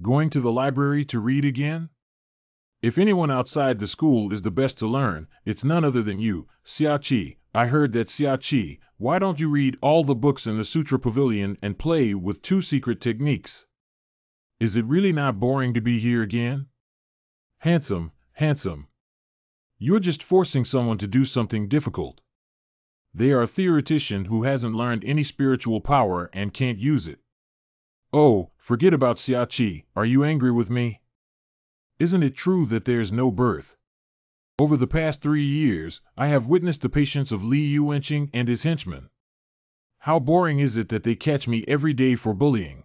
Going to the library to read again? If anyone outside the school is the best to learn, it's none other than you, Xiaoqi. I heard that Xiaoqi. Why don't you read all the books in the Sutra Pavilion and play with 2 secret techniques? Is it really not boring to be here again? Handsome, handsome. You're just forcing someone to do something difficult. They are a theoretician who hasn't learned any spiritual power and can't use it. Oh, forget about Xiaoqi. Are you angry with me? Isn't it true that there's no birth? Over the past 3 years, I have witnessed the patience of Li Yuanqing and his henchmen. How boring is it that they catch me every day for bullying?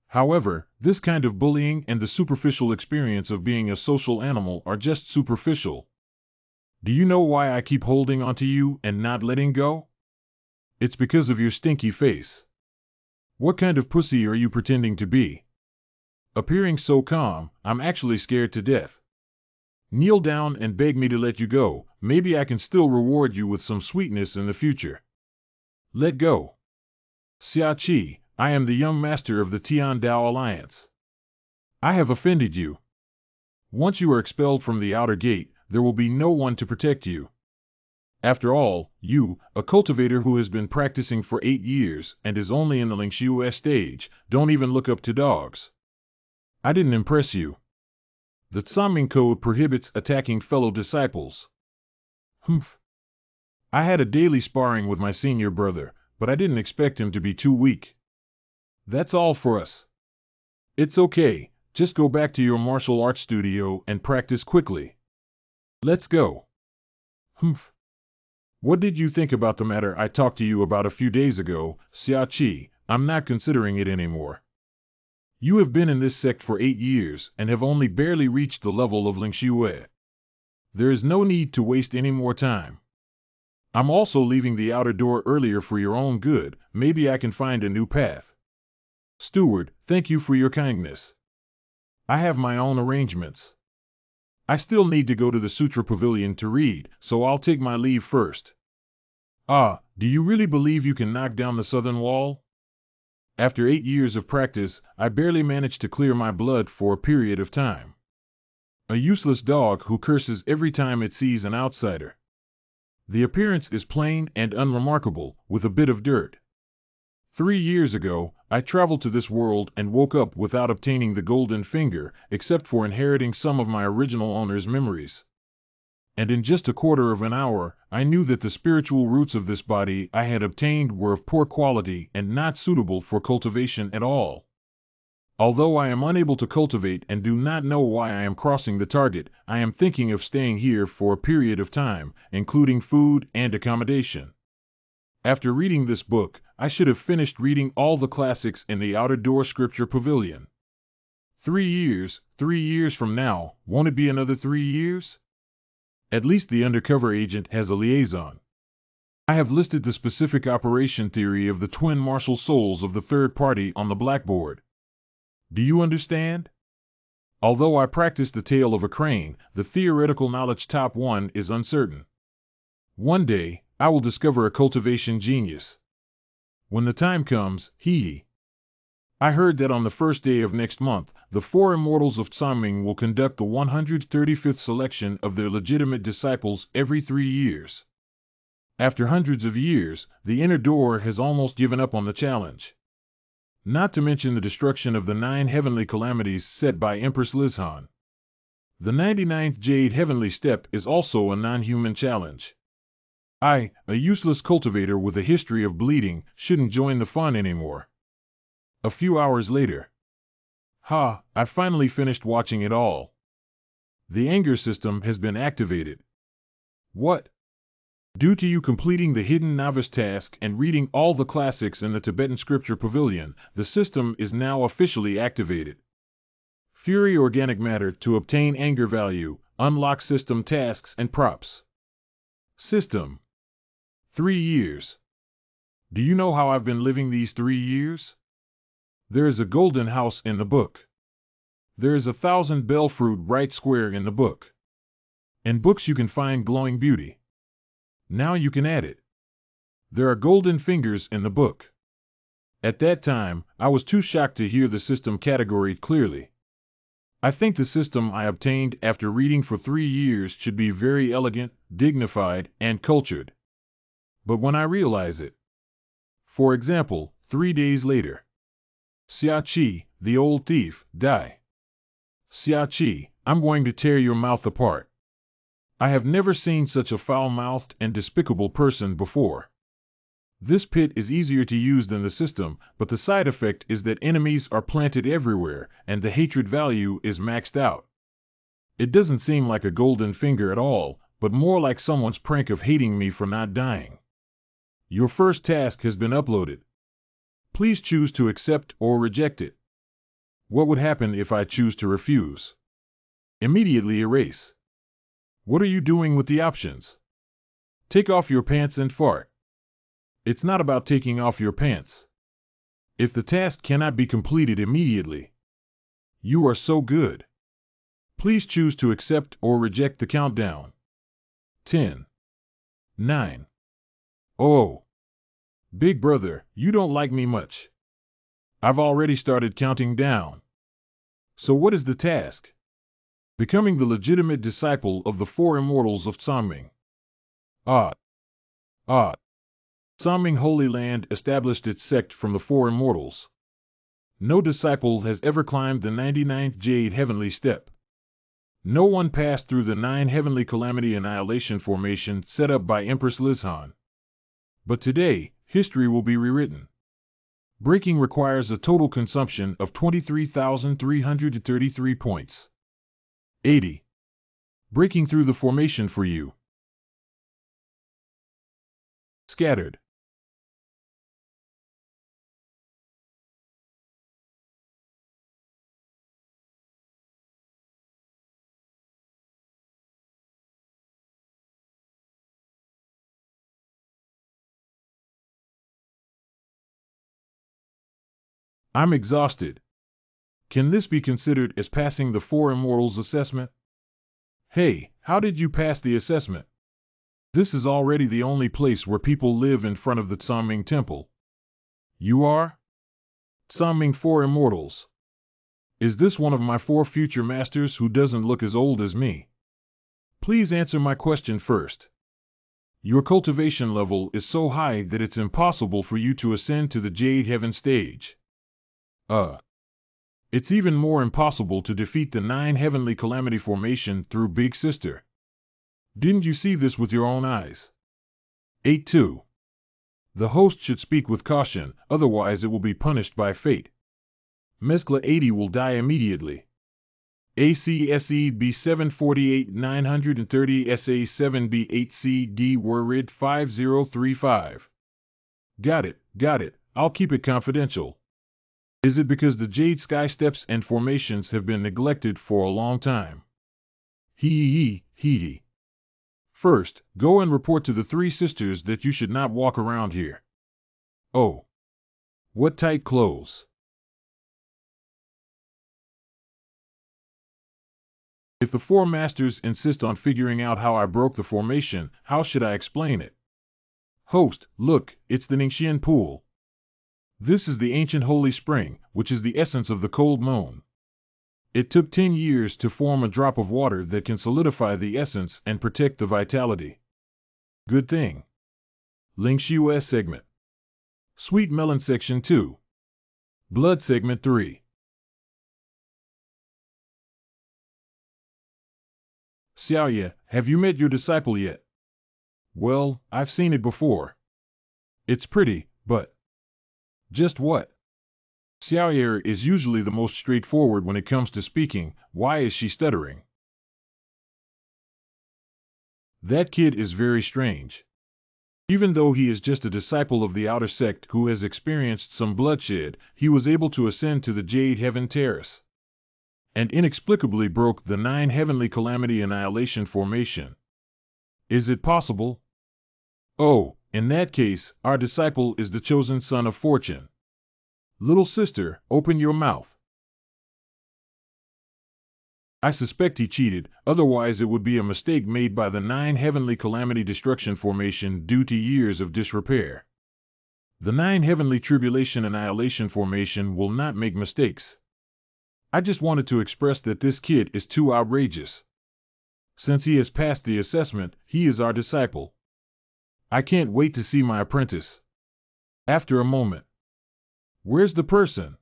However, this kind of bullying and the superficial experience of being a social animal are just superficial. Do you know why I keep holding onto you and not letting go? It's because of your stinky face. What kind of pussy are you pretending to be? Appearing so calm, I'm actually scared to death. Kneel down and beg me to let you go. Maybe I can still reward you with some sweetness in the future. Let go. Xiaoqi, I am the young master of the Tian Dao Alliance. I have offended you. Once you are expelled from the outer gate, there will be no one to protect you. After all, you, a cultivator who has been practicing for 8 years and is only in the Lingxiu stage, don't even look up to dogs. I didn't impress you. The Tsaming Code prohibits attacking fellow disciples. Humph. I had a daily sparring with my senior brother, but I didn't expect him to be too weak. That's all for us. It's okay, just go back to your martial arts studio and practice quickly. Let's go. Humph. What did you think about the matter I talked to you about a few days ago, Xiaoqi? I'm not considering it anymore. You have been in this sect for 8 years and have only barely reached the level of Lingxiu. There is no need to waste any more time. I'm also leaving the outer door earlier for your own good. Maybe I can find a new path. Steward, thank you for your kindness. I have my own arrangements. I still need to go to the Sutra Pavilion to read, so I'll take my leave first. Ah, do you really believe you can knock down the southern wall? After 8 years of practice, I barely managed to clear my blood for a period of time. A useless dog who curses every time it sees an outsider. The appearance is plain and unremarkable, with a bit of dirt. 3 years ago, I traveled to this world and woke up without obtaining the golden finger, except for inheriting some of my original owner's memories. And in just a quarter of an hour, I knew that the spiritual roots of this body I had obtained were of poor quality and not suitable for cultivation at all. Although I am unable to cultivate and do not know why I am crossing the target, I am thinking of staying here for a period of time, including food and accommodation. After reading this book, I should have finished reading all the classics in the Outer Door Scripture Pavilion. 3 years from now, won't it be another 3 years? At least the undercover agent has a liaison. I have listed the specific operation theory of the twin martial souls of the third party on the blackboard. Do you understand? Although I practice the tail of a crane, the theoretical knowledge top 1 is uncertain. One day, I will discover a cultivation genius. When the time comes, I heard that on the first day of next month, the 4 immortals of Tsaming will conduct the 135th selection of their legitimate disciples every 3 years. After hundreds of years, the inner door has almost given up on the challenge. Not to mention the destruction of the 9 heavenly calamities set by Empress Lizhan. The 99th Jade Heavenly Step is also a non-human challenge. I, a useless cultivator with a history of bleeding, shouldn't join the fun anymore. A few hours later. I finally finished watching it all. The anger system has been activated. What? Due to you completing the hidden novice task and reading all the classics in the Tibetan Scripture Pavilion, the system is now officially activated. Fury organic matter to obtain anger value, unlock system tasks and props. System. 3 years. Do you know how I've been living these 3 years? There is a golden house in the book. There is 1,000 bell fruit right square in the book. In books you can find glowing beauty. Now you can add it. There are golden fingers in the book. At that time, I was too shocked to hear the system category clearly. I think the system I obtained after reading for 3 years should be very elegant, dignified, and cultured. But when I realize it, for example, 3 days later, Xiaoqi, the old thief, die. Xiaoqi, I'm going to tear your mouth apart. I have never seen such a foul-mouthed and despicable person before. This pit is easier to use than the system, but the side effect is that enemies are planted everywhere, and the hatred value is maxed out. It doesn't seem like a golden finger at all, but more like someone's prank of hating me for not dying. Your first task has been uploaded. Please choose to accept or reject it. What would happen if I choose to refuse? Immediately erase. What are you doing with the options? Take off your pants and fart. It's not about taking off your pants. If the task cannot be completed immediately, you are so good. Please choose to accept or reject the countdown. 10, 9. Oh, big brother, you don't like me much. I've already started counting down. So what is the task? Becoming the legitimate disciple of the 4 immortals of Zhangming. Zhangming Holy Land established its sect from the 4 immortals. No disciple has ever climbed the 99th Jade Heavenly Step. No one passed through the 9 Heavenly Calamity Annihilation Formation set up by Empress Lizhan. But today, history will be rewritten. Breaking requires a total consumption of 23,333 points. 80. Breaking through the formation for you. Scattered. I'm exhausted. Can this be considered as passing the 4 immortals assessment? Hey, how did you pass the assessment? This is already the only place where people live in front of the Zhangming Temple. You are? Zhangming 4 immortals. Is this one of my 4 future masters who doesn't look as old as me? Please answer my question first. Your cultivation level is so high that it's impossible for you to ascend to the Jade Heaven stage. It's even more impossible to defeat the 9 Heavenly Calamity Formation through Big Sister. Didn't you see this with your own eyes? 8-2. The host should speak with caution, otherwise it will be punished by fate. Mescla 80 will die immediately. ACSE B748 930 SA7 B8 CD Worrid 5035. Got it. I'll keep it confidential. Is it because the Jade Sky Steps and formations have been neglected for a long time? Hee. First, go and report to the 3 sisters that you should not walk around here. Oh. What tight clothes. If the 4 masters insist on figuring out how I broke the formation, how should I explain it? Host, look, it's the Ningxian Pool. This is the ancient holy spring, which is the essence of the cold moon. It took 10 years to form a drop of water that can solidify the essence and protect the vitality. Good thing. Lingxiu S segment. Sweet Melon section 2. Blood segment 3. Xiaoye, have you met your disciple yet? Well, I've seen it before. It's pretty, but... Just what? Xiaoye is usually the most straightforward when it comes to speaking. Why is she stuttering? That kid is very strange. Even though he is just a disciple of the outer sect who has experienced some bloodshed, he was able to ascend to the Jade Heaven Terrace. And inexplicably broke the 9 Heavenly Calamity Annihilation Formation. Is it possible? Oh, in that case, our disciple is the chosen son of fortune. Little sister, open your mouth. I suspect he cheated, otherwise it would be a mistake made by the 9 Heavenly Calamity Destruction Formation due to years of disrepair. The 9 heavenly tribulation annihilation formation will not make mistakes. I just wanted to express that this kid is too outrageous. Since he has passed the assessment, he is our disciple. I can't wait to see my apprentice. After a moment. Where's the person?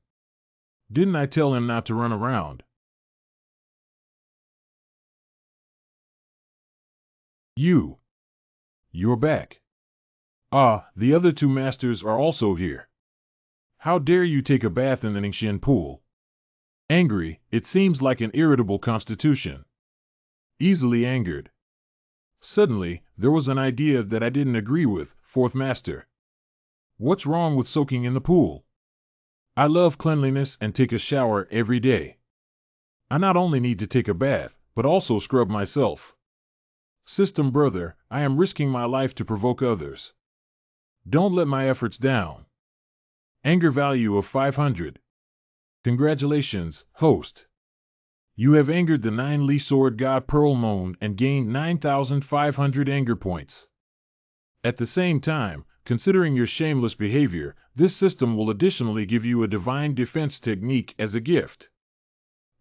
Didn't I tell him not to run around? You're back. Ah, the other 2 masters are also here. How dare you take a bath in the Ningxian pool? Angry, it seems like an irritable constitution. Easily angered. Suddenly, there was an idea that I didn't agree with, 4th Master. What's wrong with soaking in the pool? I love cleanliness and take a shower every day. I not only need to take a bath, but also scrub myself. System brother, I am risking my life to provoke others. Don't let my efforts down. Anger value of 500. Congratulations, host. You have angered the 9 Li Sword God Pearl Moon and gained 9,500 anger points. At the same time, considering your shameless behavior, this system will additionally give you a divine defense technique as a gift.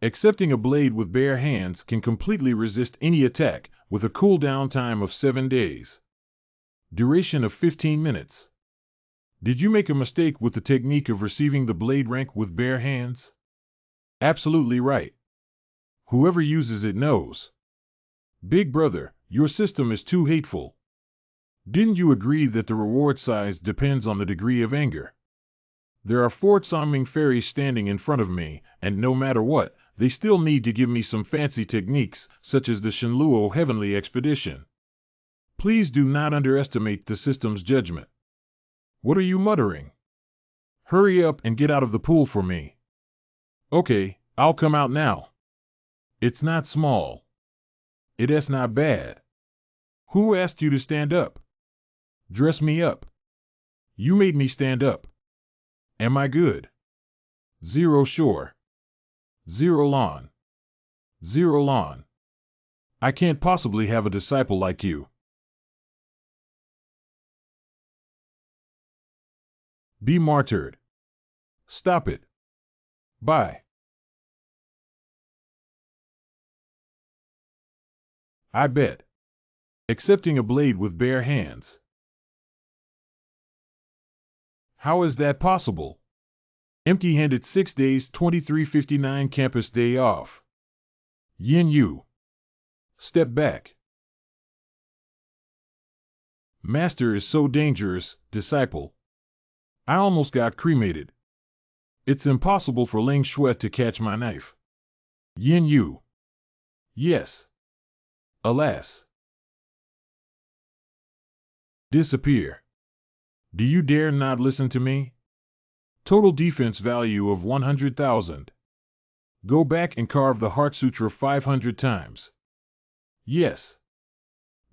Accepting a blade with bare hands can completely resist any attack, with a cooldown time of 7 days. Duration of 15 minutes. Did you make a mistake with the technique of receiving the blade rank with bare hands? Absolutely right. Whoever uses it knows. Big brother, your system is too hateful. Didn't you agree that the reward size depends on the degree of anger? There are 4 Tsangming fairies standing in front of me, and no matter what, they still need to give me some fancy techniques, such as the Shenluo Heavenly Expedition. Please do not underestimate the system's judgment. What are you muttering? Hurry up and get out of the pool for me. Okay, I'll come out now. It's not small. It's not bad. Who asked you to stand up? Dress me up. You made me stand up. Am I good? 0 sure. 0 lon. 0 lon. I can't possibly have a disciple like you. Be martyred. Stop it. Bye. I bet. Accepting a blade with bare hands. How is that possible? Empty-handed 6 days 2359 campus day off. Yin Yu. Step back. Master is so dangerous, disciple. I almost got cremated. It's impossible for Ling Shui to catch my knife. Yin Yu. Yes. Alas. Disappear. Do you dare not listen to me? Total defense value of 100,000. Go back and carve the Heart Sutra 500 times. Yes.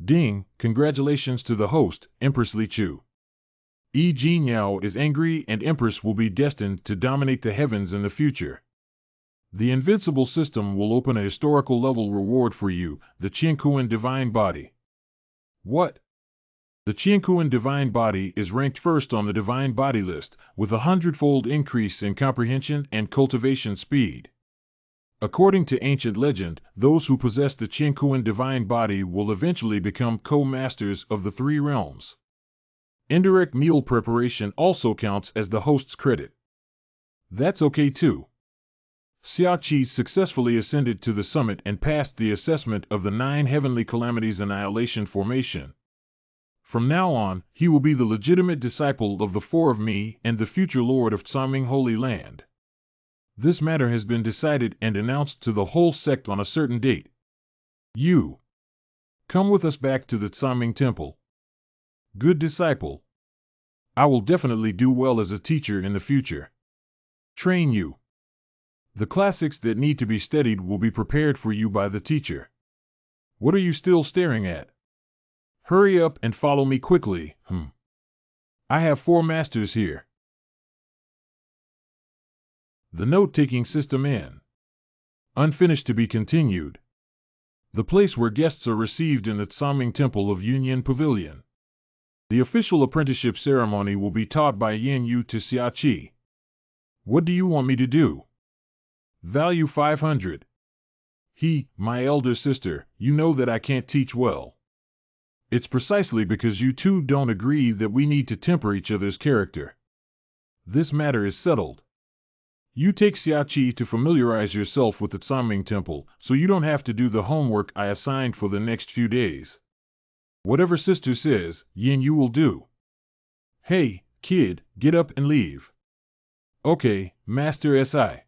Ding, congratulations to the host, Empress Li Chu. Yi Jinyao is angry and Empress will be destined to dominate the heavens in the future. The Invincible system will open a historical level reward for you, the Qiankuan Divine Body. What? The Qiankuan Divine Body is ranked first on the Divine Body list, with a 100-fold increase in comprehension and cultivation speed. According to ancient legend, those who possess the Qiankuan Divine Body will eventually become co-masters of the 3 realms. Indirect meal preparation also counts as the host's credit. That's okay too. Xia Qi successfully ascended to the summit and passed the assessment of the 9 Heavenly Calamities Annihilation Formation. From now on, he will be the legitimate disciple of the 4 of me and the future lord of Tsangming Holy Land. This matter has been decided and announced to the whole sect on a certain date. You. Come with us back to the Tsangming Temple. Good disciple. I will definitely do well as a teacher in the future. Train you. The classics that need to be studied will be prepared for you by the teacher. What are you still staring at? Hurry up and follow me quickly. I have 4 masters here. The note-taking system in. Unfinished to be continued. The place where guests are received in the Tsangming Temple of Union Pavilion. The official apprenticeship ceremony will be taught by Yin Yu to Xiaoqi. What do you want me to do? Value 500. My elder sister, you know that I can't teach well. It's precisely because you two don't agree that we need to temper each other's character. This matter is settled. You take Xiaoqi to familiarize yourself with the Tsanming Temple, so you don't have to do the homework I assigned for the next few days. Whatever sister says, Yin Yu will do. Hey, kid, get up and leave. Okay, Master Si.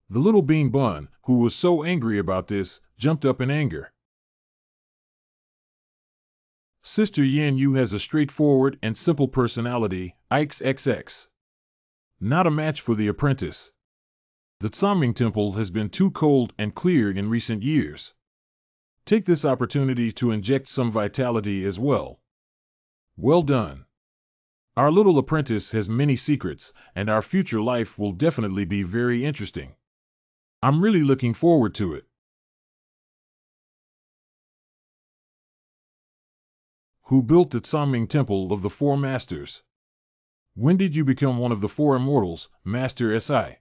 The little bean bun, who was so angry about this, jumped up in anger. Sister Yin Yu has a straightforward and simple personality, XXX. Not a match for the apprentice. The Tsanming Temple has been too cold and clear in recent years. Take this opportunity to inject some vitality as well. Well done. Our little apprentice has many secrets, and our future life will definitely be very interesting. I'm really looking forward to it. Who built the Tsanming Temple of the Four Masters? When did you become one of the four immortals, Master Si?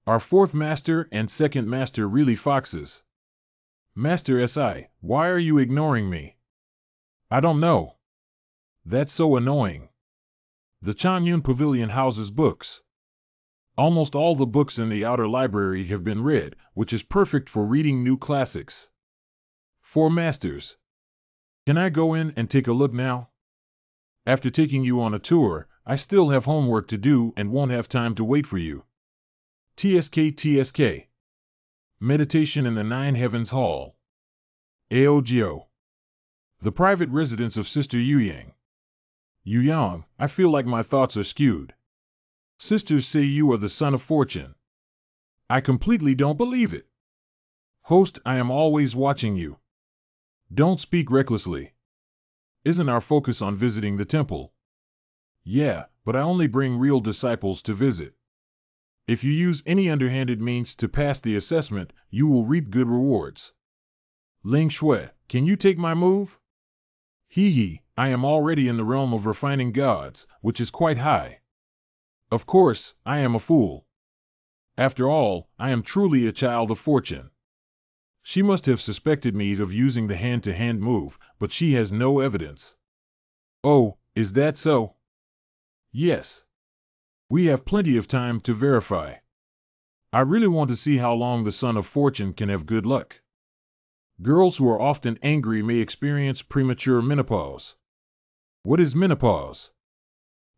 Are fourth master and second master really foxes? Master Si, why are you ignoring me? I don't know. That's so annoying. The Changyun Pavilion houses books. Almost all the books in the outer library have been read, which is perfect for reading new classics. Four masters. Can I go in and take a look now? After taking you on a tour, I still have homework to do and won't have time to wait for you. TSK. Meditation in the Nine Heavens Hall. AOGO. The private residence of Sister Yuyang. Yuyang, I feel like my thoughts are skewed. Sisters say you are the son of fortune. I completely don't believe it. Host, I am always watching you. Don't speak recklessly. Isn't our focus on visiting the temple? Yeah, but I only bring real disciples to visit. If you use any underhanded means to pass the assessment, you will reap good rewards. Ling Shui, can you take my move? I am already in the realm of refining gods, which is quite high. Of course, I am a fool. After all, I am truly a child of fortune. She must have suspected me of using the hand-to-hand move, but she has no evidence. Oh, is that so? Yes. We have plenty of time to verify. I really want to see how long the son of fortune can have good luck. Girls who are often angry may experience premature menopause. What is menopause?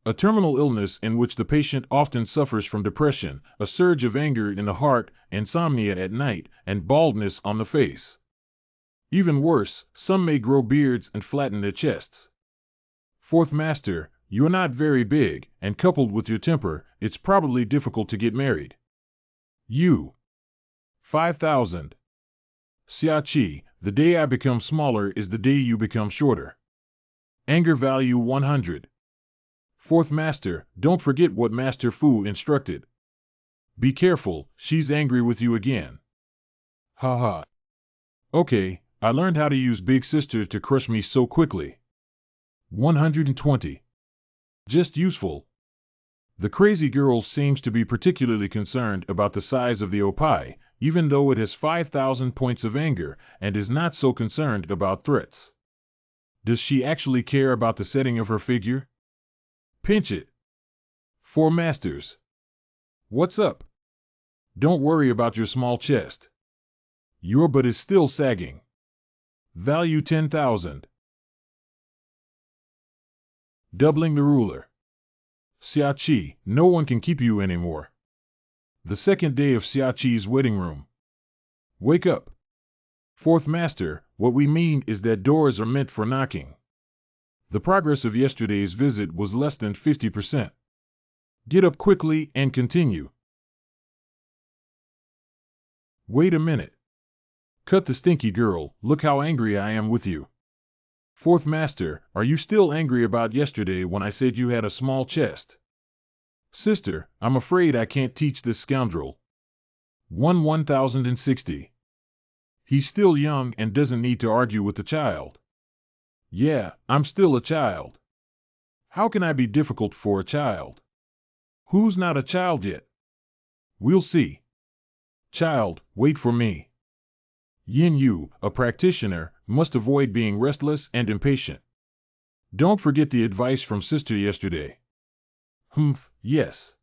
A terminal illness in which the patient often suffers from depression, a surge of anger in the heart, insomnia at night, and baldness on the face. Even worse, some may grow beards and flatten their chests. Fourth Master, you're not very big, and coupled with your temper, it's probably difficult to get married. You. 5,000. Xiaoqi, the day I become smaller is the day you become shorter. Anger value 100. Fourth Master, don't forget what Master Fu instructed. Be careful, she's angry with you again. Haha. Okay, I learned how to use Big Sister to crush me so quickly. 120. Just useful. The crazy girl seems to be particularly concerned about the size of the opai, even though it has 5,000 points of anger, and is not so concerned about threats. Does she actually care about the setting of her figure? Pinch it. Four Masters. What's up? Don't worry about your small chest. Your butt is still sagging. Value 10,000. Doubling the ruler. Xiaoqi, no one can keep you anymore. The second day of Xiaoqi's wedding room. Wake up. Fourth Master, what we mean is that doors are meant for knocking. The progress of yesterday's visit was less than 50%. Get up quickly and continue. Wait a minute. Cut the stinky girl, look how angry I am with you. Fourth Master, are you still angry about yesterday when I said you had a small chest? Sister, I'm afraid I can't teach this scoundrel. 1060. He's still young and doesn't need to argue with the child. Yeah, I'm still a child. How can I be difficult for a child? Who's not a child yet? We'll see. Child, wait for me. Yin Yu, a practitioner, must avoid being restless and impatient. Don't forget the advice from sister yesterday. Humph, yes.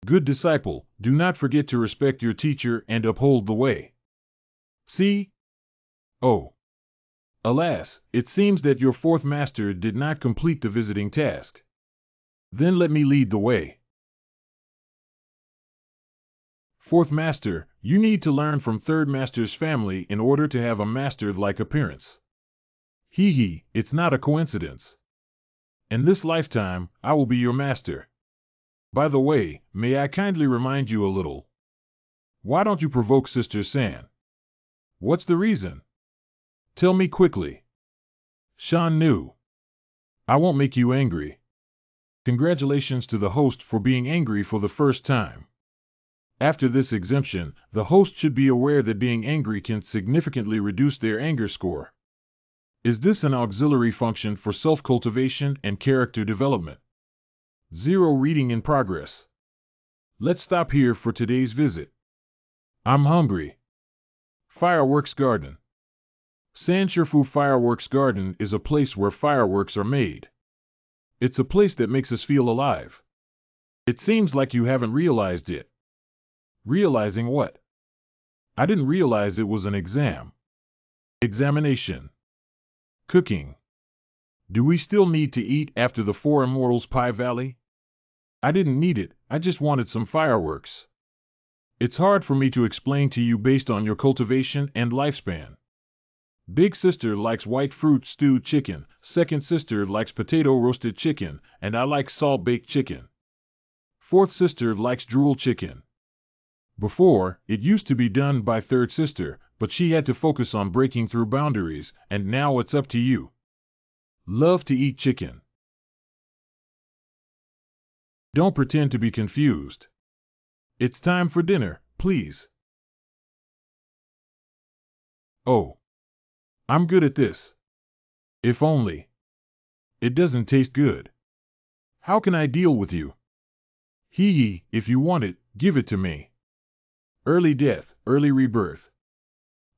Good disciple, do not forget to respect your teacher and uphold the way. See? Oh. Alas, it seems that your fourth master did not complete the visiting task. Then let me lead the way. Fourth master, you need to learn from third master's family in order to have a master-like appearance. Hee hee, it's not a coincidence. In this lifetime, I will be your master. By the way, may I kindly remind you a little? Why don't you provoke Sister San? What's the reason? Tell me quickly. Shan Nu. I won't make you angry. Congratulations to the host for being angry for the first time. After this exemption, the host should be aware that being angry can significantly reduce their anger score. Is this an auxiliary function for self-cultivation and character development? 0 reading in progress. Let's stop here for today's visit. I'm hungry. Fireworks Garden. Sanshirfu Fireworks Garden is a place where fireworks are made. It's a place that makes us feel alive. It seems like you haven't realized it. Realizing what? I didn't realize it was an exam. Examination. Cooking. Do we still need to eat after the Four Immortals Pie Valley? I didn't need it, I just wanted some fireworks. It's hard for me to explain to you based on your cultivation and lifespan. Big sister likes white fruit stewed chicken, second sister likes potato roasted chicken, and I like salt-baked chicken. Fourth sister likes drool chicken. Before, it used to be done by third sister, but she had to focus on breaking through boundaries, and now it's up to you. Love to eat chicken. Don't pretend to be confused. It's time for dinner, please. Oh. I'm good at this. If only. It doesn't taste good. How can I deal with you? Hee hee, if you want it, give it to me. Early death, early rebirth.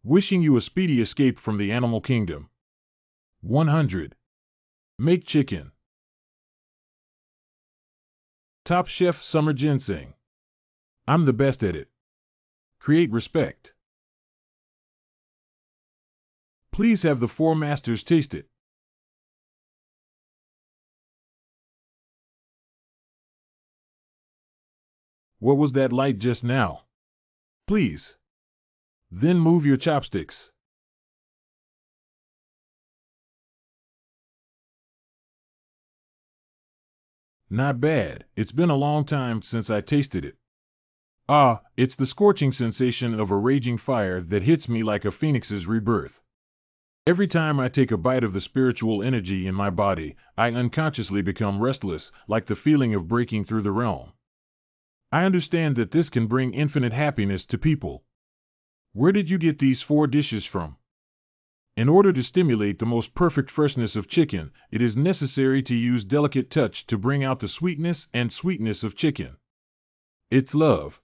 Wishing you a speedy escape from the animal kingdom. 100. Make chicken. Top Chef Summer Ginseng. I'm the best at it. Create respect. Please have the four masters taste it. What was that light just now? Please. Then move your chopsticks. Not bad. It's been a long time since I tasted it. Ah, it's the scorching sensation of a raging fire that hits me like a phoenix's rebirth. Every time I take a bite of the spiritual energy in my body, I unconsciously become restless, like the feeling of breaking through the realm. I understand that this can bring infinite happiness to people. Where did you get these 4 dishes from? In order to stimulate the most perfect freshness of chicken, it is necessary to use delicate touch to bring out the sweetness and sweetness of chicken. It's love.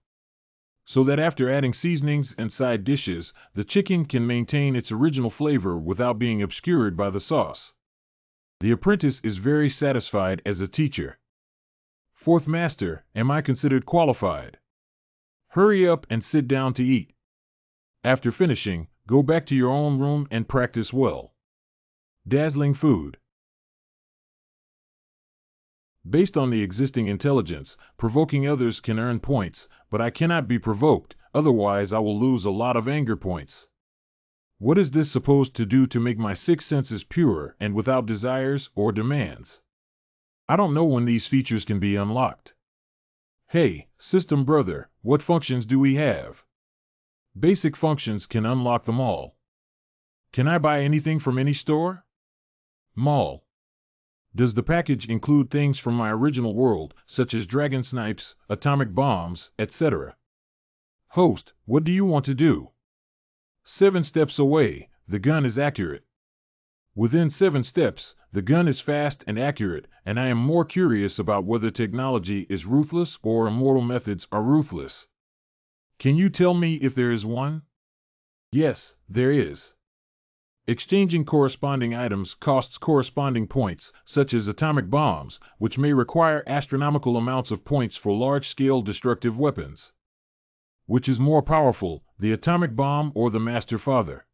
So that after adding seasonings and side dishes, the chicken can maintain its original flavor without being obscured by the sauce. The apprentice is very satisfied as a teacher. Fourth master, am I considered qualified? Hurry up and sit down to eat. After finishing, go back to your own room and practice well. Dazzling food. Based on the existing intelligence, provoking others can earn points, but I cannot be provoked, otherwise I will lose a lot of anger points. What is this supposed to do to make my 6 senses pure and without desires or demands? I don't know when these features can be unlocked. Hey, system brother, what functions do we have? Basic functions can unlock them all. Can I buy anything from any store? Mall. Does the package include things from my original world, such as dragon snipes, atomic bombs, etc.? Host, what do you want to do? 7 steps away, the gun is accurate. Within 7 steps, the gun is fast and accurate, and I am more curious about whether technology is ruthless or immortal methods are ruthless. Can you tell me if there is one? Yes, there is. Exchanging corresponding items costs corresponding points, such as atomic bombs, which may require astronomical amounts of points for large-scale destructive weapons. Which is more powerful, the atomic bomb or the Master Father?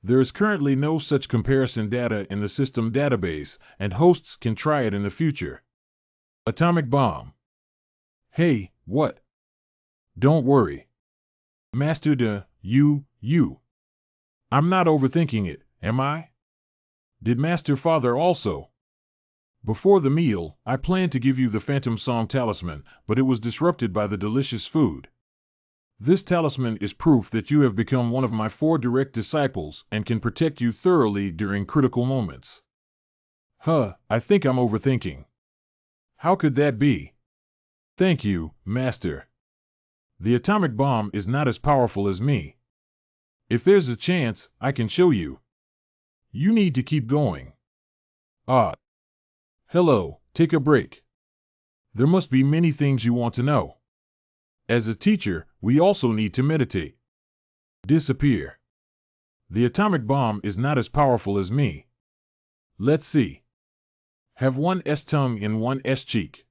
There is currently no such comparison data in the system database, and hosts can try it in the future. Atomic bomb. Hey, what? Don't worry. Master you. I'm not overthinking it, am I? Did Master Father also? Before the meal, I planned to give you the Phantom Song Talisman, but it was disrupted by the delicious food. This talisman is proof that you have become one of my 4 direct disciples and can protect you thoroughly during critical moments. I think I'm overthinking. How could that be? Thank you, Master. The atomic bomb is not as powerful as me. If there's a chance, I can show you. You need to keep going. Hello, take a break. There must be many things you want to know. As a teacher, we also need to meditate. Disappear. The atomic bomb is not as powerful as me. Let's see. Have one tongue in one cheek.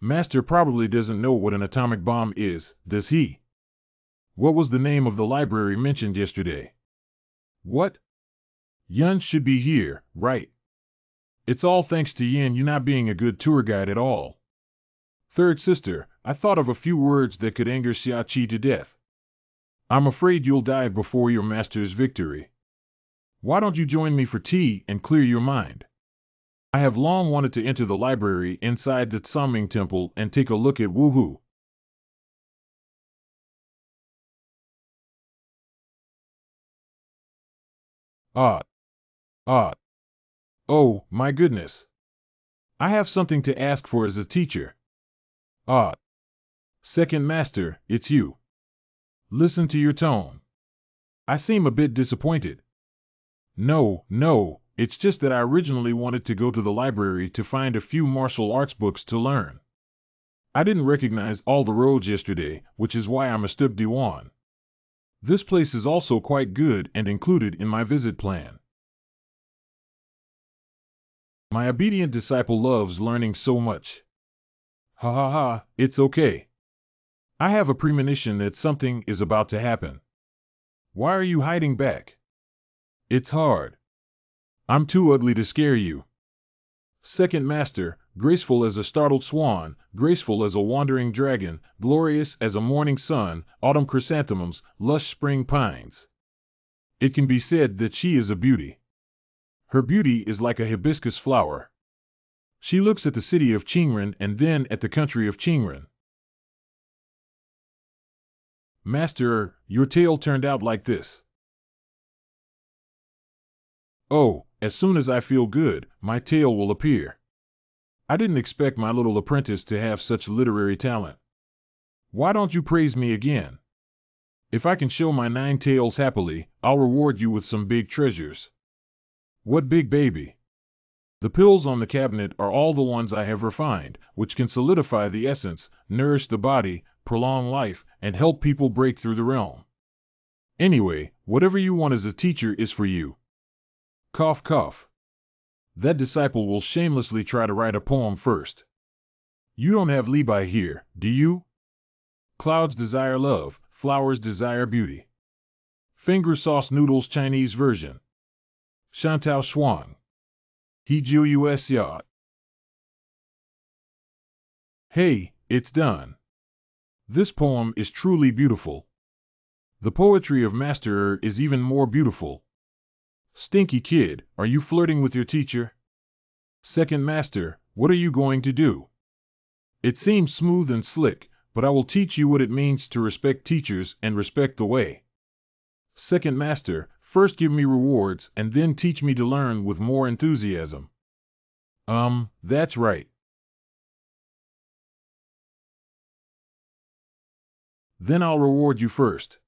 Master probably doesn't know what an atomic bomb is, does he? What was the name of the library mentioned yesterday? What? Yun should be here, right? It's all thanks to Yin you not being a good tour guide at all. Third sister, I thought of a few words that could anger Xiaoqi to death. I'm afraid you'll die before your master's victory. Why don't you join me for tea and clear your mind? I have long wanted to enter the library inside the Tsaming Temple and take a look at Wuhu. Oh, my goodness. I have something to ask for as a teacher. Second Master, it's you. Listen to your tone. I seem a bit disappointed. No, it's just that I originally wanted to go to the library to find a few martial arts books to learn. I didn't recognize all the roads yesterday, which is why I'm a step Diwan. This place is also quite good and included in my visit plan. My obedient disciple loves learning so much. It's okay. I have a premonition that something is about to happen. Why are you hiding back? It's hard. I'm too ugly to scare you. Second Master, graceful as a startled swan, graceful as a wandering dragon, glorious as a morning sun, autumn chrysanthemums, lush spring pines. It can be said that she is a beauty. Her beauty is like a hibiscus flower. She looks at the city of Qingren and then at the country of Qingren. Master, your tail turned out like this. Oh, as soon as I feel good, my tail will appear. I didn't expect my little apprentice to have such literary talent. Why don't you praise me again? If I can show my 9 tails happily, I'll reward you with some big treasures. What big baby? The pills on the cabinet are all the ones I have refined, which can solidify the essence, nourish the body, prolong life, and help people break through the realm. Anyway, whatever you want as a teacher is for you. Cough, cough. That disciple will shamelessly try to write a poem first. You don't have Libai here, do you? Clouds desire love, flowers desire beauty. Finger sauce noodles Chinese version. Shantao Shuang. He Jiu US Yacht. Hey, it's done. This poem is truly beautiful. The poetry of Master is even more beautiful. Stinky kid, are you flirting with your teacher? Second Master, what are you going to do? It seems smooth and slick, but I will teach you what it means to respect teachers and respect the way. Second Master, first give me rewards and then teach me to learn with more enthusiasm. That's right. Then I'll reward you first.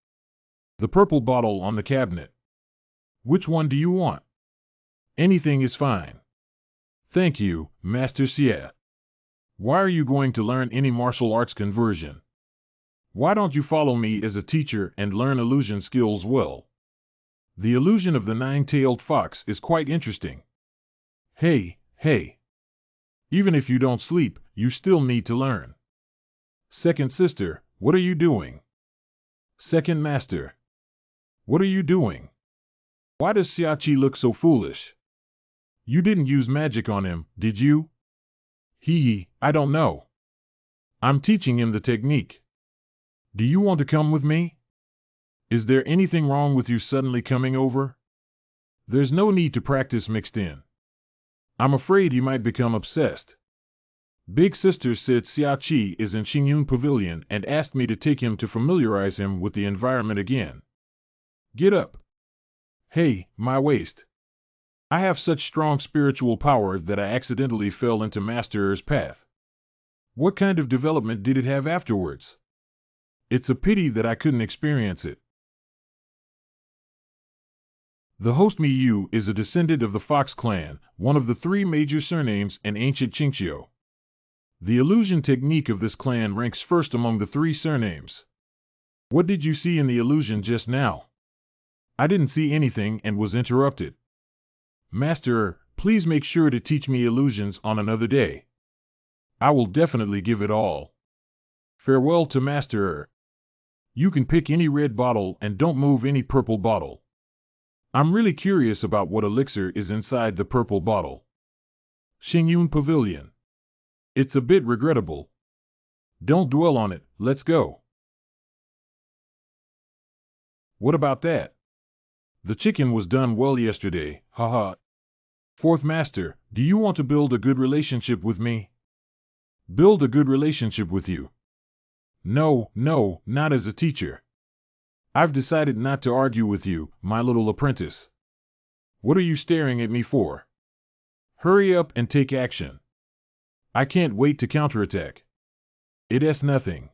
The purple bottle on the cabinet. Which one do you want? Anything is fine. Thank you, Master Xie. Why are you going to learn any martial arts conversion? Why don't you follow me as a teacher and learn illusion skills well? The illusion of the nine-tailed fox is quite interesting. Hey, hey. Even if you don't sleep, you still need to learn. Second sister, what are you doing? Second master. What are you doing? Why does Xiaoqi look so foolish? You didn't use magic on him, did you? I don't know. I'm teaching him the technique. Do you want to come with me? Is there anything wrong with you suddenly coming over? There's no need to practice mixed in. I'm afraid he might become obsessed. Big sister said Xiaoqi is in Xingyun Pavilion and asked me to take him to familiarize him with the environment again. Get up. Hey, my waist. I have such strong spiritual power that I accidentally fell into Master's path. What kind of development did it have afterwards? It's a pity that I couldn't experience it. The host Miyu is a descendant of the Fox clan, one of the three major surnames in ancient Chinchio. The illusion technique of this clan ranks first among the three surnames. What did you see in the illusion just now? I didn't see anything and was interrupted. Master, please make sure to teach me illusions on another day. I will definitely give it all. Farewell to Master. You can pick any red bottle and don't move any purple bottle. I'm really curious about what elixir is inside the purple bottle. Xingyun Pavilion. It's a bit regrettable. Don't dwell on it, let's go. What about that? The chicken was done well yesterday, haha. Fourth Master, do you want to build a good relationship with me? Build a good relationship with you? No, not as a teacher. I've decided not to argue with you, my little apprentice. What are you staring at me for? Hurry up and take action. I can't wait to counterattack. It's nothing.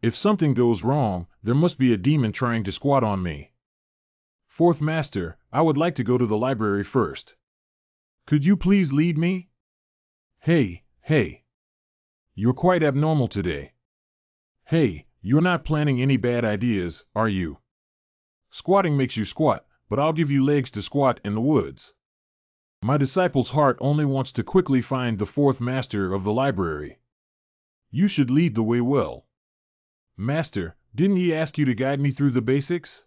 If something goes wrong, there must be a demon trying to squat on me. Fourth Master, I would like to go to the library first. Could you please lead me? Hey. You're quite abnormal today. Hey, you're not planning any bad ideas, are you? Squatting makes you squat, but I'll give you legs to squat in the woods. My disciple's heart only wants to quickly find the fourth master of the library. You should lead the way well. Master, didn't he ask you to guide me through the basics?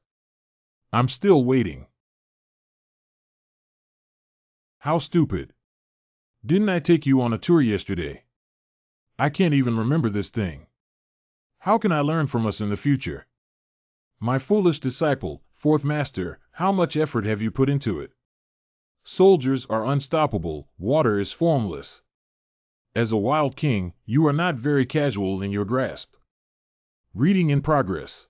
I'm still waiting. How stupid. Didn't I take you on a tour yesterday? I can't even remember this thing. How can I learn from us in the future? My foolish disciple, fourth master, how much effort have you put into it? Soldiers are unstoppable, water is formless. As a wild king, you are not very casual in your grasp. Reading in progress.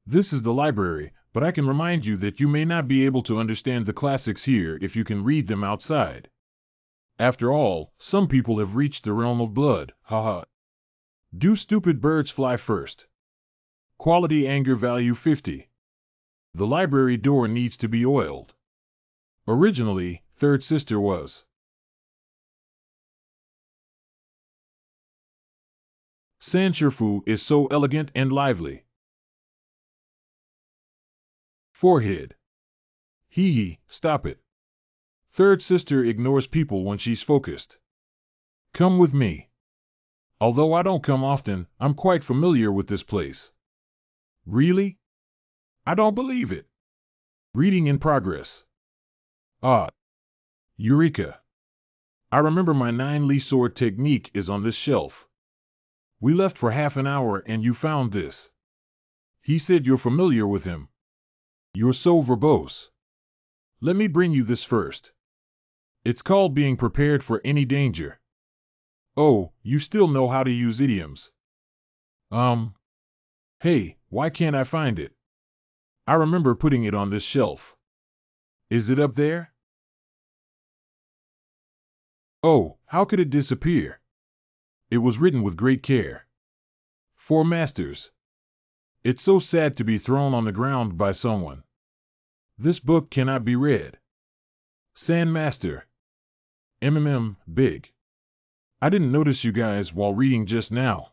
This is the library, but I can remind you that you may not be able to understand the classics here if you can read them outside. After all, some people have reached the realm of blood, haha. Do stupid birds fly first? Quality anger value 50. The library door needs to be oiled. Originally, third sister was. Sanshirfu is so elegant and lively. Forehead. Stop it. Third sister ignores people when she's focused. Come with me. Although I don't come often, I'm quite familiar with this place. Really? I don't believe it. Reading in progress. Eureka. I remember my 9-li sword technique is on this shelf. We left for half an hour and you found this. He said you're familiar with him. You're so verbose. Let me bring you this first. It's called being prepared for any danger. Oh, you still know how to use idioms. Hey, why can't I find it? I remember putting it on this shelf. Is it up there? Oh, how could it disappear? It was written with great care. 4 masters. It's so sad to be thrown on the ground by someone. This book cannot be read. Sandmaster. Big. I didn't notice you guys while reading just now.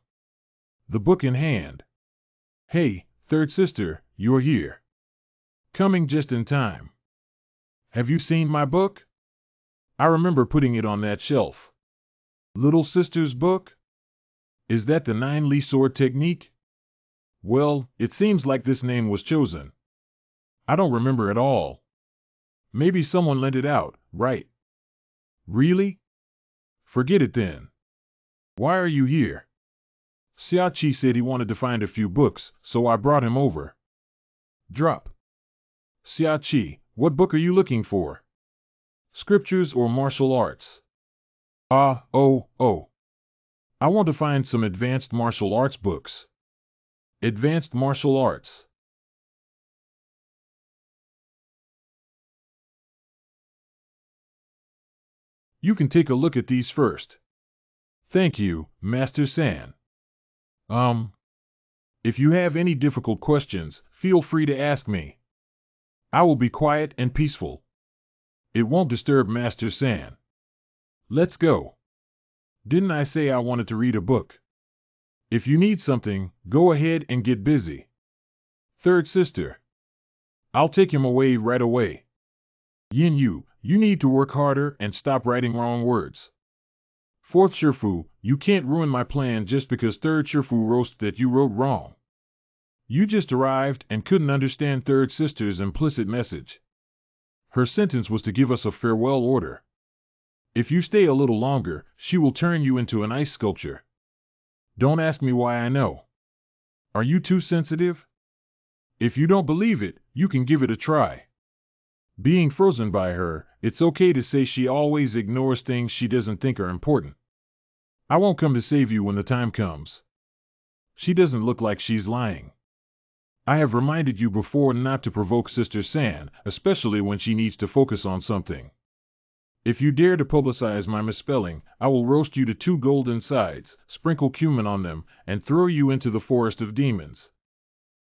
The book in hand. Hey, third sister, you're here. Coming just in time. Have you seen my book? I remember putting it on that shelf. Little sister's book? Is that the 9-Li sword technique? Well, it seems like this name was chosen. I don't remember at all. Maybe someone lent it out, right? Really? Forget it then. Why are you here? Xiaoqi said he wanted to find a few books, so I brought him over. Drop. Xiaoqi, what book are you looking for? Scriptures or martial arts? Oh. I want to find some advanced martial arts books. Advanced martial arts. You can take a look at these first. Thank you, Master San. If you have any difficult questions, feel free to ask me. I will be quiet and peaceful. It won't disturb Master San. Let's go. Didn't I say I wanted to read a book? If you need something, go ahead and get busy. Third sister. I'll take him away right away. Yin Yu, you need to work harder and stop writing wrong words. Fourth Shifu, you can't ruin my plan just because Third Shifu wrote that you wrote wrong. You just arrived and couldn't understand Third Sister's implicit message. Her sentence was to give us a farewell order. If you stay a little longer, she will turn you into an ice sculpture. Don't ask me why I know. Are you too sensitive? If you don't believe it, you can give it a try. Being frozen by her, it's okay to say she always ignores things she doesn't think are important. I won't come to save you when the time comes. She doesn't look like she's lying. I have reminded you before not to provoke Sister San, especially when she needs to focus on something. If you dare to publicize my misspelling, I will roast you to 2 golden sides, sprinkle cumin on them, and throw you into the forest of demons.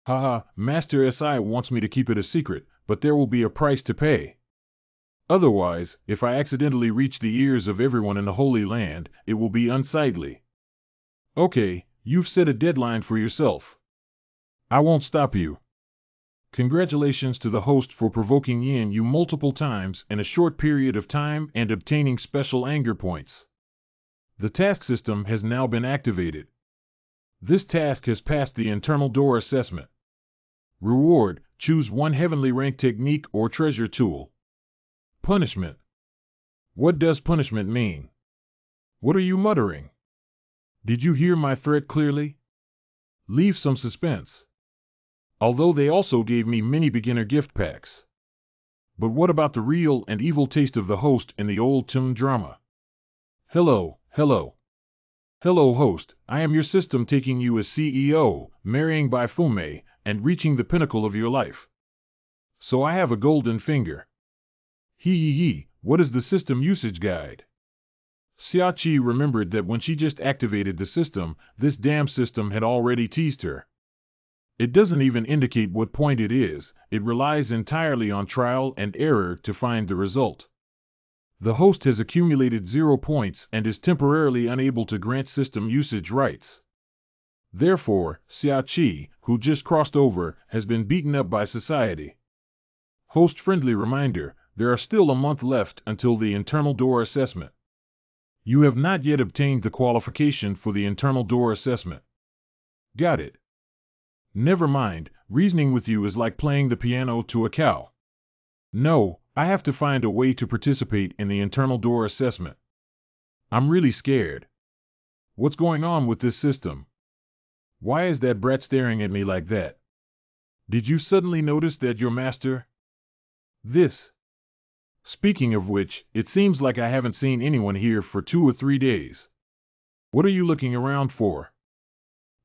Haha, Master SI wants me to keep it a secret, but there will be a price to pay. Otherwise, if I accidentally reach the ears of everyone in the Holy Land, it will be unsightly. Okay, you've set a deadline for yourself. I won't stop you. Congratulations to the host for provoking Yin Yu multiple times in a short period of time and obtaining special anger points. The task system has now been activated. This task has passed the internal door assessment. Reward: choose one heavenly rank technique or treasure tool. Punishment. What does punishment mean? What are you muttering? Did you hear my threat clearly? Leave some suspense. Although they also gave me many beginner gift packs. But what about the real and evil taste of the host in the old Toon drama? Hello. Hello host, I am your system taking you as CEO, marrying by Fume, and reaching the pinnacle of your life. So I have a golden finger. What is the system usage guide? Xiaoqi remembered that when she just activated the system, this damn system had already teased her. It doesn't even indicate what point it is, it relies entirely on trial and error to find the result. The host has accumulated 0 points and is temporarily unable to grant system usage rights. Therefore, Xiaoqi, who just crossed over, has been beaten up by society. Host-friendly reminder, there are still a month left until the internal door assessment. You have not yet obtained the qualification for the internal door assessment. Got it. Never mind, reasoning with you is like playing the piano to a cow. No, I have to find a way to participate in the internal door assessment. I'm really scared. What's going on with this system? Why is that brat staring at me like that? Did you suddenly notice that your master? This. Speaking of which, it seems like I haven't seen anyone here for 2 or 3 days. What are you looking around for?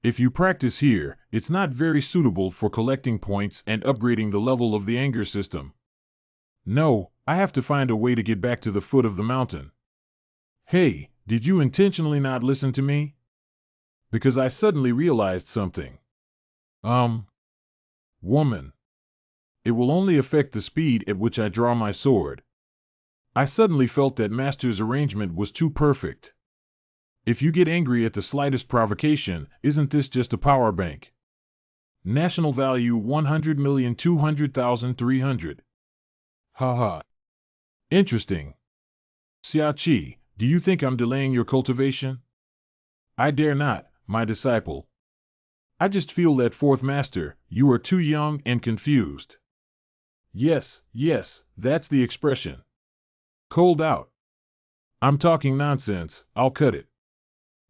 If you practice here, it's not very suitable for collecting points and upgrading the level of the anger system. No, I have to find a way to get back to the foot of the mountain. Hey, did you intentionally not listen to me? Because I suddenly realized something. Woman. It will only affect the speed at which I draw my sword. I suddenly felt that Master's arrangement was too perfect. If you get angry at the slightest provocation, isn't this just a power bank? National value 100,200,300. Haha. Interesting. Xiaoqi, do you think I'm delaying your cultivation? I dare not, my disciple. I just feel that, fourth master, you are too young and confused. Yes, that's the expression. Cold out. I'm talking nonsense, I'll cut it.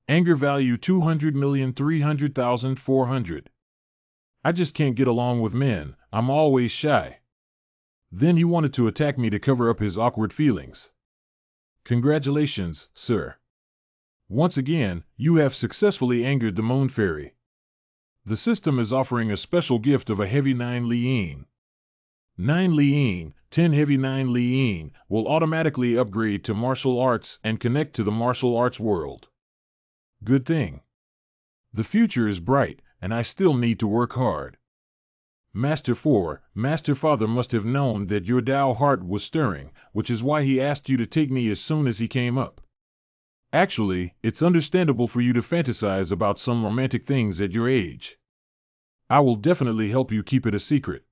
Anger value 200,300,400. I just can't get along with men, I'm always shy. Then he wanted to attack me to cover up his awkward feelings. Congratulations, sir. Once again, you have successfully angered the Moon Fairy. The system is offering a special gift of a heavy 9 liyin. 9 liyin, 10 heavy 9 liyin, will automatically upgrade to martial arts and connect to the martial arts world. Good thing. The future is bright, and I still need to work hard. Master 4, Master Father must have known that your Tao heart was stirring, which is why he asked you to take me as soon as he came up. Actually, it's understandable for you to fantasize about some romantic things at your age. I will definitely help you keep it a secret.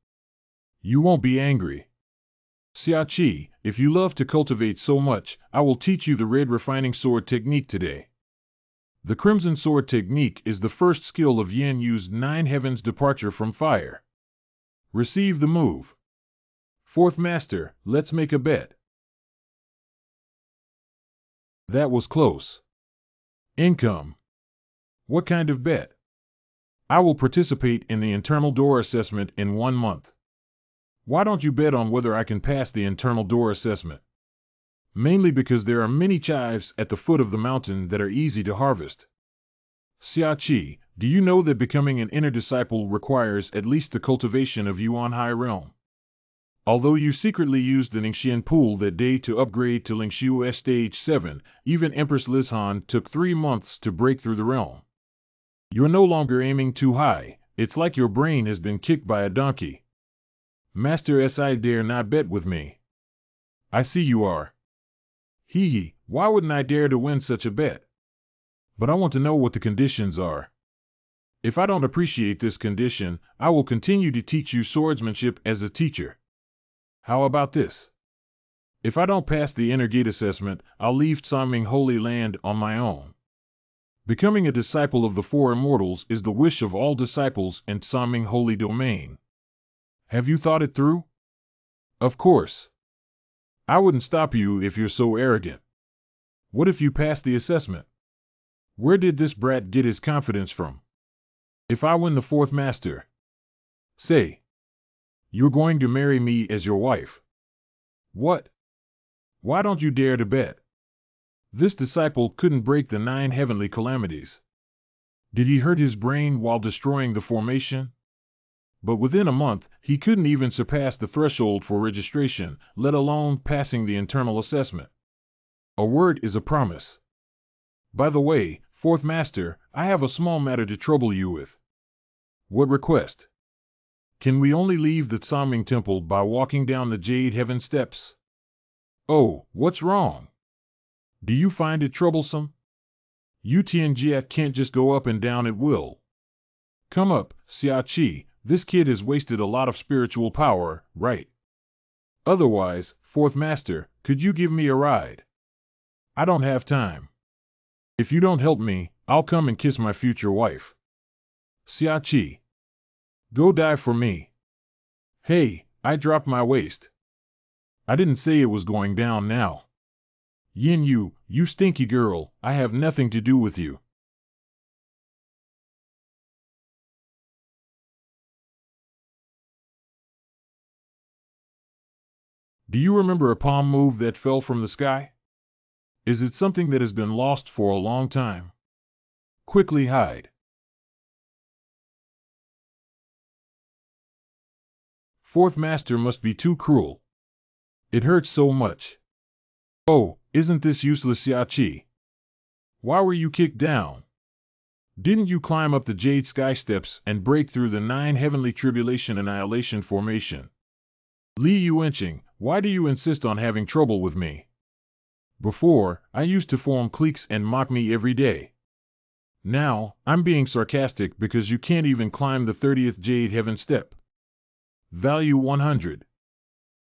You won't be angry. Xiaoqi, if you love to cultivate so much, I will teach you the red refining sword technique today. The Crimson Sword technique is the first skill of Yin Yu's 9 heavens departure from fire. Receive the move. Fourth Master, let's make a bet. That was close. Income. What kind of bet? I will participate in the internal door assessment in 1 month. Why don't you bet on whether I can pass the internal door assessment? Mainly because there are many chives at the foot of the mountain that are easy to harvest. Xiaoqi, do you know that becoming an inner disciple requires at least the cultivation of Yuan High Realm? Although you secretly used the Ningxian pool that day to upgrade to Lingxiu S Stage 7, even Empress Lizhan took 3 months to break through the realm. You're no longer aiming too high, it's like your brain has been kicked by a donkey. Master Si dare not bet with me. I see you are. Hee, why wouldn't I dare to win such a bet? But I want to know what the conditions are. If I don't appreciate this condition, I will continue to teach you swordsmanship as a teacher. How about this? If I don't pass the inner gate assessment, I'll leave Tsaming Holy Land on my own. Becoming a disciple of the Four Immortals is the wish of all disciples in Tsaming Holy Domain. Have you thought it through? Of course. I wouldn't stop you if you're so arrogant. What if you pass the assessment? Where did this brat get his confidence from? If I win the fourth master, say, you're going to marry me as your wife. What? Why don't you dare to bet? This disciple couldn't break the 9 heavenly calamities. Did he hurt his brain while destroying the formation? But within a month, he couldn't even surpass the threshold for registration, let alone passing the internal assessment. A word is a promise. By the way, fourth master, I have a small matter to trouble you with. What request? Can we only leave the Tsaming Temple by walking down the Jade Heaven steps? Oh, what's wrong? Do you find it troublesome? Utianjia can't just go up and down at will. Come up, Xiaoqi, this kid has wasted a lot of spiritual power, right? Otherwise, fourth master, could you give me a ride? I don't have time. If you don't help me, I'll come and kiss my future wife. Xiaoqi. Go die for me. Hey, I dropped my waist. I didn't say it was going down now. Yin Yu, you stinky girl, I have nothing to do with you. Do you remember a palm move that fell from the sky? Is it something that has been lost for a long time? Quickly hide. Fourth master must be too cruel. It hurts so much. Oh, isn't this useless, Xiaoqi? Why were you kicked down? Didn't you climb up the Jade Sky steps and break through the 9 heavenly tribulation annihilation formation? Li Yuanqing, why do you insist on having trouble with me? Before, I used to form cliques and mock me every day. Now, I'm being sarcastic because you can't even climb the 30th Jade Heaven step. Value 100.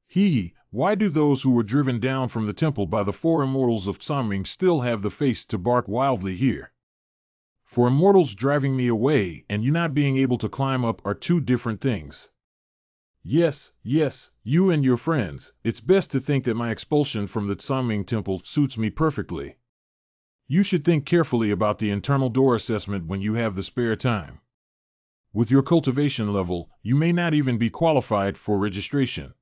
Hee, why do those who were driven down from the temple by the four immortals of Tsaming still have the face to bark wildly here? For immortals driving me away and you not being able to climb up are two different things. Yes, you and your friends, it's best to think that my expulsion from the Tsaming temple suits me perfectly. You should think carefully about the internal door assessment when you have the spare time. With your cultivation level, you may not even be qualified for registration.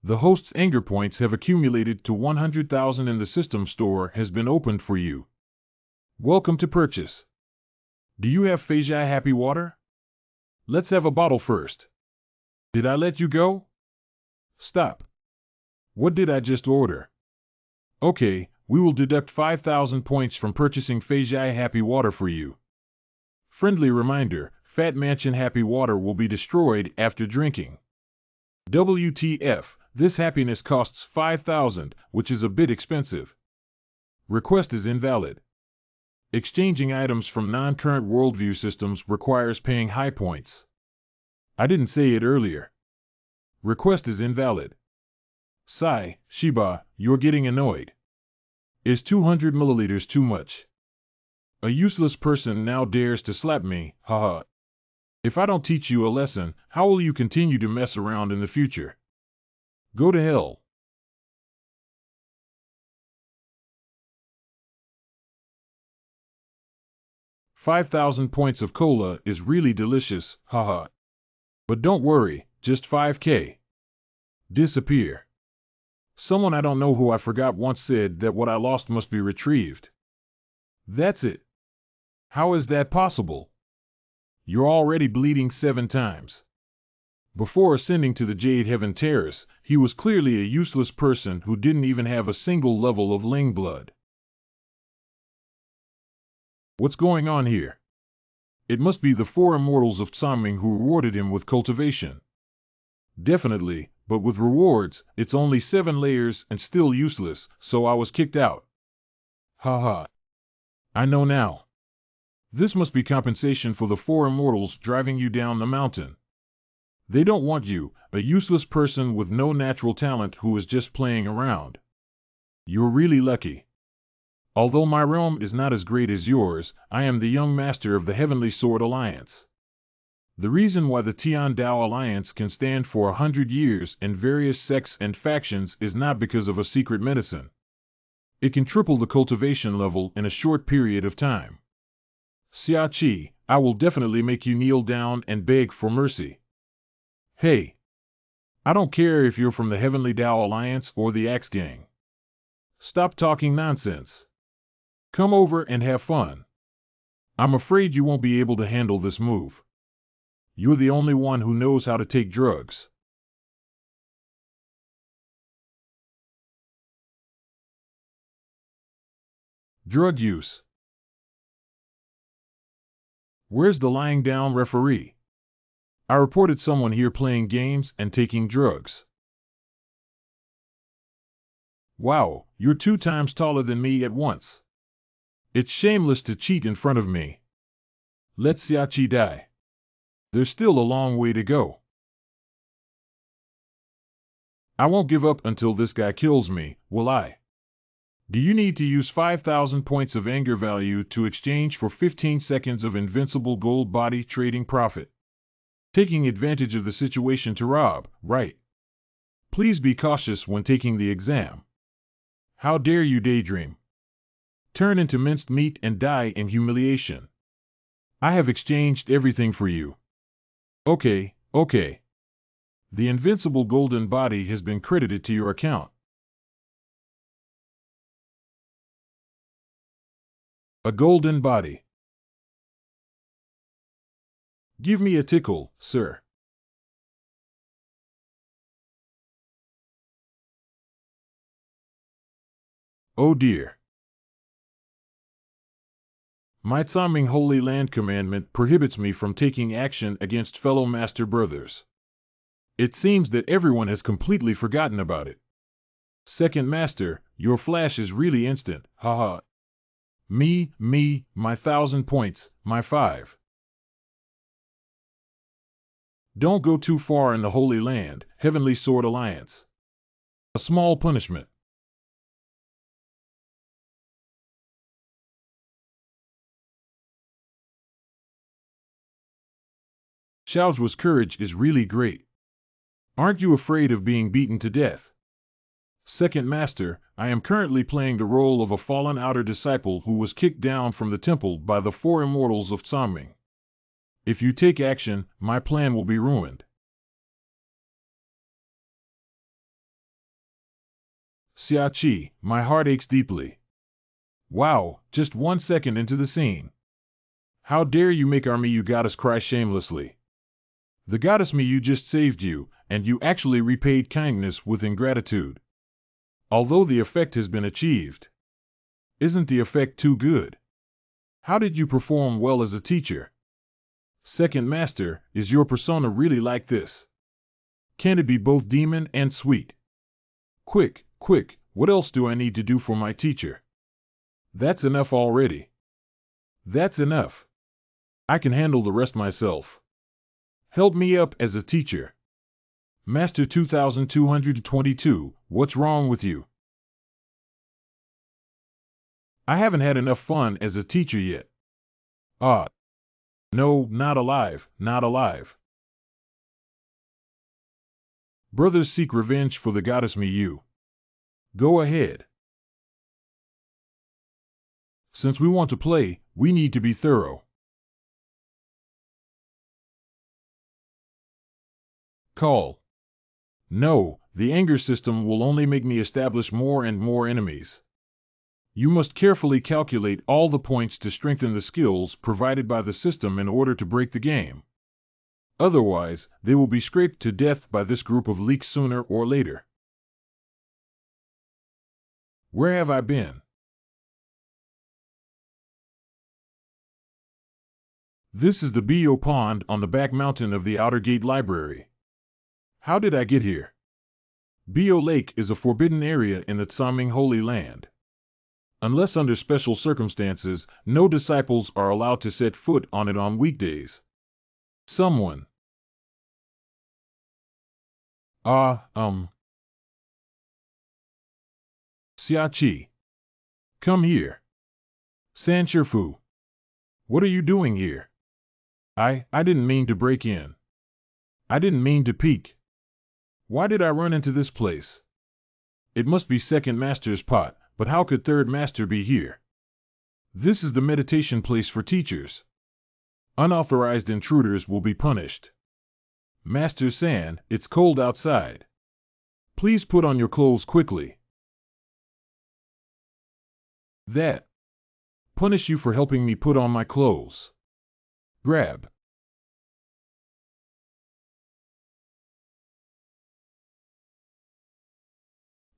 The host's anger points have accumulated to 100,000 and the system store has been opened for you. Welcome to purchase. Do you have Feijai Happy Water? Let's have a bottle first. Did I let you go? Stop. What did I just order? Okay, we will deduct 5,000 points from purchasing Feijai Happy Water for you. Friendly reminder, Fat Mansion Happy Water will be destroyed after drinking. WTF, this happiness costs 5,000, which is a bit expensive. Request is invalid. Exchanging items from non-current worldview systems requires paying high points. I didn't say it earlier. Request is invalid. Sigh, Shiba, you're getting annoyed. Is 200 milliliters too much? A useless person now dares to slap me, haha. If I don't teach you a lesson, how will you continue to mess around in the future? Go to hell. $5,000 points of cola is really delicious, haha. But don't worry, just 5K. Disappear. Someone I don't know who I forgot once said that what I lost must be retrieved. That's it. How is that possible? You're already bleeding 7 times. Before ascending to the Jade Heaven Terrace, he was clearly a useless person who didn't even have a single level of Ling blood. What's going on here? It must be the 4 immortals of Tsaming who rewarded him with cultivation. Definitely, but with rewards, it's only 7 layers and still useless, so I was kicked out. Haha. I know now. This must be compensation for the 4 immortals driving you down the mountain. They don't want you, a useless person with no natural talent who is just playing around. You're really lucky. Although my realm is not as great as yours, I am the young master of the Heavenly Sword Alliance. The reason why the Tian Dao Alliance can stand for 100 years in various sects and factions is not because of a secret medicine. It can triple the cultivation level in a short period of time. Xia Qi, I will definitely make you kneel down and beg for mercy. Hey! I don't care if you're from the Heavenly Dao Alliance or the Axe Gang. Stop talking nonsense. Come over and have fun. I'm afraid you won't be able to handle this move. You're the only one who knows how to take drugs. Drug use. Where's the lying down referee? I reported someone here playing games and taking drugs. Wow, you're 2 times taller than me at once. It's shameless to cheat in front of me. Let Xia Qi die. There's still a long way to go. I won't give up until this guy kills me, will I? Do you need to use 5,000 points of anger value to exchange for 15 seconds of invincible gold body trading profit? Taking advantage of the situation to rob, right? Please be cautious when taking the exam. How dare you daydream? Turn into minced meat and die in humiliation. I have exchanged everything for you. Okay. The invincible golden body has been credited to your account. A golden body. Give me a tickle, sir. Oh dear. My Tsaming Holy Land Commandment prohibits me from taking action against fellow Master Brothers. It seems that everyone has completely forgotten about it. Second Master, your flash is really instant, haha. Me, my 1,000 points, my 5. Don't go too far in the Holy Land, Heavenly Sword Alliance. A small punishment. Xiao's courage is really great. Aren't you afraid of being beaten to death? Second Master, I am currently playing the role of a fallen outer disciple who was kicked down from the temple by the 4 immortals of Sangming. If you take action, my plan will be ruined. Xiaoqi, my heart aches deeply. Wow, just 1 second into the scene. How dare you make our Miyu goddess cry shamelessly. The goddess Miyu just saved you, and you actually repaid kindness with ingratitude. Although the effect has been achieved. Isn't the effect too good? How did you perform well as a teacher? Second Master, is your persona really like this? Can it be both demon and sweet? Quick, what else do I need to do for my teacher? That's enough already. That's enough. I can handle the rest myself. Help me up as a teacher. Master 2222, what's wrong with you? I haven't had enough fun as a teacher yet. Ah. No, not alive, not alive. Brothers seek revenge for the goddess Miyu. Go ahead. Since we want to play, we need to be thorough. Call. No, the anger system will only make me establish more and more enemies. You must carefully calculate all the points to strengthen the skills provided by the system in order to break the game. Otherwise, they will be scraped to death by this group of leaks sooner or later. Where have I been? This is the Bio Pond on the back mountain of the Outer Gate Library. How did I get here? Bio Lake is a forbidden area in the Sangming Holy Land. Unless under special circumstances, no disciples are allowed to set foot on it on weekdays. Someone. Xiaoqi. Come here. San Shifu. What are you doing here? I didn't mean to break in. I didn't mean to peek. Why did I run into this place? It must be Second Master's pot, but how could Third Master be here? This is the meditation place for teachers. Unauthorized intruders will be punished. Master San, it's cold outside. Please put on your clothes quickly. That. Punish you for helping me put on my clothes. Grab.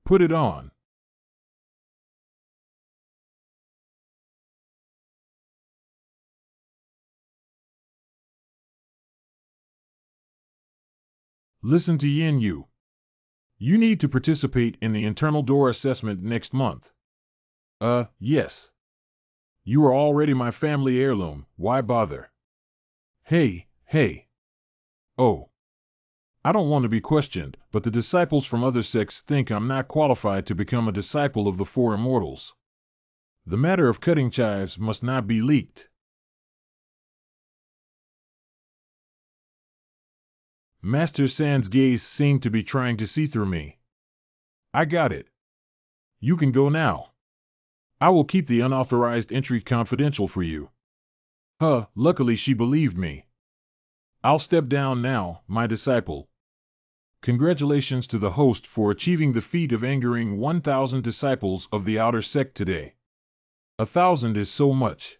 Put it on. Listen to Yin Yu. You need to participate in the internal door assessment next month. Yes. You are already my family heirloom, why bother? Hey. Oh. I don't want to be questioned, but the disciples from other sects think I'm not qualified to become a disciple of the 4 immortals. The matter of cutting chives must not be leaked. Master San's gaze seemed to be trying to see through me. I got it. You can go now. I will keep the unauthorized entry confidential for you. Luckily she believed me. I'll step down now, my disciple. Congratulations to the host for achieving the feat of angering 1,000 disciples of the outer sect today. 1,000 is so much.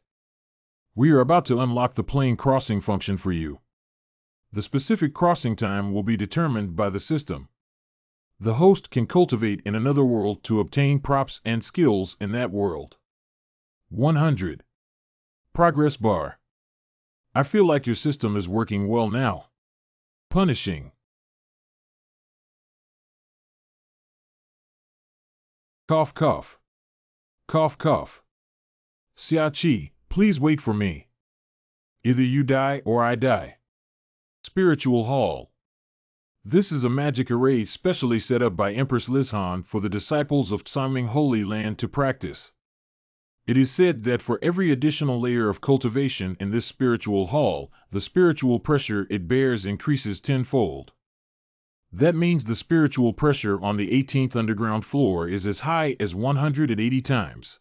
We are about to unlock the plane crossing function for you. The specific crossing time will be determined by the system. The host can cultivate in another world to obtain props and skills in that world. 100. Progress bar. I feel like your system is working well now. Punishing. Cough, cough. Cough, cough. Xiaoqi, please wait for me. Either you die or I die. Spiritual Hall. This is a magic array specially set up by Empress Lizhan for the disciples of Tsaming Holy Land to practice. It is said that for every additional layer of cultivation in this spiritual hall, the spiritual pressure it bears increases tenfold. That means the spiritual pressure on the 18th underground floor is as high as 180 times.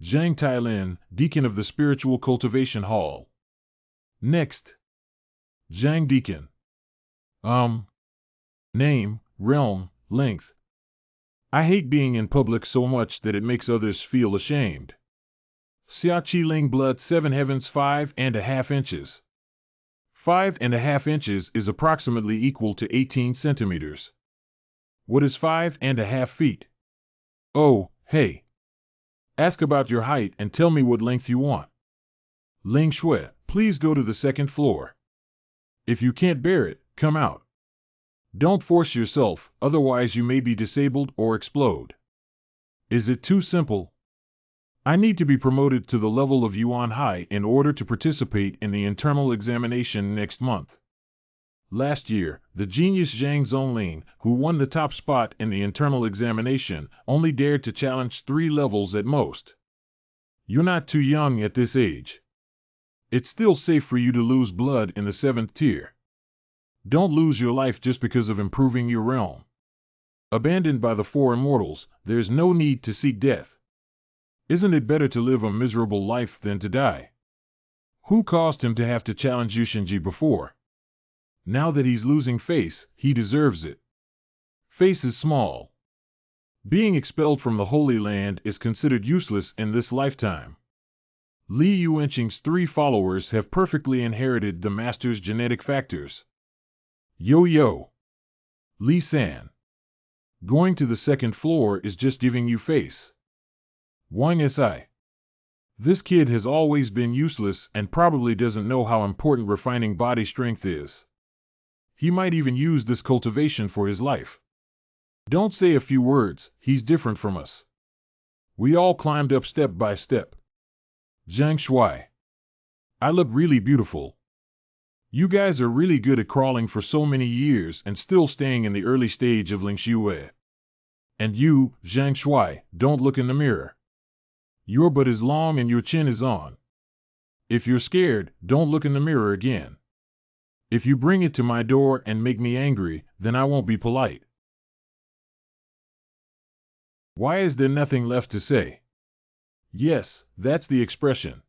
Zhang Tailin, Deacon of the Spiritual Cultivation Hall. Next. Zhang Deacon. Name, realm, length. I hate being in public so much that it makes others feel ashamed. Xiaoqi Ling blood 7 heavens 5.5 inches. 5.5 inches is approximately equal to 18 centimeters. What is 5.5 feet? Oh, hey. Ask about your height and tell me what length you want. Ling Shui, please go to the second floor. If you can't bear it, come out. Don't force yourself, otherwise you may be disabled or explode. Is it too simple? I need to be promoted to the level of Yuan Hai in order to participate in the internal examination next month. Last year, the genius Zhang Zonglin, who won the top spot in the internal examination, only dared to challenge 3 levels at most. You're not too young at this age. It's still safe for you to lose blood in the 7th tier. Don't lose your life just because of improving your realm. Abandoned by the 4 immortals, there's no need to seek death. Isn't it better to live a miserable life than to die? Who caused him to have to challenge Yushinji before? Now that he's losing face, he deserves it. Face is small. Being expelled from the Holy Land is considered useless in this lifetime. Li Yuanqing's 3 followers have perfectly inherited the master's genetic factors. Yo-yo. Li San. Going to the 2nd floor is just giving you face. Wang Si. This kid has always been useless and probably doesn't know how important refining body strength is. He might even use this cultivation for his life. Don't say a few words, he's different from us. We all climbed up step by step. Zhang Shui. I look really beautiful. You guys are really good at crawling for so many years and still staying in the early stage of Lingxue. And you, Zhang Shui, don't look in the mirror. Your butt is long and your chin is on. If you're scared, don't look in the mirror again. If you bring it to my door and make me angry, then I won't be polite. Why is there nothing left to say? Yes, that's the expression.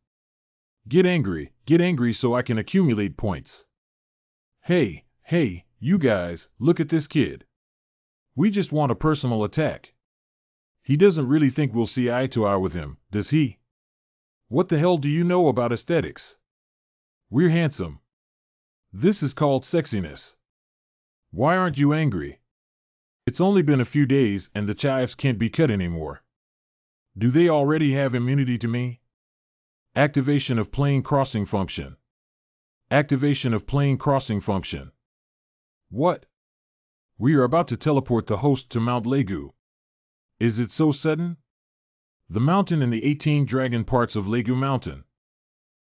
Get angry so I can accumulate points. Hey, you guys, look at this kid. We just want a personal attack. He doesn't really think we'll see eye to eye with him, does he? What the hell do you know about aesthetics? We're handsome. This is called sexiness. Why aren't you angry? It's only been a few days and the chives can't be cut anymore. Do they already have immunity to me? Activation of plane crossing function. Activation of plane crossing function. What? We are about to teleport the host to Mount Legu. Is it so sudden? The mountain and the 18 dragon parts of Legu Mountain.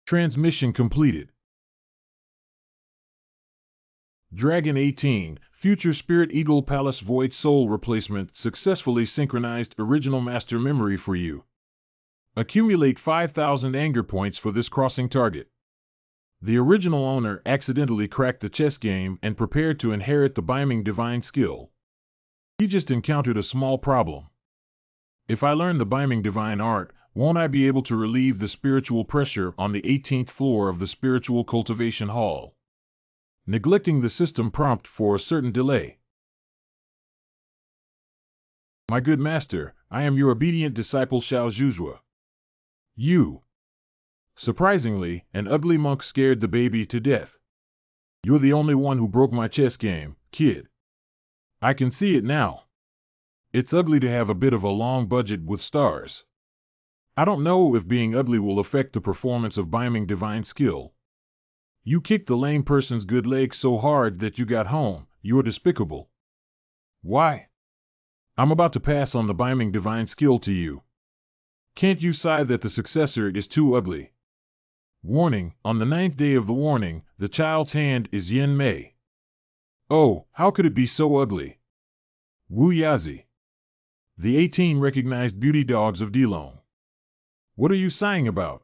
Transmission completed. Dragon 18, Future Spirit Eagle Palace Void Soul Replacement successfully synchronized original master memory for you. Accumulate 5,000 anger points for this crossing target. The original owner accidentally cracked the chess game and prepared to inherit the Biming divine skill. He just encountered a small problem. If I learn the Biming divine art, won't I be able to relieve the spiritual pressure on the 18th floor of the spiritual cultivation hall? Neglecting the system prompt for a certain delay. My good master, I am your obedient disciple Xiao Zhuzhua. You. Surprisingly, an ugly monk scared the baby to death. You're the only one who broke my chess game, kid. I can see it now. It's ugly to have a bit of a long budget with stars. I don't know if being ugly will affect the performance of Biming divine skill. You kicked the lame person's good leg so hard that you got home. You're despicable. Why? I'm about to pass on the Biming divine skill to you. Can't you sigh that the successor is too ugly? Warning, on the 9th day of the warning, the child's hand is Yin Mei. Oh, how could it be so ugly? Wu Yazi. The 18 recognized beauty dogs of Delong. What are you sighing about?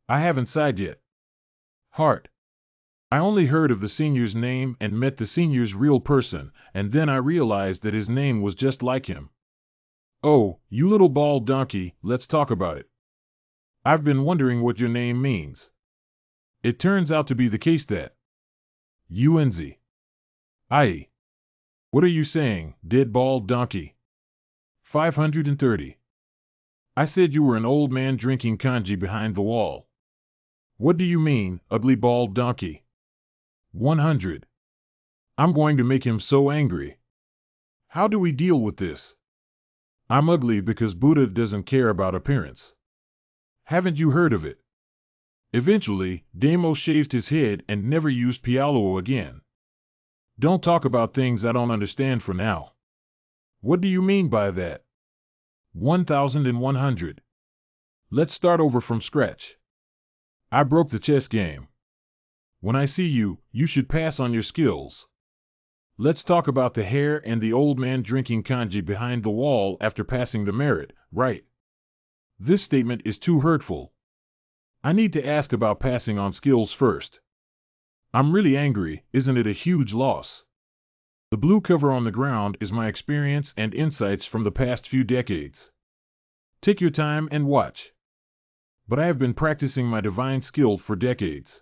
I haven't sighed yet. Heart. I only heard of the senior's name and met the senior's real person, and then I realized that his name was just like him. Oh, you little bald donkey, let's talk about it. I've been wondering what your name means. It turns out to be the case that UNZ. Aye. What are you saying, dead bald donkey? 530. I said you were an old man drinking kanji behind the wall. What do you mean, ugly bald donkey? 100. I'm going to make him so angry. How do we deal with this? I'm ugly because Buddha doesn't care about appearance. Haven't you heard of it? Eventually, Damo shaved his head and never used Pialuo again. Don't talk about things I don't understand for now. What do you mean by that? 1100. Let's start over from scratch. I broke the chess game. When I see you, you should pass on your skills. Let's talk about the hair and the old man drinking kanji behind the wall after passing the merit, right? This statement is too hurtful. I need to ask about passing on skills first. I'm really angry, isn't it a huge loss? The blue cover on the ground is my experience and insights from the past few decades. Take your time and watch. But I have been practicing my divine skill for decades.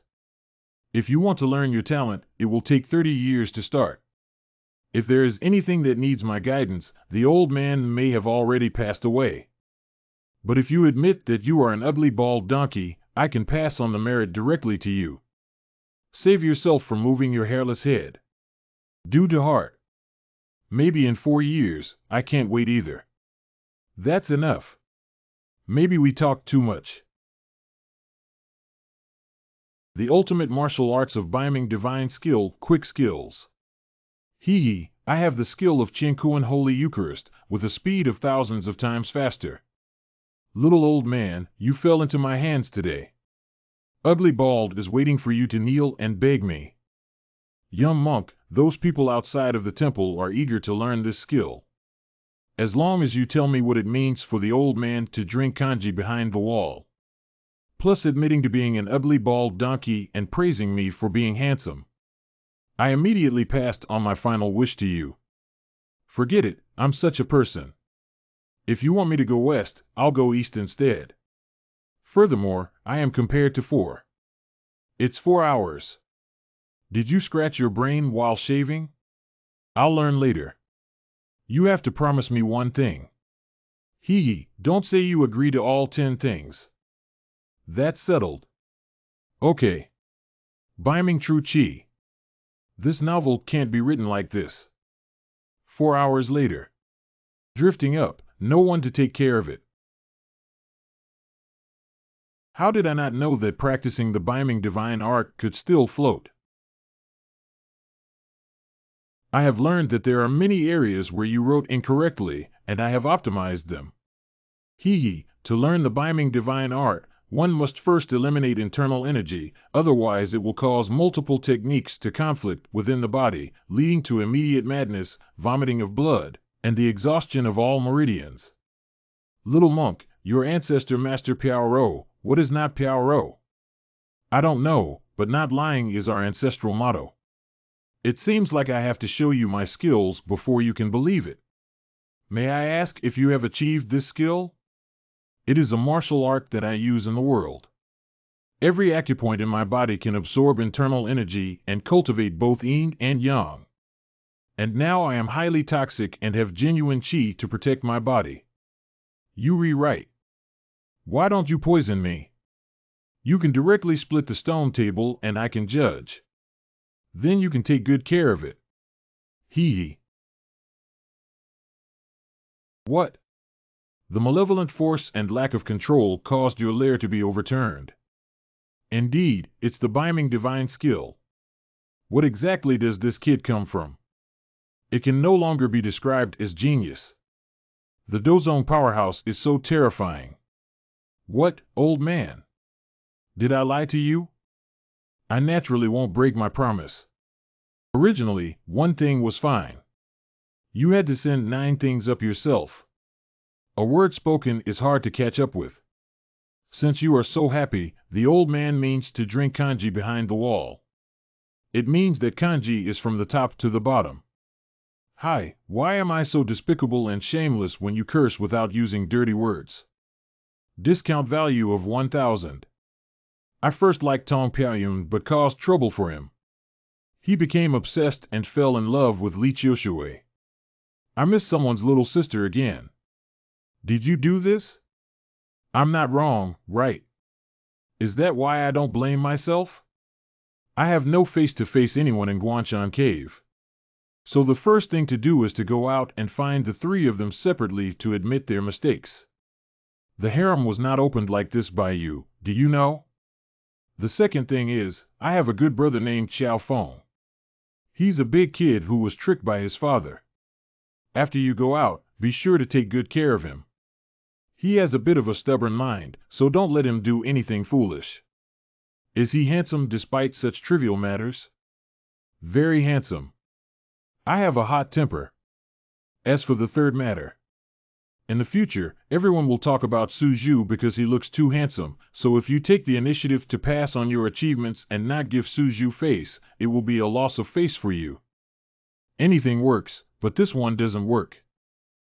If you want to learn your talent, it will take 30 years to start. If there is anything that needs my guidance, the old man may have already passed away. But if you admit that you are an ugly bald donkey, I can pass on the merit directly to you. Save yourself from moving your hairless head. Due to heart. Maybe in 4 years, I can't wait either. That's enough. Maybe we talked too much. The ultimate martial arts of Biming divine skill, quick skills. Hee, I have the skill of Chinchio and Holy Eucharist, with a speed of thousands of times faster. Little old man, you fell into my hands today. Ugly Bald is waiting for you to kneel and beg me. Young monk, those people outside of the temple are eager to learn this skill. As long as you tell me what it means for the old man to drink kanji behind the wall. Plus admitting to being an ugly bald donkey and praising me for being handsome. I immediately passed on my final wish to you. Forget it, I'm such a person. If you want me to go west, I'll go east instead. Furthermore, I am compared to 4. It's 4 hours. Did you scratch your brain while shaving? I'll learn later. You have to promise me one thing. Hee, don't say you agree to all 10 things. That's settled. Okay. Biming True Chi. This novel can't be written like this. 4 hours later. Drifting up, no one to take care of it. How did I not know that practicing the Biming divine art could still float? I have learned that there are many areas where you wrote incorrectly, and I have optimized them. Hee, to learn the Biming divine art, one must first eliminate internal energy, otherwise it will cause multiple techniques to conflict within the body, leading to immediate madness, vomiting of blood, and the exhaustion of all meridians. Little monk, your ancestor Master Piao, what is not Piao? I don't know, but not lying is our ancestral motto. It seems like I have to show you my skills before you can believe it. May I ask if you have achieved this skill? It is a martial art that I use in the world. Every acupoint in my body can absorb internal energy and cultivate both yin and yang. And now I am highly toxic and have genuine qi to protect my body. You rewrite. Why don't you poison me? You can directly split the stone table and I can judge. Then you can take good care of it. Hee. What? The malevolent force and lack of control caused your lair to be overturned. Indeed, it's the Biming divine skill. What exactly does this kid come from? It can no longer be described as genius. The Dozong powerhouse is so terrifying. What, old man? Did I lie to you? I naturally won't break my promise. Originally, one thing was fine. You had to send 9 things up yourself. A word spoken is hard to catch up with. Since you are so happy, the old man means to drink kanji behind the wall. It means that kanji is from the top to the bottom. Hi, why am I so despicable and shameless when you curse without using dirty words? Discount value of 1,000. I first liked Tong Piayun but caused trouble for him. He became obsessed and fell in love with Li Qiushui. I miss someone's little sister again. Did you do this? I'm not wrong, right? Is that why I don't blame myself? I have no face-to-face anyone in Guanshan Cave. So the first thing to do is to go out and find the 3 of them separately to admit their mistakes. The harem was not opened like this by you, do you know? The second thing is, I have a good brother named Xiao Feng. He's a big kid who was tricked by his father. After you go out, be sure to take good care of him. He has a bit of a stubborn mind, so don't let him do anything foolish. Is he handsome despite such trivial matters? Very handsome. I have a hot temper. As for the third matter, in the future, everyone will talk about Suju because he looks too handsome, so if you take the initiative to pass on your achievements and not give Suju face, it will be a loss of face for you. Anything works, but this one doesn't work.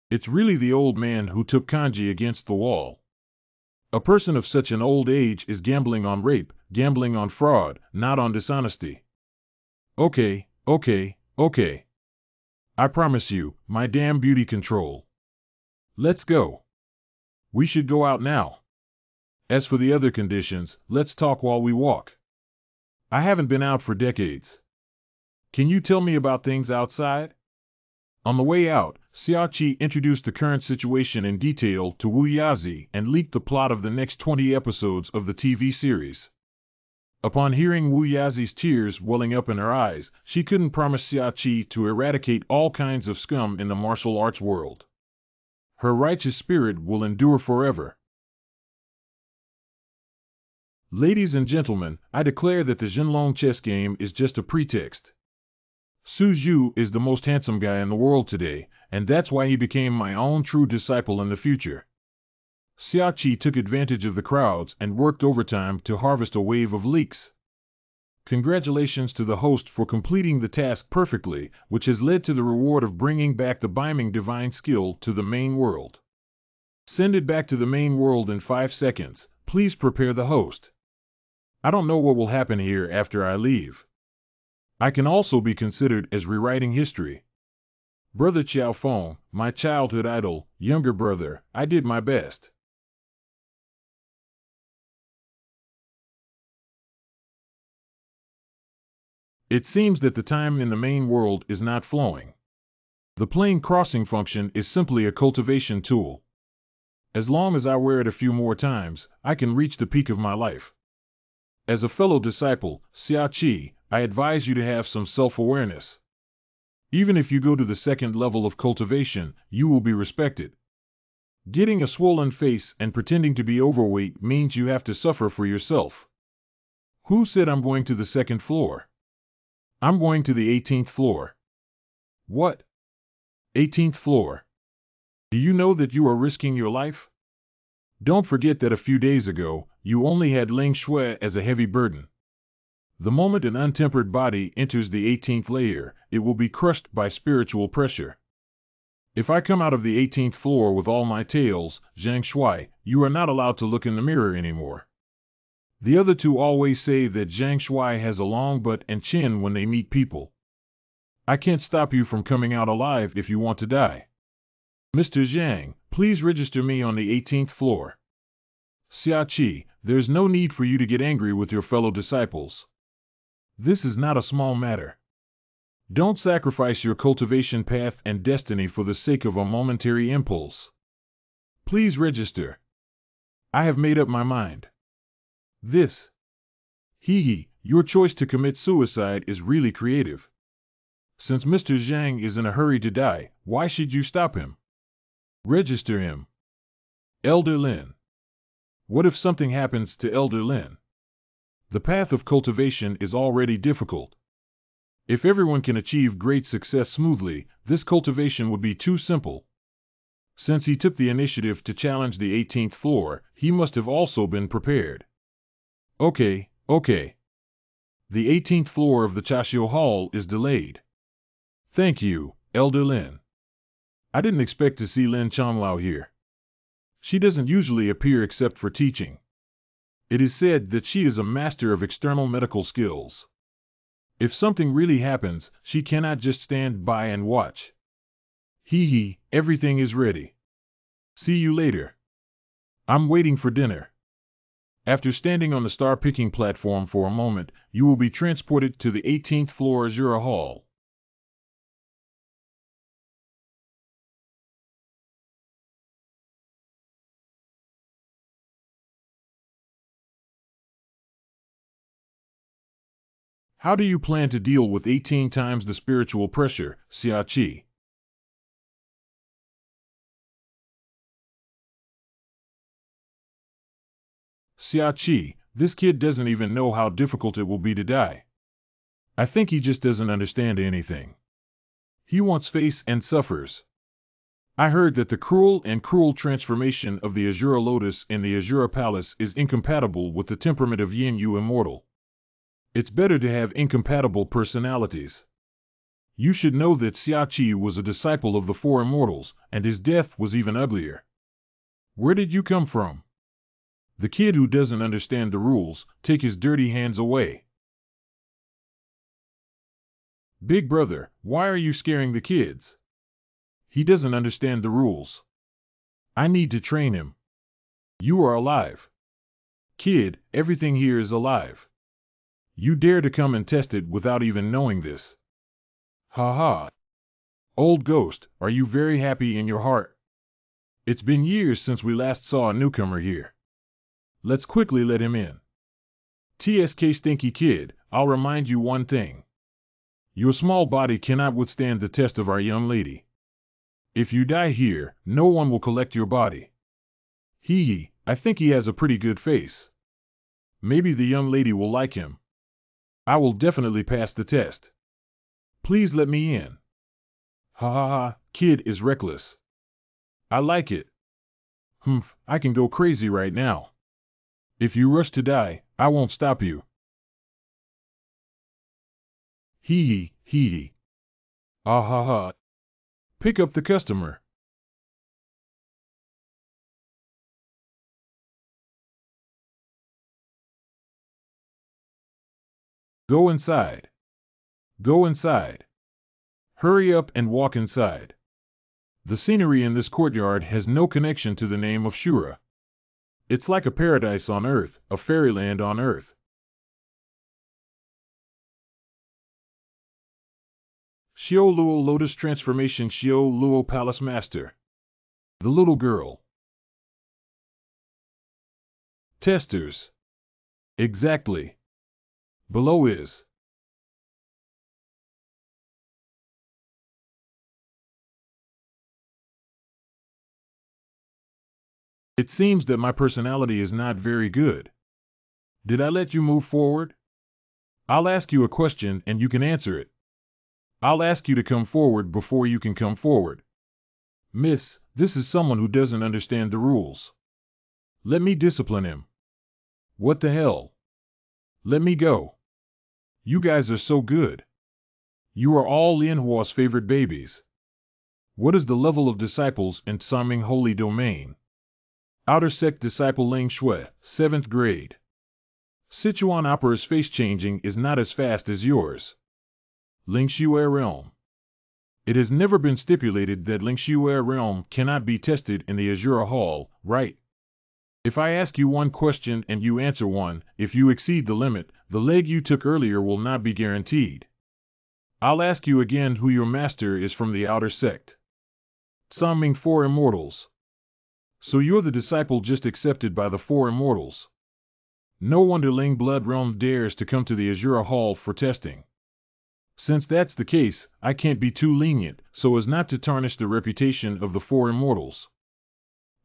It's really the old man who took kanji against the wall. A person of such an old age is gambling on rape, gambling on fraud, not on dishonesty. Okay. I promise you, my damn beauty control. Let's go. We should go out now. As for the other conditions, let's talk while we walk. I haven't been out for decades. Can you tell me about things outside? On the way out, Xiaoqi introduced the current situation in detail to Wu Yazi and leaked the plot of the next 20 episodes of the TV series. Upon hearing Wu Yazi's tears welling up in her eyes, she couldn't promise Xiaoqi to eradicate all kinds of scum in the martial arts world. Her righteous spirit will endure forever. Ladies and gentlemen, I declare that the Jinlong chess game is just a pretext. Suju is the most handsome guy in the world today, and that's why he became my own true disciple in the future. Xiaoqi took advantage of the crowds and worked overtime to harvest a wave of leaks. Congratulations to the host for completing the task perfectly, which has led to the reward of bringing back the Beiming divine skill to the main world. Send it back to the main world in 5 seconds. Please prepare the host. I don't know what will happen here after I leave. I can also be considered as rewriting history. Brother Xiao Feng, my childhood idol, younger brother, I did my best. It seems that the time in the main world is not flowing. The plane crossing function is simply a cultivation tool. As long as I wear it a few more times, I can reach the peak of my life. As a fellow disciple, Xiaoqi, I advise you to have some self-awareness. Even if you go to the 2nd level of cultivation, you will be respected. Getting a swollen face and pretending to be overweight means you have to suffer for yourself. Who said I'm going to the 2nd floor? I'm going to the 18th floor. What? 18th floor. Do you know that you are risking your life? Don't forget that a few days ago, you only had Ling Shui as a heavy burden. The moment an untempered body enters the 18th layer, it will be crushed by spiritual pressure. If I come out of the 18th floor with all my tails, Zhang Shui, you are not allowed to look in the mirror anymore. The other 2 always say that Zhang Shui has a long butt and chin when they meet people. I can't stop you from coming out alive if you want to die. Mr. Zhang, please register me on the 18th floor. Xiaoqi, there's no need for you to get angry with your fellow disciples. This is not a small matter. Don't sacrifice your cultivation path and destiny for the sake of a momentary impulse. Please register. I have made up my mind. Your choice to commit suicide is really creative. Since Mr. Zhang is in a hurry to die, why should you stop him? Register him. Elder Lin. What if something happens to Elder Lin? The path of cultivation is already difficult. If everyone can achieve great success smoothly, this cultivation would be too simple. Since he took the initiative to challenge the 18th floor, he must have also been prepared. Okay. The 18th floor of the Chinchio Hall is delayed. Thank you, Elder Lin. I didn't expect to see Lin Changlao here. She doesn't usually appear except for teaching. It is said that she is a master of external medical skills. If something really happens, she cannot just stand by and watch. Everything is ready. See you later. I'm waiting for dinner. After standing on the star-picking platform for a moment, you will be transported to the 18th floor Azure Hall. How do you plan to deal with 18 times the spiritual pressure, Xiaoqi? Xiaoqi, this kid doesn't even know how difficult it will be to die. I think he just doesn't understand anything. He wants face and suffers. I heard that the cruel transformation of the Azure Lotus in the Azure Palace is incompatible with the temperament of Yin Yu Immortal. It's better to have incompatible personalities. You should know that Xiaoqi was a disciple of the Four Immortals, and his death was even uglier. Where did you come from? The kid who doesn't understand the rules, take his dirty hands away. Big brother, why are you scaring the kids? He doesn't understand the rules. I need to train him. You are alive. Kid, everything here is alive. You dare to come and test it without even knowing this. Ha ha. Old ghost, are you very happy in your heart? It's been years since we last saw a newcomer here. Let's quickly let him in. TSK Stinky Kid, I'll remind you one thing. Your small body cannot withstand the test of our young lady. If you die here, no one will collect your body. I think he has a pretty good face. Maybe the young lady will like him. I will definitely pass the test. Please let me in. Ha ha ha, kid is reckless. I like it. I can go crazy right now. If you rush to die, I won't stop you. Ah ha ha. Pick up the customer. Go inside. Go inside. Hurry up and walk inside. The scenery in this courtyard has no connection to the name of Shura. It's like a paradise on earth, a fairyland on earth. Xiao Luo Lotus Transformation Xiao Luo Palace Master. The little girl. Testers. Exactly. Below is. It seems that my personality is not very good. Did I let you move forward? I'll ask you a question and you can answer it. I'll ask you to come forward before you can come forward. Miss, this is someone who doesn't understand the rules. Let me discipline him. What the hell? Let me go. You guys are so good. You are all Lin Hua's favorite babies. What is the level of disciples in Tsaming Holy Domain? Outer Sect Disciple Ling Shui, 7th grade. Sichuan Opera's face changing is not as fast as yours. Ling Shui Realm. It has never been stipulated that Ling Shui Realm cannot be tested in the Azure Hall, right? If I ask you one question and you answer one, if you exceed the limit, the leg you took earlier will not be guaranteed. I'll ask you again who your master is from the Outer Sect. Tsaming Four Immortals. So you're the disciple just accepted by the Four Immortals. No wonder Ling Blood Realm dares to come to the Azure Hall for testing. Since that's the case, I can't be too lenient, so as not to tarnish the reputation of the four immortals.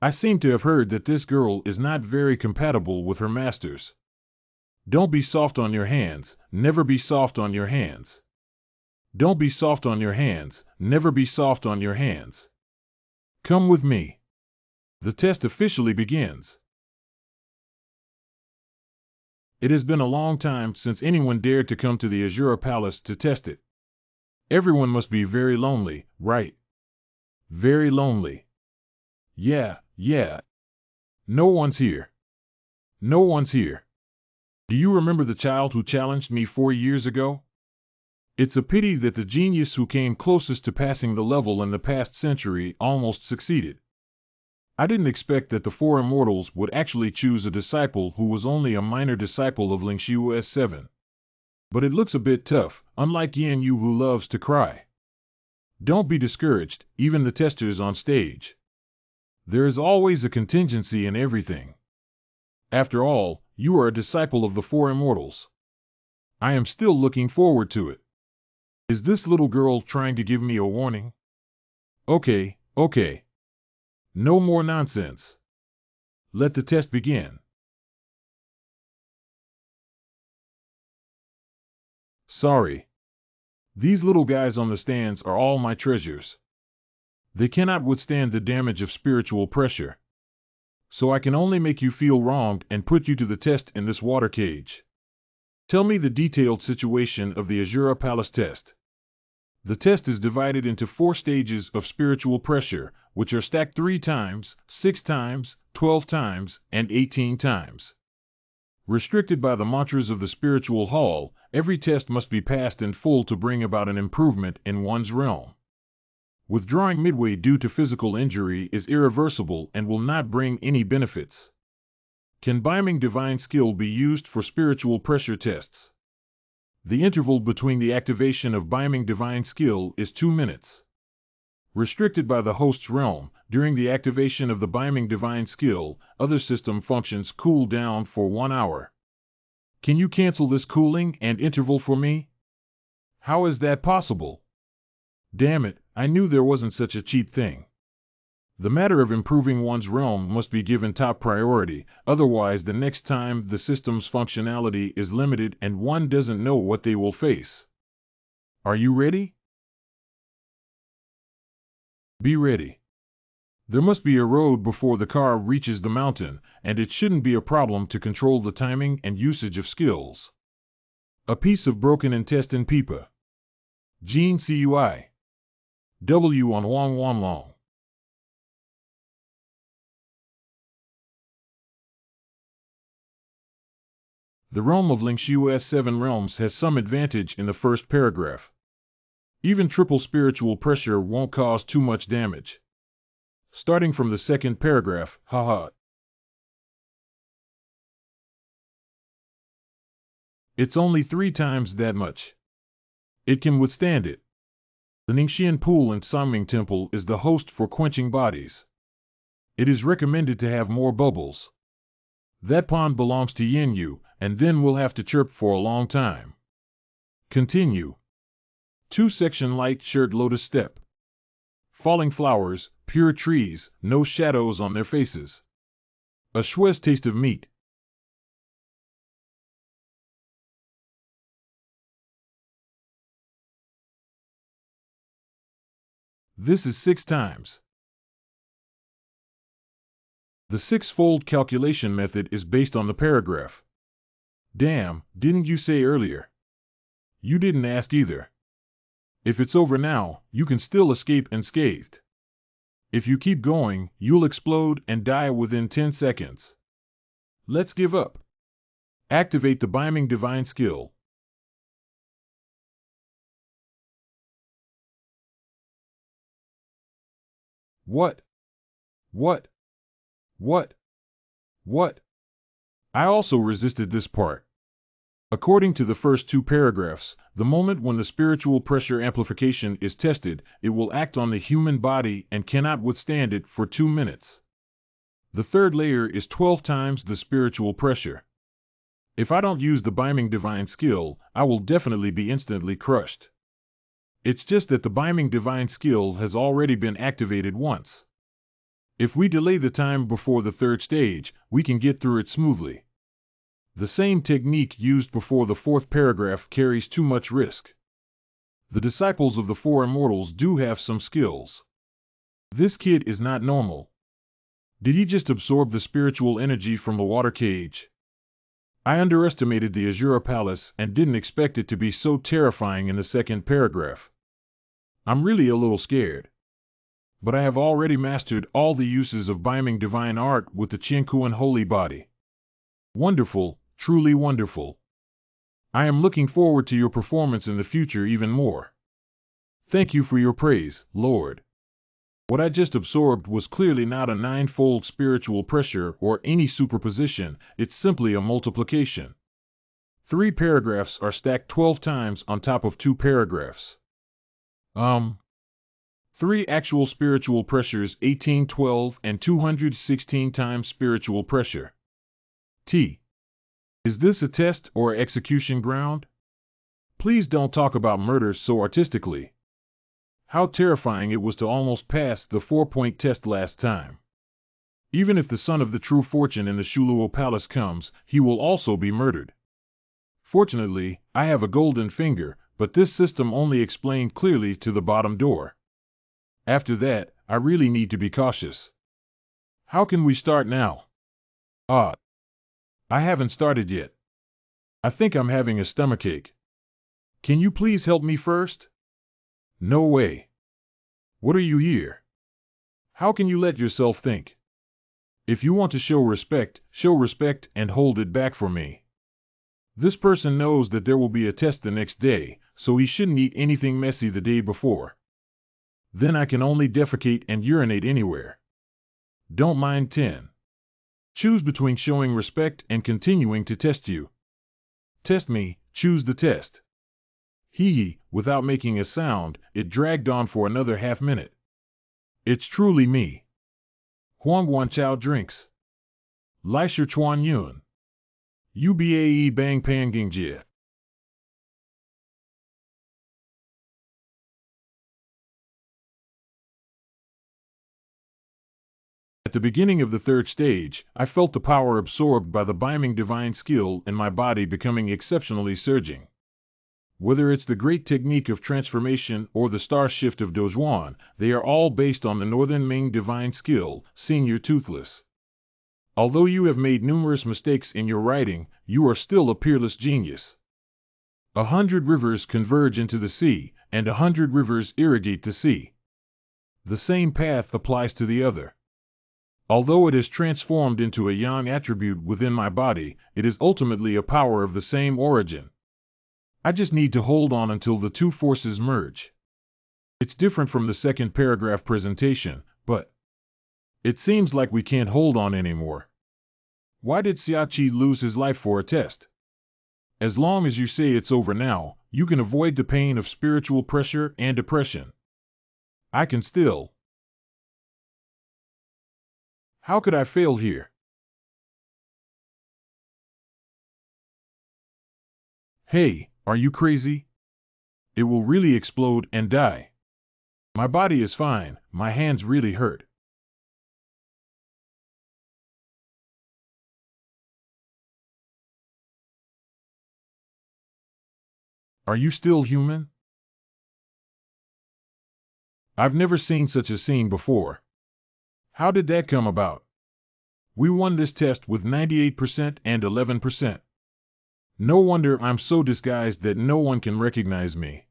I seem to have heard that this girl is not very compatible with her masters. Don't be soft on your hands, never be soft on your hands. Don't be soft on your hands, never be soft on your hands. Come with me. The test officially begins. It has been a long time since anyone dared to come to the Azure Palace to test it. Everyone must be very lonely, right? Very lonely. Yeah. No one's here. No one's here. Do you remember the child who challenged me 4 years ago? It's a pity that the genius who came closest to passing the level in the past century almost succeeded. I didn't expect that the four immortals would actually choose a disciple who was only a minor disciple of Lingxiu S7. But it looks a bit tough, unlike Yan Yu who loves to cry. Don't be discouraged, even the testers on stage. There is always a contingency in everything. After all, you are a disciple of the four immortals. I am still looking forward to it. Is this little girl trying to give me a warning? Okay. No more nonsense. Let the test begin. Sorry. These little guys on the stands are all my treasures. They cannot withstand the damage of spiritual pressure. So I can only make you feel wronged and put you to the test in this water cage. Tell me the detailed situation of the Azure Palace test. The test is divided into 4 stages of spiritual pressure, which are stacked 3 times, 6 times, 12 times, and 18 times. Restricted by the mantras of the spiritual hall, every test must be passed in full to bring about an improvement in one's realm. Withdrawing midway due to physical injury is irreversible and will not bring any benefits. Can Biming Divine Skill be used for spiritual pressure tests? The interval between the activation of Biming Divine Skill is 2 minutes. Restricted by the host's realm, during the activation of the Biming Divine Skill, other system functions cool down for 1 hour. Can you cancel this cooling and interval for me? How is that possible? Damn it, I knew there wasn't such a cheap thing. The matter of improving one's realm must be given top priority, otherwise the next time the system's functionality is limited and one doesn't know what they will face. Are you ready? Be ready. There must be a road before the car reaches the mountain, and it shouldn't be a problem to control the timing and usage of skills. A piece of broken intestine Pipa. Gene Cui. W on Wang Wanlong. The realm of Lingxiu S7 realms has some advantage in the first paragraph. Even triple spiritual pressure won't cause too much damage. Starting from the second paragraph, haha. It's only 3 times that much. It can withstand it. The Ningxian Pool and Sanming Temple is the host for quenching bodies. It is recommended to have more bubbles. That pond belongs to Yin Yu, and then we'll have to chirp for a long time. Continue. 2-section light shirt lotus step. Falling flowers, pure trees, no shadows on their faces. A Schwez taste of meat. This is 6 times. The 6-fold calculation method is based on the paragraph. Damn, didn't you say earlier? You didn't ask either. If it's over now, you can still escape unscathed. If you keep going, you'll explode and die within 10 seconds. Let's give up. Activate the Biming Divine Skill. What? I also resisted this part. According to the first 2 paragraphs, the moment when the spiritual pressure amplification is tested, it will act on the human body and cannot withstand it for 2 minutes. The third layer is 12 times the spiritual pressure. If I don't use the Biming Divine Skill, I will definitely be instantly crushed. It's just that the Biming Divine skill has already been activated once. If we delay the time before the third stage, we can get through it smoothly. The same technique used before the fourth paragraph carries too much risk. The disciples of the Four Immortals do have some skills. This kid is not normal. Did he just absorb the spiritual energy from the water cage? I underestimated the Azure Palace and didn't expect it to be so terrifying in the second paragraph. I'm really a little scared. But I have already mastered all the uses of Biming Divine Art with the Chinchio and Holy Body. Wonderful, truly wonderful. I am looking forward to your performance in the future even more. Thank you for your praise, Lord. What I just absorbed was clearly not a ninefold spiritual pressure or any superposition, it's simply a multiplication. 3 paragraphs are stacked 12 times on top of 2 paragraphs. 3 actual spiritual pressures 1812 and 216 times spiritual pressure. Is this a test or execution ground? Please don't talk about murder so artistically. How terrifying it was to almost pass the 4-point test last time. Even if the son of the true fortune in the Shuluo Palace comes, he will also be murdered. Fortunately, I have a golden finger, but this system only explained clearly to the bottom door. After that, I really need to be cautious. How can we start now? I haven't started yet. I think I'm having a stomachache. Can you please help me first? No way. What are you here? How can you let yourself think? If you want to show respect and hold it back for me. This person knows that there will be a test the next day, so he shouldn't eat anything messy the day before. Then I can only defecate and urinate anywhere. Don't mind 10. Choose between showing respect and continuing to test you. Test me, choose the test. Without making a sound, it dragged on for another half-minute. It's truly me. Huang Wanchao drinks. Lai Shi Chuan Yun. Ubae Bang Panging Jie. At the beginning of the third stage, I felt the power absorbed by the Biming Divine skill in my body becoming exceptionally surging. Whether it's the great technique of transformation or the star shift of Dozhuan, they are all based on the Northern Ming Divine skill, Senior Toothless. Although you have made numerous mistakes in your writing, you are still a peerless genius. 100 rivers converge into the sea, and 100 rivers irrigate the sea. The same path applies to the other. Although it is transformed into a yang attribute within my body, it is ultimately a power of the same origin. I just need to hold on until the two forces merge. It's different from the second paragraph presentation, but it seems like we can't hold on anymore. Why did Xiaoqi lose his life for a test? As long as you say it's over now, you can avoid the pain of spiritual pressure and depression. I can still. How could I fail here? Hey, are you crazy? It will really explode and die. My body is fine, my hands really hurt. Are you still human? I've never seen such a scene before. How did that come about? We won this test with 98% and 11%. No wonder I'm so disguised that no one can recognize me.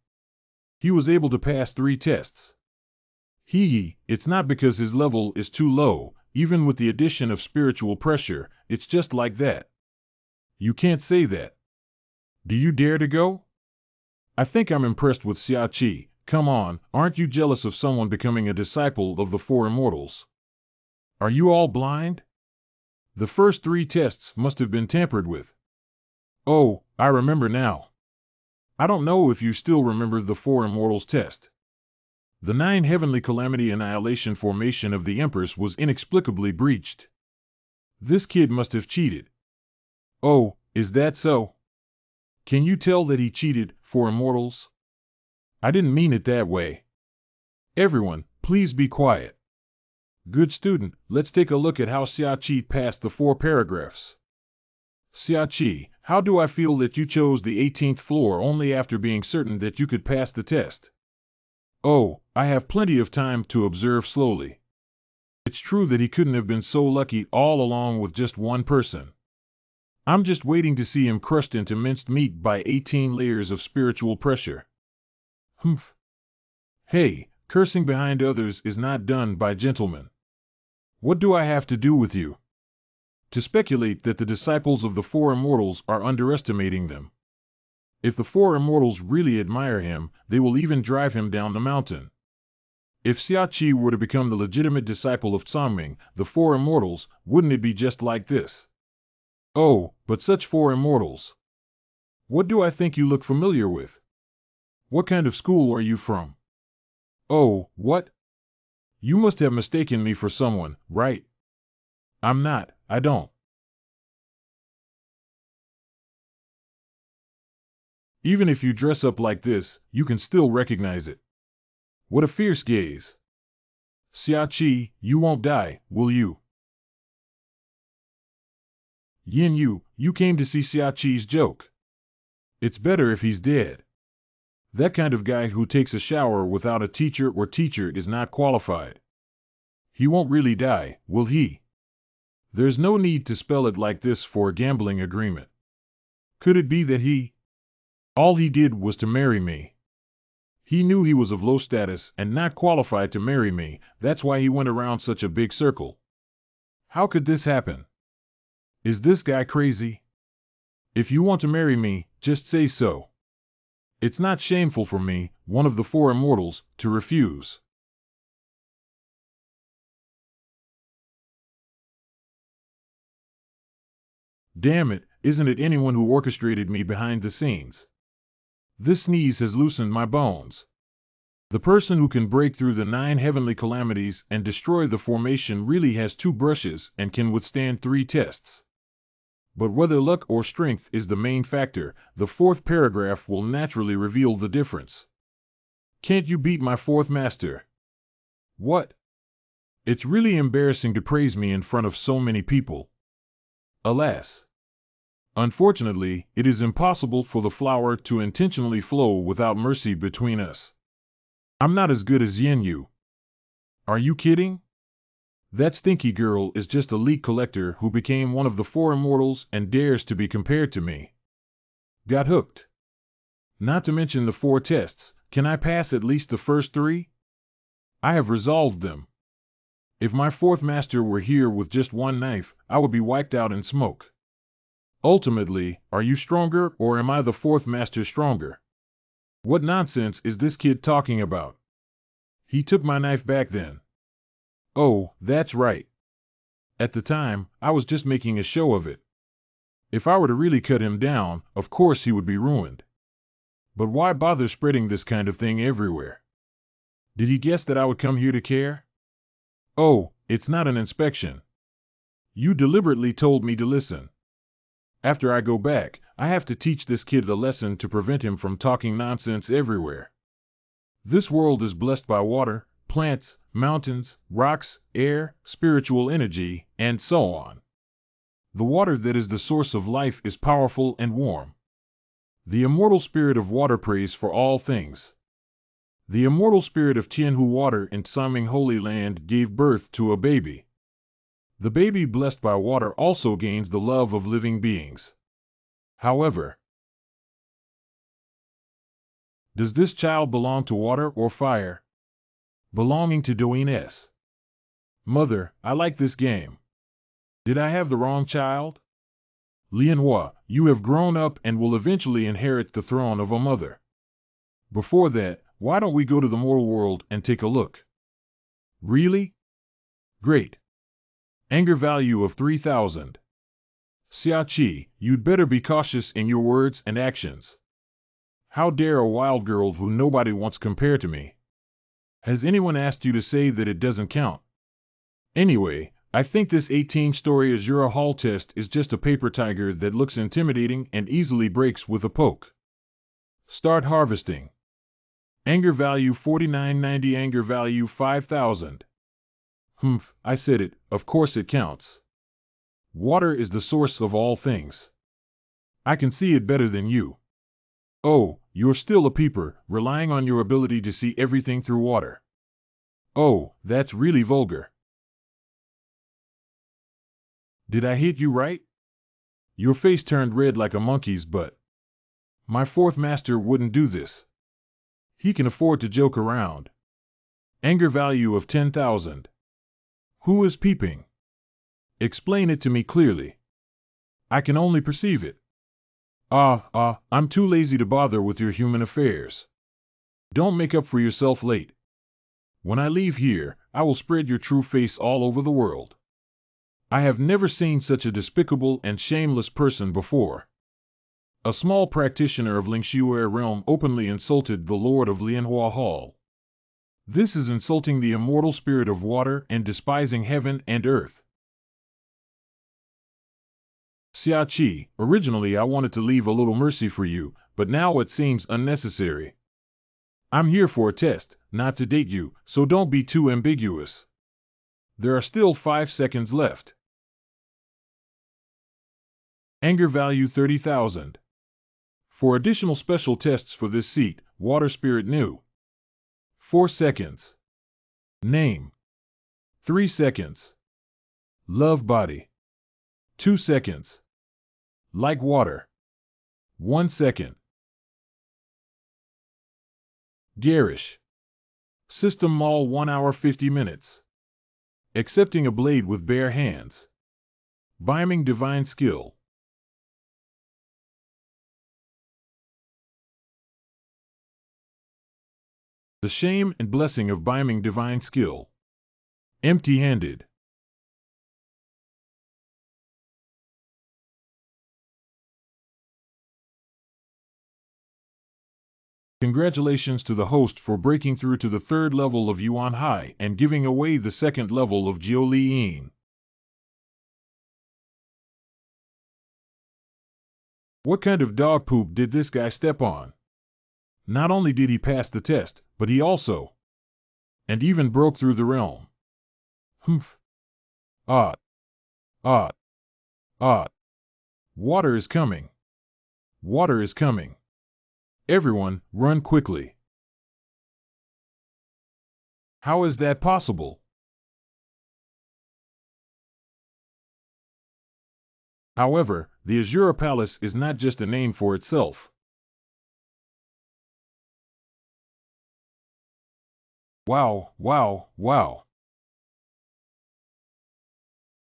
He was able to pass 3 tests. It's not because his level is too low, even with the addition of spiritual pressure, it's just like that. You can't say that. Do you dare to go? I think I'm impressed with Xiaoqi. Come on, aren't you jealous of someone becoming a disciple of the Four Immortals? Are you all blind? The first 3 tests must have been tampered with. Oh, I remember now. I don't know if you still remember the Four Immortals test. The 9 Heavenly Calamity Annihilation formation of the Empress was inexplicably breached. This kid must have cheated. Oh, is that so? Can you tell that he cheated, Four Immortals? I didn't mean it that way. Everyone, please be quiet. Good student, let's take a look at how Xiaoqi passed the 4 paragraphs. Xiaoqi, how do I feel that you chose the 18th floor only after being certain that you could pass the test? Oh, I have plenty of time to observe slowly. It's true that he couldn't have been so lucky all along with just one person. I'm just waiting to see him crushed into minced meat by 18 layers of spiritual pressure. Humph. Hey, cursing behind others is not done by gentlemen. What do I have to do with you? To speculate that the disciples of the 4 immortals are underestimating them. If the 4 immortals really admire him, they will even drive him down the mountain. If Xiaoqi were to become the legitimate disciple of Tsangming, the 4 immortals, wouldn't it be just like this? Oh, but such 4 immortals. What do I think you look familiar with? What kind of school are you from? Oh, what? You must have mistaken me for someone, right? I'm not, I don't. Even if you dress up like this, you can still recognize it. What a fierce gaze. Xiaoqi, you won't die, will you? Yin Yu, you came to see Xiaoqi's joke. It's better if he's dead. That kind of guy who takes a shower without a teacher or teacher is not qualified. He won't really die, will he? There's no need to spell it like this for a gambling agreement. Could it be that all he did was to marry me? He knew he was of low status and not qualified to marry me, that's why he went around such a big circle. How could this happen? Is this guy crazy? If you want to marry me, just say so. It's not shameful for me, one of the 4 immortals, to refuse. Damn it, isn't it anyone who orchestrated me behind the scenes? This sneeze has loosened my bones. The person who can break through the 9 heavenly calamities and destroy the formation really has 2 brushes and can withstand 3 tests. But whether luck or strength is the main factor, the 4th paragraph will naturally reveal the difference. Can't you beat my 4th master? What? It's really embarrassing to praise me in front of so many people. Alas. Unfortunately, it is impossible for the flower to intentionally flow without mercy between us. I'm not as good as Yin Yu. Are you kidding? That stinky girl is just a leak collector who became one of the 4 immortals and dares to be compared to me. Got hooked. Not to mention the 4 tests, can I pass at least the first 3? I have resolved them. If my 4th master were here with just 1 knife, I would be wiped out in smoke. Ultimately, are you stronger or am I the 4th master stronger? What nonsense is this kid talking about? He took my knife back then. Oh, that's right. At the time, I was just making a show of it. If I were to really cut him down, of course he would be ruined. But why bother spreading this kind of thing everywhere? Did he guess that I would come here to care? Oh, it's not an inspection. You deliberately told me to listen. After I go back, I have to teach this kid a lesson to prevent him from talking nonsense everywhere. This world is blessed by water, plants, mountains, rocks, air, spiritual energy, and so on. The water that is the source of life is powerful and warm. The immortal spirit of water prays for all things. The immortal spirit of Tianhu water in Tsangming Holy Land gave birth to a baby. The baby blessed by water also gains the love of living beings. However, does this child belong to water or fire? Belonging to Doin S. Mother, I like this game. Did I have the wrong child? Lianhua, you have grown up and will eventually inherit the throne of a mother. Before that, why don't we go to the mortal world and take a look? Really? Great. Anger value of 3,000. Xiaoqi, you'd better be cautious in your words and actions. How dare a wild girl who nobody wants compare to me? Has anyone asked you to say that it doesn't count? Anyway, I think this 18-story Azure Hall test is just a paper tiger that looks intimidating and easily breaks with a poke. Start harvesting. Anger value 4990, anger value 5000. Humph, I said it, of course it counts. Water is the source of all things. I can see it better than you. Oh, you're still a peeper, relying on your ability to see everything through water. Oh, that's really vulgar. Did I hit you right? Your face turned red like a monkey's butt. My fourth master wouldn't do this. He can afford to joke around. Anger value of 10,000. Who is peeping? Explain it to me clearly. I can only perceive it. I'm too lazy to bother with your human affairs. Don't make up for yourself late. When I leave here, I will spread your true face all over the world. I have never seen such a despicable and shameless person before. A small practitioner of Lingshuer realm openly insulted the Lord of Lianhua Hall. This is insulting the immortal spirit of water and despising heaven and earth. Xiaoqi, originally I wanted to leave a little mercy for you, but now it seems unnecessary. I'm here for a test, not to date you, so don't be too ambiguous. There are still 5 seconds left. Anger value 30,000. For additional special tests for this seat, Water Spirit New. 4 seconds. Name. 3 seconds. Love Body. 2 seconds. Like water. 1 second. Garish. System Mall 1 hour 50 minutes. Accepting a blade with bare hands. Biming Divine Skill. The shame and blessing of biming Divine Skill. Empty-handed. Congratulations to the host for breaking through to the 3rd level of Yuan Hai and giving away the 2nd level of Jiu Liyin. What kind of dog poop did this guy step on? Not only did he pass the test, but he also and even broke through the realm. Humph. Ah. Ah. Ah. Water is coming. Water is coming. Everyone, run quickly. How is that possible? However, the Azure Palace is not just a name for itself. Wow, wow, wow.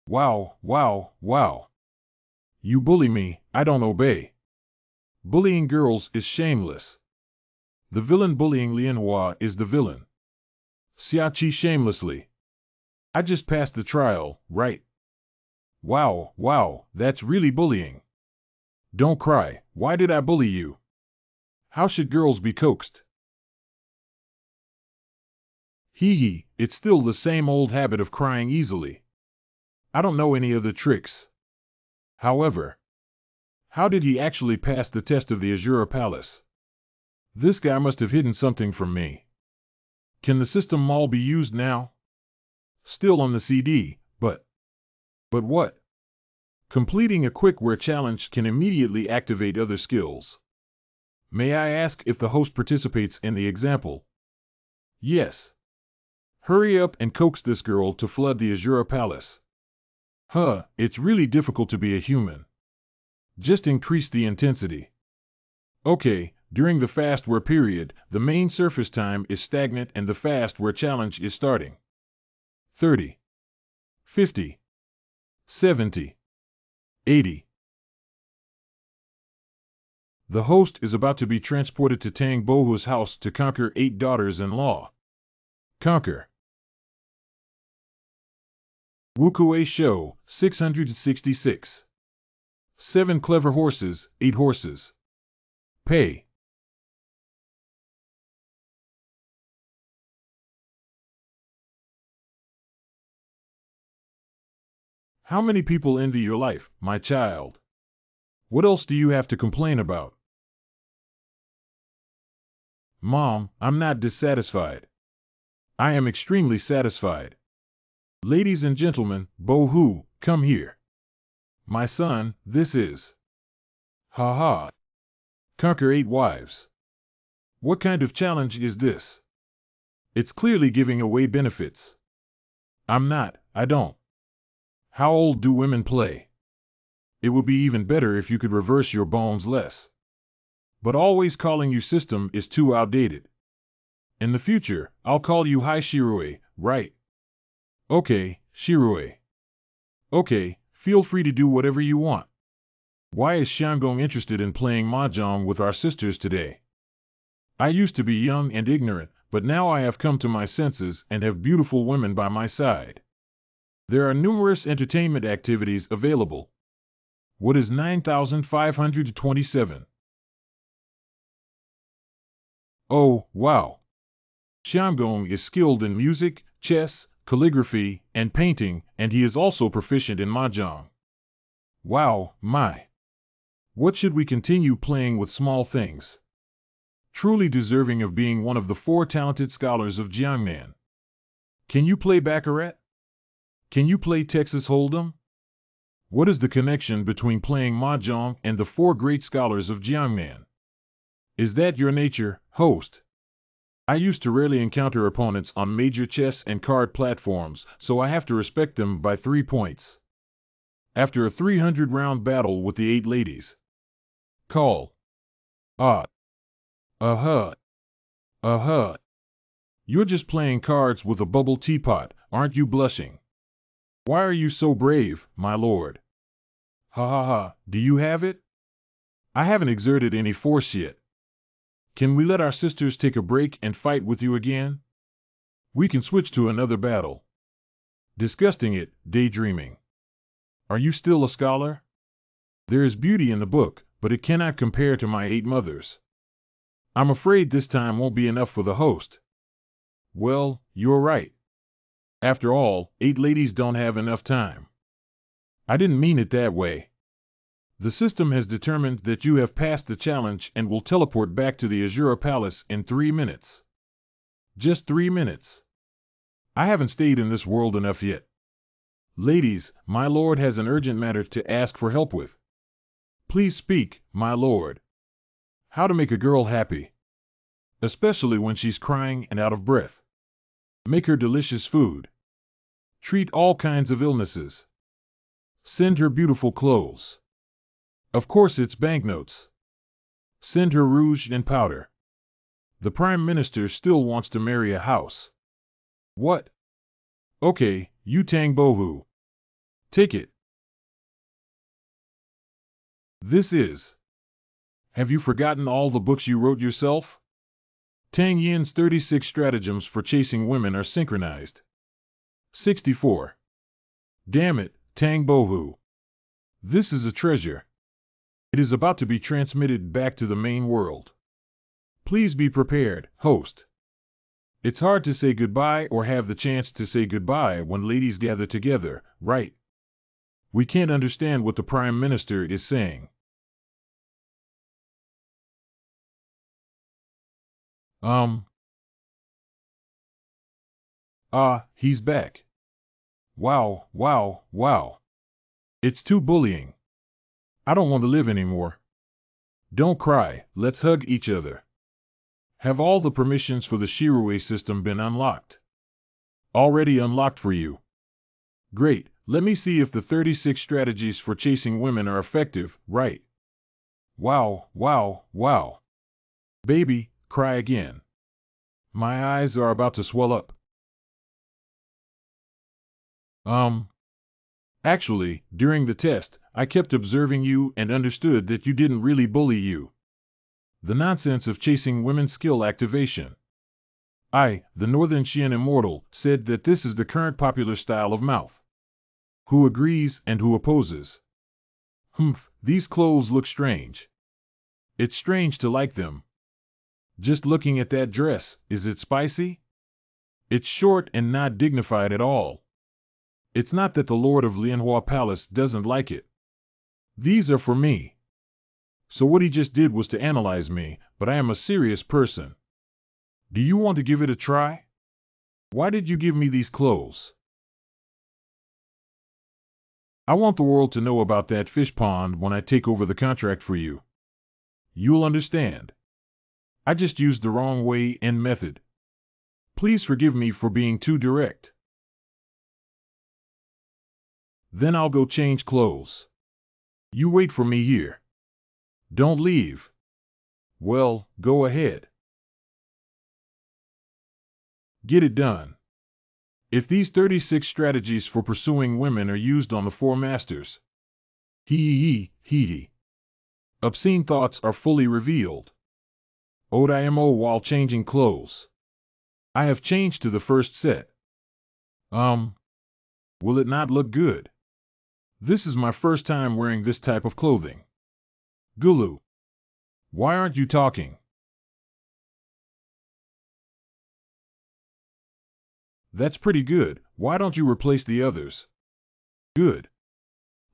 Wow, wow, wow. You bully me, I don't obey. Bullying girls is shameless. The villain bullying Lianhua is the villain. Xiaoqi shamelessly. I just passed the trial, right? Wow, wow, that's really bullying. Don't cry, why did I bully you? How should girls be coaxed? Hee hee, it's still the same old habit of crying easily. I don't know any other tricks. However, how did he actually pass the test of the Azure Palace? This guy must have hidden something from me. Can the system mall be used now? Still on the CD, but what? Completing a quick-ware challenge can immediately activate other skills. May I ask if the host participates in the example? Yes. Hurry up and coax this girl to flood the Azure Palace. It's really difficult to be a human. Just increase the intensity. Okay, during the fast-ware period, the main surface time is stagnant and the fast-ware challenge is starting. 30. 50. 70. 80. The host is about to be transported to Tang Bohu's house to conquer 8 daughters-in-law. Conquer. Wukue Show, 666. 7 clever horses, 8 horses. Pay. How many people envy your life, my child? What else do you have to complain about? Mom, I'm not dissatisfied. I am extremely satisfied. Ladies and gentlemen, Bo-Hu, come here. My son, this is. Ha ha. Conquer 8 wives. What kind of challenge is this? It's clearly giving away benefits. I don't. How old do women play? It would be even better if you could reverse your bones less. But always calling you system is too outdated. In the future, I'll call you Hai Shirue, right? Okay, Shirue. Okay, feel free to do whatever you want. Why is Xiangong interested in playing mahjong with our sisters today? I used to be young and ignorant, but now I have come to my senses and have beautiful women by my side. There are numerous entertainment activities available. What is 9,527? Oh, wow. Xiangong is skilled in music, chess, calligraphy, and painting, and he is also proficient in mahjong. Wow, my. What should we continue playing with small things? Truly deserving of being one of the 4 talented scholars of Jiangnan. Can you play Baccarat? Can you play Texas Hold'em? What is the connection between playing mahjong and the 4 great scholars of Jiangnan? Is that your nature, host? I used to rarely encounter opponents on major chess and card platforms, so I have to respect them by 3 points. After a 300-round battle with the 8 ladies. Call. Ah. Uh-huh. Uh-huh. You're just playing cards with a bubble teapot, aren't you blushing? Why are you so brave, my lord? Ha ha ha, do you have it? I haven't exerted any force yet. Can we let our sisters take a break and fight with you again? We can switch to another battle. Disgusting it, daydreaming. Are you still a scholar? There is beauty in the book, but it cannot compare to my 8 mothers. I'm afraid this time won't be enough for the host. Well, you're right. After all, 8 ladies don't have enough time. I didn't mean it that way. The system has determined that you have passed the challenge and will teleport back to the Azure Palace in 3 minutes. Just 3 minutes. I haven't stayed in this world enough yet. Ladies, my lord has an urgent matter to ask for help with. Please speak, my lord. How to make a girl happy. Especially when she's crying and out of breath. Make her delicious food. Treat all kinds of illnesses. Send her beautiful clothes. Of course it's banknotes. Send her rouge and powder. The Prime Minister still wants to marry a house. What? Okay, you Tang Bohu. Take it. This is. Have you forgotten all the books you wrote yourself? Tang Yin's 36 stratagems for chasing women are synchronized. 64. Damn it, Tang Bohu. This is a treasure. It is about to be transmitted back to the main world. Please be prepared, host. It's hard to say goodbye or have the chance to say goodbye when ladies gather together, right? We can't understand what the Prime Minister is saying. He's back. Wow, wow, wow. It's too bullying. I don't want to live anymore. Don't cry, let's hug each other. Have all the permissions for the Shirue system been unlocked? Already unlocked for you. Great, let me see if the 36 strategies for chasing women are effective, right? Wow, wow, wow. Baby, cry again. My eyes are about to swell up. Actually, during the test, I kept observing you and understood that you didn't really bully you. The nonsense of chasing women's skill activation. I, the Northern Xian Immortal, said that this is the current popular style of mouth. Who agrees and who opposes? Humph, these clothes look strange. It's strange to like them. Just looking at that dress, is it spicy? It's short and not dignified at all. It's not that the Lord of Lianhua Palace doesn't like it. These are for me. So what he just did was to analyze me, but I am a serious person. Do you want to give it a try? Why did you give me these clothes? I want the world to know about that fish pond when I take over the contract for you. You'll understand. I just used the wrong way and method. Please forgive me for being too direct. Then I'll go change clothes. You wait for me here. Don't leave. Well, go ahead. Get it done. If these 36 strategies for pursuing women are used on the four masters, hee. Obscene thoughts are fully revealed. Odimo while changing clothes. I have changed to the first set. Will it not look good? This is my first time wearing this type of clothing. Gulu. Why aren't you talking? That's pretty good. Why don't you replace the others? Good.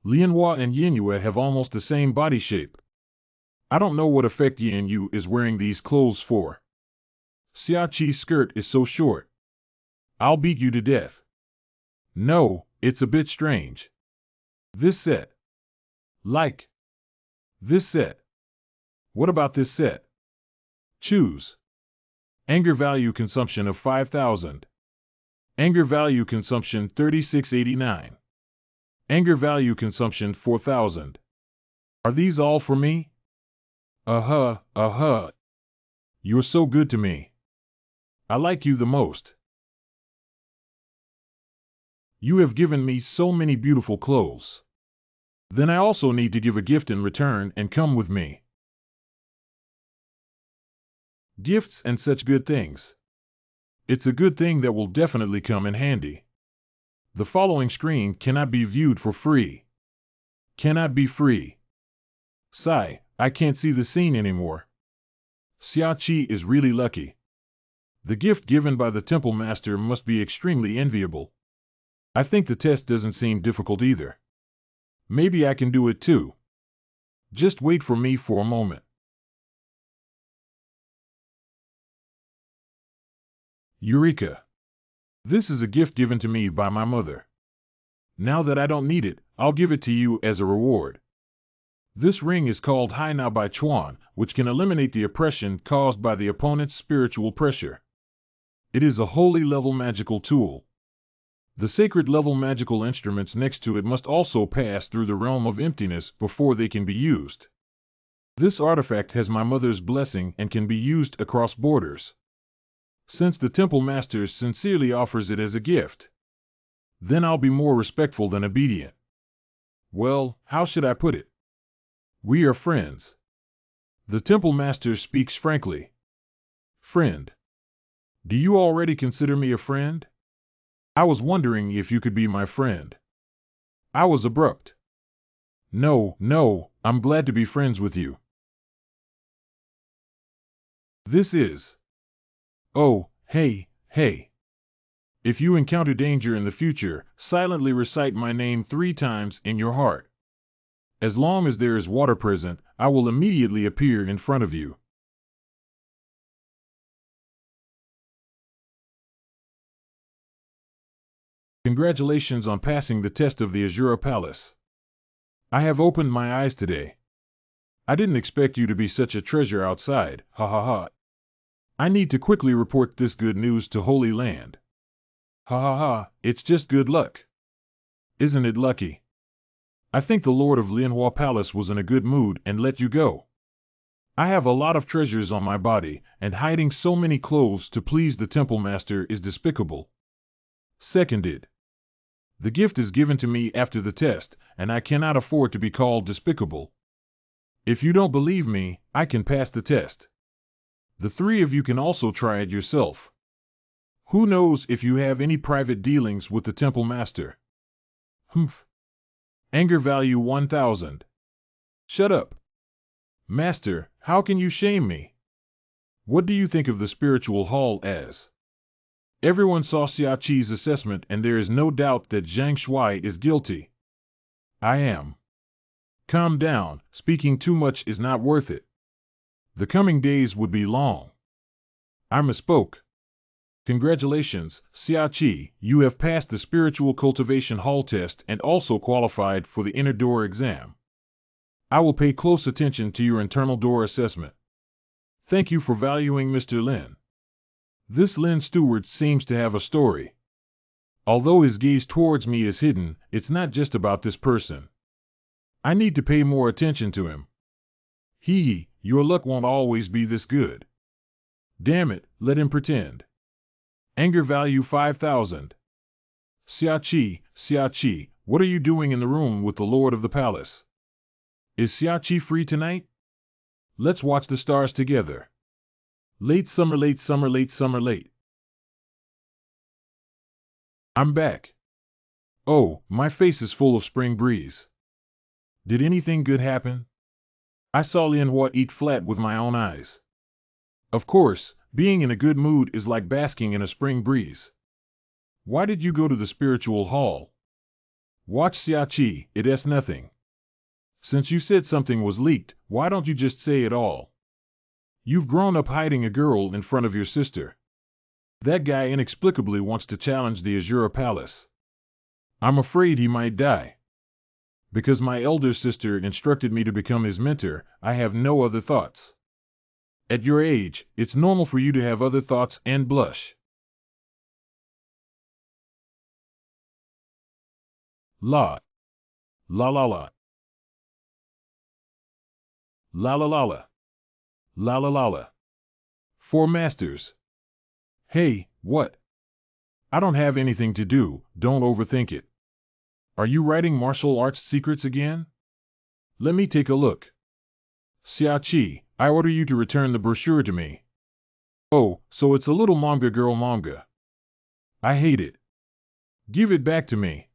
Lianhua and Yinhua have almost the same body shape. I don't know what effect Yanyu is wearing these clothes for. Xiaqi's skirt is so short. I'll beat you to death. No, it's a bit strange. This set. Like. This set. What about this set? Choose. Anger value consumption of 5,000. Anger value consumption 3689. Anger value consumption 4,000. Are these all for me? You're so good to me. I like you the most. You have given me so many beautiful clothes. Then I also need to give a gift in return and come with me. Gifts and such good things. It's a good thing that will definitely come in handy. The following screen cannot be viewed for free. Cannot be free. Sigh, I can't see the scene anymore. Xiaqi is really lucky. The gift given by the Temple Master must be extremely enviable. I think the test doesn't seem difficult either. Maybe I can do it too. Just wait for me for a moment. Eureka! This is a gift given to me by my mother. Now that I don't need it, I'll give it to you as a reward. This ring is called Haina by Chuan, which can eliminate the oppression caused by the opponent's spiritual pressure. It is a holy level magical tool. The sacred level magical instruments next to it must also pass through the realm of emptiness before they can be used. This artifact has my mother's blessing and can be used across borders. Since the Temple Master sincerely offers it as a gift, then I'll be more respectful than obedient. Well, how should I put it? We are friends. The Temple Master speaks frankly. Friend. Do you already consider me a friend? I was wondering if you could be my friend. I was abrupt. No, I'm glad to be friends with you. This is. Oh, hey. If you encounter danger in the future, silently recite my name 3 times in your heart. As long as there is water present, I will immediately appear in front of you. Congratulations on passing the test of the Azure Palace. I have opened my eyes today. I didn't expect you to be such a treasure outside, ha. I need to quickly report this good news to Holy Land. Ha, it's just good luck. Isn't it lucky? I think the Lord of Lianhua Palace was in a good mood and let you go. I have a lot of treasures on my body, and hiding so many clothes to please the Temple Master is despicable. Seconded. The gift is given to me after the test, and I cannot afford to be called despicable. If you don't believe me, I can pass the test. The 3 of you can also try it yourself. Who knows if you have any private dealings with the Temple Master? Humph. Anger value 1,000. Shut up. Master, how can you shame me? What do you think of the spiritual hall as? Everyone saw Xiaqi's assessment and there is no doubt that Zhang Shuai is guilty. I am. Calm down, speaking too much is not worth it. The coming days would be long. I misspoke. Congratulations, Xiaoqi, you have passed the Spiritual Cultivation Hall test and also qualified for the Inner Door exam. I will pay close attention to your internal door assessment. Thank you for valuing Mr. Lin. This Lin steward seems to have a story. Although his gaze towards me is hidden, it's not just about this person. I need to pay more attention to him. Your luck won't always be this good. Damn it, let him pretend. Anger value 5,000. Xiaoqi, what are you doing in the room with the Lord of the Palace? Is Xiaoqi free tonight? Let's watch the stars together. Late summer, late summer, late summer, late. I'm back. Oh, my face is full of spring breeze. Did anything good happen? I saw Lian Hua eat flat with my own eyes. Of course, being in a good mood is like basking in a spring breeze. Why did you go to the spiritual hall? Watch Xiaoqi, it's nothing. Since you said something was leaked, why don't you just say it all? You've grown up hiding a girl in front of your sister. That guy inexplicably wants to challenge the Azure Palace. I'm afraid he might die. Because my elder sister instructed me to become his mentor, I have no other thoughts. At your age, it's normal for you to have other thoughts and blush. La. La la la. La la la la. La la la la. 4 masters. Hey, what? I don't have anything to do, don't overthink it. Are you writing martial arts secrets again? Let me take a look. Xiaoqi, I order you to return the brochure to me. Oh, so it's a little manga girl manga. I hate it. Give it back to me.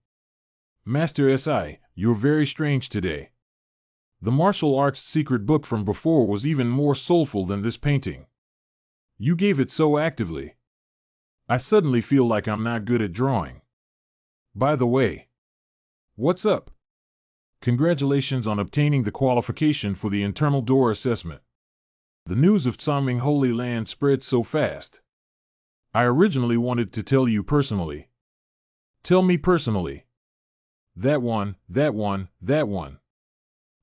Master Si, you're very strange today. The martial arts secret book from before was even more soulful than this painting. You gave it so actively. I suddenly feel like I'm not good at drawing. By the way, what's up? Congratulations on obtaining the qualification for the internal door assessment. The news of Tsaming Holy Land spread so fast. I originally wanted to tell you personally. Tell me personally. That one.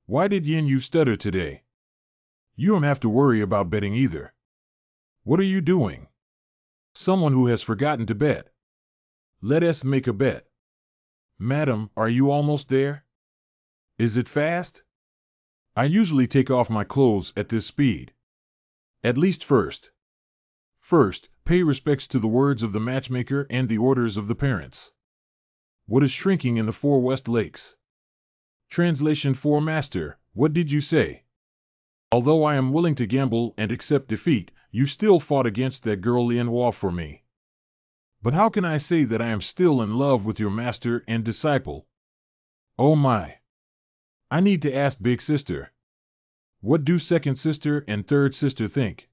Why did Yin Yu stutter today? You don't have to worry about betting either. What are you doing? Someone who has forgotten to bet. Let us make a bet. Madam, are you almost there? Is it fast? I usually take off my clothes at this speed. At least first. First, pay respects to the words of the matchmaker and the orders of the parents. What is shrinking in the 4 West Lakes? Translation for Master, what did you say? Although I am willing to gamble and accept defeat, you still fought against that girl Lian Hua for me. But how can I say that I am still in love with your master and disciple? Oh my. I need to ask big sister. What do second sister and third sister think?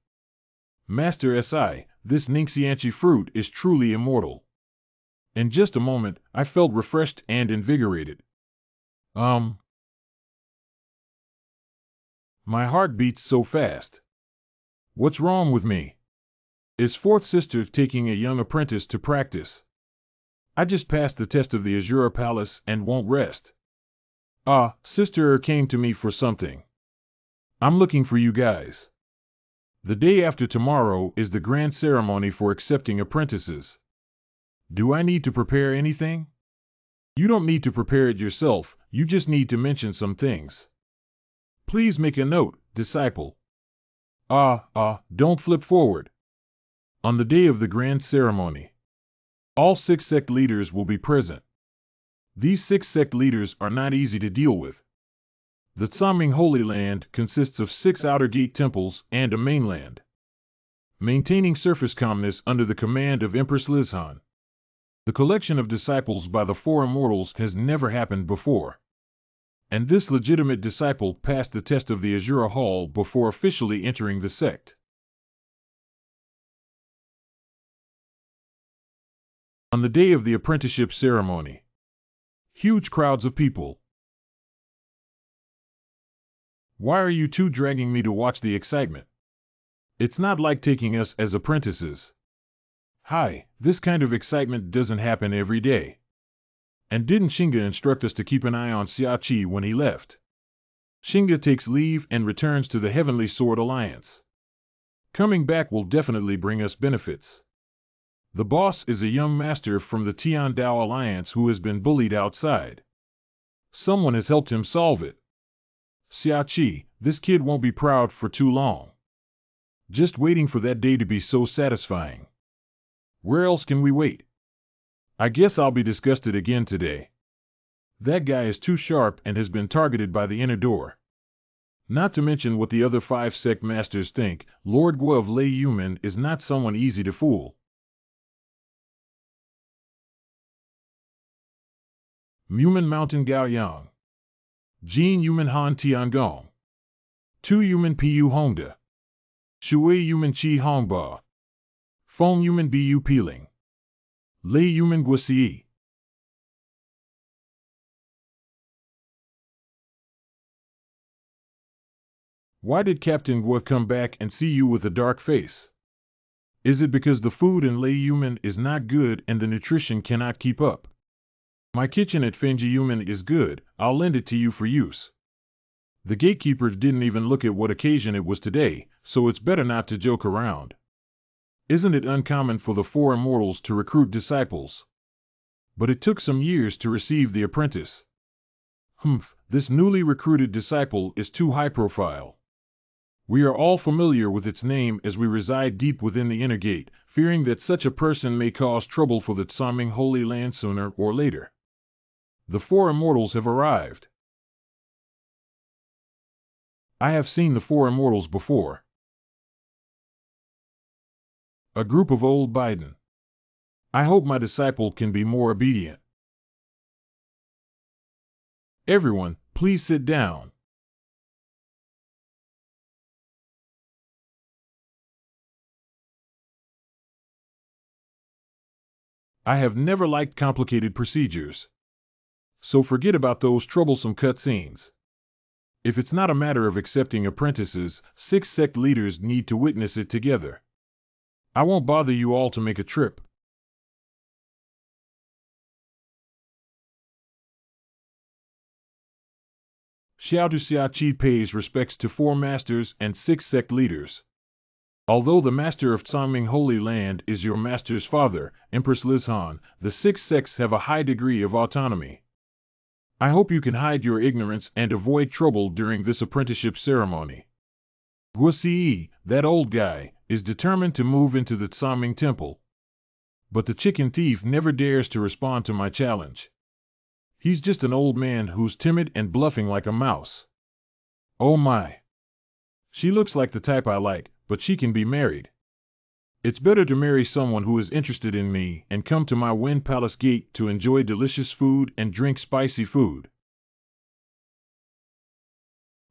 Master Si, this Ningxianchi fruit is truly immortal. In just a moment, I felt refreshed and invigorated. My heart beats so fast. What's wrong with me? Is fourth sister taking a young apprentice to practice? I just passed the test of the Azure Palace and won't rest. Sister came to me for something. I'm looking for you guys. The day after tomorrow is the grand ceremony for accepting apprentices. Do I need to prepare anything? You don't need to prepare it yourself, you just need to mention some things. Please make a note, disciple. Don't flip forward. On the day of the grand ceremony, all 6 sect leaders will be present. These 6 sect leaders are not easy to deal with. The Tsaming Holy Land consists of 6 outer gate temples and a mainland. Maintaining surface calmness under the command of Empress Lizhan. The collection of disciples by the 4 immortals has never happened before. And this legitimate disciple passed the test of the Azure Hall before officially entering the sect. On the day of the apprenticeship ceremony, huge crowds of people. Why are you two dragging me to watch the excitement? It's not like taking us as apprentices. Hi, this kind of excitement doesn't happen every day. And didn't Shinga instruct us to keep an eye on Xiaoqi when he left? Shinga takes leave and returns to the Heavenly Sword Alliance. Coming back will definitely bring us benefits. The boss is a young master from the Tian Dao Alliance who has been bullied outside. Someone has helped him solve it. Xiaoqi, this kid won't be proud for too long. Just waiting for that day to be so satisfying. Where else can we wait? I guess I'll be disgusted again today. That guy is too sharp and has been targeted by the inner door. Not to mention what the other 5 sect masters think, Lord Guo of Lei Yumen is not someone easy to fool. Mumen Mountain Gaoyang. Jin Yumen Han Tiangong. Tu Yumen Pu Hongda. Shui Yumen Chi Hongba. Feng Yumen Bu Peeling. Lei Yumen Guoxi. Why did Captain Guo come back and see you with a dark face? Is it because the food in Lei Yumen is not good and the nutrition cannot keep up? My kitchen at Fenji Yumen is good, I'll lend it to you for use. The gatekeepers didn't even look at what occasion it was today, so it's better not to joke around. Isn't it uncommon for the 4 immortals to recruit disciples? But it took some years to receive the apprentice. This newly recruited disciple is too high profile. We are all familiar with its name as we reside deep within the inner gate, fearing that such a person may cause trouble for the Tsaming Holy Land sooner or later. The 4 immortals have arrived. I have seen the 4 immortals before. A group of old Biden. I hope my disciple can be more obedient. Everyone, please sit down. I have never liked complicated procedures. So forget about those troublesome cutscenes. If it's not a matter of accepting apprentices, 6 sect leaders need to witness it together. I won't bother you all to make a trip. Xiao Tu Xiaoqi pays respects to 4 masters and 6 sect leaders. Although the master of Tsaming Holy Land is your master's father, Empress Lizhan, the 6 sects have a high degree of autonomy. I hope you can hide your ignorance and avoid trouble during this apprenticeship ceremony. Guoxi, that old guy, is determined to move into the Tsaming Temple. But the chicken thief never dares to respond to my challenge. He's just an old man who's timid and bluffing like a mouse. Oh my. She looks like the type I like, but she can be married. It's better to marry someone who is interested in me and come to my Wind Palace gate to enjoy delicious food and drink spicy food.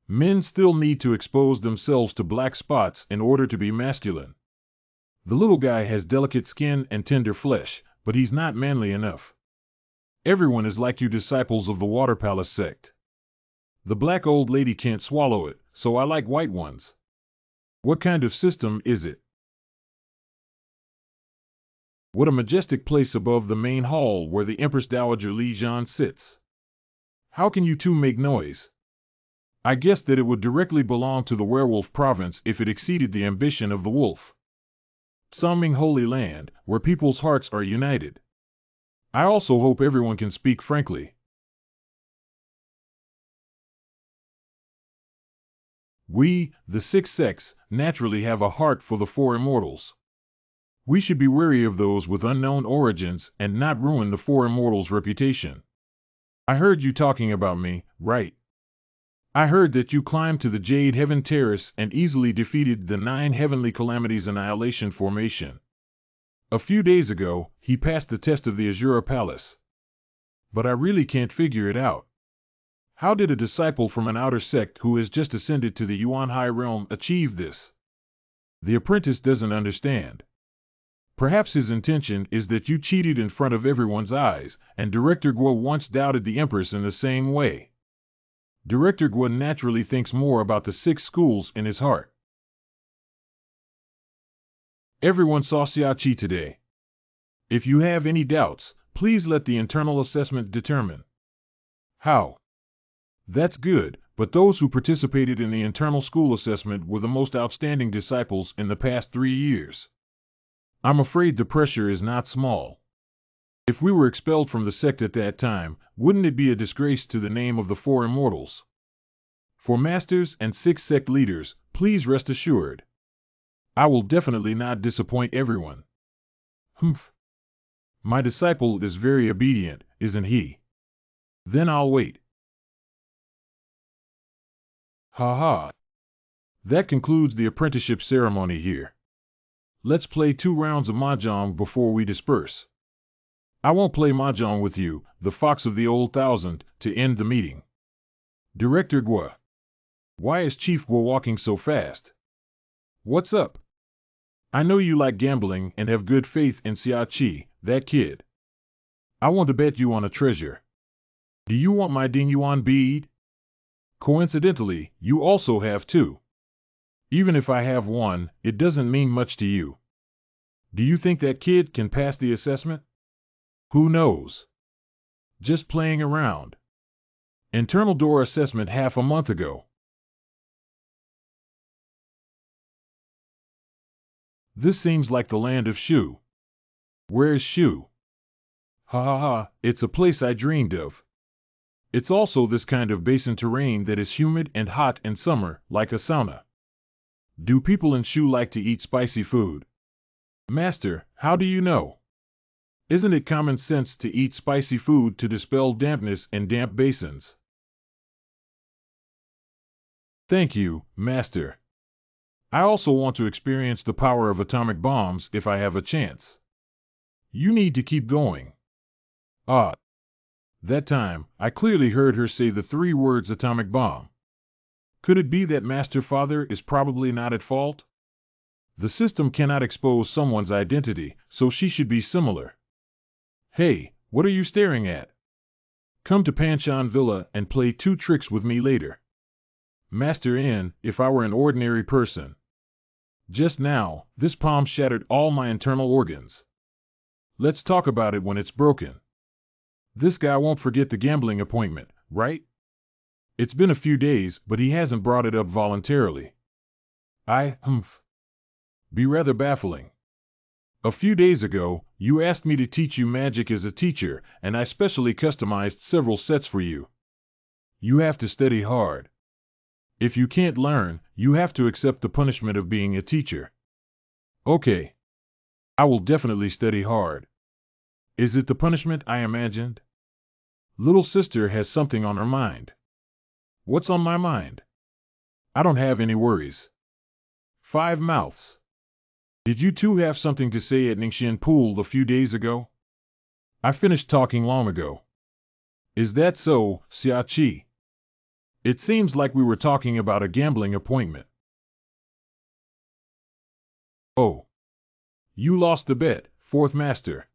Men still need to expose themselves to black spots in order to be masculine. The little guy has delicate skin and tender flesh, but he's not manly enough. Everyone is like you disciples of the Water Palace sect. The black old lady can't swallow it, so I like white ones. What kind of system is it? What a majestic place above the main hall where the Empress Dowager Li Zhan sits. How can you two make noise? I guess that it would directly belong to the werewolf province if it exceeded the ambition of the wolf. Tsaming Holy Land, where people's hearts are united. I also hope everyone can speak frankly. We, the 6 sects, naturally have a heart for the 4 immortals. We should be wary of those with unknown origins and not ruin the 4 immortals' reputation. I heard you talking about me, right? I heard that you climbed to the Jade Heaven Terrace and easily defeated the 9 Heavenly Calamities Annihilation Formation. A few days ago, he passed the test of the Azure Palace. But I really can't figure it out. How did a disciple from an outer sect who has just ascended to the Yuan High Realm achieve this? The apprentice doesn't understand. Perhaps his intention is that you cheated in front of everyone's eyes, and Director Guo once doubted the Empress in the same way. Director Guo naturally thinks more about the 6 schools in his heart. Everyone saw Xiaoqi today. If you have any doubts, please let the internal assessment determine. How? That's good, but those who participated in the internal school assessment were the most outstanding disciples in the past 3 years. I'm afraid the pressure is not small. If we were expelled from the sect at that time, wouldn't it be a disgrace to the name of the 4 immortals? For masters and 6 sect leaders, please rest assured. I will definitely not disappoint everyone. Humph. My disciple is very obedient, isn't he? Then I'll wait. Ha ha. That concludes the apprenticeship ceremony here. Let's play 2 rounds of mahjong before we disperse. I won't play mahjong with you, the fox of the old thousand, to end the meeting. Director Gua. Why is Chief Gua walking so fast? What's up? I know you like gambling and have good faith in Xiaoqi, that kid. I want to bet you on a treasure. Do you want my Ding Yuan bead? Coincidentally, you also have 2. Even if I have 1, it doesn't mean much to you. Do you think that kid can pass the assessment? Who knows? Just playing around. Internal door assessment half a month ago. This seems like the land of Shu. Where's Shu? Ha ha ha, it's a place I dreamed of. It's also this kind of basin terrain that is humid and hot in summer, like a sauna. Do people in Shu like to eat spicy food? Master, how do you know? Isn't it common sense to eat spicy food to dispel dampness in damp basins? Thank you, Master. I also want to experience the power of atomic bombs if I have a chance. You need to keep going. Ah. That time, I clearly heard her say the 3 words atomic bomb. Could it be that Master Father is probably not at fault? The system cannot expose someone's identity, so she should be similar. Hey, what are you staring at? Come to Panshan Villa and play 2 tricks with me later. Master N, if I were an ordinary person. Just now, this palm shattered all my internal organs. Let's talk about it when it's broken. This guy won't forget the gambling appointment, right? It's been a few days, but he hasn't brought it up voluntarily. Be rather baffling. A few days ago, you asked me to teach you magic as a teacher, and I specially customized several sets for you. You have to study hard. If you can't learn, you have to accept the punishment of being a teacher. Okay. I will definitely study hard. Is it the punishment I imagined? Little sister has something on her mind. What's on my mind? I don't have any worries. 5 mouths. Did you 2 have something to say at Ningxian Pool a few days ago? I finished talking long ago. Is that so, Xiaoqi? It seems like we were talking about a gambling appointment. Oh. You lost the bet, 4th Master.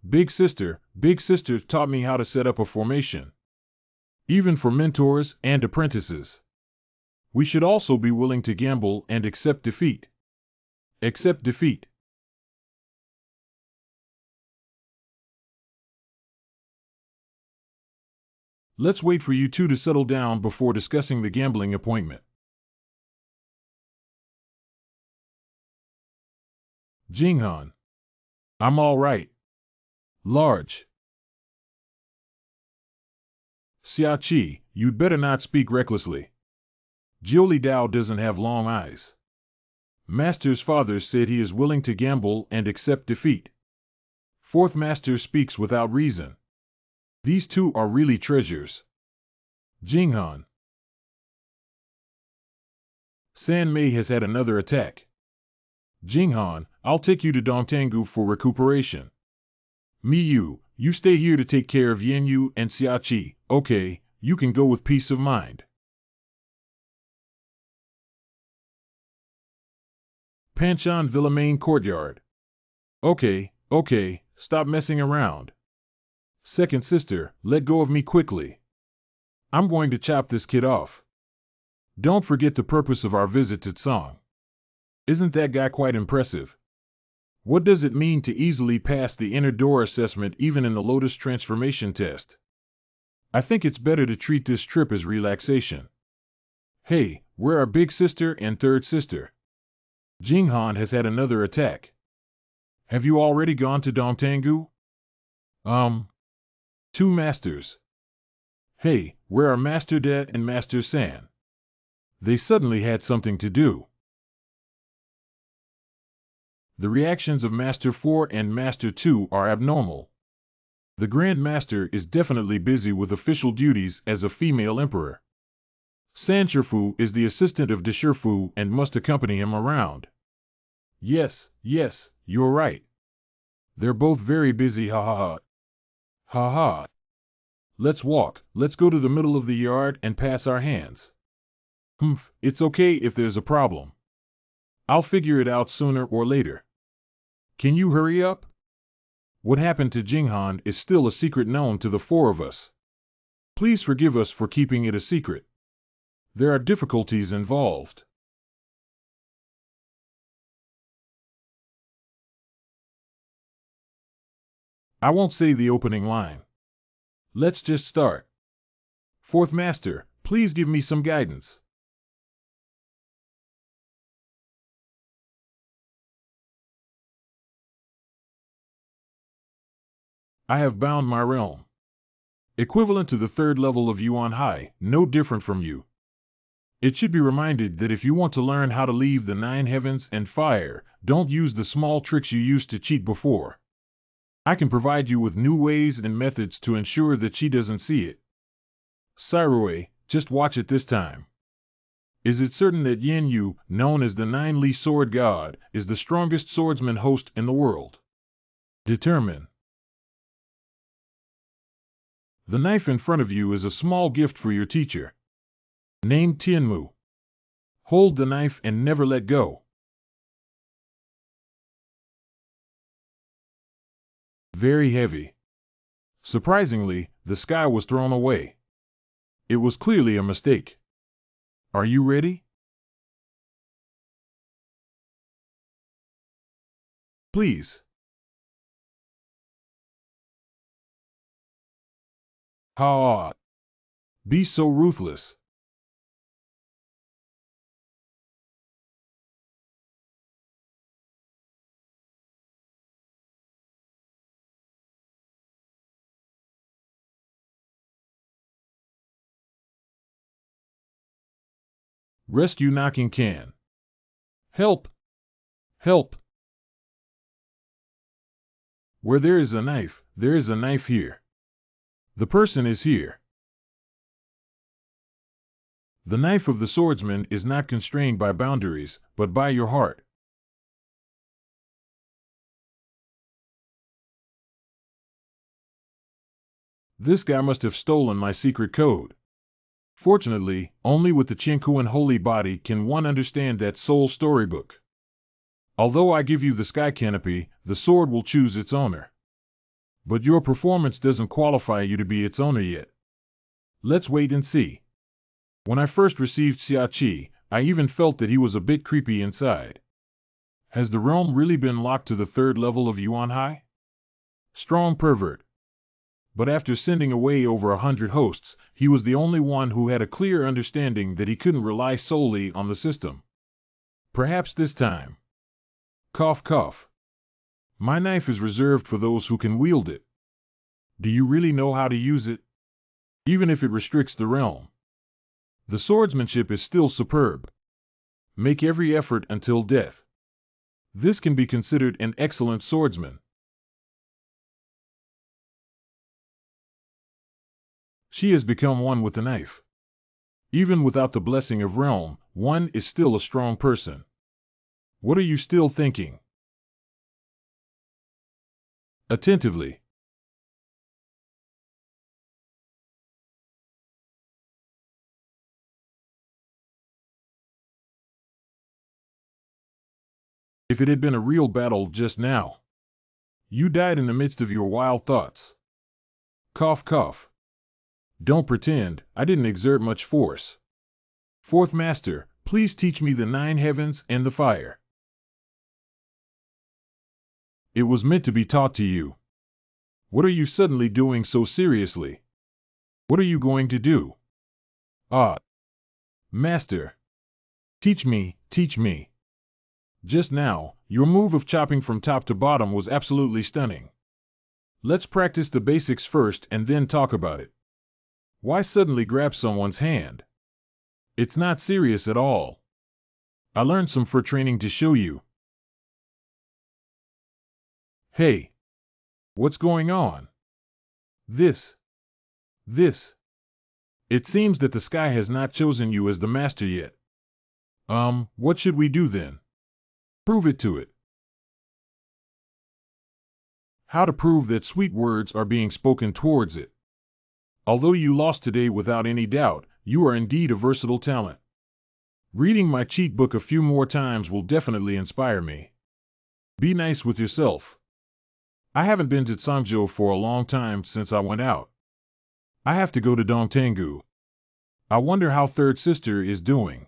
Big sister taught me how to set up a formation. Even for mentors and apprentices. We should also be willing to gamble and accept defeat. Accept defeat. Let's wait for you 2 to settle down before discussing the gambling appointment. Jinghan. I'm all right. Large. Xiaoqi, you'd better not speak recklessly. Jiuli Dao doesn't have long eyes. Master's father said he is willing to gamble and accept defeat. 4th Master speaks without reason. These 2 are really treasures. Jinghan. San Mei has had another attack. Jinghan, I'll take you to Dongtangu for recuperation. Miyu, you stay here to take care of Yanyu and Xiaoqi. Okay, you can go with peace of mind. Panshan Villa main courtyard. Okay, stop messing around. 2nd sister, let go of me quickly. I'm going to chop this kid off. Don't forget the purpose of our visit to Tsang. Isn't that guy quite impressive? What does it mean to easily pass the inner door assessment even in the Lotus transformation test? I think it's better to treat this trip as relaxation. Hey, where are big sister and third sister? Jinghan has had another attack. Have you already gone to Dongtangu? Two masters. Hey, where are Master De and Master San? They suddenly had something to do. The reactions of Master 4 and Master 2 are abnormal. The Grand Master is definitely busy with official duties as a female emperor. San Shifu is the assistant of De Shifu and must accompany him around. Yes, you're right. They're both very busy, ha ha ha. Ha ha. Let's walk, let's go to the middle of the yard and pass our hands. It's okay if there's a problem. I'll figure it out sooner or later. Can you hurry up? What happened to Jinghan is still a secret known to the four of us. Please forgive us for keeping it a secret. There are difficulties involved. I won't say the opening line. Let's just start. Fourth Master, please give me some guidance. I have bound my realm. Equivalent to the third level of Yuan Hai, no different from you. It should be reminded that if you want to learn how to leave the 9 heavens and fire, don't use the small tricks you used to cheat before. I can provide you with new ways and methods to ensure that she doesn't see it. Sirue, just watch it this time. Is it certain that Yin Yu, known as the 9-Li Sword God, is the strongest swordsman host in the world? Determine. The knife in front of you is a small gift for your teacher. Named Tianmu. Hold the knife and never let go. Very heavy. Surprisingly, the sky was thrown away. It was clearly a mistake. Are you ready? Please. Ha! Be so ruthless. Rescue knocking can. Help! Help! Where there is a knife, there is a knife here. The person is here. The knife of the swordsman is not constrained by boundaries, but by your heart. This guy must have stolen my secret code. Fortunately, only with the Chinchio and Holy Body can one understand that soul storybook. Although I give you the sky canopy, the sword will choose its owner. But your performance doesn't qualify you to be its owner yet. Let's wait and see. When I first received Xiaoqi, I even felt that he was a bit creepy inside. Has the realm really been locked to the third level of Yuan Hai? Strong pervert. But after sending away over 100 hosts, he was the only one who had a clear understanding that he couldn't rely solely on the system. Perhaps this time. Cough cough. My knife is reserved for those who can wield it. Do you really know how to use it? Even if it restricts the realm. The swordsmanship is still superb. Make every effort until death. This can be considered an excellent swordsman. She has become one with the knife. Even without the blessing of realm, one is still a strong person. What are you still thinking? Attentively. If it had been a real battle just now. You died in the midst of your wild thoughts. Cough cough. Don't pretend, I didn't exert much force. Fourth Master, please teach me the 9 heavens and the fire. It was meant to be taught to you. What are you suddenly doing so seriously? What are you going to do? Ah, Master. Teach me, teach me. Just now, your move of chopping from top to bottom was absolutely stunning. Let's practice the basics first and then talk about it. Why suddenly grab someone's hand? It's not serious at all. I learned some for training to show you. Hey, what's going on? This. It seems that the sky has not chosen you as the master yet. What should we do then? Prove it to it. How to prove that sweet words are being spoken towards it. Although you lost today without any doubt, you are indeed a versatile talent. Reading my cheat book a few more times will definitely inspire me. Be nice with yourself. I haven't been to Chinchio for a long time since I went out. I have to go to Dongtengu. I wonder how third sister is doing.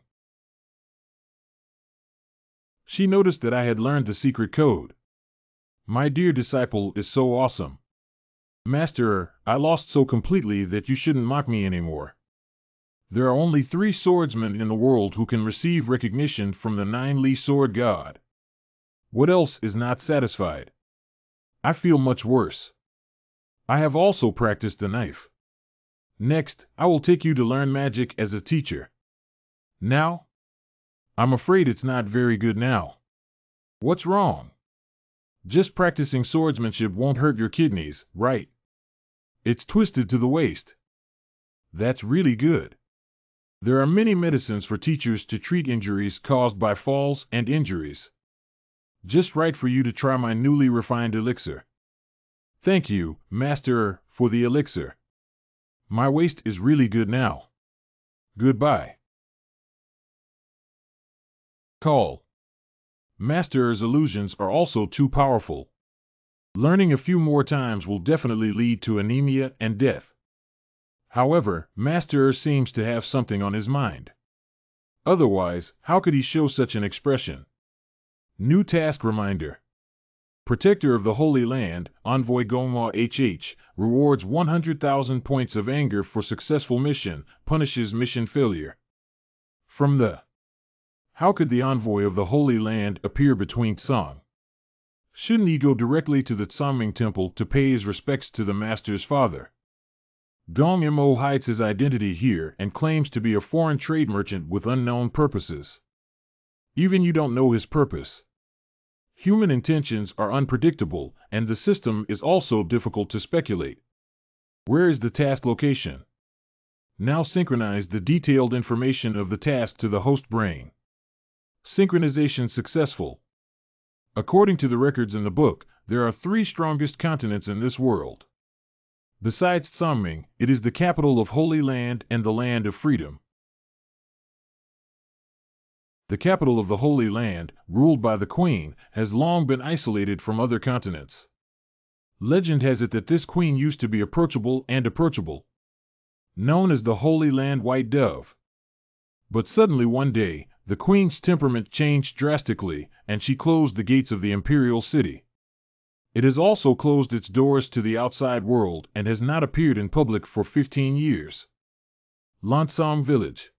She noticed that I had learned the secret code. My dear disciple is so awesome. Master, I lost so completely that you shouldn't mock me anymore. There are only 3 swordsmen in the world who can receive recognition from the 9-Li sword god. What else is not satisfied? I feel much worse. I have also practiced the knife. Next, I will take you to learn magic as a teacher. Now? I'm afraid it's not very good now. What's wrong? Just practicing swordsmanship won't hurt your kidneys, right? It's twisted to the waist. That's really good. There are many medicines for teachers to treat injuries caused by falls and injuries. Just right for you to try my newly refined elixir. Thank you, Master, for the elixir. My waist is really good now. Goodbye. Call. Master's illusions are also too powerful. Learning a few more times will definitely lead to anemia and death. However, Master seems to have something on his mind. Otherwise, how could he show such an expression? New task reminder. Protector of the Holy Land, Envoy Gongwa HH, rewards 100,000 points of anger for successful mission, punishes mission failure. From the How could the Envoy of the Holy Land appear between Song? Shouldn't he go directly to the Tsangming Temple to pay his respects to the Master's father? Dong Mo hides his identity here and claims to be a foreign trade merchant with unknown purposes. Even you don't know his purpose. Human intentions are unpredictable, and the system is also difficult to speculate. Where is the task location? Now synchronize the detailed information of the task to the host brain. Synchronization successful. According to the records in the book, there are 3 strongest continents in this world. Besides Tsangming, it is the capital of Holy Land and the Land of Freedom. The capital of the Holy Land, ruled by the Queen, has long been isolated from other continents. Legend has it that this queen used to be approachable, known as the Holy Land White Dove. But suddenly one day, the queen's temperament changed drastically, and she closed the gates of the imperial city. It has also closed its doors to the outside world and has not appeared in public for 15 years. Lansong Village.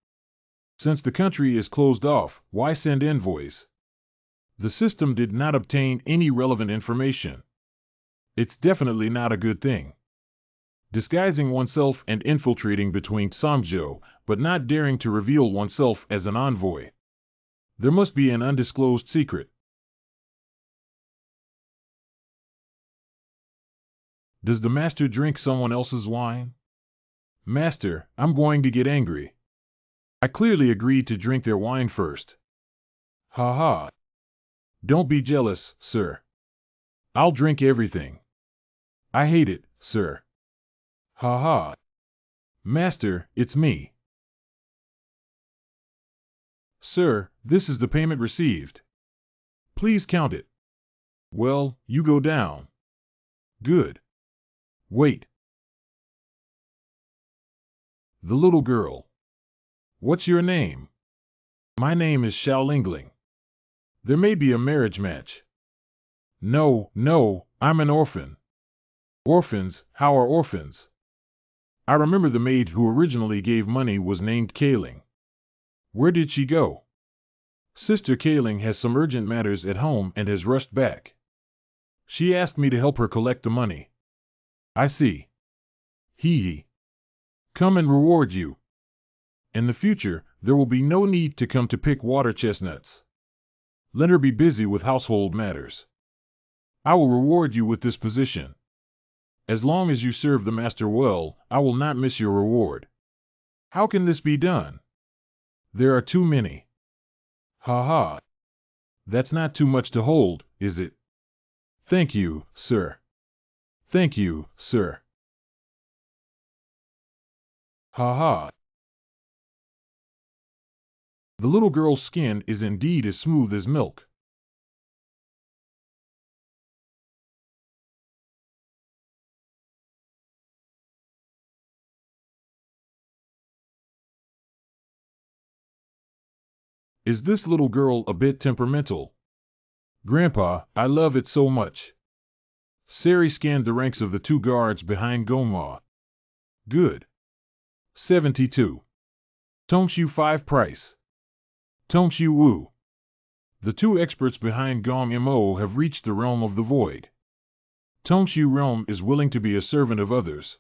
Since the country is closed off, why send envoys? The system did not obtain any relevant information. It's definitely not a good thing. Disguising oneself and infiltrating between Chinchio, but not daring to reveal oneself as an envoy. There must be an undisclosed secret. Does the master drink someone else's wine? Master, I'm going to get angry. I clearly agreed to drink their wine first. Ha ha. Don't be jealous, sir. I'll drink everything. I hate it, sir. Ha ha. Master, it's me. Sir, this is the payment received. Please count it. Well, you go down. Good. Wait. The little girl. What's your name? My name is Xiao Lingling. There may be a marriage match. No, no, I'm an orphan. Orphans, how are orphans? I remember the maid who originally gave money was named Kaling. Where did she go? Sister Kaling has some urgent matters at home and has rushed back. She asked me to help her collect the money. I see. Hee hee. Come and reward you. In the future, there will be no need to come to pick water chestnuts. Let her be busy with household matters. I will reward you with this position. As long as you serve the master well, I will not miss your reward. How can this be done? There are too many. Ha ha. That's not too much to hold, is it? Thank you, sir. Thank you, sir. Ha ha. The little girl's skin is indeed as smooth as milk. Is this little girl a bit temperamental? Grandpa, I love it so much. Sari scanned the ranks of the two guards behind Goma. Good. 72. Tongshu 5 price. Tongshu Wu. The two experts behind Gom Mo have reached the realm of the void. Tongshu realm is willing to be a servant of others.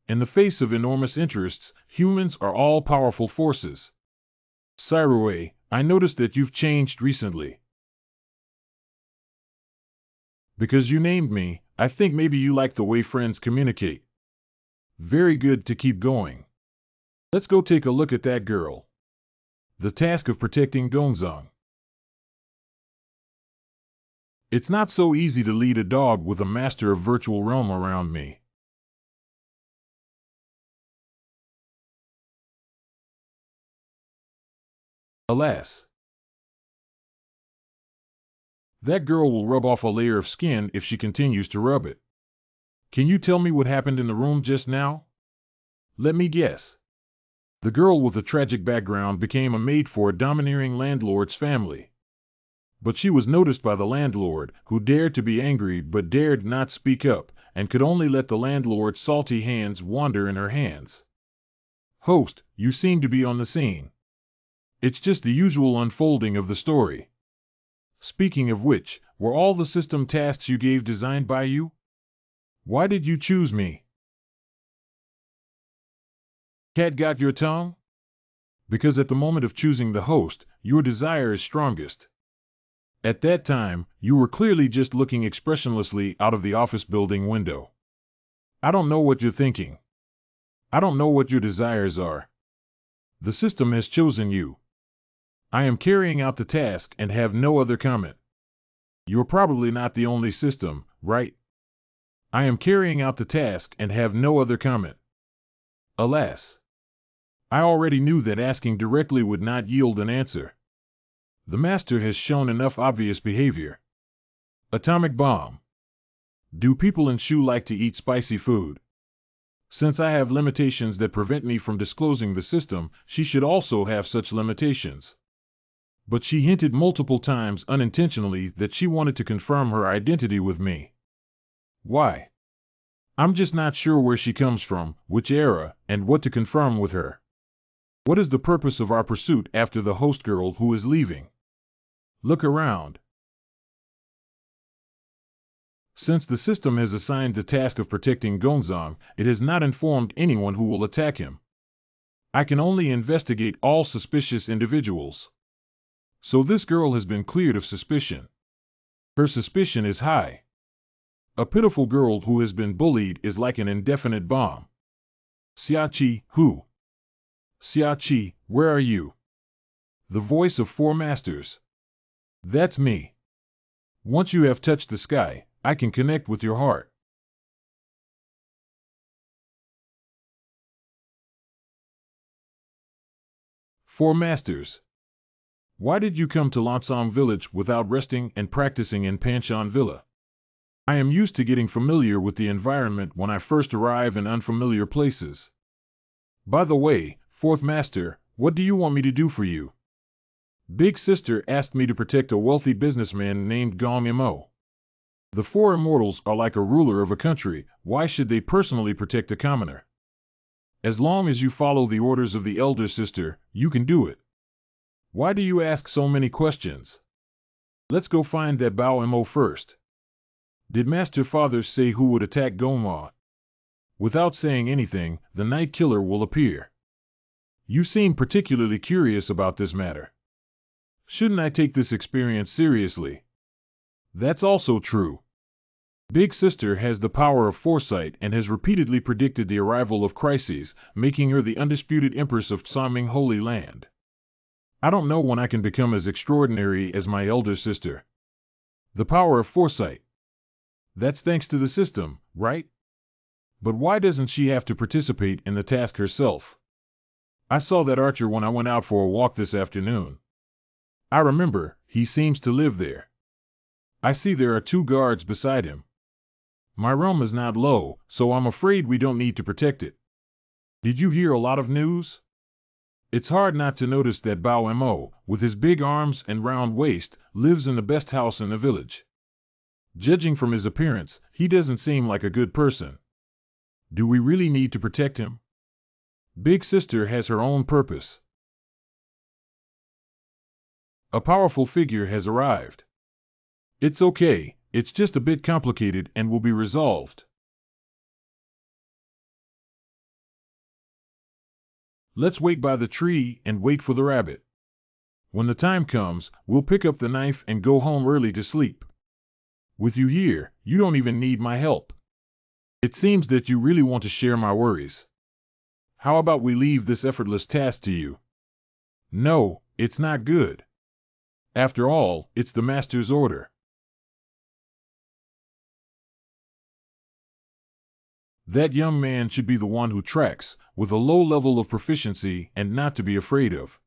In the face of enormous interests, humans are all-powerful forces. Sirue, I noticed that you've changed recently. Because you named me, I think maybe you like the way friends communicate. Very good to keep going. Let's go take a look at that girl. The task of protecting Gongzong. It's not so easy to lead a dog with a master of virtual realm around me. Alas. That girl will rub off a layer of skin if she continues to rub it. Can you tell me what happened in the room just now? Let me guess. The girl with a tragic background became a maid for a domineering landlord's family. But she was noticed by the landlord, who dared to be angry but dared not speak up, and could only let the landlord's salty hands wander in her hands. Host, you seem to be on the scene. It's just the usual unfolding of the story. Speaking of which, were all the system tasks you gave designed by you? Why did you choose me? Cat got your tongue? Because at the moment of choosing the host, your desire is strongest. At that time, you were clearly just looking expressionlessly out of the office building window. I don't know what you're thinking. I don't know what your desires are. The system has chosen you. I am carrying out the task and have no other comment. You're probably not the only system, right? I am carrying out the task and have no other comment. Alas. I already knew that asking directly would not yield an answer. The master has shown enough obvious behavior. Atomic bomb. Do people in Shu like to eat spicy food? Since I have limitations that prevent me from disclosing the system, she should also have such limitations. But she hinted multiple times unintentionally that she wanted to confirm her identity with me. Why? I'm just not sure where she comes from, which era, and what to confirm with her. What is the purpose of our pursuit after the host girl who is leaving? Look around. Since the system has assigned the task of protecting Gongzong, it has not informed anyone who will attack him. I can only investigate all suspicious individuals. So this girl has been cleared of suspicion. Her suspicion is high. A pitiful girl who has been bullied is like an indefinite bomb. Xiachi, who? Xiachi, where are you? The voice of 4 masters. That's me. Once you have touched the sky, I can connect with your heart. Four masters. Why did you come to Lansong village without resting and practicing in Panshan Villa? I am used to getting familiar with the environment when I first arrive in unfamiliar places. By the way, 4th master, what do you want me to do for you? Big sister asked me to protect a wealthy businessman named Gong Mo. The four immortals are like a ruler of a country. Why should they personally protect a commoner? As long as you follow the orders of the elder sister, you can do it. Why do you ask so many questions? Let's go find that Bao Mo first. Did Master Father say who would attack Goma? Without saying anything, the Night Killer will appear. You seem particularly curious about this matter. Shouldn't I take this experience seriously? That's also true. Big Sister has the power of foresight and has repeatedly predicted the arrival of crises, making her the undisputed Empress of Tsaming Holy Land. I don't know when I can become as extraordinary as my elder sister. The power of foresight. That's thanks to the system, right? But why doesn't she have to participate in the task herself? I saw that archer when I went out for a walk this afternoon. I remember, he seems to live there. I see there are 2 guards beside him. My realm is not low, so I'm afraid we don't need to protect it. Did you hear a lot of news? It's hard not to notice that Bao Mo, with his big arms and round waist, lives in the best house in the village. Judging from his appearance, he doesn't seem like a good person. Do we really need to protect him? Big Sister has her own purpose. A powerful figure has arrived. It's okay, it's just a bit complicated and will be resolved. Let's wait by the tree and wait for the rabbit. When the time comes, we'll pick up the knife and go home early to sleep. With you here, you don't even need my help. It seems that you really want to share my worries. How about we leave this effortless task to you? No, it's not good. After all, it's the Master's order. That young man should be the one who tracks, with a low level of proficiency and not to be afraid of.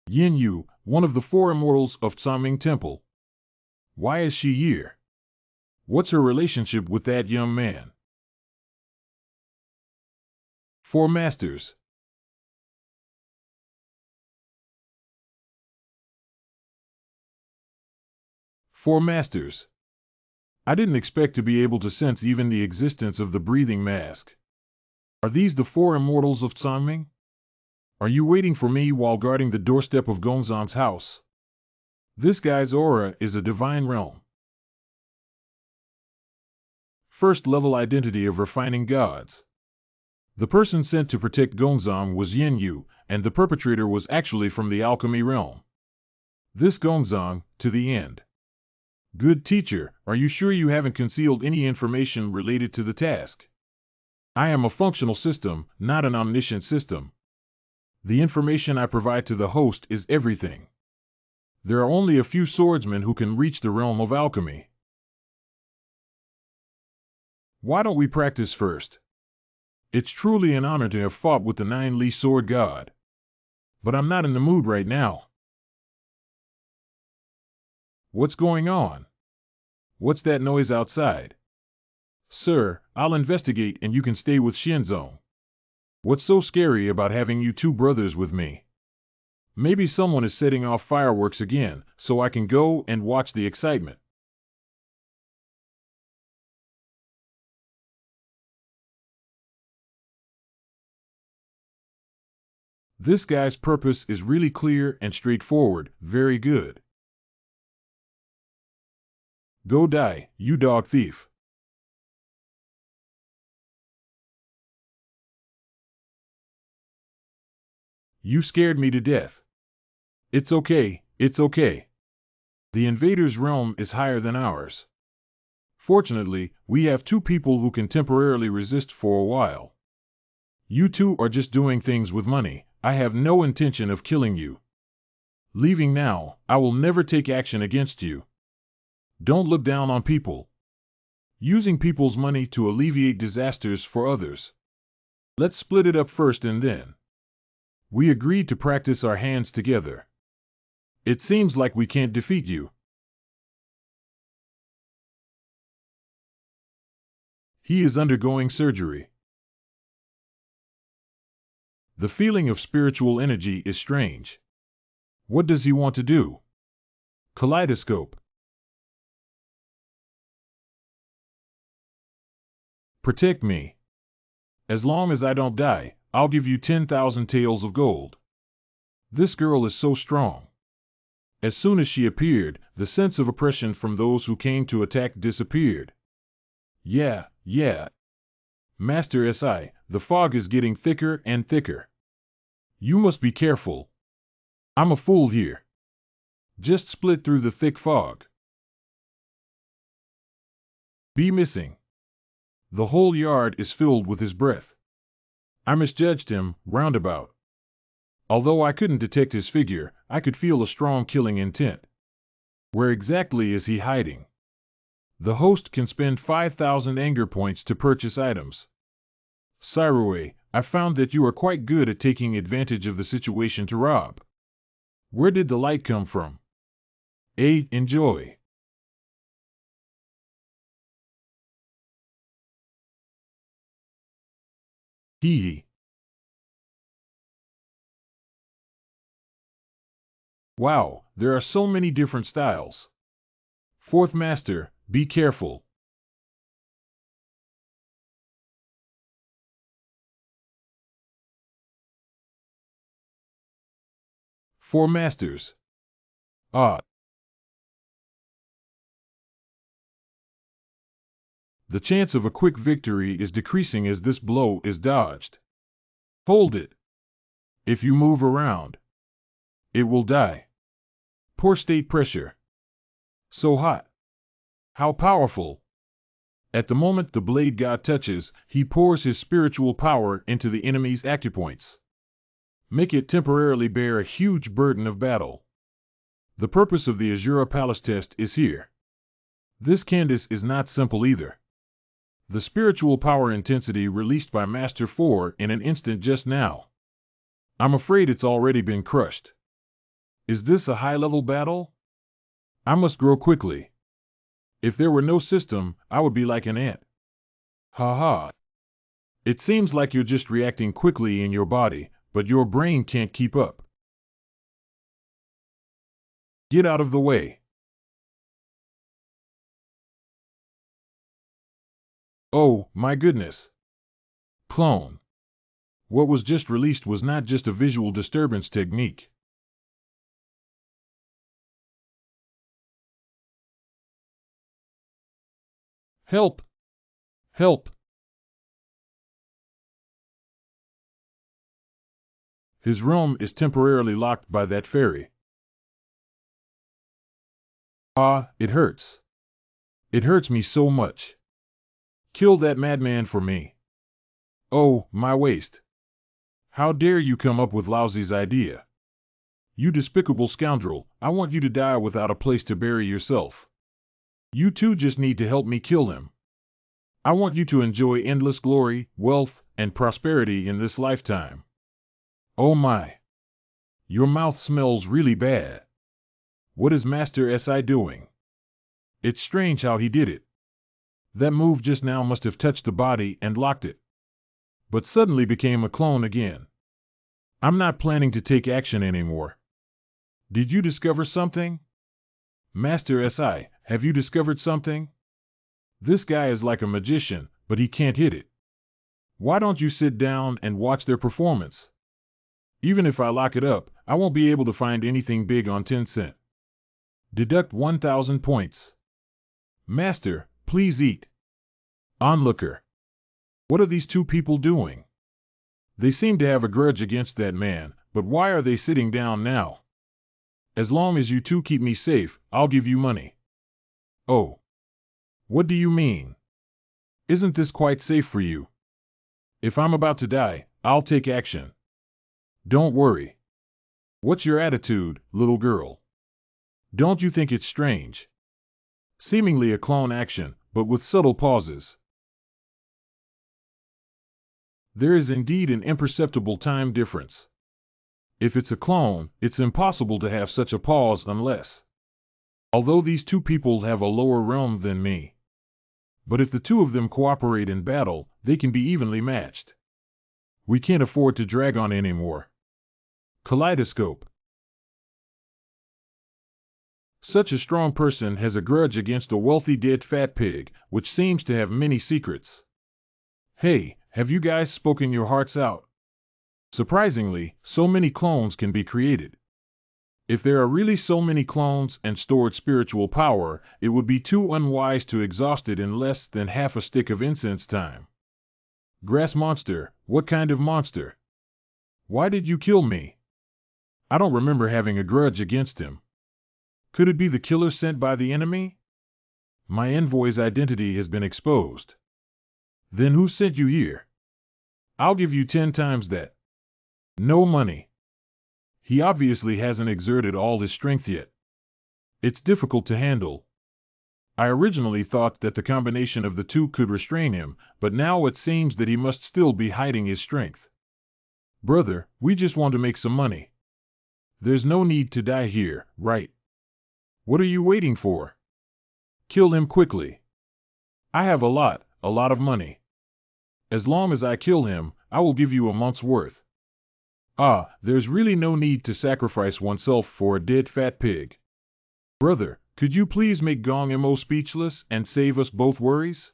Yin Yu, one of the 4 immortals of Tsaming Temple. Why is she here? What's her relationship with that young man? 4 masters. Four masters. I didn't expect to be able to sense even the existence of the breathing mask. Are these the 4 immortals of Tsaming? Are you waiting for me while guarding the doorstep of Gongzang's house? This guy's aura is a divine realm. First level identity of refining gods. The person sent to protect Gongzang was Yin Yu, and the perpetrator was actually from the alchemy realm. This Gongzang, to the end. Good teacher, are you sure you haven't concealed any information related to the task? I am a functional system, not an omniscient system. The information I provide to the host is everything. There are only a few swordsmen who can reach the realm of alchemy. Why don't we practice first? It's truly an honor to have fought with the 9-Li sword god. But I'm not in the mood right now. What's going on? What's that noise outside? Sir, I'll investigate and you can stay with Xianzong. What's so scary about having you 2 brothers with me? Maybe someone is setting off fireworks again, so I can go and watch the excitement. This guy's purpose is really clear and straightforward. Very good. Go die, you dog thief. You scared me to death. It's okay, it's okay. The invader's realm is higher than ours. Fortunately, we have 2 people who can temporarily resist for a while. You 2 are just doing things with money. I have no intention of killing you. Leaving now, I will never take action against you. Don't look down on people. Using people's money to alleviate disasters for others. Let's split it up first and then. We agreed to practice our hands together. It seems like we can't defeat you. He is undergoing surgery. The feeling of spiritual energy is strange. What does he want to do? Kaleidoscope. Protect me. As long as I don't die, I'll give you 10,000 taels of gold. This girl is so strong. As soon as she appeared, the sense of oppression from those who came to attack disappeared. Yeah. Master SI, the fog is getting thicker and thicker. You must be careful. I'm a fool here. Just split through the thick fog. Be missing. The whole yard is filled with his breath. I misjudged him, roundabout. Although I couldn't detect his figure, I could feel a strong killing intent. Where exactly is he hiding? The host can spend 5,000 anger points to purchase items. Cyrue, I found that you are quite good at taking advantage of the situation to rob. Where did the light come from? Enjoy. Hee. Wow, there are so many different styles. Fourth Master, be careful. Four Masters. Ah. The chance of a quick victory is decreasing as this blow is dodged. Hold it. If you move around, it will die. Poor state pressure. So hot. How powerful. At the moment the blade god touches, he pours his spiritual power into the enemy's acupoints. Make it temporarily bear a huge burden of battle. The purpose of the Azure Palace test is here. This Candace is not simple either. The spiritual power intensity released by Master 4 in an instant just now. I'm afraid it's already been crushed. Is this a high-level battle? I must grow quickly. If there were no system, I would be like an ant. Ha ha. It seems like you're just reacting quickly in your body, but your brain can't keep up. Get out of the way. Oh, my goodness. Clone. What was just released was not just a visual disturbance technique. Help! Help! His realm is temporarily locked by that fairy. Ah, it hurts. It hurts me so much. Kill that madman for me. Oh, my waist. How dare you come up with Lousy's idea? You despicable scoundrel, I want you to die without a place to bury yourself. You two just need to help me kill him. I want you to enjoy endless glory, wealth, and prosperity in this lifetime. Oh my. Your mouth smells really bad. What is Master SI doing? It's strange how he did it. That move just now must have touched the body and locked it. But suddenly became a clone again. I'm not planning to take action anymore. Did you discover something? Master SI, have you discovered something? This guy is like a magician, but he can't hit it. Why don't you sit down and watch their performance? Even if I lock it up, I won't be able to find anything big on 10 cent. Deduct 1,000 points. Master, please eat. Onlooker. What are these two people doing? They seem to have a grudge against that man, but why are they sitting down now? As long as you two keep me safe, I'll give you money. Oh. What do you mean? Isn't this quite safe for you? If I'm about to die, I'll take action. Don't worry. What's your attitude, little girl? Don't you think it's strange? Seemingly a clone action, but with subtle pauses. There is indeed an imperceptible time difference. If it's a clone, it's impossible to have such a pause unless... Although these two people have a lower realm than me. But if the two of them cooperate in battle, they can be evenly matched. We can't afford to drag on anymore. Kaleidoscope. Such a strong person has a grudge against a wealthy dead fat pig, which seems to have many secrets. Hey, have you guys spoken your hearts out? Surprisingly, so many clones can be created. If there are really so many clones and stored spiritual power, it would be too unwise to exhaust it in less than half a stick of incense time. Grass monster, what kind of monster? Why did you kill me? I don't remember having a grudge against him. Could it be the killer sent by the enemy? My envoy's identity has been exposed. Then who sent you here? I'll give you 10 times that. No money. He obviously hasn't exerted all his strength yet. It's difficult to handle. I originally thought that the combination of the two could restrain him, but now it seems that he must still be hiding his strength. Brother, we just want to make some money. There's no need to die here, right? What are you waiting for? Kill him quickly. I have a lot of money. As long as I kill him, I will give you a month's worth. There's really no need to sacrifice oneself for a dead fat pig. Brother, could you please make Gong Mo speechless and save us both worries?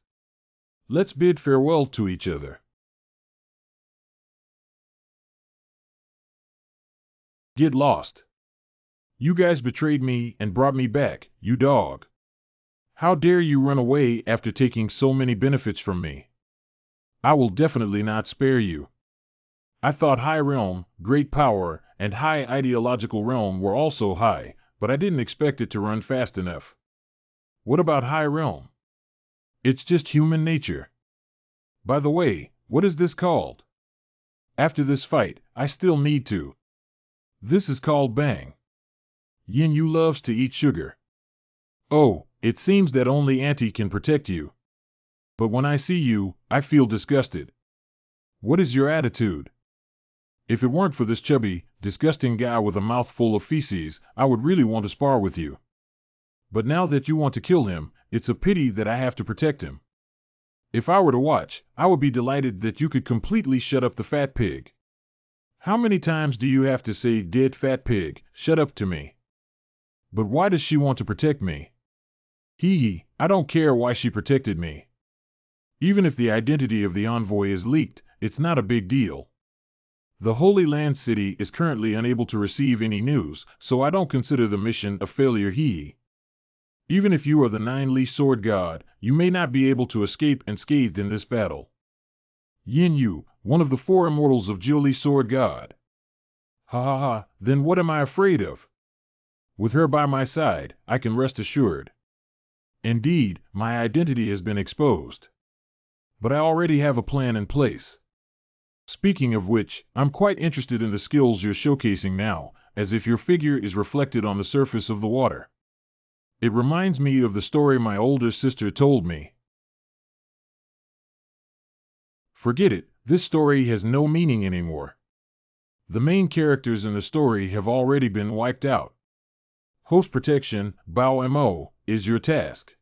Let's bid farewell to each other. Get lost. You guys betrayed me and brought me back, you dog. How dare you run away after taking so many benefits from me? I will definitely not spare you. I thought high realm, great power, and high ideological realm were also high, but I didn't expect it to run fast enough. What about high realm? It's just human nature. By the way, what is this called? After this fight, I still need to. This is called Bang. Yin Yu loves to eat sugar. Oh, it seems that only Auntie can protect you. But when I see you, I feel disgusted. What is your attitude? If it weren't for this chubby, disgusting guy with a mouthful of feces, I would really want to spar with you. But now that you want to kill him, it's a pity that I have to protect him. If I were to watch, I would be delighted that you could completely shut up the fat pig. How many times do you have to say, dead fat pig, shut up to me? But why does she want to protect me? I don't care why she protected me. Even if the identity of the envoy is leaked, it's not a big deal. The Holy Land City is currently unable to receive any news, so I don't consider the mission a failure. Even if you are the 9-Li Sword God, you may not be able to escape unscathed in this battle. Yin Yu, one of the 4 immortals of Jiuli Sword God. Then what am I afraid of? With her by my side, I can rest assured. Indeed, my identity has been exposed. But I already have a plan in place. Speaking of which, I'm quite interested in the skills you're showcasing now, as if your figure is reflected on the surface of the water. It reminds me of the story my older sister told me. Forget it, this story has no meaning anymore. The main characters in the story have already been wiped out. Host protection, Bao Mo, is your task.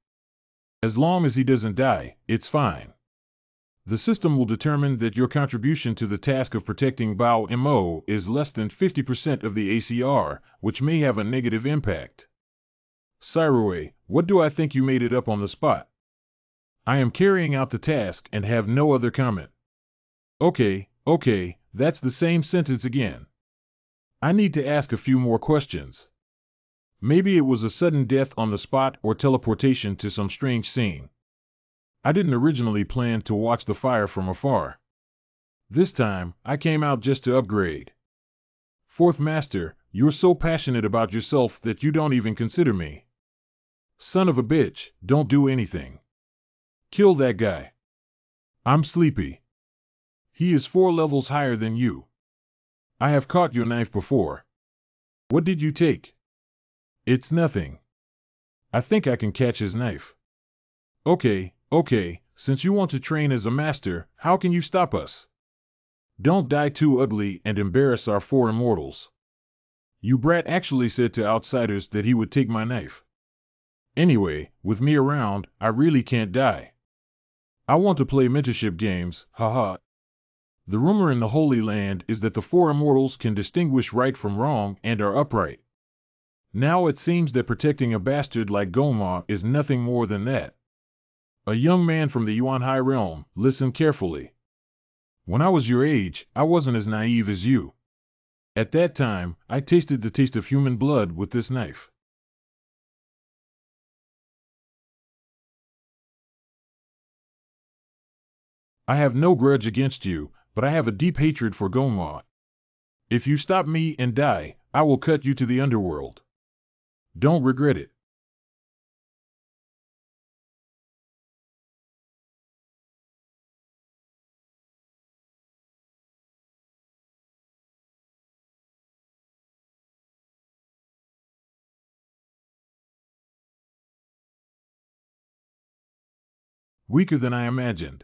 As long as he doesn't die, it's fine. The system will determine that your contribution to the task of protecting Bao Mo is less than 50% of the ACR, which may have a negative impact. Cyrue, what do I think you made it up on the spot? I am carrying out the task and have no other comment. Okay, that's the same sentence again. I need to ask a few more questions. Maybe it was a sudden death on the spot or teleportation to some strange scene. I didn't originally plan to watch the fire from afar. This time, I came out just to upgrade. Fourth Master, you're so passionate about yourself that you don't even consider me. Son of a bitch, don't do anything. Kill that guy. I'm sleepy. He is 4 levels higher than you. I have caught your knife before. What did you take? It's nothing. I think I can catch his knife. Okay, since you want to train as a master, how can you stop us? Don't die too ugly and embarrass our 4 immortals. You brat actually said to outsiders that he would take my knife. Anyway, with me around, I really can't die. I want to play mentorship games, haha. The rumor in the Holy Land is that the 4 immortals can distinguish right from wrong and are upright. Now it seems that protecting a bastard like Goma is nothing more than that. A young man from the Yuan High realm, listen carefully. When I was your age, I wasn't as naive as you. At that time, I tasted the taste of human blood with this knife. I have no grudge against you, but I have a deep hatred for Gonma. If you stop me and die, I will cut you to the underworld. Don't regret it. Weaker than I imagined.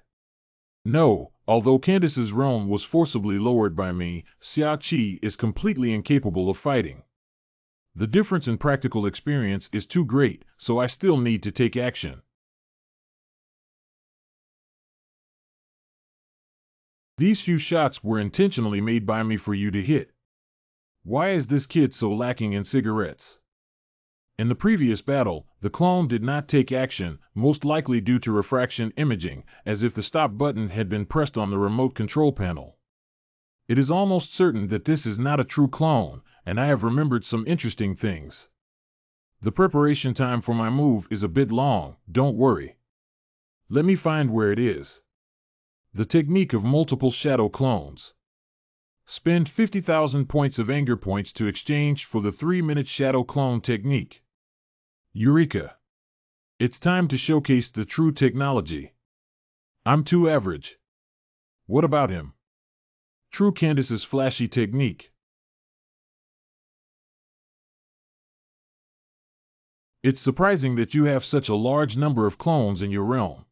No, although Candace's realm was forcibly lowered by me, Xia Qi is completely incapable of fighting. The difference in practical experience is too great, so I still need to take action. These few shots were intentionally made by me for you to hit. Why is this kid so lacking in cigarettes? In the previous battle, the clone did not take action, most likely due to refraction imaging, as if the stop button had been pressed on the remote control panel. It is almost certain that this is not a true clone, and I have remembered some interesting things. The preparation time for my move is a bit long, don't worry. Let me find where it is. The technique of multiple shadow clones. Spend 50,000 points of anger points to exchange for the 3-minute shadow clone technique. Eureka! It's time to showcase the true technology. I'm too average. What about him? True Candace's flashy technique. It's surprising that you have such a large number of clones in your realm.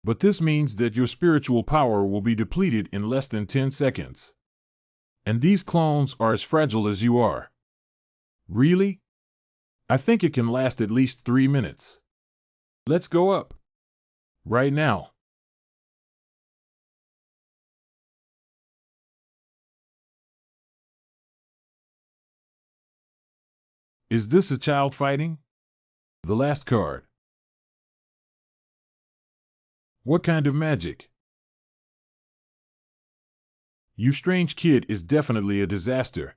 But this means that your spiritual power will be depleted in less than 10 seconds. And these clones are as fragile as you are. Really? I think it can last at least 3 minutes. Let's go up. Right now. Is this a child fighting? The last card. What kind of magic? You strange kid is definitely a disaster.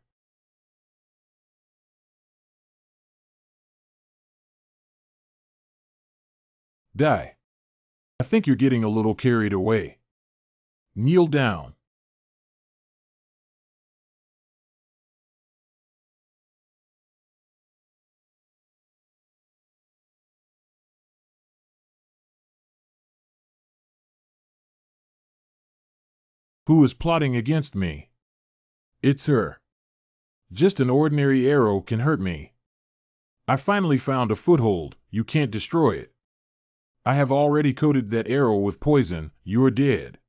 Die. I think you're getting a little carried away. Kneel down. Who is plotting against me? It's her. Just an ordinary arrow can hurt me. I finally found a foothold, you can't destroy it. I have already coated that arrow with poison, you're dead.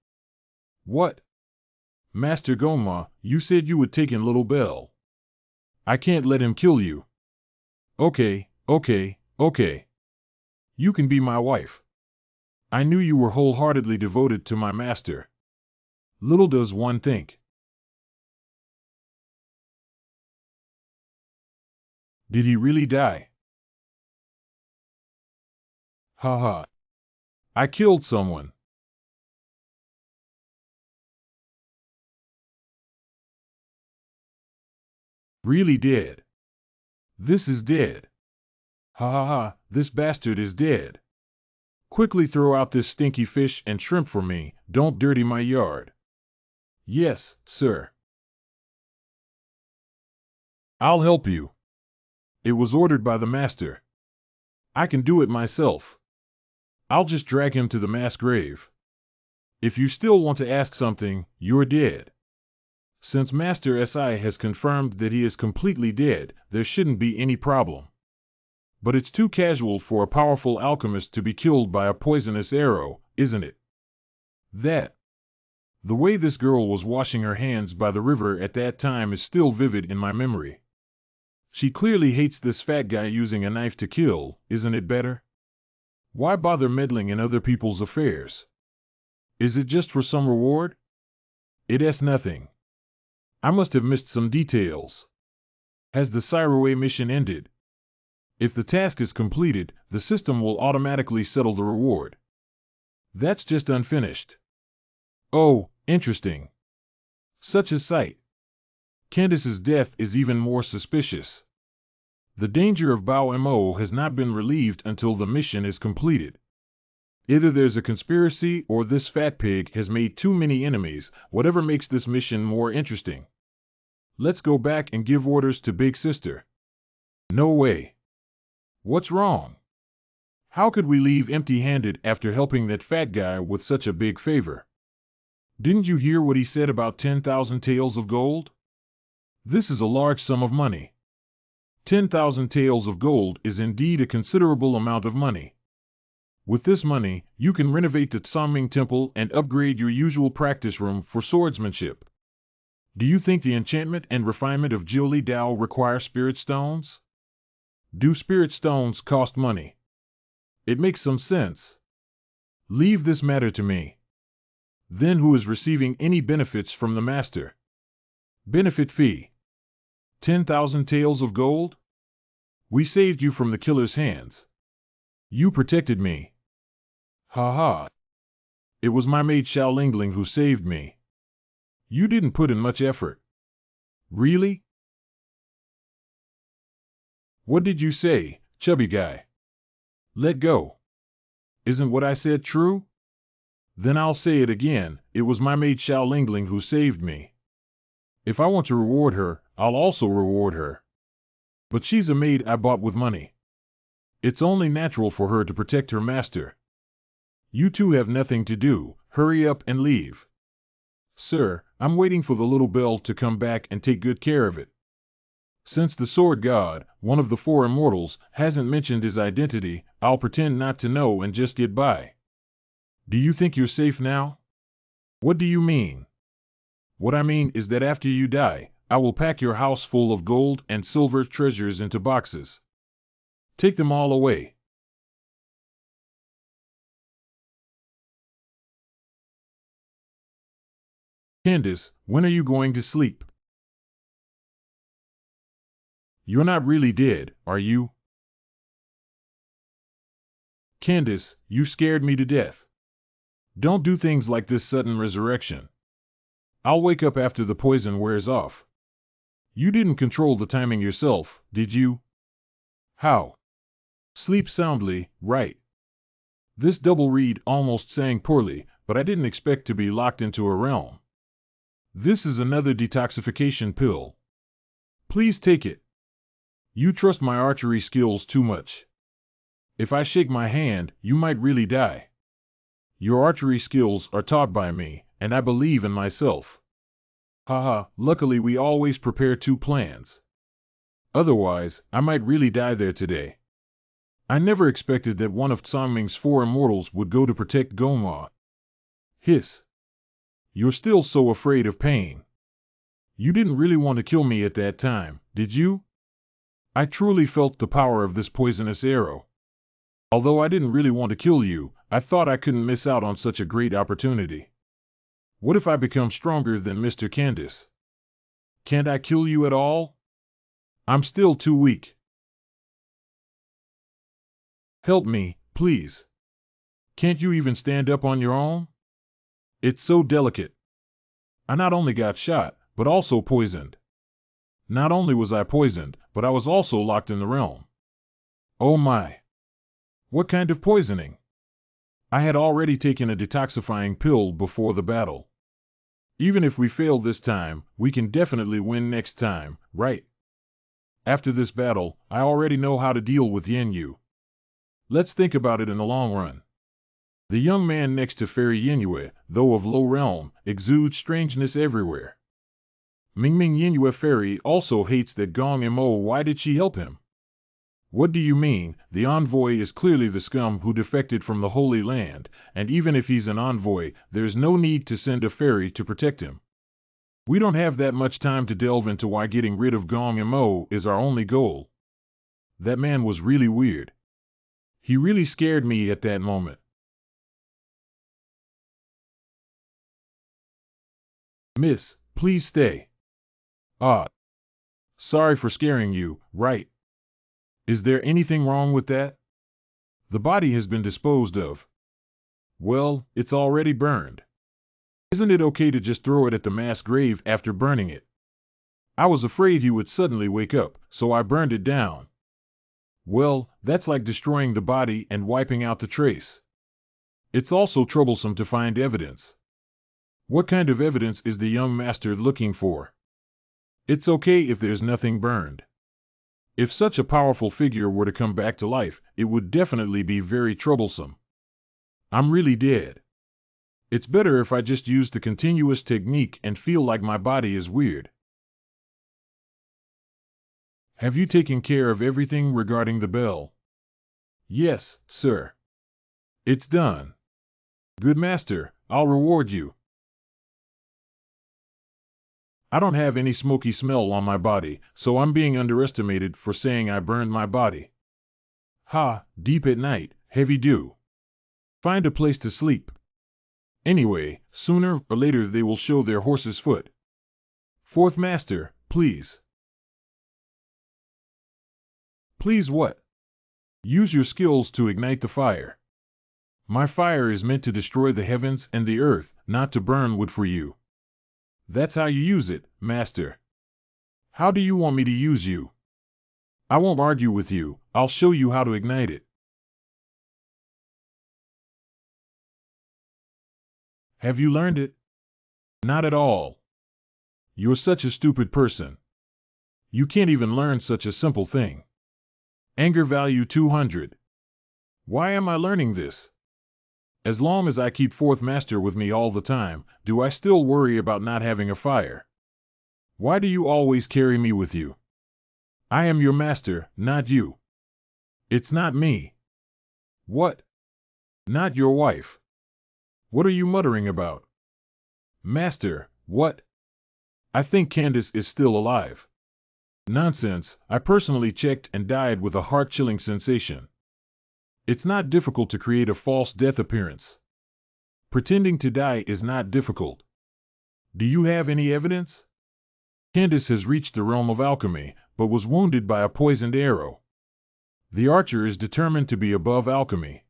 What? Master Goma, you said you would take in Little Bell. I can't let him kill you. Okay. You can be my wife. I knew you were wholeheartedly devoted to my master. Little does one think. Did he really die? Ha ha. I killed someone. Really dead. This is dead. Ha ha ha, this bastard is dead. Quickly throw out this stinky fish and shrimp for me, don't dirty my yard. Yes, sir. I'll help you. It was ordered by the master. I can do it myself. I'll just drag him to the mass grave. If you still want to ask something, you're dead. Since Master SI has confirmed that he is completely dead, there shouldn't be any problem. But it's too casual for a powerful alchemist to be killed by a poisonous arrow, isn't it? The way this girl was washing her hands by the river at that time is still vivid in my memory. She clearly hates this fat guy using a knife to kill, isn't it better? Why bother meddling in other people's affairs? Is it just for some reward? It's nothing. I must have missed some details. Has the Cyroway mission ended? If the task is completed, the system will automatically settle the reward. That's just unfinished. Oh, interesting. Such a sight. Candace's death is even more suspicious. The danger of Bao Mo has not been relieved until the mission is completed. Either there's a conspiracy or this fat pig has made too many enemies, whatever makes this mission more interesting. Let's go back and give orders to Big Sister. No way. What's wrong? How could we leave empty-handed after helping that fat guy with such a big favor? Didn't you hear what he said about 10,000 taels of gold? This is a large sum of money. 10,000 taels of gold is indeed a considerable amount of money. With this money, you can renovate the Tsangming Temple and upgrade your usual practice room for swordsmanship. Do you think the enchantment and refinement of Jiuli Dao require spirit stones? Do spirit stones cost money? It makes some sense. Leave this matter to me. Then who is receiving any benefits from the master? Benefit fee. 10,000 taels of gold? We saved you from the killer's hands. You protected me. Ha ha. It was my maid Xiao Lingling who saved me. You didn't put in much effort. Really? What did you say, chubby guy? Let go. Isn't what I said true? Then I'll say it again, it was my maid Xiao Lingling who saved me. If I want to reward her, I'll also reward her. But she's a maid I bought with money. It's only natural for her to protect her master. You two have nothing to do, hurry up and leave. Sir, I'm waiting for the little bell to come back and take good care of it. Since the sword god, one of the four immortals, hasn't mentioned his identity, I'll pretend not to know and just get by. Do you think you're safe now? What do you mean? What I mean is that after you die, I will pack your house full of gold and silver treasures into boxes. Take them all away. Candace, when are you going to sleep? You're not really dead, are you? Candace, you scared me to death. Don't do things like this sudden resurrection. I'll wake up after the poison wears off. You didn't control the timing yourself, did you? How? Sleep soundly, right? This double reed almost sang poorly, but I didn't expect to be locked into a realm. This is another detoxification pill. Please take it. You trust my archery skills too much. If I shake my hand, you might really die. Your archery skills are taught by me, and I believe in myself. Haha, luckily we always prepare two plans. Otherwise, I might really die there today. I never expected that one of Tsangming's four immortals would go to protect Goma. Hiss. You're still so afraid of pain. You didn't really want to kill me at that time, did you? I truly felt the power of this poisonous arrow. Although I didn't really want to kill you, I thought I couldn't miss out on such a great opportunity. What if I become stronger than Mr. Candace? Can't I kill you at all? I'm still too weak. Help me, please. Can't you even stand up on your own? It's so delicate. I not only got shot, but also poisoned. Not only was I poisoned, but I was also locked in the realm. Oh my. What kind of poisoning? I had already taken a detoxifying pill before the battle. Even if we fail this time, we can definitely win next time, right? After this battle, I already know how to deal with Yenyu. Let's think about it in the long run. The young man next to Fairy Yenyue, though of low realm, exudes strangeness everywhere. Mingming Yenyue Fairy also hates that Gong Mo. Why did she help him? What do you mean? The envoy is clearly the scum who defected from the Holy Land, and even if he's an envoy, there's no need to send a fairy to protect him. We don't have that much time to delve into why getting rid of Gong Mo is our only goal. That man was really weird. He really scared me at that moment. Miss, please stay. Ah. Sorry for scaring you, right? Is there anything wrong with that? The body has been disposed of. Well, it's already burned. Isn't it okay to just throw it at the mass grave after burning it? I was afraid you would suddenly wake up, so I burned it down. Well, that's like destroying the body and wiping out the trace. It's also troublesome to find evidence. What kind of evidence is the young master looking for? It's okay if there's nothing burned. If such a powerful figure were to come back to life, it would definitely be very troublesome. I'm really dead. It's better if I just use the continuous technique and feel like my body is weird. Have you taken care of everything regarding the bell? Yes, sir. It's done. Good master, I'll reward you. I don't have any smoky smell on my body, so I'm being underestimated for saying I burned my body. Ha, deep at night, heavy dew. Find a place to sleep. Anyway, sooner or later they will show their horse's foot. Fourth master, please. Please what? Use your skills to ignite the fire. My fire is meant to destroy the heavens and the earth, not to burn wood for you. That's how you use it, master. How do you want me to use you? I won't argue with you, I'll show you how to ignite it. Have you learned it? Not at all. You're such a stupid person. You can't even learn such a simple thing. Anger value 200. Why am I learning this? As long as I keep fourth master with me all the time, do I still worry about not having a fire? Why do you always carry me with you? I am your master, not you. It's not me. What? Not your wife. What are you muttering about? Master, what? I think Candace is still alive. Nonsense, I personally checked and died with a heart-chilling sensation. It's not difficult to create a false death appearance. Pretending to die is not difficult. Do you have any evidence? Candace has reached the realm of alchemy, but was wounded by a poisoned arrow. The archer is determined to be above alchemy.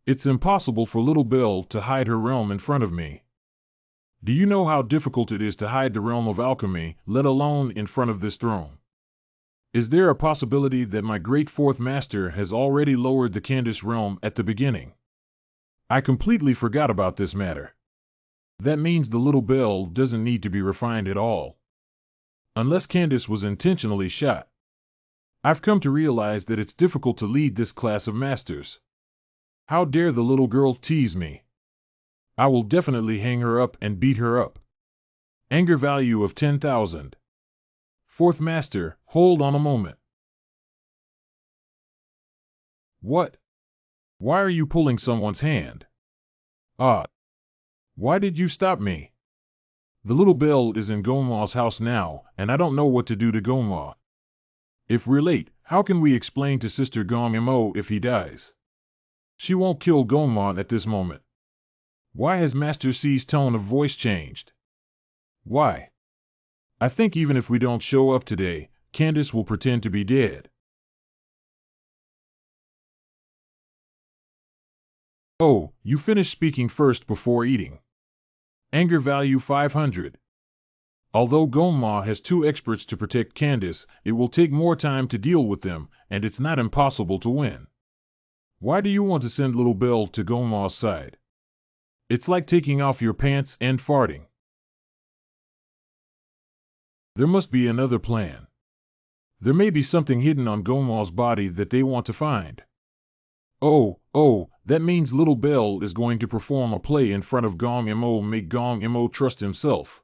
It's impossible for little Belle to hide her realm in front of me. Do you know how difficult it is to hide the realm of alchemy, let alone in front of this throne? Is there a possibility that my great fourth master has already lowered the Candace realm at the beginning? I completely forgot about this matter. That means the little Belle doesn't need to be refined at all. Unless Candace was intentionally shot. I've come to realize that it's difficult to lead this class of masters. How dare the little girl tease me? I will definitely hang her up and beat her up. Anger value of 10,000. Fourth master, hold on a moment. What? Why are you pulling someone's hand? Ah. Why did you stop me? The little Belle is in Gonma's house now, and I don't know what to do to Gonma. If we're late, how can we explain to Sister Gong-mo if he dies? She won't kill Gonma at this moment. Why has Master C's tone of voice changed? Why? I think even if we don't show up today, Candace will pretend to be dead. Oh, you finished speaking first before eating. Anger value 500. Although Gonma has 2 experts to protect Candace, it will take more time to deal with them, and it's not impossible to win. Why do you want to send little Belle to Gonma's side? It's like taking off your pants and farting. There must be another plan. There may be something hidden on Gonma's body that they want to find. Oh, that means little Belle is going to perform a play in front of Gong-mo, make Gong-mo trust himself.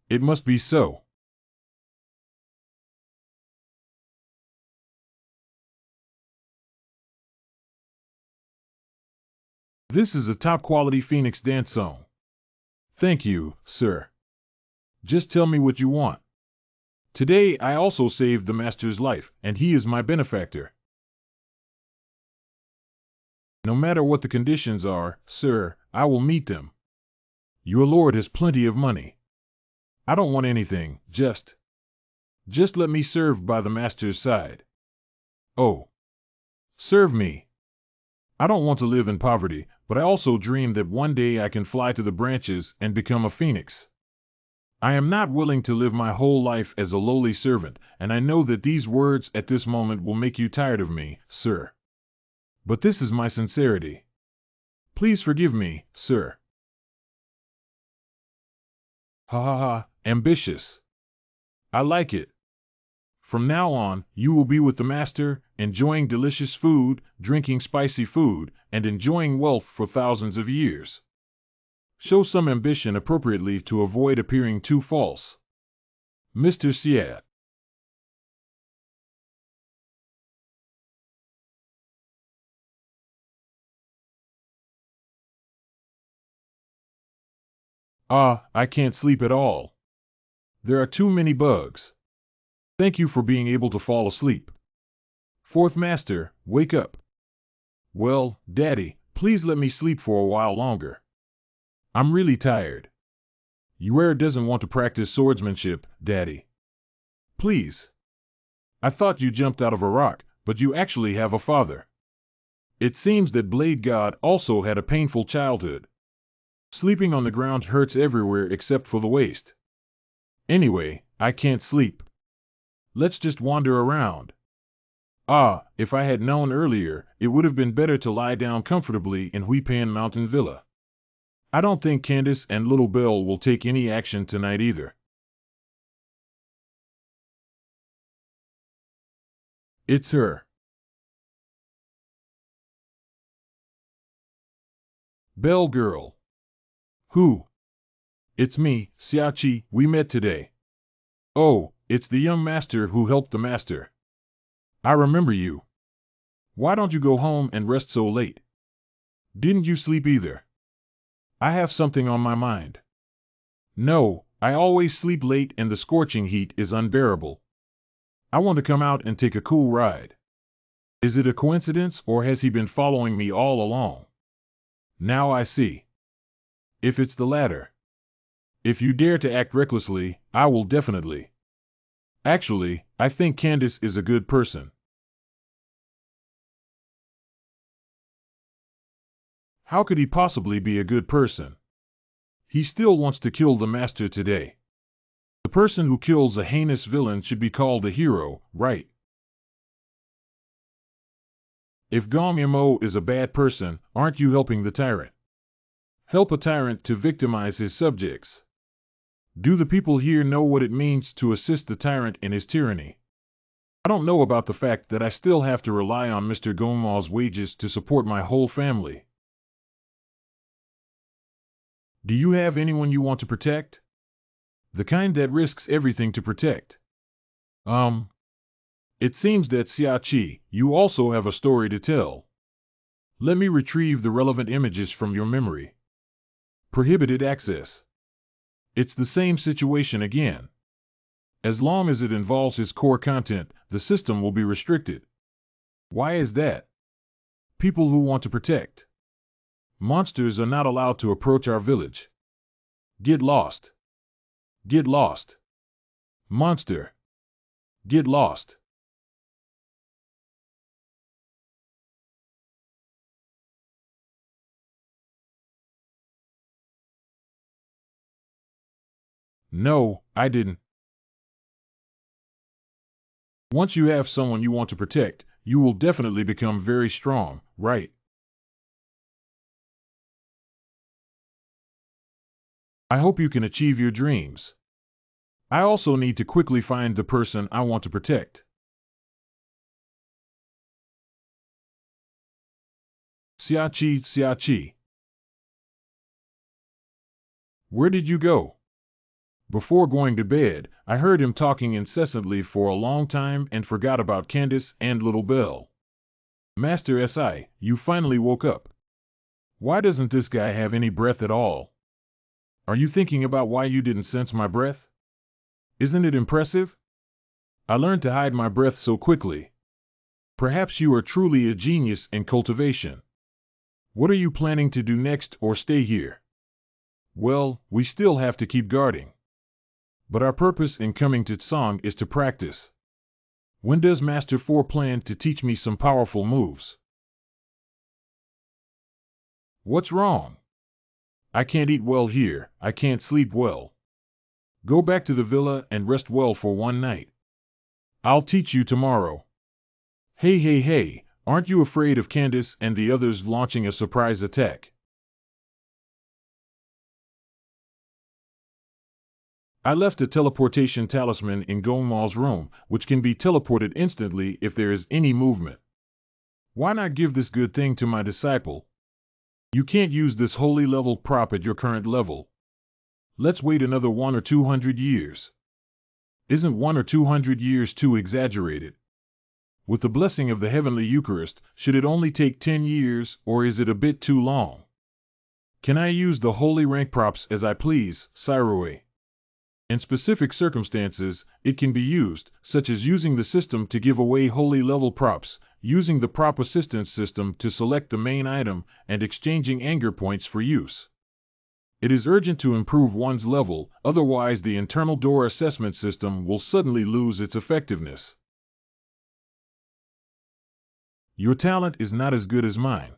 It must be so. This is a top-quality Phoenix dance song. Thank you, sir. Just tell me what you want. Today I also saved the master's life, and he is my benefactor. No matter what the conditions are, sir, I will meet them. Your lord has plenty of money. I don't want anything, just let me serve by the master's side. Oh. Serve me. I don't want to live in poverty, but I also dream that one day I can fly to the branches and become a phoenix. I am not willing to live my whole life as a lowly servant, and I know that these words at this moment will make you tired of me, sir. But this is my sincerity. Please forgive me, sir. Ha ha ha, ambitious. I like it. From now on, you will be with the master, enjoying delicious food, drinking spicy food, and enjoying wealth for thousands of years. Show some ambition appropriately to avoid appearing too false. Mr. Siat. Ah, I can't sleep at all. There are too many bugs. Thank you for being able to fall asleep. Fourth Master, wake up. Well, Daddy, please let me sleep for a while longer. I'm really tired. Yuer doesn't want to practice swordsmanship, Daddy. Please. I thought you jumped out of a rock, but you actually have a father. It seems that Blade God also had a painful childhood. Sleeping on the ground hurts everywhere except for the waist. Anyway, I can't sleep. Let's just wander around. Ah, if I had known earlier, it would have been better to lie down comfortably in Huipan Mountain Villa. I don't think Candace and Little Belle will take any action tonight either. It's her. Belle girl. Who? It's me, Xiaoqi, we met today. Oh, it's the young master who helped the master. I remember you. Why don't you go home and rest so late? Didn't you sleep either? I have something on my mind. No, I always sleep late and the scorching heat is unbearable. I want to come out and take a cool ride. Is it a coincidence or has he been following me all along? Now I see. If it's the latter. If you dare to act recklessly, I will definitely. Actually, I think Candace is a good person. How could he possibly be a good person? He still wants to kill the master today. The person who kills a heinous villain should be called a hero, right? If Gong Mo is a bad person, aren't you helping the tyrant? Help a tyrant to victimize his subjects. Do the people here know what it means to assist the tyrant in his tyranny? I don't know about the fact that I still have to rely on Mr. Gongma's wages to support my whole family. Do you have anyone you want to protect? The kind that risks everything to protect. It seems that Xiaoqi, you also have a story to tell. Let me retrieve the relevant images from your memory. Prohibited access. It's the same situation again. As long as it involves his core content, the system will be restricted. Why is that? People who want to protect. Monsters are not allowed to approach our village. Get lost. Get lost. Monster. Get lost. No, I didn't. Once you have someone you want to protect, you will definitely become very strong, right? I hope you can achieve your dreams. I also need to quickly find the person I want to protect. Xiaoqi, Xiaoqi. Where did you go? Before going to bed, I heard him talking incessantly for a long time and forgot about Candace and Little Belle. Master Si, you finally woke up. Why doesn't this guy have any breath at all? Are you thinking about why you didn't sense my breath? Isn't it impressive? I learned to hide my breath so quickly. Perhaps you are truly a genius in cultivation. What are you planning to do next or stay here? Well, we still have to keep guarding. But our purpose in coming to Tsong is to practice. When does Master 4 plan to teach me some powerful moves? What's wrong? I can't eat well here, I can't sleep well. Go back to the villa and rest well for one night. I'll teach you tomorrow. Hey, aren't you afraid of Candace and the others launching a surprise attack? I left a teleportation talisman in Gomaw's room, which can be teleported instantly if there is any movement. Why not give this good thing to my disciple? You can't use this holy level prop at your current level. Let's wait another 100 or 200 years. Isn't 100 or 200 years too exaggerated? With the blessing of the heavenly Eucharist, should it only take 10 years, or is it a bit too long? Can I use the holy rank props as I please, Siroe? In specific circumstances, it can be used, such as using the system to give away holy level props, using the prop assistance system to select the main item, and exchanging anger points for use. It is urgent to improve one's level, otherwise the internal door assessment system will suddenly lose its effectiveness. Your talent is not as good as mine.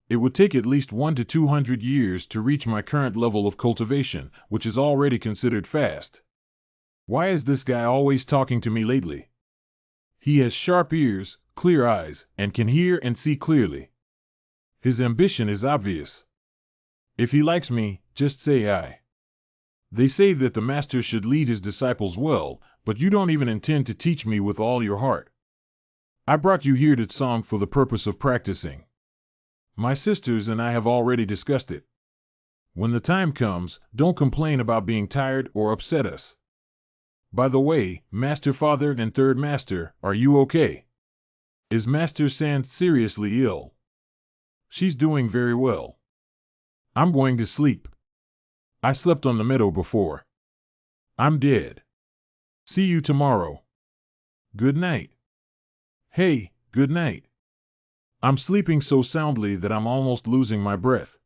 It would take at least 100 to 200 years to reach my current level of cultivation, which is already considered fast. Why is this guy always talking to me lately? He has sharp ears, clear eyes, and can hear and see clearly. His ambition is obvious. If he likes me, just say I. They say that the master should lead his disciples well, but you don't even intend to teach me with all your heart. I brought you here to Tsong for the purpose of practicing. My sisters and I have already discussed it. When the time comes, don't complain about being tired or upset us. By the way, Master Father and Third Master, are you okay? Is Master Sand seriously ill? She's doing very well. I'm going to sleep. I slept on the meadow before. I'm dead. See you tomorrow. Good night. Hey, good night. I'm sleeping so soundly that I'm almost losing my breath.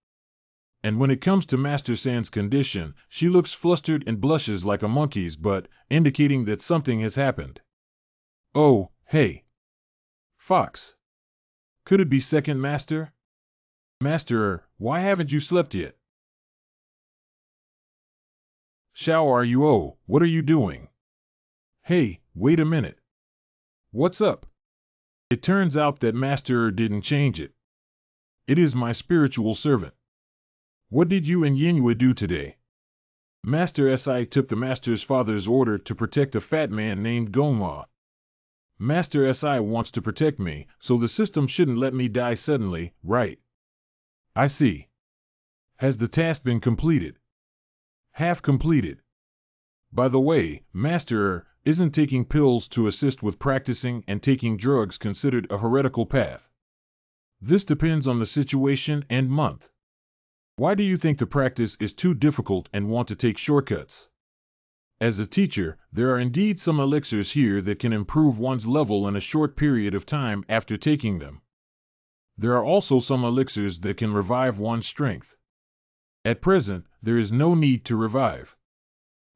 And when it comes to Master Sand's condition, she looks flustered and blushes like a monkey's butt, indicating that something has happened. Oh, hey. Fox. Could it be Second Master? Master, why haven't you slept yet? Shao, are you? Oh, what are you doing? Hey, wait a minute. What's up? It turns out that Master didn't change it. It is my spiritual servant. What did you and Yinhua do today? Master Si took the Master's father's order to protect a fat man named Goma. Master Si wants to protect me, so the system shouldn't let me die suddenly, right? I see. Has the task been completed? Half completed. By the way, Master, isn't taking pills to assist with practicing and taking drugs considered a heretical path? This depends on the situation and month. Why do you think the practice is too difficult and want to take shortcuts? As a teacher, there are indeed some elixirs here that can improve one's level in a short period of time after taking them. There are also some elixirs that can revive one's strength. At present, there is no need to revive.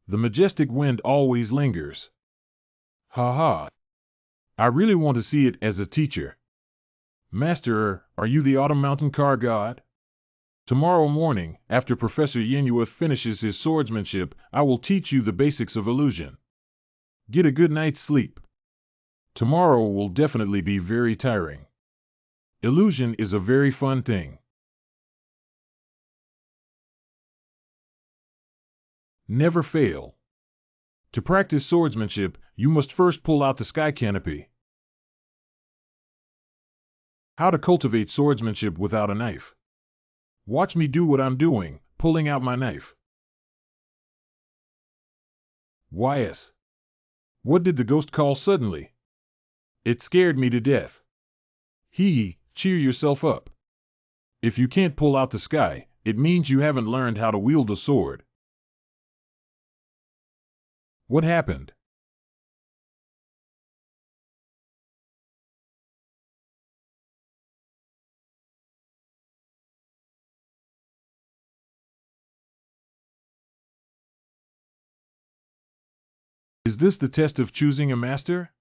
The majestic wind always lingers. Ha ha. I really want to see it as a teacher. Master, are you the Autumn Mountain Car God? Tomorrow morning, after Professor Yinhua finishes his swordsmanship, I will teach you the basics of illusion. Get a good night's sleep. Tomorrow will definitely be very tiring. Illusion is a very fun thing. Never fail. To practice swordsmanship, you must first pull out the sky canopy. How to cultivate swordsmanship without a knife. Watch me do what I'm doing, pulling out my knife. YS. What did the ghost call suddenly? It scared me to death. Cheer yourself up. If you can't pull out the sky, it means you haven't learned how to wield a sword. What happened? Is this the test of choosing a master?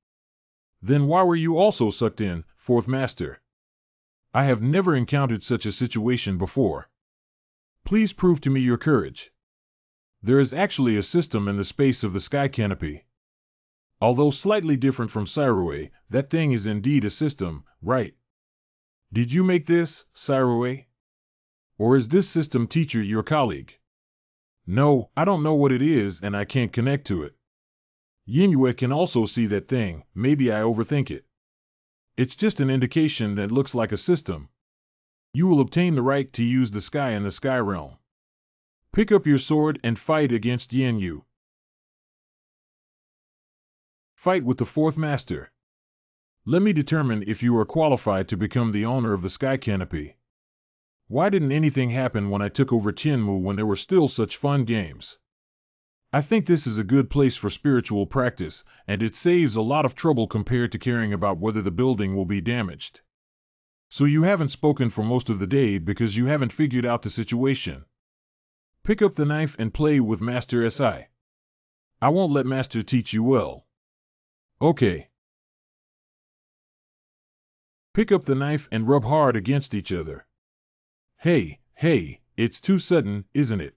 Then why were you also sucked in, fourth master? I have never encountered such a situation before. Please prove to me your courage. There is actually a system in the space of the sky canopy. Although slightly different from Cyroway, that thing is indeed a system, right? Did you make this, Cyroway? Or is this system teacher your colleague? No, I don't know what it is and I can't connect to it. Yinyue can also see that thing, maybe I overthink it. It's just an indication that looks like a system. You will obtain the right to use the sky in the sky realm. Pick up your sword and fight against Yinyu. Fight with the fourth master. Let me determine if you are qualified to become the owner of the sky canopy. Why didn't anything happen when I took over Tianmu when there were still such fun games? I think this is a good place for spiritual practice, and it saves a lot of trouble compared to caring about whether the building will be damaged. So you haven't spoken for most of the day because you haven't figured out the situation. Pick up the knife and play with Master Si. I won't let Master teach you well. Okay. Pick up the knife and rub hard against each other. Hey, it's too sudden, isn't it?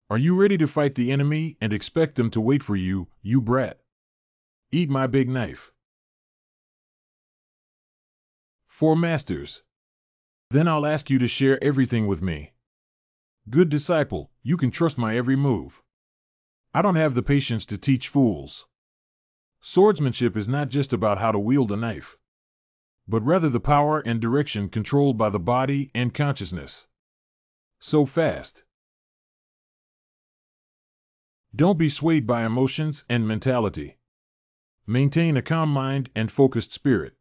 Are you ready to fight the enemy and expect them to wait for you, you brat? Eat my big knife. 4 masters. Then I'll ask you to share everything with me. Good disciple, you can trust my every move. I don't have the patience to teach fools. Swordsmanship is not just about how to wield a knife, but rather the power and direction controlled by the body and consciousness. So fast. Don't be swayed by emotions and mentality. Maintain a calm mind and focused spirit.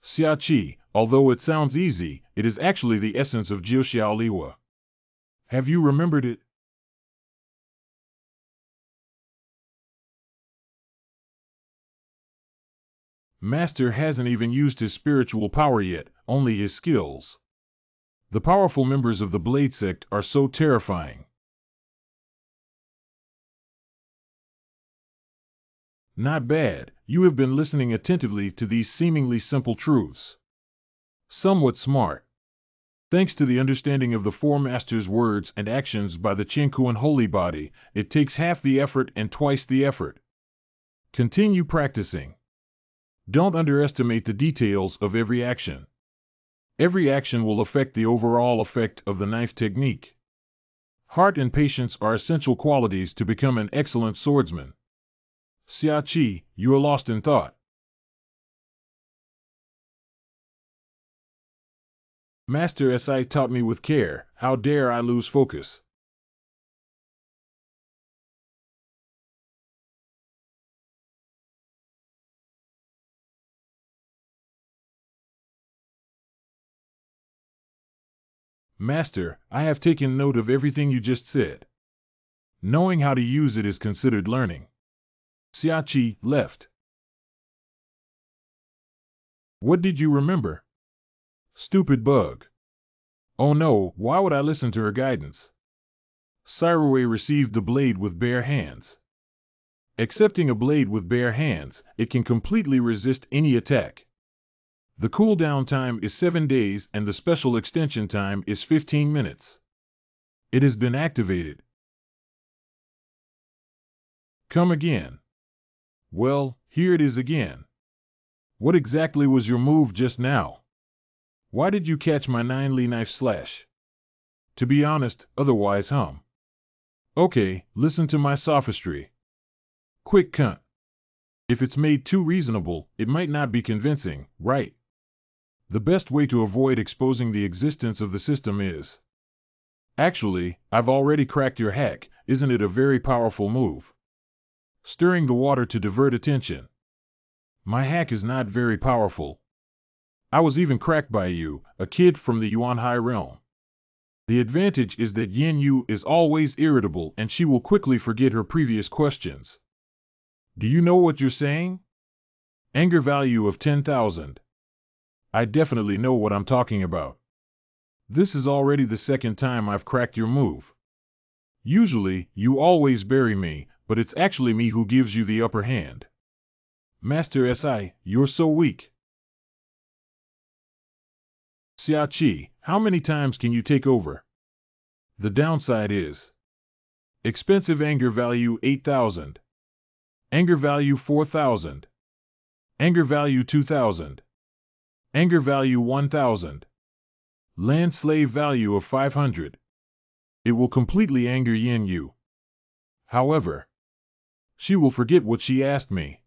Xiaoqi, although it sounds easy, it is actually the essence of Jiuxiao Liwa. Have you remembered it? Master hasn't even used his spiritual power yet, only his skills. The powerful members of the Blade Sect are so terrifying. Not bad, you have been listening attentively to these seemingly simple truths. Somewhat smart. Thanks to the understanding of the 4 masters' words and actions by the Chinchio Holy Body, it takes half the effort and twice the effort. Continue practicing. Don't underestimate the details of every action. Every action will affect the overall effect of the knife technique. Heart and patience are essential qualities to become an excellent swordsman. Xiaoqi, you are lost in thought. Master Si taught me with care, how dare I lose focus? Master, I have taken note of everything you just said. Knowing how to use it is considered learning. Xiaoqi left. What did you remember? Stupid bug. Oh no, why would I listen to her guidance? Cyroway received the blade with bare hands. Accepting a blade with bare hands, it can completely resist any attack. The cooldown time is 7 days and the special extension time is 15 minutes. It has been activated. Come again. Well, here it is again. What exactly was your move just now? Why did you catch my 9-li knife slash? To be honest, otherwise Okay, listen to my sophistry. Quick cunt. If it's made too reasonable, it might not be convincing, right? The best way to avoid exposing the existence of the system is... Actually, I've already cracked your hack, isn't it a very powerful move? Stirring the water to divert attention. My hack is not very powerful. I was even cracked by you, a kid from the Yuanhai realm. The advantage is that Yin Yu is always irritable and she will quickly forget her previous questions. Do you know what you're saying? Anger value of 10,000. I definitely know what I'm talking about. This is already the second time I've cracked your move. Usually, you always bury me, but it's actually me who gives you the upper hand. Master Si, you're so weak. Xiaoqi, how many times can you take over? The downside is expensive anger value 8,000, anger value 4,000, anger value 2,000, anger value 1,000, land slave value of 500. It will completely anger Yin Yu. However, she will forget what she asked me.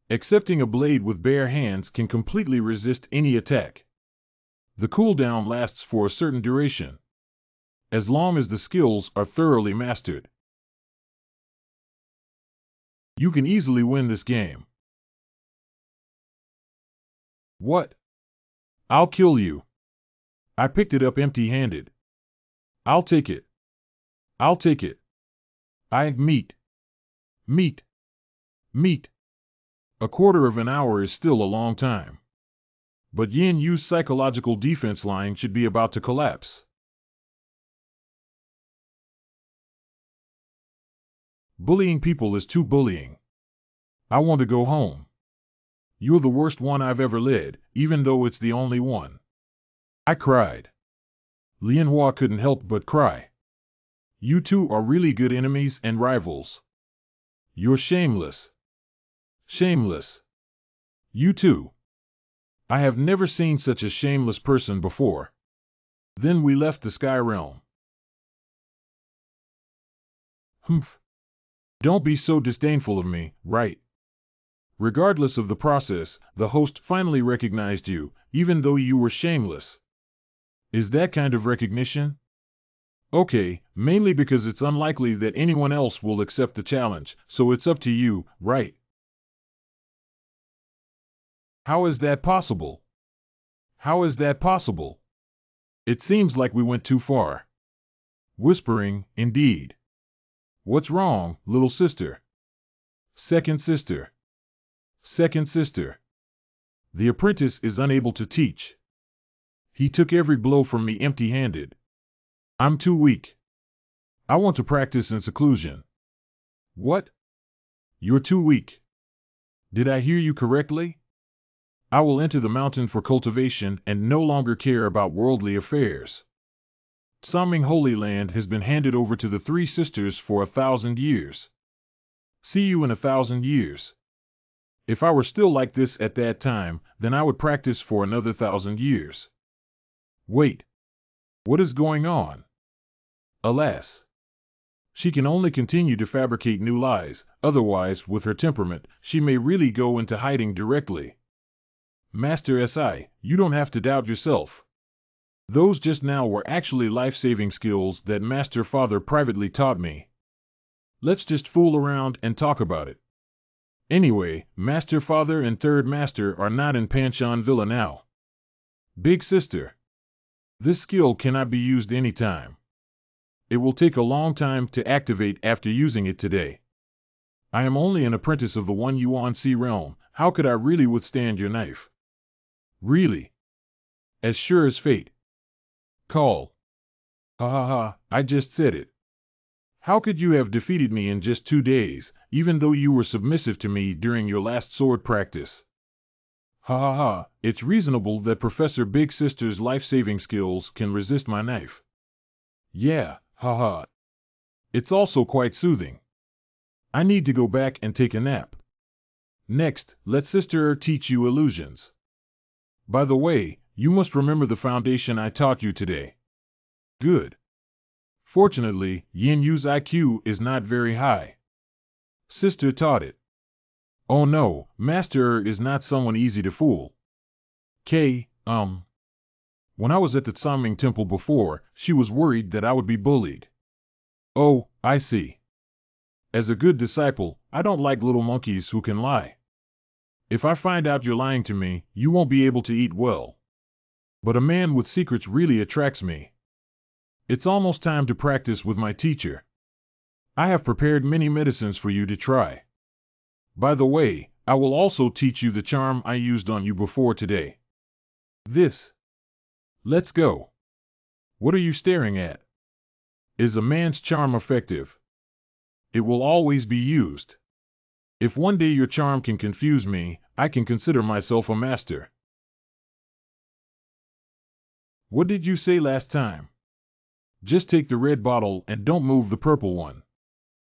Accepting a blade with bare hands can completely resist any attack. The cooldown lasts for a certain duration, as long as the skills are thoroughly mastered. You can easily win this game. What? I'll kill you. I picked it up empty-handed. I'll take it. I'll take it. Meat. Meat. Meat. A quarter of an hour is still a long time. But Yin Yu's psychological defense line should be about to collapse. Bullying people is too bullying. I want to go home. You're the worst one I've ever led, even though it's the only one. I cried. Lianhua couldn't help but cry. You two are really good enemies and rivals. You're shameless. Shameless. You too. I have never seen such a shameless person before. Then we left the Sky Realm. Humph. Don't be so disdainful of me, right? Regardless of the process, the host finally recognized you, even though you were shameless. Is that kind of recognition? Okay, mainly because it's unlikely that anyone else will accept the challenge, so it's up to you, right? How is that possible? How is that possible? It seems like we went too far. Whispering, indeed. What's wrong, little sister? Second sister. Second sister. The apprentice is unable to teach. He took every blow from me empty-handed. I'm too weak. I want to practice in seclusion. What? You're too weak. Did I hear you correctly? I will enter the mountain for cultivation and no longer care about worldly affairs. Saming Holy Land has been handed over to the three sisters for 1,000 years. See you in 1,000 years. If I were still like this at that time, then I would practice for another 1,000 years. Wait. What is going on? Alas. She can only continue to fabricate new lies, otherwise, with her temperament, she may really go into hiding directly. Master Si, you don't have to doubt yourself. Those just now were actually life-saving skills that Master Father privately taught me. Let's just fool around and talk about it. Anyway, Master Father and Third Master are not in Pancheon Villa now. Big Sister. This skill cannot be used anytime. It will take a long time to activate after using it today. I am only an apprentice of the One Yuan Sea realm. How could I really withstand your knife? Really? As sure as fate. Call. Ha ha ha, I just said it. How could you have defeated me in just 2 days, even though you were submissive to me during your last sword practice? Ha ha ha, it's reasonable that Professor Big Sister's life-saving skills can resist my knife. Yeah, ha ha. It's also quite soothing. I need to go back and take a nap. Next, let Sister teach you illusions. By the way, you must remember the foundation I taught you today. Good. Fortunately, Yin Yu's IQ is not very high. Sister taught it. Oh no, Master is not someone easy to fool. When I was at the Tsaming Temple before, she was worried that I would be bullied. Oh, I see. As a good disciple, I don't like little monkeys who can lie. If I find out you're lying to me, you won't be able to eat well. But a man with secrets really attracts me. It's almost time to practice with my teacher. I have prepared many medicines for you to try. By the way, I will also teach you the charm I used on you before today. This. Let's go. What are you staring at? Is a man's charm effective? It will always be used. If one day your charm can confuse me, I can consider myself a master. What did you say last time? Just take the red bottle and don't move the purple one.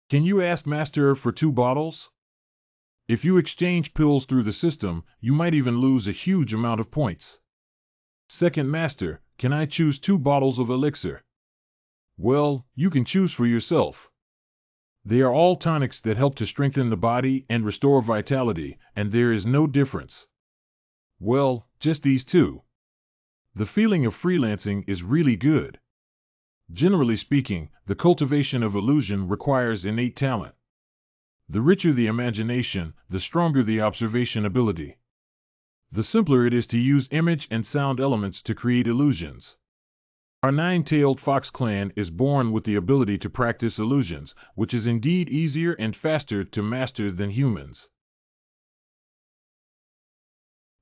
Can you ask Master for 2 bottles? If you exchange pills through the system, you might even lose a huge amount of points. Second Master, can I choose 2 bottles of elixir? Well, you can choose for yourself. They are all tonics that help to strengthen the body and restore vitality, and there is no difference. Well, just these 2. The feeling of freelancing is really good. Generally speaking, the cultivation of illusion requires innate talent. The richer the imagination, the stronger the observation ability. The simpler it is to use image and sound elements to create illusions. Our 9-tailed fox clan is born with the ability to practice illusions, which is indeed easier and faster to master than humans.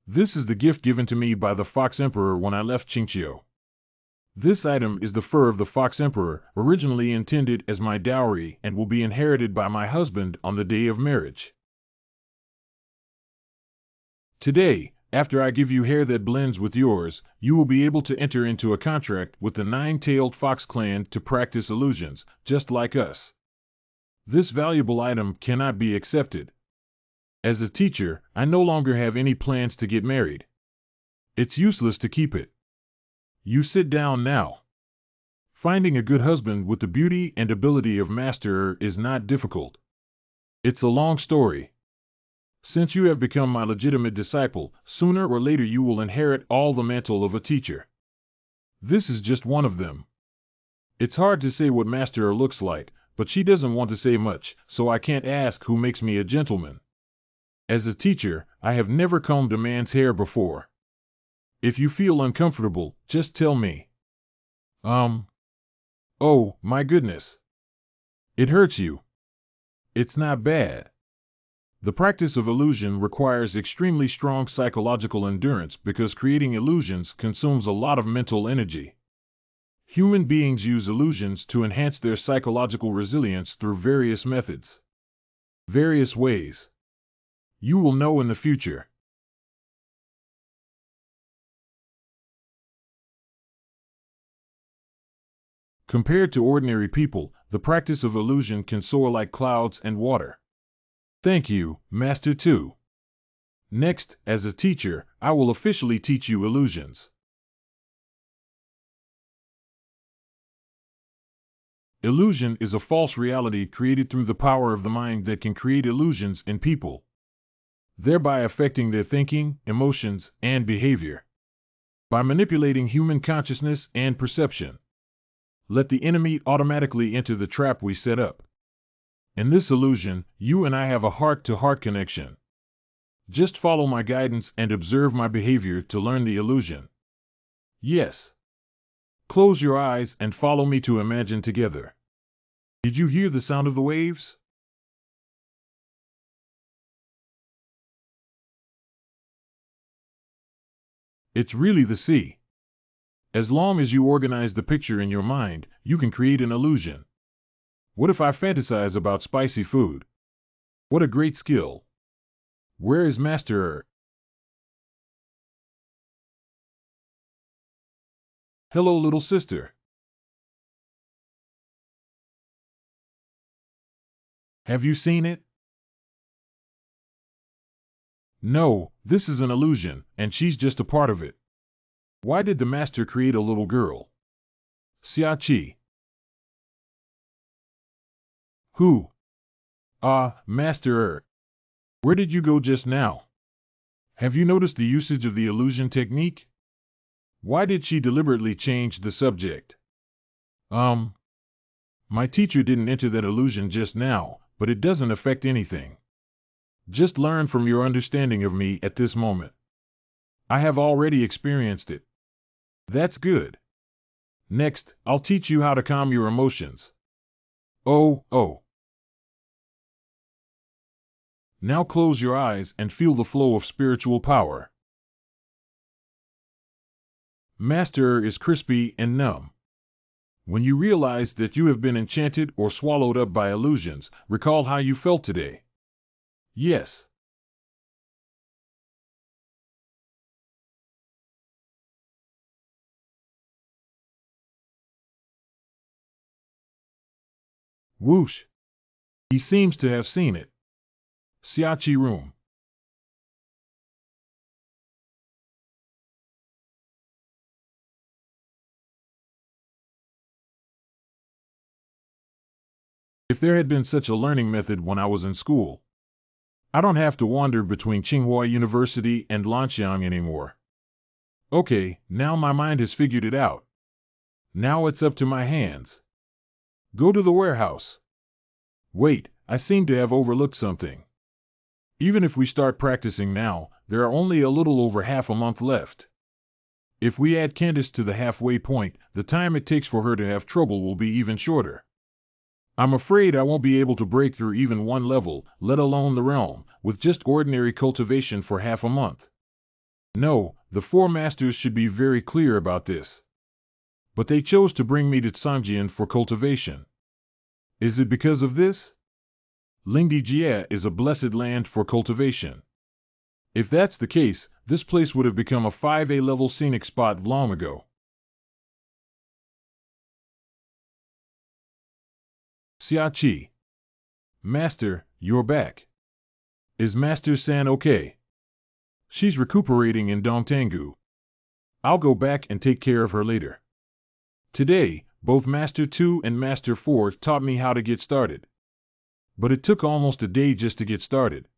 This is the gift given to me by the Fox Emperor when I left Chinchio. This item is the fur of the Fox Emperor, originally intended as my dowry and will be inherited by my husband on the day of marriage. Today, after I give you hair that blends with yours, you will be able to enter into a contract with the 9-tailed fox clan to practice illusions, just like us. This valuable item cannot be accepted. As a teacher, I no longer have any plans to get married. It's useless to keep it. You sit down now. Finding a good husband with the beauty and ability of Master is not difficult. It's a long story. Since you have become my legitimate disciple, sooner or later you will inherit all the mantle of a teacher. This is just one of them. It's hard to say what Master looks like, but she doesn't want to say much, so I can't ask who makes me a gentleman. As a teacher, I have never combed a man's hair before. If you feel uncomfortable, just tell me. Oh, my goodness. It hurts you. It's not bad. The practice of illusion requires extremely strong psychological endurance because creating illusions consumes a lot of mental energy. Human beings use illusions to enhance their psychological resilience through various methods. Various ways. You will know in the future. Compared to ordinary people, the practice of illusion can soar like clouds and water. Thank you, Master 2. Next, as a teacher, I will officially teach you illusions. Illusion is a false reality created through the power of the mind that can create illusions in people, thereby affecting their thinking, emotions, and behavior. By manipulating human consciousness and perception, let the enemy automatically enter the trap we set up. In this illusion, you and I have a heart-to-heart connection. Just follow my guidance and observe my behavior to learn the illusion. Yes. Close your eyes and follow me to imagine together. Did you hear the sound of the waves? It's really the sea. As long as you organize the picture in your mind, you can create an illusion. What if I fantasize about spicy food? What a great skill. Where is Master? Hello, little sister. Have you seen it? No, this is an illusion, and she's just a part of it. Why did the Master create a little girl? Xiachi. Who? Master. Where did you go just now? Have you noticed the usage of the illusion technique? Why did she deliberately change the subject? My teacher didn't enter that illusion just now, but it doesn't affect anything. Just learn from your understanding of me at this moment. I have already experienced it. That's good. Next, I'll teach you how to calm your emotions. Oh. Now close your eyes and feel the flow of spiritual power. Master is crispy and numb. When you realize that you have been enchanted or swallowed up by illusions, recall how you felt today. Yes. Whoosh! He seems to have seen it. Xiachi room. If there had been such a learning method when I was in school, I don't have to wander between Tsinghua University and Lanxiang anymore. Okay, now my mind has figured it out. Now it's up to my hands. Go to the warehouse. Wait, I seem to have overlooked something. Even if we start practicing now, there are only a little over half a month left. If we add Candace to the halfway point, the time it takes for her to have trouble will be even shorter. I'm afraid I won't be able to break through even one level, let alone the realm, with just ordinary cultivation for half a month. No, the four masters should be very clear about this. But they chose to bring me to Tsangjian for cultivation. Is it because of this? Lingdi is a blessed land for cultivation. If that's the case, this place would have become a 5A level scenic spot long ago. Xiachi. Master, you're back. Is Master San okay? She's recuperating in Dongtangu. I'll go back and take care of her later. Today, both Master 2 and Master 4 taught me how to get started. But it took almost a day just to get started.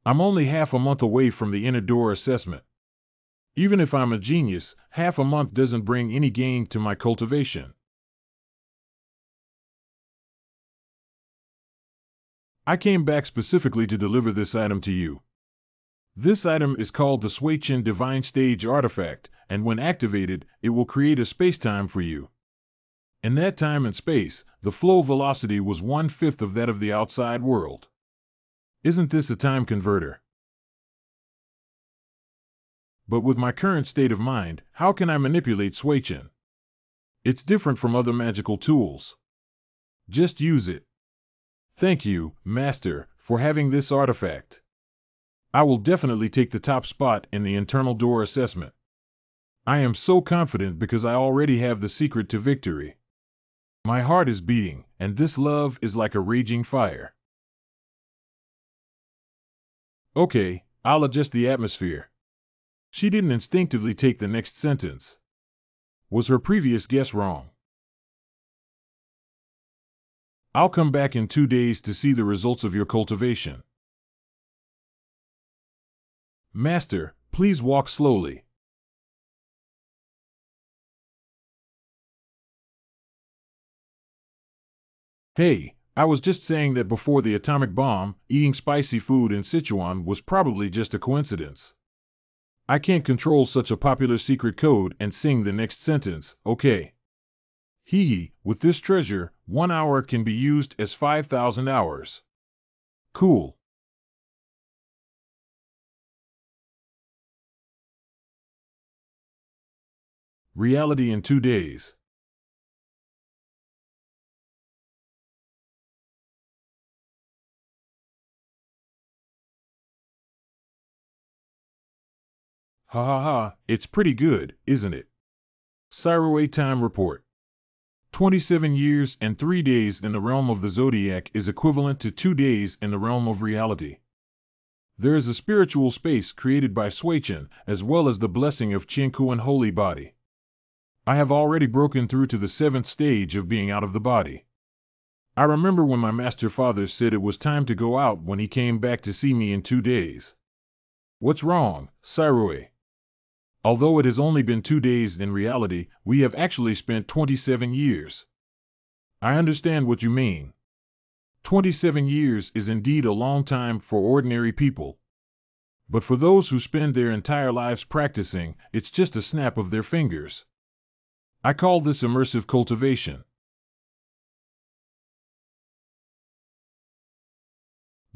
I'm only half a month away from the inner door assessment. Even if I'm a genius, half a month doesn't bring any gain to my cultivation. I came back specifically to deliver this item to you. This item is called the Suichin Divine Stage Artifact, and when activated, it will create a spacetime for you. In that time and space, the flow velocity was 1/5 of that of the outside world. Isn't this a time converter? But with my current state of mind, how can I manipulate Suichin? It's different from other magical tools. Just use it. Thank you, Master, for having this artifact. I will definitely take the top spot in the internal door assessment. I am so confident because I already have the secret to victory. My heart is beating, and this love is like a raging fire. Okay, I'll adjust the atmosphere. She didn't instinctively take the next sentence. Was her previous guess wrong? I'll come back in 2 days to see the results of your cultivation. Master, please walk slowly. Hey, I was just saying that before the atomic bomb, eating spicy food in Sichuan was probably just a coincidence. I can't control such a popular secret code and sing the next sentence, okay? Hee, with this treasure, 1 hour can be used as 5,000 hours. Cool. Reality in 2 days. Ha ha ha, it's pretty good, isn't it? Cyroway Time Report. 27 years and 3 days in the realm of the zodiac is equivalent to 2 days in the realm of reality. There is a spiritual space created by Suichin, as well as the blessing of Chinchio and Holy Body. I have already broken through to the 7th stage of being out of the body. I remember when my master father said it was time to go out when he came back to see me in 2 days. What's wrong, Cyroway? Although it has only been 2 days in reality, we have actually spent 27 years. I understand what you mean. 27 years is indeed a long time for ordinary people. But for those who spend their entire lives practicing, it's just a snap of their fingers. I call this immersive cultivation.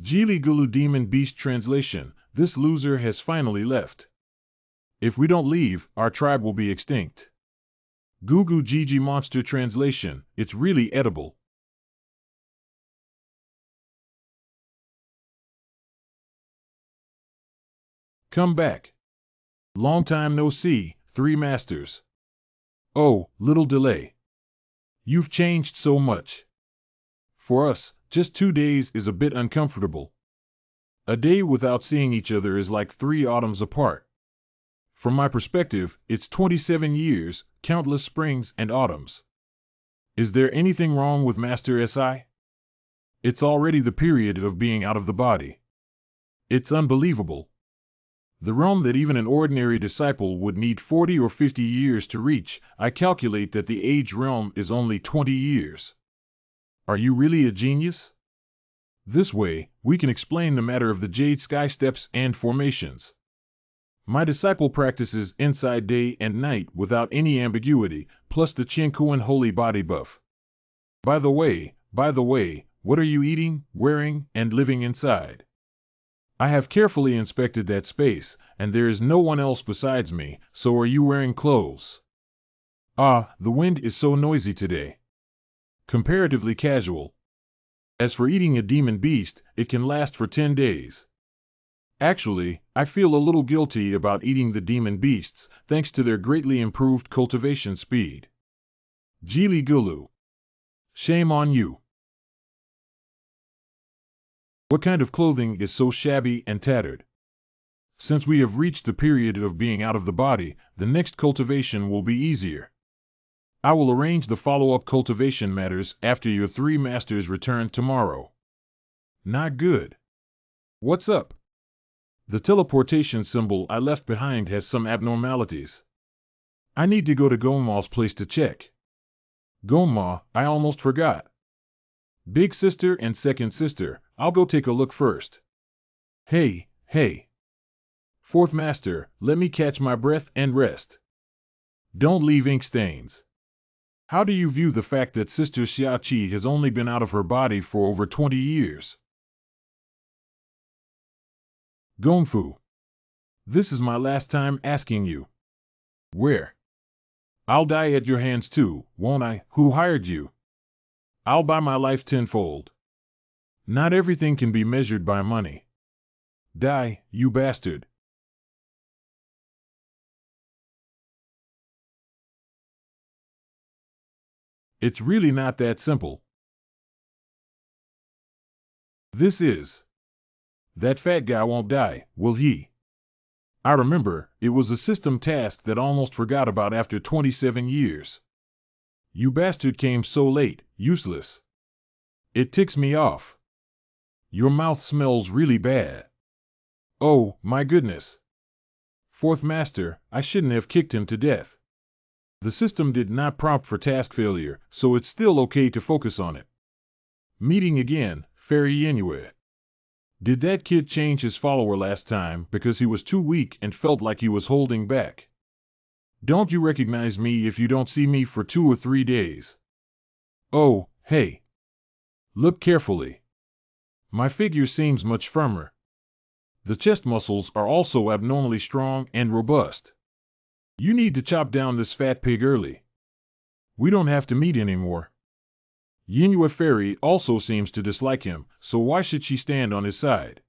Geely Gulu Demon Beast Translation, this loser has finally left. If we don't leave, our tribe will be extinct. Gugu Gigi Monster Translation, it's really edible. Come back. Long time no see, 3 masters. Oh, little delay. You've changed so much. For us, just 2 days is a bit uncomfortable. A day without seeing each other is like 3 autumns apart. From my perspective, it's 27 years, countless springs and autumns. Is there anything wrong with Master SI? It's already the period of being out of the body. It's unbelievable. The realm that even an ordinary disciple would need 40 or 50 years to reach, I calculate that the age realm is only 20 years. Are you really a genius? This way, we can explain the matter of the Jade Sky steps and formations. My disciple practices inside day and night without any ambiguity, plus the Chinchio and holy body buff. By the way, what are you eating, wearing, and living inside? I have carefully inspected that space, and there is no one else besides me, so are you wearing clothes? Ah, the wind is so noisy today. Comparatively casual. As for eating a demon beast, it can last for 10 days. Actually, I feel a little guilty about eating the demon beasts, thanks to their greatly improved cultivation speed. Geely Gulu. Shame on you. What kind of clothing is so shabby and tattered? Since we have reached the period of being out of the body, the next cultivation will be easier. I will arrange the follow-up cultivation matters after your 3 masters return tomorrow. Not good. What's up? The teleportation symbol I left behind has some abnormalities. I need to go to Gonma's place to check. Gonma, I almost forgot. Big sister and second sister, I'll go take a look first. Hey. Fourth master, let me catch my breath and rest. Don't leave ink stains. How do you view the fact that Sister Xiaoqi has only been out of her body for over 20 years? Gongfu. This is my last time asking you. Where? I'll die at your hands too, won't I? Who hired you? I'll buy my life tenfold. Not everything can be measured by money. Die, you bastard. It's really not that simple. This is. That fat guy won't die, will he? I remember, it was a system task that almost forgot about after 27 years. You bastard came so late, useless. It ticks me off. Your mouth smells really bad. Oh, my goodness. Fourth master, I shouldn't have kicked him to death. The system did not prompt for task failure, so it's still okay to focus on it. Meeting again, Fairy Inuit. Did that kid change his follower last time because he was too weak and felt like he was holding back? Don't you recognize me if you don't see me for 2 or 3 days? Oh, hey. Look carefully. My figure seems much firmer. The chest muscles are also abnormally strong and robust. You need to chop down this fat pig early. We don't have to meet anymore. Yinhua Fairy also seems to dislike him, so why should she stand on his side?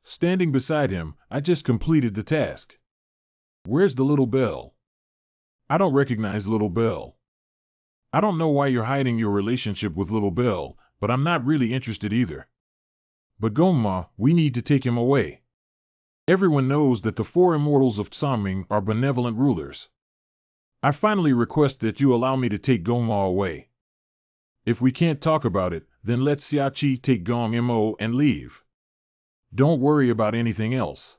Standing beside him, I just completed the task. Where's the little bell? I don't recognize Little Bell. I don't know why you're hiding your relationship with Little Bell, but I'm not really interested either. But Gonma, we need to take him away. Everyone knows that the 4 immortals of Tsaming are benevolent rulers. I finally request that you allow me to take Gonma away. If we can't talk about it, then let Xiaoqi take Gong Mo and leave. Don't worry about anything else.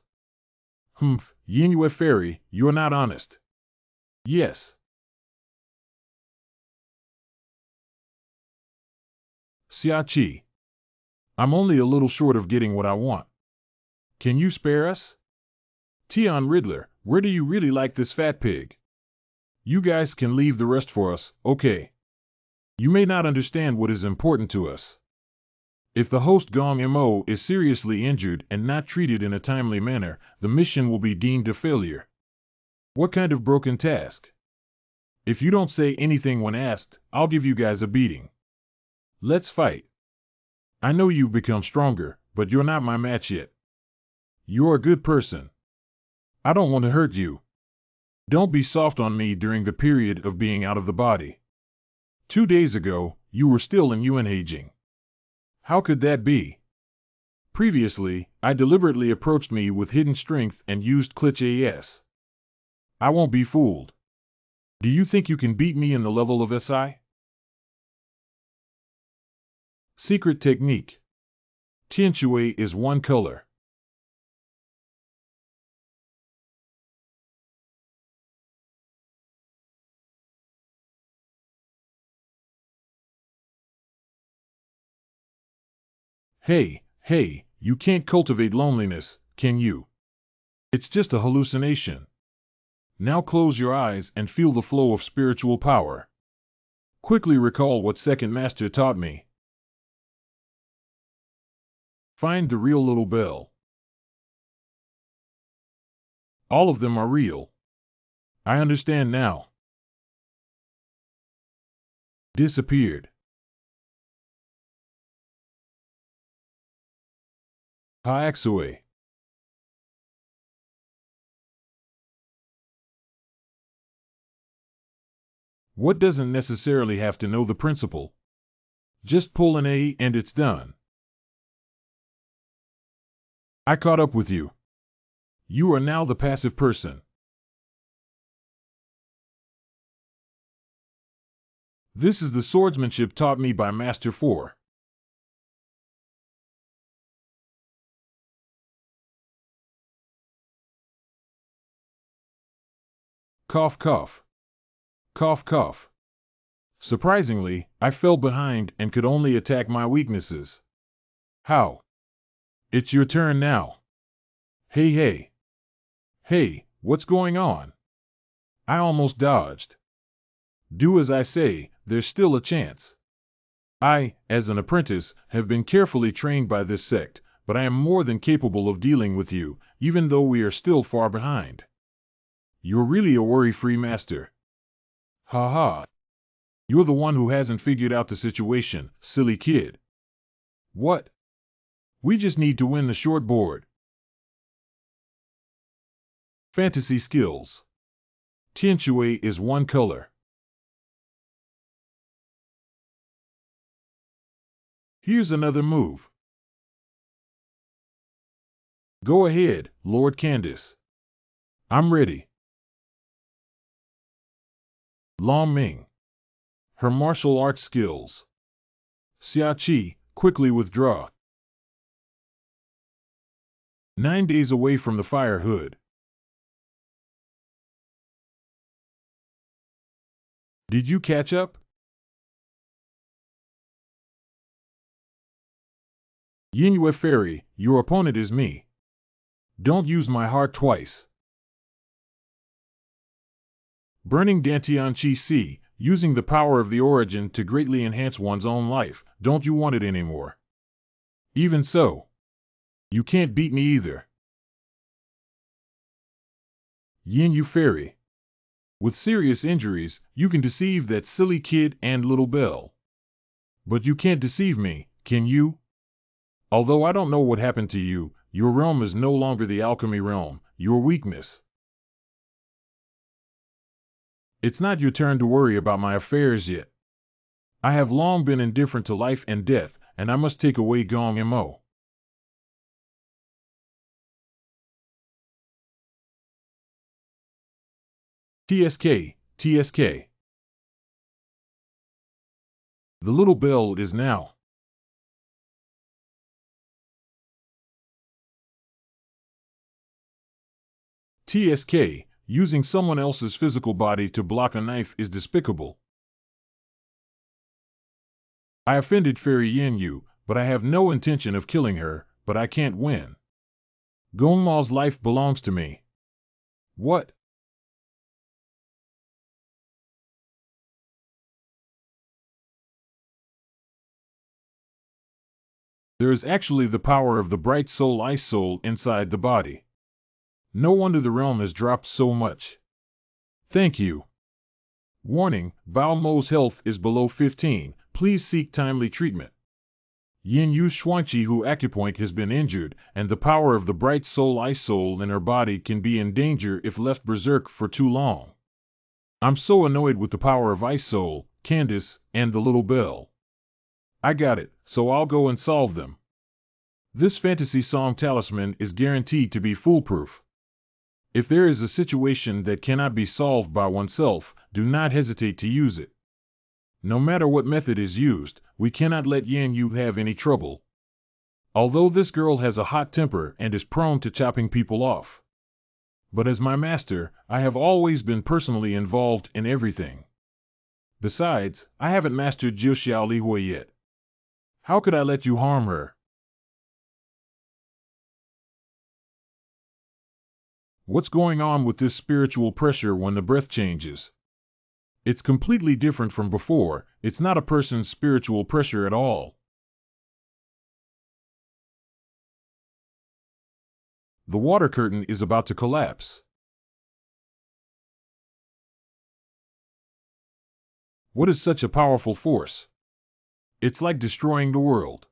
Yinhua Fairy, you're not honest. Yes. Xiaoqi. I'm only a little short of getting what I want. Can you spare us? Tian Riddler, where do you really like this fat pig? You guys can leave the rest for us, okay? You may not understand what is important to us. If the host Gong Mo is seriously injured and not treated in a timely manner, the mission will be deemed a failure. What kind of broken task? If you don't say anything when asked, I'll give you guys a beating. Let's fight. I know you've become stronger, but you're not my match yet. You're a good person. I don't want to hurt you. Don't be soft on me during the period of being out of the body. 2 days ago, you were still in Yuan aging. How could that be? Previously, I deliberately approached me with hidden strength and used Glitch AS. I won't be fooled. Do you think you can beat me in the level of SI? Secret technique. Chinchio is one color. Hey, you can't cultivate loneliness, can you? It's just a hallucination. Now close your eyes and feel the flow of spiritual power. Quickly recall what Second Master taught me. Find the real little bell. All of them are real. I understand now. Disappeared. Haxaway. What doesn't necessarily have to know the principle? Just pull an A and it's done. I caught up with you. You are now the passive person. This is the swordsmanship taught me by Master 4. Cough, cough. Cough, cough. Surprisingly, I fell behind and could only attack my weaknesses. How? It's your turn now. Hey, what's going on? I almost dodged. Do as I say, there's still a chance. I, as an apprentice, have been carefully trained by this sect, but I am more than capable of dealing with you, even though we are still far behind. You're really a worry-free master. Ha ha. You're the one who hasn't figured out the situation, silly kid. What? We just need to win the short board. Fantasy skills. Chinchio is one color. Here's another move. Go ahead, Lord Candace. I'm ready. Long Ming. Her martial arts skills. Xiaoqi, quickly withdraw. 9 days away from the fire hood. Did you catch up? Yinyue Fairy, your opponent is me. Don't use my heart twice. Burning Dantian Chi Si, using the power of the origin to greatly enhance one's own life. Don't you want it anymore? Even so, you can't beat me either. Yinyue Fairy. With serious injuries, you can deceive that silly kid and little bell. But you can't deceive me, can you? Although I don't know what happened to you, your realm is no longer the alchemy realm, your weakness. It's not your turn to worry about my affairs yet. I have long been indifferent to life and death, and I must take away Gong Mo. TSK. The little bell is now. TSK. Using someone else's physical body to block a knife is despicable. I offended Fairy Yinyue, but I have no intention of killing her, but I can't win. Gongma's life belongs to me. What? There is actually the power of the bright soul ice soul inside the body. No wonder the realm has dropped so much. Thank you. Warning, Bao Mo's health is below 15. Please seek timely treatment. Yinyue Shuangqi Hu Acupoint has been injured, and the power of the bright soul ice soul in her body can be in danger if left berserk for too long. I'm so annoyed with the power of ice soul, Candace, and the little bell. I got it. so I'll go and solve them. This fantasy song talisman is guaranteed to be foolproof. If there is a situation that cannot be solved by oneself, do not hesitate to use it. No matter what method is used, we cannot let Yan Yu have any trouble. Although this girl has a hot temper and is prone to chopping people off. But as my master, I have always been personally involved in everything. Besides, I haven't mastered Jiu Xiao Li Hui yet. How could I let you harm her? What's going on with this spiritual pressure when the breath changes? It's completely different from before. It's not a person's spiritual pressure at all. The water curtain is about to collapse. What is such a powerful force? It's like destroying the world.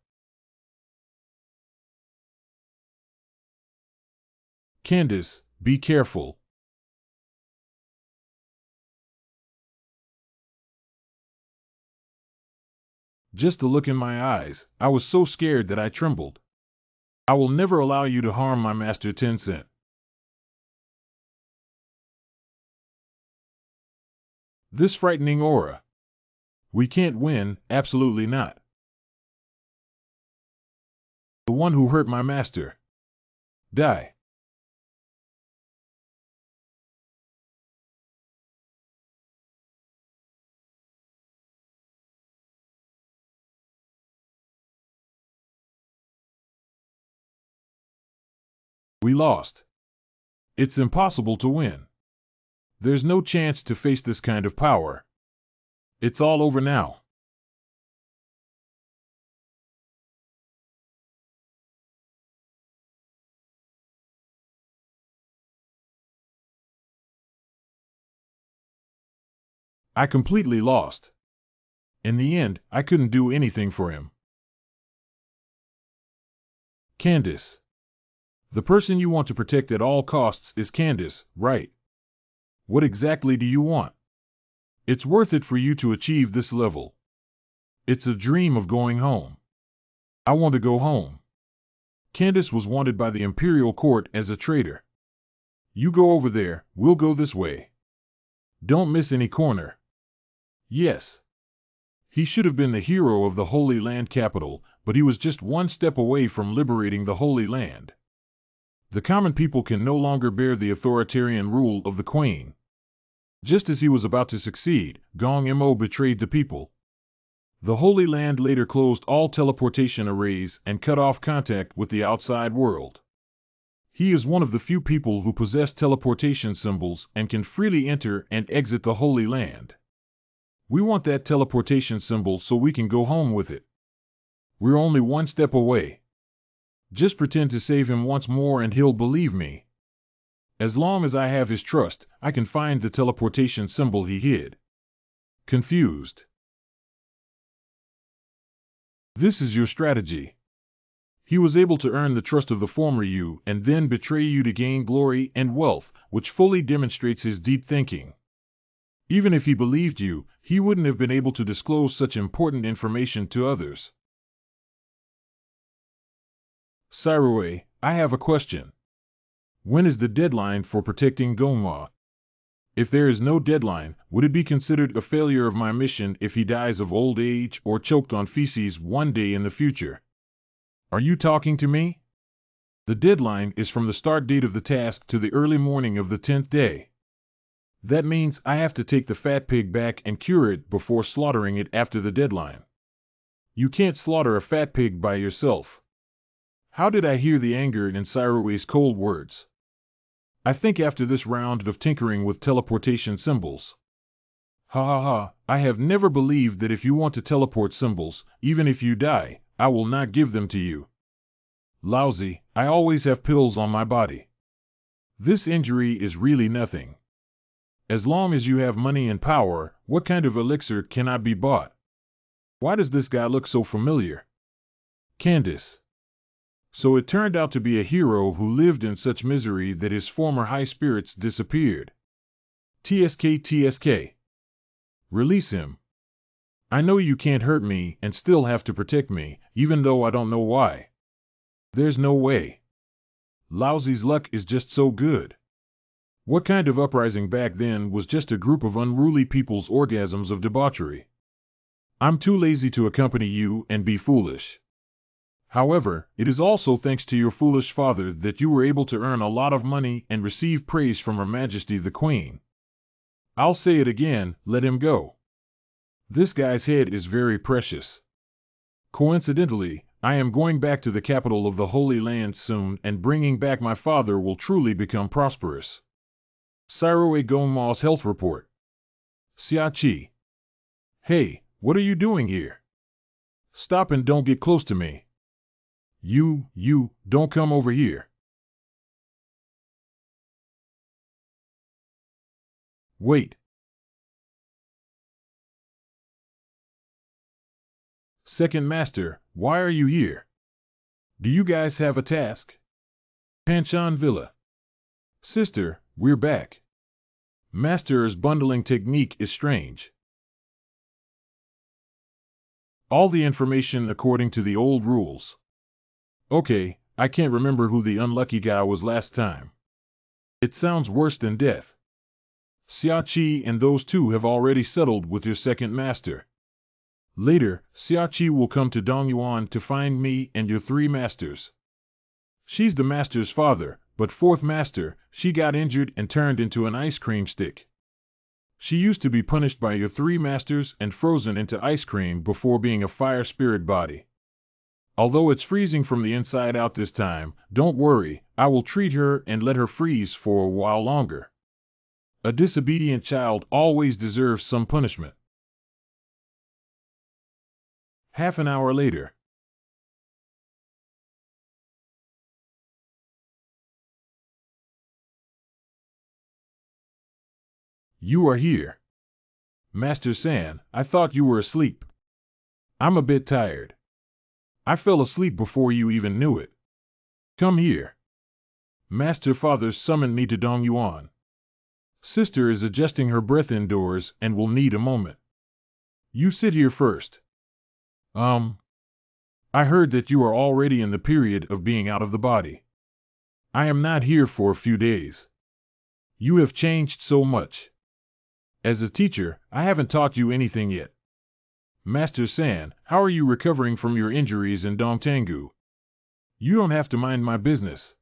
Candace, be careful. Just the look in my eyes, I was so scared that I trembled. I will never allow you to harm my master Tencent. This frightening aura. We can't win, absolutely not. The one who hurt my master. Die. We lost. It's impossible to win. There's no chance to face this kind of power. It's all over now. I completely lost. In the end, I couldn't do anything for him. Candace. The person you want to protect at all costs is Candace, right? What exactly do you want? It's worth it for you to achieve this level. It's a dream of going home. I want to go home. Candace was wanted by the Imperial Court as a traitor. You go over there, we'll go this way. Don't miss any corner. Yes. He should have been the hero of the Holy Land capital, but he was just one step away from liberating the Holy Land. The common people can no longer bear the authoritarian rule of the Queen. Just as he was about to succeed, Gong Mo betrayed the people. The Holy Land later closed all teleportation arrays and cut off contact with the outside world. He is one of the few people who possess teleportation symbols and can freely enter and exit the Holy Land. We want that teleportation symbol so we can go home with it. We're only one step away. Just pretend to save him once more and he'll believe me. As long as I have his trust, I can find the teleportation symbol he hid. Confused. This is your strategy. He was able to earn the trust of the former you and then betray you to gain glory and wealth, which fully demonstrates his deep thinking. Even if he believed you, he wouldn't have been able to disclose such important information to others. Sairue, I have a question. When is the deadline for protecting Gonghua? If there is no deadline, would it be considered a failure of my mission if he dies of old age or choked on feces one day in the future? Are you talking to me? The deadline is from the start date of the task to the early morning of the 10th day. That means I have to take the fat pig back and cure it before slaughtering it after the deadline. You can't slaughter a fat pig by yourself. How did I hear the anger in Sairue's cold words? I think after this round of tinkering with teleportation symbols. Ha ha ha, I have never believed that if you want to teleport symbols, even if you die, I will not give them to you. Lousy, I always have pills on my body. This injury is really nothing. As long as you have money and power, what kind of elixir cannot be bought? Why does this guy look so familiar? Candace. So it turned out to be a hero who lived in such misery that his former high spirits disappeared. TSK. Release him. I know you can't hurt me and still have to protect me, even though I don't know why. There's no way. Lousy's luck is just so good. What kind of uprising back then was just a group of unruly people's orgasms of debauchery? I'm too lazy to accompany you and be foolish. However, it is also thanks to your foolish father that you were able to earn a lot of money and receive praise from Her Majesty the Queen. I'll say it again, let him go. This guy's head is very precious. Coincidentally, I am going back to the capital of the Holy Land soon, and bringing back my father will truly become prosperous. Siroe Gomaw's health report. Xiachi. Hey, what are you doing here? Stop and don't get close to me. You, don't come over here. Wait. Second Master, why are you here? Do you guys have a task? Panchon Villa. Sister, we're back. Master's bundling technique is strange. All the information according to the old rules. Okay, I can't remember who the unlucky guy was last time. It sounds worse than death. Xiachi and those two have already settled with your second master. Later, Xiachi will come to Dongyuan to find me and your three masters. She's the master's father, but fourth master, she got injured and turned into an ice cream stick. She used to be punished by your three masters and frozen into ice cream before being a fire spirit body. Although it's freezing from the inside out this time, don't worry, I will treat her and let her freeze for a while longer. A disobedient child always deserves some punishment. Half an hour later. You are here. Master San, I thought you were asleep. I'm a bit tired. I fell asleep before you even knew it. Come here. Master Father summoned me to Dongyuan. Sister is adjusting her breath indoors and will need a moment. You sit here first. I heard that you are already in the period of being out of the body. I am not here for a few days. You have changed so much. As a teacher, I haven't taught you anything yet. Master San, how are you recovering from your injuries in Dongtangu? You don't have to mind my business.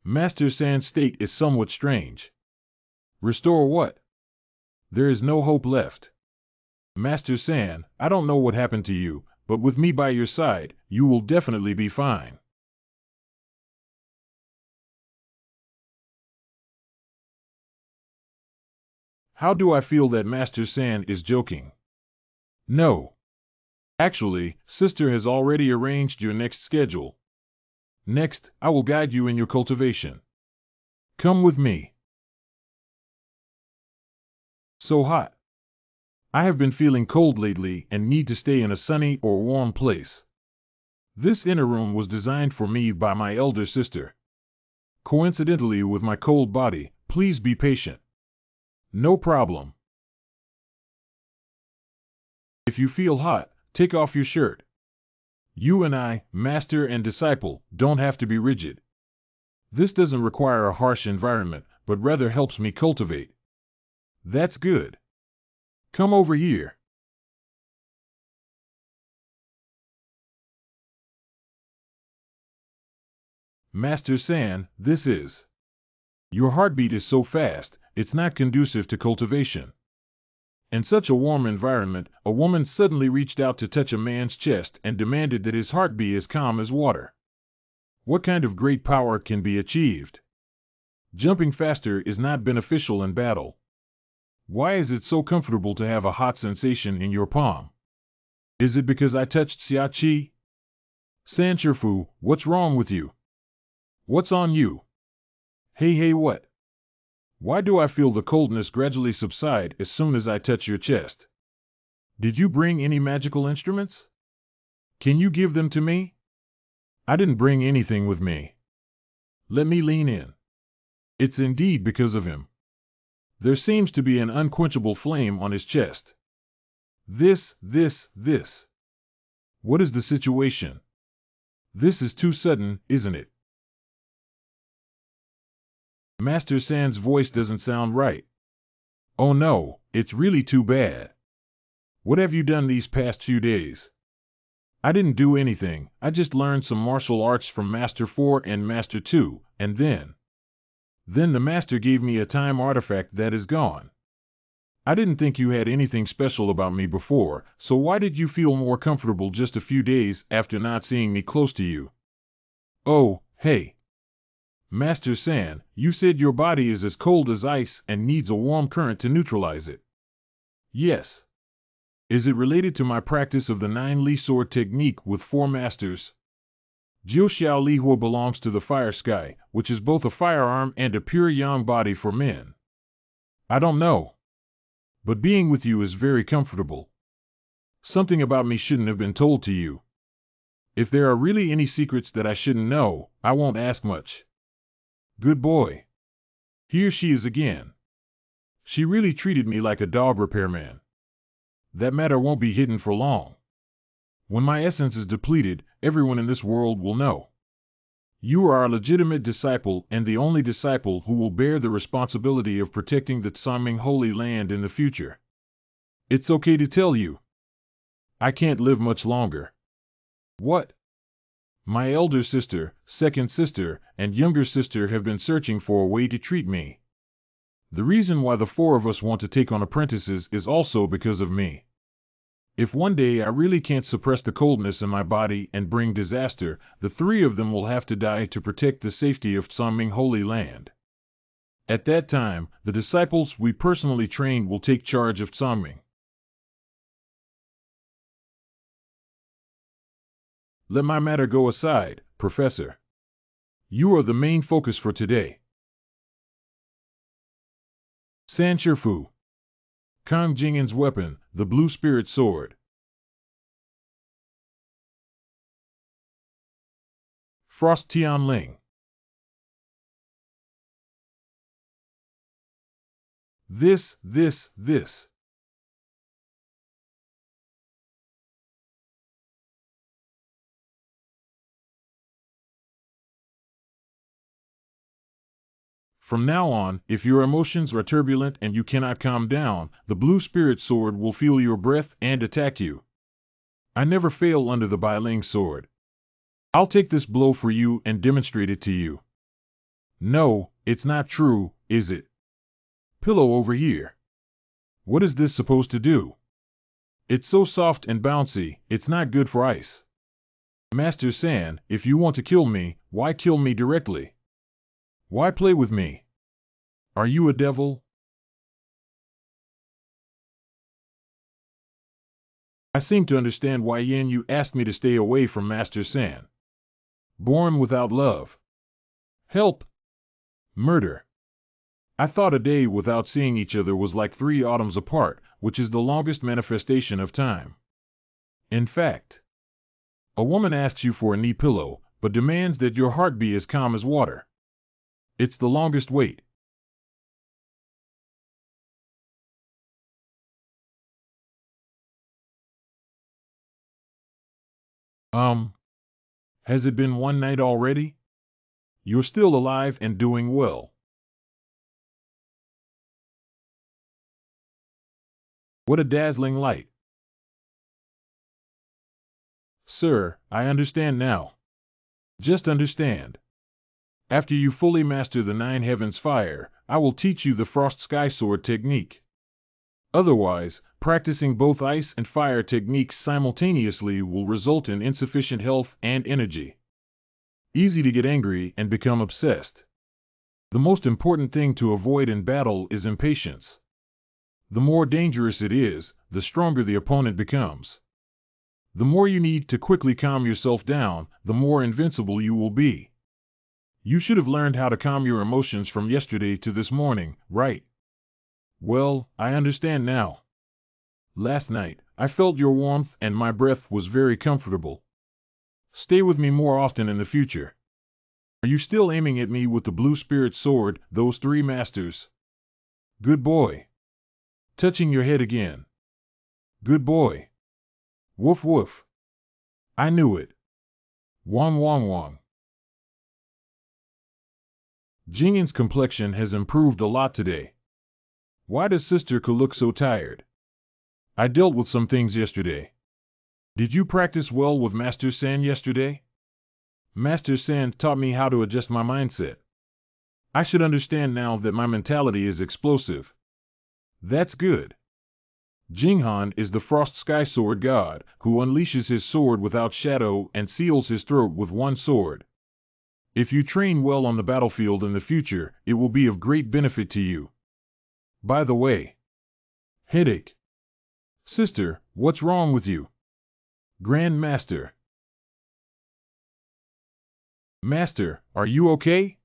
Master San's state is somewhat strange. Restore what? There is no hope left. Master San, I don't know what happened to you, but with me by your side, you will definitely be fine. How do I feel that Master San is joking? No. Actually, Sister has already arranged your next schedule. Next, I will guide you in your cultivation. Come with me. So hot. I have been feeling cold lately and need to stay in a sunny or warm place. This inner room was designed for me by my elder sister. Coincidentally with my cold body, please be patient. No problem. If you feel hot, take off your shirt. You and I, master and disciple, don't have to be rigid. This doesn't require a harsh environment, but rather helps me cultivate. That's good. Come over here. Master San, this is. Your heartbeat is so fast, it's not conducive to cultivation. In such a warm environment, a woman suddenly reached out to touch a man's chest and demanded that his heart be as calm as water. What kind of great power can be achieved? Jumping faster is not beneficial in battle. Why is it so comfortable to have a hot sensation in your palm? Is it because I touched Xiachi? Sancherfu, what's wrong with you? What's on you? Hey, what? Why do I feel the coldness gradually subside as soon as I touch your chest? Did you bring any magical instruments? Can you give them to me? I didn't bring anything with me. Let me lean in. It's indeed because of him. There seems to be an unquenchable flame on his chest. This. What is the situation? This is too sudden, isn't it? Master San's voice doesn't sound right. Oh no, it's really too bad. What have you done these past few days? I didn't do anything, I just learned some martial arts from Master 4 and Master 2, and then the Master gave me a time artifact that is gone. I didn't think you had anything special about me before, so why did you feel more comfortable just a few days after not seeing me close to you? Oh, hey. Master San, you said your body is as cold as ice and needs a warm current to neutralize it. Yes. Is it related to my practice of the 9 Li sword technique with 4 masters? Jiu Xiao Li Hua belongs to the fire sky, which is both a firearm and a pure yang body for men. I don't know. But being with you is very comfortable. Something about me shouldn't have been told to you. If there are really any secrets that I shouldn't know, I won't ask much. Good boy. Here she is again. She really treated me like a dog repairman. That matter won't be hidden for long. When my essence is depleted, everyone in this world will know. You are our legitimate disciple and the only disciple who will bear the responsibility of protecting the Tsaming Holy Land in the future. It's okay to tell you. I can't live much longer. What? My elder sister, second sister, and younger sister have been searching for a way to treat me. The reason why the 4 of us want to take on apprentices is also because of me. If one day I really can't suppress the coldness in my body and bring disaster, the 3 of them will have to die to protect the safety of Tsaming Holy Land. At that time, the disciples we personally train will take charge of Tsaming. Let my matter go aside, Professor. You are the main focus for today. San Shifu. Kang Jingin's weapon, the Blue Spirit Sword. Frost Tianling. This. From now on, if your emotions are turbulent and you cannot calm down, the Blue Spirit Sword will feel your breath and attack you. I never fail under the Bailing Sword. I'll take this blow for you and demonstrate it to you. No, it's not true, is it? Pillow over here. What is this supposed to do? It's so soft and bouncy, it's not good for ice. Master San, if you want to kill me, why kill me directly? Why play with me? Are you a devil? I seem to understand why Yin Yu asked me to stay away from Master San. Born without love. Help! Murder. I thought a day without seeing each other was like 3 autumns apart, which is the longest manifestation of time. In fact, a woman asks you for a knee pillow, but demands that your heart be as calm as water. It's the longest wait. Has it been 1 night already? You're still alive and doing well. What a dazzling light. Sir, I understand now. Just understand. After you fully master the 9 Heavens fire, I will teach you the Frost Sky Sword technique. Otherwise, practicing both ice and fire techniques simultaneously will result in insufficient health and energy. Easy to get angry and become obsessed. The most important thing to avoid in battle is impatience. The more dangerous it is, the stronger the opponent becomes. The more you need to quickly calm yourself down, the more invincible you will be. You should have learned how to calm your emotions from yesterday to this morning, right? Well, I understand now. Last night, I felt your warmth and my breath was very comfortable. Stay with me more often in the future. Are you still aiming at me with the Blue Spirit Sword, those 3 masters? Good boy. Touching your head again. Good boy. Woof woof. I knew it. Wong wong wong. Jingyin's complexion has improved a lot today. Why does Sister Ka look so tired? I dealt with some things yesterday. Did you practice well with Master San yesterday? Master San taught me how to adjust my mindset. I should understand now that my mentality is explosive. That's good. Jinghan is the Frost Sky Sword God, who unleashes his sword without shadow and seals his throat with one sword. If you train well on the battlefield in the future, it will be of great benefit to you. By the way, headache. Sister, what's wrong with you? Grand Master. Master, are you okay?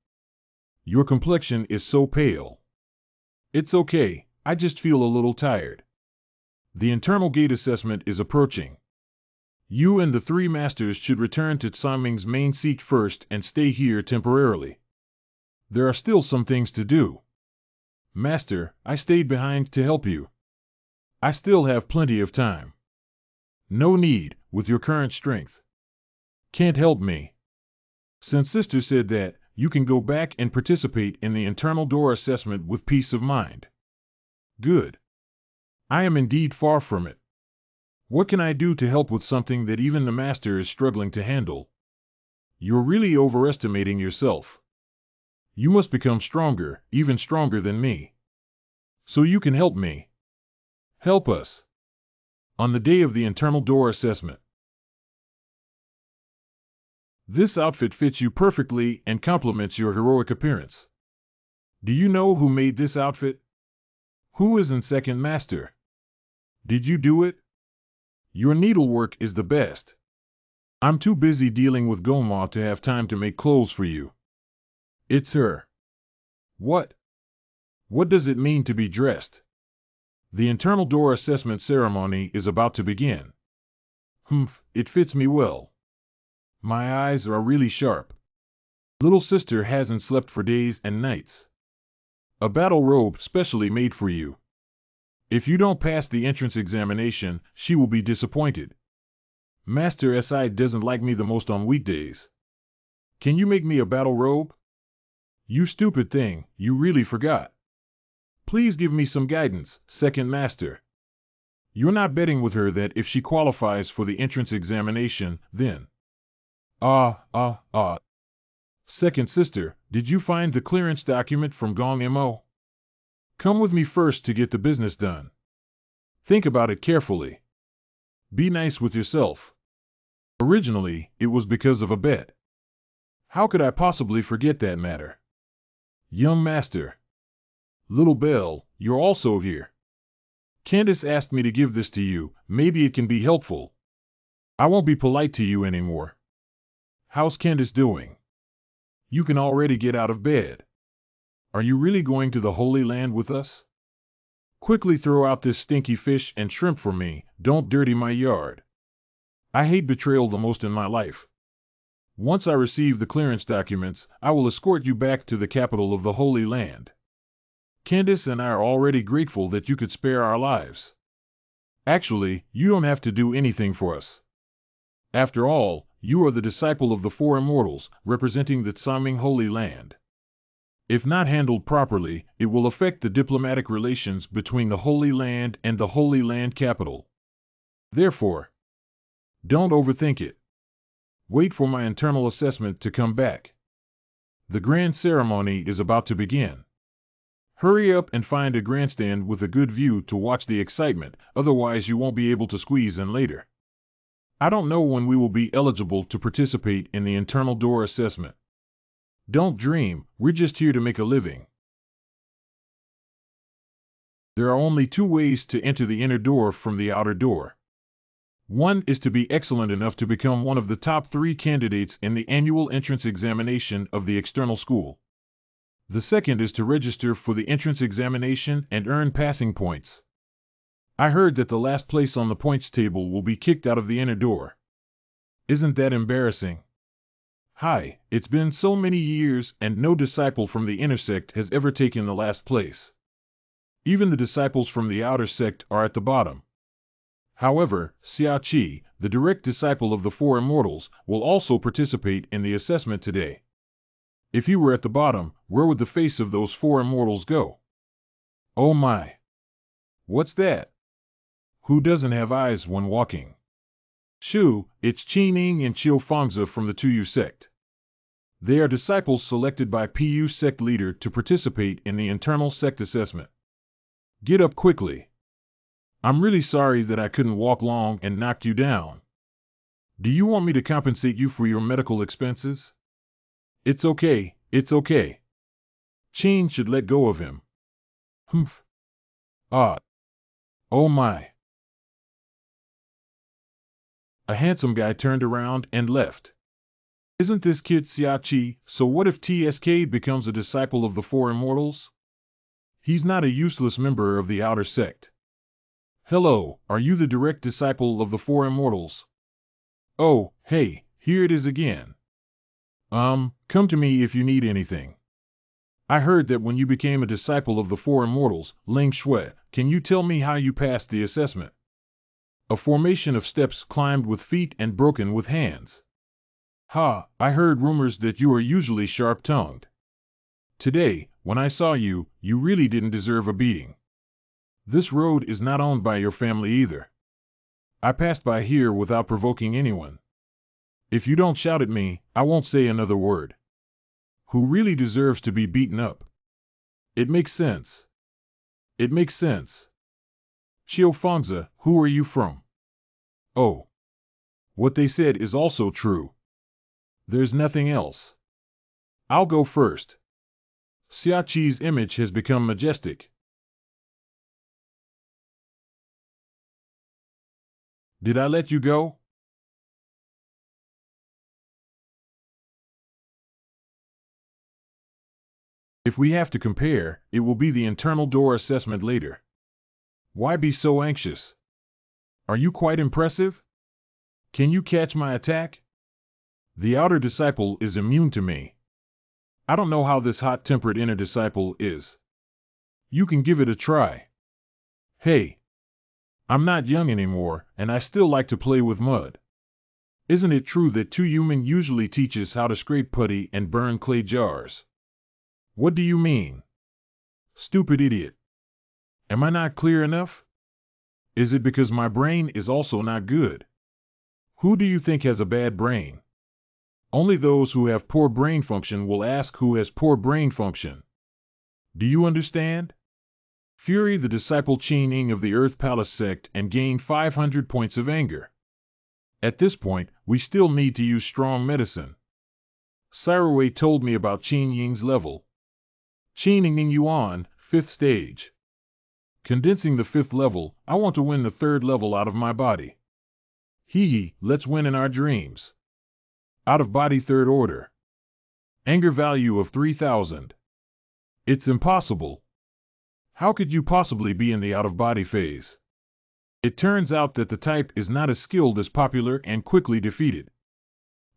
Your complexion is so pale. It's okay, I just feel a little tired. The internal gate assessment is approaching. You and the three masters should return to Tsaming's main seat first and stay here temporarily. There are still some things to do. Master, I stayed behind to help you. I still have plenty of time. No need, with your current strength. Can't help me. Since Sister said that, you can go back and participate in the internal door assessment with peace of mind. Good. I am indeed far from it. What can I do to help with something that even the Master is struggling to handle? You're really overestimating yourself. You must become stronger, even stronger than me. So you can help me. Help us. On the day of the internal door assessment. This outfit fits you perfectly and complements your heroic appearance. Do you know who made this outfit? Who is in second master? Did you do it? Your needlework is the best. I'm too busy dealing with Goma to have time to make clothes for you. It's her. What? What does it mean to be dressed? The internal door assessment ceremony is about to begin. It fits me well. My eyes are really sharp. Little sister hasn't slept for days and nights. A battle robe specially made for you. If you don't pass the entrance examination, she will be disappointed. Master Si doesn't like me the most on weekdays. Can you make me a battle robe? You stupid thing, you really forgot. Please give me some guidance, second master. You're not betting with her that if she qualifies for the entrance examination, then... Second sister, did you find the clearance document from Gong Mo? Come with me first to get the business done. Think about it carefully. Be nice with yourself. Originally, it was because of a bet. How could I possibly forget that matter? Young master. Little Belle, you're also here. Candace asked me to give this to you, maybe it can be helpful. I won't be polite to you anymore. How's Candace doing? You can already get out of bed. Are you really going to the Holy Land with us? Quickly throw out this stinky fish and shrimp for me, don't dirty my yard. I hate betrayal the most in my life. Once I receive the clearance documents, I will escort you back to the capital of the Holy Land. Candace and I are already grateful that you could spare our lives. Actually, you don't have to do anything for us. After all, you are the disciple of the four immortals, representing the Tsaming Holy Land. If not handled properly, it will affect the diplomatic relations between the Holy Land and the Holy Land capital. Therefore, don't overthink it. Wait for my internal assessment to come back. The grand ceremony is about to begin. Hurry up and find a grandstand with a good view to watch the excitement, otherwise you won't be able to squeeze in later. I don't know when we will be eligible to participate in the internal door assessment. Don't dream, we're just here to make a living. There are only two ways to enter the inner door from the outer door. One is to be excellent enough to become one of the top 3 candidates in the annual entrance examination of the external school. The second is to register for the entrance examination and earn passing points. I heard that the last place on the points table will be kicked out of the inner door. Isn't that embarrassing? Hi, it's been so many years and no disciple from the inner sect has ever taken the last place. Even the disciples from the outer sect are at the bottom. However, Xia Qi, the direct disciple of the Four Immortals, will also participate in the assessment today. If he were at the bottom, where would the face of those Four Immortals go? Oh my! What's that? Who doesn't have eyes when walking? Shoo, it's Qi and Qiu Fangzi from the Tuyu sect. They are disciples selected by PU sect leader to participate in the internal sect assessment. Get up quickly. I'm really sorry that I couldn't walk long and knocked you down. Do you want me to compensate you for your medical expenses? It's okay, it's okay. Qin should let go of him. Humph. Ah. Oh my. A handsome guy turned around and left. Isn't this kid Xia Qi, so what if TSK becomes a disciple of the Four Immortals? He's not a useless member of the outer sect. Hello, are you the direct disciple of the Four Immortals? Oh, hey, here it is again. Come to me if you need anything. I heard that when you became a disciple of the Four Immortals, Ling Shui, can you tell me how you passed the assessment? A formation of steps climbed with feet and broken with hands. Ha, I heard rumors that you are usually sharp-tongued. Today, when I saw you, you really didn't deserve a beating. This road is not owned by your family either. I passed by here without provoking anyone. If you don't shout at me, I won't say another word. Who really deserves to be beaten up? It makes sense. It makes sense. Qiu Fangzi, who are you from? Oh. What they said is also true. There's nothing else. I'll go first. Xia Qi's image has become majestic. Did I let you go? If we have to compare, it will be the internal door assessment later. Why be so anxious? Are you quite impressive? Can you catch my attack? The outer disciple is immune to me. I don't know how this hot-tempered inner disciple is. You can give it a try. Hey. I'm not young anymore, and I still like to play with mud. Isn't it true that Tuyumin usually teaches how to scrape putty and burn clay jars? What do you mean? Stupid idiot. Am I not clear enough? Is it because my brain is also not good? Who do you think has a bad brain? Only those who have poor brain function will ask who has poor brain function. Do you understand? Fury the disciple Qin of the Earth Palace sect and gain 500 points of anger. At this point, we still need to use strong medicine. Siroway told me about Qin Ying's level. Qin Ying Yuan, 5th stage. Condensing the 5th level, I want to win the 3rd level out of my body. Hee, let's win in our dreams. Out of body 3rd order. Anger value of 3000. It's impossible. How could you possibly be in the out-of-body phase? It turns out that the type is not as skilled as popular and quickly defeated.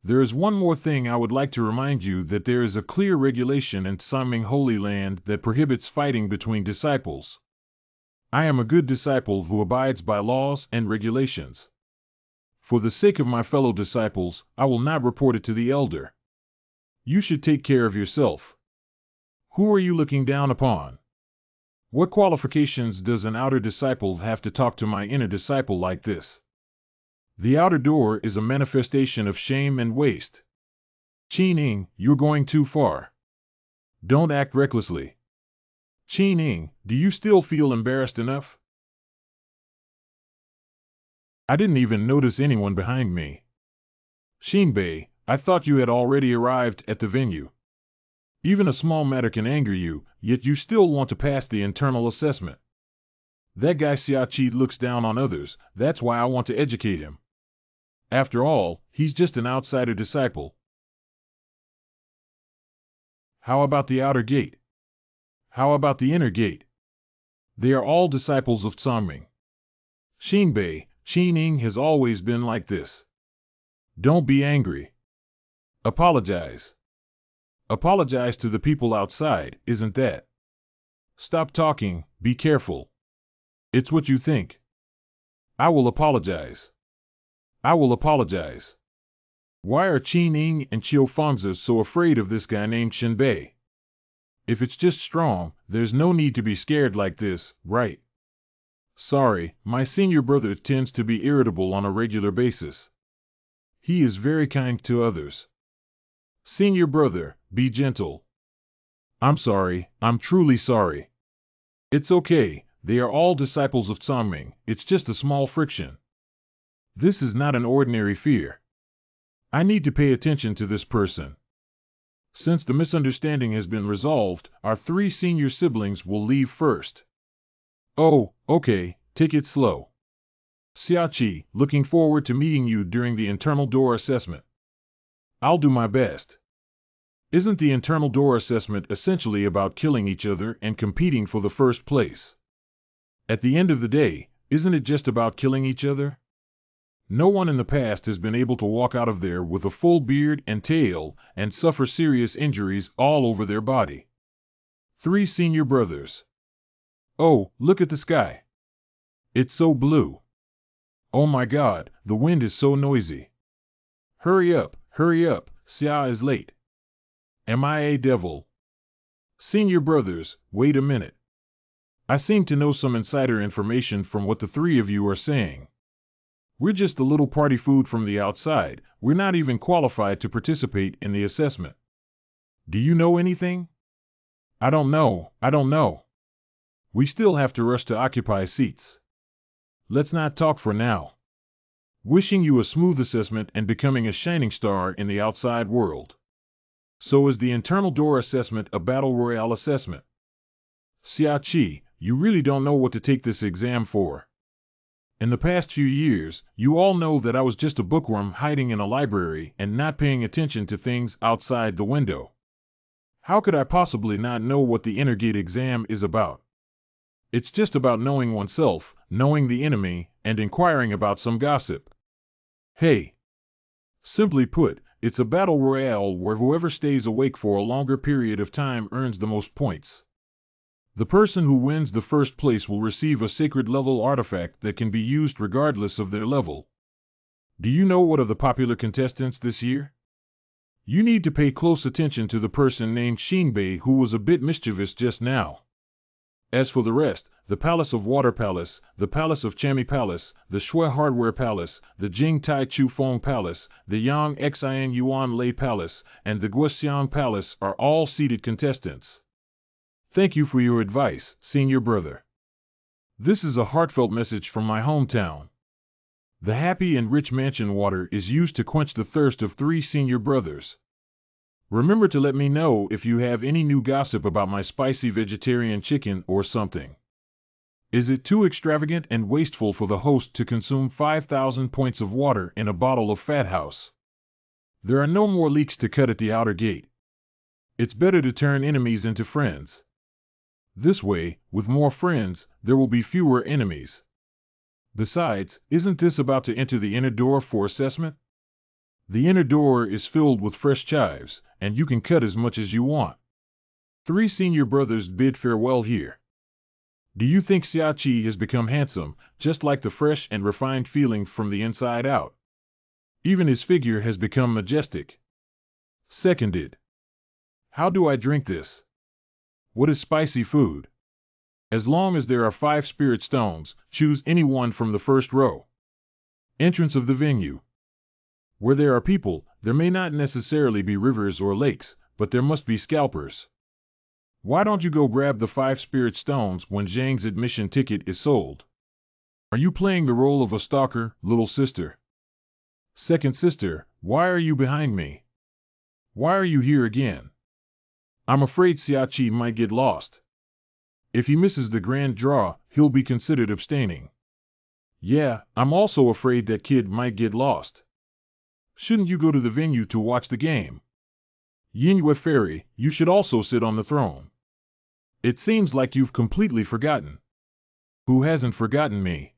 There is one more thing I would like to remind you, that there is a clear regulation in Sanming Holy Land that prohibits fighting between disciples. I am a good disciple who abides by laws and regulations. For the sake of my fellow disciples, I will not report it to the elder. You should take care of yourself. Who are you looking down upon? What qualifications does an outer disciple have to talk to my inner disciple like this? The outer door is a manifestation of shame and waste. Qin Ying, you're going too far. Don't act recklessly. Qin Ying, do you still feel embarrassed enough? I didn't even notice anyone behind me. Shinbei, I thought you had already arrived at the venue. Even a small matter can anger you, yet you still want to pass the internal assessment. That guy Xia Qi looks down on others, that's why I want to educate him. After all, he's just an outsider disciple. How about the outer gate? How about the inner gate? They are all disciples of Sanming. Shinbei, Qin Ying has always been like this. Don't be angry. Apologize. Apologize to the people outside, isn't that? Stop talking, be careful. It's what you think. I will apologize. I will apologize. Why are Qin Ning and Qiu Fangzi so afraid of this guy named Shenbei? If it's just strong, there's no need to be scared like this, right? Sorry, my senior brother tends to be irritable on a regular basis. He is very kind to others. Senior brother, be gentle. I'm sorry, I'm truly sorry. It's okay, they are all disciples of Tsangming, it's just a small friction. This is not an ordinary fear. I need to pay attention to this person. Since the misunderstanding has been resolved, our 3 senior siblings will leave first. Oh, okay, take it slow. Xiaoqi, looking forward to meeting you during the internal door assessment. I'll do my best. Isn't the internal door assessment essentially about killing each other and competing for the first place? At the end of the day, isn't it just about killing each other? No one in the past has been able to walk out of there with a full beard and tail and suffer serious injuries all over their body. 3 senior brothers. Oh, look at the sky. It's so blue. Oh my God, the wind is so noisy. Hurry up, Xia is late. Am I a devil? Senior brothers, wait a minute. I seem to know some insider information from what the 3 of you are saying. We're just a little party food from the outside, we're not even qualified to participate in the assessment. Do you know anything? I don't know. We still have to rush to occupy seats. Let's not talk for now. Wishing you a smooth assessment and becoming a shining star in the outside world. So is the internal door assessment a battle royale assessment? Xiaoqi, you really don't know what to take this exam for. In the past few years, you all know that I was just a bookworm hiding in a library and not paying attention to things outside the window. How could I possibly not know what the inner gate exam is about? It's just about knowing oneself, knowing the enemy, and inquiring about some gossip. Hey! Simply put, it's a battle royale where whoever stays awake for a longer period of time earns the most points. The person who wins the first place will receive a sacred level artifact that can be used regardless of their level. Do you know what are the popular contestants this year? You need to pay close attention to the person named Shenbei who was a bit mischievous just now. As for the rest, the Palace of Water Palace, the Palace of Chami Palace, the Shui Hardware Palace, the Jing Tai Chu Feng Palace, the Yang Xian Yuan Lei Palace, and the Guoxiang Palace are all seated contestants. Thank you for your advice, senior brother. This is a heartfelt message from my hometown. The happy and rich mansion water is used to quench the thirst of 3 senior brothers. Remember to let me know if you have any new gossip about my spicy vegetarian chicken or something. Is it too extravagant and wasteful for the host to consume 5,000 points of water in a bottle of Fat House? There are no more leaks to cut at the outer gate. It's better to turn enemies into friends. This way, with more friends, there will be fewer enemies. Besides, isn't this about to enter the inner door for assessment? The inner door is filled with fresh chives, and you can cut as much as you want. 3 senior brothers bid farewell here. Do you think Xiaoqi has become handsome, just like the fresh and refined feeling from the inside out? Even his figure has become majestic. Seconded. How do I drink this? What is spicy food? As long as there are 5 spirit stones, choose any one from the first row. Entrance of the venue. Where there are people, there may not necessarily be rivers or lakes, but there must be scalpers. Why don't you go grab the 5 spirit stones when Zhang's admission ticket is sold? Are you playing the role of a stalker, little sister? Second sister, why are you behind me? Why are you here again? I'm afraid Xiaoqi might get lost. If he misses the grand draw, he'll be considered abstaining. Yeah, I'm also afraid that kid might get lost. Shouldn't you go to the venue to watch the game? Yinyue Fairy, you should also sit on the throne. It seems like you've completely forgotten. Who hasn't forgotten me?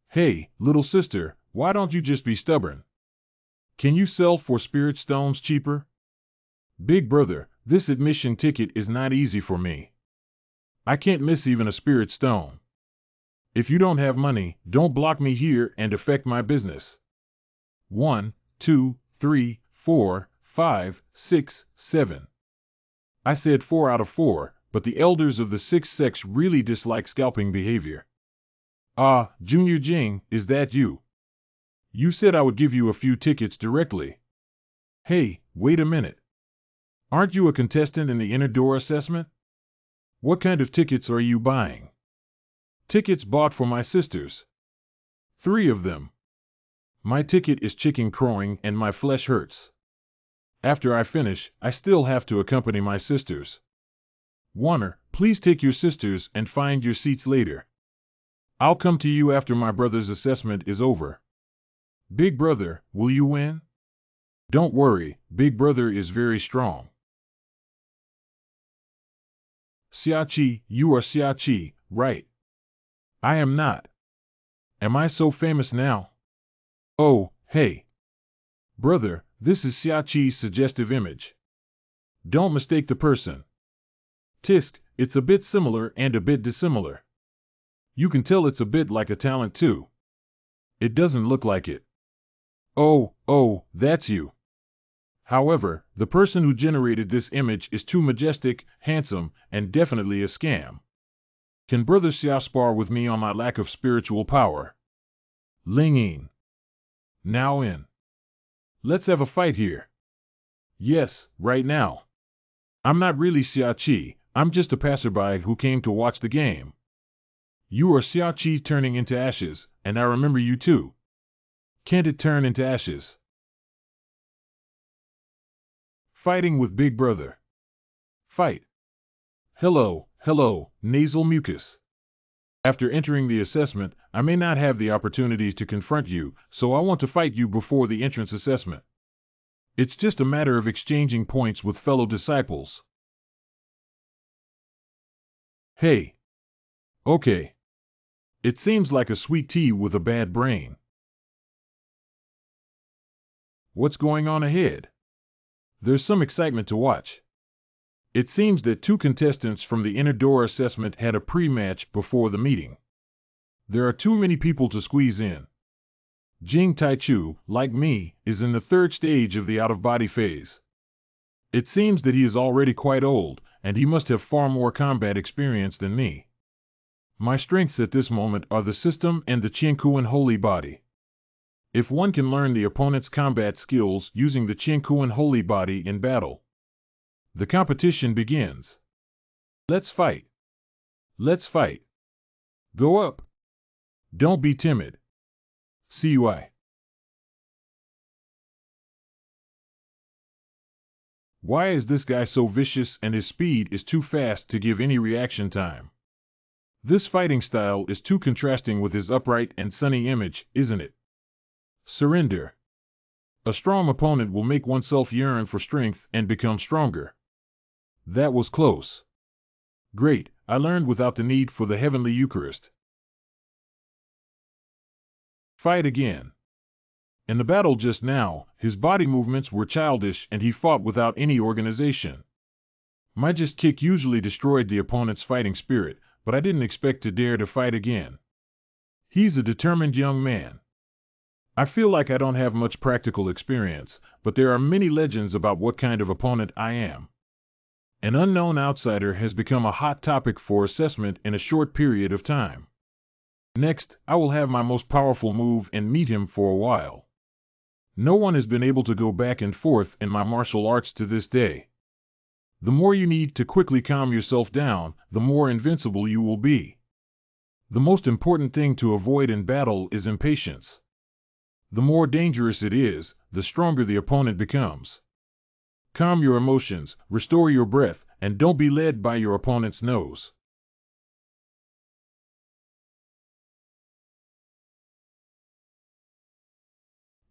Hey, little sister, why don't you just be stubborn? Can you sell for spirit stones cheaper? Big brother, this admission ticket is not easy for me. I can't miss even a spirit stone. If you don't have money, don't block me here and affect my business. 1, 2, 3, 4, 5, 6, 7. I said 4 out of 4, but the elders of the 6 sects really dislike scalping behavior. Ah, Junior Jing, is that you? You said I would give you a few tickets directly. Hey, wait a minute. Aren't you a contestant in the inner door assessment? What kind of tickets are you buying? Tickets bought for my sisters. 3 of them. My ticket is chicken crowing and my flesh hurts. After I finish, I still have to accompany my sisters. Warner, please take your sisters and find your seats later. I'll come to you after my brother's assessment is over. Big brother, will you win? Don't worry, Big brother is very strong. Xiaoqi, you are Xiaoqi, right? I am not. Am I so famous now? Oh, hey. Brother, this is Xiaoqi's suggestive image. Don't mistake the person. Tisk, it's a bit similar and a bit dissimilar. You can tell it's a bit like a talent too. It doesn't look like it. Oh, that's you. However, the person who generated this image is too majestic, handsome, and definitely a scam. Can Brother Xiao spar with me on my lack of spiritual power? Ling Yin. Now in. Let's have a fight here. Yes, right now. I'm not really Xiaoqi, I'm just a passerby who came to watch the game. You are Xiaoqi turning into ashes, and I remember you too. Can't it turn into ashes? Fighting with Big Brother. Fight. Hello, nasal mucus. After entering the assessment, I may not have the opportunity to confront you, so I want to fight you before the entrance assessment. It's just a matter of exchanging points with fellow disciples. Hey. Okay. It seems like a sweet tea with a bad brain. What's going on ahead? There's some excitement to watch. It seems that 2 contestants from the inner door assessment had a pre-match before the meeting. There are too many people to squeeze in. Jing Taichu, like me, is in the 3rd stage of the out-of-body phase. It seems that he is already quite old, and he must have far more combat experience than me. My strengths at this moment are the system and the Qiankuan holy body. If one can learn the opponent's combat skills using the Qiankuan holy body in battle, the competition begins. Let's fight. Let's fight. Go up. Don't be timid. CUI. Why is this guy so vicious and his speed is too fast to give any reaction time? This fighting style is too contrasting with his upright and sunny image, isn't it? Surrender. A strong opponent will make oneself yearn for strength and become stronger. That was close. Great, I learned without the need for the heavenly Eucharist. Fight again. In the battle just now, his body movements were childish and he fought without any organization. My just kick usually destroyed the opponent's fighting spirit, but I didn't expect to dare to fight again. He's a determined young man. I feel like I don't have much practical experience, but there are many legends about what kind of opponent I am. An unknown outsider has become a hot topic for assessment in a short period of time. Next, I will have my most powerful move and meet him for a while. No one has been able to go back and forth in my martial arts to this day. The more you need to quickly calm yourself down, the more invincible you will be. The most important thing to avoid in battle is impatience. The more dangerous it is, the stronger the opponent becomes. Calm your emotions, restore your breath, and don't be led by your opponent's nose.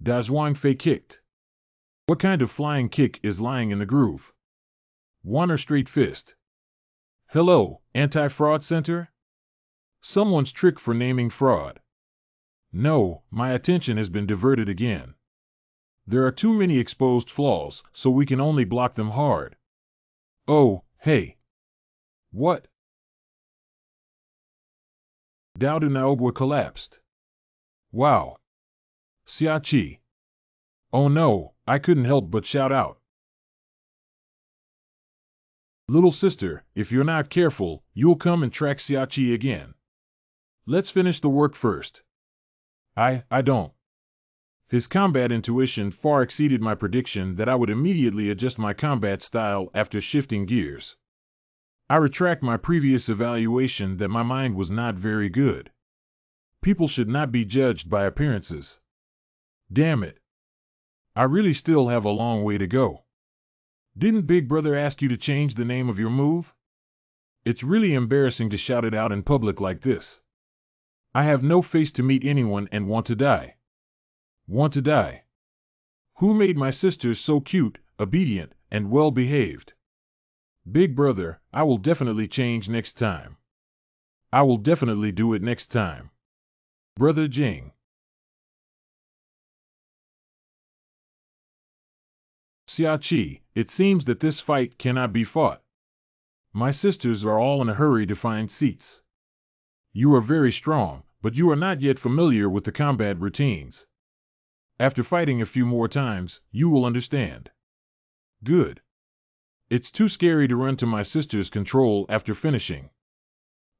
Dazhuang Fei kicked. What kind of flying kick is lying in the groove? One or straight fist. Hello, Anti-Fraud Center? Someone's trick for naming fraud. No, my attention has been diverted again. There are too many exposed flaws, so we can only block them hard. Oh, hey. What? Dao de Naobwa collapsed. Wow. Xiachi. Oh no, I couldn't help but shout out. Little sister, if you're not careful, you'll come and track Xiachi again. Let's finish the work first. I don't. His combat intuition far exceeded my prediction that I would immediately adjust my combat style after shifting gears. I retract my previous evaluation that my mind was not very good. People should not be judged by appearances. Damn it. I really still have a long way to go. Didn't Big Brother ask you to change the name of your move? It's really embarrassing to shout it out in public like this. I have no face to meet anyone and want to die. Want to die. Who made my sisters so cute, obedient, and well-behaved? Big Brother, I will definitely change next time. I will definitely do it next time. Brother Jing. Xiachi, it seems that this fight cannot be fought. My sisters are all in a hurry to find seats. You are very strong, but you are not yet familiar with the combat routines. After fighting a few more times, you will understand. Good. It's too scary to run to my sister's control after finishing.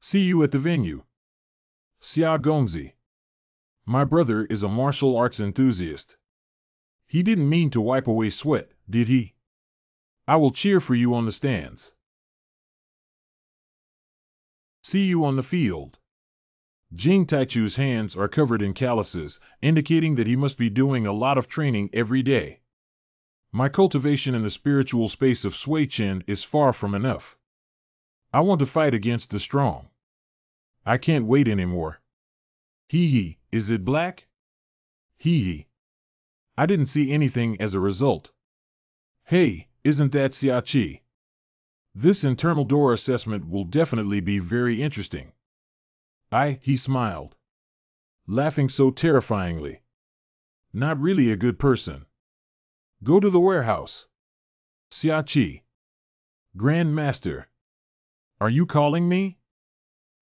See you at the venue. Xia Gongzi. My brother is a martial arts enthusiast. He didn't mean to wipe away sweat, did he? I will cheer for you on the stands. See you on the field. Jing Taichu's hands are covered in calluses, indicating that he must be doing a lot of training every day. My cultivation in the spiritual space of Sui Chen is far from enough. I want to fight against the strong. I can't wait anymore. Hee, is it black? Hee. I didn't see anything as a result. Hey, isn't that Xiachi? This internal door assessment will definitely be very interesting. He smiled, laughing so terrifyingly. Not really a good person. Go to the warehouse. Xiachi. Grand Master. Are you calling me?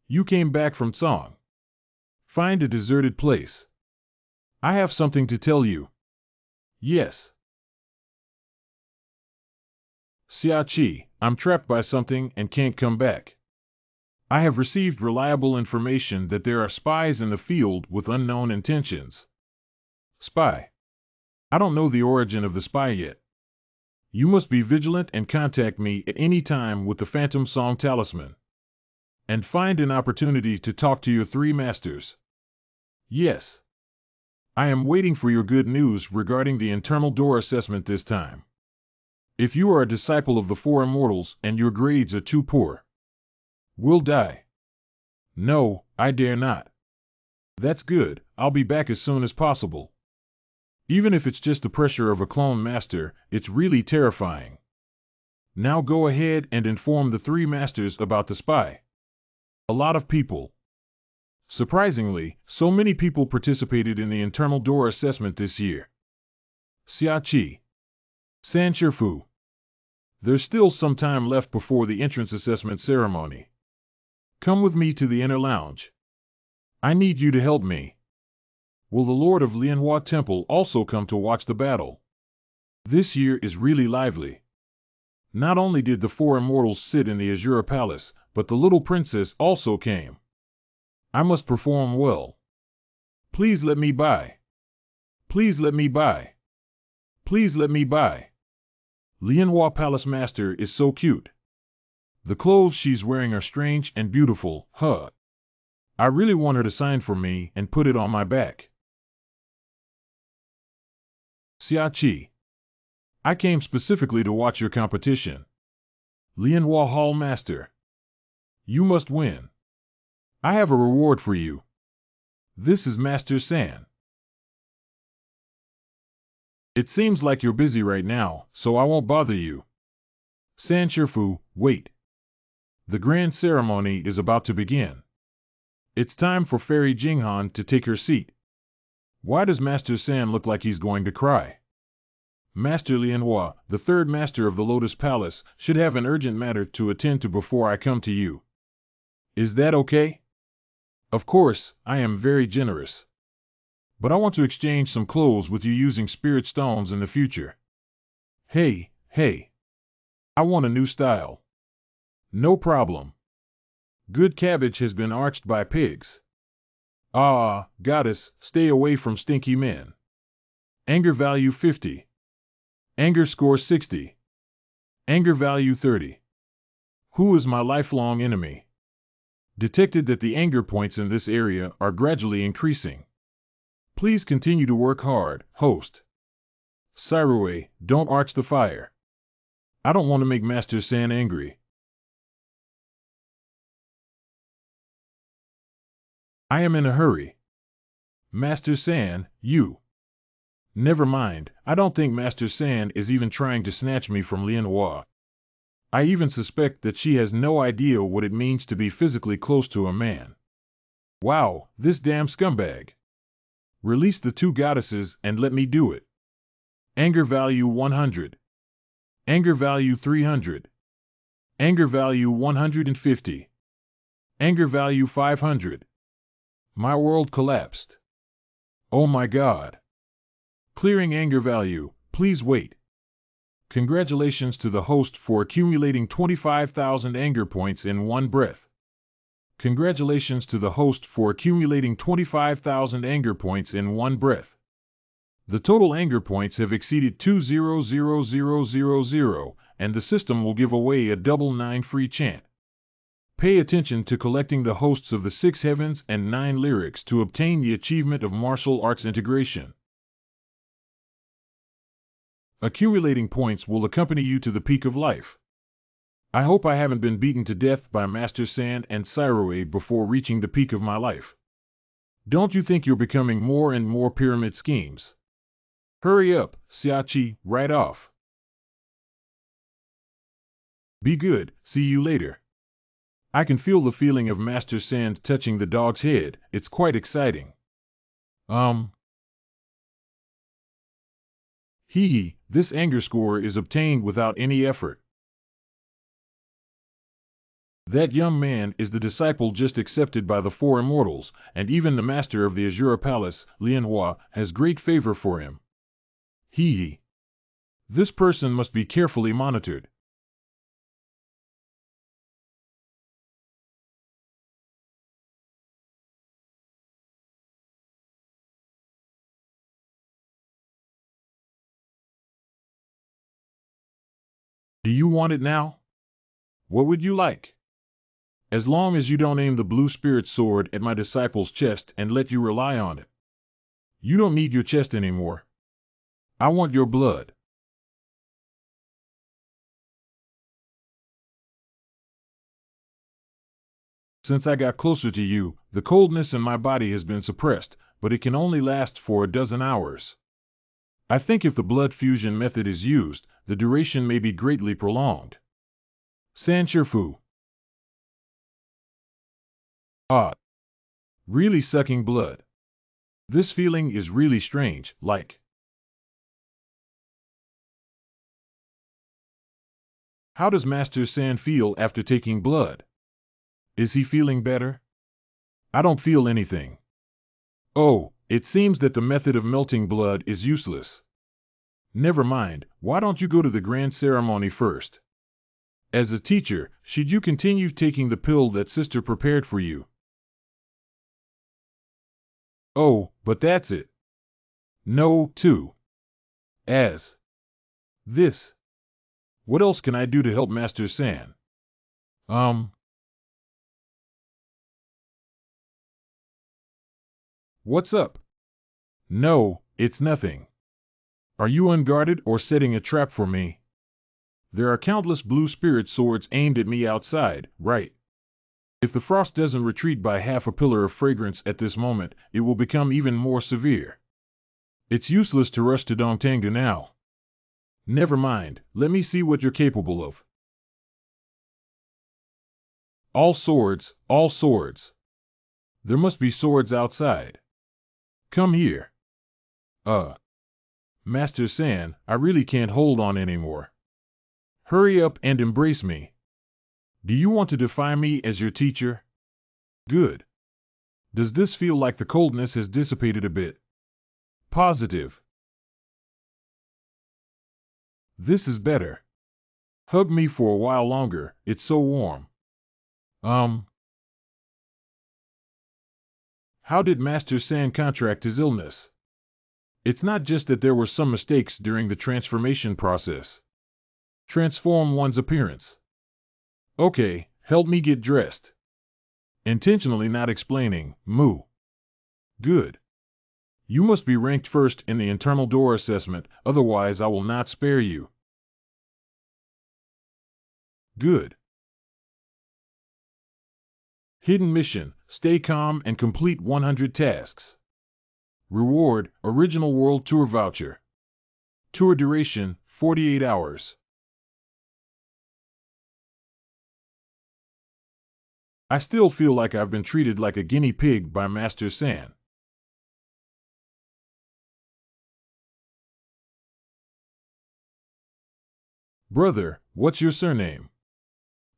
You came back from Song. Find a deserted place. I have something to tell you. Yes. Xiachi, I'm trapped by something and can't come back. I have received reliable information that there are spies in the field with unknown intentions. Spy. I don't know the origin of the spy yet. You must be vigilant and contact me at any time with the Phantom Song Talisman. And find an opportunity to talk to your 3 masters. Yes. I am waiting for your good news regarding the internal door assessment this time. If you are a disciple of the 4 immortals and your grades are too poor, we'll die. No, I dare not. That's good, I'll be back as soon as possible. Even if it's just the pressure of a clone master, it's really terrifying. Now go ahead and inform the 3 masters about the spy. A lot of people. Surprisingly, so many people participated in the internal door assessment this year. Xiachi. San Shifu. There's still some time left before the entrance assessment ceremony. Come with me to the inner lounge. I need you to help me. Will the Lord of Lianhua Temple also come to watch the battle? This year is really lively. Not only did the 4 immortals sit in the Azure Palace, but the little princess also came. I must perform well. Please let me by. Please let me by. Please let me by. Lianhua Palace Master is so cute. The clothes she's wearing are strange and beautiful, huh? I really want her to sign for me and put it on my back. Xiachi. I came specifically to watch your competition. Lianhua Hall Master. You must win. I have a reward for you. This is Master San. It seems like you're busy right now, so I won't bother you. San Shifu, wait. The grand ceremony is about to begin. It's time for Fairy Jinghan to take her seat. Why does Master San look like he's going to cry? Master Lianhua, the 3rd master of the Lotus Palace, should have an urgent matter to attend to before I come to you. Is that okay? Of course, I am very generous. But I want to exchange some clothes with you using spirit stones in the future. Hey, hey. I want a new style. No problem. Good cabbage has been arched by pigs. Ah, goddess, stay away from stinky men. Anger value 50. Anger score 60. Anger value 30. Who is my lifelong enemy? Detected that the anger points in this area are gradually increasing. Please continue to work hard, host. Cyroway, don't arch the fire. I don't want to make Master San angry. I am in a hurry. Master San, you. Never mind, I don't think Master San is even trying to snatch me from Lianhua. I even suspect that she has no idea what it means to be physically close to a man. Wow, this damn scumbag. Release the two goddesses and let me do it. Anger value 100. Anger value 300. Anger value 150. Anger value 500. My world collapsed. Oh my God. Clearing anger value, please wait. Congratulations to the host for accumulating 25,000 anger points in one breath. Congratulations to the host for accumulating 25,000 anger points in one breath. The total anger points have exceeded 200,000, and the system will give away a double 9 free chant. Pay attention to collecting the hosts of the 6 heavens and 9 lyrics to obtain the achievement of martial arts integration. Accumulating points will accompany you to the peak of life. I hope I haven't been beaten to death by Master San and Cyroway before reaching the peak of my life. Don't you think you're becoming more and more pyramid schemes? Hurry up, Xiaoqi, right off. Be good, see you later. I can feel the feeling of Master Sand touching the dog's head, it's quite exciting. This anger score is obtained without any effort. That young man is the disciple just accepted by the 4 immortals, and even the master of the Azure Palace, Lianhua, has great favor for him. This person must be carefully monitored. Do you want it now? What would you like? As long as you don't aim the blue spirit sword at my disciple's chest and let you rely on it. You don't need your chest anymore. I want your blood. Since I got closer to you, the coldness in my body has been suppressed, but it can only last for a dozen hours. I think if the blood fusion method is used, the duration may be greatly prolonged. Sancherfu. Ah. Really sucking blood. This feeling is really strange, like. How does Master San feel after taking blood? Is he feeling better? I don't feel anything. Oh, it seems that the method of melting blood is useless. Never mind, why don't you go to the grand ceremony first? As a teacher, should you continue taking the pill that sister prepared for you? Oh, but that's it. No, too. As. This. What else can I do to help Master San? What's up? No, it's nothing. Are you unguarded or setting a trap for me? There are countless blue spirit swords aimed at me outside, right? If the frost doesn't retreat by half a pillar of fragrance at this moment, it will become even more severe. It's useless to rush to Dongtanga now. Never mind, let me see what you're capable of. All swords, all swords. There must be swords outside. Come here. Master San, I really can't hold on anymore. Hurry up and embrace me. Do you want to defy me as your teacher? Good. Does this feel like the coldness has dissipated a bit? Positive. This is better. Hug me for a while longer, it's so warm. How did Master San contract his illness? It's not just that there were some mistakes during the transformation process. Transform one's appearance. Okay, help me get dressed. Intentionally not explaining, moo. Good. You must be ranked first in the internal door assessment, otherwise I will not spare you. Good. Hidden mission, stay calm and complete 100 tasks. Reward, Original World Tour Voucher. Tour duration, 48 hours. I still feel like I've been treated like a guinea pig by Master San. Brother, what's your surname?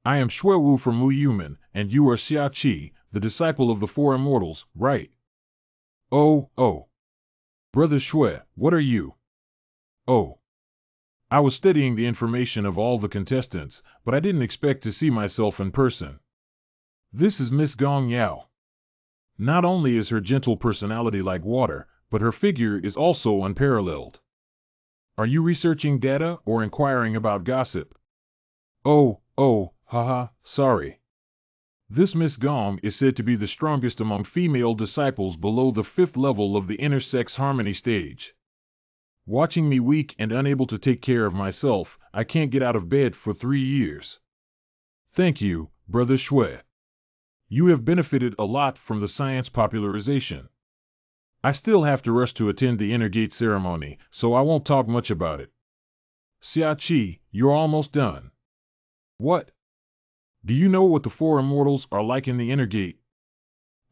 I am Shuewu from Mu Yuman, and you are Xia Qi, the disciple of the Four Immortals, right? Oh. Brother Shui, what are you? Oh. I was studying the information of all the contestants, but I didn't expect to see myself in person. This is Miss Gong Yao. Not only is her gentle personality like water, but her figure is also unparalleled. Are you researching data or inquiring about gossip? Oh, haha, sorry. This Miss Gong is said to be the strongest among female disciples below the 5th level of the intersex harmony stage. Watching me weak and unable to take care of myself, I can't get out of bed for 3 years. Thank you, Brother Shui. You have benefited a lot from the science popularization. I still have to rush to attend the Inner Gate ceremony, so I won't talk much about it. Xia Qi, you're almost done. What? Do you know what the Four Immortals are like in the Inner Gate?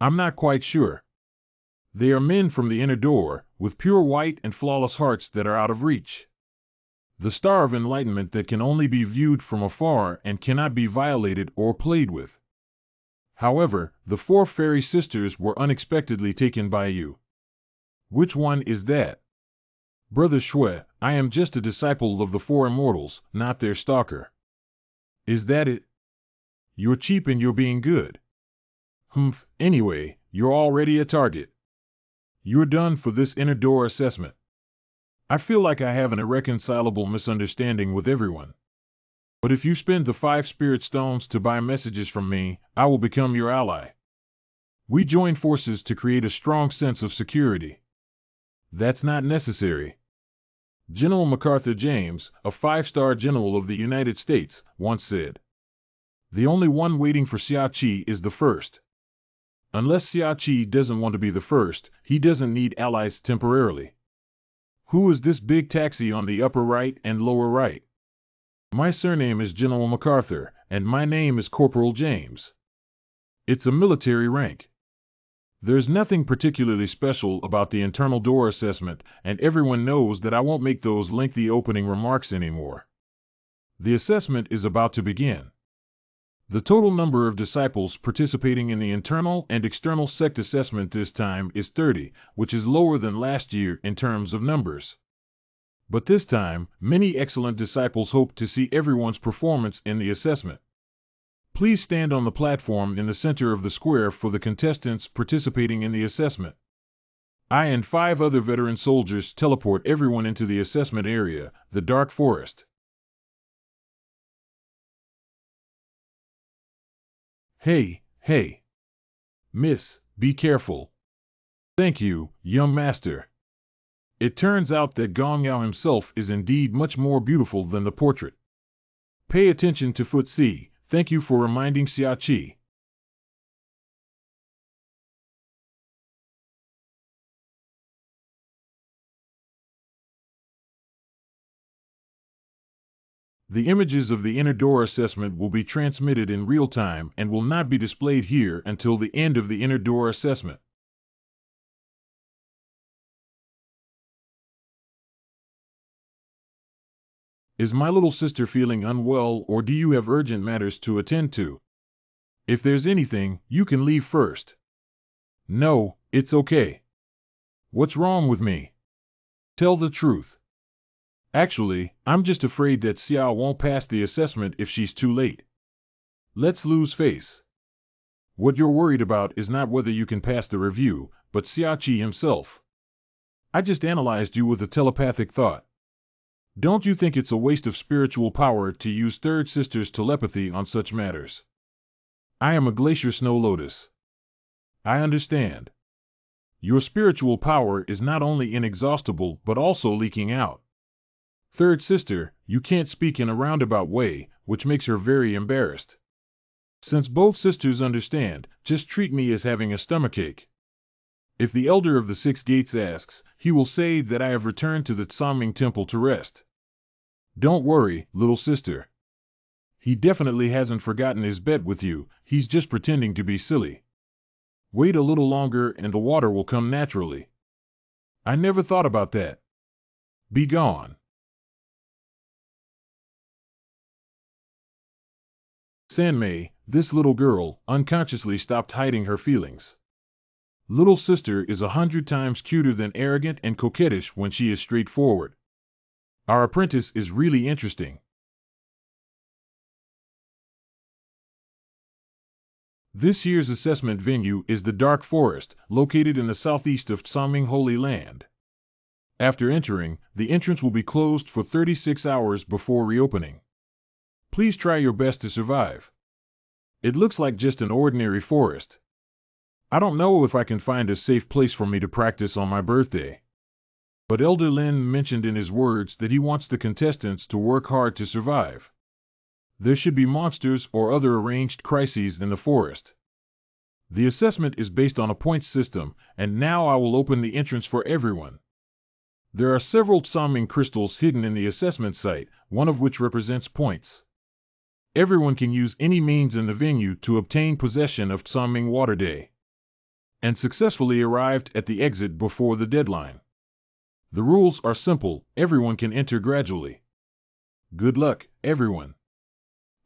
I'm not quite sure. They are men from the inner door, with pure white and flawless hearts that are out of reach. The star of enlightenment that can only be viewed from afar and cannot be violated or played with. However, the 4 fairy sisters were unexpectedly taken by you. Which one is that? Brother Shui, I am just a disciple of the Four Immortals, not their stalker. Is that it? You're cheap and you're being good. Anyway, you're already a target. You're done for this inner door assessment. I feel like I have an irreconcilable misunderstanding with everyone. But if you spend the 5 spirit stones to buy messages from me, I will become your ally. We join forces to create a strong sense of security. That's not necessary. General MacArthur James, a 5-star general of the United States, once said, "The only one waiting for Xia Qi is the first." Unless Xia Qi doesn't want to be the first, he doesn't need allies temporarily. Who is this big taxi on the upper right and lower right? My surname is General MacArthur, and my name is Corporal James. It's a military rank. There's nothing particularly special about the internal door assessment, and everyone knows that I won't make those lengthy opening remarks anymore. The assessment is about to begin. The total number of disciples participating in the internal and external sect assessment this time is 30, which is lower than last year in terms of numbers. But this time, many excellent disciples hope to see everyone's performance in the assessment. Please stand on the platform in the center of the square for the contestants participating in the assessment. I and 5 other veteran soldiers teleport everyone into the assessment area, the Dark Forest. Hey. Miss, be careful. Thank you, young master. It turns out that Gong Yao himself is indeed much more beautiful than the portrait. Pay attention to Foot C. Thank you for reminding Xia Qi. The images of the inner door assessment will be transmitted in real time and will not be displayed here until the end of the inner door assessment. Is my little sister feeling unwell, or do you have urgent matters to attend to? If there's anything, you can leave first. No, it's okay. What's wrong with me? Tell the truth. Actually, I'm just afraid that Xiao won't pass the assessment if she's too late. Let's lose face. What you're worried about is not whether you can pass the review, but Xiaoqi himself. I just analyzed you with a telepathic thought. Don't you think it's a waste of spiritual power to use Third Sister's telepathy on such matters? I am a glacier snow lotus. I understand. Your spiritual power is not only inexhaustible but also leaking out. Third Sister, you can't speak in a roundabout way, which makes her very embarrassed. Since both sisters understand, just treat me as having a stomachache. If the Elder of the Six Gates asks, he will say that I have returned to the Tsaming Temple to rest. Don't worry, little sister. He definitely hasn't forgotten his bet with you, he's just pretending to be silly. Wait a little longer and the water will come naturally. I never thought about that. Be gone. Sanmei, this little girl, unconsciously stopped hiding her feelings. Little sister is 100 times cuter than arrogant and coquettish when she is straightforward. Our apprentice is really interesting. This year's assessment venue is the Dark Forest, located in the southeast of Tsaming Holy Land. After entering, the entrance will be closed for 36 hours before reopening. Please try your best to survive. It looks like just an ordinary forest. I don't know if I can find a safe place for me to practice on my birthday. But Elder Lin mentioned in his words that he wants the contestants to work hard to survive. There should be monsters or other arranged crises in the forest. The assessment is based on a points system, and now I will open the entrance for everyone. There are several Tsaming crystals hidden in the assessment site, one of which represents points. Everyone can use any means in the venue to obtain possession of Tsaming Water Day, and successfully arrived at the exit before the deadline. The rules are simple, everyone can enter gradually. Good luck, everyone.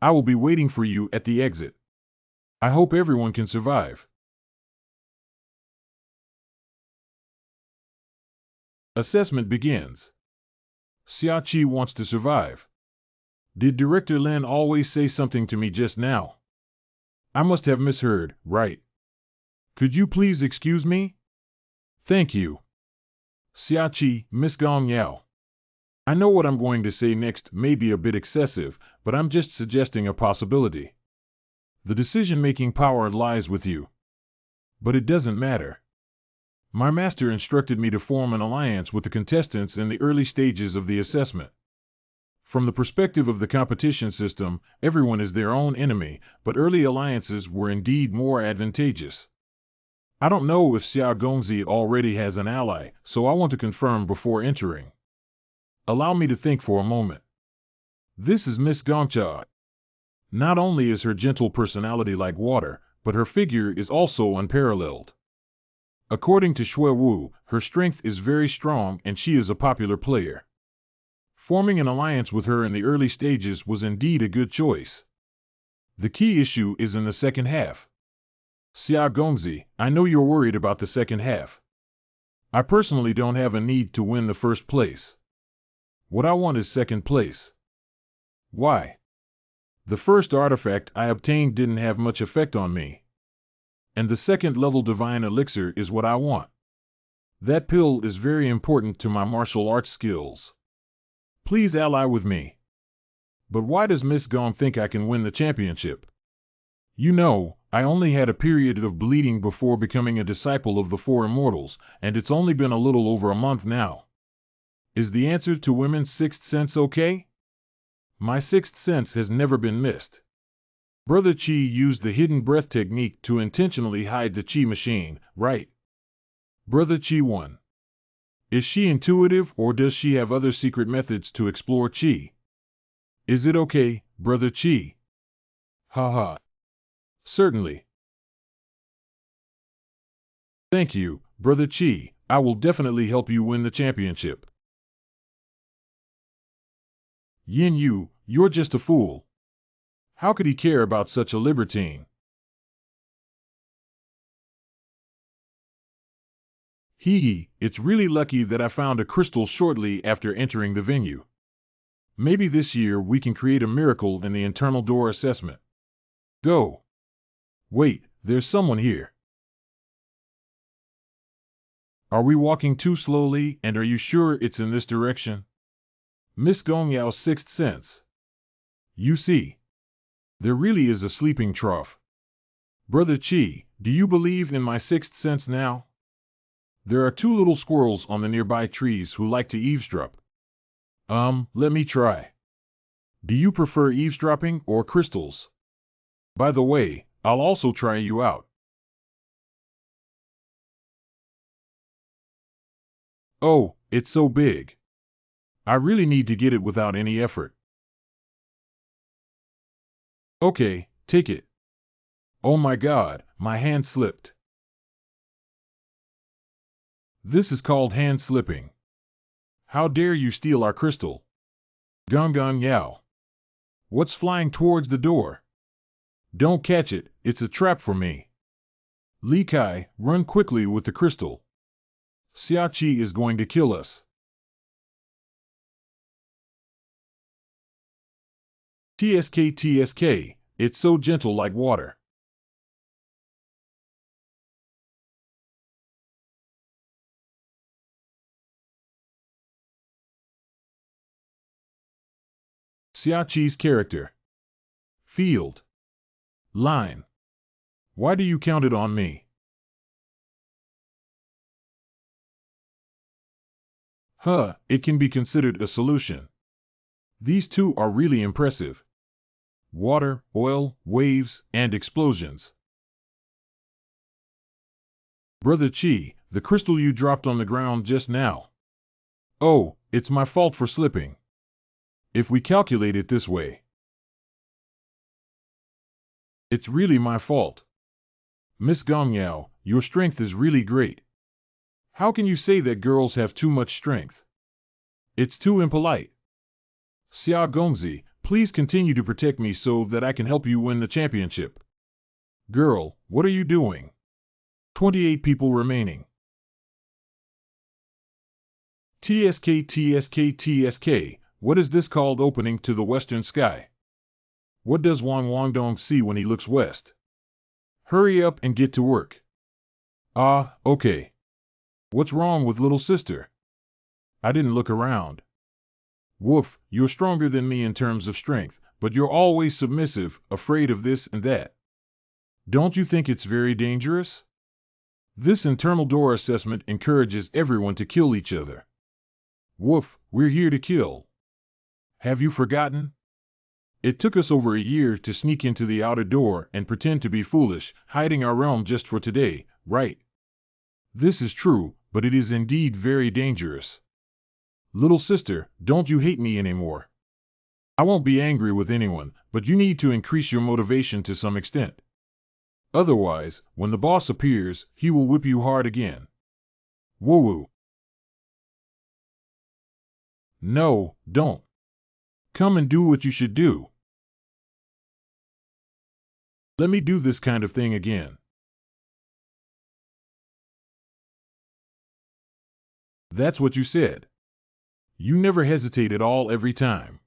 I will be waiting for you at the exit. I hope everyone can survive. Assessment begins. Xiaoqi wants to survive. Did Director Lin always say something to me just now? I must have misheard, right? Could you please excuse me? Thank you. Xiaoqi, Miss Gong Yao. I know what I'm going to say next may be a bit excessive, but I'm just suggesting a possibility. The decision-making power lies with you. But it doesn't matter. My master instructed me to form an alliance with the contestants in the early stages of the assessment. From the perspective of the competition system, everyone is their own enemy, but early alliances were indeed more advantageous. I don't know if Xiao Gongzi already has an ally, so I want to confirm before entering. Allow me to think for a moment. This is Miss Gongcha. Not only is her gentle personality like water, but her figure is also unparalleled. According to Shui Wu, her strength is very strong and she is a popular player. Forming an alliance with her in the early stages was indeed a good choice. The key issue is in the second half. Xia Gongzi, I know you're worried about the second half. I personally don't have a need to win the first place. What I want is second place. Why? The first artifact I obtained didn't have much effect on me. And the second level divine elixir is what I want. That pill is very important to my martial arts skills. Please ally with me. But why does Miss Gong think I can win the championship? You know, I only had a period of bleeding before becoming a disciple of the Four Immortals, and it's only been a little over a month now. Is the answer to women's sixth sense okay? My sixth sense has never been missed. Brother Chi used the hidden breath technique to intentionally hide the Chi machine, right? Brother Chi won. Is she intuitive or does she have other secret methods to explore Chi? Is it okay, Brother Chi? Haha. Certainly. Thank you, Brother Chi. I will definitely help you win the championship. Yin Yu, you're just a fool. How could he care about such a libertine? Hee hee, it's really lucky that I found a crystal shortly after entering the venue. Maybe this year we can create a miracle in the internal door assessment. Go. Wait, there's someone here. Are we walking too slowly, and are you sure it's in this direction? Miss Gongyao's sixth sense. You see, there really is a sleeping trough. Brother Chi, do you believe in my sixth sense now? There are two little squirrels on the nearby trees who like to eavesdrop. Let me try. Do you prefer eavesdropping or crystals? By the way, I'll also try you out. Oh, it's so big. I really need to get it without any effort. Okay, take it. Oh my God, my hand slipped. This is called hand slipping. How dare you steal our crystal? Gong gong yao. What's flying towards the door? Don't catch it, it's a trap for me. Li Kai, run quickly with the crystal. Xiaoqi is going to kill us. TSK TSK, it's so gentle like water. Xiaoqi's character. Field. Line. Why do you count it on me? It can be considered a solution. These two are really impressive. Water, oil, waves, and explosions. Brother Chi, the crystal you dropped on the ground just now. Oh, it's my fault for slipping. If we calculate it this way, it's really my fault. Miss Gongyao, your strength is really great. How can you say that girls have too much strength? It's too impolite. Xia Gongzi, please continue to protect me so that I can help you win the championship. Girl, what are you doing? 28 people remaining. TSK TSK TSK, what is this called opening to the western sky? What does Wang Wangdong see when he looks west? Hurry up and get to work. Okay. What's wrong with little sister? I didn't look around. Woof, you're stronger than me in terms of strength, but you're always submissive, afraid of this and that. Don't you think it's very dangerous? This internal door assessment encourages everyone to kill each other. Woof, we're here to kill. Have you forgotten? It took us over a year to sneak into the outer door and pretend to be foolish, hiding our realm just for today, right? This is true, but it is indeed very dangerous. Little sister, don't you hate me anymore? I won't be angry with anyone, but you need to increase your motivation to some extent. Otherwise, when the boss appears, he will whip you hard again. Woo-woo. No, don't. Come and do what you should do. Let me do this kind of thing again. That's what you said. You never hesitate at all every time.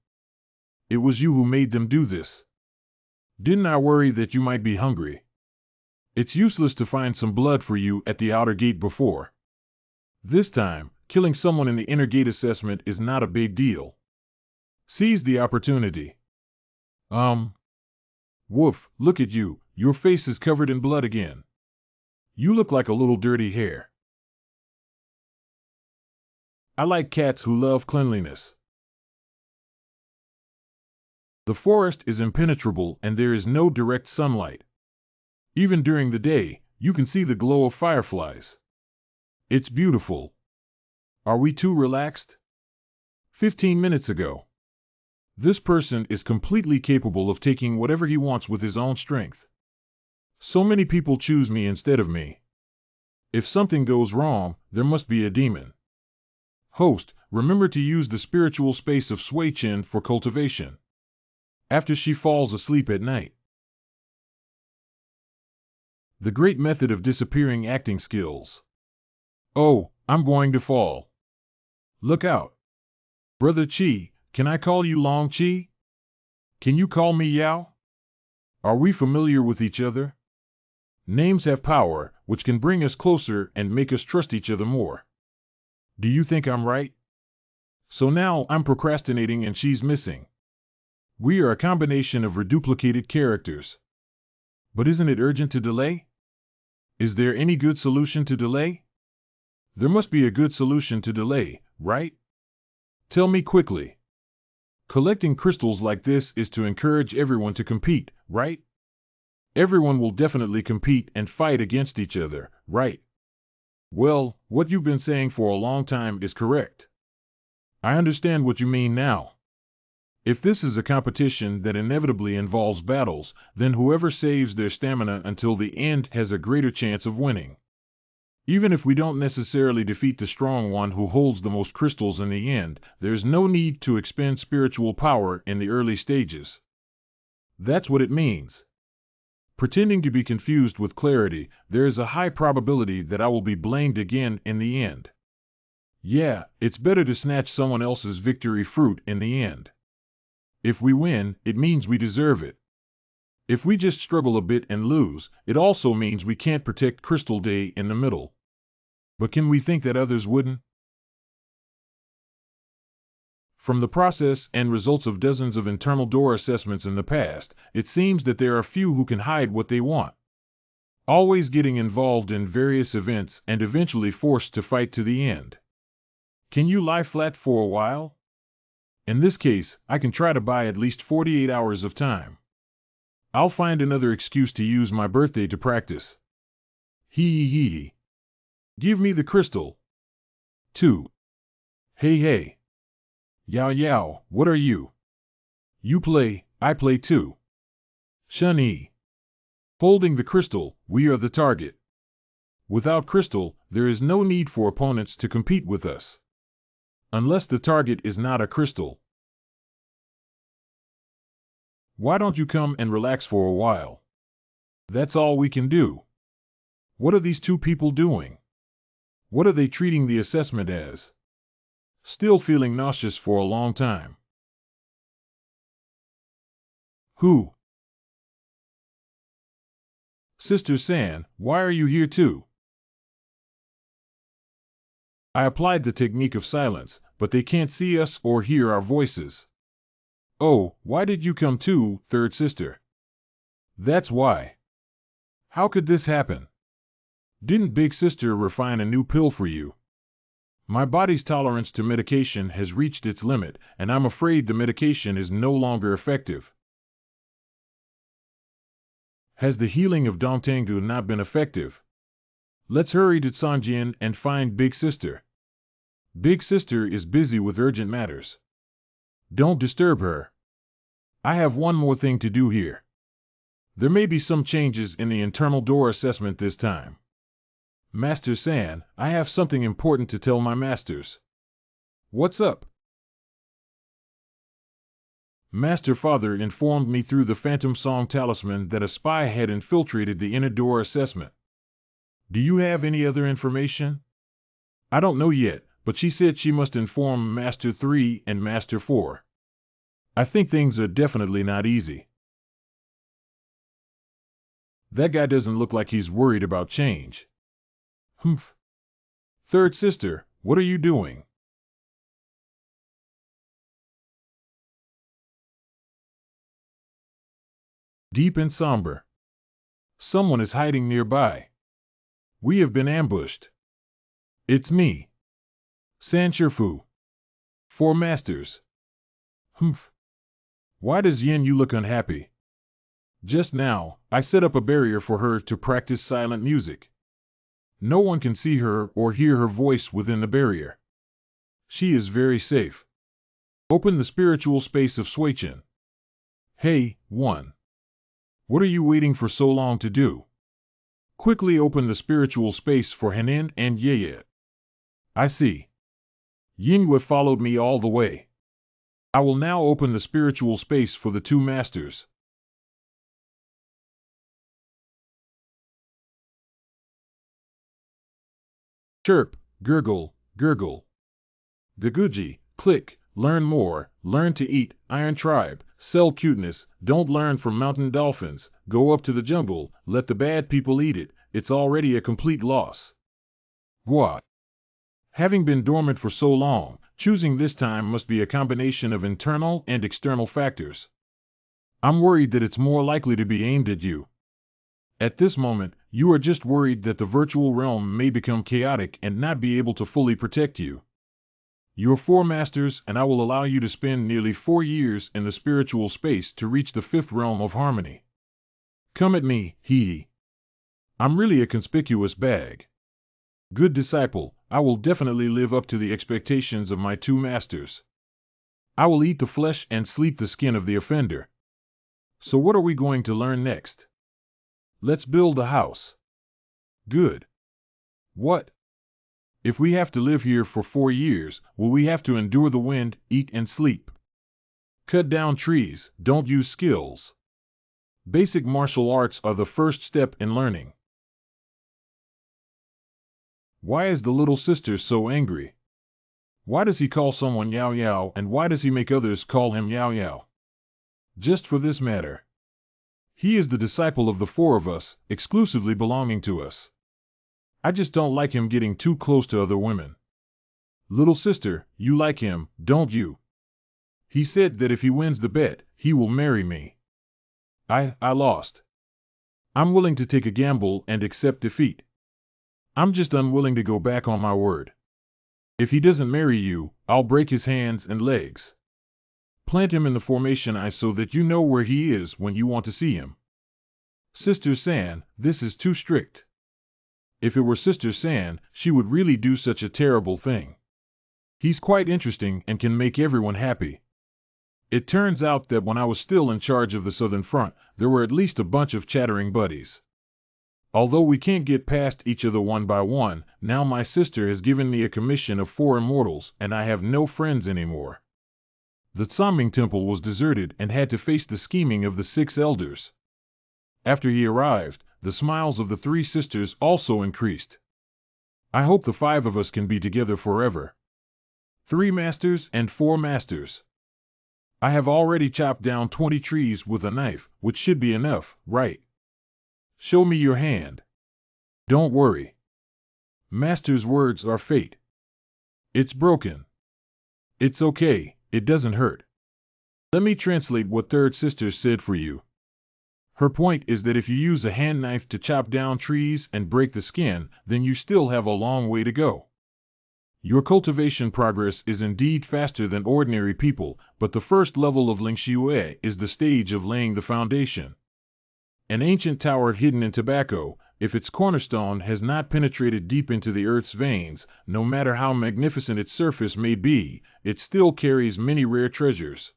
It was you who made them do this. Didn't I worry that you might be hungry? It's useless to find some blood for you at the outer gate before. This time, killing someone in the inner gate assessment is not a big deal. Seize the opportunity. Woof, look at you, your face is covered in blood again. You look like a little dirty hare. I like cats who love cleanliness. The forest is impenetrable and there is no direct sunlight. Even during the day, you can see the glow of fireflies. It's beautiful. Are we too relaxed? 15 minutes ago. This person is completely capable of taking whatever he wants with his own strength. So many people choose me instead of me. If something goes wrong, there must be a demon. Host, remember to use the spiritual space of Sui Chen for cultivation. After she falls asleep at night. The great method of disappearing acting skills. Oh, I'm going to fall. Look out. Brother Chi, can I call you Long Chi? Can you call me Yao? Are we familiar with each other? Names have power, which can bring us closer and make us trust each other more. Do you think I'm right? So now I'm procrastinating and she's missing. We are a combination of reduplicated characters. But isn't it urgent to delay? Is there any good solution to delay? There must be a good solution to delay, right? Tell me quickly. Collecting crystals like this is to encourage everyone to compete, right? Everyone will definitely compete and fight against each other, right? Well, what you've been saying for a long time is correct. I understand what you mean now. If this is a competition that inevitably involves battles, then whoever saves their stamina until the end has a greater chance of winning. Even if we don't necessarily defeat the strong one who holds the most crystals in the end, there's no need to expend spiritual power in the early stages. That's what it means. Pretending to be confused with clarity, there is a high probability that I will be blamed again in the end. Yeah, it's better to snatch someone else's victory fruit in the end. If we win, it means we deserve it. If we just struggle a bit and lose, it also means we can't protect Crystal Day in the middle. But can we think that others wouldn't? From the process and results of dozens of internal door assessments in the past, it seems that there are few who can hide what they want. Always getting involved in various events and eventually forced to fight to the end. Can you lie flat for a while? In this case, I can try to buy at least 48 hours of time. I'll find another excuse to use my birthday to practice. Hee. Give me the crystal. 2. Hey. Yao, what are you? You play, I play too. Shun-yi. Holding the crystal, we are the target. Without crystal, there is no need for opponents to compete with us. Unless the target is not a crystal. Why don't you come and relax for a while? That's all we can do. What are these two people doing? What are they treating the assessment as? Still feeling nauseous for a long time. Who? Sister San, why are you here too? I applied the technique of silence, but they can't see us or hear our voices. Oh, why did you come too, third sister? That's why. How could this happen? Didn't big sister refine a new pill for you? My body's tolerance to medication has reached its limit, and I'm afraid the medication is no longer effective. Has the healing of Dongtangu not been effective? Let's hurry to Sanjian and find Big Sister. Big Sister is busy with urgent matters. Don't disturb her. I have one more thing to do here. There may be some changes in the internal door assessment this time. Master San, I have something important to tell my masters. What's up? Master Father informed me through the Phantom Song Talisman that a spy had infiltrated the inner door assessment. Do you have any other information? I don't know yet, but she said she must inform Master 3 and Master 4. I think things are definitely not easy. That guy doesn't look like he's worried about change. Humph. Third sister, what are you doing? Deep and somber. Someone is hiding nearby. We have been ambushed. It's me. San Shifu. 4 masters. Humph. Why does Yin Yu look unhappy? Just now, I set up a barrier for her to practice silent music. No one can see her or hear her voice within the barrier. She is very safe. Open the spiritual space of Suichin. Hey, 1. What are you waiting for so long to do? Quickly open the spiritual space for Henin and Yeye. I see. Yingyue followed me all the way. I will now open the spiritual space for the 2 masters. Chirp, Gurgle, gurgle. Gaguji, click, learn more, learn to eat, Iron Tribe, sell cuteness, don't learn from mountain dolphins, go up to the jungle, let the bad people eat it, it's already a complete loss. What? Having been dormant for so long, choosing this time must be a combination of internal and external factors. I'm worried that it's more likely to be aimed at you. At this moment, you are just worried that the virtual realm may become chaotic and not be able to fully protect you. You're 4 masters, and I will allow you to spend nearly 4 years in the spiritual space to reach the 5th realm of harmony. Come at me, hee. I'm really a conspicuous bag. Good disciple, I will definitely live up to the expectations of my 2 masters. I will eat the flesh and sleep the skin of the offender. So what are we going to learn next? Let's build a house. Good. What? If we have to live here for 4 years, will we have to endure the wind, eat and sleep? Cut down trees, don't use skills. Basic martial arts are the first step in learning. Why is the little sister so angry? Why does he call someone Yao Yao, and why does he make others call him Yao Yao? Just for this matter. He is the disciple of the 4 of us, exclusively belonging to us. I just don't like him getting too close to other women. Little sister, you like him, don't you? He said that if he wins the bet, he will marry me. I lost. I'm willing to take a gamble and accept defeat. I'm just unwilling to go back on my word. If he doesn't marry you, I'll break his hands and legs. Plant him in the formation I so that you know where he is when you want to see him. Sister San, this is too strict. If it were Sister San, she would really do such a terrible thing. He's quite interesting and can make everyone happy. It turns out that when I was still in charge of the Southern Front, there were at least a bunch of chattering buddies. Although we can't get past each other one by one, now my sister has given me a commission of 4 immortals, and I have no friends anymore. The Tsaming temple was deserted and had to face the scheming of the 6 elders. After he arrived, the smiles of the 3 sisters also increased. I hope the 5 of us can be together forever. 3 masters and 4 masters. I have already chopped down 20 trees with a knife, which should be enough, right? Show me your hand. Don't worry. Master's words are fate. It's broken. It's okay, it doesn't hurt. Let me translate what Third Sister said for you. Her point is that if you use a hand knife to chop down trees and break the skin, then you still have a long way to go. Your cultivation progress is indeed faster than ordinary people, but the first level of Lingxiue is the stage of laying the foundation. An ancient tower hidden in tobacco, if its cornerstone has not penetrated deep into the earth's veins, no matter how magnificent its surface may be, it still carries many rare treasures.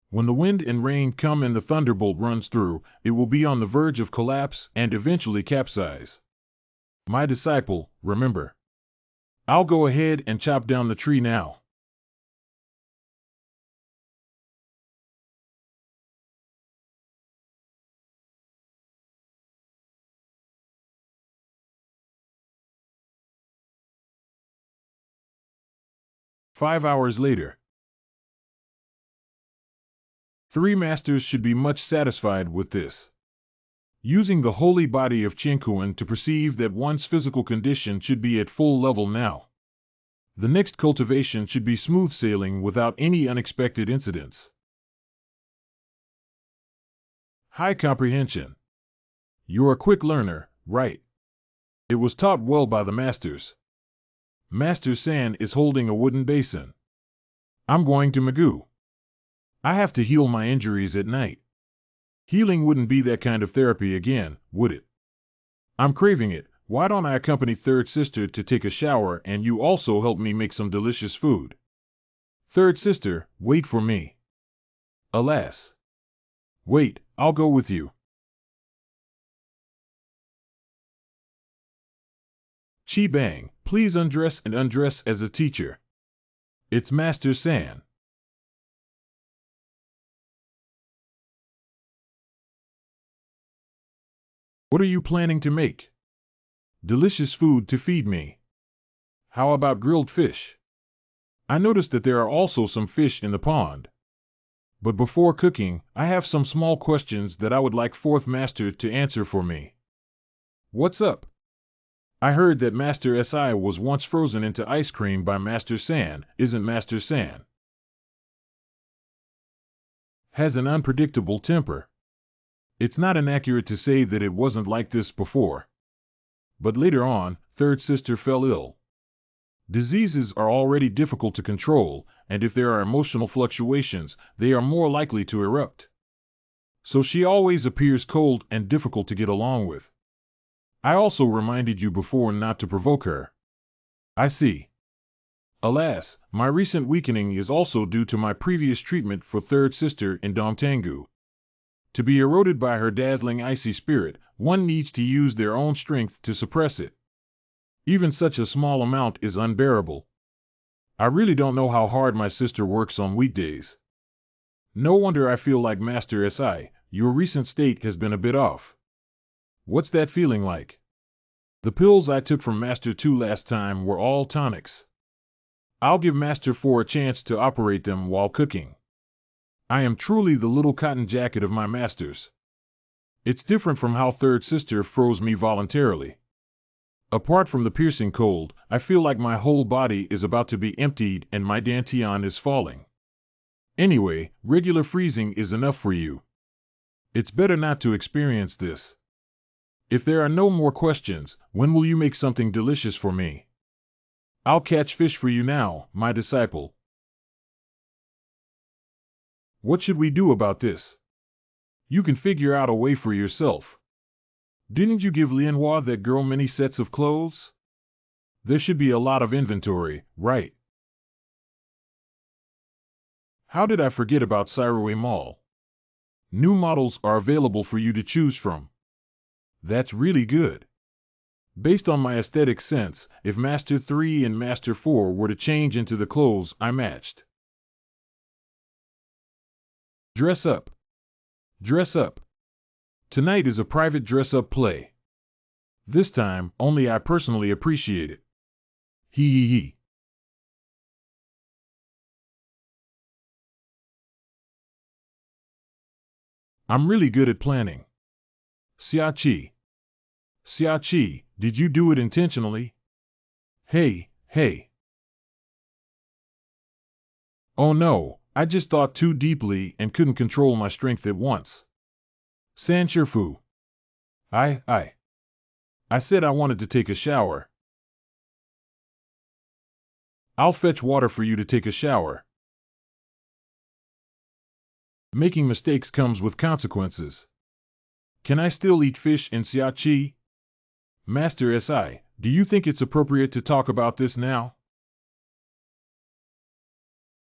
When the wind and rain come and the thunderbolt runs through, it will be on the verge of collapse and eventually capsize. My disciple, remember. I'll go ahead and chop down the tree now. Five hours later. 3 masters should be much satisfied with this. Using the holy body of Chinchio to perceive that one's physical condition should be at full level now. The next cultivation should be smooth sailing without any unexpected incidents. High comprehension. You're a quick learner, right? It was taught well by the masters. Master San is holding a wooden basin. I'm going to Magoo. I have to heal my injuries at night. Healing wouldn't be that kind of therapy again, would it? I'm craving it. Why don't I accompany Third Sister to take a shower and you also help me make some delicious food? Third Sister, wait for me. Alas. Wait, I'll go with you. Chi Bang, please undress and undress as a teacher. It's Master San. What are you planning to make? Delicious food to feed me. How about grilled fish? I noticed that there are also some fish in the pond. But before cooking, I have some small questions that I would like Fourth Master to answer for me. What's up? I heard that Master Si was once frozen into ice cream by Master San. Isn't Master San has an unpredictable temper? It's not inaccurate to say that it wasn't like this before. But later on, Third Sister fell ill. Diseases are already difficult to control, and if there are emotional fluctuations, they are more likely to erupt. So she always appears cold and difficult to get along with. I also reminded you before not to provoke her. I see. Alas, my recent weakening is also due to my previous treatment for Third Sister in Dongtangu. To be eroded by her dazzling icy spirit, one needs to use their own strength to suppress it. Even such a small amount is unbearable. I really don't know how hard my sister works on weekdays. No wonder I feel like Master Si, your recent state has been a bit off. What's that feeling like? The pills I took from Master 2 last time were all tonics. I'll give Master 4 a chance to operate them while cooking. I am truly the little cotton jacket of my masters. It's different from how Third Sister froze me voluntarily. Apart from the piercing cold, I feel like my whole body is about to be emptied and my dantian is falling. Anyway, regular freezing is enough for you. It's better not to experience this. If there are no more questions, when will you make something delicious for me? I'll catch fish for you now, my disciple. What should we do about this? You can figure out a way for yourself. Didn't you give Lianhua that girl many sets of clothes? There should be a lot of inventory, right? How did I forget about Cyroway Mall? New models are available for you to choose from. That's really good. Based on my aesthetic sense, if Master 3 and Master 4 were to change into the clothes I matched. Dress up. Dress up. Tonight is a private dress-up play. This time, only I personally appreciate it. Hee hee hee. I'm really good at planning. Xiachi. Xiachi, did you do it intentionally? Hey, hey. Oh no, I just thought too deeply and couldn't control my strength at once. San Shifu. I said I wanted to take a shower. I'll fetch water for you to take a shower. Making mistakes comes with consequences. Can I still eat fish in Xiachi? Master Si, do you think it's appropriate to talk about this now?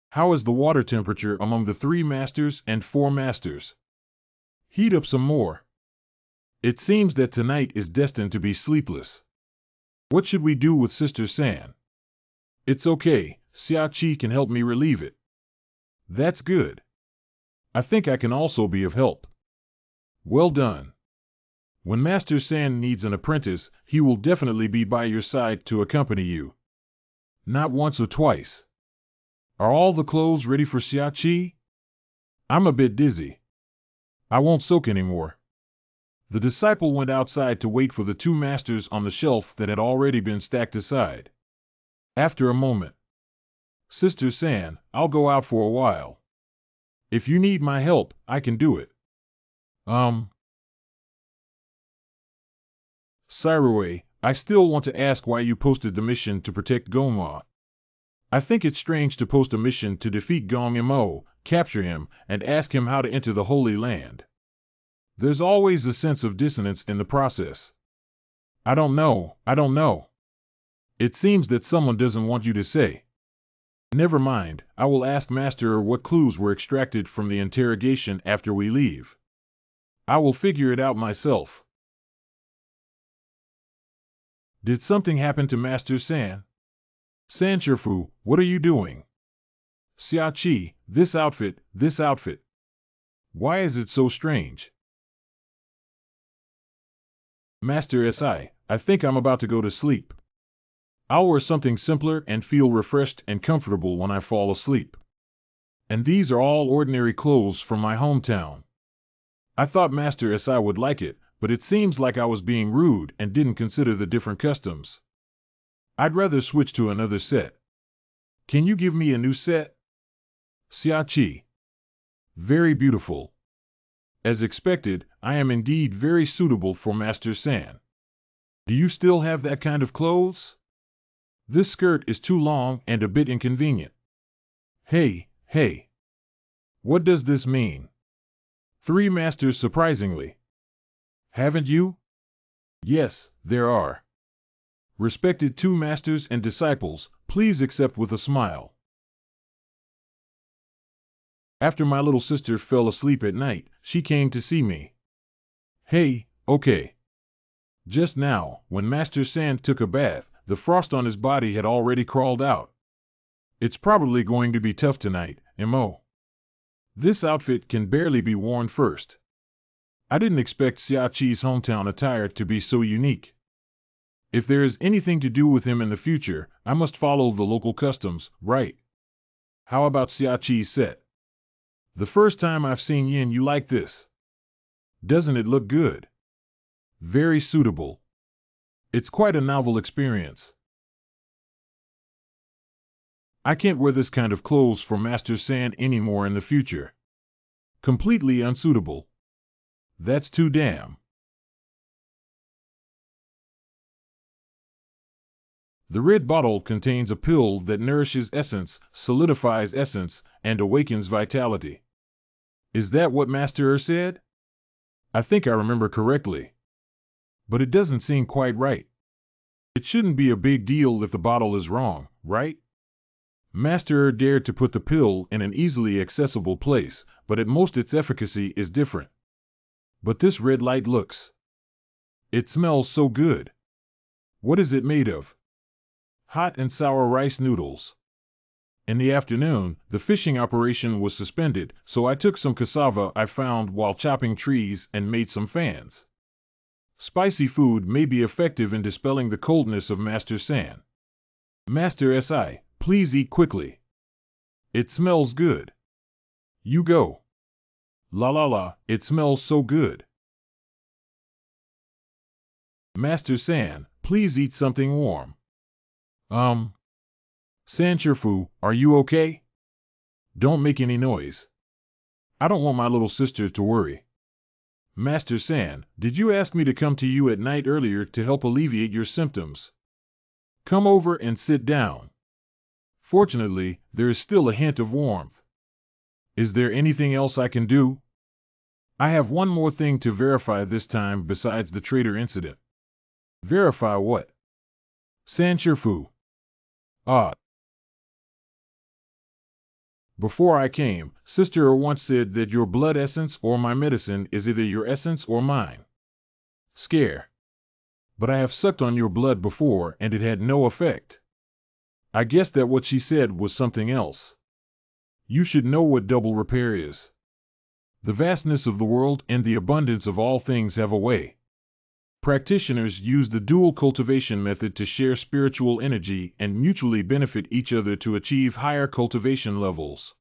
How is the water temperature among the 3 masters and 4 masters? Heat up some more. It seems that tonight is destined to be sleepless. What should we do with Sister San? It's okay, Xiachi can help me relieve it. That's good. I think I can also be of help. Well done. When Master San needs an apprentice, he will definitely be by your side to accompany you. Not once or twice. Are all the clothes ready for Xiachi? I'm a bit dizzy. I won't soak anymore. The disciple went outside to wait for the 2 masters on the shelf that had already been stacked aside. After a moment. Sister San, I'll go out for a while. If you need my help, I can do it. Cyroway, I still want to ask why you posted the mission to protect Goma. I think it's strange to post a mission to defeat Gong Mo, capture him, and ask him how to enter the Holy Land. There's always a sense of dissonance in the process. I don't know. It seems that someone doesn't want you to say. Never mind, I will ask Master what clues were extracted from the interrogation after we leave. I will figure it out myself. Did something happen to Master San? San Shifu, what are you doing? Xiachi, this outfit. Why is it so strange? Master Si, I think I'm about to go to sleep. I'll wear something simpler and feel refreshed and comfortable when I fall asleep. And these are all ordinary clothes from my hometown. I thought Master Si would like it, but it seems like I was being rude and didn't consider the different customs. I'd rather switch to another set. Can you give me a new set? Xiachi. Very beautiful. As expected, I am indeed very suitable for Master San. Do you still have that kind of clothes? This skirt is too long and a bit inconvenient. Hey. What does this mean? 3 masters surprisingly. Haven't you? Yes, there are. Respected 2 masters and disciples, please accept with a smile. After my little sister fell asleep at night, she came to see me. Hey, okay. Just now, when Master San took a bath, the frost on his body had already crawled out. It's probably going to be tough tonight, Mo. This outfit can barely be worn first. I didn't expect Xiaqi's hometown attire to be so unique. If there is anything to do with him in the future, I must follow the local customs, right? How about Xiaqi's set? The first time I've seen Yin you like this. Doesn't it look good? Very suitable. It's quite a novel experience. I can't wear this kind of clothes for Master San anymore in the future. Completely unsuitable. That's too damn. The red bottle contains a pill that nourishes essence, solidifies essence, and awakens vitality. Is that what Master said? I think I remember correctly. But it doesn't seem quite right. It shouldn't be a big deal if the bottle is wrong, right? Master dared to put the pill in an easily accessible place, but at most its efficacy is different. But this red light looks. It smells so good. What is it made of? Hot and sour rice noodles. In the afternoon, the fishing operation was suspended, so I took some cassava I found while chopping trees and made some fans. Spicy food may be effective in dispelling the coldness of Master San. Master Si, please eat quickly. It smells good. You go. La, it smells so good. Master San, please eat something warm. Sancherfu, are you okay? Don't make any noise. I don't want my little sister to worry. Master San, did you ask me to come to you at night earlier to help alleviate your symptoms? Come over and sit down. Fortunately, there is still a hint of warmth. Is there anything else I can do? I have one more thing to verify this time besides the traitor incident. Verify what? Sancherfu. Before I came, Sister once said that your blood essence or my medicine is either your essence or mine. Scare. But I have sucked on your blood before and it had no effect. I guess that what she said was something else. You should know what double repair is. The vastness of the world and the abundance of all things have a way. Practitioners use the dual cultivation method to share spiritual energy and mutually benefit each other to achieve higher cultivation levels.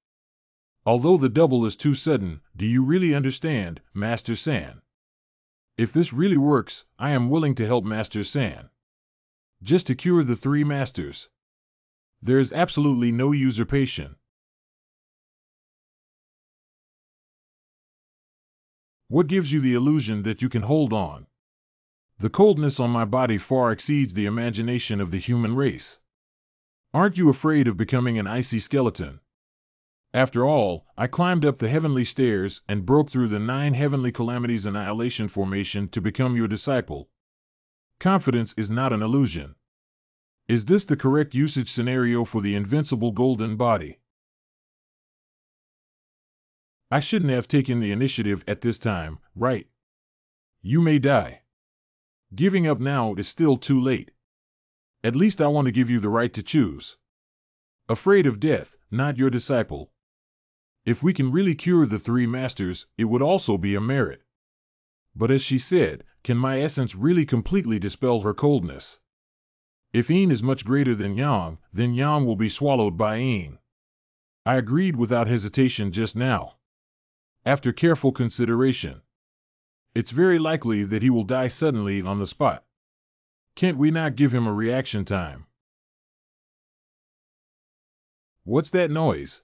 Although the double is too sudden, do you really understand, Master San? If this really works, I am willing to help Master San. Just to cure the 3 masters. There is absolutely no usurpation. What gives you the illusion that you can hold on? The coldness on my body far exceeds the imagination of the human race. Aren't you afraid of becoming an icy skeleton? After all, I climbed up the heavenly stairs and broke through the 9 heavenly calamities annihilation formation to become your disciple. Confidence is not an illusion. Is this the correct usage scenario for the invincible golden body? I shouldn't have taken the initiative at this time, right? You may die. Giving up now is still too late. At least I want to give you the right to choose. Afraid of death, not your disciple. If we can really cure the 3 masters, it would also be a merit. But as she said, can my essence really completely dispel her coldness? If Yin is much greater than Yang, then Yang will be swallowed by Yin. I agreed without hesitation just now. After careful consideration, it's very likely that he will die suddenly on the spot. Can't we not give him a reaction time? What's that noise?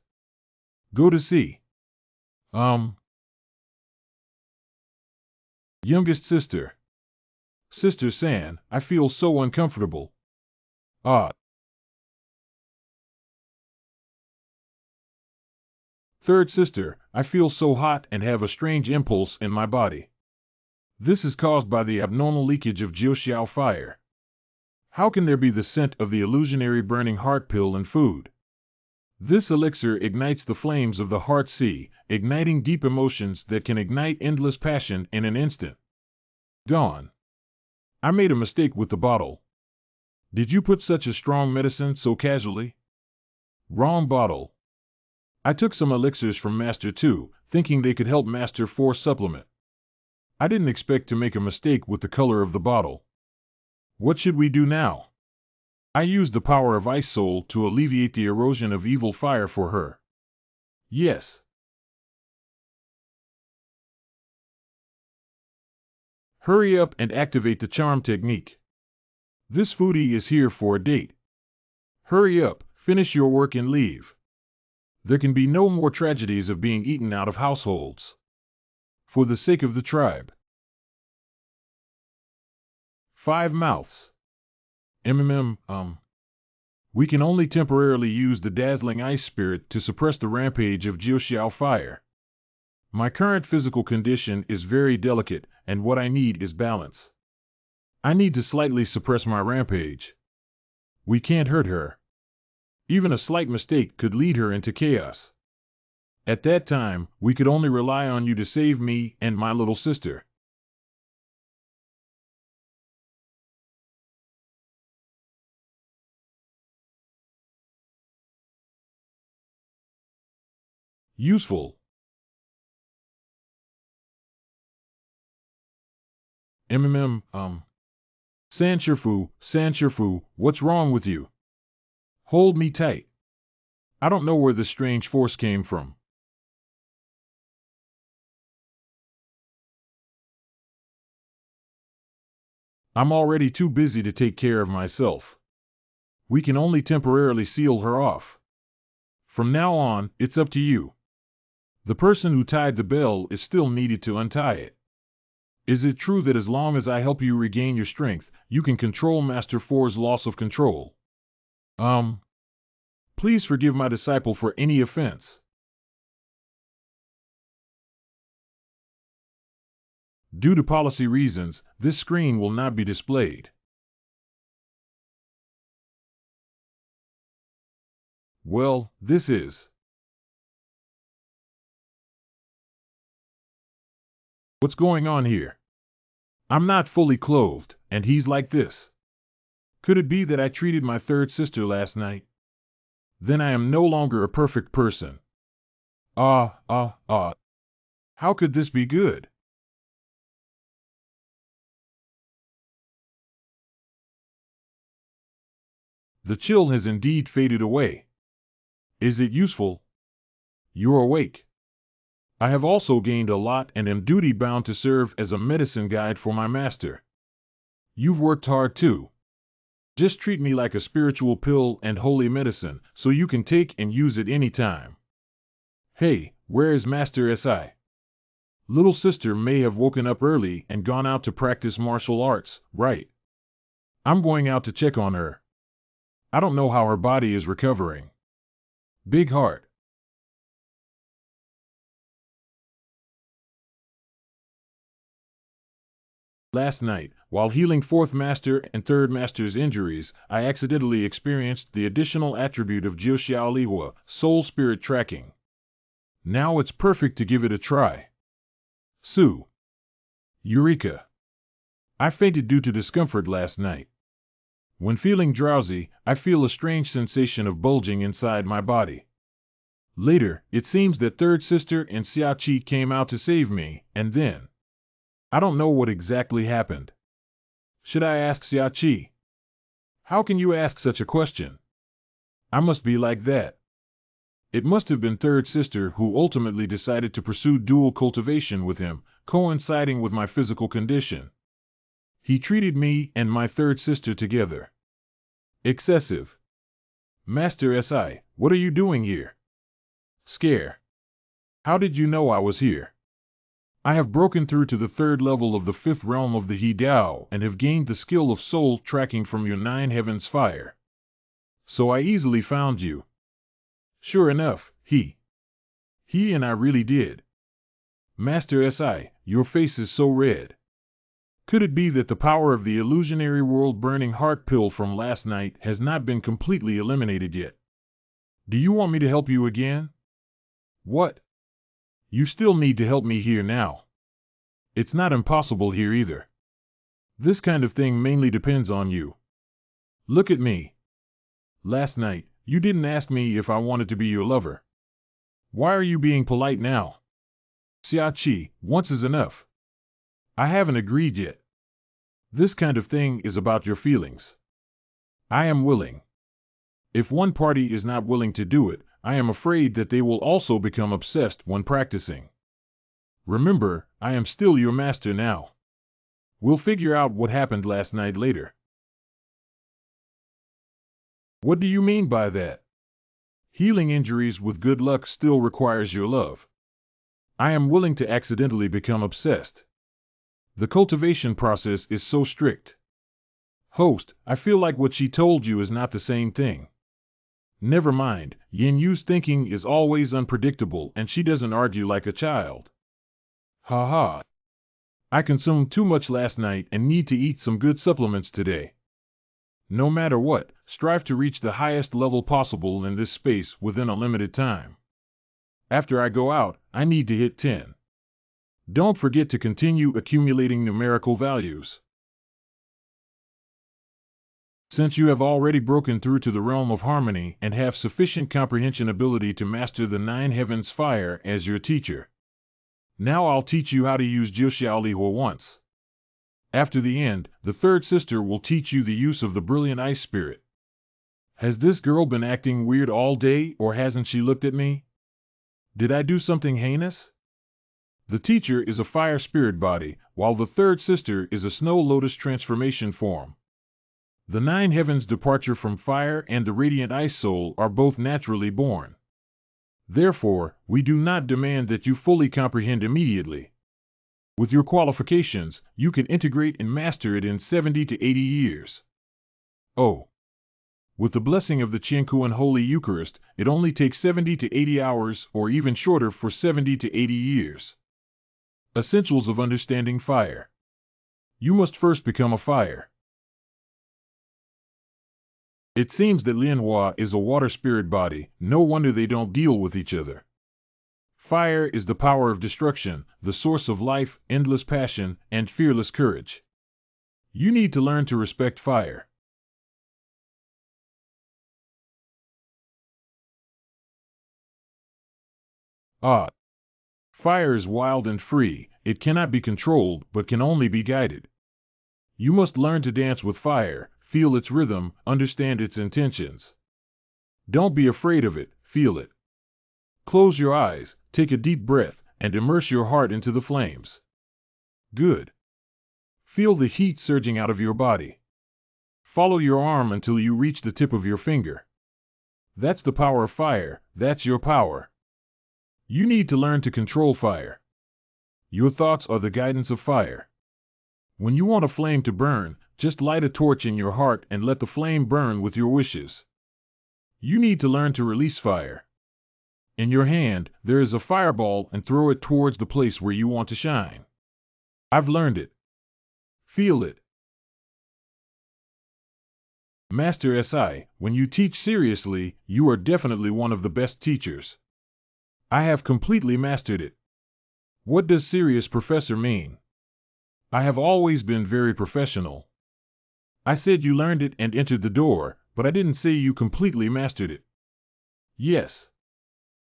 Go to see. Youngest sister. Sister San, I feel so uncomfortable. Third sister, I feel so hot and have a strange impulse in my body. This is caused by the abnormal leakage of Jiuxiao fire. How can there be the scent of the illusionary burning heart pill in food? This elixir ignites the flames of the heart sea, igniting deep emotions that can ignite endless passion in an instant. Gone. I made a mistake with the bottle. Did you put such a strong medicine so casually? Wrong bottle. I took some elixirs from Master 2, thinking they could help Master 4 supplement. I didn't expect to make a mistake with the color of the bottle. What should we do now? I used the power of Ice Soul to alleviate the erosion of evil fire for her. Yes. Hurry up and activate the charm technique. This foodie is here for a date. Hurry up, finish your work and leave. There can be no more tragedies of being eaten out of households. For the sake of the tribe. 5 mouths. We can only temporarily use the dazzling ice spirit to suppress the rampage of Jiuxiao fire. My current physical condition is very delicate, and what I need is balance. I need to slightly suppress my rampage. We can't hurt her. Even a slight mistake could lead her into chaos. At that time, we could only rely on you to save me and my little sister. Useful. Sanshirfu, what's wrong with you? Hold me tight. I don't know where this strange force came from. I'm already too busy to take care of myself. We can only temporarily seal her off. From now on, it's up to you. The person who tied the bell is still needed to untie it. Is it true that as long as I help you regain your strength, you can control Master 4's loss of control? Please forgive my disciple for any offense. Due to policy reasons, this screen will not be displayed. Well, this is. What's going on here? I'm not fully clothed, and he's like this. Could it be that I treated my third sister last night? Then I am no longer a perfect person. How could this be good? The chill has indeed faded away. Is it useful? You're awake. I have also gained a lot and am duty-bound to serve as a medicine guide for my master. You've worked hard too. Just treat me like a spiritual pill and holy medicine, so you can take and use it any time. Hey, where is Master Si? Little sister may have woken up early and gone out to practice martial arts, right? I'm going out to check on her. I don't know how her body is recovering. Big heart. Last night, while healing 4th Master and 3rd Master's injuries, I accidentally experienced the additional attribute of Jiuxiao Lihua, soul spirit tracking. Now it's perfect to give it a try. Su. Eureka. I fainted due to discomfort last night. When feeling drowsy, I feel a strange sensation of bulging inside my body. Later, it seems that 3rd Sister and Xiaoqi came out to save me, and then I don't know what exactly happened. Should I ask Xiaoqi? How can you ask such a question? I must be like that. It must have been third sister who ultimately decided to pursue dual cultivation with him, coinciding with my physical condition. He treated me and my third sister together. Excessive. Master SI, what are you doing here? Scare. How did you know I was here? I have broken through to the third level of the fifth realm of the He Dao and have gained the skill of soul tracking from your nine heavens fire. So I easily found you. Sure enough, he and I really did. Master SI, your face is so red. Could it be that the power of the illusionary world burning heart pill from last night has not been completely eliminated yet? Do you want me to help you again? What? You still need to help me here now. It's not impossible here either. This kind of thing mainly depends on you. Look at me. Last night, you didn't ask me if I wanted to be your lover. Why are you being polite now? Xiaoqi, once is enough. I haven't agreed yet. This kind of thing is about your feelings. I am willing. If one party is not willing to do it, I am afraid that they will also become obsessed when practicing. Remember, I am still your master now. We'll figure out what happened last night later. What do you mean by that? Healing injuries with good luck still requires your love. I am willing to accidentally become obsessed. The cultivation process is so strict. Host, I feel like what she told you is not the same thing. Never mind, Yin Yu's thinking is always unpredictable and she doesn't argue like a child. Ha ha. I consumed too much last night and need to eat some good supplements today. No matter what, strive to reach the highest level possible in this space within a limited time. After I go out, I need to hit 10. Don't forget to continue accumulating numerical values. Since you have already broken through to the realm of harmony and have sufficient comprehension ability to master the nine heavens fire as your teacher, now I'll teach you how to use Jiuxiaolihua once. After the end, the third sister will teach you the use of the brilliant ice spirit. Has this girl been acting weird all day, or hasn't she looked at me? Did I do something heinous? The teacher is a fire spirit body, while the third sister is a snow lotus transformation form. The nine heavens departure from fire and the radiant ice soul are both naturally born. Therefore, we do not demand that you fully comprehend immediately. With your qualifications, you can integrate and master it in 70 to 80 years. Oh. With the blessing of the Chinchio and Holy Eucharist, it only takes 70 to 80 hours or even shorter for 70 to 80 years. Essentials of understanding fire. You must first become a fire. It seems that Lianhua is a water spirit body, no wonder they don't deal with each other. Fire is the power of destruction, the source of life, endless passion, and fearless courage. You need to learn to respect fire. Ah. Fire is wild and free, it cannot be controlled but can only be guided. You must learn to dance with fire, feel its rhythm, understand its intentions. Don't be afraid of it, feel it. Close your eyes, take a deep breath, and immerse your heart into the flames. Good. Feel the heat surging out of your body. Follow your arm until you reach the tip of your finger. That's the power of fire, that's your power. You need to learn to control fire. Your thoughts are the guidance of fire. When you want a flame to burn, just light a torch in your heart and let the flame burn with your wishes. You need to learn to release fire. In your hand, there is a fireball and throw it towards the place where you want to shine. I've learned it. Feel it. Master SI, when you teach seriously, you are definitely one of the best teachers. I have completely mastered it. What does serious professor mean? I have always been very professional. I said you learned it and entered the door, but I didn't say you completely mastered it. Yes.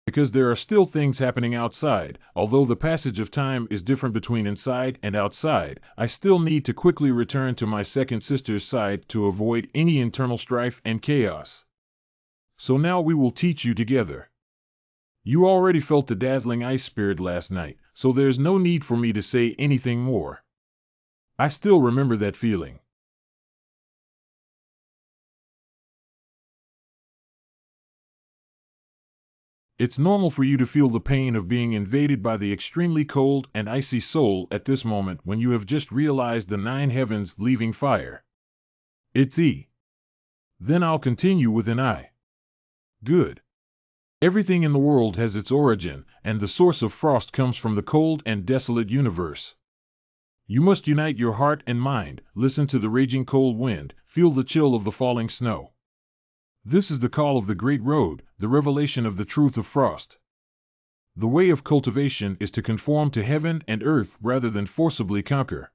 Because there are still things happening outside. Although the passage of time is different between inside and outside, I still need to quickly return to my second sister's side to avoid any internal strife and chaos. So now we will teach you together. You already felt the dazzling ice spirit last night, so there's no need for me to say anything more. I still remember that feeling. It's normal for you to feel the pain of being invaded by the extremely cold and icy soul at this moment when you have just realized the 9 heavens leaving fire. It's E. Then I'll continue with an I. Good. Everything in the world has its origin, and the source of frost comes from the cold and desolate universe. You must unite your heart and mind, listen to the raging cold wind, feel the chill of the falling snow. This is the call of the great road, the revelation of the truth of frost. The way of cultivation is to conform to heaven and earth rather than forcibly conquer.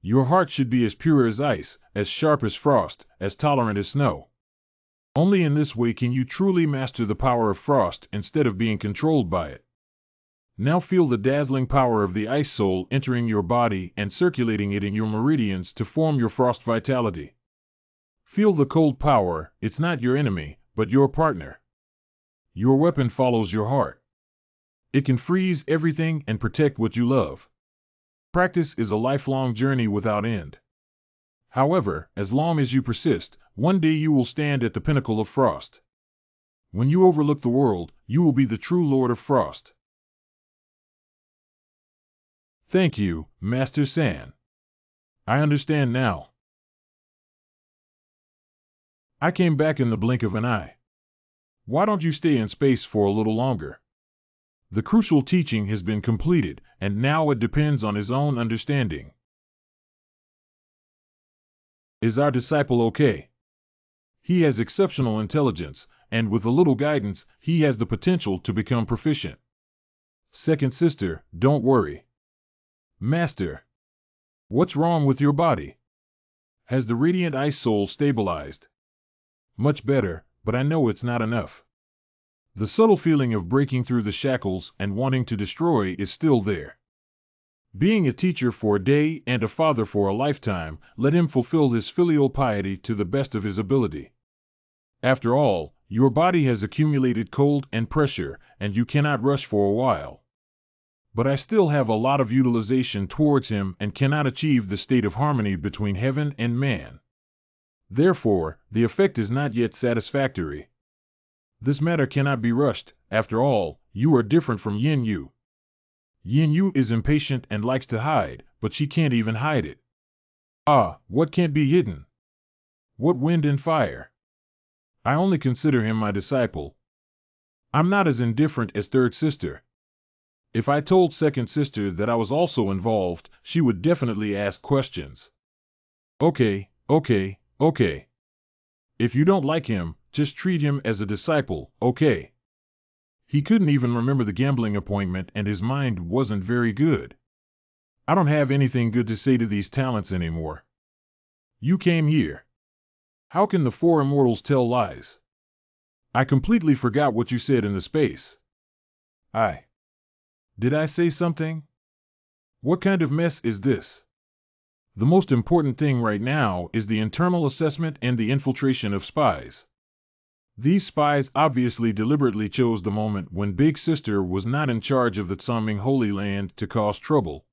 Your heart should be as pure as ice, as sharp as frost, as tolerant as snow. Only in this way can you truly master the power of frost instead of being controlled by it. Now feel the dazzling power of the ice soul entering your body and circulating it in your meridians to form your frost vitality. Feel the cold power. It's not your enemy, but your partner. Your weapon follows your heart. It can freeze everything and protect what you love. Practice is a lifelong journey without end. However, as long as you persist, one day you will stand at the pinnacle of frost. When you overlook the world, you will be the true Lord of Frost. Thank you, Master San. I understand now. I came back in the blink of an eye. Why don't you stay in space for a little longer? The crucial teaching has been completed, and now it depends on his own understanding. Is our disciple okay? He has exceptional intelligence, and with a little guidance, he has the potential to become proficient. Second sister, don't worry. Master, what's wrong with your body? Has the radiant ice soul stabilized? Much better, but I know it's not enough. The subtle feeling of breaking through the shackles and wanting to destroy is still there. Being a teacher for a day and a father for a lifetime, let him fulfill his filial piety to the best of his ability. After all, your body has accumulated cold and pressure, and you cannot rush for a while. But I still have a lot of utilization towards him and cannot achieve the state of harmony between heaven and man. Therefore, the effect is not yet satisfactory. This matter cannot be rushed. After all, you are different from Yin Yu. Yin Yu is impatient and likes to hide, but she can't even hide it. Ah, what can't be hidden? What wind and fire? I only consider him my disciple. I'm not as indifferent as third sister. If I told second sister that I was also involved, she would definitely ask questions. Okay. If you don't like him, just treat him as a disciple, okay? He couldn't even remember the gambling appointment and his mind wasn't very good. I don't have anything good to say to these talents anymore. You came here. How can the 4 immortals tell lies? I completely forgot what you said in the space. Did I say something? What kind of mess is this? The most important thing right now is the internal assessment and the infiltration of spies. These spies obviously deliberately chose the moment when Big Sister was not in charge of the Tsaming Holy Land to cause trouble.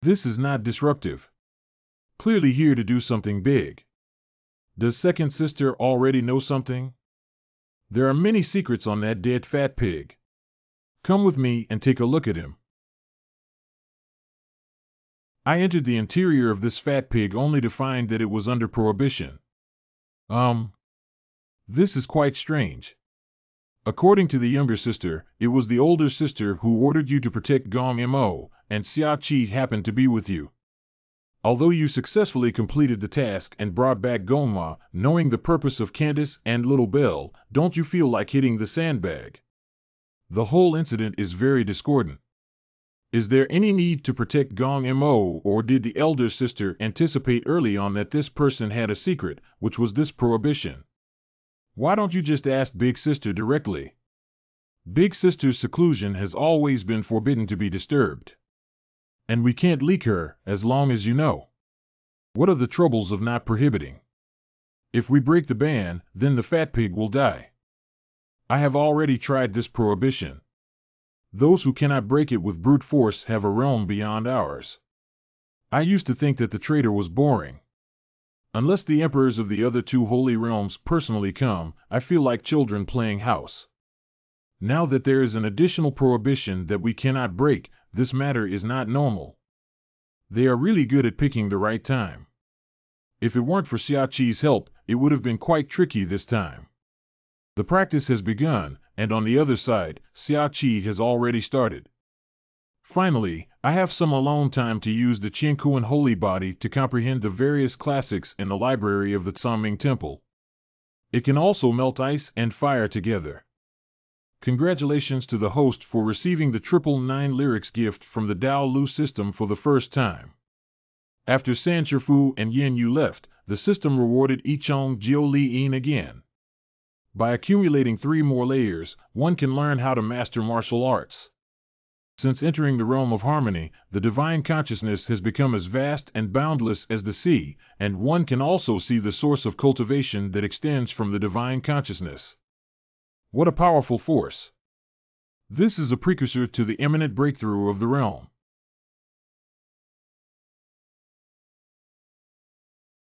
This is not disruptive. Clearly here to do something big. Does second sister already know something? There are many secrets on that dead fat pig. Come with me and take a look at him. I entered the interior of this fat pig only to find that it was under prohibition. This is quite strange. According to the younger sister, it was the older sister who ordered you to protect Gong Mo, and Xia Qi happened to be with you. Although you successfully completed the task and brought back Gongma, knowing the purpose of Candace and Little Bell, don't you feel like hitting the sandbag? The whole incident is very discordant. Is there any need to protect Gong Mo, or did the elder sister anticipate early on that this person had a secret, which was this prohibition? Why don't you just ask Big Sister directly? Big Sister's seclusion has always been forbidden to be disturbed. And we can't leak her, as long as you know. What are the troubles of not prohibiting? If we break the ban, then the fat pig will die. I have already tried this prohibition. Those who cannot break it with brute force have a realm beyond ours. I used to think that the traitor was boring. Unless the emperors of the other two holy realms personally come, I feel like children playing house. Now that there is an additional prohibition that we cannot break, this matter is not normal. They are really good at picking the right time. If it weren't for Xiaqi's help, it would have been quite tricky this time. The practice has begun, and on the other side, Xiaqi has already started. Finally, I have some alone time to use the Chinchio Holy Body to comprehend the various classics in the library of the Zhangming Temple. It can also melt ice and fire together. Congratulations to the host for receiving the 999 lyrics gift from the Dao Lu system for the first time. After San Shifu and Yin Yu left, the system rewarded Yichong Jiu Li Yin again. By accumulating 3 more layers, one can learn how to master martial arts. Since entering the realm of harmony, the divine consciousness has become as vast and boundless as the sea, and one can also see the source of cultivation that extends from the divine consciousness. What a powerful force! This is a precursor to the imminent breakthrough of the realm.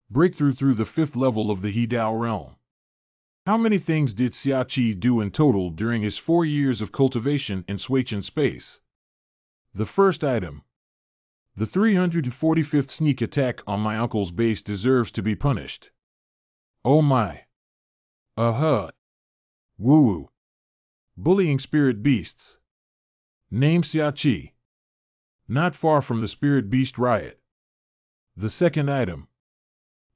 Breakthrough through the 5th level of the He Dao realm. How many things did Xiaqi do in total during his 4 years of cultivation in Suichen space? The first item. The 345th sneak attack on my uncle's base deserves to be punished. Oh my. Woo-woo. Bullying spirit beasts. Name Xiaqi. Not far from the spirit beast riot. The second item.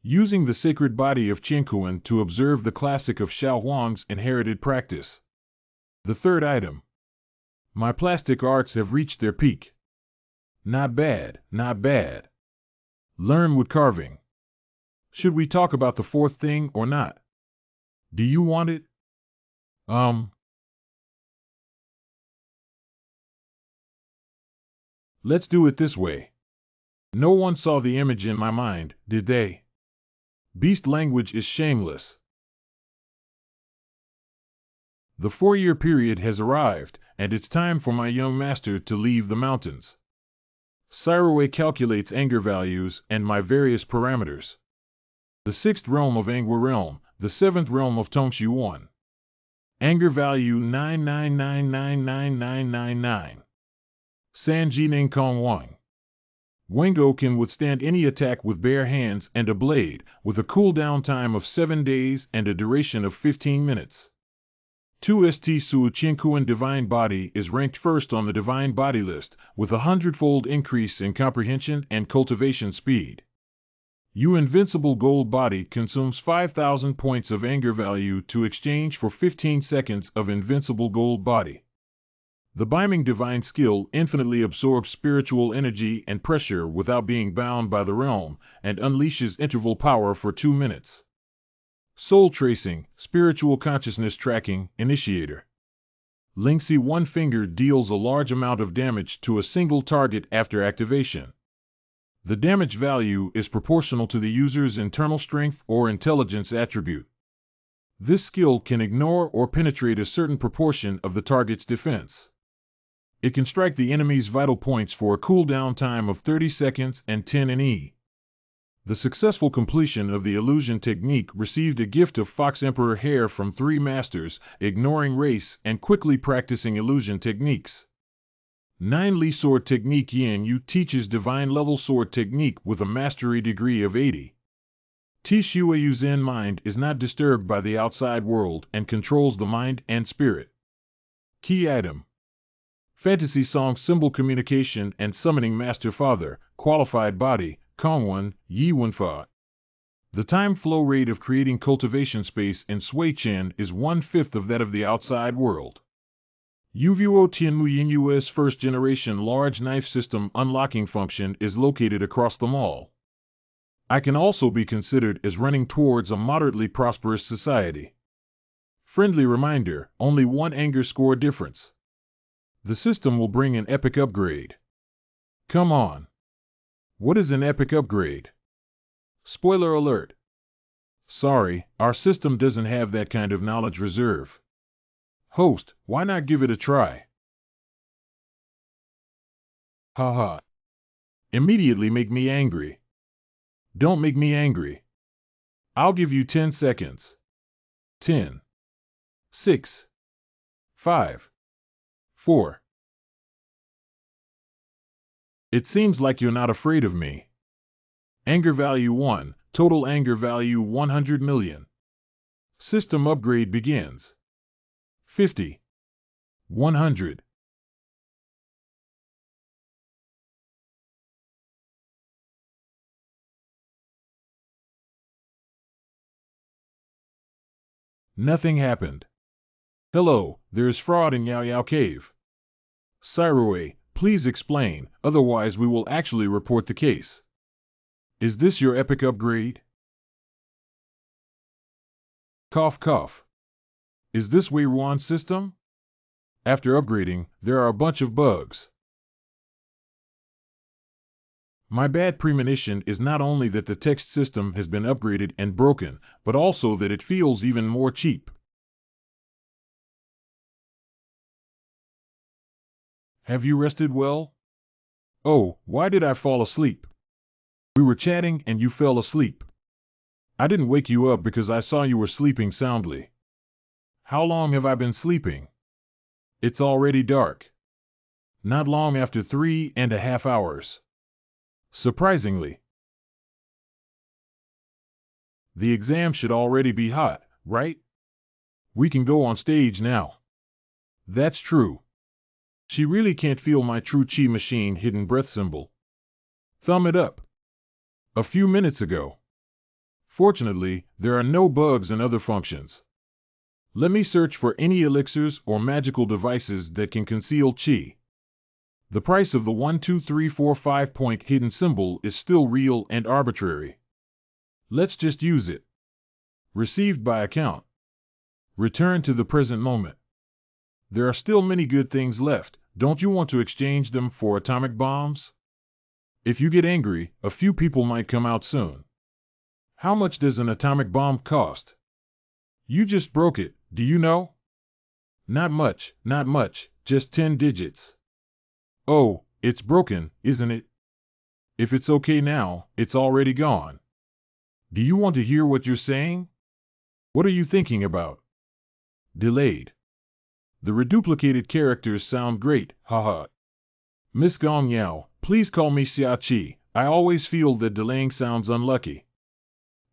Using the sacred body of Chinchio to observe the classic of Xiao Huang's inherited practice. The third item. My plastic arts have reached their peak. Not bad, not bad. Learn wood carving. Should we talk about the fourth thing or not? Do you want it? Let's do it this way. No one saw the image in my mind, did they? Beast language is shameless. The 4-year period has arrived, and it's time for my young master to leave the mountains. Cyroway calculates anger values and my various parameters. The 6th realm of Anger Realm, the 7th realm of Tongshu 1. Anger value 999999999. Sanjining Kong Wang. Wengo can withstand any attack with bare hands and a blade, with a cooldown time of 7 days and a duration of 15 minutes. 2st Su Chinchio Divine Body is ranked first on the Divine Body list, with a 100-fold increase in comprehension and cultivation speed. Your Invincible Gold Body consumes 5,000 points of anger value to exchange for 15 seconds of Invincible Gold Body. The Biming Divine Skill infinitely absorbs spiritual energy and pressure without being bound by the realm, and unleashes interval power for 2 minutes. Soul Tracing, Spiritual Consciousness Tracking, Initiator. Lingxi One Finger deals a large amount of damage to a single target after activation. The damage value is proportional to the user's internal strength or intelligence attribute. This skill can ignore or penetrate a certain proportion of the target's defense. It can strike the enemy's vital points for a cooldown time of 30 seconds and 10 NE. The successful completion of the illusion technique received a gift of Fox Emperor hair from 3 masters, ignoring race and quickly practicing illusion techniques. 9 Li Sword Technique Yin Yu teaches divine level sword technique with a mastery degree of 80. Tishuayu Zen mind is not disturbed by the outside world and controls the mind and spirit. Key item. Fantasy Song Symbol Communication and Summoning Master Father, Qualified Body, Kongwan, Yi Wenfa. The time flow rate of creating cultivation space in Suichen is 1/5 of that of the outside world. Uvuo Tianmu Yinu's first generation large knife system unlocking function is located across the mall. I can also be considered as running towards a moderately prosperous society. Friendly reminder, only one anger score difference. The system will bring an epic upgrade. Come on. What is an epic upgrade? Spoiler alert. Sorry, our system doesn't have that kind of knowledge reserve. Host, why not give it a try? Haha. Immediately make me angry. Don't make me angry. I'll give you 10 seconds. 10, 6, 5, 4. It seems like you're not afraid of me. Anger value 1, total anger value 100 million. System upgrade begins. 50, 100. Nothing happened. Hello, there's fraud in Yao Yao Cave. Cyroway, please explain, otherwise we will actually report the case. Is this your epic upgrade? Cough cough. Is this Wei Ruan's system? After upgrading, there are a bunch of bugs. My bad premonition is not only that the text system has been upgraded and broken, but also that it feels even more cheap. Have you rested well? Oh, why did I fall asleep? We were chatting and you fell asleep. I didn't wake you up because I saw you were sleeping soundly. How long have I been sleeping? It's already dark. Not long after 3.5 hours. Surprisingly. The exam should already be hot, right? We can go on stage now. That's true. She really can't feel my true chi machine hidden breath symbol. Thumb it up. A few minutes ago. Fortunately, there are no bugs and other functions. Let me search for any elixirs or magical devices that can conceal chi. The price of the 1, 2, 3, 4, 5 point hidden symbol is still real and arbitrary. Let's just use it. Received by account. Return to the present moment. There are still many good things left. Don't you want to exchange them for atomic bombs? If you get angry, a few people might come out soon. How much does an atomic bomb cost? You just broke it, do you know? Not much, just 10 digits. Oh, it's broken, isn't it? If it's okay now, it's already gone. Do you want to hear what you're saying? What are you thinking about? Delayed. The reduplicated characters sound great, haha. Miss Gong Yao, please call me Xia Qi. I always feel that delaying sounds unlucky.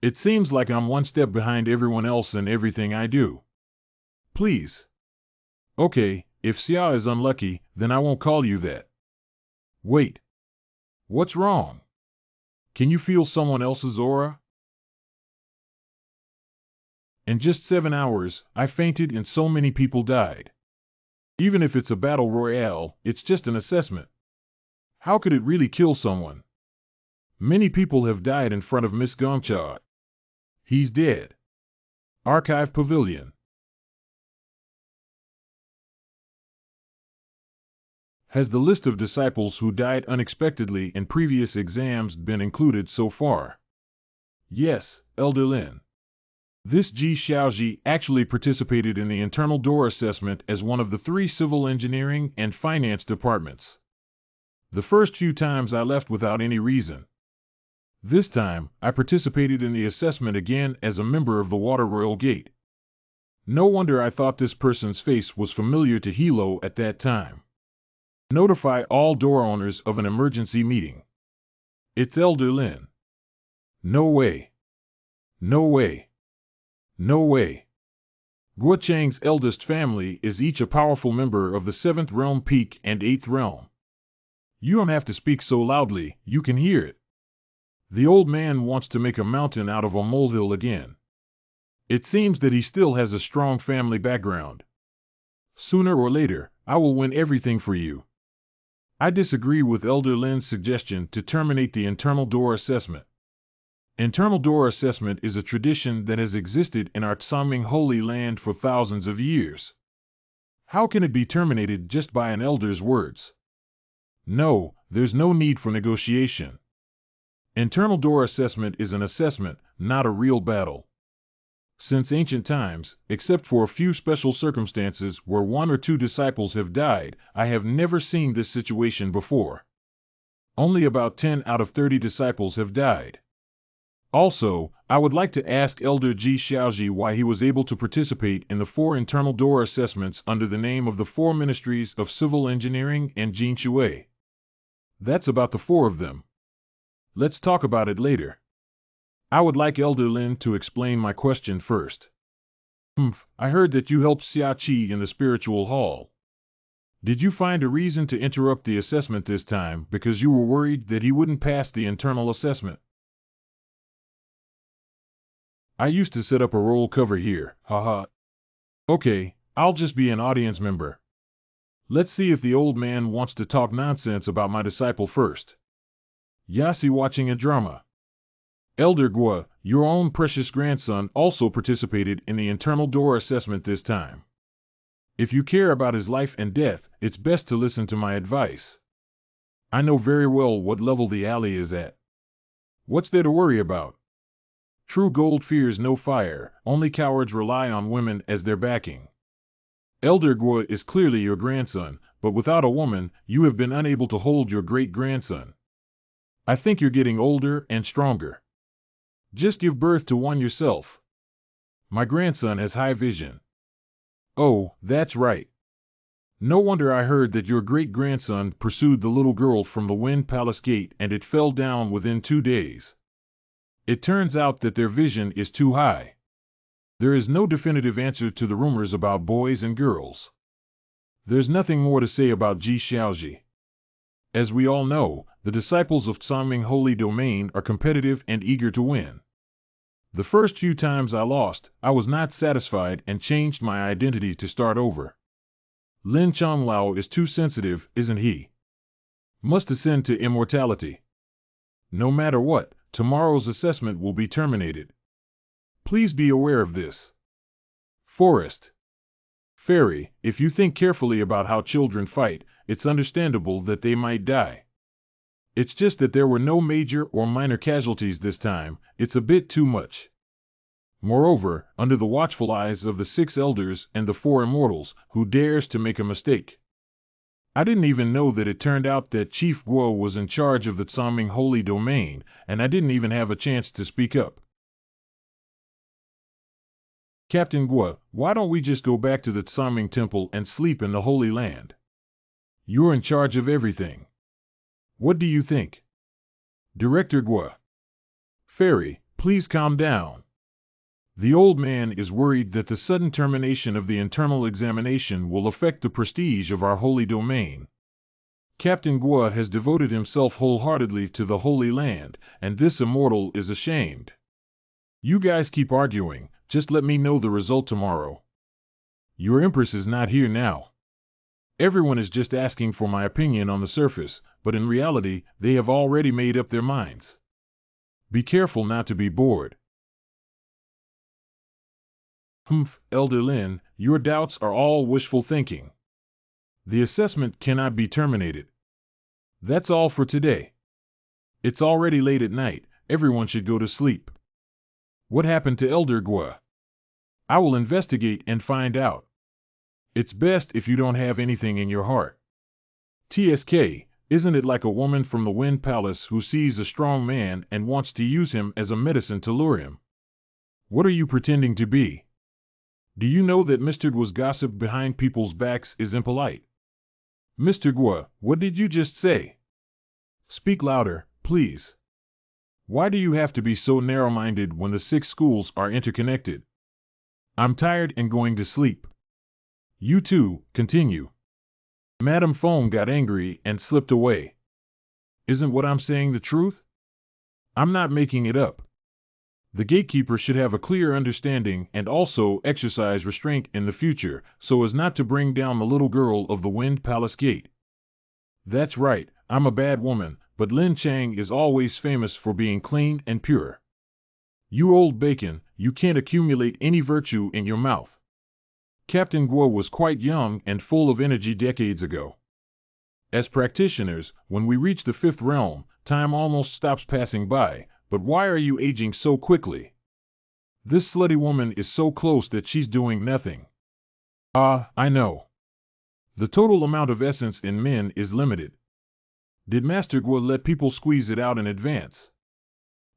It seems like I'm one step behind everyone else in everything I do. Please. Okay, if Xia is unlucky, then I won't call you that. Wait. What's wrong? Can you feel someone else's aura? In just 7 hours, I fainted and so many people died. Even if it's a battle royale, it's just an assessment. How could it really kill someone? Many people have died in front of Miss Gongcha. He's dead. Archive Pavilion. Has the list of disciples who died unexpectedly in previous exams been included so far? Yes, Elder Lin. This Ji Xiaoji actually participated in the internal door assessment as one of the 3 civil engineering and finance departments. The first few times I left without any reason. This time, I participated in the assessment again as a member of the Water Royal Gate. No wonder I thought this person's face was familiar to Hilo at that time. Notify all door owners of an emergency meeting. It's Elder Lin. No way. No way. No way. Guo Chang's eldest family is each a powerful member of the 7th Realm Peak and 8th Realm. You don't have to speak so loudly, you can hear it. The old man wants to make a mountain out of a molehill again. It seems that he still has a strong family background. Sooner or later, I will win everything for you. I disagree with Elder Lin's suggestion to terminate the internal door assessment. Internal door assessment is a tradition that has existed in our Tsaming Holy Land for thousands of years. How can it be terminated just by an elder's words? No, there's no need for negotiation. Internal door assessment is an assessment, not a real battle. Since ancient times, except for a few special circumstances where 1 or 2 disciples have died, I have never seen this situation before. Only about 10 out of 30 disciples have died. Also, I would like to ask Elder Ji Xiaoji why he was able to participate in the 4 internal door assessments under the name of the 4 Ministries of Civil Engineering and Chinchio. That's about the 4 of them. Let's talk about it later. I would like Elder Lin to explain my question first. I heard that you helped Xia Qi in the spiritual hall. Did you find a reason to interrupt the assessment this time because you were worried that he wouldn't pass the internal assessment? I used to set up a roll cover here, haha. Okay, I'll just be an audience member. Let's see if the old man wants to talk nonsense about my disciple first. Yasi watching a drama. Elder Gua, your own precious grandson also participated in the internal door assessment this time. If you care about his life and death, it's best to listen to my advice. I know very well what level the alley is at. What's there to worry about? True gold fears no fire, only cowards rely on women as their backing. Elder Gua is clearly your grandson, but without a woman, you have been unable to hold your great-grandson. I think you're getting older and stronger. Just give birth to one yourself. My grandson has high vision. Oh, that's right. No wonder I heard that your great-grandson pursued the little girl from the Wind Palace Gate and it fell down within 2 days. It turns out that their vision is too high. There is no definitive answer to the rumors about boys and girls. There's nothing more to say about Ji Xiaoji. As we all know, the disciples of Tsaming Holy Domain are competitive and eager to win. The first few times I lost, I was not satisfied and changed my identity to start over. Lin Changlao is too sensitive, isn't he? Must ascend to immortality. No matter what, tomorrow's assessment will be terminated. Please be aware of this. Forest. Fairy, if you think carefully about how children fight, it's understandable that they might die. It's just that there were no major or minor casualties this time, it's a bit too much. Moreover, under the watchful eyes of the 6 elders and the 4 immortals, who dares to make a mistake? I didn't even know that it turned out that Chief Guo was in charge of the Tsaming Holy Domain, and I didn't even have a chance to speak up. Captain Guo, why don't we just go back to the Tsaming Temple and sleep in the Holy Land? You're in charge of everything. What do you think? Director Guo. Fairy, please calm down. The old man is worried that the sudden termination of the internal examination will affect the prestige of our holy domain. Captain Guo has devoted himself wholeheartedly to the Holy Land, and this immortal is ashamed. You guys keep arguing, just let me know the result tomorrow. Your Empress is not here now. Everyone is just asking for my opinion on the surface, but in reality, they have already made up their minds. Be careful not to be bored. Elder Lin, your doubts are all wishful thinking. The assessment cannot be terminated. That's all for today. It's already late at night, everyone should go to sleep. What happened to Elder Guo? I will investigate and find out. It's best if you don't have anything in your heart. TSK, isn't it like a woman from the Wind Palace who sees a strong man and wants to use him as a medicine to lure him? What are you pretending to be? Do you know that Mr. Guo's gossip behind people's backs is impolite? Mr. Guo, what did you just say? Speak louder, please. Why do you have to be so narrow-minded when the 6 schools are interconnected? I'm tired and going to sleep. You too, continue. Madame Fong got angry and slipped away. Isn't what I'm saying the truth? I'm not making it up. The gatekeeper should have a clear understanding and also exercise restraint in the future so as not to bring down the little girl of the Wind Palace Gate. That's right, I'm a bad woman, but Lin Chang is always famous for being clean and pure. You old bacon, you can't accumulate any virtue in your mouth. Captain Guo was quite young and full of energy decades ago. As practitioners, when we reach the fifth realm, time almost stops passing by, but why are you aging so quickly? This slutty woman is so close that she's doing nothing. Ah, I know. The total amount of essence in men is limited. Did Master Guo let people squeeze it out in advance?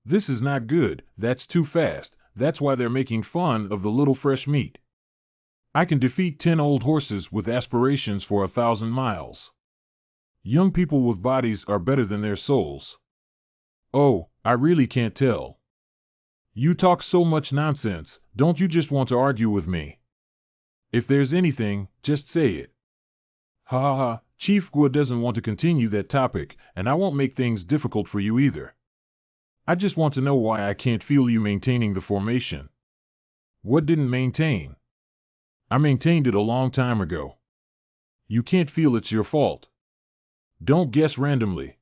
This is not good, that's too fast, that's why they're making fun of the little fresh meat. I can defeat 10 old horses with aspirations for 1,000 miles. Young people with bodies are better than their souls. Oh, I really can't tell. You talk so much nonsense, don't you just want to argue with me? If there's anything, just say it. Ha ha ha, Chief Guo doesn't want to continue that topic, and I won't make things difficult for you either. I just want to know why I can't feel you maintaining the formation. What didn't maintain? I maintained it a long time ago. You can't feel it's your fault. Don't guess randomly.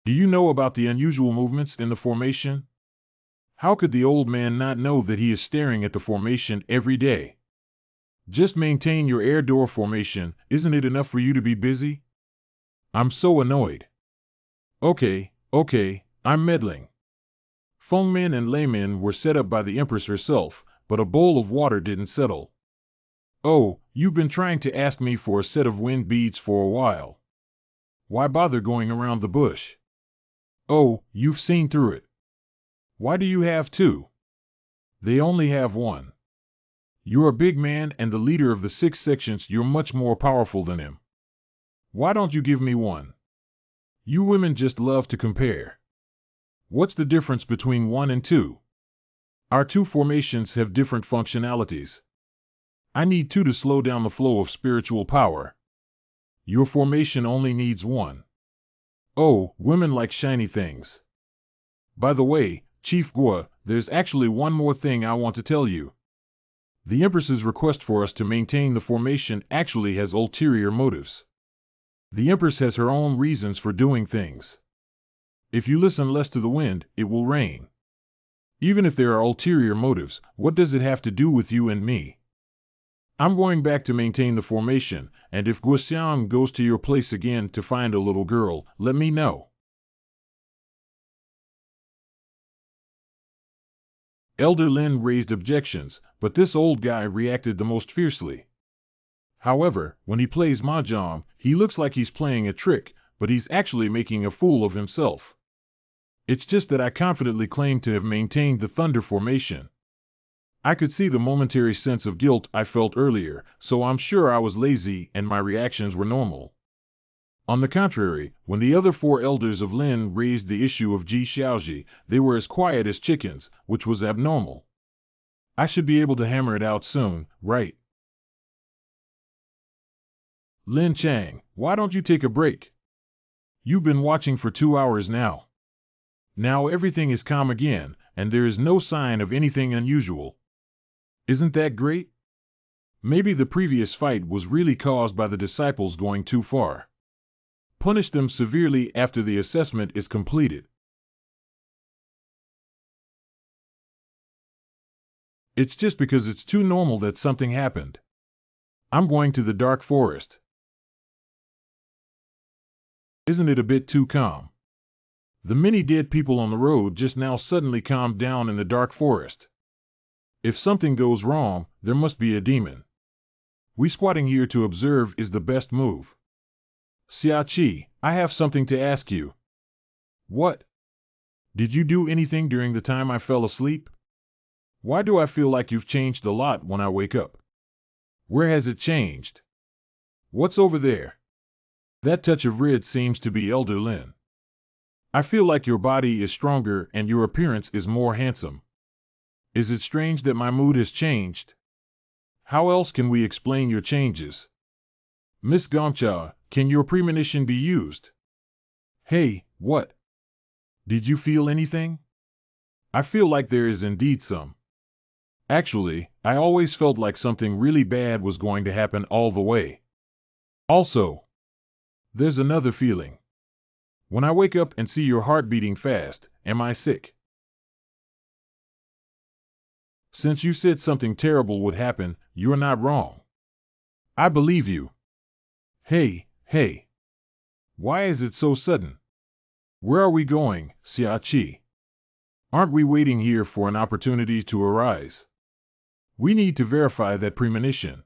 Do you know about the unusual movements in the formation? How could the old man not know that he is staring at the formation every day? Just maintain your air door formation, isn't it enough for you to be busy? I'm so annoyed. Okay, I'm meddling. Fengmen and Laymen were set up by the Empress herself, but a bowl of water didn't settle. Oh, you've been trying to ask me for a set of wind beads for a while. Why bother going around the bush? Oh, you've seen through it. Why do you have two? They only have one. You're a big man and the leader of the 6 sections, you're much more powerful than him. Why don't you give me one? You women just love to compare. What's the difference between 1 and 2? Our 2 formations have different functionalities. I need 2 to slow down the flow of spiritual power. Your formation only needs 1. Oh, women like shiny things. By the way, Chief Guo, there's actually one more thing I want to tell you. The Empress's request for us to maintain the formation actually has ulterior motives. The Empress has her own reasons for doing things. If you listen less to the wind, it will rain. Even if there are ulterior motives, what does it have to do with you and me? I'm going back to maintain the formation, and if Guoxiang goes to your place again to find a little girl, let me know. Elder Lin raised objections, but this old guy reacted the most fiercely. However, when he plays mahjong, he looks like he's playing a trick, but he's actually making a fool of himself. It's just that I confidently claim to have maintained the Thunder formation. I could see the momentary sense of guilt I felt earlier, so I'm sure I was lazy and my reactions were normal. On the contrary, when the other 4 elders of Lin raised the issue of Ji Xiaoji, they were as quiet as chickens, which was abnormal. I should be able to hammer it out soon, right? Lin Chang, why don't you take a break? You've been watching for 2 hours now. Now everything is calm again, and there is no sign of anything unusual. Isn't that great? Maybe the previous fight was really caused by the disciples going too far. Punish them severely after the assessment is completed. It's just because it's too normal that something happened. I'm going to the dark forest. Isn't it a bit too calm? The many dead people on the road just now suddenly calmed down in the dark forest. If something goes wrong, there must be a demon. We squatting here to observe is the best move. Xiaoqi, I have something to ask you. What? Did you do anything during the time I fell asleep? Why do I feel like you've changed a lot when I wake up? Where has it changed? What's over there? That touch of red seems to be Elder Lin. I feel like your body is stronger and your appearance is more handsome. Is it strange that my mood has changed? How else can we explain your changes? Miss Gongcha, can your premonition be used? Hey, what? Did you feel anything? I feel like there is indeed some. Actually, I always felt like something really bad was going to happen all the way. Also, there's another feeling. When I wake up and see your heart beating fast, am I sick? Since you said something terrible would happen, you're not wrong. I believe you. Hey, hey. Why is it so sudden? Where are we going, Xia? Aren't we waiting here for an opportunity to arise? We need to verify that premonition.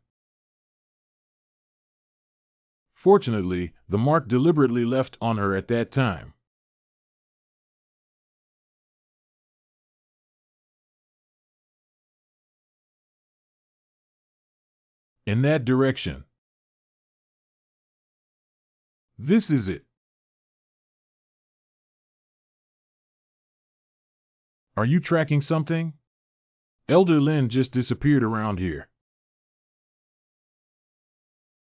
Fortunately, the mark deliberately left on her at that time. In that direction. This is it. Are you tracking something? Elder Lin just disappeared around here.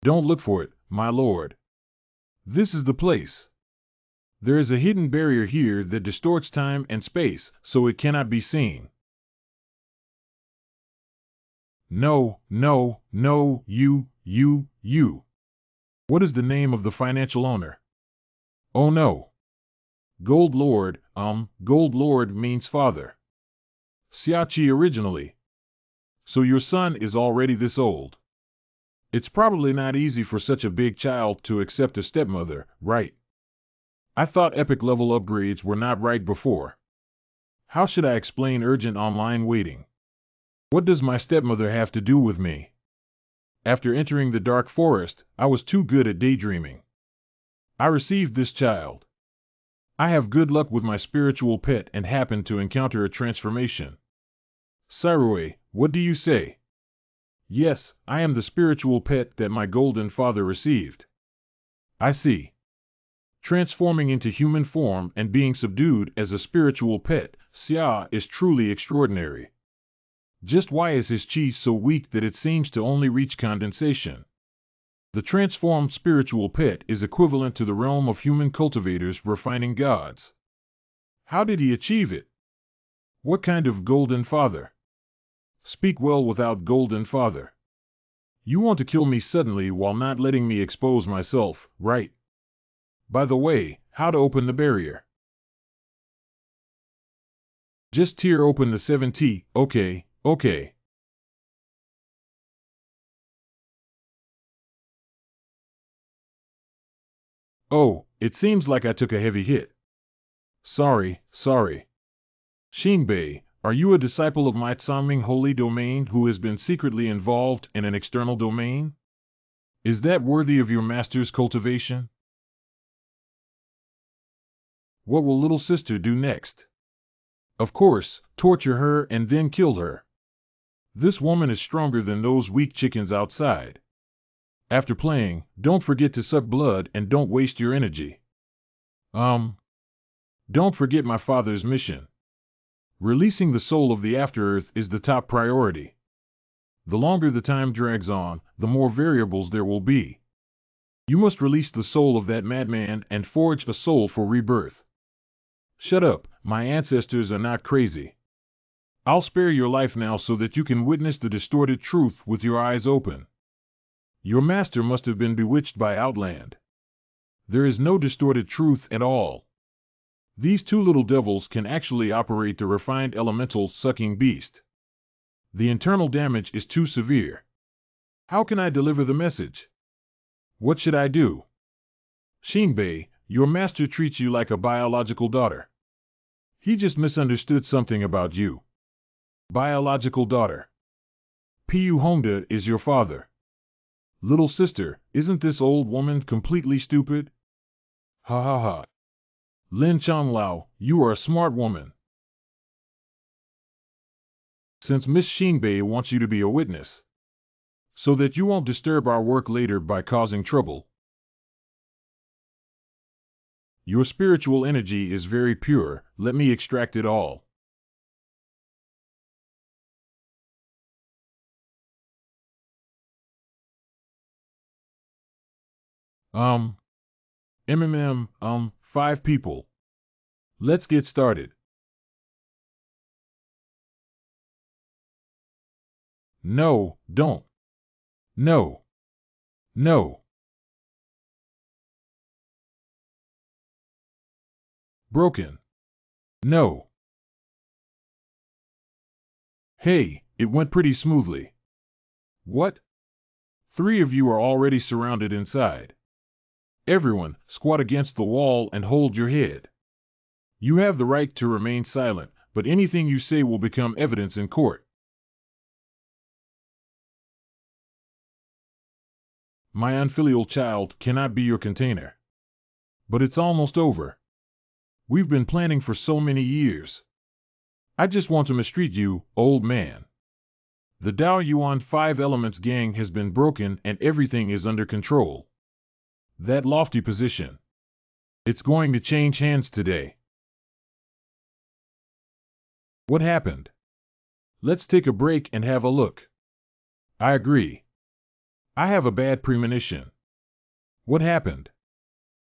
Don't look for it, my lord. This is the place. There is a hidden barrier here that distorts time and space, so it cannot be seen. No, no, no, you. What is the name of the financial owner? Oh no. Gold Lord means father. Xiachi originally. So your son is already this old. It's probably not easy for such a big child to accept a stepmother, right? I thought epic level upgrades were not right before. How should I explain urgent online waiting? What does my stepmother have to do with me? After entering the dark forest, I was too good at daydreaming. I received this child. I have good luck with my spiritual pet and happen to encounter a transformation. Sarue, what do you say? Yes, I am the spiritual pet that my golden father received. I see. Transforming into human form and being subdued as a spiritual pet, Xia is truly extraordinary. Just why is his chi so weak that it seems to only reach condensation? The transformed spiritual pet is equivalent to the realm of human cultivators refining gods. How did he achieve it? What kind of golden father? Speak well without golden father. You want to kill me suddenly while not letting me expose myself, right? By the way, how to open the barrier? Just tear open the 7T, okay. Oh, it seems like I took a heavy hit. Sorry. Xinbei, are you a disciple of my Tsaming holy domain who has been secretly involved in an external domain? Is that worthy of your master's cultivation? What will little sister do next? Of course, torture her and then kill her. This woman is stronger than those weak chickens outside. After playing, don't forget to suck blood and don't waste your energy. Don't forget my father's mission. Releasing the soul of the Afterearth is the top priority. The longer the time drags on, the more variables there will be. You must release the soul of that madman and forge a soul for rebirth. Shut up, my ancestors are not crazy. I'll spare your life now so that you can witness the distorted truth with your eyes open. Your master must have been bewitched by Outland. There is no distorted truth at all. These two little devils can actually operate the refined elemental sucking beast. The internal damage is too severe. How can I deliver the message? What should I do? Xinbei, your master treats you like a biological daughter. He just misunderstood something about you. Biological daughter. Piyu Honda is your father. Little sister, isn't this old woman completely stupid? Ha ha ha. Lin Changlao, you are a smart woman. Since Miss Xinbei wants you to be a witness, so that you won't disturb our work later by causing trouble. Your spiritual energy is very pure, let me extract it all. MMM, 5 people. Let's get started. No, don't. No. Broken. No. Hey, it went pretty smoothly. What? 3 of you are already surrounded inside. Everyone, squat against the wall and hold your head. You have the right to remain silent, but anything you say will become evidence in court. My unfilial child cannot be your container. But it's almost over. We've been planning for so many years. I just want to mistreat you, old man. The Dao Yuan 5 Elements gang has been broken and everything is under control. That lofty position. It's going to change hands today. What happened? Let's take a break and have a look. I agree. I have a bad premonition. What happened?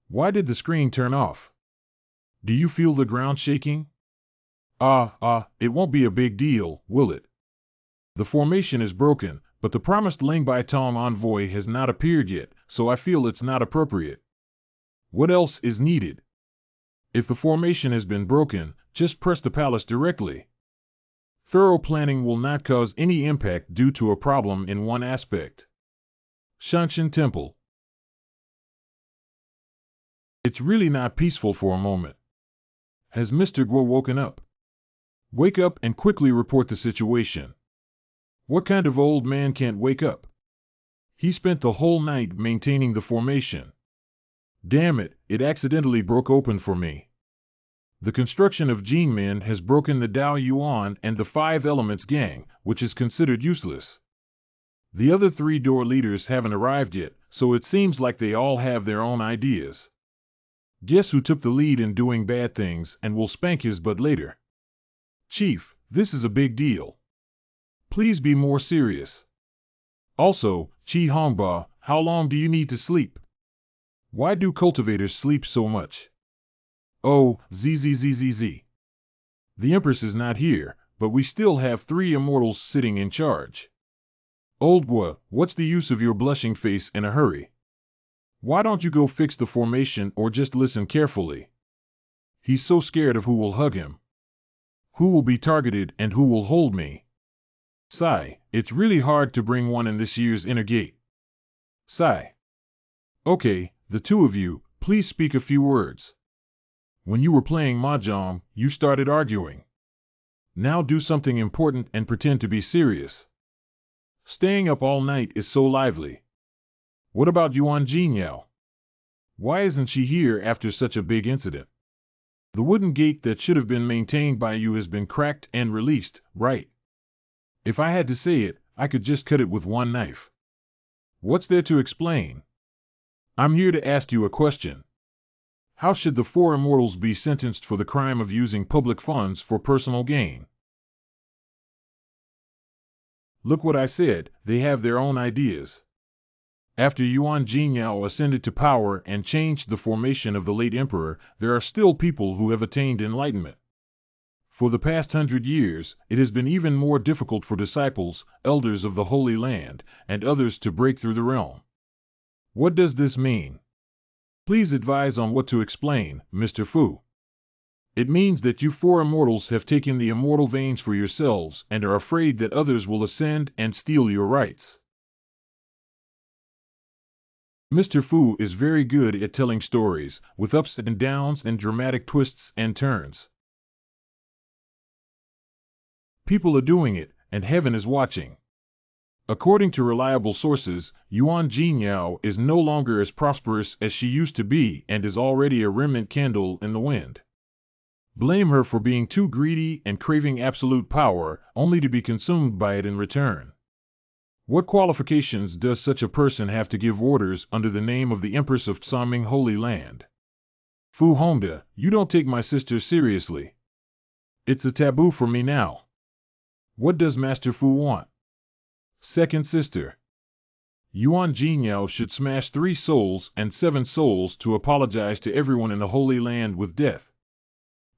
Why did the screen turn off? Do you feel the ground shaking? It won't be a big deal, will it? The formation is broken, but the promised Ling Bai Tong envoy has not appeared yet, so I feel it's not appropriate. What else is needed? If the formation has been broken, just press the palace directly. Thorough planning will not cause any impact due to a problem in one aspect. Shanshan Temple. It's really not peaceful for a moment. Has Mr. Guo woken up? Wake up and quickly report the situation. What kind of old man can't wake up? He spent the whole night maintaining the formation. Damn it, it accidentally broke open for me. The construction of Jinmen has broken the Dao Yuan and the 5 Elements gang, which is considered useless. The other 3 door leaders haven't arrived yet, so it seems like they all have their own ideas. Guess who took the lead in doing bad things and will spank his butt later? Chief, this is a big deal. Please be more serious. Also, Qi Hongba, how long do you need to sleep? Why do cultivators sleep so much? Oh, zzzzz. The Empress is not here, but we still have 3 immortals sitting in charge. Old Gua, what's the use of your blushing face in a hurry? Why don't you go fix the formation or just listen carefully? He's so scared of who will hug him. Who will be targeted and who will hold me? Sigh, it's really hard to bring one in this year's inner gate. Sigh. Okay, the 2 of you, please speak a few words. When you were playing mahjong, you started arguing. Now do something important and pretend to be serious. Staying up all night is so lively. What about Yuan Jinyao? Why isn't she here after such a big incident? The wooden gate that should have been maintained by you has been cracked and released, right? If I had to say it, I could just cut it with one knife. What's there to explain? I'm here to ask you a question. How should the 4 immortals be sentenced for the crime of using public funds for personal gain? Look what I said, they have their own ideas. After Yuan Jinyao ascended to power and changed the formation of the late emperor, there are still people who have attained enlightenment. For the past 100 years, it has been even more difficult for disciples, elders of the Holy Land, and others to break through the realm. What does this mean? Please advise on what to explain, Mr. Fu. It means that you 4 immortals have taken the immortal veins for yourselves and are afraid that others will ascend and steal your rights. Mr. Fu is very good at telling stories, with ups and downs and dramatic twists and turns. People are doing it, and heaven is watching. According to reliable sources, Yuan Jinyao is no longer as prosperous as she used to be and is already a remnant candle in the wind. Blame her for being too greedy and craving absolute power, only to be consumed by it in return. What qualifications does such a person have to give orders under the name of the Empress of Tsaming Holy Land? Fu Hongda, you don't take my sister seriously. It's a taboo for me now. What does Master Fu want? Second sister. Yuan Jinyao should smash 3 souls and 7 souls to apologize to everyone in the Holy Land with death.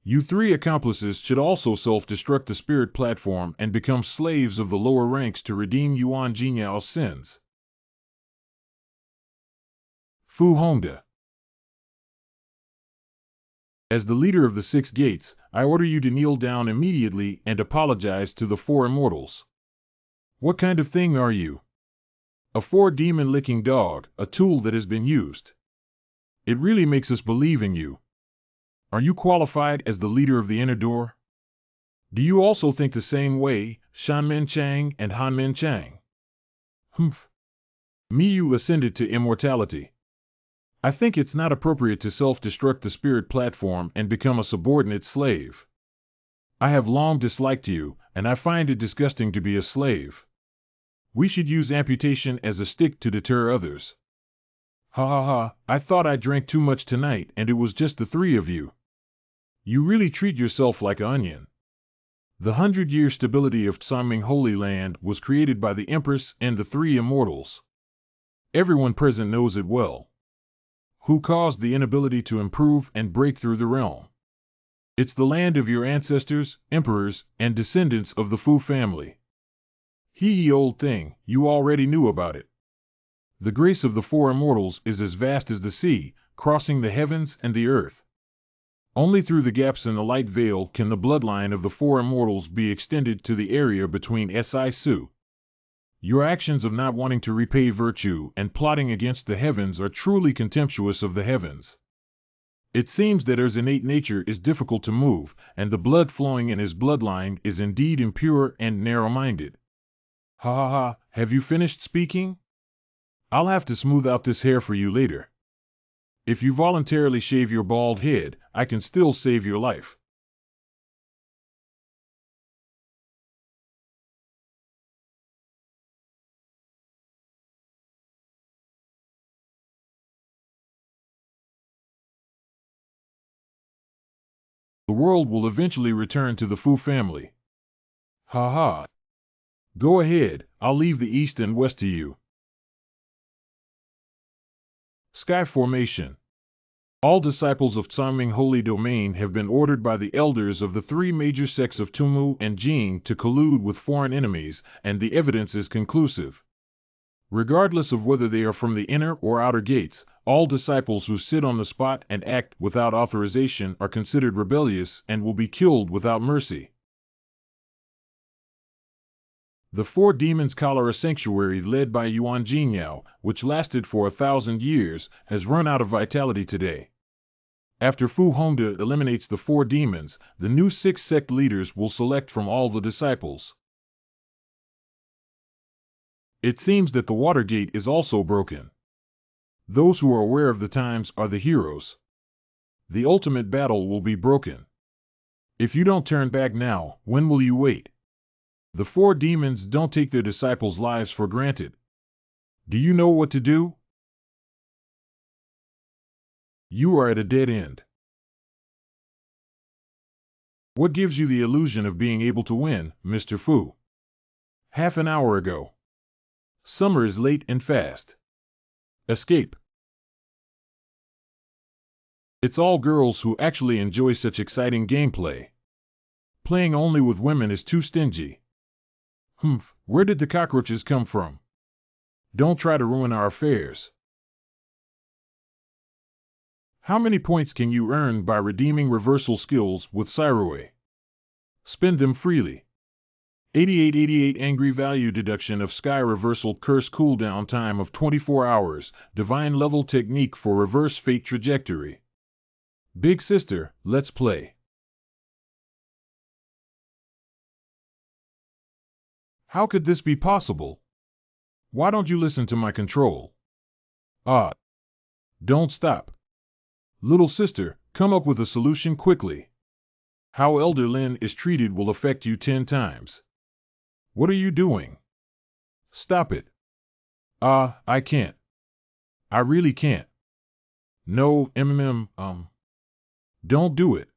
You 3 accomplices should also self-destruct the spirit platform and become slaves of the lower ranks to redeem Yuan Jinyao's sins. Fu Hongda. As the leader of the six gates, I order you to kneel down immediately and apologize to the four immortals. What kind of thing are you? A four-demon-licking dog, a tool that has been used. It really makes us believe in you. Are you qualified as the leader of the inner door? Do you also think the same way, Shanmen Chang and Hanmen Chang? Humph. Miyu ascended to immortality. I think it's not appropriate to self-destruct the spirit platform and become a subordinate slave. I have long disliked you, and I find it disgusting to be a slave. We should use amputation as a stick to deter others. Ha ha ha, I thought I drank too much tonight and it was just the three of you. You really treat yourself like an onion. The 100-year stability of Tsaming Holy Land was created by the Empress and the three immortals. Everyone present knows it well. Who caused the inability to improve and break through the realm? It's the land of your ancestors, emperors, and descendants of the Fu family. Hee old thing, you already knew about it. The grace of the four immortals is as vast as the sea, crossing the heavens and the earth. Only through the gaps in the light veil can the bloodline of the four immortals be extended to the area between Si-Su. Your actions of not wanting to repay virtue and plotting against the heavens are truly contemptuous of the heavens. It seems that Er's innate nature is difficult to move, and the blood flowing in his bloodline is indeed impure and narrow-minded. Ha ha ha, have you finished speaking? I'll have to smooth out this hair for you later. If you voluntarily shave your bald head, I can still save your life. The world will eventually return to the Fu family. Ha ha. Go ahead, I'll leave the east and west to you. Sky Formation. All disciples of Tsaming Holy Domain have been ordered by the elders of the three major sects of Tumu and Jing to collude with foreign enemies, and the evidence is conclusive. Regardless of whether they are from the inner or outer gates, all disciples who sit on the spot and act without authorization are considered rebellious and will be killed without mercy. The four demons' cholera sanctuary led by Yuan Jingyao, which lasted for 1,000 years, has run out of vitality today. After Fu Hongda eliminates the four demons, the new 6 sect leaders will select from all the disciples. It seems that the water gate is also broken. Those who are aware of the times are the heroes. The ultimate battle will be broken. If you don't turn back now, when will you wait? The four demons don't take their disciples' lives for granted. Do you know what to do? You are at a dead end. What gives you the illusion of being able to win, Mr. Fu? Half an hour ago. Summer is late and fast. Escape. It's all girls who actually enjoy such exciting gameplay. Playing only with women is too stingy. Humph, where did the cockroaches come from? Don't try to ruin our affairs. How many points can you earn by redeeming reversal skills with Cyroi? Spend them freely. 8888 Angry Value Deduction of Sky Reversal Curse Cooldown Time of 24 hours, Divine Level Technique for Reverse Fate Trajectory. Big sister, let's play. How could this be possible? Why don't you listen to my control? Ah. Don't stop. Little sister, come up with a solution quickly. How Elder Lin is treated will affect you 10 times. What are you doing? Stop it. I can't. I really can't. No, Don't do it.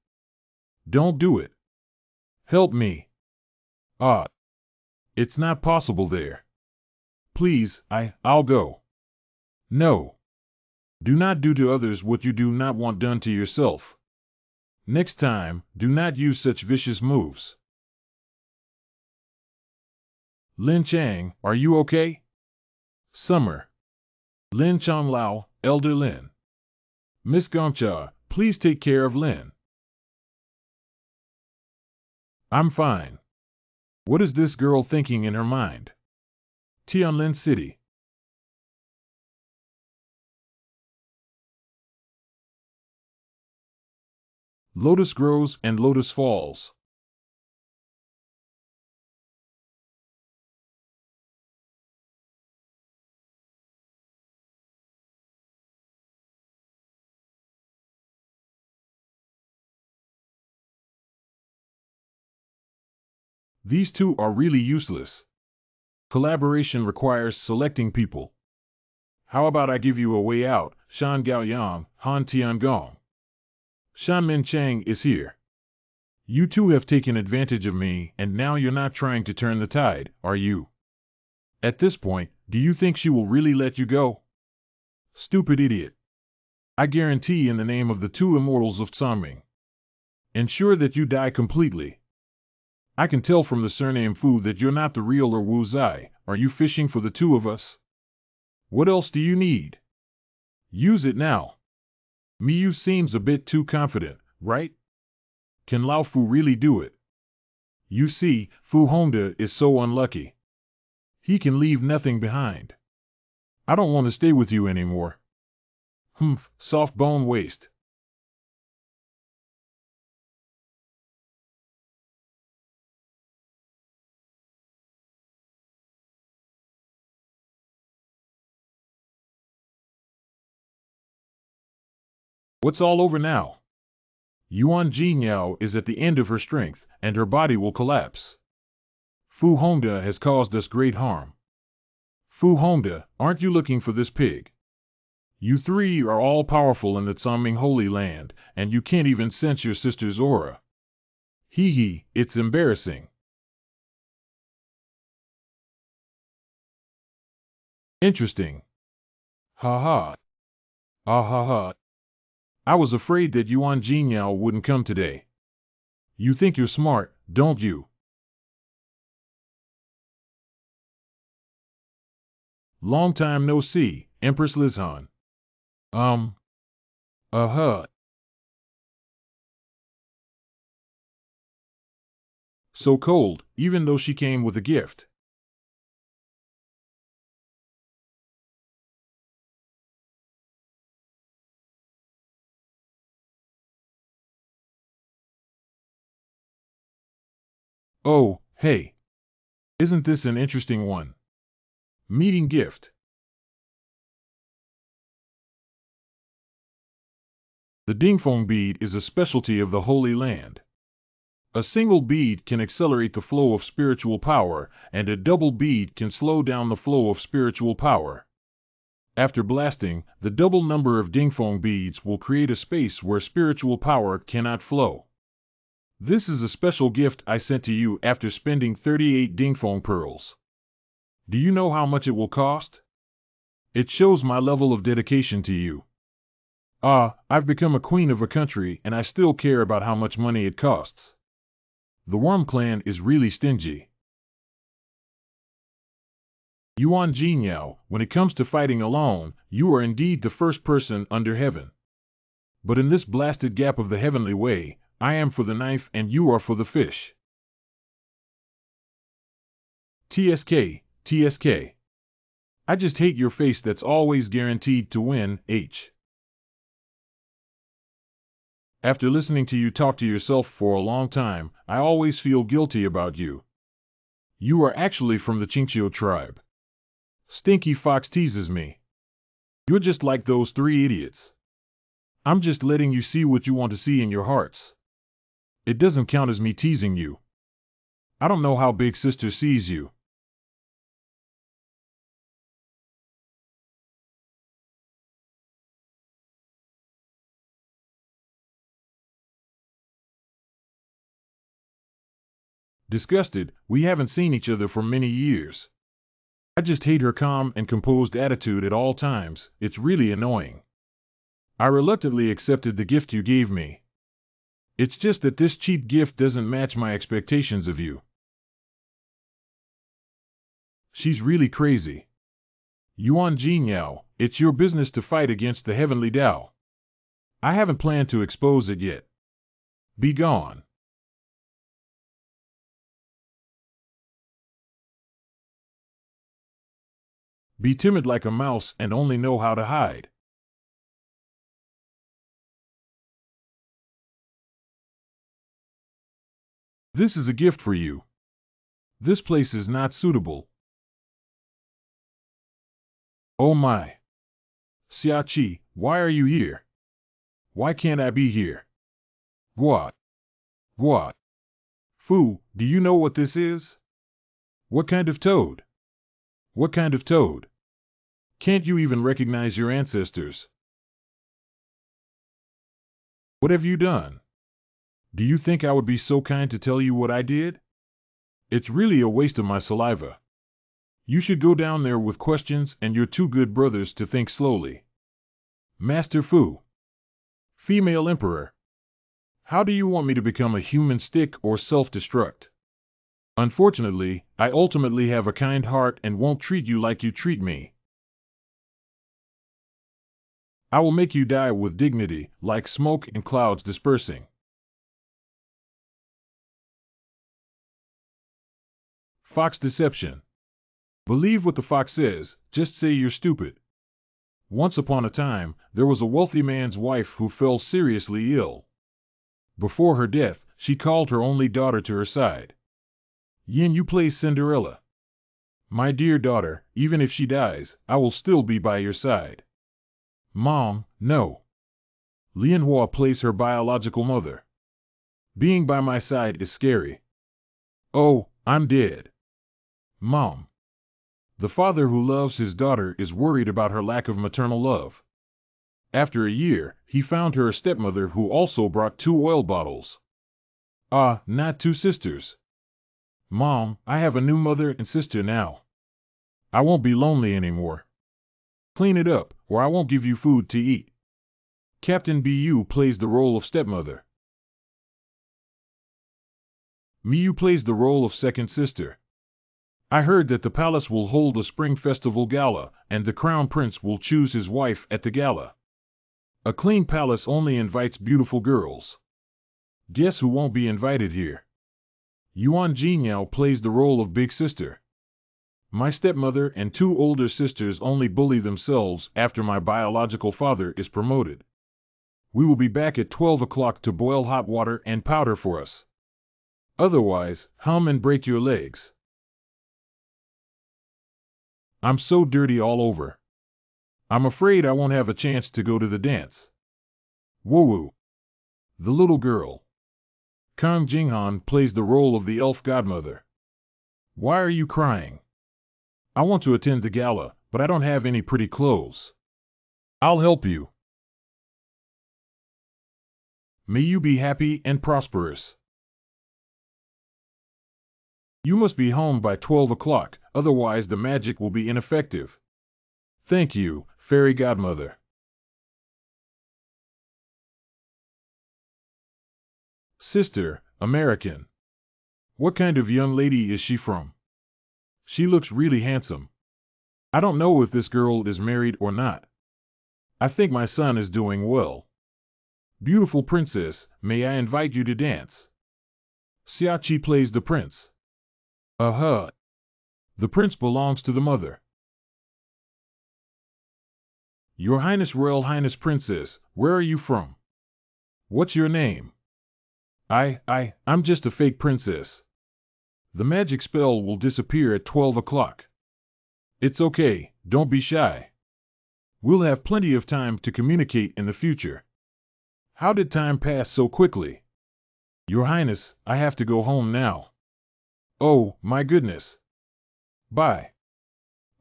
Don't do it. Help me. It's not possible there. Please, I'll go. No. Do not do to others what you do not want done to yourself. Next time, do not use such vicious moves. Lin Chang, are you okay? Summer. Lin Chang Lao, Elder Lin. Miss Gongcha, please take care of Lin. I'm fine. What is this girl thinking in her mind? Tianlin City. Lotus grows and lotus falls. These two are really useless. Collaboration requires selecting people. How about I give you a way out, Shan Gaoyang, Han Tiangong. Shan Min Chang is here. You two have taken advantage of me, and now you're not trying to turn the tide, are you? At this point, do you think she will really let you go? Stupid idiot. I guarantee in the name of the two immortals of Tsangming. Ensure that you die completely. I can tell from the surname Fu that you're not the real or Wu Zai. Are you fishing for the two of us? What else do you need? Use it now. Miyu seems a bit too confident, right? Can Lao Fu really do it? You see, Fu Hongda is so unlucky. He can leave nothing behind. I don't want to stay with you anymore. Humph, soft bone waste. What's all over now? Yuan Jinyao is at the end of her strength, and her body will collapse. Fu Hongda has caused us great harm. Fu Hongda, aren't you looking for this pig? You three are all powerful in the Tsangming Holy Land, and you can't even sense your sister's aura. Hee hee, it's embarrassing. Interesting. Ha ha. Ah ha ha. I was afraid that Yuan Jinyao wouldn't come today. You think you're smart, don't you? Long time no see, Empress Lizhan. Uh-huh. So cold, even though she came with a gift. Oh, hey. Isn't this an interesting one? Meeting gift. The Dingfeng bead is a specialty of the Holy Land. A single bead can accelerate the flow of spiritual power, and a double bead can slow down the flow of spiritual power. After blasting, the double number of Dingfeng beads will create a space where spiritual power cannot flow. This is a special gift I sent to you after spending 38 Dingfeng pearls. Do you know how much it will cost? It shows my level of dedication to you. I've become a queen of a country and I still care about how much money it costs. The Worm Clan is really stingy. Yuan Jinyao, when it comes to fighting alone, you are indeed the first person under heaven. But in this blasted gap of the heavenly way, I am for the knife and you are for the fish. TSK, TSK. I just hate your face that's always guaranteed to win, H. After listening to you talk to yourself for a long time, I always feel guilty about you. You are actually from the Chinchio tribe. Stinky Fox teases me. You're just like those three idiots. I'm just letting you see what you want to see in your hearts. It doesn't count as me teasing you. I don't know how Big Sister sees you. Disgusted, we haven't seen each other for many years. I just hate her calm and composed attitude at all times. It's really annoying. I reluctantly accepted the gift you gave me. It's just that this cheap gift doesn't match my expectations of you. She's really crazy. Yuan Jinyao, it's your business to fight against the heavenly Tao. I haven't planned to expose it yet. Be gone. Be timid like a mouse and only know how to hide. This is a gift for you. This place is not suitable. Oh my. Xiaoqi, why are you here? Why can't I be here? What? What? Fu, do you know what this is? What kind of toad? What kind of toad? Can't you even recognize your ancestors? What have you done? Do you think I would be so kind to tell you what I did? It's really a waste of my saliva. You should go down there with questions and your two good brothers to think slowly. Master Fu. Female Emperor. How do you want me to become a human stick or self-destruct? Unfortunately, I ultimately have a kind heart and won't treat you like you treat me. I will make you die with dignity, like smoke and clouds dispersing. Fox deception. Believe what the fox says, just say you're stupid. Once upon a time, there was a wealthy man's wife who fell seriously ill. Before her death, she called her only daughter to her side. Yin, you play Cinderella. My dear daughter, even if she dies, I will still be by your side. Mom, no. Lianhua plays her biological mother. Being by my side is scary. Oh, I'm dead. Mom. The father who loves his daughter is worried about her lack of maternal love. After a year, he found her a stepmother who also brought 2 oil bottles. Ah, not 2 sisters. Mom, I have a new mother and sister now. I won't be lonely anymore. Clean it up, or I won't give you food to eat. Captain BU plays the role of stepmother. Miyu plays the role of second sister. I heard that the palace will hold a spring festival gala, and the crown prince will choose his wife at the gala. A clean palace only invites beautiful girls. Guess who won't be invited here? Yuan Jinyao plays the role of big sister. My stepmother and 2 older sisters only bully themselves after my biological father is promoted. We will be back at 12 o'clock to boil hot water and powder for us. Otherwise, hum and break your legs. I'm so dirty all over. I'm afraid I won't have a chance to go to the dance. Woo-woo. The little girl. Kang Jinghan plays the role of the elf godmother. Why are you crying? I want to attend the gala, but I don't have any pretty clothes. I'll help you. May you be happy and prosperous. You must be home by 12 o'clock, otherwise the magic will be ineffective. Thank you, fairy godmother. Sister, American. What kind of young lady is she from? She looks really handsome. I don't know if this girl is married or not. I think my son is doing well. Beautiful princess, may I invite you to dance? Xiaoqi plays the prince. The prince belongs to the mother. Your Highness, Royal Highness Princess, where are you from? What's your name? I'm just a fake princess. The magic spell will disappear at 12 o'clock. It's okay, don't be shy. We'll have plenty of time to communicate in the future. How did time pass so quickly? Your Highness, I have to go home now. Oh, my goodness. Bye.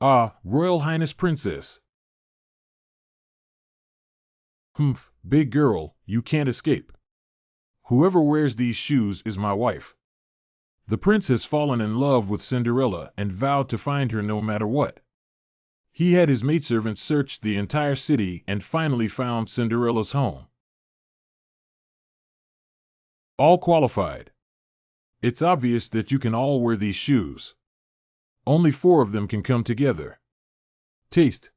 Royal Highness Princess. Humph, big girl, you can't escape. Whoever wears these shoes is my wife. The prince has fallen in love with Cinderella and vowed to find her no matter what. He had his maidservants search the entire city and finally found Cinderella's home. All qualified. It's obvious that you can all wear these shoes. Only 4 of them can come together. Taste.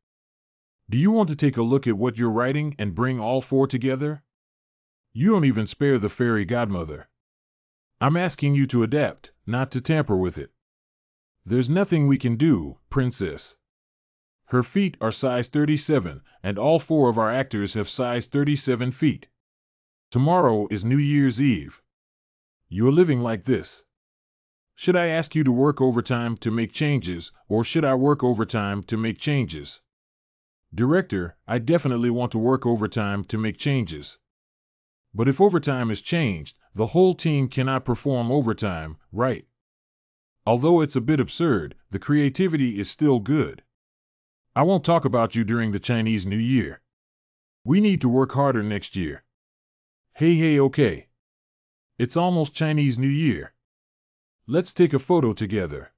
Do you want to take a look at what you're writing and bring all 4 together? You don't even spare the fairy godmother. I'm asking you to adapt, not to tamper with it. There's nothing we can do, princess. Her feet are size 37, and all 4 of our actors have size 37 feet. Tomorrow is New Year's Eve. You're living like this. Should I ask you to work overtime to make changes, or should I work overtime to make changes? Director, I definitely want to work overtime to make changes. But if overtime is changed, the whole team cannot perform overtime, right? Although it's a bit absurd, the creativity is still good. I won't talk about you during the Chinese New Year. We need to work harder next year. Hey, okay. It's almost Chinese New Year. Let's take a photo together.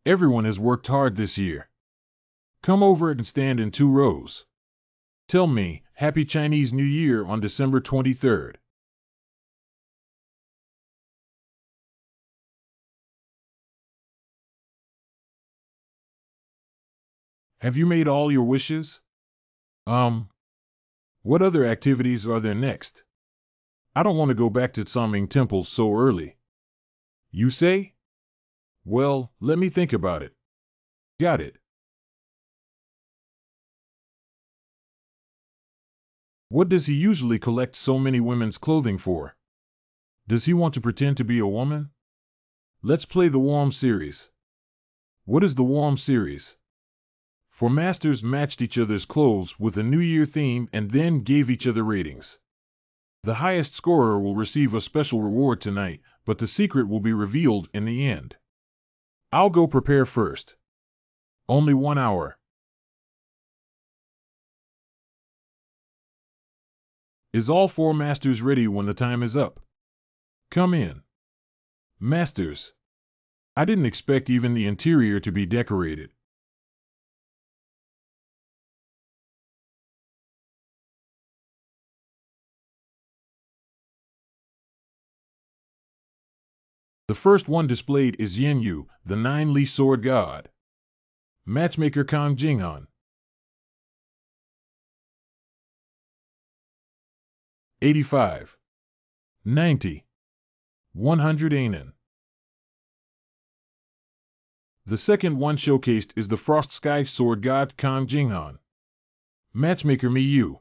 Everyone has worked hard this year. Come over and stand in 2 rows. Tell me, Happy Chinese New Year on December 23rd. Have you made all your wishes? What other activities are there next? I don't want to go back to Tsaming Temple so early. You say? Well, let me think about it. Got it. What does he usually collect so many women's clothing for? Does he want to pretend to be a woman? Let's play the Warm series. What is the Warm series? 4 masters matched each other's clothes with a New Year theme and then gave each other ratings. The highest scorer will receive a special reward tonight, but the secret will be revealed in the end. I'll go prepare first. Only 1 hour. Is all 4 masters ready when the time is up? Come in. Masters. I didn't expect even the interior to be decorated. The first one displayed is Yen Yu, the 9-Li sword god. Matchmaker Kang Jinghan. 85. 90. 100 Anen. The second one showcased is the Frost Sky sword god Kang Jinghan. Matchmaker Mi Yu.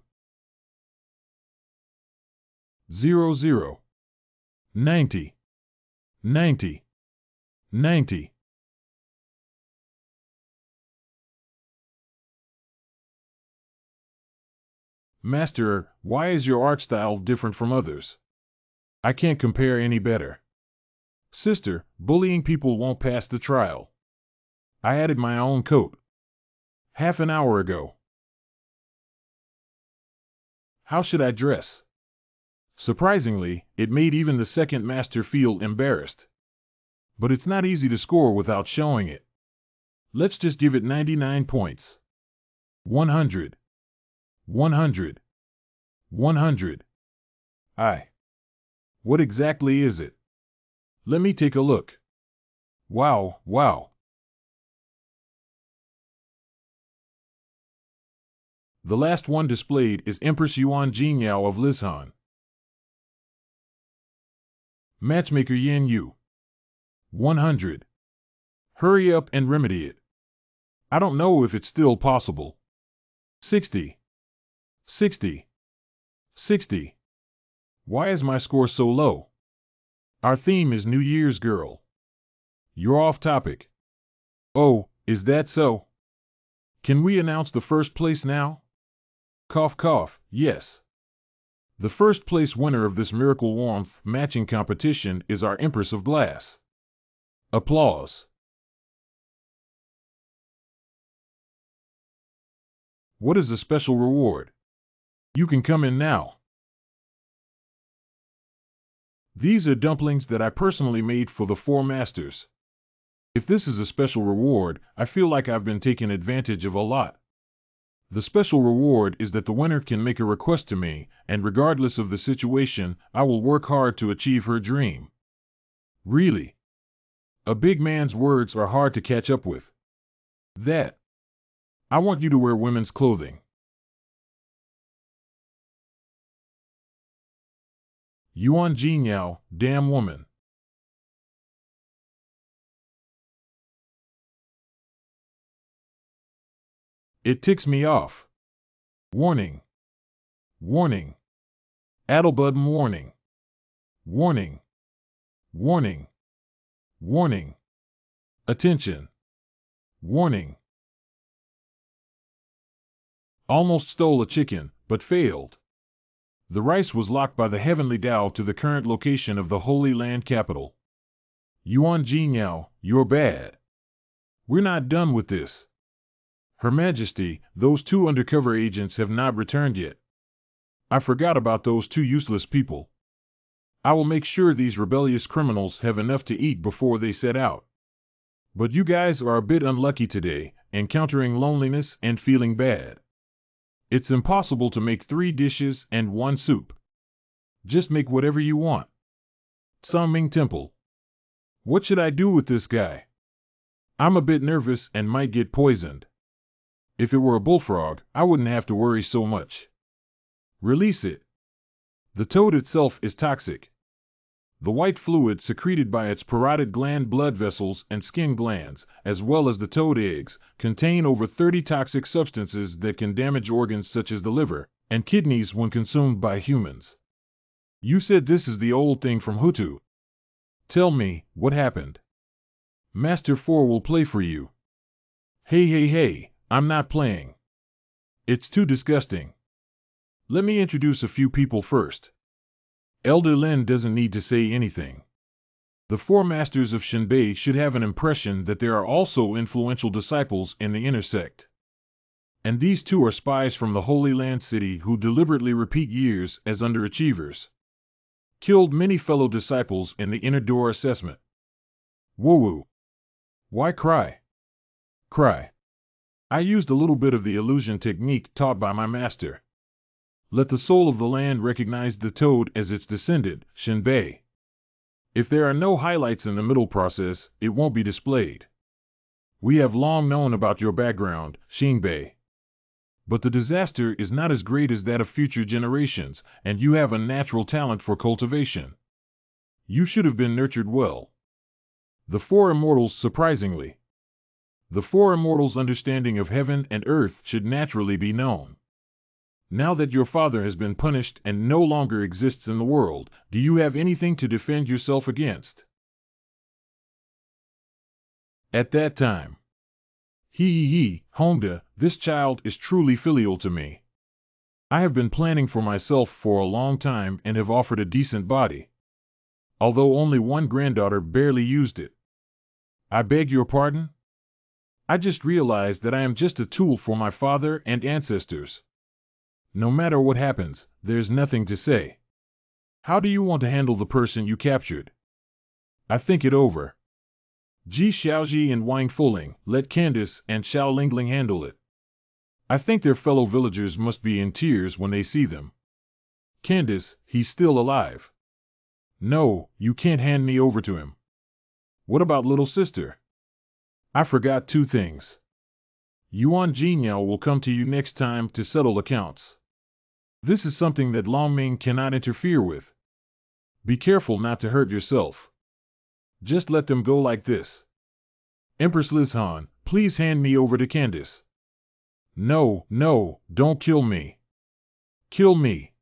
00. 90. 90. 90. Master, why is your art style different from others? I can't compare any better. Sister, bullying people won't pass the trial. I added my own coat. Half an hour ago. How should I dress? Surprisingly, it made even the second master feel embarrassed. But it's not easy to score without showing it. Let's just give it 99 points. 100. 100. 100. What exactly is it? Let me take a look. Wow. The last one displayed is Empress Yuan Jinyao of Lishan. Matchmaker Yen Yu. 100. Hurry up and remedy it. I don't know if it's still possible. 60. 60. 60. Why is my score so low? Our theme is New Year's Girl. You're off topic. Oh, is that so? Can we announce the first place now? Cough cough, yes. The first place winner of this Miracle Warmth matching competition is our Empress of Glass. Applause. What is the special reward? You can come in now. These are dumplings that I personally made for the 4 masters. If this is a special reward, I feel like I've been taken advantage of a lot. The special reward is that the winner can make a request to me, and regardless of the situation, I will work hard to achieve her dream. Really? A big man's words are hard to catch up with. That. I want you to wear women's clothing. Yuan Jinyao, damn woman. It ticks me off. Warning. Warning. Addlebud warning. Warning. Warning. Warning. Attention. Warning. Almost stole a chicken, but failed. The rice was locked by the heavenly Tao to the current location of the Holy Land capital. Yuan Jinyao, you're bad. We're not done with this. Her Majesty, those 2 undercover agents have not returned yet. I forgot about those 2 useless people. I will make sure these rebellious criminals have enough to eat before they set out. But you guys are a bit unlucky today, encountering loneliness and feeling bad. It's impossible to make 3 dishes and 1 soup. Just make whatever you want. Sangming Temple. What should I do with this guy? I'm a bit nervous and might get poisoned. If it were a bullfrog, I wouldn't have to worry so much. Release it. The toad itself is toxic. The white fluid secreted by its parotid gland blood vessels and skin glands, as well as the toad eggs, contain over 30 toxic substances that can damage organs such as the liver and kidneys when consumed by humans. You said this is the old thing from Hutu. Tell me, what happened? Master 4 will play for you. Hey, I'm not playing. It's too disgusting. Let me introduce a few people first. Elder Lin doesn't need to say anything. The 4 masters of Shinbei should have an impression that there are also influential disciples in the inner sect. And these 2 are spies from the Holy Land City who deliberately repeat years as underachievers. Killed many fellow disciples in the inner door assessment. Woo-woo. Why cry? Cry. I used a little bit of the illusion technique taught by my master. Let the soul of the land recognize the toad as its descendant, Shinbei. If there are no highlights in the middle process, it won't be displayed. We have long known about your background, Shinbei. But the disaster is not as great as that of future generations, and you have a natural talent for cultivation. You should have been nurtured well. The 4 immortals surprisingly. The 4 immortals' understanding of heaven and earth should naturally be known. Now that your father has been punished and no longer exists in the world, do you have anything to defend yourself against? At that time. Honda, this child is truly filial to me. I have been planning for myself for a long time and have offered a decent body. Although only 1 granddaughter barely used it. I beg your pardon? I just realized that I am just a tool for my father and ancestors. No matter what happens, there's nothing to say. How do you want to handle the person you captured? I think it over. Ji Xiaoji and Wang Fuling, let Candace and Xiao Lingling handle it. I think their fellow villagers must be in tears when they see them. Candace, he's still alive. No, you can't hand me over to him. What about little sister? I forgot 2 things. Yuan Jinyao will come to you next time to settle accounts. This is something that Longming cannot interfere with. Be careful not to hurt yourself. Just let them go like this. Empress Lizhan, please hand me over to Candace. No, don't kill me. Kill me.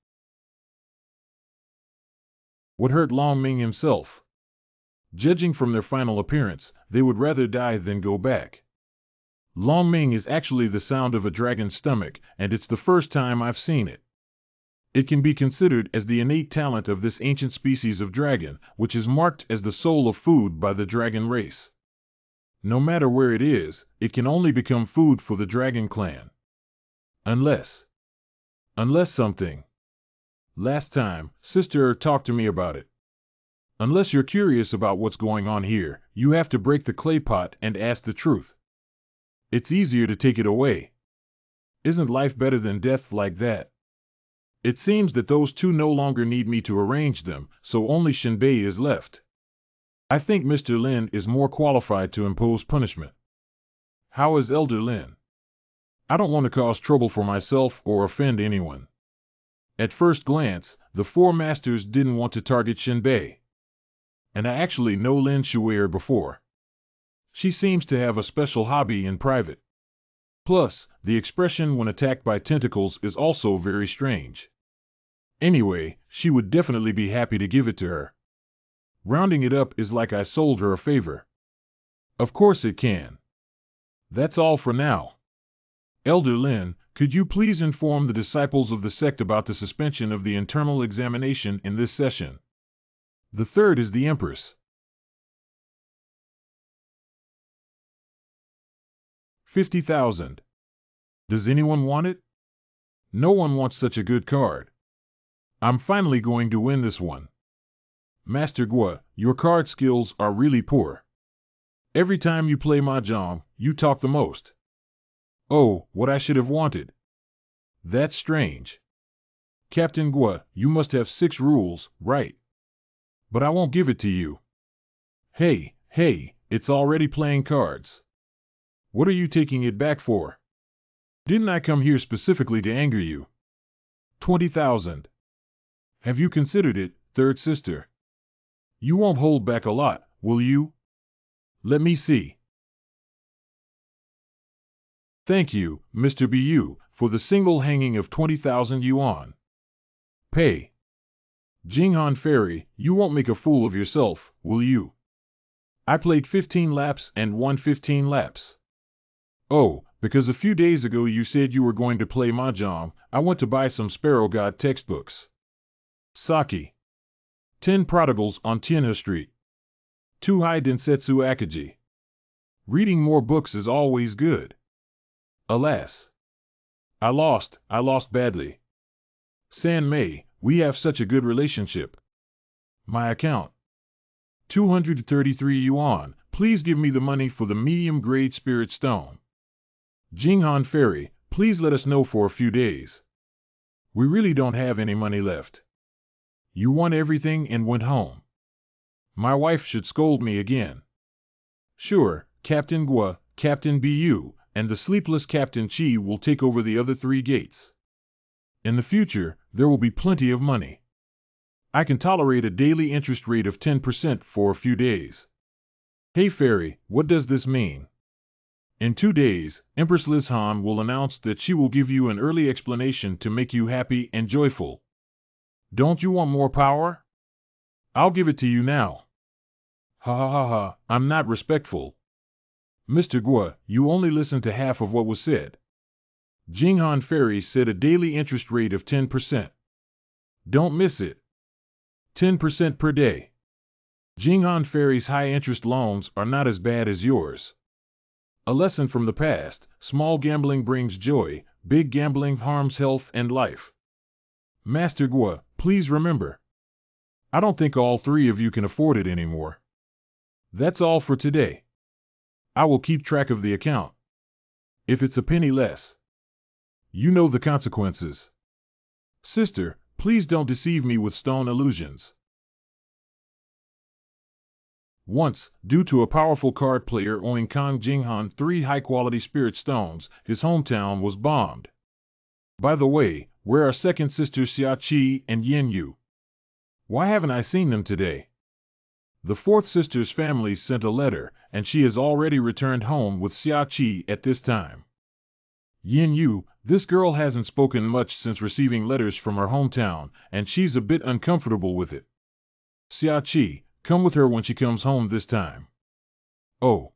What hurt Longming himself? Judging from their final appearance, they would rather die than go back. Longming is actually the sound of a dragon's stomach, and it's the first time I've seen it. It can be considered as the innate talent of this ancient species of dragon, which is marked as the soul of food by the dragon race. No matter where it is, it can only become food for the dragon clan. Unless something. Last time, Sister talked to me about it. Unless you're curious about what's going on here, you have to break the clay pot and ask the truth. It's easier to take it away. Isn't life better than death like that? It seems that those 2 no longer need me to arrange them, so only Shinbei is left. I think Mr. Lin is more qualified to impose punishment. How is Elder Lin? I don't want to cause trouble for myself or offend anyone. At first glance, the 4 masters didn't want to target Shinbei. And I actually know Lin Shuer before. She seems to have a special hobby in private. Plus, the expression when attacked by tentacles is also very strange. Anyway, she would definitely be happy to give it to her. Rounding it up is like I sold her a favor. Of course it can. That's all for now. Elder Lin, could you please inform the disciples of the sect about the suspension of the internal examination in this session? The third is the Empress. 50,000. Does anyone want it? No one wants such a good card. I'm finally going to win this one. Master Gua, your card skills are really poor. Every time you play mahjong, you talk the most. Oh, what I should have wanted. That's strange. Captain Gua, you must have 6 rules, right? But I won't give it to you. Hey, it's already playing cards. What are you taking it back for? Didn't I come here specifically to anger you? 20,000. Have you considered it, third sister? You won't hold back a lot, will you? Let me see. Thank you, Mr. BU, for the single hanging of 20,000 yuan. Pay. Jinghan Ferry, you won't make a fool of yourself, will you? I played 15 laps and won 15 laps. Oh, because a few days ago you said you were going to play mahjong, I went to buy some Sparrow God textbooks. Saki. 10 prodigals on Tianhe Street. 2 high densetsu akaji. Reading more books is always good. Alas. I lost badly. San Mei, we have such a good relationship. My account. 233 yuan, please give me the money for the medium-grade spirit stone. Jinghan Ferry, please let us know for a few days. We really don't have any money left. You won everything and went home. My wife should scold me again. Sure, Captain Gua, Captain Bu, and the sleepless Captain Chi will take over the other 3 gates. In the future, there will be plenty of money. I can tolerate a daily interest rate of 10% for a few days. Hey Fairy, what does this mean? In 2 days, Empress Liz Han will announce that she will give you an early explanation to make you happy and joyful. Don't you want more power? I'll give it to you now. Ha ha ha ha, I'm not respectful. Mr. Gua, you only listened to half of what was said. Jinghan Ferry said a daily interest rate of 10%. Don't miss it. 10% per day. Jinghan Ferry's high-interest loans are not as bad as yours. A lesson from the past, small gambling brings joy, big gambling harms health and life. Master Gua, please remember. I don't think all 3 of you can afford it anymore. That's all for today. I will keep track of the account. If it's a penny less, you know the consequences. Sister, please don't deceive me with stone illusions. Once, due to a powerful card player owing Kang Jinghan 3 high-quality spirit stones, his hometown was bombed. By the way, where are second sisters Xia Qi and Yin Yu? Why haven't I seen them today? The fourth sister's family sent a letter, and she has already returned home with Xia Qi at this time. Yin Yu, this girl hasn't spoken much since receiving letters from her hometown, and she's a bit uncomfortable with it. Xia Qi, come with her when she comes home this time. Oh.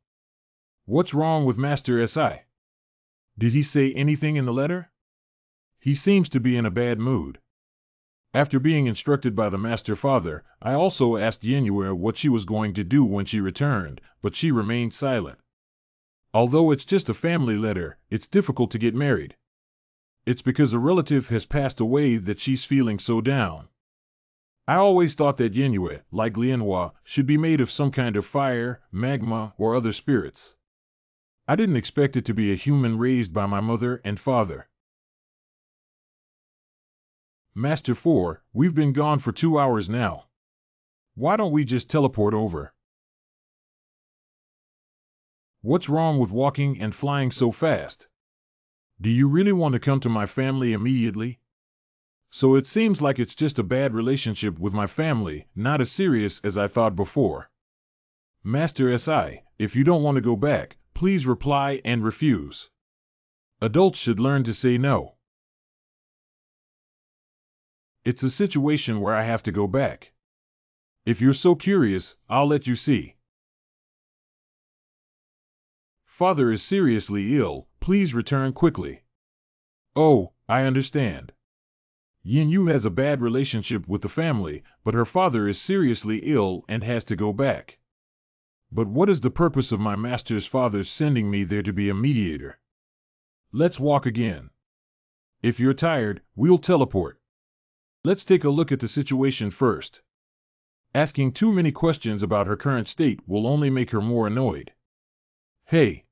What's wrong with Master Si? Did he say anything in the letter? He seems to be in a bad mood. After being instructed by the Master Father, I also asked Yenyue what she was going to do when she returned, but she remained silent. Although it's just a family letter, it's difficult to get married. It's because a relative has passed away that she's feeling so down. I always thought that Yenyue, like Lianhua, should be made of some kind of fire, magma, or other spirits. I didn't expect it to be a human raised by my mother and father. Master 4, we've been gone for 2 hours now. Why don't we just teleport over? What's wrong with walking and flying so fast? Do you really want to come to my family immediately? So it seems like it's just a bad relationship with my family, not as serious as I thought before. Master Si, if you don't want to go back, please reply and refuse. Adults should learn to say no. It's a situation where I have to go back. If you're so curious, I'll let you see. Father is seriously ill, please return quickly. Oh, I understand. Yin Yu has a bad relationship with the family, but her father is seriously ill and has to go back. But what is the purpose of my master's father sending me there to be a mediator? Let's walk again. If you're tired, we'll teleport. Let's take a look at the situation first. Asking too many questions about her current state will only make her more annoyed. Hey!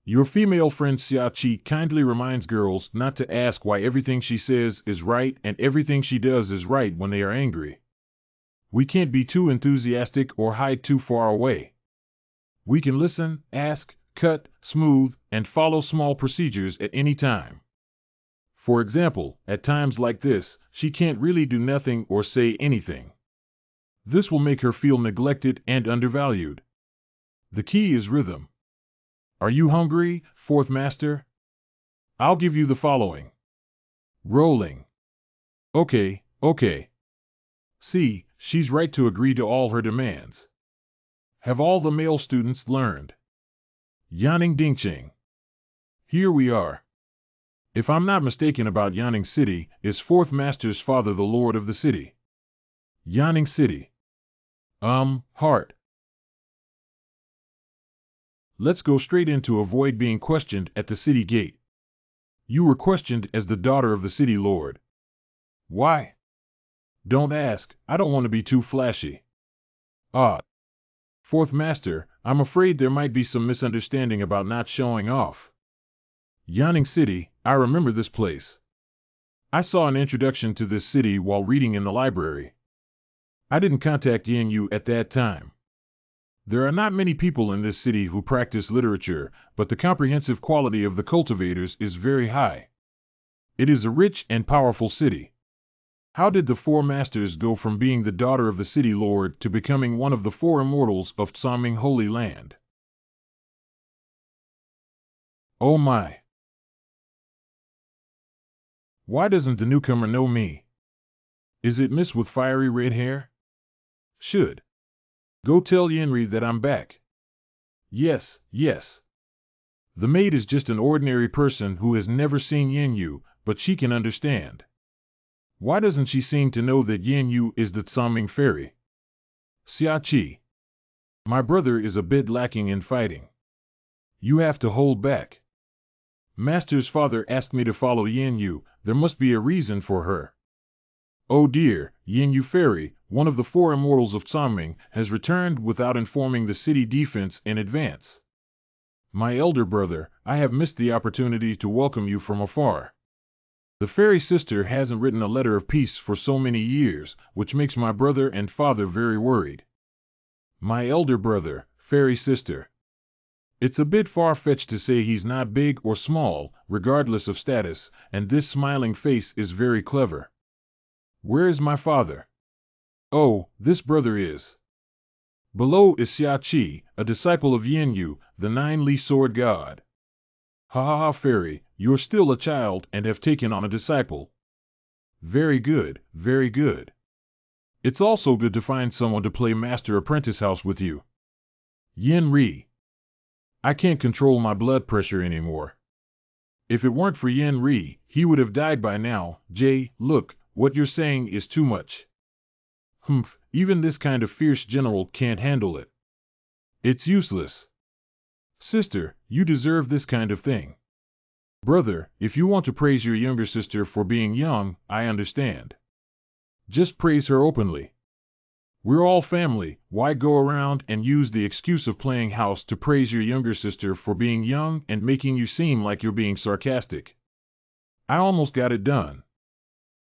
Your female friend Xiaoqi kindly reminds girls not to ask why everything she says is right and everything she does is right when they are angry. We can't be too enthusiastic or hide too far away. We can listen, ask, cut, smooth, and follow small procedures at any time. For example, at times like this, she can't really do nothing or say anything. This will make her feel neglected and undervalued. The key is rhythm. Are you hungry, Fourth Master? I'll give you the following. Rolling. Okay. See, she's right to agree to all her demands. Have all the male students learned? Yanning Dingqing. Here we are. If I'm not mistaken about Yanning City, is Fourth Master's father the lord of the city? Yanning City. Heart. Let's go straight in to avoid being questioned at the city gate. You were questioned as the daughter of the city lord. Why? Don't ask, I don't want to be too flashy. Fourth Master, I'm afraid there might be some misunderstanding about not showing off. Yanning City, I remember this place. I saw an introduction to this city while reading in the library. I didn't contact Yin Yu at that time. There are not many people in this city who practice literature, but the comprehensive quality of the cultivators is very high. It is a rich and powerful city. How did the four masters go from being the daughter of the city lord to becoming one of the four immortals of Tsaming Holy Land? Oh my! Why doesn't the newcomer know me? Is it Miss with fiery red hair? Should. Go tell Yenri that I'm back. Yes. The maid is just an ordinary person who has never seen Yin Yu, but she can understand. Why doesn't she seem to know that Yin Yu is the Tsaming fairy? Xiaoqi. My brother is a bit lacking in fighting. You have to hold back. Master's father asked me to follow Yin Yu, there must be a reason for her. Oh dear, Yin Yu Fairy, one of the four immortals of Tsaming, has returned without informing the city defense in advance. My elder brother, I have missed the opportunity to welcome you from afar. The fairy sister hasn't written a letter of peace for so many years, which makes my brother and father very worried. My elder brother, fairy sister. It's a bit far-fetched to say he's not big or small, regardless of status, and this smiling face is very clever. Where is my father? Oh, this brother is. Below is Xiaoqi, a disciple of Yin Yu, the nine-li sword god. Ha, fairy, you're still a child and have taken on a disciple. Very good. It's also good to find someone to play master-apprentice house with you. Yin Ri. I can't control my blood pressure anymore. If it weren't for Yin Ri, he would have died by now. Look, what you're saying is too much. Even this kind of fierce general can't handle it. It's useless. Sister, you deserve this kind of thing. Brother, if you want to praise your younger sister for being young, I understand. Just praise her openly. We're all family, why go around and use the excuse of playing house to praise your younger sister for being young and making you seem like you're being sarcastic? I almost got it done.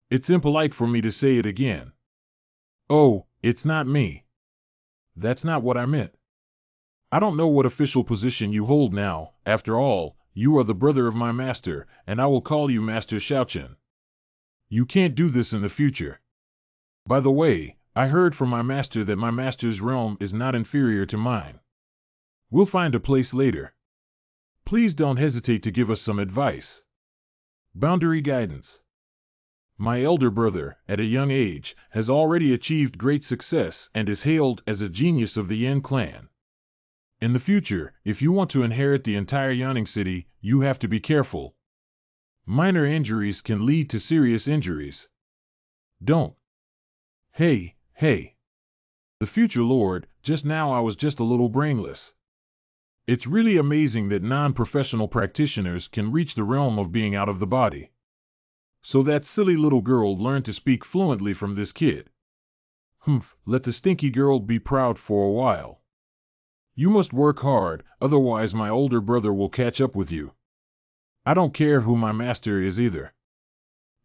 It's impolite for me to say it again. Oh, it's not me. That's not what I meant. I don't know what official position you hold now, after all, you are the brother of my master, and I will call you Master Xiaoqian. You can't do this in the future. By the way, I heard from my master that my master's realm is not inferior to mine. We'll find a place later. Please don't hesitate to give us some advice. Boundary guidance. My elder brother, at a young age, has already achieved great success and is hailed as a genius of the Yin clan. In the future, if you want to inherit the entire Yanning City, you have to be careful. Minor injuries can lead to serious injuries. Don't. Hey. The future lord, just now I was just a little brainless. It's really amazing that non-professional practitioners can reach the realm of being out of the body. So that silly little girl learned to speak fluently from this kid. Let the stinky girl be proud for a while. You must work hard, otherwise my older brother will catch up with you. I don't care who my master is either.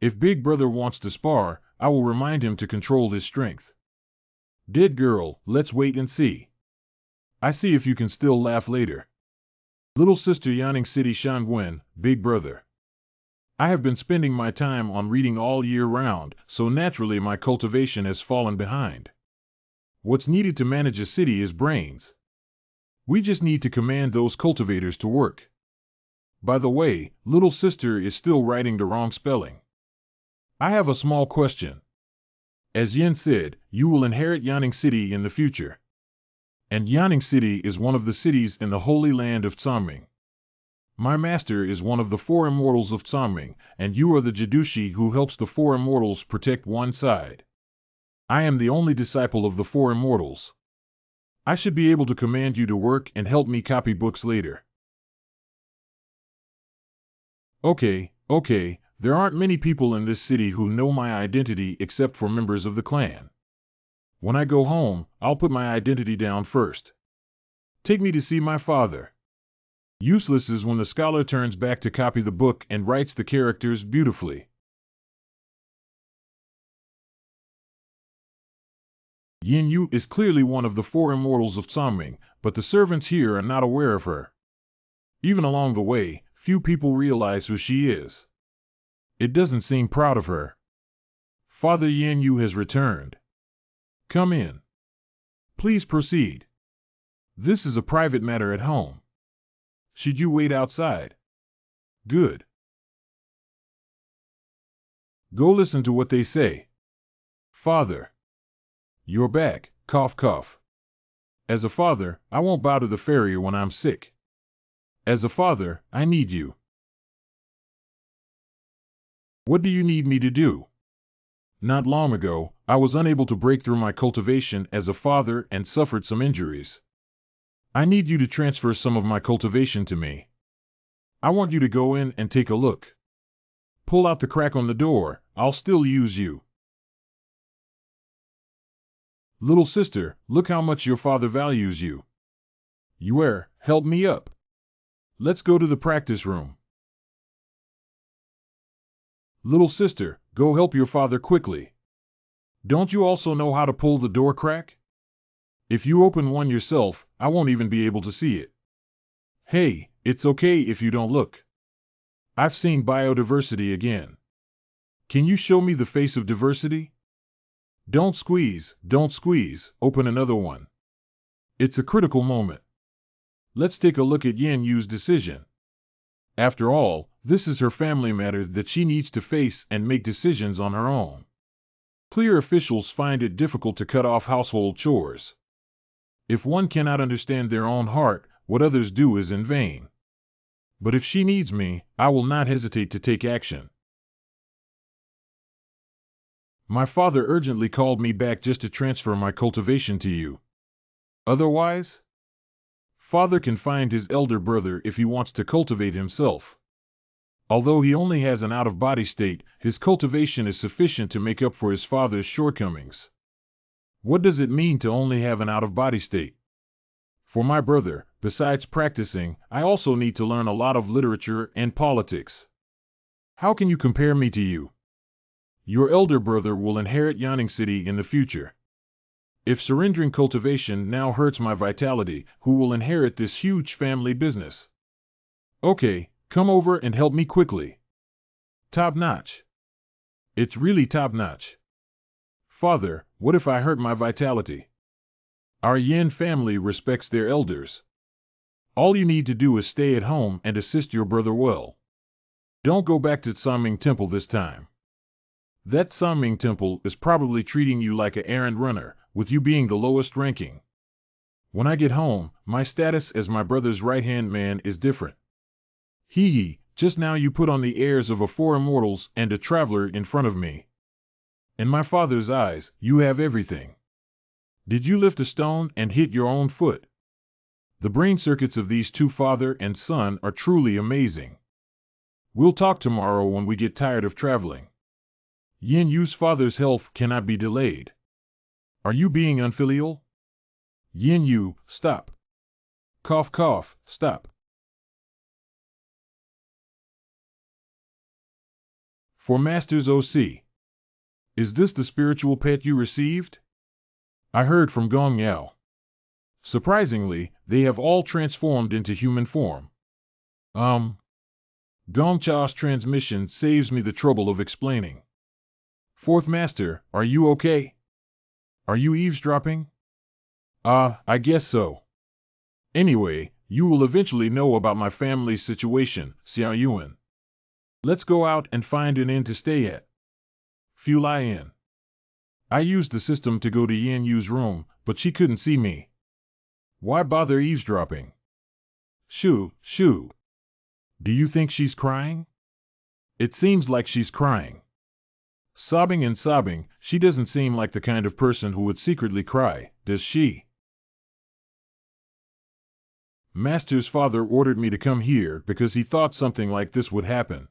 If Big Brother wants to spar, I will remind him to control his strength. Dead girl, let's wait and see. I see if you can still laugh later. Little sister Yanning City Shangwen, Big Brother. I have been spending my time on reading all year round, so naturally my cultivation has fallen behind. What's needed to manage a city is brains. We just need to command those cultivators to work. By the way, little sister is still writing the wrong spelling. I have a small question. As Yin said, you will inherit Yanning City in the future. And Yanning City is one of the cities in the Holy Land of Tsangming. My master is one of the four immortals of Tsangming, and you are the Jidushi who helps the four immortals protect one side. I am the only disciple of the four immortals. I should be able to command you to work and help me copy books later. Okay, there aren't many people in this city who know my identity except for members of the clan. When I go home, I'll put my identity down first. Take me to see my father. Useless is when the scholar turns back to copy the book and writes the characters beautifully. Yin Yu is clearly one of the four immortals of Tsangming, but the servants here are not aware of her. Even along the way, few people realize who she is. It doesn't seem proud of her. Father Yin Yu has returned. Come in. Please proceed. This is a private matter at home. Should you wait outside? Good. Go listen to what they say. Father. You're back, cough cough. As a father, I won't bow to the farrier when I'm sick. As a father, I need you. What do you need me to do? Not long ago, I was unable to break through my cultivation as a father and suffered some injuries. I need you to transfer some of my cultivation to me. I want you to go in and take a look. Pull out the crack on the door, I'll still use you. Little sister, look how much your father values you. Yue, help me up. Let's go to the practice room. Little sister, go help your father quickly. Don't you also know how to pull the door crack? If you open one yourself, I won't even be able to see it. Hey, it's okay if you don't look. I've seen biodiversity again. Can you show me the face of diversity? Don't squeeze, open another one. It's a critical moment. Let's take a look at Yin Yu's decision. After all, this is her family matter that she needs to face and make decisions on her own. Clear officials find it difficult to cut off household chores. If one cannot understand their own heart, what others do is in vain. But if she needs me, I will not hesitate to take action. My father urgently called me back just to transfer my cultivation to you. Otherwise? Father can find his elder brother if he wants to cultivate himself. Although he only has an out-of-body state, his cultivation is sufficient to make up for his father's shortcomings. What does it mean to only have an out-of-body state? For my brother, besides practicing, I also need to learn a lot of literature and politics. How can you compare me to you? Your elder brother will inherit Yanning City in the future. If surrendering cultivation now hurts my vitality, who will inherit this huge family business? Okay, come over and help me quickly. Top-notch. It's really top-notch. Father, what if I hurt my vitality? Our Yin family respects their elders. All you need to do is stay at home and assist your brother well. Don't go back to Sanming Temple this time. That Sanming Temple is probably treating you like an errand runner, with you being the lowest ranking. When I get home, my status as my brother's right-hand man is different. Just now you put on the airs of a four immortals and a traveler in front of me. In my father's eyes, you have everything. Did you lift a stone and hit your own foot? The brain circuits of these two father and son are truly amazing. We'll talk tomorrow when we get tired of traveling. Yin Yu's father's health cannot be delayed. Are you being unfilial? Yin Yu, stop. Cough, cough, stop. For Master's OC. Is this the spiritual pet you received? I heard from Gong Yao. Surprisingly, they have all transformed into human form. Gong Chao's transmission saves me the trouble of explaining. Fourth Master, are you okay? Are you eavesdropping? I guess so. Anyway, you will eventually know about my family's situation, Xiao Yuan. Let's go out and find an inn to stay at. Fu Lai Inn. I used the system to go to Yin Yu's room, but she couldn't see me. Why bother eavesdropping? Shoo. Do you think she's crying? It seems like she's crying. Sobbing and sobbing, she doesn't seem like the kind of person who would secretly cry, does she? Master's father ordered me to come here because he thought something like this would happen.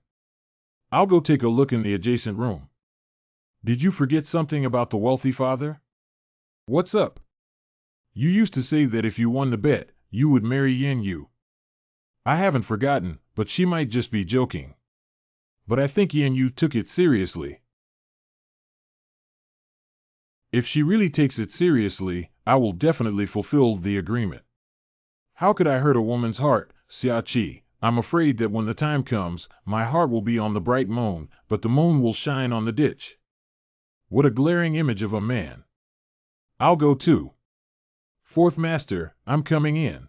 I'll go take a look in the adjacent room. Did you forget something about the wealthy father? What's up? You used to say that if you won the bet, you would marry Yin Yu. I haven't forgotten, but she might just be joking. But I think Yin Yu took it seriously. If she really takes it seriously, I will definitely fulfill the agreement. How could I hurt a woman's heart, Xia Qi? I'm afraid that when the time comes, my heart will be on the bright moon, but the moon will shine on the ditch. What a glaring image of a man. I'll go too. Fourth Master, I'm coming in.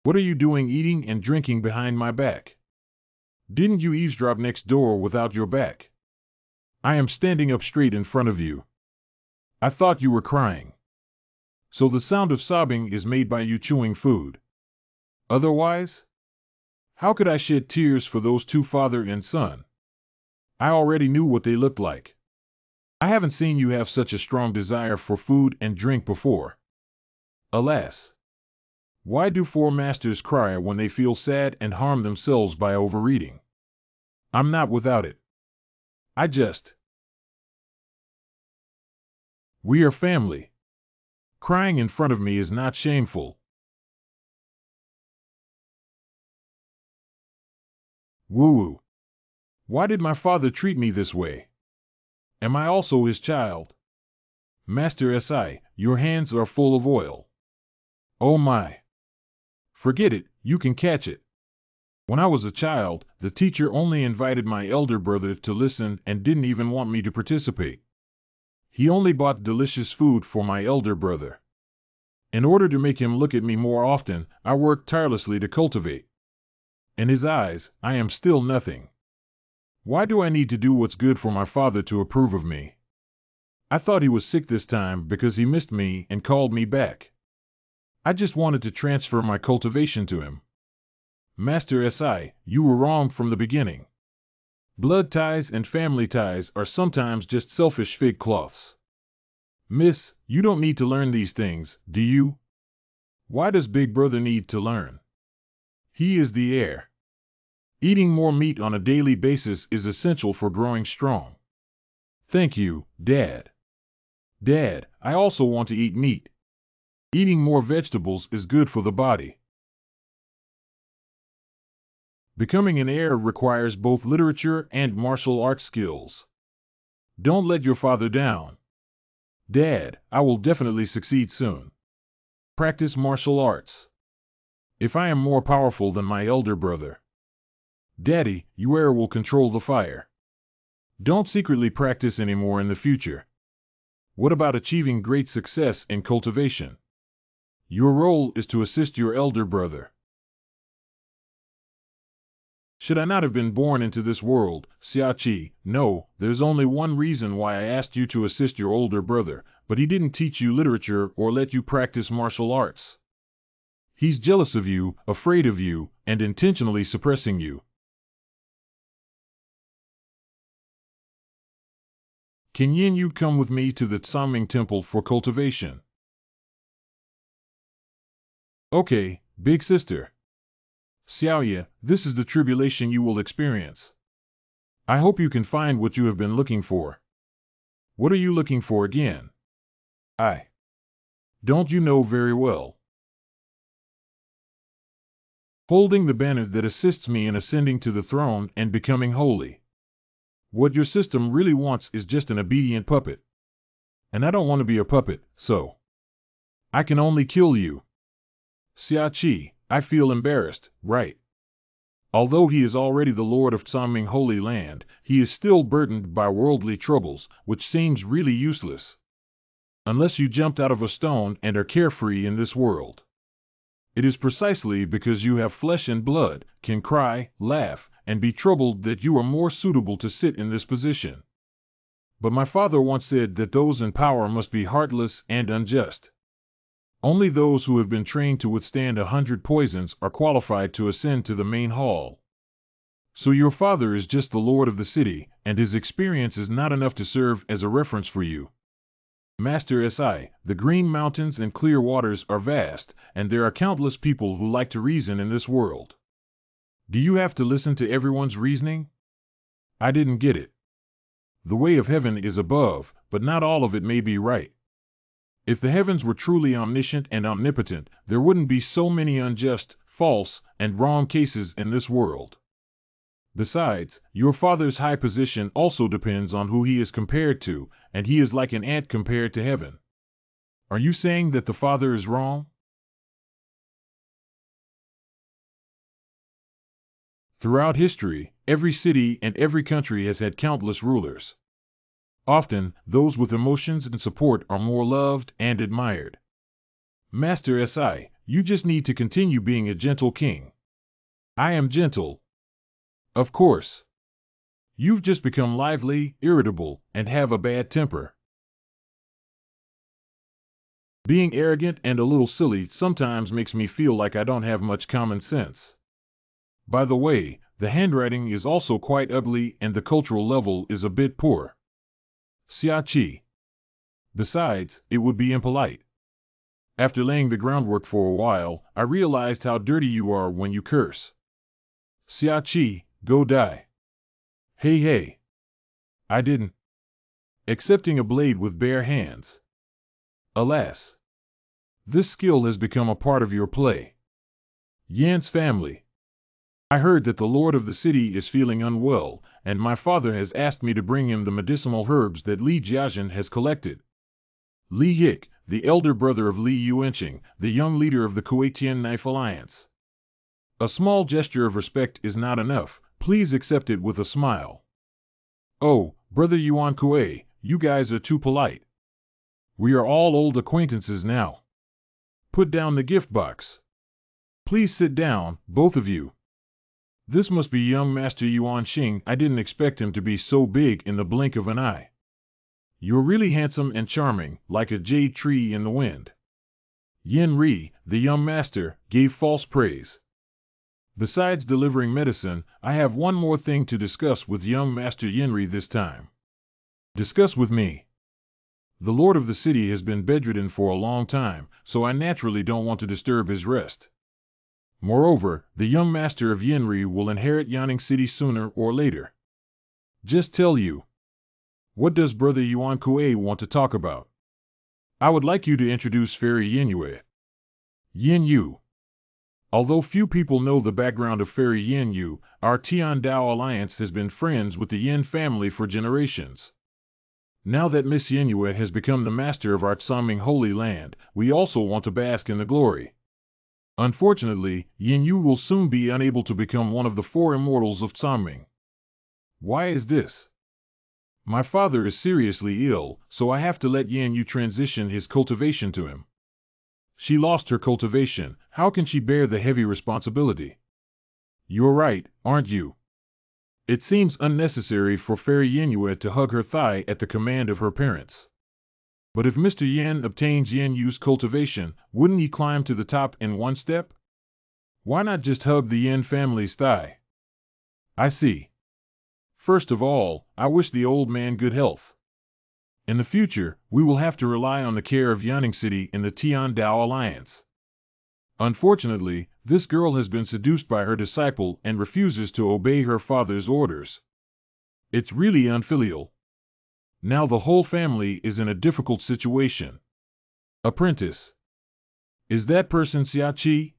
What are you doing eating and drinking behind my back? Didn't you eavesdrop next door without your back? I am standing up straight in front of you. I thought you were crying. So the sound of sobbing is made by you chewing food. Otherwise? How could I shed tears for those two father and son? I already knew what they looked like. I haven't seen you have such a strong desire for food and drink before. Alas. Why do four masters cry when they feel sad and harm themselves by overeating? I'm not without it. We are family. Crying in front of me is not shameful. Woo-woo. Why did my father treat me this way? Am I also his child? Master Si, your hands are full of oil. Oh my. Forget it, you can catch it. When I was a child, the teacher only invited my elder brother to listen and didn't even want me to participate. He only bought delicious food for my elder brother. In order to make him look at me more often, I worked tirelessly to cultivate. In his eyes, I am still nothing. Why do I need to do what's good for my father to approve of me? I thought he was sick this time because he missed me and called me back. I just wanted to transfer my cultivation to him. Master Si, you were wrong from the beginning. Blood ties and family ties are sometimes just selfish fig cloths. Miss, you don't need to learn these things, do you? Why does Big Brother need to learn? He is the heir. Eating more meat on a daily basis is essential for growing strong. Thank you, Dad. Dad, I also want to eat meat. Eating more vegetables is good for the body. Becoming an heir requires both literature and martial arts skills. Don't let your father down. Dad, I will definitely succeed soon. Practice martial arts. If I am more powerful than my elder brother. Daddy, your heir will control the fire. Don't secretly practice anymore in the future. What about achieving great success in cultivation? Your role is to assist your elder brother. Should I not have been born into this world, Xiaoqi? No, there's only one reason why I asked you to assist your older brother, but he didn't teach you literature or let you practice martial arts. He's jealous of you, afraid of you, and intentionally suppressing you. Can Yin Yu come with me to the Tsaming Temple for cultivation? Okay, big sister. Xiaoye, this is the tribulation you will experience. I hope you can find what you have been looking for. What are you looking for again? Don't you know very well? Holding the banner that assists me in ascending to the throne and becoming holy. What your system really wants is just an obedient puppet. And I don't want to be a puppet, so I can only kill you. Xiaoqi, I feel embarrassed, right? Although he is already the lord of Tsaming Holy Land, he is still burdened by worldly troubles, which seems really useless. Unless you jumped out of a stone and are carefree in this world. It is precisely because you have flesh and blood, can cry, laugh, and be troubled that you are more suitable to sit in this position. But my father once said that those in power must be heartless and unjust. Only those who have been trained to withstand 100 poisons are qualified to ascend to the main hall. So your father is just the lord of the city, and his experience is not enough to serve as a reference for you. Master Si, the green mountains and clear waters are vast, and there are countless people who like to reason in this world. Do you have to listen to everyone's reasoning? I didn't get it. The way of heaven is above, but not all of it may be right. If the heavens were truly omniscient and omnipotent, there wouldn't be so many unjust, false, and wrong cases in this world. Besides, your father's high position also depends on who he is compared to, and he is like an ant compared to heaven. Are you saying that the father is wrong? Throughout history, every city and every country has had countless rulers. Often, those with emotions and support are more loved and admired. Master Si, you just need to continue being a gentle king. I am gentle. Of course. You've just become lively, irritable, and have a bad temper. Being arrogant and a little silly sometimes makes me feel like I don't have much common sense. By the way, the handwriting is also quite ugly and the cultural level is a bit poor. Xiaoqi. Besides, it would be impolite. After laying the groundwork for a while, I realized how dirty you are when you curse. Xiaoqi, go die. Hey. I didn't. Accepting a blade with bare hands. Alas. This skill has become a part of your play. Yan's family. I heard that the lord of the city is feeling unwell, and my father has asked me to bring him the medicinal herbs that Li Jiaxin has collected. Li Hik, the elder brother of Li Yuanqing, the young leader of the Kuei-Tian Knife Alliance. A small gesture of respect is not enough, please accept it with a smile. Oh, brother Yuan Kuei, you guys are too polite. We are all old acquaintances now. Put down the gift box. Please sit down, both of you. This must be young Master Yuan Xing. I didn't expect him to be so big in the blink of an eye. You're really handsome and charming, like a jade tree in the wind. Yin Ri, the young master, gave false praise. Besides delivering medicine, I have one more thing to discuss with young Master Yin Ri this time. Discuss with me. The lord of the city has been bedridden for a long time, so I naturally don't want to disturb his rest. Moreover, the young master of Yinri will inherit Yanning City sooner or later. Just tell you. What does brother Yuan Kuei want to talk about? I would like you to introduce Fairy Yinyue. Yin Yu. Although few people know the background of Fairy Yin Yu, our Tian Dao Alliance has been friends with the Yin family for generations. Now that Miss Yinyue has become the master of our Tsaming Holy Land, we also want to bask in the glory. Unfortunately, Yin Yu will soon be unable to become one of the 4 immortals of Tsaming. Why is this? My father is seriously ill, so I have to let Yan Yu transition his cultivation to him. She lost her cultivation. How can she bear the heavy responsibility? You're right, aren't you? It seems unnecessary for Fairy Yenue to hug her thigh at the command of her parents. But if Mr. Yan obtains Yan Yu's cultivation, wouldn't he climb to the top in one step? Why not just hug the Yan family's thigh? I see. First of all, I wish the old man good health. In the future, we will have to rely on the care of Yanning City in the Tian Dao Alliance. Unfortunately, this girl has been seduced by her disciple and refuses to obey her father's orders. It's really unfilial. Now the whole family is in a difficult situation. Apprentice. Is that person Xia Qi?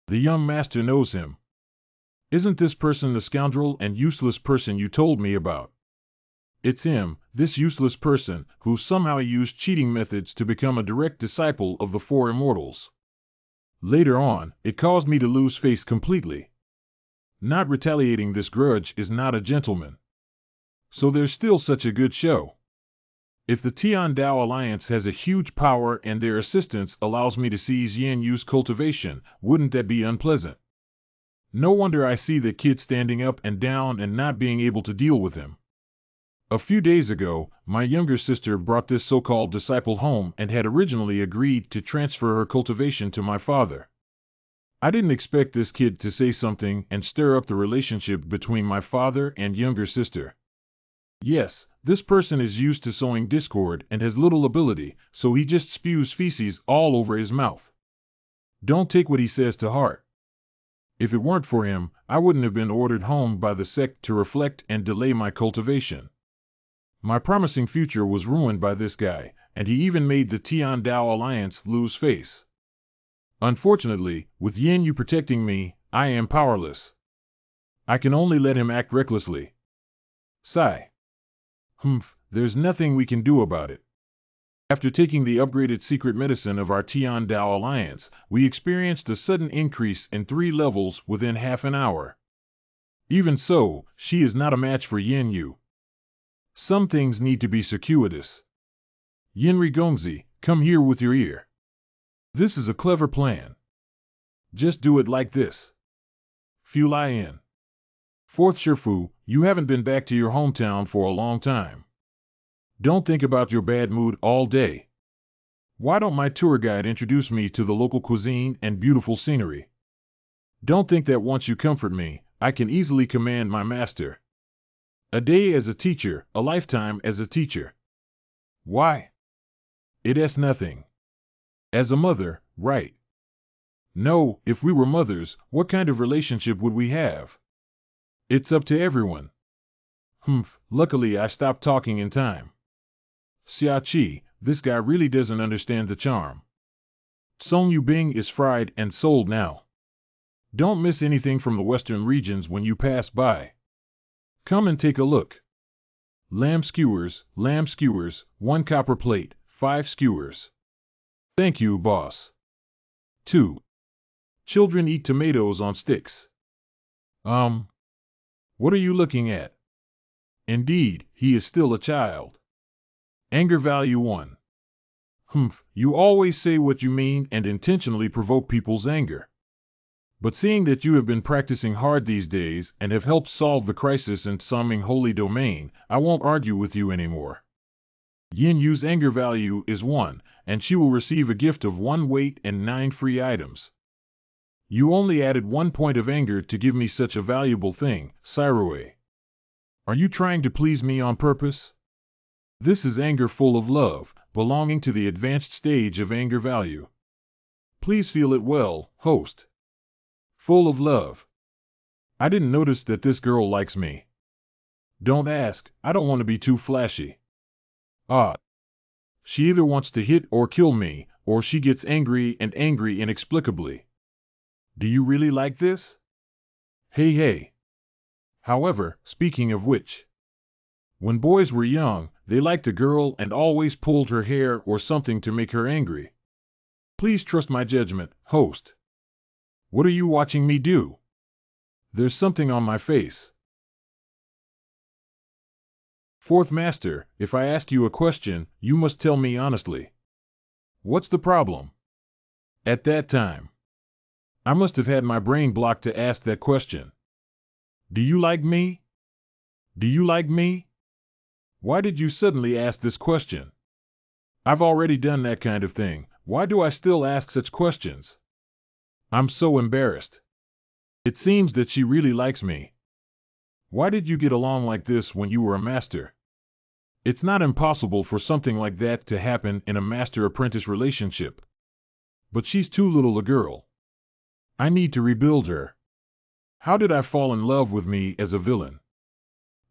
The young master knows him. Isn't this person the scoundrel and useless person you told me about? It's him, this useless person, who somehow used cheating methods to become a direct disciple of the Four Immortals. Later on, it caused me to lose face completely. Not retaliating this grudge is not a gentleman. So there's still such a good show. If the Tian Dao Alliance has a huge power and their assistance allows me to seize Yan Yu's cultivation, wouldn't that be unpleasant? No wonder I see the kid standing up and down and not being able to deal with him. A few days ago, my younger sister brought this so-called disciple home and had originally agreed to transfer her cultivation to my father. I didn't expect this kid to say something and stir up the relationship between my father and younger sister. Yes, this person is used to sowing discord and has little ability, so he just spews feces all over his mouth. Don't take what he says to heart. If it weren't for him, I wouldn't have been ordered home by the Sect to reflect and delay my cultivation. My promising future was ruined by this guy, and he even made the Tian Dao Alliance lose face. Unfortunately, with Yin Yu protecting me, I am powerless. I can only let him act recklessly. Sigh. There's nothing we can do about it. After taking the upgraded secret medicine of our Tian Dao Alliance, we experienced a sudden increase in 3 levels within half an hour. Even so, she is not a match for Yin Yu. Some things need to be circuitous. Yinri Gongzi, come here with your ear. This is a clever plan. Just do it like this. Fu Lian. Fourth Shifu, you haven't been back to your hometown for a long time. Don't think about your bad mood all day. Why don't my tour guide introduce me to the local cuisine and beautiful scenery? Don't think that once you comfort me, I can easily command my master. A day as a teacher, a lifetime as a teacher. Why? It's nothing. As a mother, right? No, if we were mothers, what kind of relationship would we have? It's up to everyone. Luckily I stopped talking in time. Xia Qi, this guy really doesn't understand the charm. Song Yubing is fried and sold now. Don't miss anything from the western regions when you pass by. Come and take a look. Lamb skewers, 1 copper plate, 5 skewers. Thank you, boss. 2. Children eat tomatoes on sticks. What are you looking at? Indeed, he is still a child. Anger value 1. You always say what you mean and intentionally provoke people's anger. But seeing that you have been practicing hard these days and have helped solve the crisis in Summing Holy Domain, I won't argue with you anymore. Yin Yu's anger value is 1, and she will receive a gift of 1 weight and 9 free items. You only added 1 point of anger to give me such a valuable thing, Sirue. Are you trying to please me on purpose? This is anger full of love, belonging to the advanced stage of anger value. Please feel it well, host. Full of love. I didn't notice that this girl likes me. Don't ask, I don't want to be too flashy. She either wants to hit or kill me, or she gets angry inexplicably. Do you really like this? Hey. However, speaking of which, when boys were young, they liked a girl and always pulled her hair or something to make her angry. Please trust my judgment, host. What are you watching me do? There's something on my face. Fourth Master, if I ask you a question, you must tell me honestly. What's the problem? At that time, I must have had my brain blocked to ask that question. Do you like me? Do you like me? Why did you suddenly ask this question? I've already done that kind of thing. Why do I still ask such questions? I'm so embarrassed. It seems that she really likes me. Why did you get along like this when you were a master? It's not impossible for something like that to happen in a master-apprentice relationship. But she's too little a girl. I need to rebuild her. How did I fall in love with me as a villain?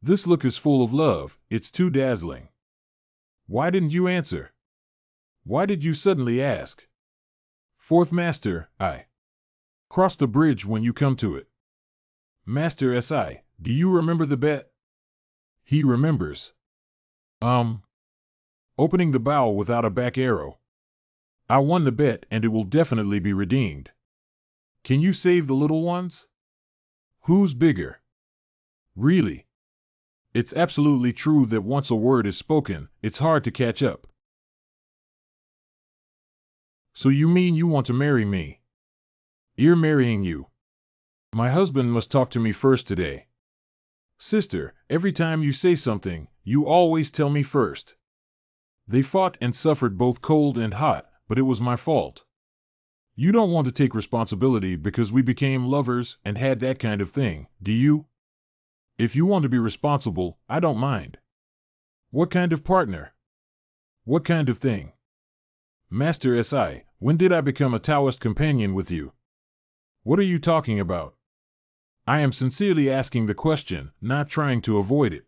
This look is full of love, it's too dazzling. Why didn't you answer? Why did you suddenly ask? Fourth Master, I. Cross the bridge when you come to it. Master Si, do you remember the bet? He remembers. Opening the bow without a back arrow. I won the bet and it will definitely be redeemed. Can you save the little ones? Who's bigger? Really? It's absolutely true that once a word is spoken, it's hard to catch up. So you mean you want to marry me? You're marrying you. My husband must talk to me first today. Sister, every time you say something, you always tell me first. They fought and suffered both cold and hot, but it was my fault. You don't want to take responsibility because we became lovers and had that kind of thing, do you? If you want to be responsible, I don't mind. What kind of partner? What kind of thing? Master Si, when did I become a Taoist companion with you? What are you talking about? I am sincerely asking the question, not trying to avoid it.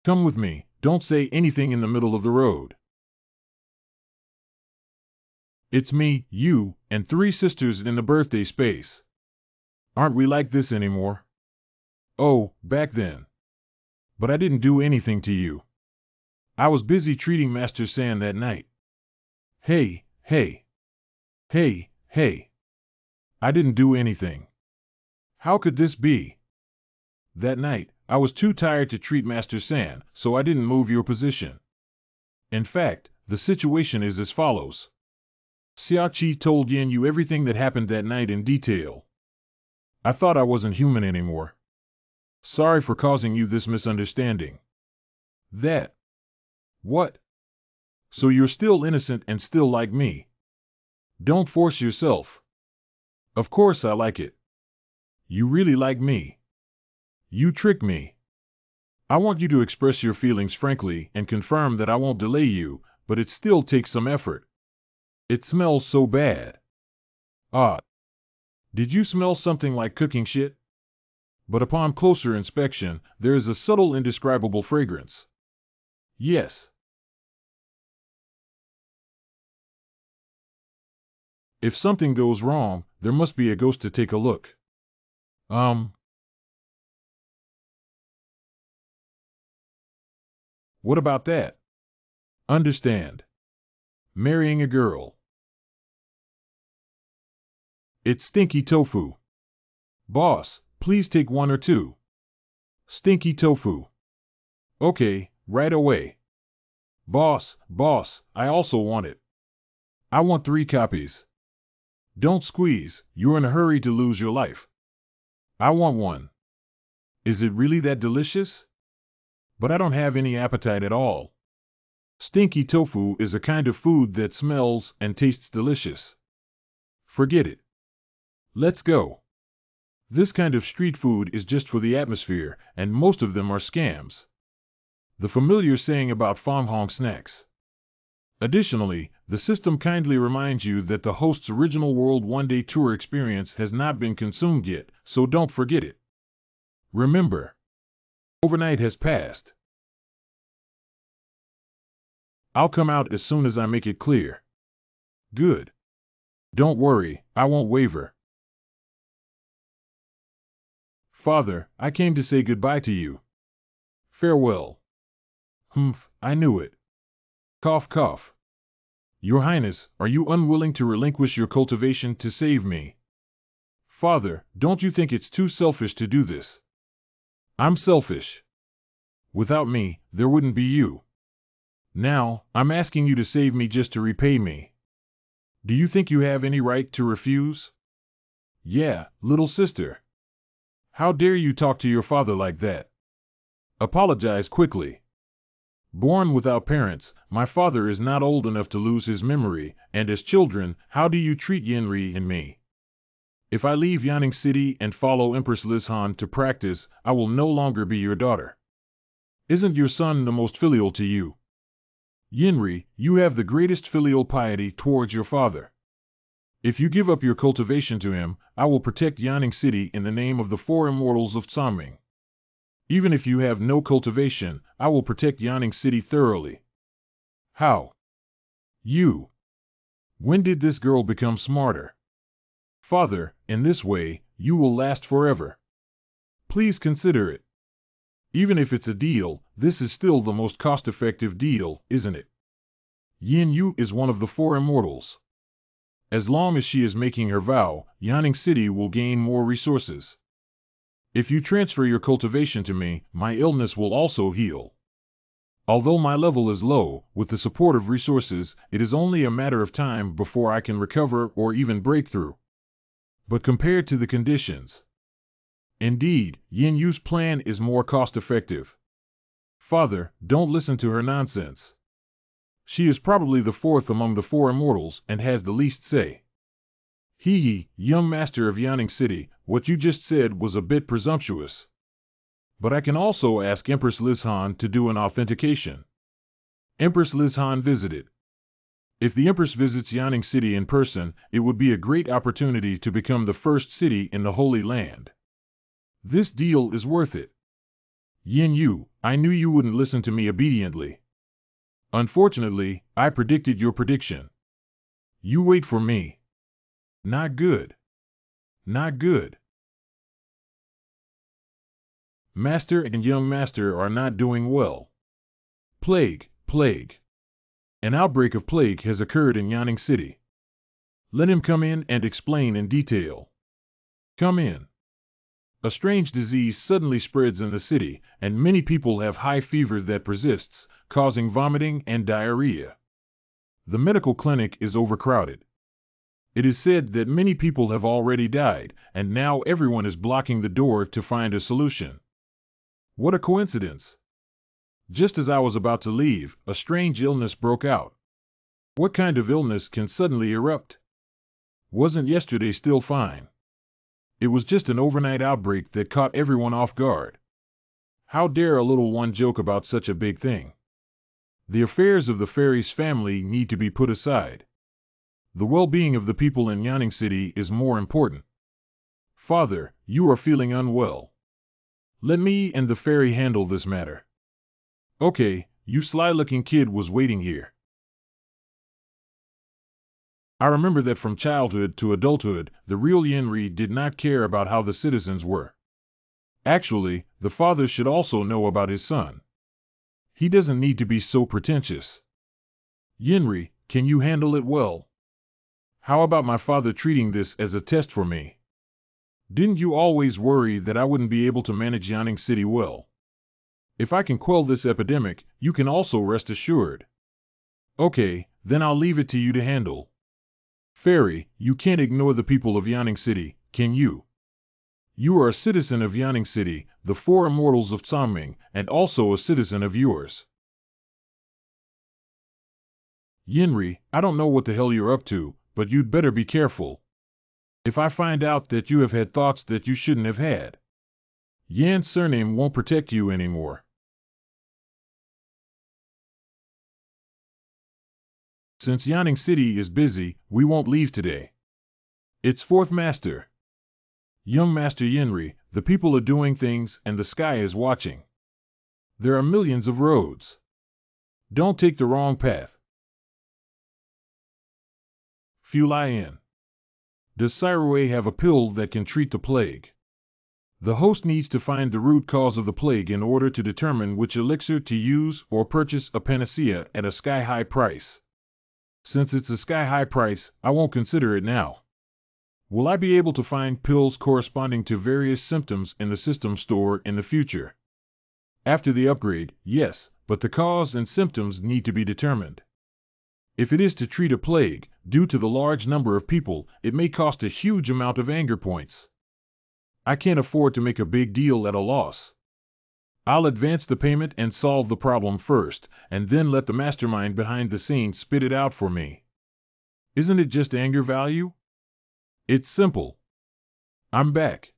Come with me, don't say anything in the middle of the road. It's me, you, and 3 sisters in the birthday space. Aren't we like this anymore? Oh, back then. But I didn't do anything to you. I was busy treating Master San that night. Hey. I didn't do anything. How could this be? That night, I was too tired to treat Master San, so I didn't move your position. In fact, the situation is as follows. Xiaoqi told Yin Yu everything that happened that night in detail. I thought I wasn't human anymore. Sorry for causing you this misunderstanding. That. What? So you're still innocent and still like me. Don't force yourself. Of course I like it. You really like me. You trick me. I want you to express your feelings frankly and confirm that I won't delay you, but it still takes some effort. It smells so bad. Ah. Did you smell something like cooking shit? But upon closer inspection, there is a subtle indescribable fragrance. Yes. If something goes wrong, there must be a ghost to take a look. What about that? Understand. Marrying a girl. It's stinky tofu. Boss, please take 1 or 2. Stinky tofu. Okay, right away. Boss, I also want it. I want 3 copies. Don't squeeze, you're in a hurry to lose your life. I want 1. Is it really that delicious? But I don't have any appetite at all. Stinky tofu is a kind of food that smells and tastes delicious. Forget it. Let's go. This kind of street food is just for the atmosphere, and most of them are scams. The familiar saying about Fanghong snacks. Additionally, the system kindly reminds you that the host's original World One-Day Tour experience has not been consumed yet, so don't forget it. Remember, overnight has passed. I'll come out as soon as I make it clear. Good. Don't worry, I won't waver. Father, I came to say goodbye to you. Farewell. Humph, I knew it. Cough, cough. Your Highness, are you unwilling to relinquish your cultivation to save me? Father, don't you think it's too selfish to do this? I'm selfish. Without me, there wouldn't be you. Now, I'm asking you to save me just to repay me. Do you think you have any right to refuse? Yeah, little sister. How dare you talk to your father like that? Apologize quickly. Born without parents, my father is not old enough to lose his memory, and as children, how do you treat Yenri and me? If I leave Yanning City and follow Empress Lizhan to practice, I will no longer be your daughter. Isn't your son the most filial to you? Yenri, you have the greatest filial piety towards your father. If you give up your cultivation to him, I will protect Yanning City in the name of the four immortals of Tsaming. Even if you have no cultivation, I will protect Yanning City thoroughly. How? You. When did this girl become smarter? Father, in this way, you will last forever. Please consider it. Even if it's a deal, this is still the most cost-effective deal, isn't it? Yin Yu is one of the four immortals. As long as she is making her vow, Yanning City will gain more resources. If you transfer your cultivation to me, my illness will also heal. Although my level is low, with the support of resources, it is only a matter of time before I can recover or even break through. But compared to the conditions, indeed, Yin Yu's plan is more cost-effective. Father, don't listen to her nonsense. She is probably the fourth among the four immortals and has the least say. Young master of Yanning City, what you just said was a bit presumptuous. But I can also ask Empress Lizhan to do an authentication. Empress Lizhan visited. If the Empress visits Yanning City in person, it would be a great opportunity to become the first city in the Holy Land. This deal is worth it. Yin Yu, I knew you wouldn't listen to me obediently. Unfortunately, I predicted your prediction. You wait for me. Not good. Not good. Master and young master are not doing well. Plague. An outbreak of plague has occurred in Yanning City. Let him come in and explain in detail. Come in. A strange disease suddenly spreads in the city, and many people have high fever that persists, causing vomiting and diarrhea. The medical clinic is overcrowded. It is said that many people have already died, and now everyone is blocking the door to find a solution. What a coincidence! Just as I was about to leave, a strange illness broke out. What kind of illness can suddenly erupt? Wasn't yesterday still fine? It was just an overnight outbreak that caught everyone off guard. How dare a little one joke about such a big thing? The affairs of the fairy's family need to be put aside. The well-being of the people in Yanning City is more important. Father, you are feeling unwell. Let me and the fairy handle this matter. Okay, you sly-looking kid was waiting here. I remember that from childhood to adulthood, the real Yenri did not care about how the citizens were. Actually, the father should also know about his son. He doesn't need to be so pretentious. Yenri, can you handle it well? How about my father treating this as a test for me? Didn't you always worry that I wouldn't be able to manage Yanning City well? If I can quell this epidemic, you can also rest assured. Okay, then I'll leave it to you to handle. Fairy, you can't ignore the people of Yanning City, can you? You are a citizen of Yanning City, the four immortals of Tsaming, and also a citizen of yours. Yenri, I don't know what the hell you're up to, but you'd better be careful. If I find out that you have had thoughts that you shouldn't have had, Yan's surname won't protect you anymore. Since Yanning City is busy, we won't leave today. It's fourth master. Young Master Yenri, the people are doing things and the sky is watching. There are millions of roads. Don't take the wrong path. Fulian. Does Sirue have a pill that can treat the plague? The host needs to find the root cause of the plague in order to determine which elixir to use or purchase a panacea at a sky-high price. Since it's a sky-high price, I won't consider it now. Will I be able to find pills corresponding to various symptoms in the system store in the future? After the upgrade, yes, but the cause and symptoms need to be determined. If it is to treat a plague, due to the large number of people, it may cost a huge amount of anger points. I can't afford to make a big deal at a loss. I'll advance the payment and solve the problem first, and then let the mastermind behind the scenes spit it out for me. Isn't it just anger value? It's simple. I'm back.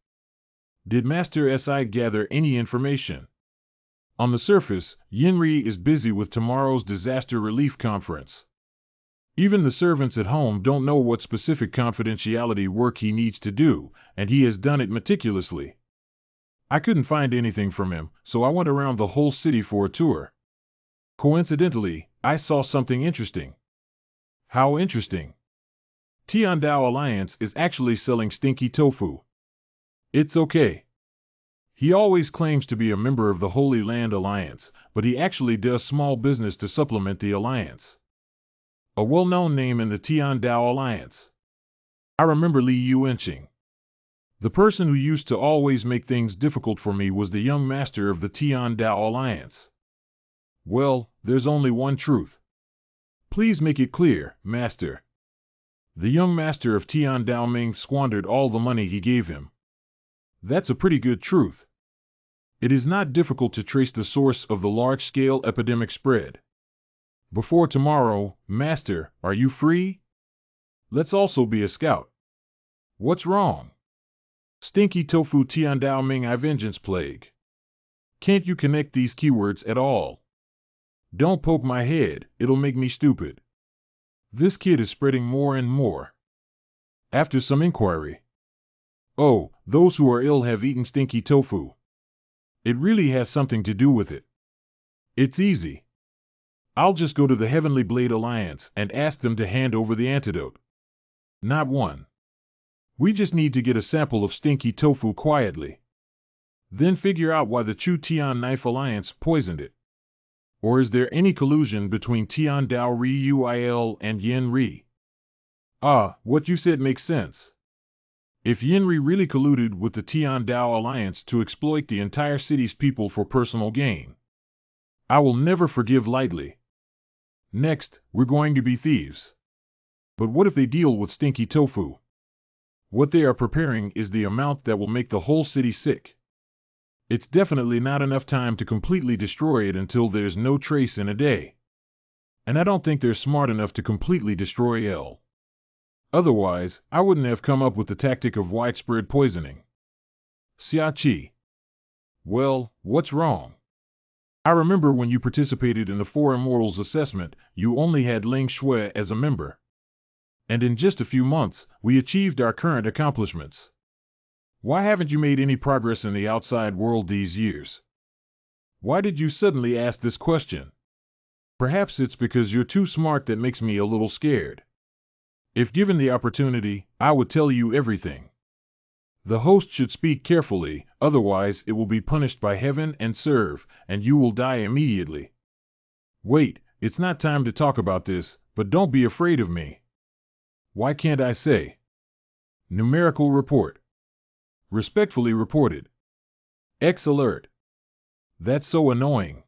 Did Master SI gather any information? On the surface, Yinri is busy with tomorrow's disaster relief conference. Even the servants at home don't know what specific confidentiality work he needs to do, and he has done it meticulously. I couldn't find anything from him, so I went around the whole city for a tour. Coincidentally, I saw something interesting. How interesting? Tiandao Alliance is actually selling stinky tofu. It's okay. He always claims to be a member of the Holy Land Alliance, but he actually does small business to supplement the alliance. A well-known name in the Tiandao Alliance. I remember Li Yuanqing. The person who used to always make things difficult for me was the young master of the Tiandao Alliance. Well, there's only one truth. Please make it clear, Master. The young master of Tiandao Ming squandered all the money he gave him. That's a pretty good truth. It is not difficult to trace the source of the large-scale epidemic spread. Before tomorrow, Master, are you free? Let's also be a scout. What's wrong? Stinky tofu Tiandao Ming I vengeance plague. Can't you connect these keywords at all? Don't poke my head, it'll make me stupid. This kid is spreading more and more. After some inquiry. Oh, those who are ill have eaten stinky tofu. It really has something to do with it. It's easy. I'll just go to the Heavenly Blade Alliance and ask them to hand over the antidote. Not one. We just need to get a sample of stinky tofu quietly. Then figure out why the Chu Tian Knife Alliance poisoned it. Or is there any collusion between Tiandao Ruil and Yinri? Ah, what you said makes sense. If Yinri really colluded with the Tiandao Alliance to exploit the entire city's people for personal gain, I will never forgive lightly. Next, we're going to be thieves. But what if they deal with stinky tofu? What they are preparing is the amount that will make the whole city sick. It's definitely not enough time to completely destroy it until there's no trace in a day. And I don't think they're smart enough to completely destroy L. Otherwise, I wouldn't have come up with the tactic of widespread poisoning. Xiachi. Well, what's wrong? I remember when you participated in the Four Immortals assessment, you only had Ling Shui as a member. And in just a few months, we achieved our current accomplishments. Why haven't you made any progress in the outside world these years? Why did you suddenly ask this question? Perhaps it's because you're too smart that makes me a little scared. If given the opportunity, I would tell you everything. The host should speak carefully, otherwise it will be punished by heaven and serve, and you will die immediately. Wait, it's not time to talk about this, but don't be afraid of me. Why can't I say? Numerical report. Respectfully reported. X alert. That's so annoying.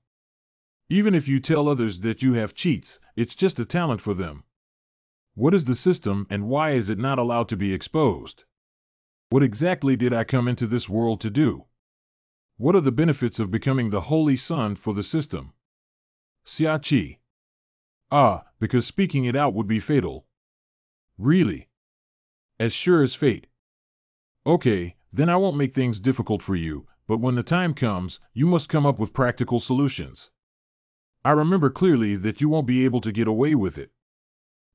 Even if you tell others that you have cheats, it's just a talent for them. What is the system and why is it not allowed to be exposed? What exactly did I come into this world to do? What are the benefits of becoming the Holy Son for the system? Xiachi. Ah, because speaking it out would be fatal. Really? As sure as fate. Okay, then I won't make things difficult for you, but when the time comes, you must come up with practical solutions. I remember clearly that you won't be able to get away with it.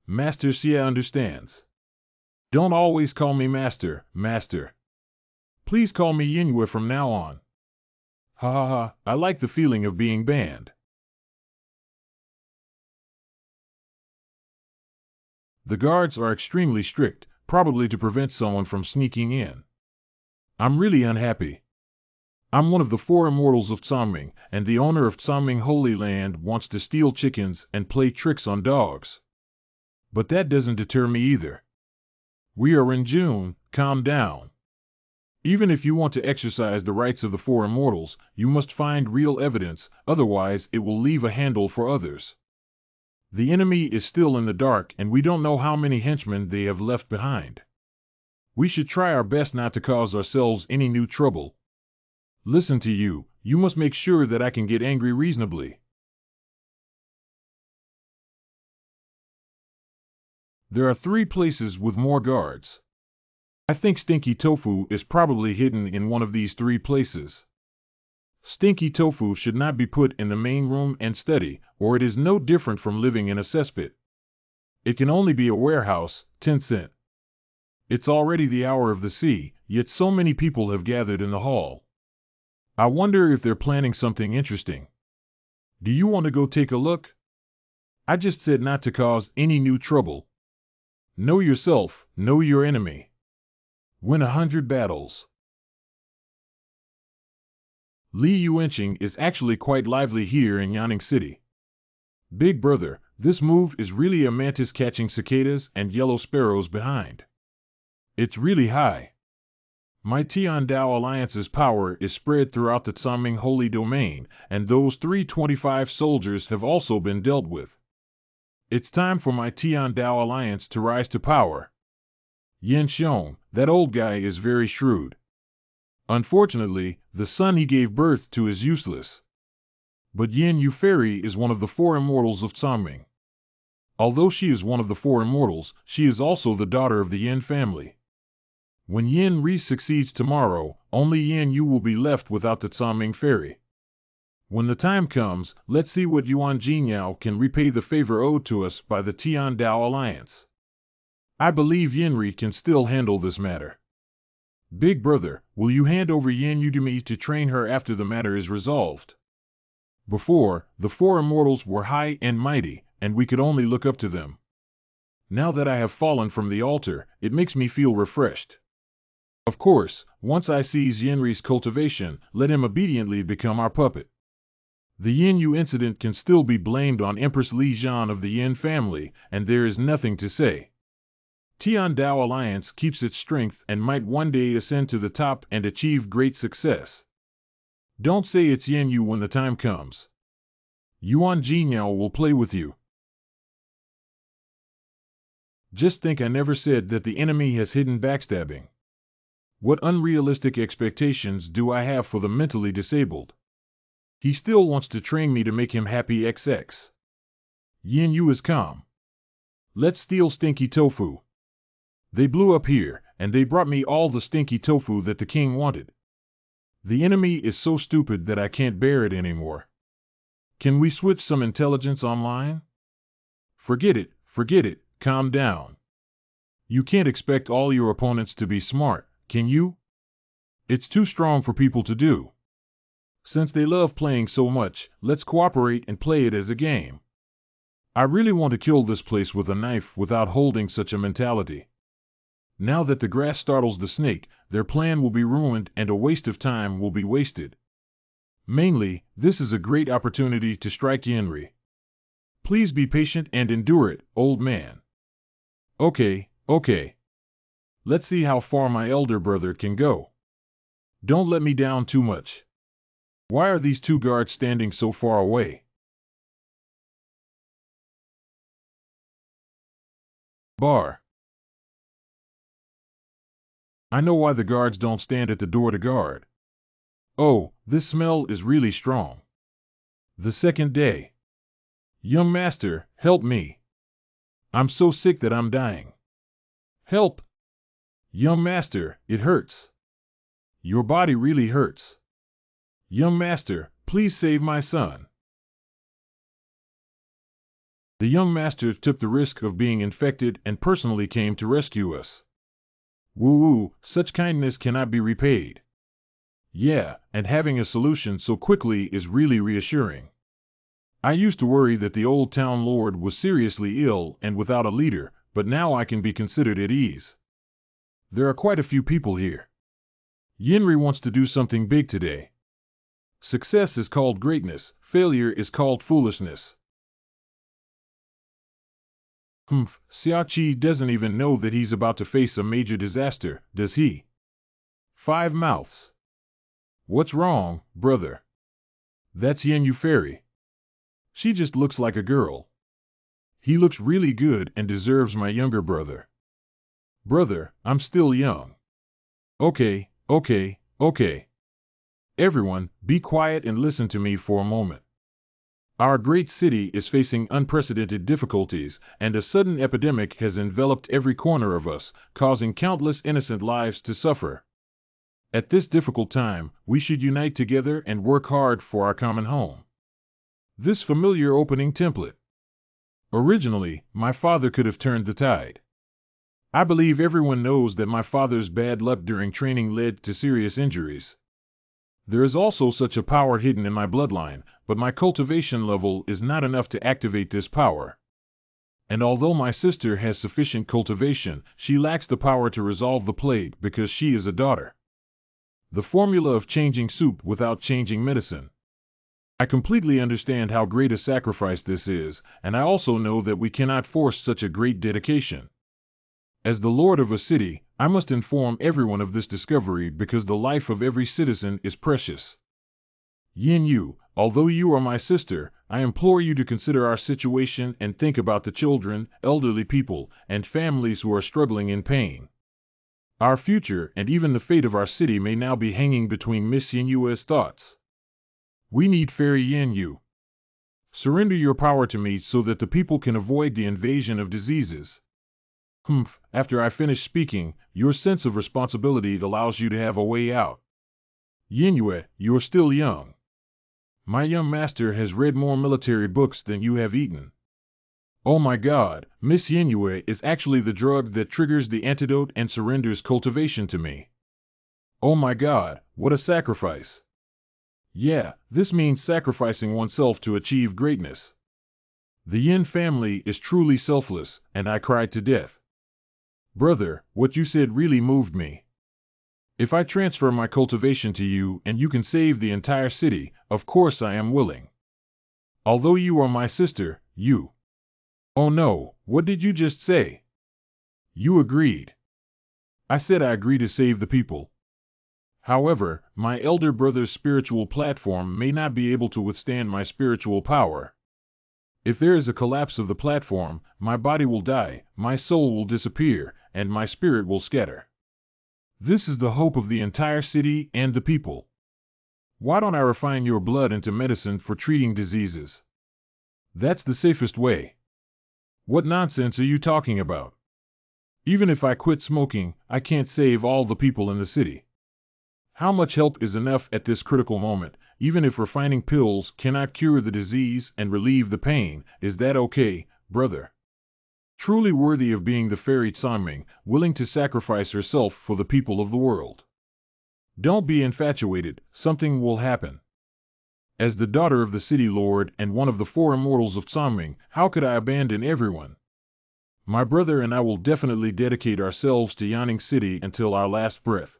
Master Xia understands. Don't always call me Master, Master. Please call me Yinhua from now on. Ha ha ha, I like the feeling of being banned. The guards are extremely strict, probably to prevent someone from sneaking in. I'm really unhappy. I'm one of the Four Immortals of Tsangming, and the owner of Tsangming Holy Land wants to steal chickens and play tricks on dogs. But that doesn't deter me either. We are in June, calm down. Even if you want to exercise the rights of the four immortals, you must find real evidence, otherwise it will leave a handle for others. The enemy is still in the dark and we don't know how many henchmen they have left behind. We should try our best not to cause ourselves any new trouble. Listen to you, you must make sure that I can get angry reasonably. There are 3 places with more guards. I think Stinky Tofu is probably hidden in one of these 3 places. Stinky Tofu should not be put in the main room and study, or it is no different from living in a cesspit. It can only be a warehouse, 10 cent. It's already the hour of the sea, yet so many people have gathered in the hall. I wonder if they're planning something interesting. Do you want to go take a look? I just said not to cause any new trouble. Know yourself, know your enemy. Win 100 battles. Li Yuanqing is actually quite lively here in Yanning City. Big brother, this move is really a mantis catching cicadas and yellow sparrows behind. It's really high. My Tiandao Alliance's power is spread throughout the Tsaming Holy Domain, and those 325 soldiers have also been dealt with. It's time for my Tiandao Alliance to rise to power. Yin Xiong, that old guy is very shrewd. Unfortunately, the son he gave birth to is useless. But Yin Yuferi is one of the 4 immortals of Tsaming. Although she is one of the 4 immortals, she is also the daughter of the Yin family. When Yin Ri succeeds tomorrow, only Yin Yu will be left without the Tsaming Ferry. When the time comes, let's see what Yuan Jinyao can repay the favor owed to us by the Tiandao Alliance. I believe Yinri can still handle this matter. Big brother, will you hand over Yin Yu to me to train her after the matter is resolved? Before, the 4 immortals were high and mighty, and we could only look up to them. Now that I have fallen from the altar, it makes me feel refreshed. Of course, once I seize Yinri's cultivation, let him obediently become our puppet. The Yin Yu incident can still be blamed on Empress Li Zhan of the Yin family, and there is nothing to say. Tiandao Alliance keeps its strength and might one day ascend to the top and achieve great success. Don't say it's Yin Yu when the time comes. Yuan Jinyao will play with you. Just think, I never said that the enemy has hidden backstabbing. What unrealistic expectations do I have for the mentally disabled? He still wants to train me to make him happy XX. Yin Yu is calm. Let's steal Stinky Tofu. They blew up here, and they brought me all the stinky tofu that the king wanted. The enemy is so stupid that I can't bear it anymore. Can we switch some intelligence online? Forget it, calm down. You can't expect all your opponents to be smart, can you? It's too strong for people to do. Since they love playing so much, let's cooperate and play it as a game. I really want to kill this place with a knife without holding such a mentality. Now that the grass startles the snake, their plan will be ruined and a waste of time will be wasted. Mainly, this is a great opportunity to strike Yinri. Please be patient and endure it, old man. Okay. Let's see how far my elder brother can go. Don't let me down too much. Why are these 2 guards standing so far away? Bar. I know why the guards don't stand at the door to guard. Oh, this smell is really strong. The second day. Young master, help me. I'm so sick that I'm dying. Help! Young master, it hurts. Your body really hurts. Young master, please save my son. The young master took the risk of being infected and personally came to rescue us. Woo-woo, such kindness cannot be repaid. Yeah, and having a solution so quickly is really reassuring. I used to worry that the old town lord was seriously ill and without a leader, but now I can be considered at ease. There are quite a few people here. Yinri wants to do something big today. Success is called greatness, failure is called foolishness. Xiaoqi doesn't even know that he's about to face a major disaster, does he? 5 mouths. What's wrong, brother? That's Yin Yu Fairy. She just looks like a girl. He looks really good and deserves my younger brother. Brother, I'm still young. Okay. Everyone, be quiet and listen to me for a moment. Our great city is facing unprecedented difficulties, and a sudden epidemic has enveloped every corner of us, causing countless innocent lives to suffer. At this difficult time, we should unite together and work hard for our common home. This familiar opening template. Originally, my father could have turned the tide. I believe everyone knows that my father's bad luck during training led to serious injuries. There is also such a power hidden in my bloodline, but my cultivation level is not enough to activate this power. And although my sister has sufficient cultivation, she lacks the power to resolve the plague because she is a daughter. The formula of changing soup without changing medicine. I completely understand how great a sacrifice this is, and I also know that we cannot force such a great dedication. As the lord of a city, I must inform everyone of this discovery because the life of every citizen is precious. Yin Yu, although you are my sister, I implore you to consider our situation and think about the children, elderly people, and families who are struggling in pain. Our future and even the fate of our city may now be hanging between Miss Yin Yu's thoughts. We need Fairy Yin Yu. Surrender your power to me so that the people can avoid the invasion of diseases. After I finish speaking, your sense of responsibility allows you to have a way out. Yin Yue, you're still young. My young master has read more military books than you have eaten. Oh my God, Miss Yin Yue is actually the drug that triggers the antidote and surrenders cultivation to me. Oh my God, what a sacrifice. Yeah, this means sacrificing oneself to achieve greatness. The Yin family is truly selfless, and I cried to death. Brother, what you said really moved me. If I transfer my cultivation to you and you can save the entire city, of course I am willing. Although you are my sister, you... Oh no, what did you just say? You agreed. I said I agree to save the people. However, my elder brother's spiritual platform may not be able to withstand my spiritual power. If there is a collapse of the platform, my body will die, my soul will disappear, and my spirit will scatter. This is the hope of the entire city and the people. Why don't I refine your blood into medicine for treating diseases? That's the safest way. What nonsense are you talking about? Even if I quit smoking, I can't save all the people in the city. How much help is enough at this critical moment? Even if refining pills cannot cure the disease and relieve the pain, is that okay, brother? Truly worthy of being the fairy Sanming, willing to sacrifice herself for the people of the world. Don't be infatuated, something will happen. As the daughter of the city lord and one of the 4 immortals of Sanming, how could I abandon everyone? My brother and I will definitely dedicate ourselves to Yanning City until our last breath.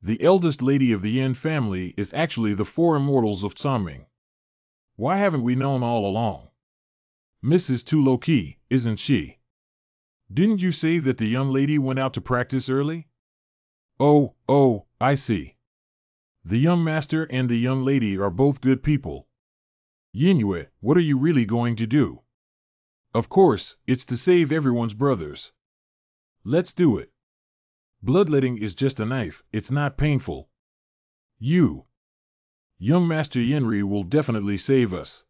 The eldest lady of the Yin family is actually the 4 immortals of Sanming. Why haven't we known all along? Miss is too low-key, isn't she? Didn't you say that the young lady went out to practice early? Oh, I see. The young master and the young lady are both good people. Yin Yue, what are you really going to do? Of course, it's to save everyone's brothers. Let's do it. Bloodletting is just a knife, it's not painful. Young Master Yenri will definitely save us.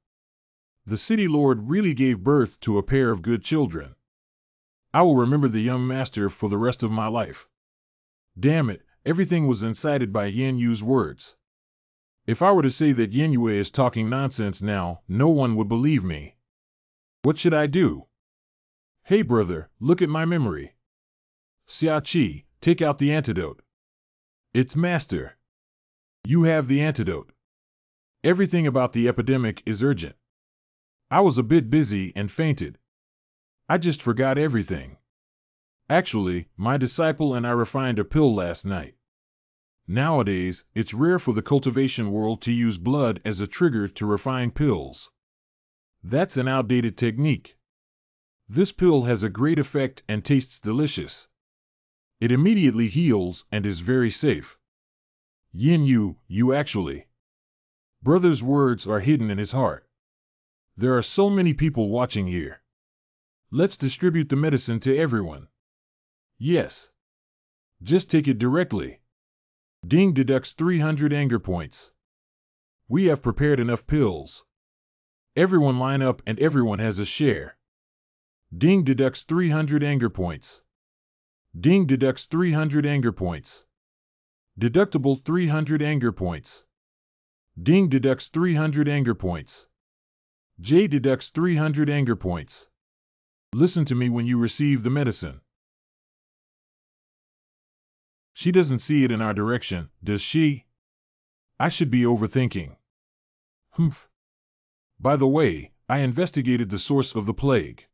The city lord really gave birth to a pair of good children. I will remember the young master for the rest of my life. Damn it, everything was incited by Yin Yu's words. If I were to say that Yin Yue is talking nonsense now, no one would believe me. What should I do? Hey brother, look at my memory. Xia Qi, take out the antidote. It's master. You have the antidote. Everything about the epidemic is urgent. I was a bit busy and fainted. I just forgot everything. Actually, my disciple and I refined a pill last night. Nowadays, it's rare for the cultivation world to use blood as a trigger to refine pills. That's an outdated technique. This pill has a great effect and tastes delicious. It immediately heals and is very safe. Yin you actually. Brother's words are hidden in his heart. There are so many people watching here. Let's distribute the medicine to everyone. Yes. Just take it directly. Ding deducts 300 anger points. We have prepared enough pills. Everyone line up and everyone has a share. Ding deducts 300 anger points. Ding deducts 300 anger points. Deductible 300 anger points. Ding deducts 300 anger points. J deducts 300 anger points. Listen to me when you receive the medicine. She doesn't see it in our direction, does she? I should be overthinking. Humph. By the way, I investigated the source of the plague.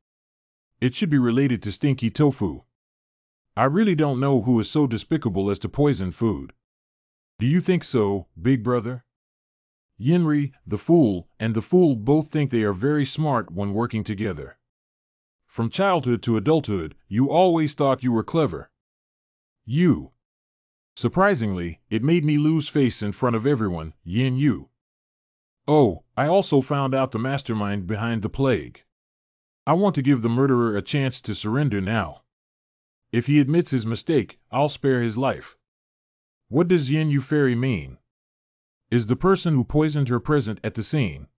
It should be related to stinky tofu. I really don't know who is so despicable as to poison food. Do you think so, big brother? Yinri, the fool, and the fool both think they are very smart when working together. From childhood to adulthood, you always thought you were clever. You. Surprisingly, it made me lose face in front of everyone, Yin Yu. Oh, I also found out the mastermind behind the plague. I want to give the murderer a chance to surrender now. If he admits his mistake, I'll spare his life. What does Yin Yu Fairy mean? Is the person who poisoned her present at the scene?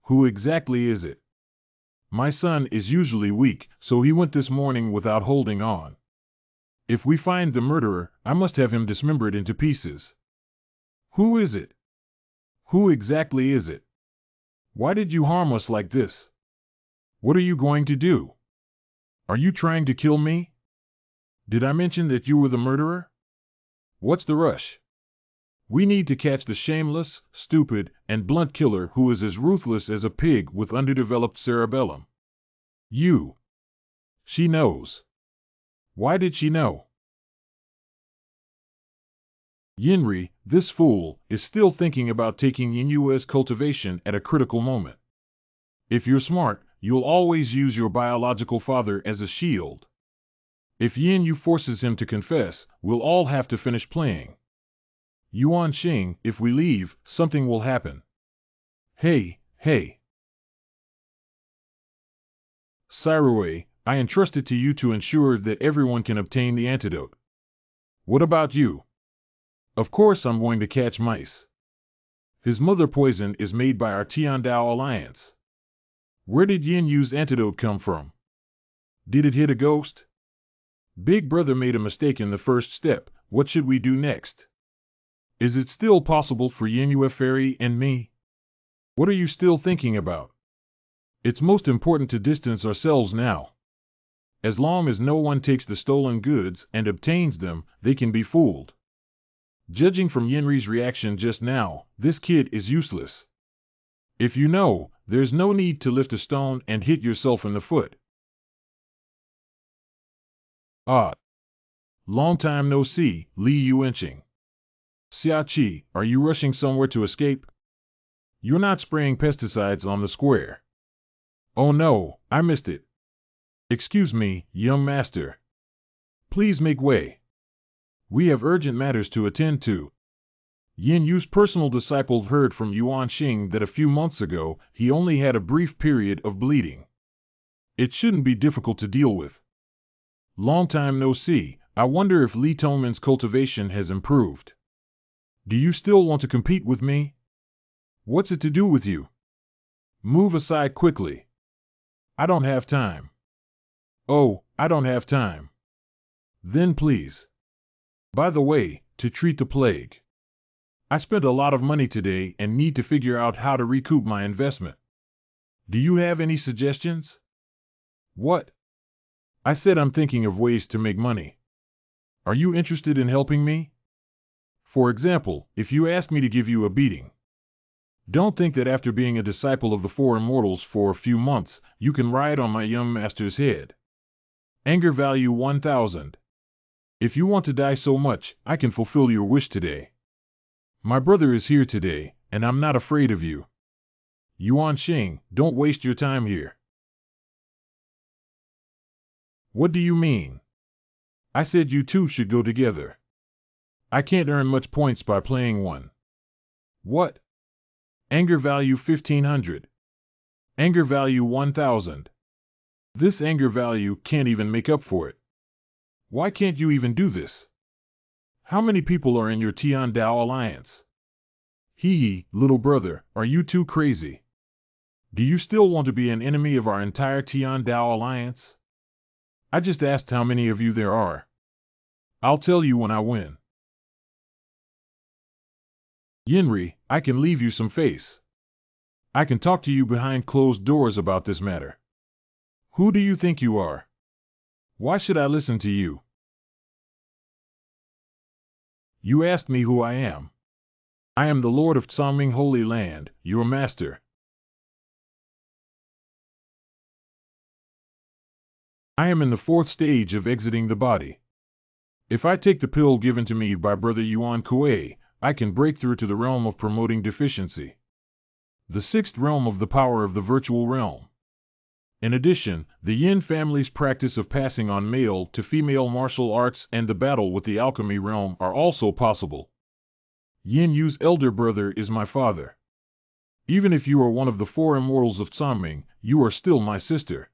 Who exactly is it? My son is usually weak, so he went this morning without holding on. If we find the murderer, I must have him dismembered into pieces. Who is it? Who exactly is it? Why did you harm us like this? What are you going to do? Are you trying to kill me? Did I mention that you were the murderer? What's the rush? We need to catch the shameless, stupid, and blunt killer who is as ruthless as a pig with underdeveloped cerebellum. You. She knows. Why did she know? Yinri, this fool, is still thinking about taking Yinyua's cultivation at a critical moment. If you're smart, you'll always use your biological father as a shield. If Yin Yu forces him to confess, we'll all have to finish playing. Yuan Xing, if we leave, something will happen. Hey. Sirue, I entrust it to you to ensure that everyone can obtain the antidote. What about you? Of course I'm going to catch mice. His mother poison is made by our Tiandao alliance. Where did Yin Yu's antidote come from? Did it hit a ghost? Big brother made a mistake in the first step. What should we do next? Is it still possible for Yin Yu Fairy and me? What are you still thinking about? It's most important to distance ourselves now. As long as no one takes the stolen goods and obtains them, they can be fooled. Judging from Yinri's reaction just now, this kid is useless. If you know, there's no need to lift a stone and hit yourself in the foot. Ah. Long time no see, Li Yuanqing. Xiaoqi, are you rushing somewhere to escape? You're not spraying pesticides on the square. Oh no, I missed it. Excuse me, young master. Please make way. We have urgent matters to attend to. Yin Yu's personal disciple heard from Yuan Xing that a few months ago, he only had a brief period of bleeding. It shouldn't be difficult to deal with. Long time no see, I wonder if Li Tongmin's cultivation has improved. Do you still want to compete with me? What's it to do with you? Move aside quickly. I don't have time. Oh, I don't have time. Then please. By the way, to treat the plague. I spent a lot of money today and need to figure out how to recoup my investment. Do you have any suggestions? What? I said I'm thinking of ways to make money. Are you interested in helping me? For example, if you ask me to give you a beating. Don't think that after being a disciple of the Four Immortals for a few months, you can ride on my young master's head. Anger value 1000. If you want to die so much, I can fulfill your wish today. My brother is here today, and I'm not afraid of you. Yuan Xing, don't waste your time here. What do you mean? I said you two should go together. I can't earn much points by playing one. What? Anger value 1500. Anger value 1000. This anger value can't even make up for it. Why can't you even do this? How many people are in your Tian Dao alliance? Hee, little brother, are you too crazy? Do you still want to be an enemy of our entire Tian Dao alliance? I just asked how many of you there are. I'll tell you when I win. Yinri, I can leave you some face. I can talk to you behind closed doors about this matter. Who do you think you are? Why should I listen to you? You asked me who I am. I am the Lord of Tsangming Holy Land, your master. I am in the 4th stage of exiting the body. If I take the pill given to me by Brother Yuan Kuei, I can break through to the realm of promoting deficiency. The 6th realm of the power of the virtual realm. In addition, the Yin family's practice of passing on male to female martial arts and the battle with the alchemy realm are also possible. Yin Yu's elder brother is my father. Even if you are one of the 4 immortals of Tsangming, you are still my sister.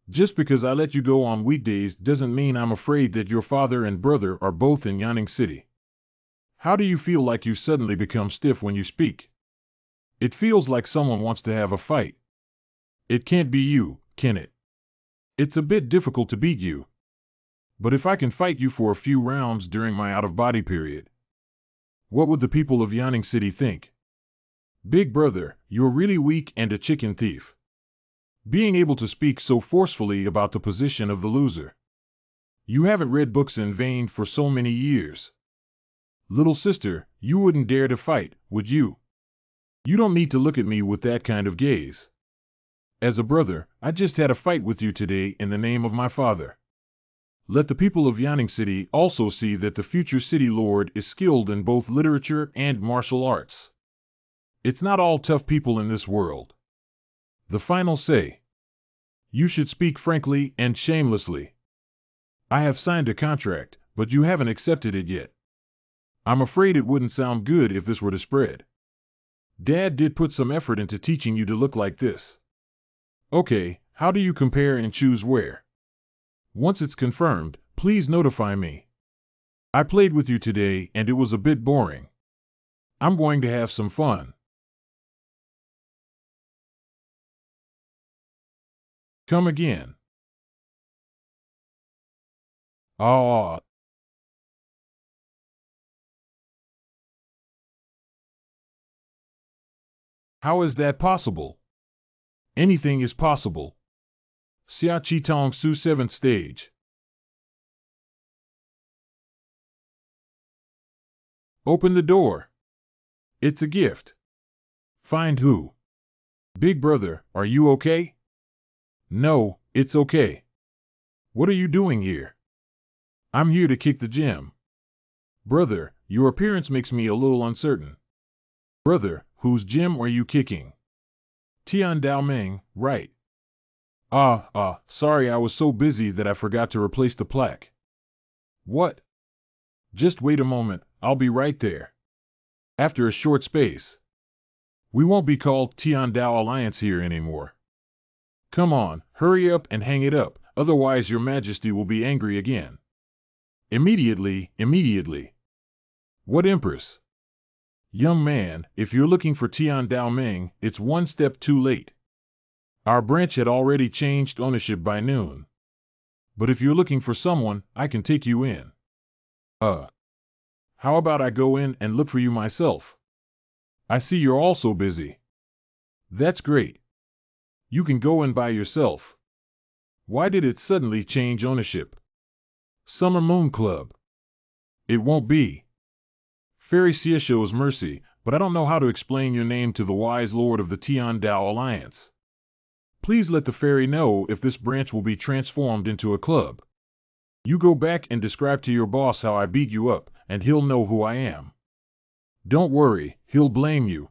Just because I let you go on weekdays doesn't mean I'm afraid that your father and brother are both in Yanning City. How do you feel like you suddenly become stiff when you speak? It feels like someone wants to have a fight. It can't be you, can it? It's a bit difficult to beat you. But if I can fight you for a few rounds during my out-of-body period, what would the people of Yanning City think? Big brother, you're really weak and a chicken thief. Being able to speak so forcefully about the position of the loser. You haven't read books in vain for so many years. Little sister, you wouldn't dare to fight, would you? You don't need to look at me with that kind of gaze. As a brother, I just had a fight with you today in the name of my father. Let the people of Yanning City also see that the future city lord is skilled in both literature and martial arts. It's not all tough people in this world. The final say. You should speak frankly and shamelessly. I have signed a contract, but you haven't accepted it yet. I'm afraid it wouldn't sound good if this were to spread. Dad did put some effort into teaching you to look like this. Okay, how do you compare and choose where? Once it's confirmed, please notify me. I played with you today and it was a bit boring. I'm going to have some fun. Come again. Ah. How is that possible? Anything is possible. Xia Qi Tong Su 7th stage. Open the door. It's a gift. Find who? Big brother, are you okay? No, it's okay. What are you doing here? I'm here to kick the gym. Brother, your appearance makes me a little uncertain. Brother, whose gym are you kicking? Tian Dao Ming, right. Sorry I was so busy that I forgot to replace the plaque. What? Just wait a moment, I'll be right there. After a short space. We won't be called Tian Dao Alliance here anymore. Come on, hurry up and hang it up, otherwise your majesty will be angry again. Immediately. What empress? Young man, if you're looking for Tian Dao Ming, it's one step too late. Our branch had already changed ownership by noon. But if you're looking for someone, I can take you in. How about I go in and look for you myself? I see you're also busy. That's great. You can go in by yourself. Why did it suddenly change ownership? Summer Moon Club. It won't be. Fairy Xia shows mercy, but I don't know how to explain your name to the wise lord of the Tian Dao Alliance. Please let the fairy know if this branch will be transformed into a club. You go back and describe to your boss how I beat you up, and he'll know who I am. Don't worry, he'll blame you.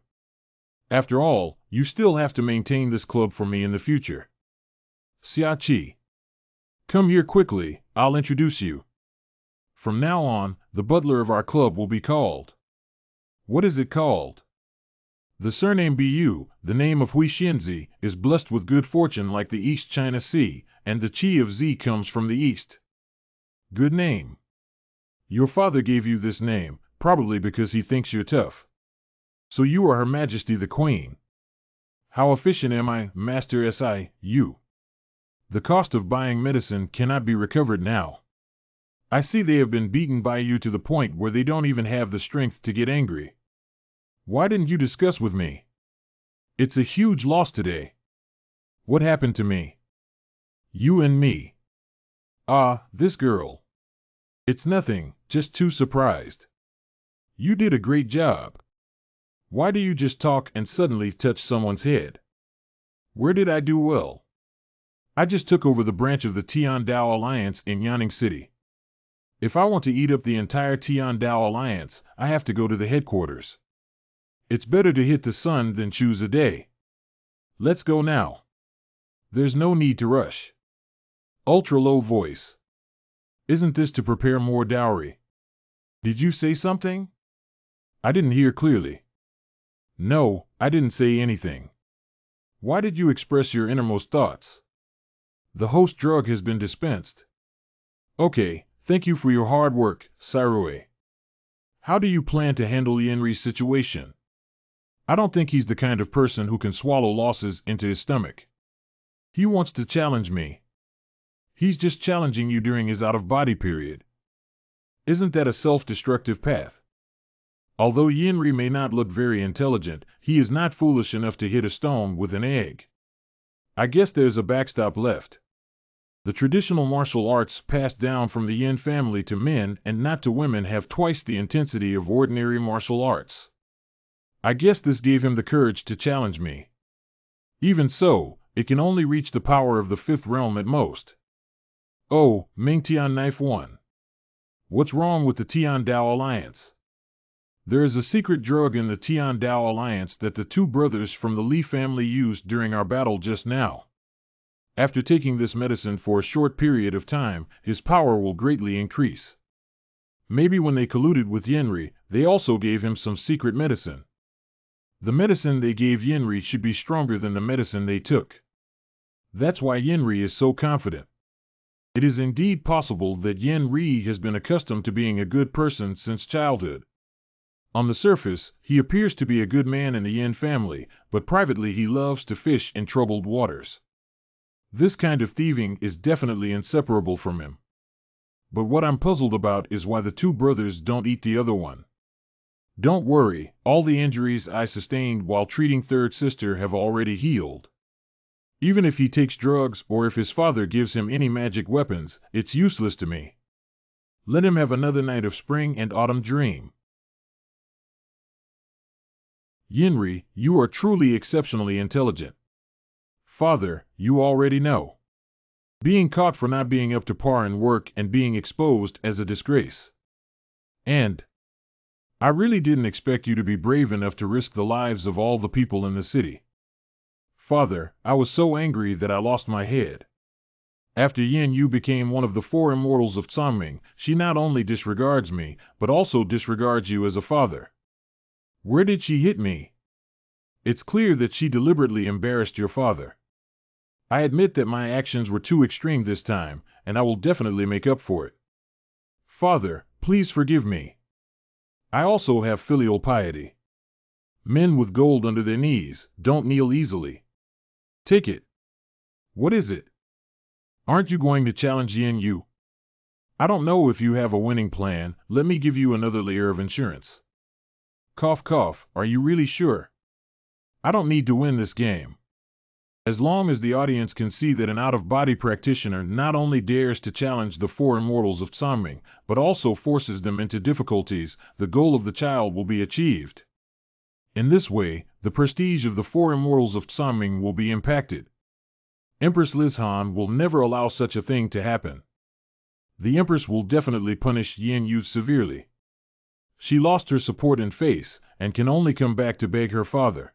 After all, you still have to maintain this club for me in the future. Xia Qi. Come here quickly, I'll introduce you. From now on, the butler of our club will be called. What is it called? The surname Bu, the name of Hui Xianzi, is blessed with good fortune like the East China Sea, and the Qi of Z comes from the East. Good name. Your father gave you this name, probably because he thinks you're tough. So you are Her Majesty the Queen. How efficient am I, Master Si? The cost of buying medicine cannot be recovered now. I see they have been beaten by you to the point where they don't even have the strength to get angry. Why didn't you discuss with me? It's a huge loss today. What happened to me? You and me. Ah, this girl. It's nothing, just too surprised. You did a great job. Why do you just talk and suddenly touch someone's head? Where did I do well? I just took over the branch of the Tiandao Alliance in Yanning City. If I want to eat up the entire Tiandao Alliance, I have to go to the headquarters. It's better to hit the sun than choose a day. Let's go now. There's no need to rush. Ultra-low voice. Isn't this to prepare more dowry? Did you say something? I didn't hear clearly. No, I didn't say anything. Why did you express your innermost thoughts? The host drug has been dispensed. Okay, thank you for your hard work, Sairue. How do you plan to handle Yenri's situation? I don't think he's the kind of person who can swallow losses into his stomach. He wants to challenge me. He's just challenging you during his out-of-body period. Isn't that a self-destructive path? Although Yenri may not look very intelligent, he is not foolish enough to hit a stone with an egg. I guess there's a backstop left. The traditional martial arts passed down from the Yin family to men and not to women have twice the intensity of ordinary martial arts. I guess this gave him the courage to challenge me. Even so, it can only reach the power of the fifth realm at most. Oh, Mingtian Knife 1. What's wrong with the Tiandao Alliance? There is a secret drug in the Tiandao Alliance that the two brothers from the Li family used during our battle just now. After taking this medicine for a short period of time, his power will greatly increase. Maybe when they colluded with Yenri, they also gave him some secret medicine. The medicine they gave Yenri should be stronger than the medicine they took. That's why Yenri is so confident. It is indeed possible that Yenri has been accustomed to being a good person since childhood. On the surface, he appears to be a good man in the Yin family, but privately he loves to fish in troubled waters. This kind of thieving is definitely inseparable from him. But what I'm puzzled about is why the two brothers don't eat the other one. Don't worry, all the injuries I sustained while treating third sister have already healed. Even if he takes drugs or if his father gives him any magic weapons, it's useless to me. Let him have another night of spring and autumn dream. Yenri, you are truly exceptionally intelligent. Father, you already know. Being caught for not being up to par in work and being exposed as a disgrace. And I really didn't expect you to be brave enough to risk the lives of all the people in the city. Father, I was so angry that I lost my head. After Yin Yu became one of the four immortals of Cangming, she not only disregards me, but also disregards you as a father. Where did she hit me? It's clear that she deliberately embarrassed your father. I admit that my actions were too extreme this time, and I will definitely make up for it. Father, please forgive me. I also have filial piety. Men with gold under their knees don't kneel easily. Take it. What is it? Aren't you going to challenge Yin Yu? I don't know if you have a winning plan. Let me give you another layer of insurance. Cough cough, are you really sure? I don't need to win this game. As long as the audience can see that an out-of-body practitioner not only dares to challenge the four immortals of Cangming, but also forces them into difficulties, the goal of the child will be achieved. In this way, the prestige of the four immortals of Cangming will be impacted. Empress Lizhan will never allow such a thing to happen. The Empress will definitely punish Yin Yu severely. She lost her support and face, and can only come back to beg her father.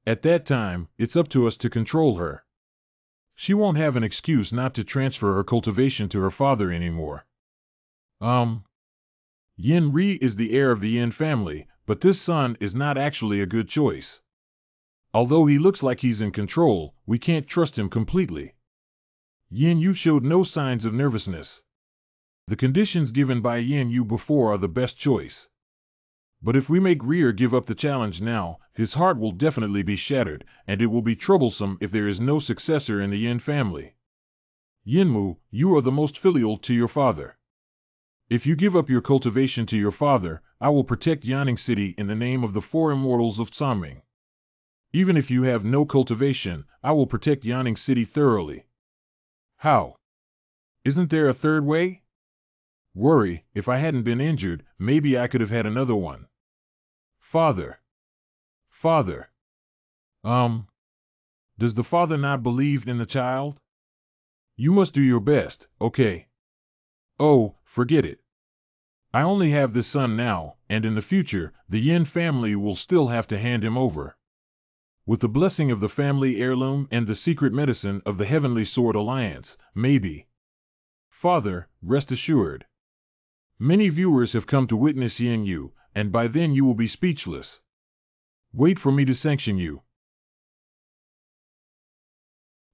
At that time, it's up to us to control her. She won't have an excuse not to transfer her cultivation to her father anymore. Um, Yin Ri is the heir of the Yin family, but this son is not actually a good choice. Although he looks like he's in control, we can't trust him completely. Yin Yu showed no signs of nervousness. The conditions given by Yin Yu before are the best choice. But if we make Rear give up the challenge now, his heart will definitely be shattered, and it will be troublesome if there is no successor in the Yin family. Yinmu, you are the most filial to your father. If you give up your cultivation to your father, I will protect Yanning City in the name of the four immortals of Tsamring. Even if you have no cultivation, I will protect Yanning City thoroughly. How? Isn't there a third way? Worry, if I hadn't been injured, maybe I could have had another one. Father. Father. Does the father not believe in the child? You must do your best, okay? Oh, forget it. I only have this son now, and in the future, the Yin family will still have to hand him over. With the blessing of the family heirloom and the secret medicine of the Heavenly Sword Alliance, maybe. Father, rest assured. Many viewers have come to witness Yin Yu, and by then you will be speechless. Wait for me to sanction you.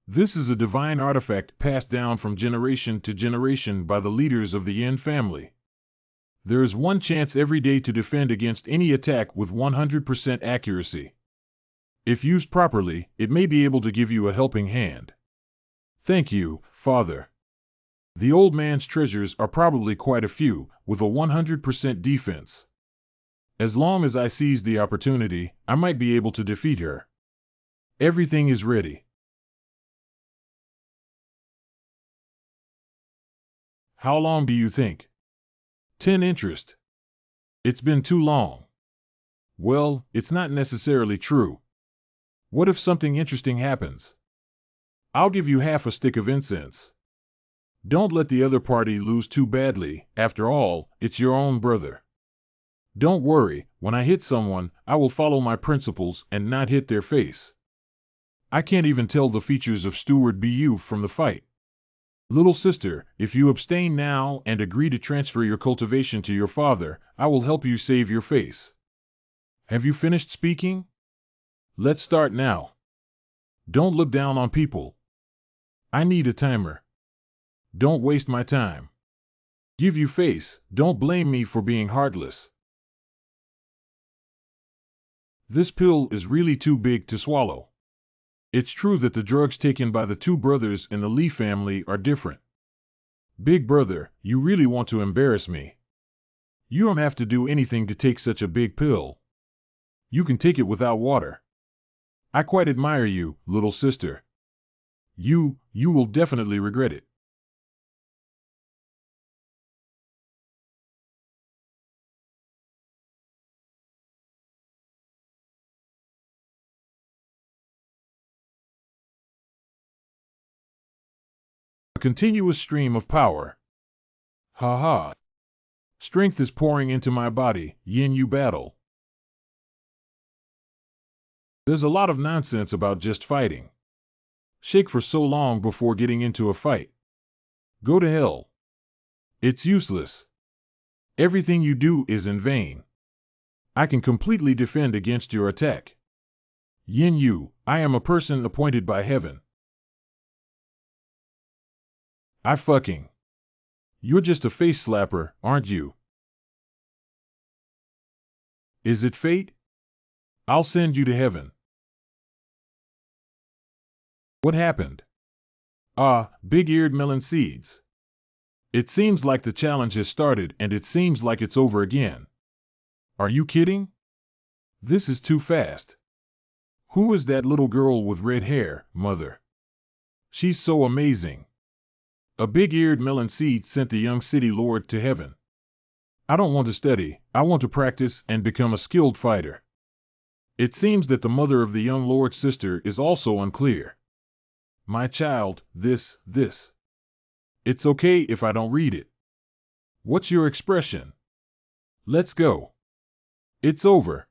This is a divine artifact passed down from generation to generation by the leaders of the Yin family. There is one chance every day to defend against any attack with 100% accuracy. If used properly, it may be able to give you a helping hand. Thank you, Father. The old man's treasures are probably quite a few, with a 100% defense. As long as I seize the opportunity, I might be able to defeat her. Everything is ready. How long do you think? 10 interest. It's been too long. Well, it's not necessarily true. What if something interesting happens? I'll give you half a stick of incense. Don't let the other party lose too badly. After all, it's your own brother. Don't worry, when I hit someone, I will follow my principles and not hit their face. I can't even tell the features of Steward Bu from the fight. Little sister, if you abstain now and agree to transfer your cultivation to your father, I will help you save your face. Have you finished speaking? Let's start now. Don't look down on people. I need a timer. Don't waste my time. Give you face, don't blame me for being heartless. This pill is really too big to swallow. It's true that the drugs taken by the two brothers in the Lee family are different. Big brother, you really want to embarrass me. You don't have to do anything to take such a big pill. You can take it without water. I quite admire you, little sister. You will definitely regret it. A continuous stream of power. Ha ha. Strength is pouring into my body, Yin Yu battle. There's a lot of nonsense about just fighting. Shake for so long before getting into a fight. Go to hell. It's useless. Everything you do is in vain. I can completely defend against your attack. Yin Yu, I am a person appointed by heaven. You're just a face slapper, aren't you? Is it fate? I'll send you to heaven. What happened? Big-eared melon seeds. It seems like the challenge has started and it seems like it's over again. Are you kidding? This is too fast. Who is that little girl with red hair, mother? She's so amazing. A big-eared melon seed sent the young city lord to heaven. I don't want to study, I want to practice and become a skilled fighter. It seems that the mother of the young lord's sister is also unclear. My child, this. It's okay if I don't read it. What's your expression? Let's go. It's over.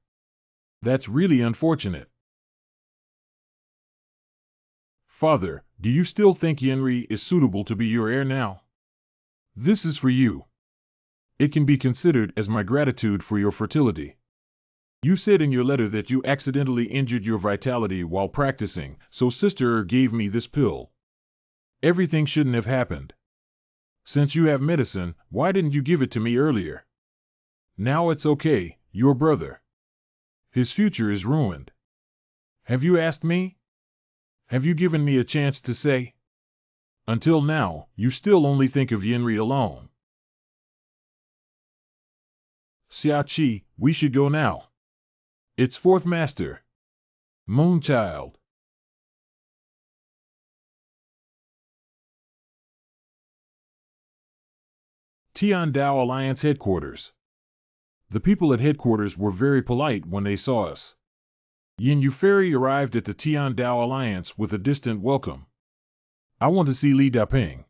That's really unfortunate. Father, do you still think Yenri is suitable to be your heir now? This is for you. It can be considered as my gratitude for your fertility. You said in your letter that you accidentally injured your vitality while practicing, so Sister gave me this pill. Everything shouldn't have happened. Since you have medicine, why didn't you give it to me earlier? Now it's okay, your brother. His future is ruined. Have you asked me? Have you given me a chance to say? Until now, you still only think of Yenri alone. Xiaoqi, we should go now. It's fourth master. Moonchild. Tiandao Alliance Headquarters. The people at headquarters were very polite when they saw us. Yin Yu Ferry arrived at the Tiandao Alliance with a distant welcome. I want to see Li Daping.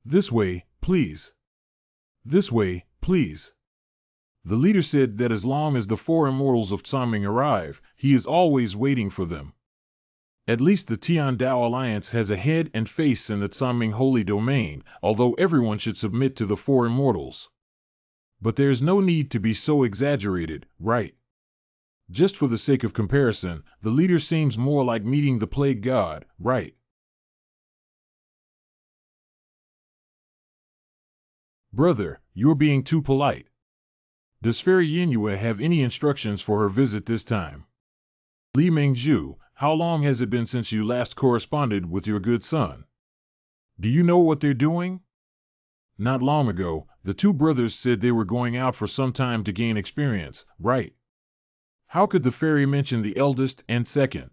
This way, please. This way, please. The leader said that as long as the four immortals of Tsaming arrive, he is always waiting for them. At least the Tiandao Alliance has a head and face in the Tsaming Holy Domain, although everyone should submit to the four immortals. But there's no need to be so exaggerated, right? Just for the sake of comparison, the leader seems more like meeting the plague god, right? Brother, you're being too polite. Does Fairy Yinyue have any instructions for her visit this time? Li Mingzhu, how long has it been since you last corresponded with your good son? Do you know what they're doing? Not long ago, the two brothers said they were going out for some time to gain experience, right? How could the fairy mention the eldest and second?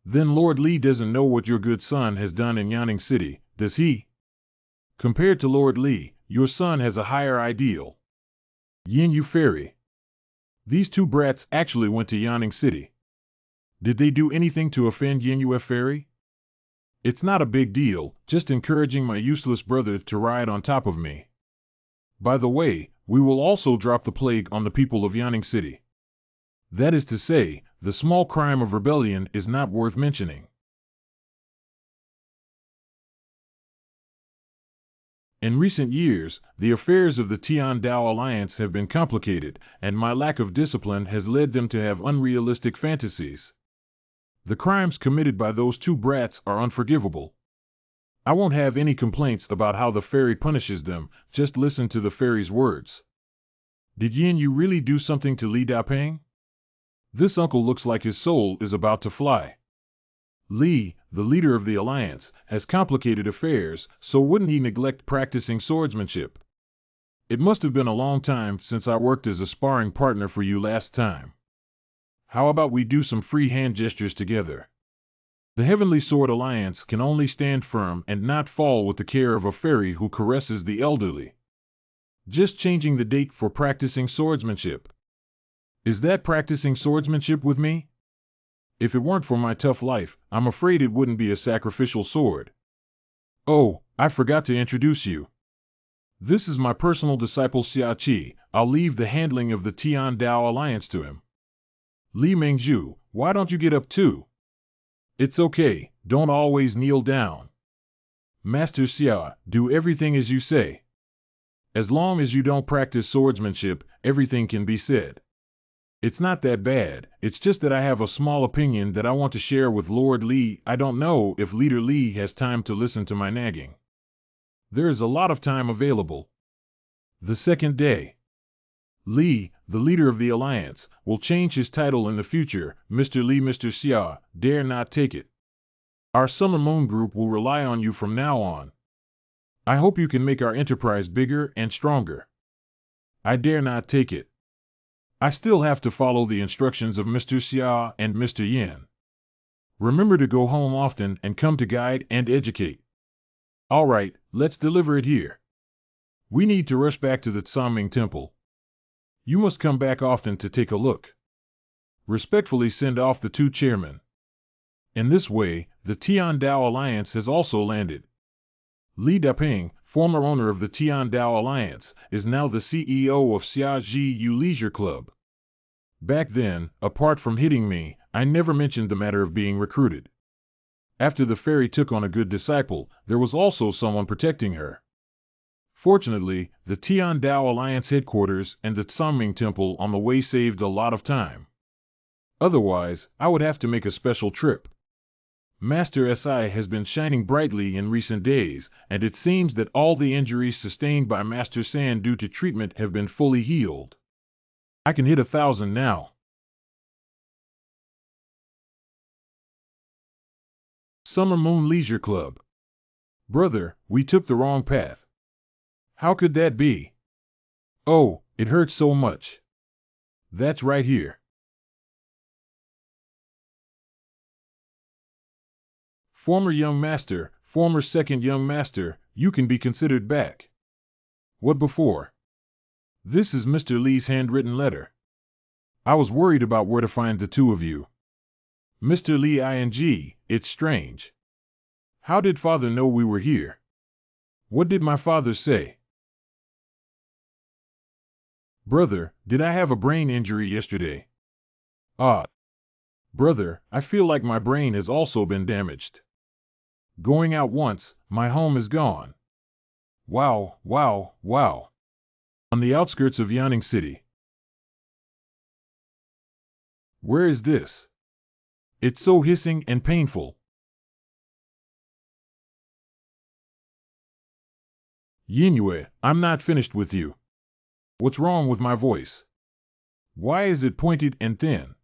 Then Lord Li doesn't know what your good son has done in Yanning City, does he? Compared to Lord Li, your son has a higher ideal. Yin Yu Fairy. These two brats actually went to Yanning City. Did they do anything to offend Yin Yu Fairy? It's not a big deal, just encouraging my useless brother to ride on top of me. By the way, we will also drop the plague on the people of Yanning City. That is to say, the small crime of rebellion is not worth mentioning. In recent years, the affairs of the Tiandao Alliance have been complicated, and my lack of discipline has led them to have unrealistic fantasies. The crimes committed by those two brats are unforgivable. I won't have any complaints about how the fairy punishes them, just listen to the fairy's words. Did Yin Yu really do something to Li Daping? This uncle looks like his soul is about to fly. Li, the leader of the alliance, has complicated affairs, so wouldn't he neglect practicing swordsmanship? It must have been a long time since I worked as a sparring partner for you last time. How about we do some free hand gestures together? The Heavenly Sword Alliance can only stand firm and not fall with the care of a fairy who caresses the elderly. Just changing the date for practicing swordsmanship. Is that practicing swordsmanship with me? If it weren't for my tough life, I'm afraid it wouldn't be a sacrificial sword. Oh, I forgot to introduce you. This is my personal disciple Xiaoqi. I'll leave the handling of the Tiandao Alliance to him. Li Mingzhu, why don't you get up too? It's okay, don't always kneel down. Master Xia, do everything as you say. As long as you don't practice swordsmanship, everything can be said. It's not that bad, it's just that I have a small opinion that I want to share with Lord Li. I don't know if Leader Li has time to listen to my nagging. There is a lot of time available. The second day. Li, the leader of the alliance, will change his title in the future. Mr. Li, Mr. Xia, dare not take it. Our Summer Moon group will rely on you from now on. I hope you can make our enterprise bigger and stronger. I dare not take it. I still have to follow the instructions of Mr. Xia and Mr. Yin. Remember to go home often and come to guide and educate. All right, let's deliver it here. We need to rush back to the Tsaming Temple. You must come back often to take a look. Respectfully send off the two chairmen. In this way, the Tiandao Alliance has also landed. Li Daping, former owner of the Tiandao Alliance, is now the CEO of Xiaji Yu Leisure Club. Back then, apart from hitting me, I never mentioned the matter of being recruited. After the fairy took on a good disciple, there was also someone protecting her. Fortunately, the Tian Dao Alliance headquarters and the Tsanming Temple on the way saved a lot of time. Otherwise, I would have to make a special trip. Master SI has been shining brightly in recent days, and it seems that all the injuries sustained by Master San due to treatment have been fully healed. I can hit 1,000 now. Summer Moon Leisure Club. Brother, we took the wrong path. How could that be? Oh, it hurts so much. That's right here. Former young master, former second young master, you can be considered back. What before? This is Mr. Lee's handwritten letter. I was worried about where to find the two of you. Mr. Lee ing, it's strange. How did father know we were here? What did my father say? Brother, did I have a brain injury yesterday? Ah. Brother, I feel like my brain has also been damaged. Going out once, my home is gone. Wow, wow, wow. On the outskirts of Yanning City. Where is this? It's so hissing and painful. Yinue, I'm not finished with you. What's wrong with my voice? Why is it pointed and thin?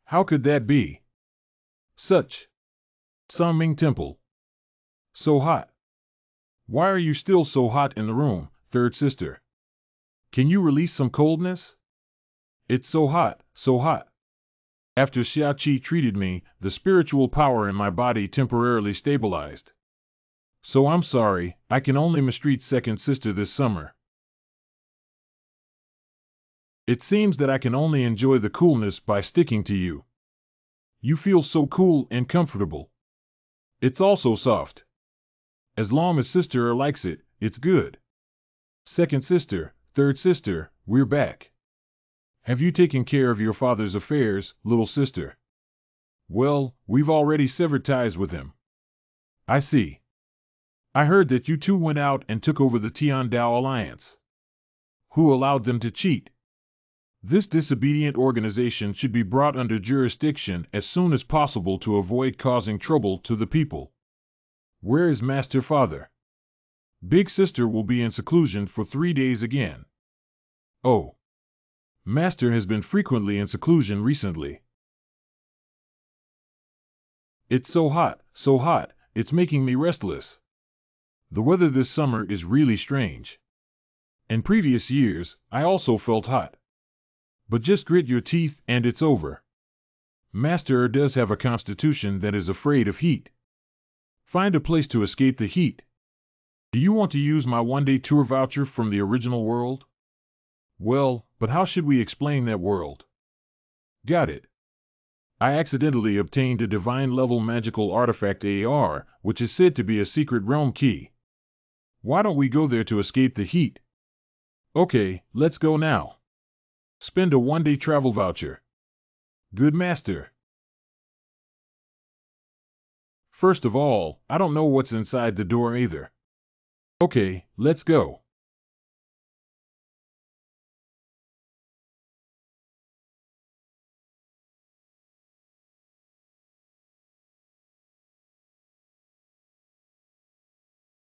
How could that be? Such. Tsanming Temple. So hot. Why are you still so hot in the room, third sister? Can you release some coldness? It's so hot, so hot. After Xiaoqi treated me, the spiritual power in my body temporarily stabilized. So I'm sorry, I can only mistreat second sister this summer. It seems that I can only enjoy the coolness by sticking to you. You feel so cool and comfortable. It's also soft. As long as sister likes it, it's good. Second sister, third sister, we're back. Have you taken care of your father's affairs, little sister? Well, we've already severed ties with him. I see. I heard that you two went out and took over the Tian Dao Alliance. Who allowed them to cheat? This disobedient organization should be brought under jurisdiction as soon as possible to avoid causing trouble to the people. Where is Master Father? Big sister will be in seclusion for 3 days again. Oh. Master has been frequently in seclusion recently. It's so hot, it's making me restless. The weather this summer is really strange. In previous years, I also felt hot. But just grit your teeth and it's over. Master does have a constitution that is afraid of heat. Find a place to escape the heat. Do you want to use my one-day tour voucher from the original world? Well, but how should we explain that world? Got it. I accidentally obtained a divine-level magical artifact AR, which is said to be a secret realm key. Why don't we go there to escape the heat? Okay, let's go now. Spend a one-day travel voucher. Good master. First of all, I don't know what's inside the door either. Okay, let's go.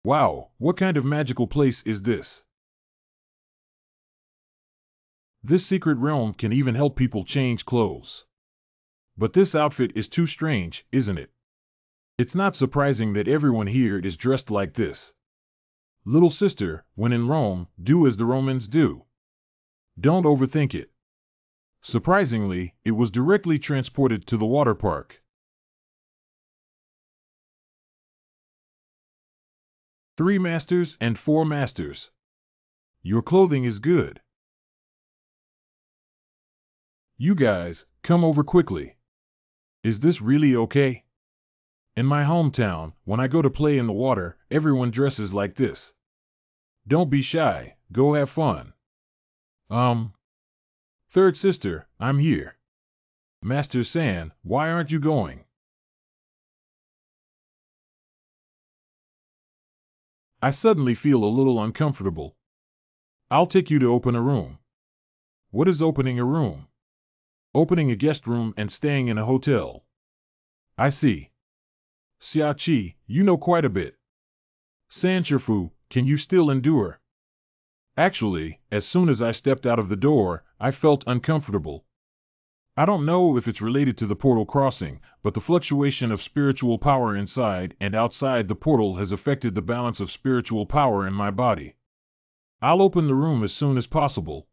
Wow, what kind of magical place is this? This secret realm can even help people change clothes. But this outfit is too strange, isn't it? It's not surprising that everyone here is dressed like this. Little sister, when in Rome, do as the Romans do. Don't overthink it. Surprisingly, it was directly transported to the water park. 3 masters and 4 masters. Your clothing is good. You guys, come over quickly. Is this really okay? In my hometown, when I go to play in the water, everyone dresses like this. Don't be shy, go have fun. Third sister, I'm here. Master San, why aren't you going? I suddenly feel a little uncomfortable. I'll take you to open a room. What is opening a room? Opening a guest room and staying in a hotel. I see. Xiaoqi, you know quite a bit. Sancherfu, can you still endure? Actually, as soon as I stepped out of the door, I felt uncomfortable. I don't know if it's related to the portal crossing, but the fluctuation of spiritual power inside and outside the portal has affected the balance of spiritual power in my body. I'll open the room as soon as possible.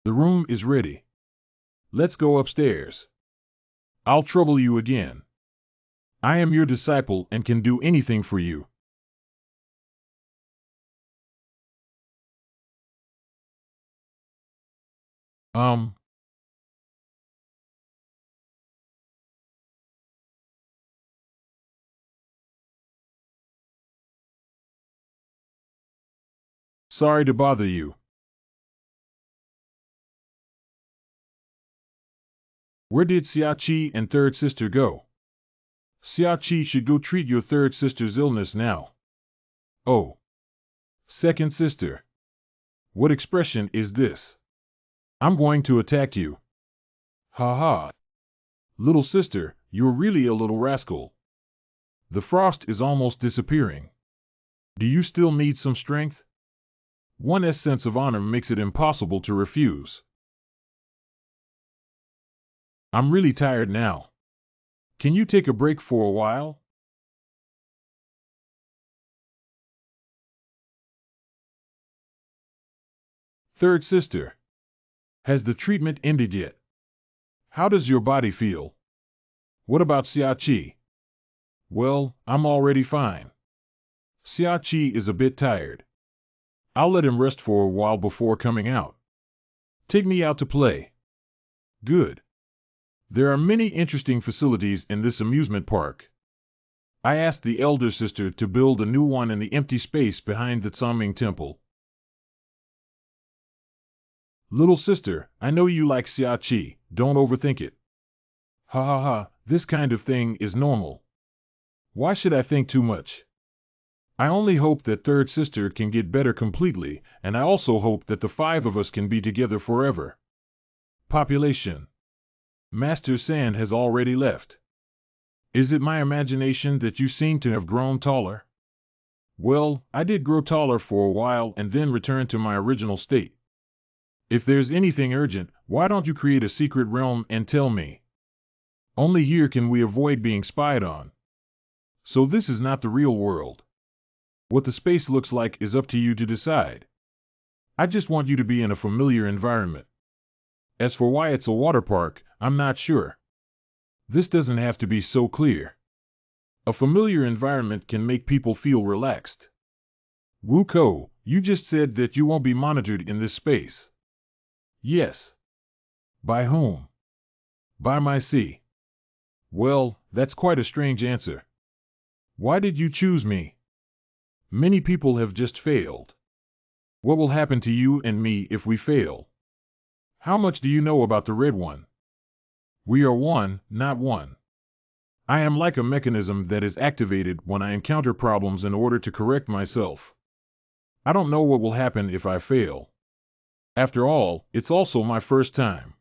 The room is ready. Let's go upstairs. I'll trouble you again. I am your disciple and can do anything for you. Um, Sorry to bother you. Where did Xiaoqi and third sister go? Xiaoqi should go treat your third sister's illness now. Oh, second sister. What expression is this? I'm going to attack you. Ha ha. Little sister, you're really a little rascal. The frost is almost disappearing. Do you still need some strength? One's sense of honor makes it impossible to refuse. I'm really tired now. Can you take a break for a while? Third sister. Has the treatment ended yet? How does your body feel? What about Xiaoqi? Well, I'm already fine. Xiaoqi is a bit tired. I'll let him rest for a while before coming out. Take me out to play. Good. There are many interesting facilities in this amusement park. I asked the elder sister to build a new one in the empty space behind the Tsaming Temple. Little sister, I know you like Xiaoqi, don't overthink it. Ha ha ha, this kind of thing is normal. Why should I think too much? I only hope that third sister can get better completely, and I also hope that the five of us can be together forever. Population. Master Sand has already left. Is it my imagination that you seem to have grown taller? Well, I did grow taller for a while and then return to my original state. If there's anything urgent, why don't you create a secret realm and tell me? Only here can we avoid being spied on. So this is not the real world. What the space looks like is up to you to decide. I just want you to be in a familiar environment. As for why it's a water park, I'm not sure. This doesn't have to be so clear. A familiar environment can make people feel relaxed. Wuko, you just said that you won't be monitored in this space. Yes. By whom? By my sea. Well, that's quite a strange answer. Why did you choose me? Many people have just failed. What will happen to you and me if we fail? How much do you know about the Red One? We are one, not one. I am like a mechanism that is activated when I encounter problems in order to correct myself. I don't know what will happen if I fail. After all, it's also my first time.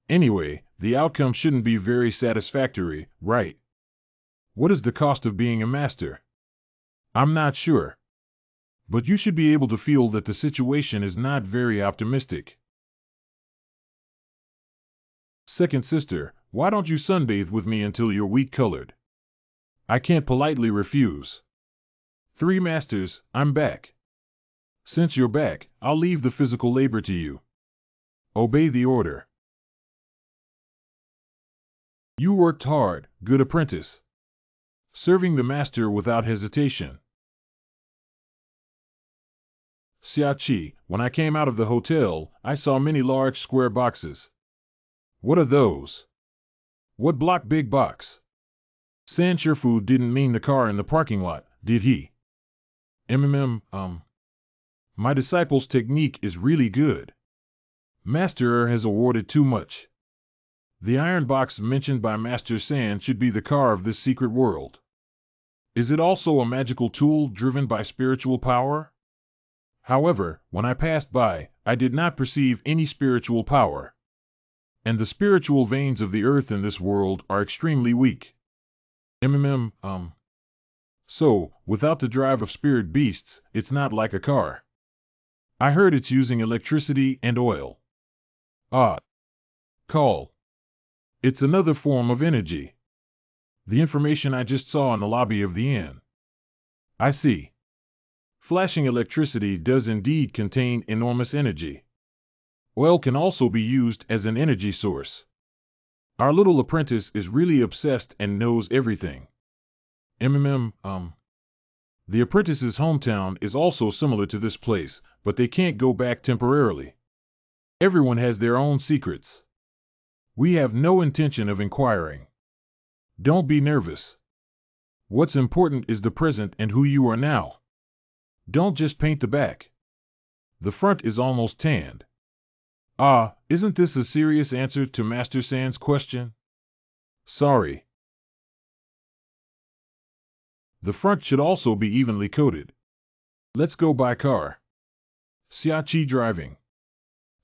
Anyway, the outcome shouldn't be very satisfactory, right? What is the cost of being a master? I'm not sure. But you should be able to feel that the situation is not very optimistic. Second sister, why don't you sunbathe with me until you're wheat-colored? I can't politely refuse. Three masters, I'm back. Since you're back, I'll leave the physical labor to you. Obey the order. You worked hard, good apprentice. Serving the master without hesitation. Xiaoqi, when I came out of the hotel, I saw many large square boxes. What are those? What block big box? Sancherfu didn't mean the car in the parking lot, did he? My disciple's technique is really good. Master has awarded too much. The iron box mentioned by Master San should be the car of this secret world. Is it also a magical tool driven by spiritual power? However, when I passed by, I did not perceive any spiritual power. And the spiritual veins of the earth in this world are extremely weak. So, without the drive of spirit beasts, it's not like a car. I heard it's using electricity and oil. Call. It's another form of energy. The information I just saw in the lobby of the inn. I see. Flashing electricity does indeed contain enormous energy. Oil can also be used as an energy source. Our little apprentice is really obsessed and knows everything. The apprentice's hometown is also similar to this place, but they can't go back temporarily. Everyone has their own secrets. We have no intention of inquiring. Don't be nervous. What's important is the present and who you are now. Don't just paint the back. The front is almost tanned. Isn't this a serious answer to Master San's question? Sorry. The front should also be evenly coated. Let's go by car. Xiaoqi driving.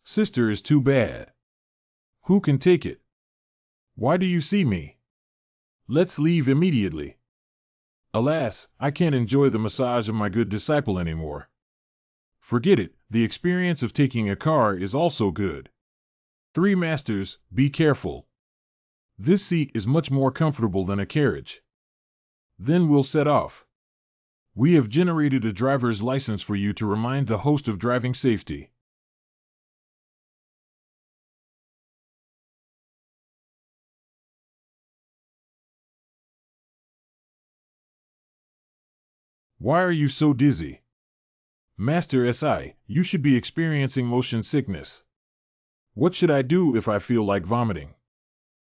Sister is too bad. Who can take it? Why do you see me? Let's leave immediately. Alas, I can't enjoy the massage of my good disciple anymore. Forget it, the experience of taking a car is also good. 3 masters, be careful. This seat is much more comfortable than a carriage. Then we'll set off. We have generated a driver's license for you to remind the host of driving safety. Why are you so dizzy? Master Si, you should be experiencing motion sickness. What should I do if I feel like vomiting?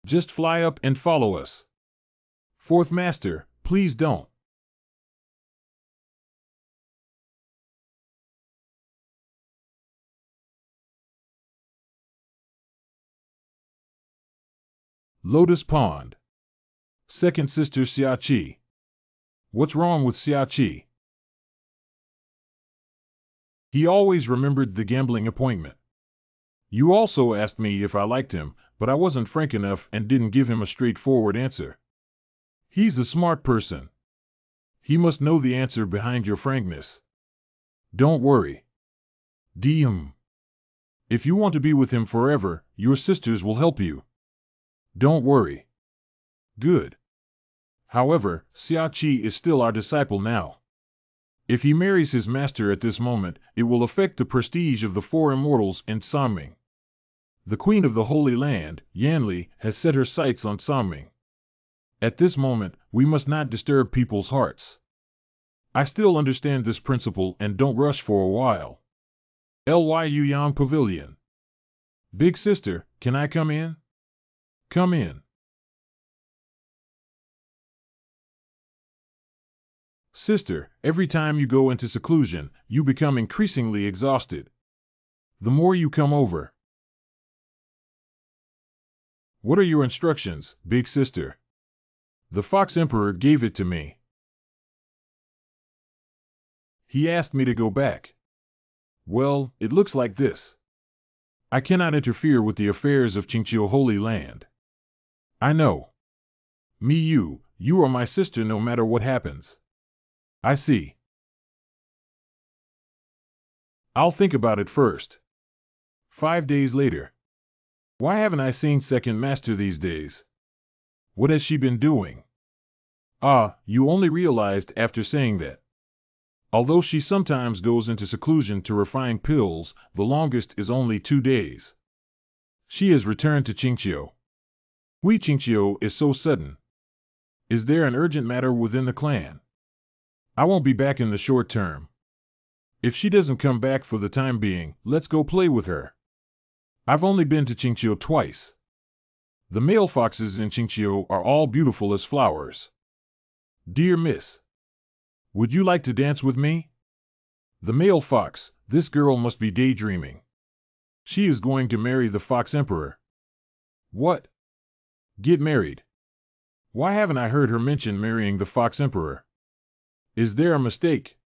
Just fly up and follow us. 4th Master, please don't. Lotus Pond. 2nd Sister Xiaoqi. What's wrong with Xiaoqi? He always remembered the gambling appointment. You also asked me if I liked him, but I wasn't frank enough and didn't give him a straightforward answer. He's a smart person. He must know the answer behind your frankness. Don't worry. If you want to be with him forever, your sisters will help you. Don't worry. Good. However, Xiaoqi is still our disciple now. If he marries his master at this moment, it will affect the prestige of the 4 immortals in Sanming. The Queen of the Holy Land, Yanli, has set her sights on Sanming. At this moment, we must not disturb people's hearts. I still understand this principle and don't rush for a while. Lyu Yang Pavilion. Big sister, can I come in? Come in. Sister, every time you go into seclusion, you become increasingly exhausted. The more you come over. What are your instructions, big sister? The Fox Emperor gave it to me. He asked me to go back. Well, it looks like this. I cannot interfere with the affairs of Chinchio Holy Land. I know. You are my sister no matter what happens. I see. I'll think about it first. 5 days later. Why haven't I seen 2nd Master these days? What has she been doing? You only realized after saying that. Although she sometimes goes into seclusion to refine pills, the longest is only 2 days. She has returned to Chinchio. Chinchio is so sudden. Is there an urgent matter within the clan? I won't be back in the short term. If she doesn't come back for the time being, let's go play with her. I've only been to Chinchio twice. The male foxes in Chinchio are all beautiful as flowers. Dear Miss, would you like to dance with me? The male fox, this girl must be daydreaming. She is going to marry the Fox Emperor. What? Get married? Why haven't I heard her mention marrying the Fox Emperor? Is there a mistake?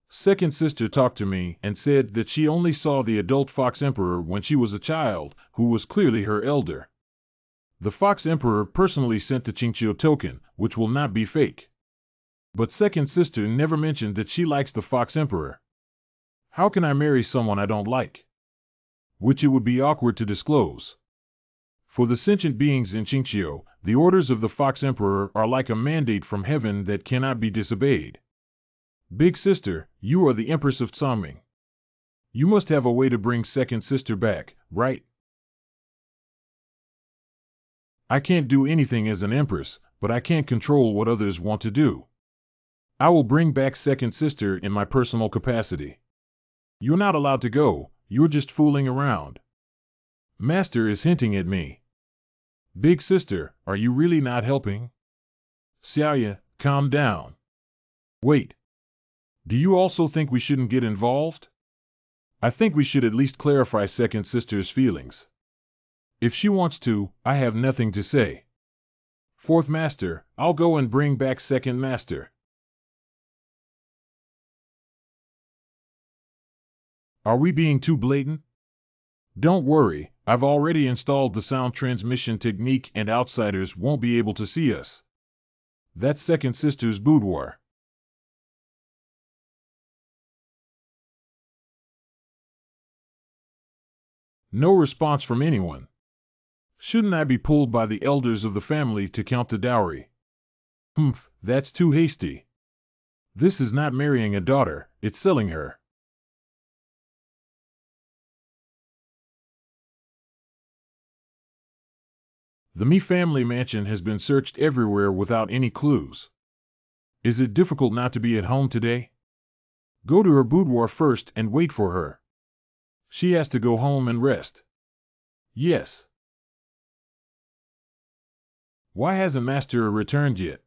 Second sister talked to me and said that she only saw the adult Fox Emperor when she was a child, who was clearly her elder. The Fox Emperor personally sent the Chinchio token, which will not be fake. But second sister never mentioned that she likes the Fox Emperor. How can I marry someone I don't like? Which it would be awkward to disclose. For the sentient beings in Chinchio, the orders of the Fox Emperor are like a mandate from heaven that cannot be disobeyed. Big sister, you are the Empress of Tsaming. You must have a way to bring second sister back, right? I can't do anything as an empress, but I can't control what others want to do. I will bring back second sister in my personal capacity. You're not allowed to go, you're just fooling around. Master is hinting at me. Big sister, are you really not helping? Xiaoya, calm down. Wait. Do you also think we shouldn't get involved? I think we should at least clarify second sister's feelings. If she wants to, I have nothing to say. Fourth master, I'll go and bring back second master. Are we being too blatant? Don't worry, I've already installed the sound transmission technique and outsiders won't be able to see us. That's second sister's boudoir. No response from anyone. Shouldn't I be pulled by the elders of the family to count the dowry? Humph, that's too hasty. This is not marrying a daughter, it's selling her. The Mi family mansion has been searched everywhere without any clues. Is it difficult not to be at home today? Go to her boudoir first and wait for her. She has to go home and rest. Yes. Why hasn't Master returned yet?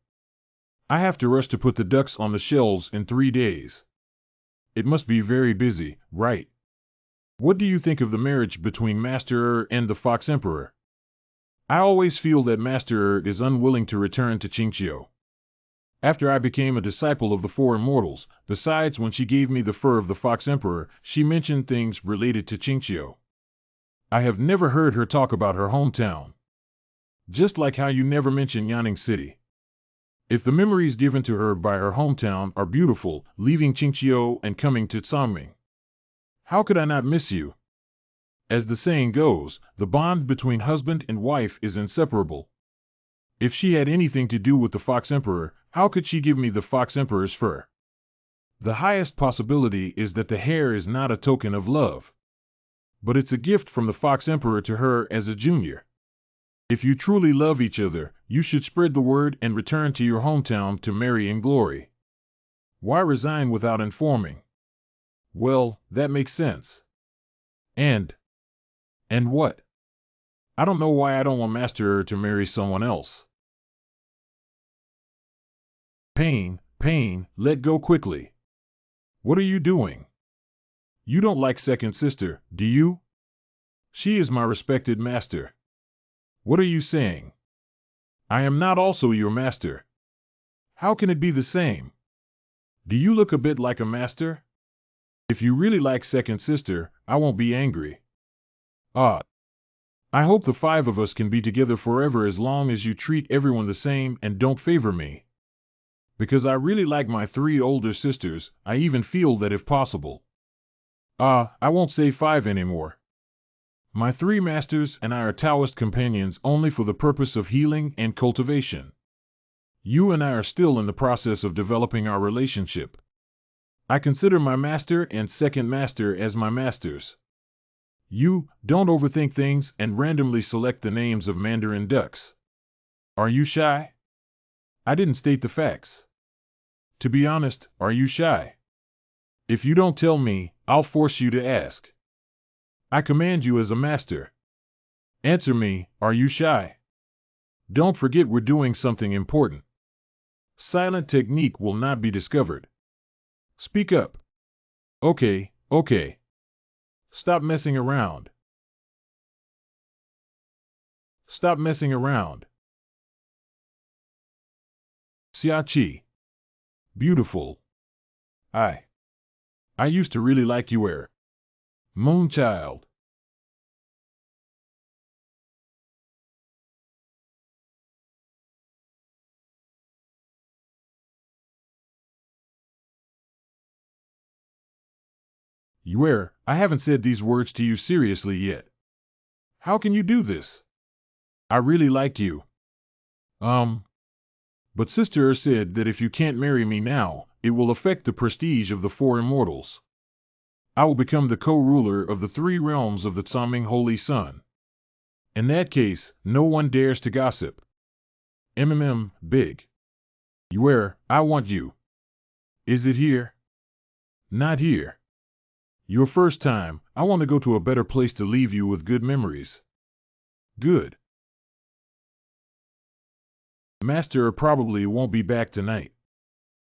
I have to rush to put the ducks on the shelves in 3 days. It must be very busy, right? What do you think of the marriage between Master and the Fox Emperor? I always feel that Master is unwilling to return to Chinchio. After I became a disciple of the Four Immortals, besides when she gave me the fur of the Fox Emperor, she mentioned things related to Chinchio. I have never heard her talk about her hometown. Just like how you never mention Yanning City. If the memories given to her by her hometown are beautiful, leaving Chinchio and coming to Tsaming, how could I not miss you? As the saying goes, the bond between husband and wife is inseparable. If she had anything to do with the Fox Emperor, how could she give me the Fox Emperor's fur? The highest possibility is that the hair is not a token of love. But it's a gift from the Fox Emperor to her as a junior. If you truly love each other, you should spread the word and return to your hometown to marry in glory. Why resign without informing? Well, that makes sense. And what? I don't know why I don't want Master to marry someone else. Pain, let go quickly. What are you doing? You don't like second sister, do you? She is my respected master. What are you saying? I am not also your master. How can it be the same? Do you look a bit like a master? If you really like second sister, I won't be angry. I hope the 5 of us can be together forever as long as you treat everyone the same and don't favor me. Because I really like my 3 older sisters, I even feel that if possible. I won't say 5 anymore. My 3 masters and I are Taoist companions only for the purpose of healing and cultivation. You and I are still in the process of developing our relationship. I consider my master and second master as my masters. You, don't overthink things and randomly select the names of Mandarin ducks. Are you shy? I didn't state the facts. To be honest, are you shy? If you don't tell me, I'll force you to ask. I command you as a master. Answer me, are you shy? Don't forget we're doing something important. Silent technique will not be discovered. Speak up. Okay. Stop messing around. Stop messing around. Xiaoqi. Beautiful. I used to really like you, Moonchild. I haven't said these words to you seriously yet. How can you do this? I really like you. But Sister said that if you can't marry me now, it will affect the prestige of the four immortals. I will become the co-ruler of the three realms of the Tsaming Holy Sun. In that case, no one dares to gossip. Big. I want you. Is it here? Not here. Your first time, I want to go to a better place to leave you with good memories. Good. Master probably won't be back tonight.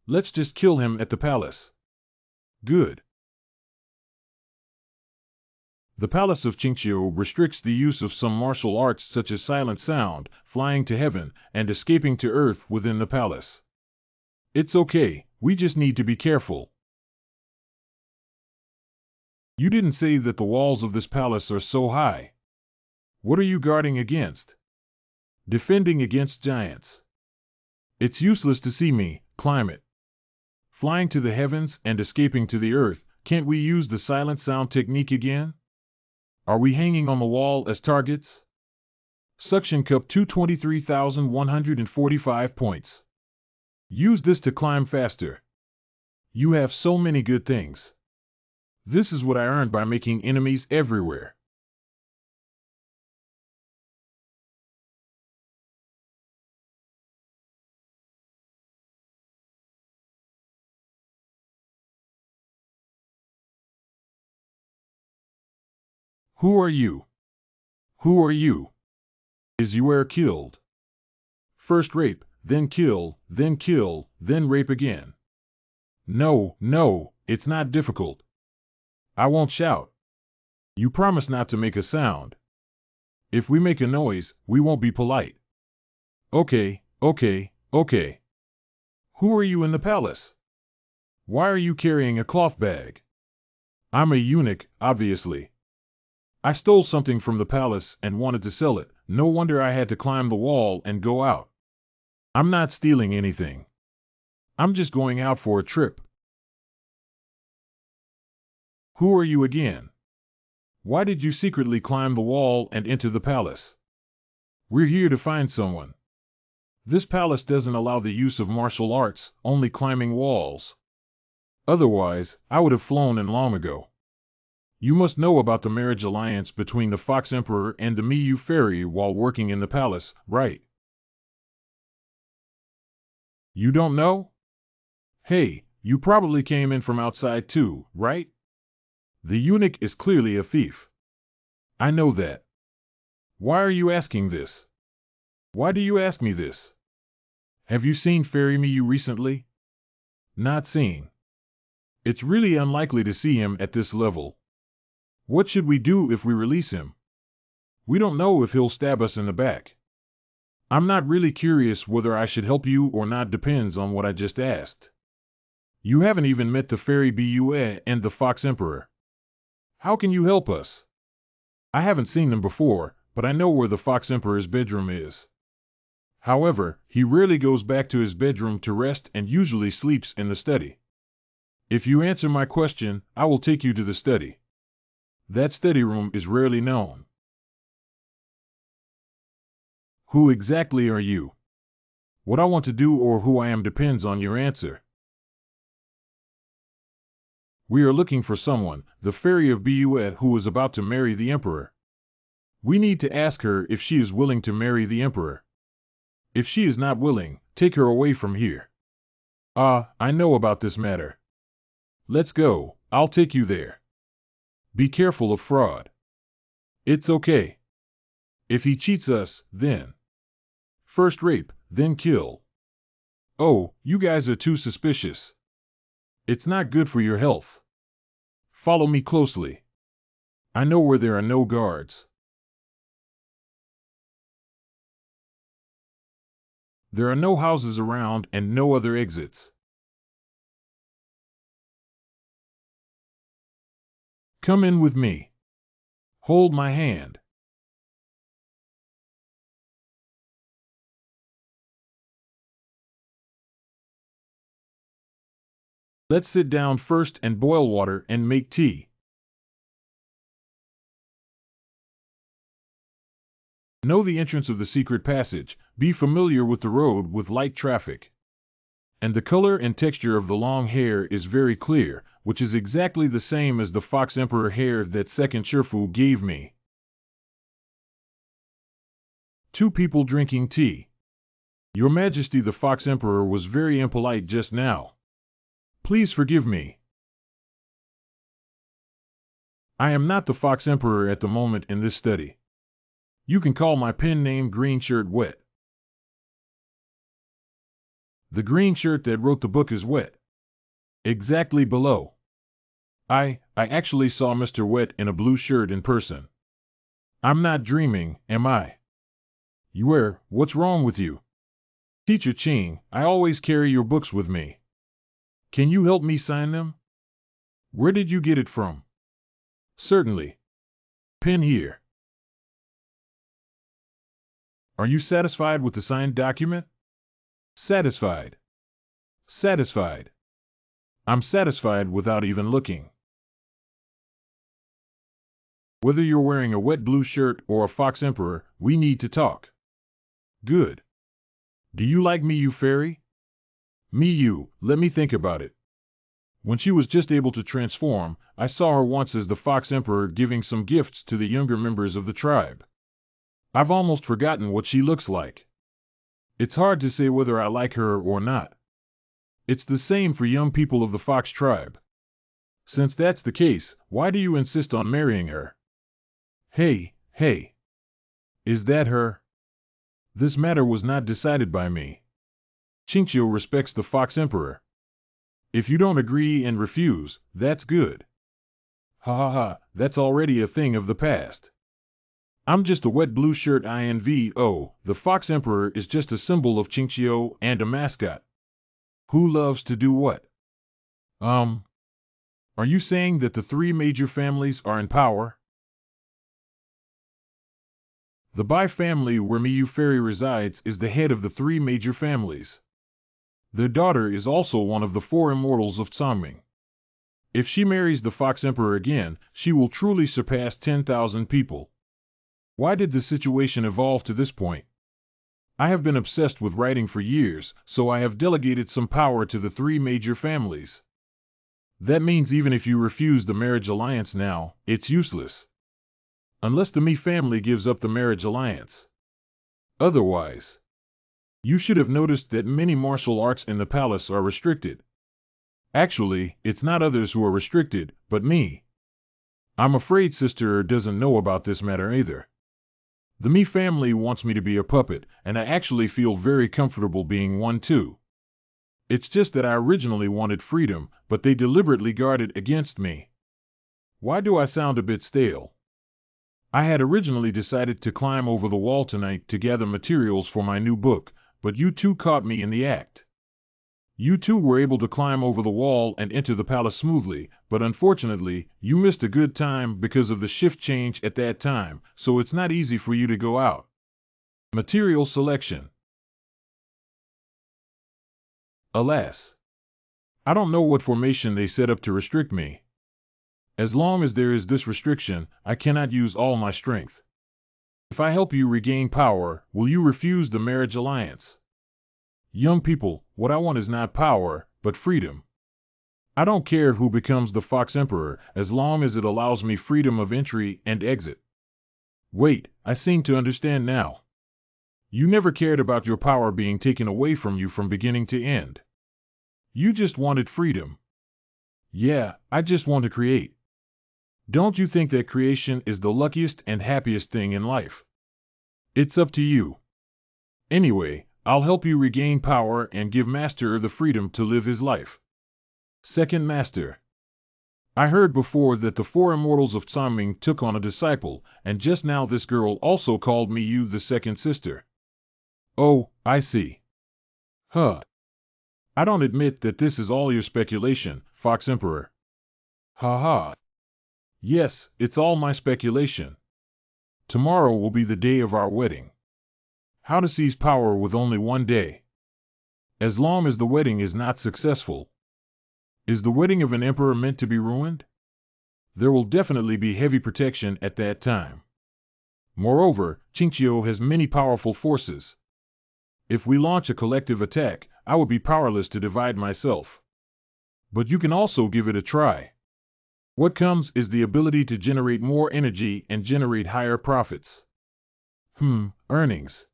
Let's just kill him at the palace. Good. The Palace of Chinchio restricts the use of some martial arts such as silent sound, flying to heaven, and escaping to earth within the palace. It's okay, we just need to be careful. You didn't say that the walls of this palace are so high. What are you guarding against? Defending against giants. It's useless to see me climb it. Flying to the heavens and escaping to the earth, can't we use the silent sound technique again? Are we hanging on the wall as targets? Suction Cup 223,145 points. Use this to climb faster. You have so many good things. This is what I earned by making enemies everywhere. Who are you? Who are you? Is you killed? First rape, then kill, then rape again. No, it's not difficult. I won't shout. You promise not to make a sound. If we make a noise, we won't be polite. Okay. Who are you in the palace? Why are you carrying a cloth bag? I'm a eunuch, obviously. I stole something from the palace and wanted to sell it. No wonder I had to climb the wall and go out. I'm not stealing anything. I'm just going out for a trip. Who are you again? Why did you secretly climb the wall and enter the palace? We're here to find someone. This palace doesn't allow the use of martial arts, only climbing walls. Otherwise, I would have flown in long ago. You must know about the marriage alliance between the Fox Emperor and the Miyu Fairy while working in the palace, right? You don't know? Hey, you probably came in from outside too, right? The eunuch is clearly a thief. I know that. Why are you asking this? Why do you ask me this? Have you seen Fairy Miyu recently? Not seen. It's really unlikely to see him at this level. What should we do if we release him? We don't know if he'll stab us in the back. I'm not really curious whether I should help you or not, depends on what I just asked. You haven't even met the Fairy Bue and the Fox Emperor. How can you help us? I haven't seen them before, but I know where the Fox Emperor's bedroom is. However, he rarely goes back to his bedroom to rest and usually sleeps in the study. If you answer my question, I will take you to the study. That study room is rarely known. Who exactly are you? What I want to do or who I am depends on your answer. We are looking for someone, the Fairy of Bue, who is about to marry the Emperor. We need to ask her if she is willing to marry the Emperor. If she is not willing, take her away from here. I know about this matter. Let's go, I'll take you there. Be careful of fraud. It's okay. If he cheats us, then first rape, then kill. Oh, you guys are too suspicious. It's not good for your health. Follow me closely. I know where there are no guards. There are no houses around and no other exits. Come in with me. Hold my hand. Let's sit down first and boil water and make tea. Know the entrance of the secret passage. Be familiar with the road with light traffic. And the color and texture of the long hair is very clear, which is exactly the same as the Fox Emperor hair that Second Shifu gave me. 2 people drinking tea. Your Majesty, the Fox Emperor was very impolite just now. Please forgive me. I am not the Fox Emperor at the moment in this study. You can call my pen name Green Shirt Wet. The green shirt that wrote the book is wet. Exactly below. I actually saw Mr. Wet in a blue shirt in person. I'm not dreaming, am I? What's wrong with you? Teacher Ching, I always carry your books with me. Can you help me sign them? Where did you get it from? Certainly. Pen here. Are you satisfied with the signed document? Satisfied. Satisfied. I'm satisfied without even looking. Whether you're wearing a wet blue shirt or a Fox Emperor, we need to talk. Good. Do you like Miyu Fairy? Miyu, let me think about it. When she was just able to transform, I saw her once as the Fox Emperor giving some gifts to the younger members of the tribe. I've almost forgotten what she looks like. It's hard to say whether I like her or not. It's the same for young people of the Fox tribe. Since that's the case, why do you insist on marrying her? Hey. Is that her? This matter was not decided by me. Chinchio respects the Fox Emperor. If you don't agree and refuse, that's good. That's already a thing of the past. I'm just a wet blue shirt INVO. The Fox Emperor is just a symbol of Chinchio and a mascot. Who loves to do what? Are you saying that the 3 major families are in power? The Bai family where Miyu Fairy resides is the head of the 3 major families. Their daughter is also one of the 4 immortals of Tsangming. If she marries the Fox Emperor again, she will truly surpass 10,000 people. Why did the situation evolve to this point? I have been obsessed with writing for years, so I have delegated some power to the 3 major families. That means even if you refuse the marriage alliance now, it's useless. Unless the Mi family gives up the marriage alliance. Otherwise, you should have noticed that many martial arts in the palace are restricted. Actually, it's not others who are restricted, but me. I'm afraid Sister doesn't know about this matter either. The Mi family wants me to be a puppet, and I actually feel very comfortable being one too. It's just that I originally wanted freedom, but they deliberately guarded against me. Why do I sound a bit stale? I had originally decided to climb over the wall tonight to gather materials for my new book, but you 2 caught me in the act. You 2 were able to climb over the wall and enter the palace smoothly, but unfortunately, you missed a good time because of the shift change at that time, so it's not easy for you to go out. Material selection. Alas. I don't know what formation they set up to restrict me. As long as there is this restriction, I cannot use all my strength. If I help you regain power, will you refuse the marriage alliance? Young people, what I want is not power, but freedom. I don't care who becomes the Fox Emperor, as long as it allows me freedom of entry and exit. Wait, I seem to understand now. You never cared about your power being taken away from you from beginning to end. You just wanted freedom. Yeah, I just want to create. Don't you think that creation is the luckiest and happiest thing in life? It's up to you. Anyway, I'll help you regain power and give Master the freedom to live his life. Second Master. I heard before that the four immortals of Tsaming took on a disciple, and just now this girl also called me you the second sister. Oh, I see. Huh. I don't admit that this is all your speculation, Fox Emperor. Ha ha. Yes, it's all my speculation. Tomorrow will be the day of our wedding. How to seize power with only one day? As long as the wedding is not successful. Is the wedding of an emperor meant to be ruined? There will definitely be heavy protection at that time. Moreover, Chinchio has many powerful forces. If we launch a collective attack, I would be powerless to divide myself. But you can also give it a try. What comes is the ability to generate more energy and generate higher profits. Earnings.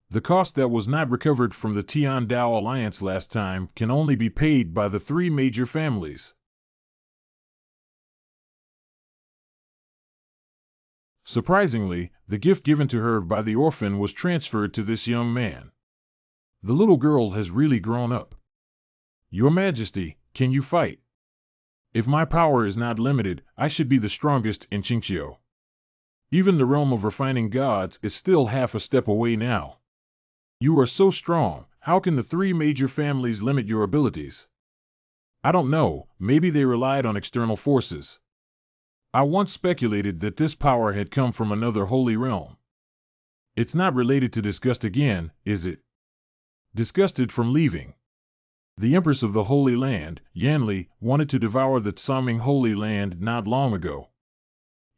The cost that was not recovered from the Tian Dao Alliance last time can only be paid by the three major families. Surprisingly, the gift given to her by the orphan was transferred to this young man. The little girl has really grown up. Your Majesty, can you fight? If my power is not limited, I should be the strongest in Chinchio. Even the realm of refining gods is still half a step away now. You are so strong, how can the three major families limit your abilities? I don't know, maybe they relied on external forces. I once speculated that this power had come from another holy realm. It's not related to disgust again, is it? Disgusted from leaving. The Empress of the Holy Land, Yanli, wanted to devour the Tsaming Holy Land not long ago.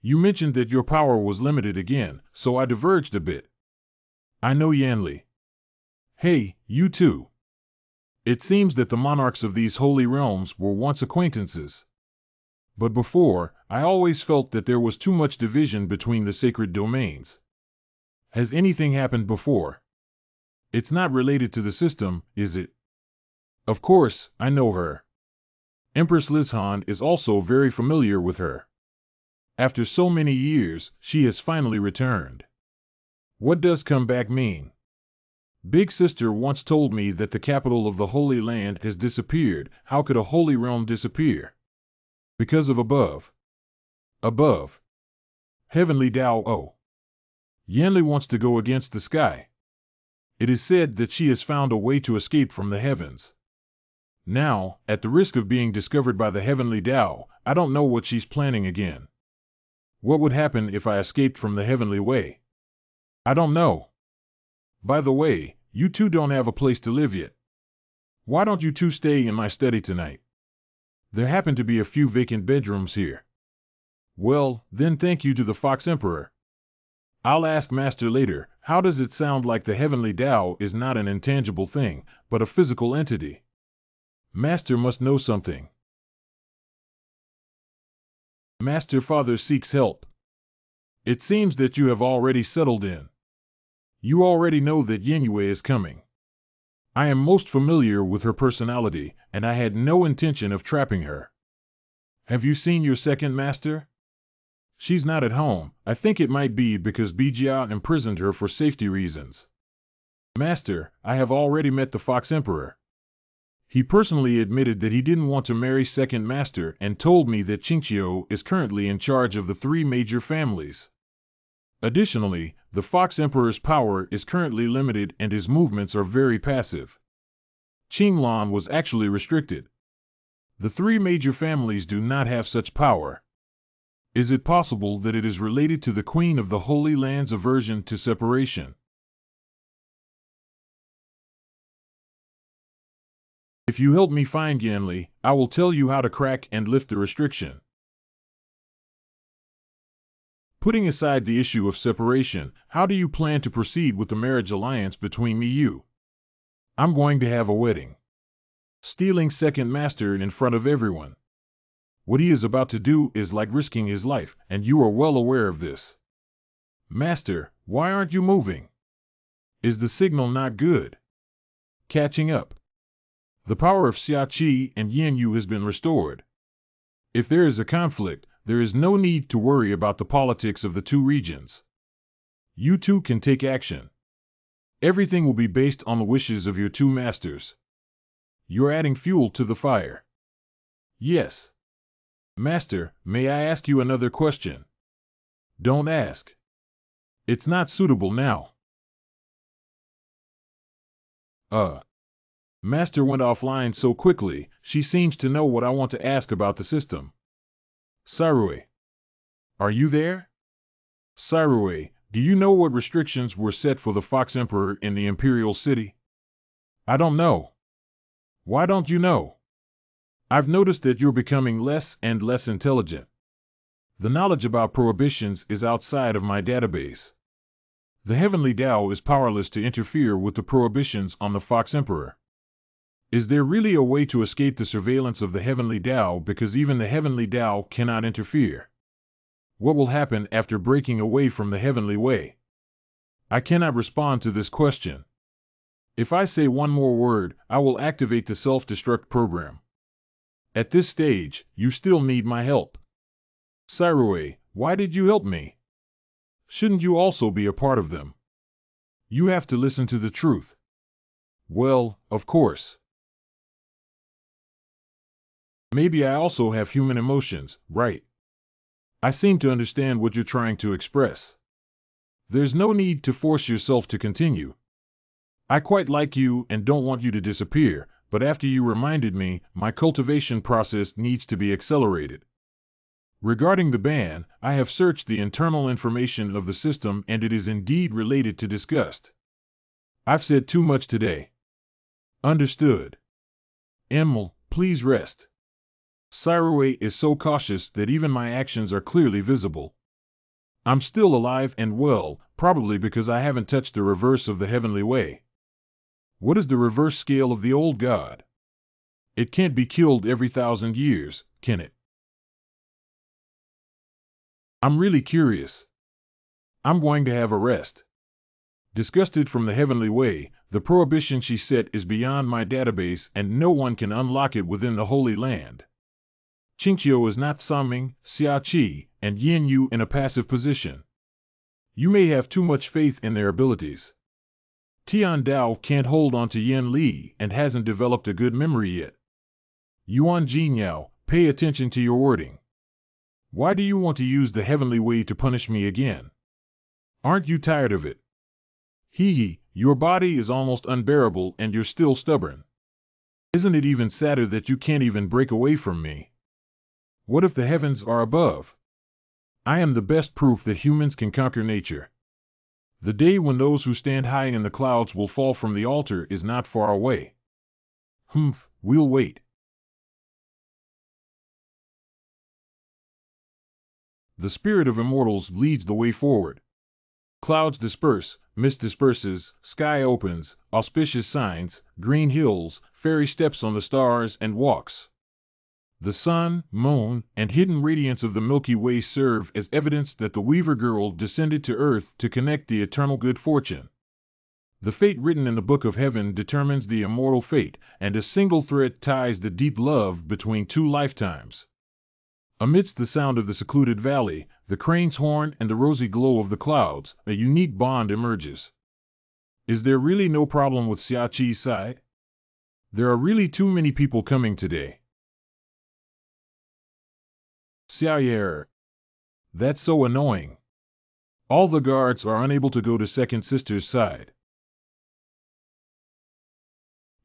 You mentioned that your power was limited again, so I diverged a bit. I know Yanli. Hey, you too. It seems that the monarchs of these holy realms were once acquaintances. But before, I always felt that there was too much division between the sacred domains. Has anything happened before? It's not related to the system, is it? Of course, I know her. Empress Lizhan is also very familiar with her. After so many years, she has finally returned. What does come back mean? Big Sister once told me that the capital of the Holy Land has disappeared. How could a holy realm disappear? Because of above. Above. Heavenly Tao. Oh. Yanli wants to go against the sky. It is said that she has found a way to escape from the heavens. Now, at the risk of being discovered by the Heavenly Tao, I don't know what she's planning again. What would happen if I escaped from the Heavenly Way? I don't know. By the way, you two don't have a place to live yet. Why don't you two stay in my study tonight? There happen to be a few vacant bedrooms here. Well, then thank you to the Fox Emperor. I'll ask Master later, how does it sound like the Heavenly Tao is not an intangible thing, but a physical entity? Master must know something. Master Father seeks help. It seems that you have already settled in. You already know that Yenyue is coming. I am most familiar with her personality, and I had no intention of trapping her. Have you seen your second master? She's not at home. I think it might be because Bijia imprisoned her for safety reasons. Master, I have already met the Fox Emperor. He personally admitted that he didn't want to marry second master and told me that Chinchio is currently in charge of the three major families. Additionally, the Fox Emperor's power is currently limited and his movements are very passive. Qinglan was actually restricted. The three major families do not have such power. Is it possible that it is related to the Queen of the Holy Land's aversion to separation? If you help me find Yanli, I will tell you how to crack and lift the restriction. Putting aside the issue of separation, how do you plan to proceed with the marriage alliance between you? I'm going to have a wedding. Stealing second master in front of everyone. What he is about to do is like risking his life, and you are well aware of this. Master, why aren't you moving? Is the signal not good? Catching up. The power of Xiaqi and Yanyu has been restored. If there is a conflict, there is no need to worry about the politics of the two regions. You two can take action. Everything will be based on the wishes of your two masters. You're adding fuel to the fire. Yes. Master, may I ask you another question? Don't ask. It's not suitable now. Master went offline so quickly, she seems to know what I want to ask about the system. Sarue. Are you there? Sarue, do you know what restrictions were set for the Fox Emperor in the Imperial City? I don't know. Why don't you know? I've noticed that you're becoming less and less intelligent. The knowledge about prohibitions is outside of my database. The Heavenly Tao is powerless to interfere with the prohibitions on the Fox Emperor. Is there really a way to escape the surveillance of the Heavenly Tao, because even the Heavenly Tao cannot interfere? What will happen after breaking away from the Heavenly Way? I cannot respond to this question. If I say one more word, I will activate the self-destruct program. At this stage, you still need my help. Sarue, why did you help me? Shouldn't you also be a part of them? You have to listen to the truth. Well, of course. Maybe I also have human emotions, right? I seem to understand what you're trying to express. There's no need to force yourself to continue. I quite like you and don't want you to disappear, but after you reminded me, my cultivation process needs to be accelerated. Regarding the ban, I have searched the internal information of the system and it is indeed related to disgust. I've said too much today. Understood. Emil, please rest. Sarue is so cautious that even my actions are clearly visible. I'm still alive and well, probably because I haven't touched the reverse of the Heavenly Way. What is the reverse scale of the old God? It can't be killed every 1,000 years, can it? I'm really curious. I'm going to have a rest. Disgusted from the Heavenly Way, the prohibition she set is beyond my database and no one can unlock it within the Holy Land. Chinchio is not summing Xiaoqi and Yin Yu in a passive position. You may have too much faith in their abilities. Tian Dao can't hold on to Yin Li and hasn't developed a good memory yet. Yuan Jinyao, pay attention to your wording. Why do you want to use the Heavenly Way to punish me again? Aren't you tired of it? Hee, your body is almost unbearable and you're still stubborn. Isn't it even sadder that you can't even break away from me? What if the heavens are above? I am the best proof that humans can conquer nature. The day when those who stand high in the clouds will fall from the altar is not far away. We'll wait. The spirit of immortals leads the way forward. Clouds disperse, mist disperses, sky opens, auspicious signs, green hills, fairy steps on the stars and walks. The sun, moon, and hidden radiance of the Milky Way serve as evidence that the Weaver Girl descended to Earth to connect the eternal good fortune. The fate written in the Book of Heaven determines the immortal fate, and a single thread ties the deep love between two lifetimes. Amidst the sound of the secluded valley, the crane's horn and the rosy glow of the clouds, a unique bond emerges. Is there really no problem with Xiaoqi's side? There are really too many people coming today. Xiaoyer. That's so annoying. All the guards are unable to go to Second Sister's side.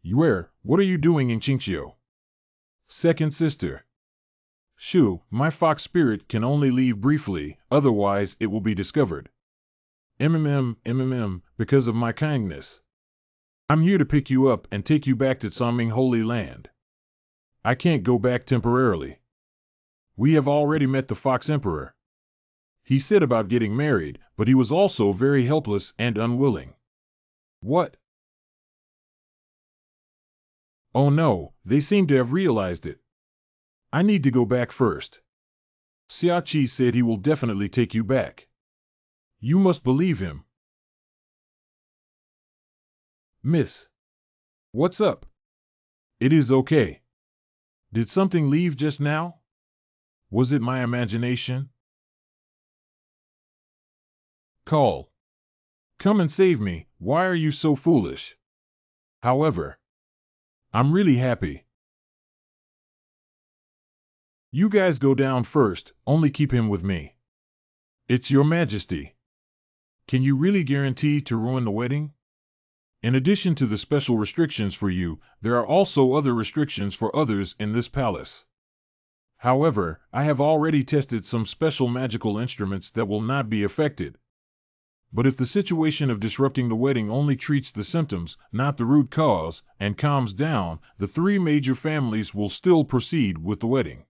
Yuer, what are you doing in Chinchio? Second Sister. Shu, my fox spirit can only leave briefly, otherwise it will be discovered. Because of my kindness. I'm here to pick you up and take you back to Tsaming Holy Land. I can't go back temporarily. We have already met the Fox Emperor. He said about getting married, but he was also very helpless and unwilling. What? Oh no, they seem to have realized it. I need to go back first. Xiaoqi said he will definitely take you back. You must believe him. Miss. What's up? It is okay. Did something leave just now? Was it my imagination? Call. Come and save me, why are you so foolish? However, I'm really happy. You guys go down first, only keep him with me. It's your majesty. Can you really guarantee to ruin the wedding? In addition to the special restrictions for you, there are also other restrictions for others in this palace. However, I have already tested some special magical instruments that will not be affected. But if the situation of disrupting the wedding only treats the symptoms, not the root cause, and calms down, the three major families will still proceed with the wedding.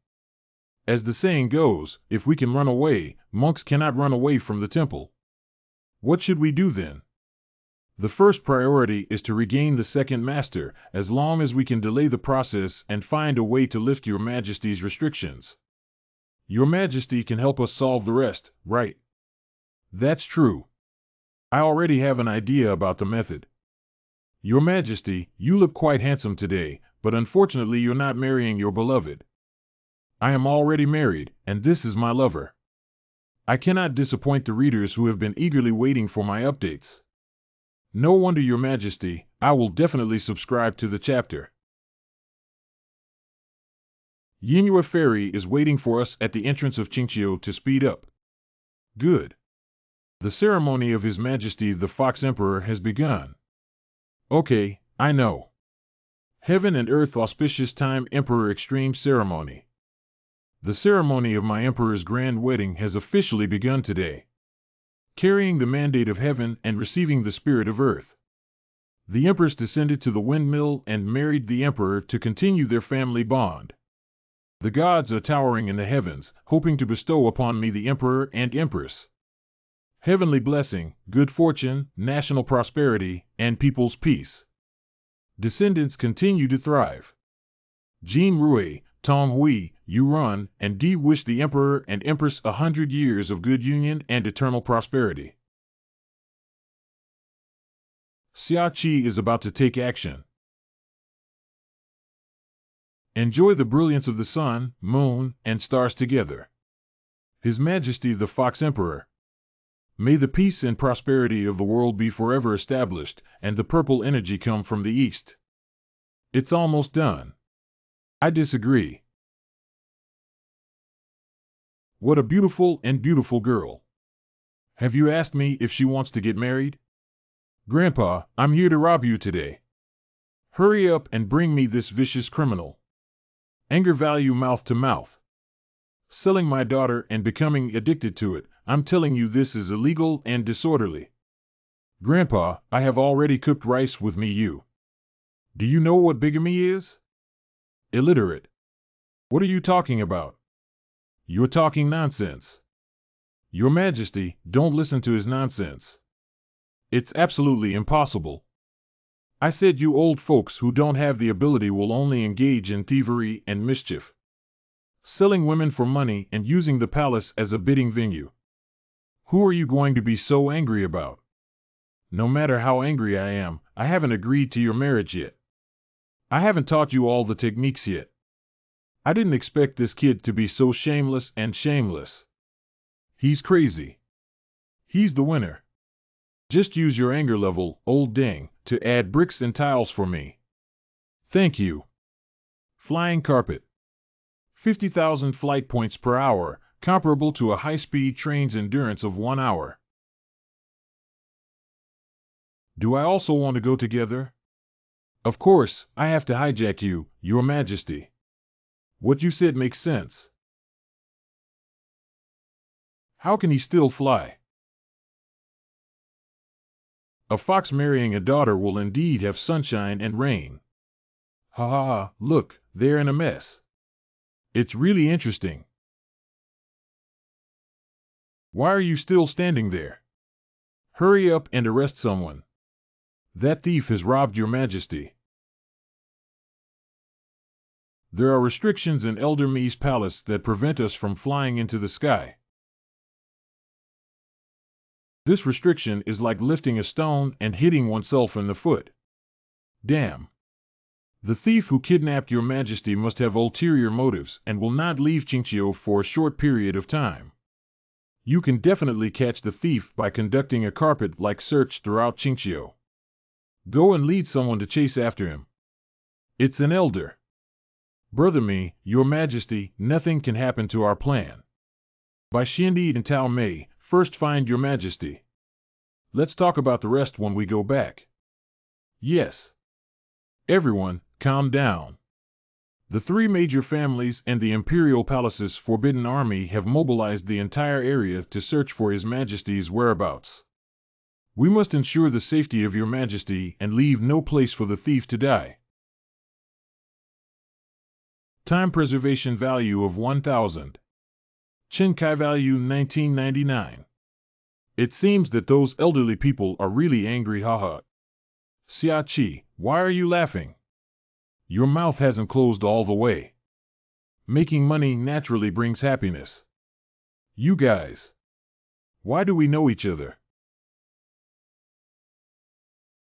As the saying goes, if we can run away, monks cannot run away from the temple. What should we do then? The first priority is to regain the second master, as long as we can delay the process and find a way to lift your majesty's restrictions. Your majesty can help us solve the rest, right? That's true. I already have an idea about the method. Your majesty, you look quite handsome today, but unfortunately you're not marrying your beloved. I am already married, and this is my lover. I cannot disappoint the readers who have been eagerly waiting for my updates. No wonder, Your Majesty, I will definitely subscribe to the chapter. Yinhua Ferry is waiting for us at the entrance of Chinchio to speed up. Good. The ceremony of His Majesty the Fox Emperor has begun. Okay, I know. Heaven and Earth Auspicious Time Emperor Extreme Ceremony. The ceremony of my Emperor's grand wedding has officially begun today. Carrying the mandate of heaven and receiving the spirit of earth. The Empress descended to the windmill and married the Emperor to continue their family bond. The gods are towering in the heavens, hoping to bestow upon me the Emperor and Empress. Heavenly blessing, good fortune, national prosperity, and people's peace. Descendants continue to thrive. Jean Rui, Tong Hui, Yuran, and Di wish the Emperor and Empress 100 years of good union and eternal prosperity. Xia Qi is about to take action. Enjoy the brilliance of the sun, moon, and stars together. His Majesty the Fox Emperor. May the peace and prosperity of the world be forever established, and the purple energy come from the east. It's almost done. I disagree. What a beautiful and beautiful girl. Have you asked me if she wants to get married? Grandpa, I'm here to rob you today. Hurry up and bring me this vicious criminal. Anger value mouth to mouth. Selling my daughter and becoming addicted to it, I'm telling you this is illegal and disorderly. Grandpa, I have already cooked rice with me. Do you know what bigamy is? Illiterate. What are you talking about? You're talking nonsense. Your Majesty, don't listen to his nonsense. It's absolutely impossible. I said you old folks who don't have the ability will only engage in thievery and mischief. Selling women for money and using the palace as a bidding venue. Who are you going to be so angry about? No matter how angry I am, I haven't agreed to your marriage yet. I haven't taught you all the techniques yet. I didn't expect this kid to be so shameless and shameless. He's crazy. He's the winner. Just use your anger level, old dang, to add bricks and tiles for me. Thank you. Flying carpet. 50,000 flight points per hour, comparable to a high-speed train's endurance of 1 hour. Do I also want to go together? Of course, I have to hijack you, Your Majesty. What you said makes sense. How can he still fly? A fox marrying a daughter will indeed have sunshine and rain. Ha ha ha, look, they're in a mess. It's really interesting. Why are you still standing there? Hurry up and arrest someone. That thief has robbed Your Majesty. There are restrictions in Elder Mi's palace that prevent us from flying into the sky. This restriction is like lifting a stone and hitting oneself in the foot. Damn. The thief who kidnapped Your Majesty must have ulterior motives and will not leave Chinchio for a short period of time. You can definitely catch the thief by conducting a carpet-like search throughout Chinchio. Go and lead someone to chase after him. It's an elder. Brother me, your majesty, nothing can happen to our plan. By Shindy and Tao Mei, first find your majesty. Let's talk about the rest when we go back. Yes. Everyone, calm down. The three major families and the Imperial Palace's Forbidden Army have mobilized the entire area to search for His Majesty's whereabouts. We must ensure the safety of your majesty and leave no place for the thief to die. Time preservation value of 1,000. Chinchio value 1999. It seems that those elderly people are really angry, haha. Xiachi, why are you laughing? Your mouth hasn't closed all the way. Making money naturally brings happiness. You guys. Why do we know each other?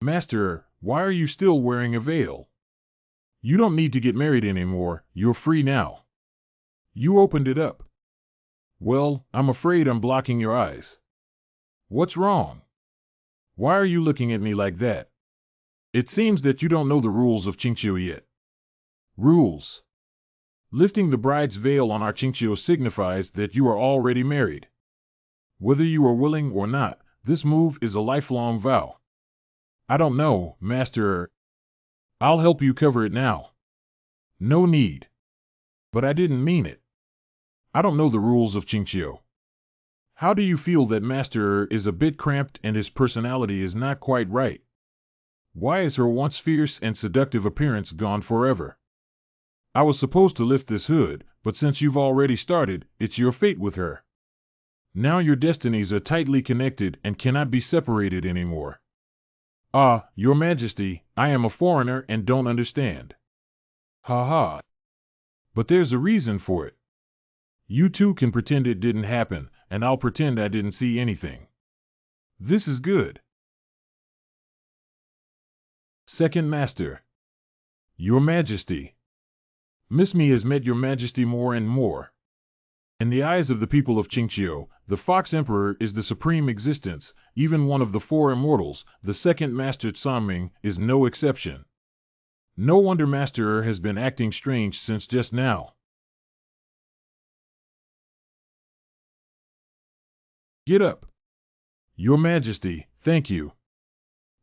Master, why are you still wearing a veil? You don't need to get married anymore, you're free now. You opened it up. Well, I'm afraid I'm blocking your eyes. What's wrong? Why are you looking at me like that? It seems that you don't know the rules of Chinchio yet. Rules. Lifting the bride's veil on our Chinchio signifies that you are already married. Whether you are willing or not, this move is a lifelong vow. I don't know, Master. I'll help you cover it now. No need. But I didn't mean it. I don't know the rules of Chinchio. How do you feel that Master is a bit cramped and his personality is not quite right? Why is her once fierce and seductive appearance gone forever? I was supposed to lift this hood, but since you've already started, it's your fate with her. Now your destinies are tightly connected and cannot be separated anymore. Ah, Your Majesty, I am a foreigner and don't understand. Ha ha. But there's a reason for it. You two can pretend it didn't happen, and I'll pretend I didn't see anything. This is good. Second Master. Your Majesty. Miss Me has met Your Majesty more and more. In the eyes of the people of Chinchio, the Fox Emperor is the supreme existence, even one of the four immortals. The second Master Tsaming is no exception. No wonder Master has been acting strange since just now. Get up. Your Majesty, thank you.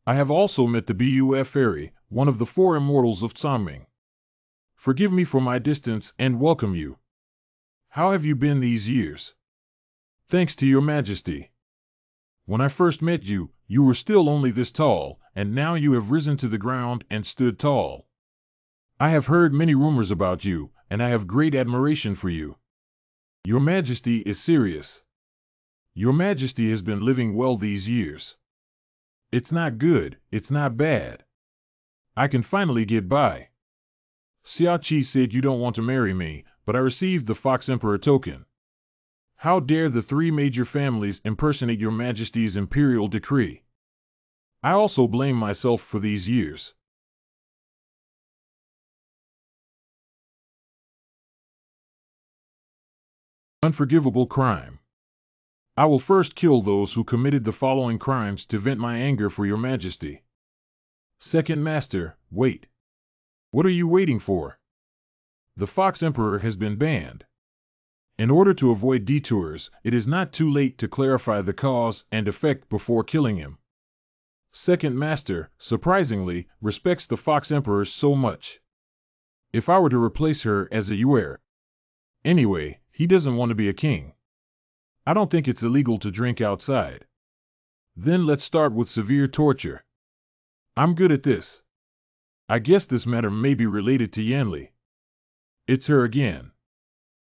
I have also met the Buf Fairy, one of the four immortals of Tsaming. Forgive me for my distance and welcome you. How have you been these years? Thanks to Your Majesty. When I first met you, you were still only this tall, and now you have risen to the ground and stood tall. I have heard many rumors about you, and I have great admiration for you. Your Majesty is serious. Your Majesty has been living well these years. It's not good, it's not bad. I can finally get by. Xiachi said you don't want to marry me, but I received the Fox Emperor token. How dare the three major families impersonate Your Majesty's imperial decree? I also blame myself for these years. Unforgivable crime. I will first kill those who committed the following crimes to vent my anger for Your Majesty. Second Master, wait. What are you waiting for? The Fox Emperor has been banned. In order to avoid detours, it is not too late to clarify the cause and effect before killing him. Second Master, surprisingly, respects the Fox Emperor so much. If I were to replace her as a Yuer. Anyway, he doesn't want to be a king. I don't think it's illegal to drink outside. Then let's start with severe torture. I'm good at this. I guess this matter may be related to Yanli. It's her again.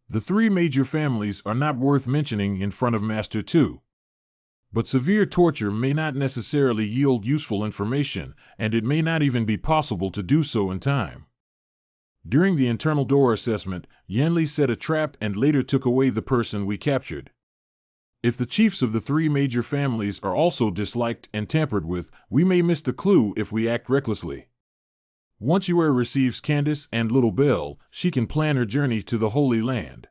The three major families are not worth mentioning in front of Master 2. But severe torture may not necessarily yield useful information, and it may not even be possible to do so in time. During the internal door assessment, Yanli set a trap and later took away the person we captured. If the chiefs of the three major families are also disliked and tampered with, we may miss the clue if we act recklessly. Once Yuer receives Candace and Little Belle, she can plan her journey to the Holy Land.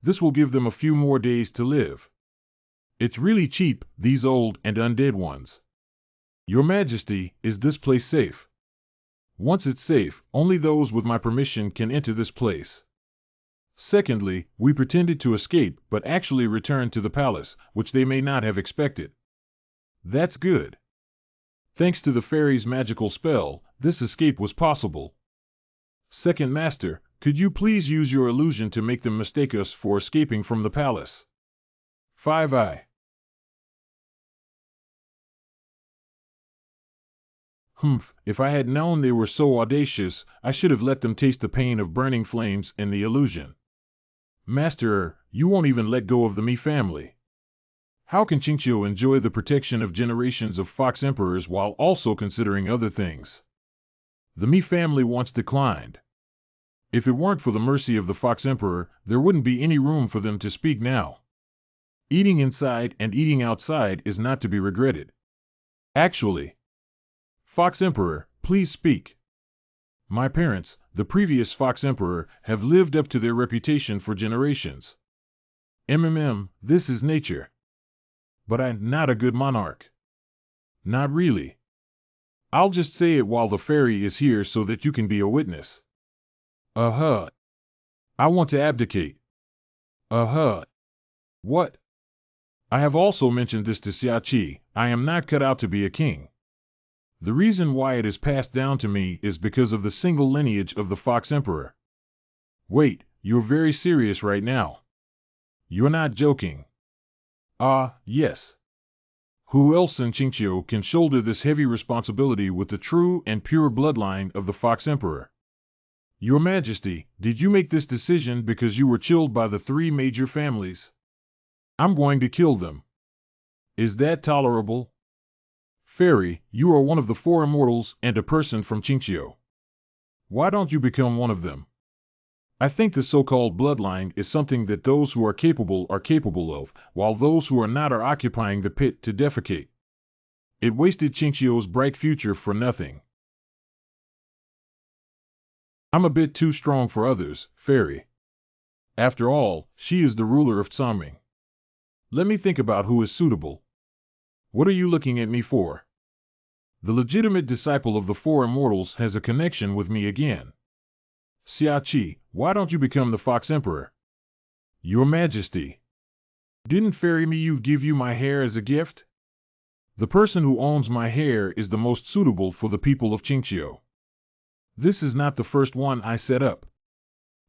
This will give them a few more days to live. It's really cheap, these old and undead ones. Your Majesty, is this place safe? Once it's safe, only those with my permission can enter this place. Secondly, we pretended to escape, but actually returned to the palace, which they may not have expected. That's good. Thanks to the fairy's magical spell, this escape was possible. Second Master, could you please use your illusion to make them mistake us for escaping from the palace? 5I. If I had known they were so audacious, I should have let them taste the pain of burning flames in the illusion. Master, you won't even let go of the Mi family. How can Chinchio enjoy the protection of generations of fox emperors while also considering other things? The Mi family once declined. If it weren't for the mercy of the fox emperor, there wouldn't be any room for them to speak now. Eating inside and eating outside is not to be regretted. Actually, Fox Emperor, please speak. My parents, the previous Fox Emperor, have lived up to their reputation for generations. This is nature. But I'm not a good monarch. Not really. I'll just say it while the fairy is here so that you can be a witness. I want to abdicate. What? I have also mentioned this to Xiaoqi. I am not cut out to be a king. The reason why it is passed down to me is because of the single lineage of the Fox Emperor. Wait, you're very serious right now. You're not joking. Yes. Who else in Chinchio can shoulder this heavy responsibility with the true and pure bloodline of the Fox Emperor? Your Majesty, did you make this decision because you were chilled by the three major families? I'm going to kill them. Is that tolerable? Fairy, you are one of the four immortals and a person from Chinchio. Why don't you become one of them? I think the so-called bloodline is something that those who are capable of, while those who are not are occupying the pit to defecate. It wasted Chinchio's bright future for nothing. I'm a bit too strong for others, Fairy. After all, she is the ruler of Tsaming. Let me think about who is suitable. What are you looking at me for? The legitimate disciple of the four immortals has a connection with me again. Xiaoqi, why don't you become the Fox Emperor? Your Majesty. Didn't Fairy Miyu give you my hair as a gift? The person who owns my hair is the most suitable for the people of Chinchio. This is not the first one I set up.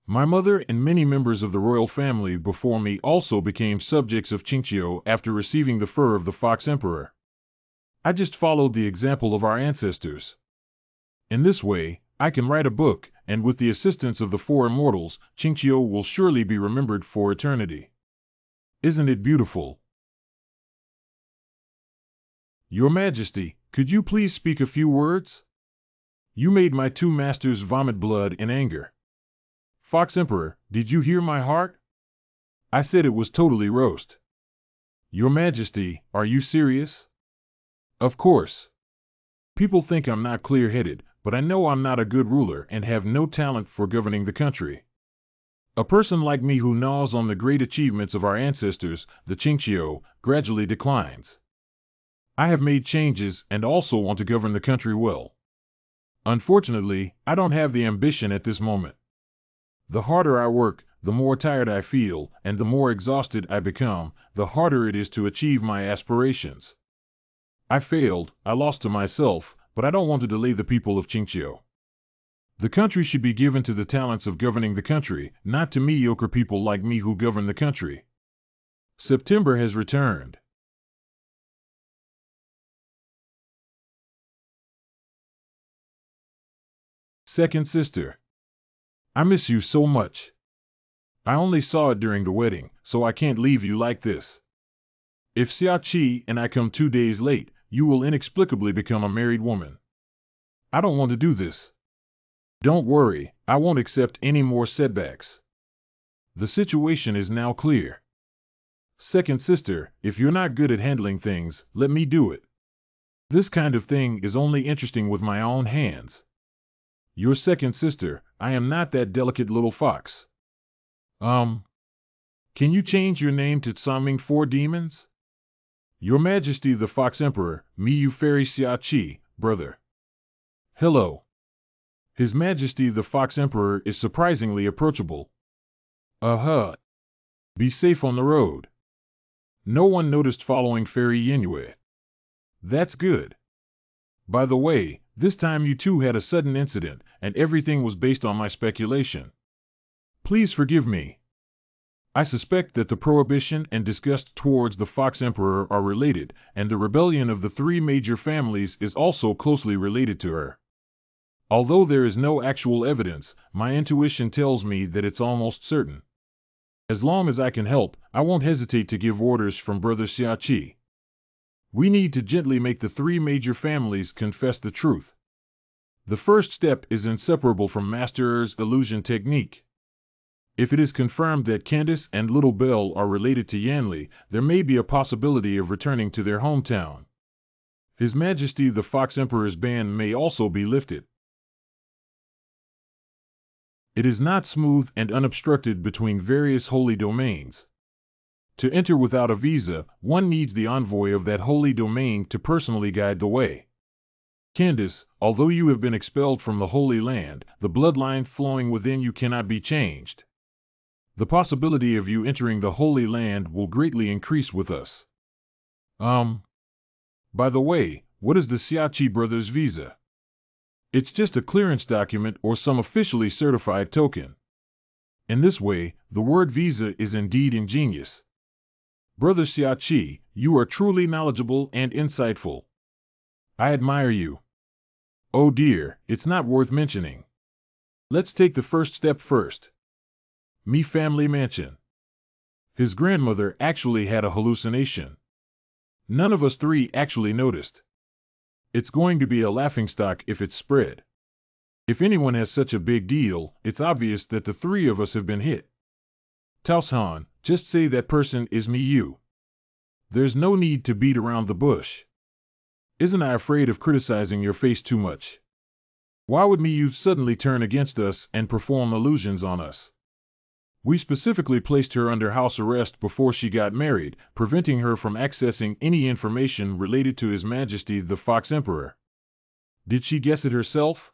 My mother and many members of the royal family before me also became subjects of Chinchio after receiving the fur of the Fox Emperor. I just followed the example of our ancestors. In this way, I can write a book, and with the assistance of the four immortals, Chinchio will surely be remembered for eternity. Isn't it beautiful? Your Majesty, could you please speak a few words? You made my two masters vomit blood in anger. Fox Emperor, did you hear my heart? I said it was totally roast. Your Majesty, are you serious? Of course. People think I'm not clear-headed, but I know I'm not a good ruler and have no talent for governing the country. A person like me who gnaws on the great achievements of our ancestors, the Chinchio, gradually declines. I have made changes and also want to govern the country well. Unfortunately, I don't have the ambition at this moment. The harder I work, the more tired I feel, and the more exhausted I become, the harder it is to achieve my aspirations. I failed, I lost to myself, but I don't want to delay the people of Chinchio. The country should be given to the talents of governing the country, not to mediocre people like me who govern the country. September has returned. Second sister. I miss you so much. I only saw it during the wedding, so I can't leave you like this. If Xiaoqi and I come 2 days late, you will inexplicably become a married woman. I don't want to do this. Don't worry, I won't accept any more setbacks. The situation is now clear. Second sister, if you're not good at handling things, let me do it. This kind of thing is only interesting with my own hands. Your second sister, I am not that delicate little fox. Can you change your name to Tsaming Four Demons? Your Majesty the Fox Emperor, Miyu Fairy Xiaoqi, brother. Hello. His Majesty the Fox Emperor is surprisingly approachable. Be safe on the road. No one noticed following Fairy Yinue. That's good. By the way, this time you two had a sudden incident, and everything was based on my speculation. Please forgive me. I suspect that the prohibition and disgust towards the Fox Emperor are related, and the rebellion of the three major families is also closely related to her. Although there is no actual evidence, my intuition tells me that it's almost certain. As long as I can help, I won't hesitate to give orders from Brother Xiaoqi. We need to gently make the three major families confess the truth. The first step is inseparable from Master Er's illusion technique. If it is confirmed that Candace and Little Belle are related to Yanli, there may be a possibility of returning to their hometown. His Majesty the Fox Emperor's ban may also be lifted. It is not smooth and unobstructed between various holy domains. To enter without a visa, one needs the envoy of that holy domain to personally guide the way. Candace, although you have been expelled from the Holy Land, the bloodline flowing within you cannot be changed. The possibility of you entering the Holy Land will greatly increase with us. By the way, what is the Xiaoqi brothers' visa? It's just a clearance document or some officially certified token. In this way, the word visa is indeed ingenious. Brother Xiaoqi, you are truly knowledgeable and insightful. I admire you. Oh dear, it's not worth mentioning. Let's take the first step first. Me family mansion. His grandmother actually had a hallucination. None of us three actually noticed. It's going to be a laughingstock if it's spread. If anyone has such a big deal, it's obvious that the three of us have been hit. Taosan, just say that person is me you. There's no need to beat around the bush. Isn't I afraid of criticizing your face too much? Why would me you suddenly turn against us and perform illusions on us? We specifically placed her under house arrest before she got married, preventing her from accessing any information related to His Majesty the Fox Emperor. Did she guess it herself?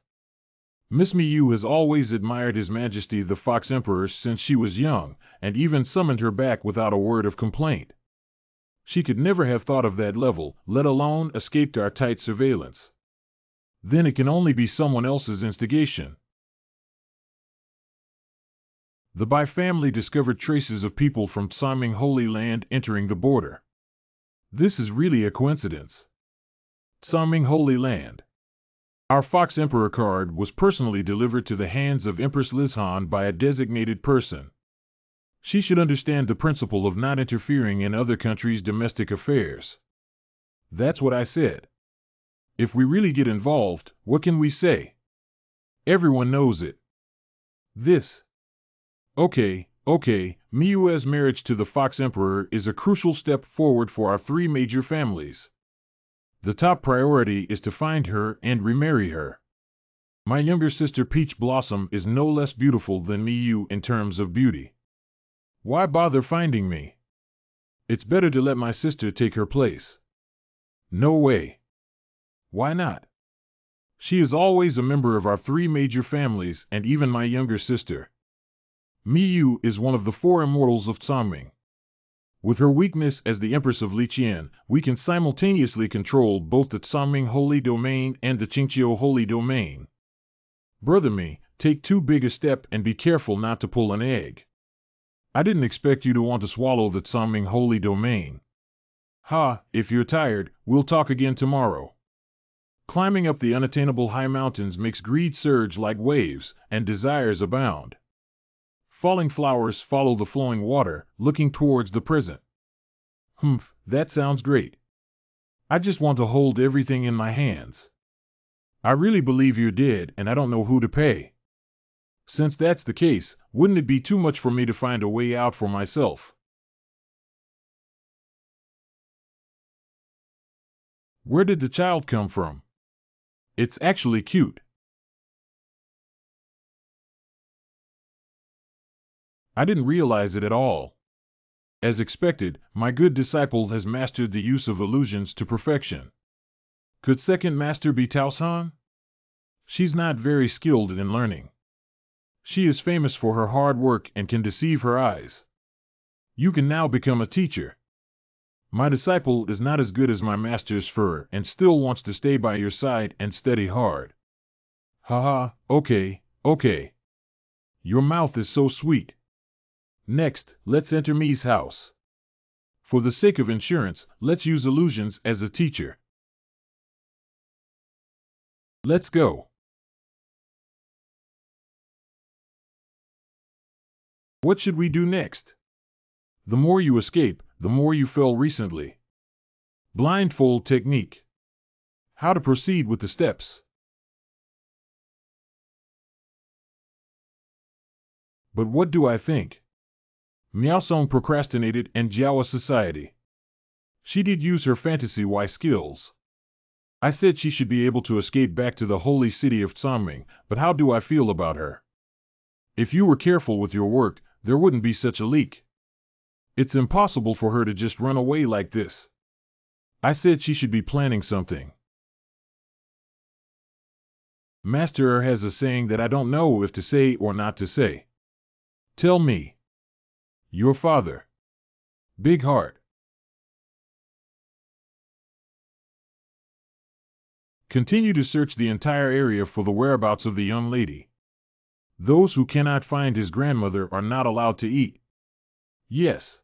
Miss Miyu has always admired His Majesty the Fox Emperor since she was young, and even summoned her back without a word of complaint. She could never have thought of that level, let alone escaped our tight surveillance. Then it can only be someone else's instigation. The Bai family discovered traces of people from Tsaming Holy Land entering the border. This is really a coincidence. Tsaming Holy Land. Our Fox Emperor card was personally delivered to the hands of Empress Lizhan by a designated person. She should understand the principle of not interfering in other countries' domestic affairs. That's what I said. If we really get involved, what can we say? Everyone knows it. Okay, Miyue's marriage to the Fox Emperor is a crucial step forward for our three major families. The top priority is to find her and remarry her. My younger sister Peach Blossom is no less beautiful than Miyu in terms of beauty. Why bother finding me? It's better to let my sister take her place. No way. Why not? She is always a member of our three major families and even my younger sister. Miyu is one of the four immortals of Tsaming. With her weakness as the Empress of Liqian, we can simultaneously control both the Tsaming Holy Domain and the Chinchio Holy Domain. Brother me, take too big a step and be careful not to pull an egg. I didn't expect you to want to swallow the Tsaming Holy Domain. If you're tired, we'll talk again tomorrow. Climbing up the unattainable high mountains makes greed surge like waves, and desires abound. Falling flowers follow the flowing water, looking towards the present. That sounds great. I just want to hold everything in my hands. I really believe you're dead and I don't know who to pay. Since that's the case, wouldn't it be too much for me to find a way out for myself? Where did the child come from? It's actually cute. I didn't realize it at all. As expected, my good disciple has mastered the use of illusions to perfection. Could second master be Taosan? She's not very skilled in learning. She is famous for her hard work and can deceive her eyes. You can now become a teacher. My disciple is not as good as my master's fur and still wants to stay by your side and study hard. Haha, okay, okay. Your mouth is so sweet. Next, let's enter Mi's house. For the sake of insurance, let's use illusions as a teacher. Let's go. What should we do next? The more you escape, the more you fell recently. Blindfold technique. How to proceed with the steps. But what do I think? Miaosong procrastinated and Jiawa society. She did use her fantasy-wise skills. I said she should be able to escape back to the holy city of Tsaming, but how do I feel about her? If you were careful with your work, there wouldn't be such a leak. It's impossible for her to just run away like this. I said she should be planning something. Master has a saying that I don't know if to say or not to say. Tell me. Your father. Big heart. Continue to search the entire area for the whereabouts of the young lady. Those who cannot find his grandmother are not allowed to eat. Yes.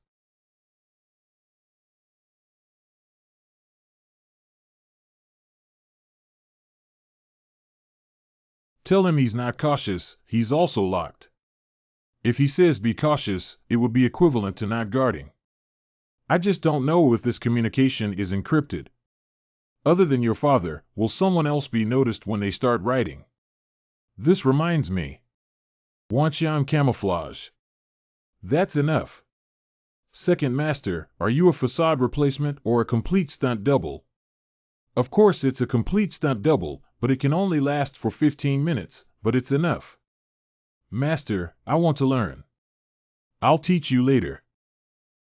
Tell him he's not cautious, he's also locked. If he says be cautious, it would be equivalent to not guarding. I just don't know if this communication is encrypted. Other than your father, will someone else be noticed when they start writing? This reminds me. Wanxian camouflage. That's enough. Second Master, are you a facade replacement or a complete stunt double? Of course it's a complete stunt double, but it can only last for 15 minutes, but it's enough. Master, I want to learn. I'll teach you later.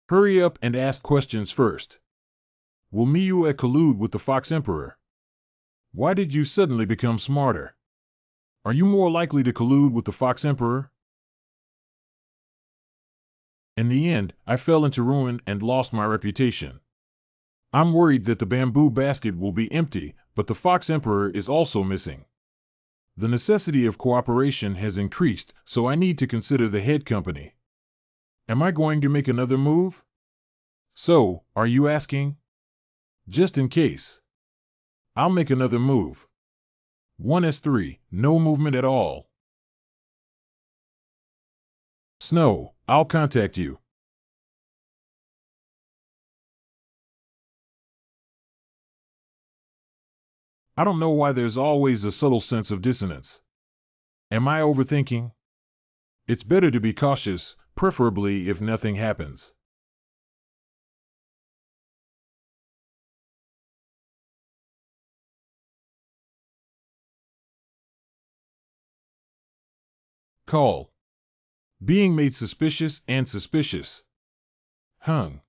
Hurry up and ask questions first. Will Miyu collude with the Fox Emperor? Why did you suddenly become smarter? Are you more likely to collude with the Fox Emperor? In the end, I fell into ruin and lost my reputation. I'm worried that the bamboo basket will be empty, but the Fox Emperor is also missing. The necessity of cooperation has increased, so I need to consider the head company. Am I going to make another move? So, are you asking? Just in case. I'll make another move. 1S3, no movement at all. Snow, I'll contact you. I don't know why there's always a subtle sense of dissonance. Am I overthinking? It's better to be cautious, preferably if nothing happens. Call. Being made suspicious and suspicious. Hung.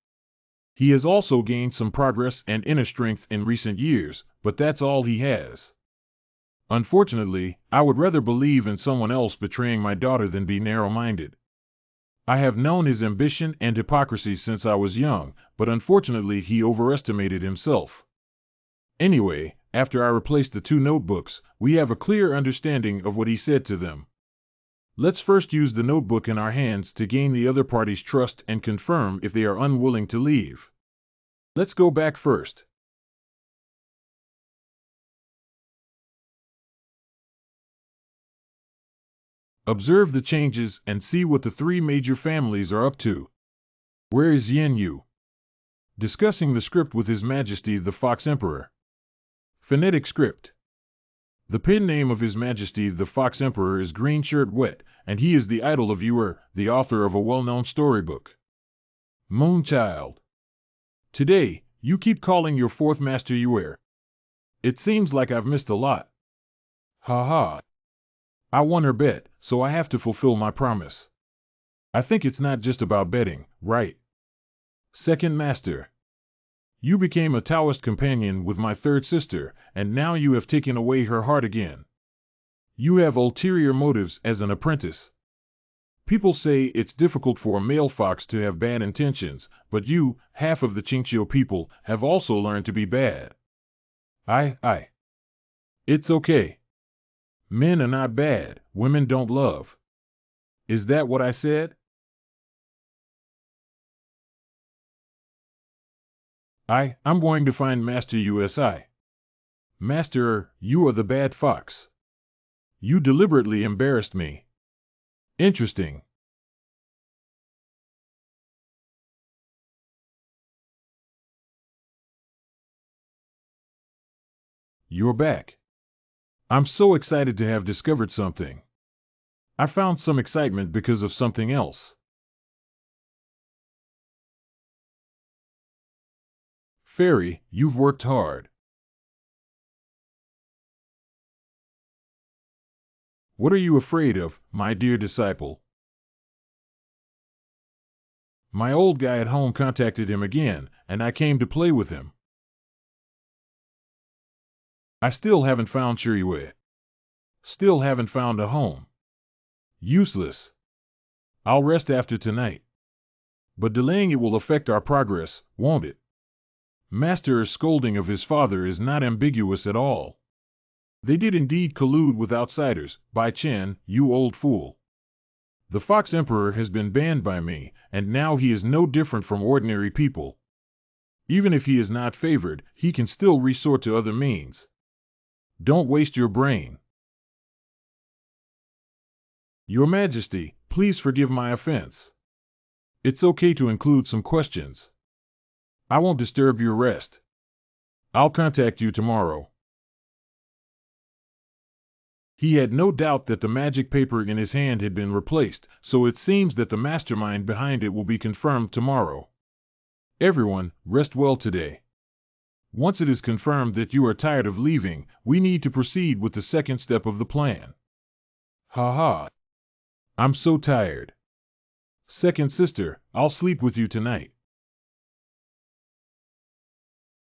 He has also gained some progress and inner strength in recent years, but that's all he has. Unfortunately, I would rather believe in someone else betraying my daughter than be narrow-minded. I have known his ambition and hypocrisy since I was young, but unfortunately he overestimated himself. Anyway, after I replaced the two notebooks, we have a clear understanding of what he said to them. Let's first use the notebook in our hands to gain the other party's trust and confirm if they are unwilling to leave. Let's go back first. Observe the changes and see what the three major families are up to. Where is Yen Yu? Discussing the script with His Majesty the Fox Emperor. Phonetic script. The pen name of His Majesty the Fox Emperor is Green Shirt Wet, and he is the idol of Yuer, the author of a well-known storybook. Moonchild. Today, you keep calling your fourth master Yuer. It seems like I've missed a lot. Ha ha. I won her bet, so I have to fulfill my promise. I think it's not just about betting, right? Second Master. You became a Taoist companion with my third sister, and now you have taken away her heart again. You have ulterior motives as an apprentice. People say it's difficult for a male fox to have bad intentions, but you, half of the Chinchio people, have also learned to be bad. I. It's okay. Men are not bad, women don't love. Is that what I said? I'm going to find Master USI. Master, you are the bad fox. You deliberately embarrassed me. Interesting. You're back. I'm so excited to have discovered something. I found some excitement because of something else. Fairy, you've worked hard. What are you afraid of, my dear disciple? My old guy at home contacted him again, and I came to play with him. I still haven't found Shiryu. Still haven't found a home. Useless. I'll rest after tonight. But delaying it will affect our progress, won't it? Master's scolding of his father is not ambiguous at all. They did indeed collude with outsiders. Bai Chen, you old fool. The Fox Emperor has been banned by me, and now he is no different from ordinary people. Even if he is not favored, he can still resort to other means. Don't waste your brain. Your Majesty, please forgive my offense. It's okay to include some questions. I won't disturb your rest. I'll contact you tomorrow. He had no doubt that the magic paper in his hand had been replaced, so it seems that the mastermind behind it will be confirmed tomorrow. Everyone, rest well today. Once it is confirmed that you are tired of leaving, we need to proceed with the second step of the plan. Ha ha. I'm so tired. Second sister, I'll sleep with you tonight.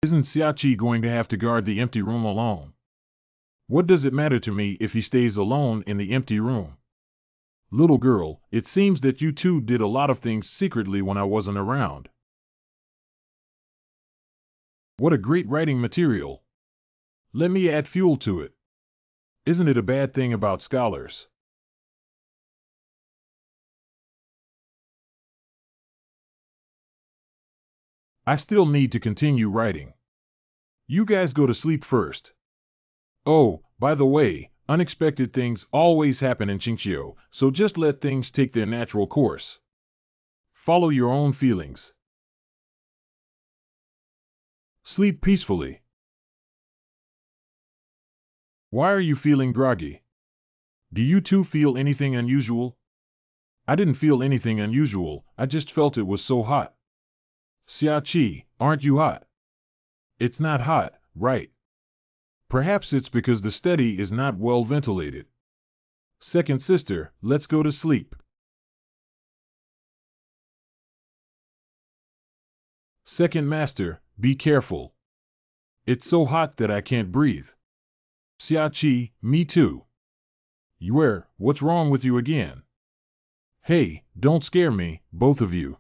Isn't Xiaoqi going to have to guard the empty room alone? What does it matter to me if he stays alone in the empty room? Little girl, it seems that you two did a lot of things secretly when I wasn't around. What a great writing material. Let me add fuel to it. Isn't it a bad thing about scholars? I still need to continue writing. You guys go to sleep first. Oh, by the way, unexpected things always happen in Chinchio, so just let things take their natural course. Follow your own feelings. Sleep peacefully. Why are you feeling groggy? Do you two feel anything unusual? I didn't feel anything unusual, I just felt it was so hot. Xiaoqi, aren't you hot? It's not hot, right? Perhaps it's because the study is not well ventilated. Second sister, let's go to sleep. Second master, be careful. It's so hot that I can't breathe. Xiaoqi, me too. Yue, what's wrong with you again? Hey, don't scare me, both of you.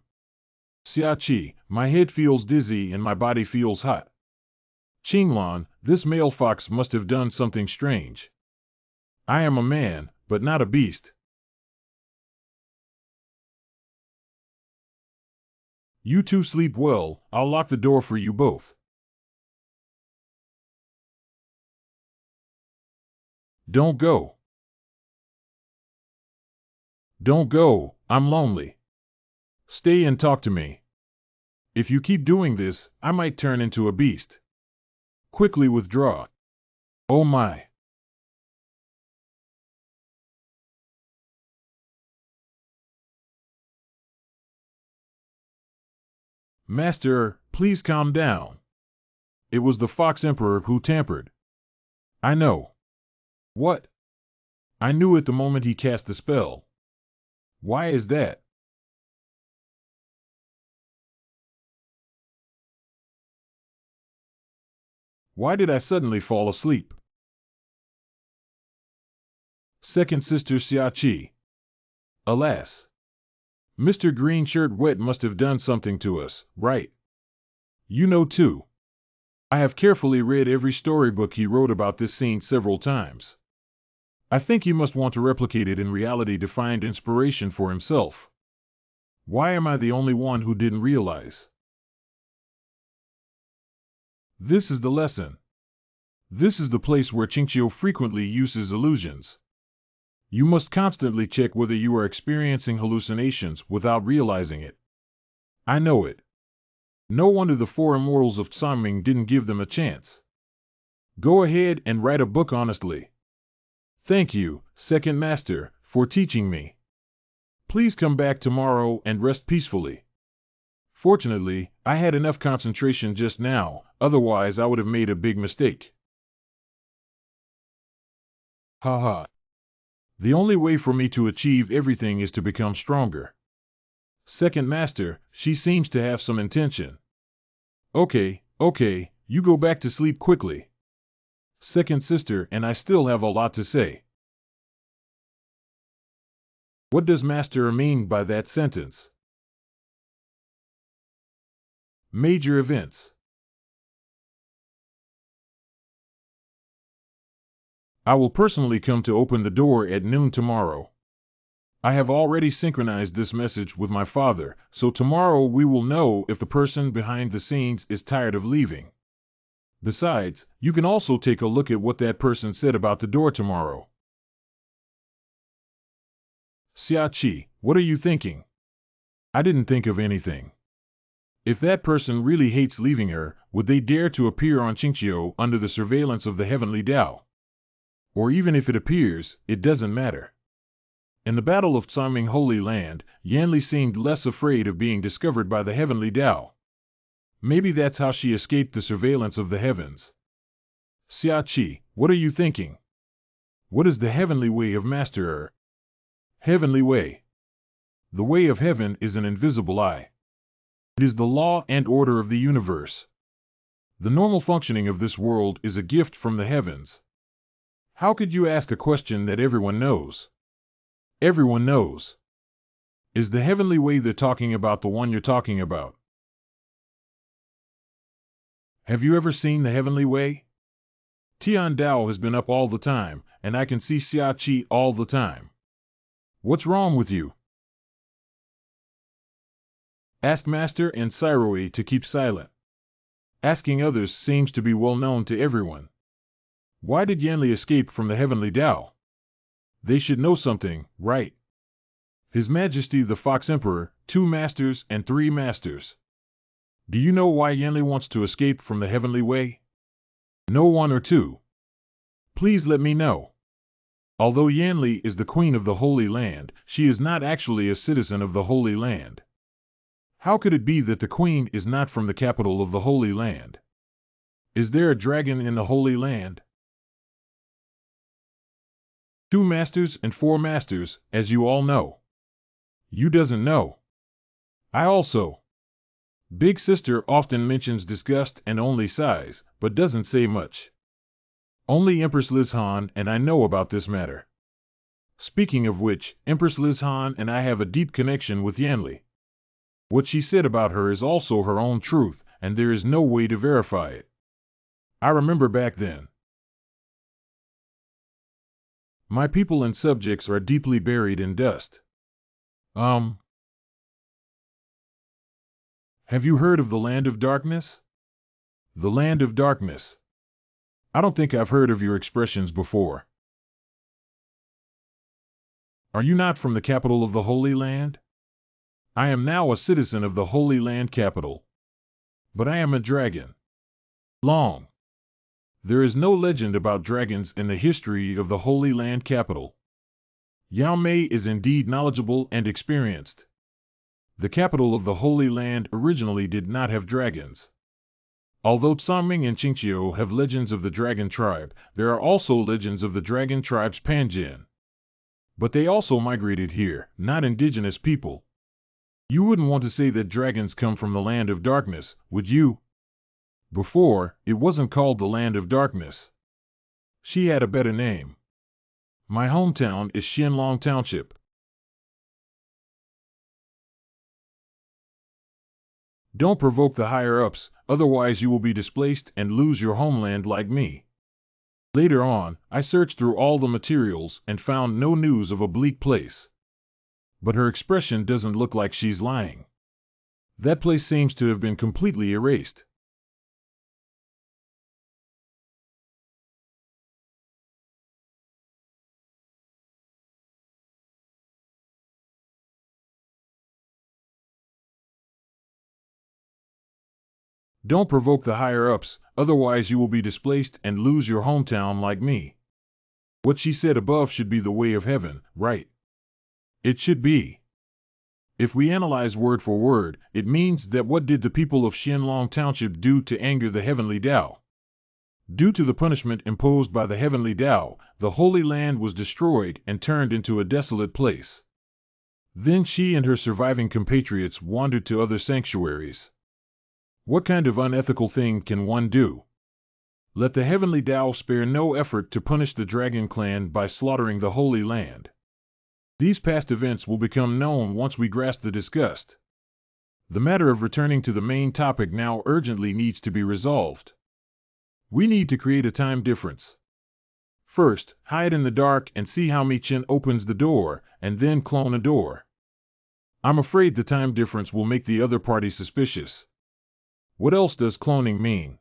Xiaoqi, my head feels dizzy and my body feels hot. Qinglan, this male fox must have done something strange. I am a man, but not a beast. You two sleep well, I'll lock the door for you both. Don't go. Don't go, I'm lonely. Stay and talk to me. If you keep doing this, I might turn into a beast. Quickly withdraw. Oh my. Master, please calm down. It was the Fox Emperor who tampered. I know. What? I knew it the moment he cast the spell. Why is that? Why did I suddenly fall asleep? Second sister Xiaoqi. Alas. Mr. Green Shirt Wet must have done something to us, right? You know too. I have carefully read every storybook he wrote about this scene several times. I think he must want to replicate it in reality to find inspiration for himself. Why am I the only one who didn't realize? This is the lesson. This is the place where Chinchio frequently uses illusions. You must constantly check whether you are experiencing hallucinations without realizing it. I know it. No wonder the four immortals of Tsanming didn't give them a chance. Go ahead and write a book honestly. Thank you, Second Master, for teaching me. Please come back tomorrow and rest peacefully. Fortunately, I had enough concentration just now, otherwise I would have made a big mistake. Haha. The only way for me to achieve everything is to become stronger. Second Master, she seems to have some intention. Okay, you go back to sleep quickly. Second Sister and I still have a lot to say. What does Master mean by that sentence? Major events. I will personally come to open the door at noon tomorrow. I have already synchronized this message with my father, so tomorrow we will know if the person behind the scenes is tired of leaving. Besides, you can also take a look at what that person said about the door tomorrow. Xiaoqi, what are you thinking? I didn't think of anything. If that person really hates leaving her, would they dare to appear on Chinchio under the surveillance of the Heavenly Tao? Or even if it appears, it doesn't matter. In the Battle of Tsanming Holy Land, Yanli seemed less afraid of being discovered by the Heavenly Tao. Maybe that's how she escaped the surveillance of the heavens. Xiaoqi, what are you thinking? What is the heavenly way of Master? Heavenly way. The way of heaven is an invisible eye. It is the law and order of the universe. The normal functioning of this world is a gift from the heavens. How could you ask a question that everyone knows? Everyone knows. Is the heavenly way they're talking about the one you're talking about? Have you ever seen the heavenly way? Tian Dao has been up all the time, and I can see Xiaoqi all the time. What's wrong with you? Ask Master and Siroi to keep silent. Asking others seems to be well known to everyone. Why did Yanli escape from the Heavenly Tao? They should know something, right? His Majesty the Fox Emperor, 2 masters and 3 masters. Do you know why Yanli wants to escape from the Heavenly Way? No 1 or 2. Please let me know. Although Yanli is the Queen of the Holy Land, she is not actually a citizen of the Holy Land. How could it be that the Queen is not from the capital of the Holy Land? Is there a dragon in the Holy Land? 2 masters and 4 masters, as you all know. You doesn't know. I also. Big Sister often mentions disgust and only sighs, but doesn't say much. Only Empress Liz Han and I know about this matter. Speaking of which, Empress Liz Han and I have a deep connection with Yanli. What she said about her is also her own truth, and there is no way to verify it. I remember back then. My people and subjects are deeply buried in dust. Have you heard of the Land of Darkness? The Land of Darkness. I don't think I've heard of your expressions before. Are you not from the capital of the Holy Land? I am now a citizen of the Holy Land capital. But I am a dragon. Long. There is no legend about dragons in the history of the Holy Land capital. Yao Mei is indeed knowledgeable and experienced. The capital of the Holy Land originally did not have dragons. Although Tsanming and Chinchio have legends of the dragon tribe, there are also legends of the dragon tribe's Panjin. But they also migrated here, not indigenous people. You wouldn't want to say that dragons come from the Land of Darkness, would you? Before, it wasn't called the Land of Darkness. She had a better name. My hometown is Xianlong Township. Don't provoke the higher-ups, otherwise you will be displaced and lose your homeland like me. Later on, I searched through all the materials and found no news of a bleak place. But her expression doesn't look like she's lying. That place seems to have been completely erased. Don't provoke the higher-ups, otherwise you will be displaced and lose your hometown like me. What she said above should be the way of heaven, right? It should be. If we analyze word for word, it means that what did the people of Xianlong Township do to anger the heavenly Tao? Due to the punishment imposed by the heavenly Tao, the Holy Land was destroyed and turned into a desolate place. Then she and her surviving compatriots wandered to other sanctuaries. What kind of unethical thing can one do? Let the heavenly Tao spare no effort to punish the Dragon Clan by slaughtering the Holy Land. These past events will become known once we grasp the disgust. The matter of returning to the main topic now urgently needs to be resolved. We need to create a time difference. First, hide in the dark and see how Michin opens the door, and then clone a door. I'm afraid the time difference will make the other party suspicious. What else does cloning mean?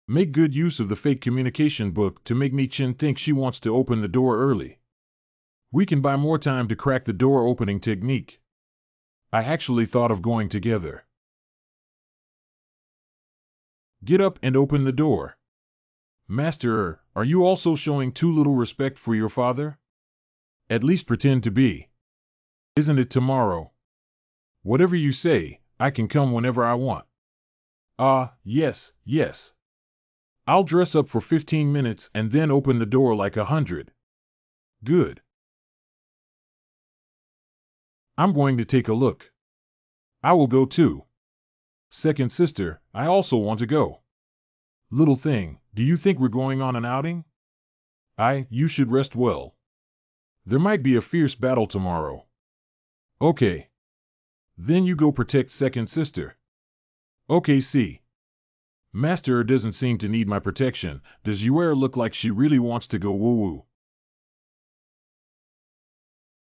Make good use of the fake communication book to make Michin think she wants to open the door early. We can buy more time to crack the door opening technique. I actually thought of going together. Get up and open the door. Master, are you also showing too little respect for your father? At least pretend to be. Isn't it tomorrow? Whatever you say, I can come whenever I want. Yes, yes. I'll dress up for 15 minutes and then open the door like 100. Good. I'm going to take a look. I will go too. Second sister, I also want to go. Little thing, do you think we're going on an outing? You should rest well. There might be a fierce battle tomorrow. Okay. Then you go protect second sister. Okay, see. Master doesn't seem to need my protection. Does Yuer look like she really wants to go woo-woo?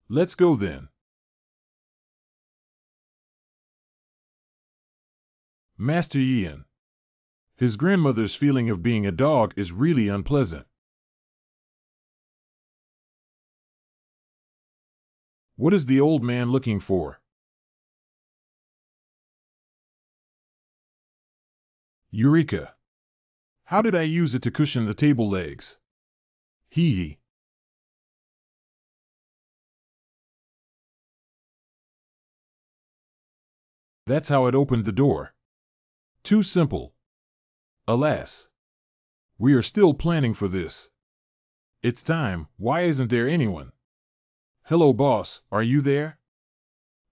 Let's go then. Master Ian. His grandmother's feeling of being a dog is really unpleasant. What is the old man looking for? Eureka! How did I use it to cushion the table legs? Hee hee. That's how it opened the door. Too simple. Alas. We are still planning for this. It's time, why isn't there anyone? Hello boss, are you there?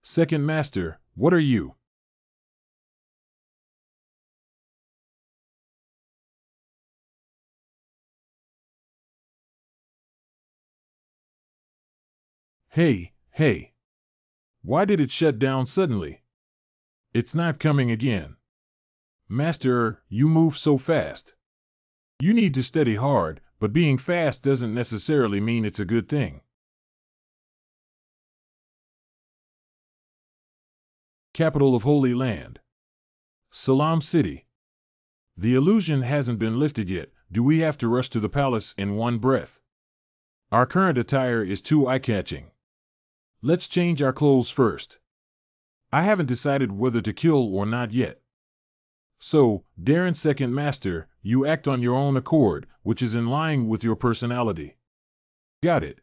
Second master, what are you? Hey. Why did it shut down suddenly? It's not coming again. Master, you move so fast. You need to study hard, but being fast doesn't necessarily mean it's a good thing. Capital of Holy Land. Salam City. The illusion hasn't been lifted yet. Do we have to rush to the palace in one breath? Our current attire is too eye-catching. Let's change our clothes first. I haven't decided whether to kill or not yet. So, Darren Second Master, you act on your own accord, which is in line with your personality. Got it.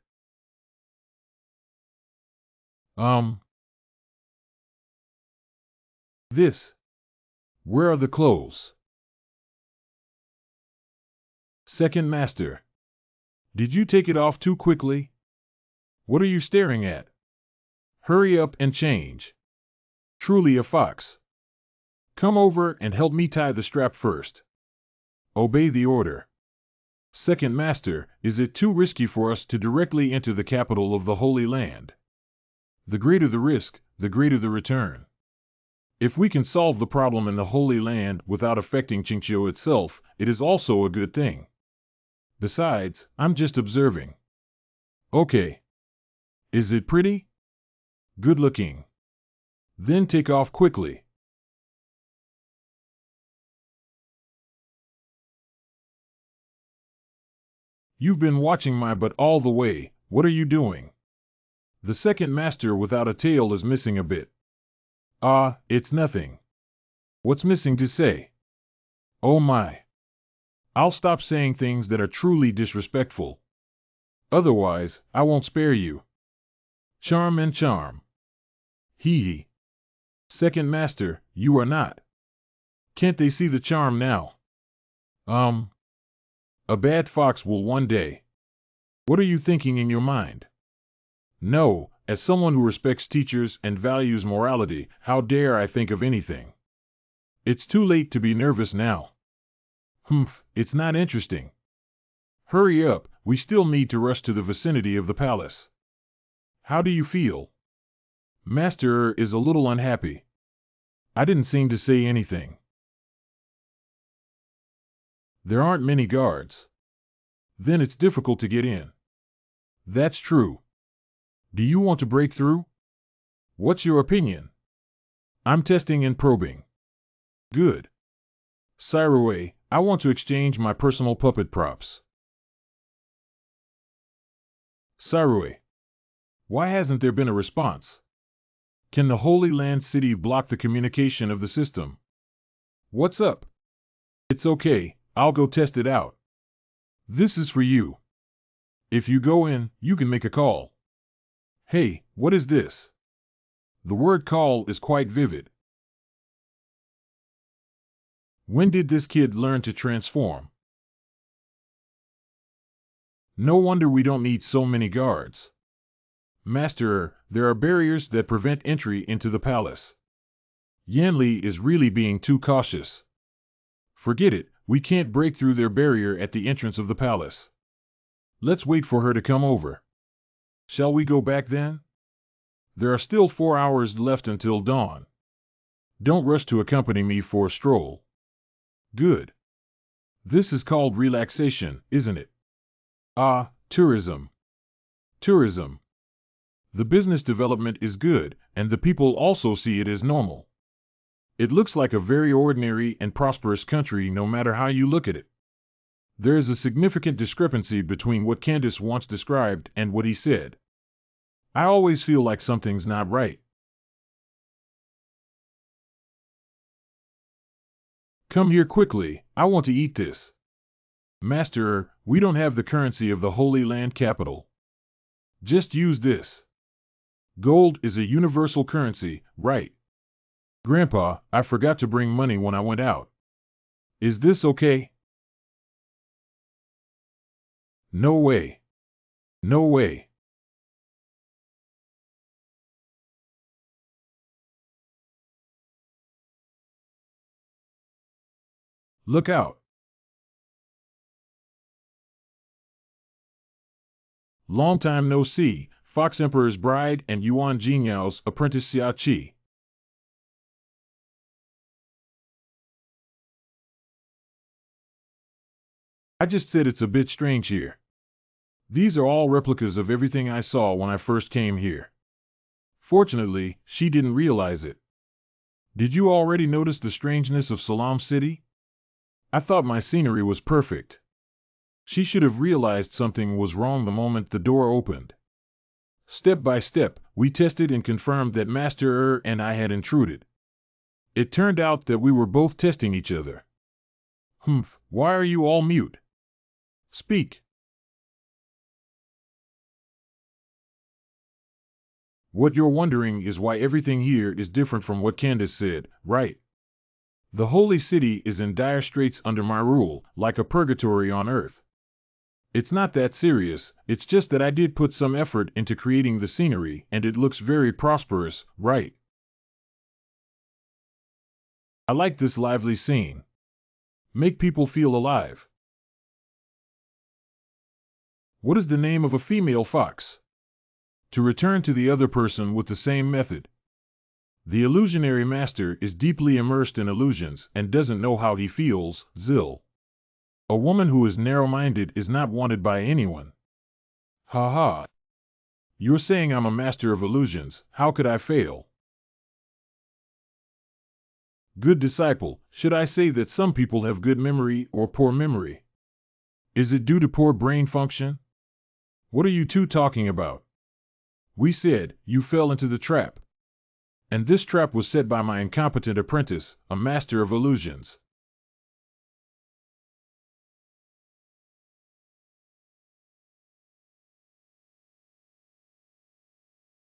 This. Where are the clothes? Second Master. Did you take it off too quickly? What are you staring at? Hurry up and change. Truly a fox. Come over and help me tie the strap first. Obey the order. Second Master, is it too risky for us to directly enter the capital of the Holy Land? The greater the risk, the greater the return. If we can solve the problem in the Holy Land without affecting Chinchio itself, it is also a good thing. Besides, I'm just observing. Okay. Is it pretty? Good looking. Then take off quickly. You've been watching my butt all the way. What are you doing? The second master without a tail is missing a bit. Ah, it's nothing. What's missing to say? Oh my. I'll stop saying things that are truly disrespectful. Otherwise, I won't spare you. Charm and charm. Hee hee. Second master, you are not. Can't they see the charm now? A bad fox will one day. What are you thinking in your mind? No, as someone who respects teachers and values morality, how dare I think of anything? It's too late to be nervous now. It's not interesting. Hurry up, we still need to rush to the vicinity of the palace. How do you feel? Master is a little unhappy. I didn't seem to say anything. There aren't many guards. Then it's difficult to get in. That's true. Do you want to break through? What's your opinion? I'm testing and probing. Good. Cyroway, I want to exchange my personal puppet props. Cyroway. Why hasn't there been a response? Can the Holy Land City block the communication of the system? What's up? It's okay, I'll go test it out. This is for you. If you go in, you can make a call. Hey, what is this? The word call is quite vivid. When did this kid learn to transform? No wonder we don't need so many guards. Master, there are barriers that prevent entry into the palace. Yanli is really being too cautious. Forget it, we can't break through their barrier at the entrance of the palace. Let's wait for her to come over. Shall we go back then? There are still 4 hours left until dawn. Don't rush to accompany me for a stroll. Good. This is called relaxation, isn't it? Ah, tourism. Tourism. The business development is good, and the people also see it as normal. It looks like a very ordinary and prosperous country no matter how you look at it. There is a significant discrepancy between what Candace once described and what he said. I always feel like something's not right. Come here quickly, I want to eat this. Master, we don't have the currency of the Holy Land capital. Just use this. Gold is a universal currency, right? Grandpa, I forgot to bring money when I went out. Is this okay? No way. No way. Look out. Long time no see, Fox Emperor's bride and Yuan Jingyao's apprentice Xia Qi. I just said it's a bit strange here. These are all replicas of everything I saw when I first came here. Fortunately, she didn't realize it. Did you already notice the strangeness of Salam City? I thought my scenery was perfect. She should have realized something was wrong the moment the door opened. Step by step, we tested and confirmed that Master and I had intruded. It turned out that we were both testing each other. Why are you all mute? Speak. What you're wondering is why everything here is different from what Candace said, right? The holy city is in dire straits under my rule, like a purgatory on earth. It's not that serious, it's just that I did put some effort into creating the scenery and it looks very prosperous, right? I like this lively scene. Make people feel alive. What is the name of a female fox? To return to the other person with the same method. The illusionary master is deeply immersed in illusions and doesn't know how he feels, Zil. A woman who is narrow-minded is not wanted by anyone. Ha ha. You're saying I'm a master of illusions, how could I fail? Good disciple, should I say that some people have good memory or poor memory? Is it due to poor brain function? What are you two talking about? We said, you fell into the trap. And this trap was set by my incompetent apprentice, a master of illusions.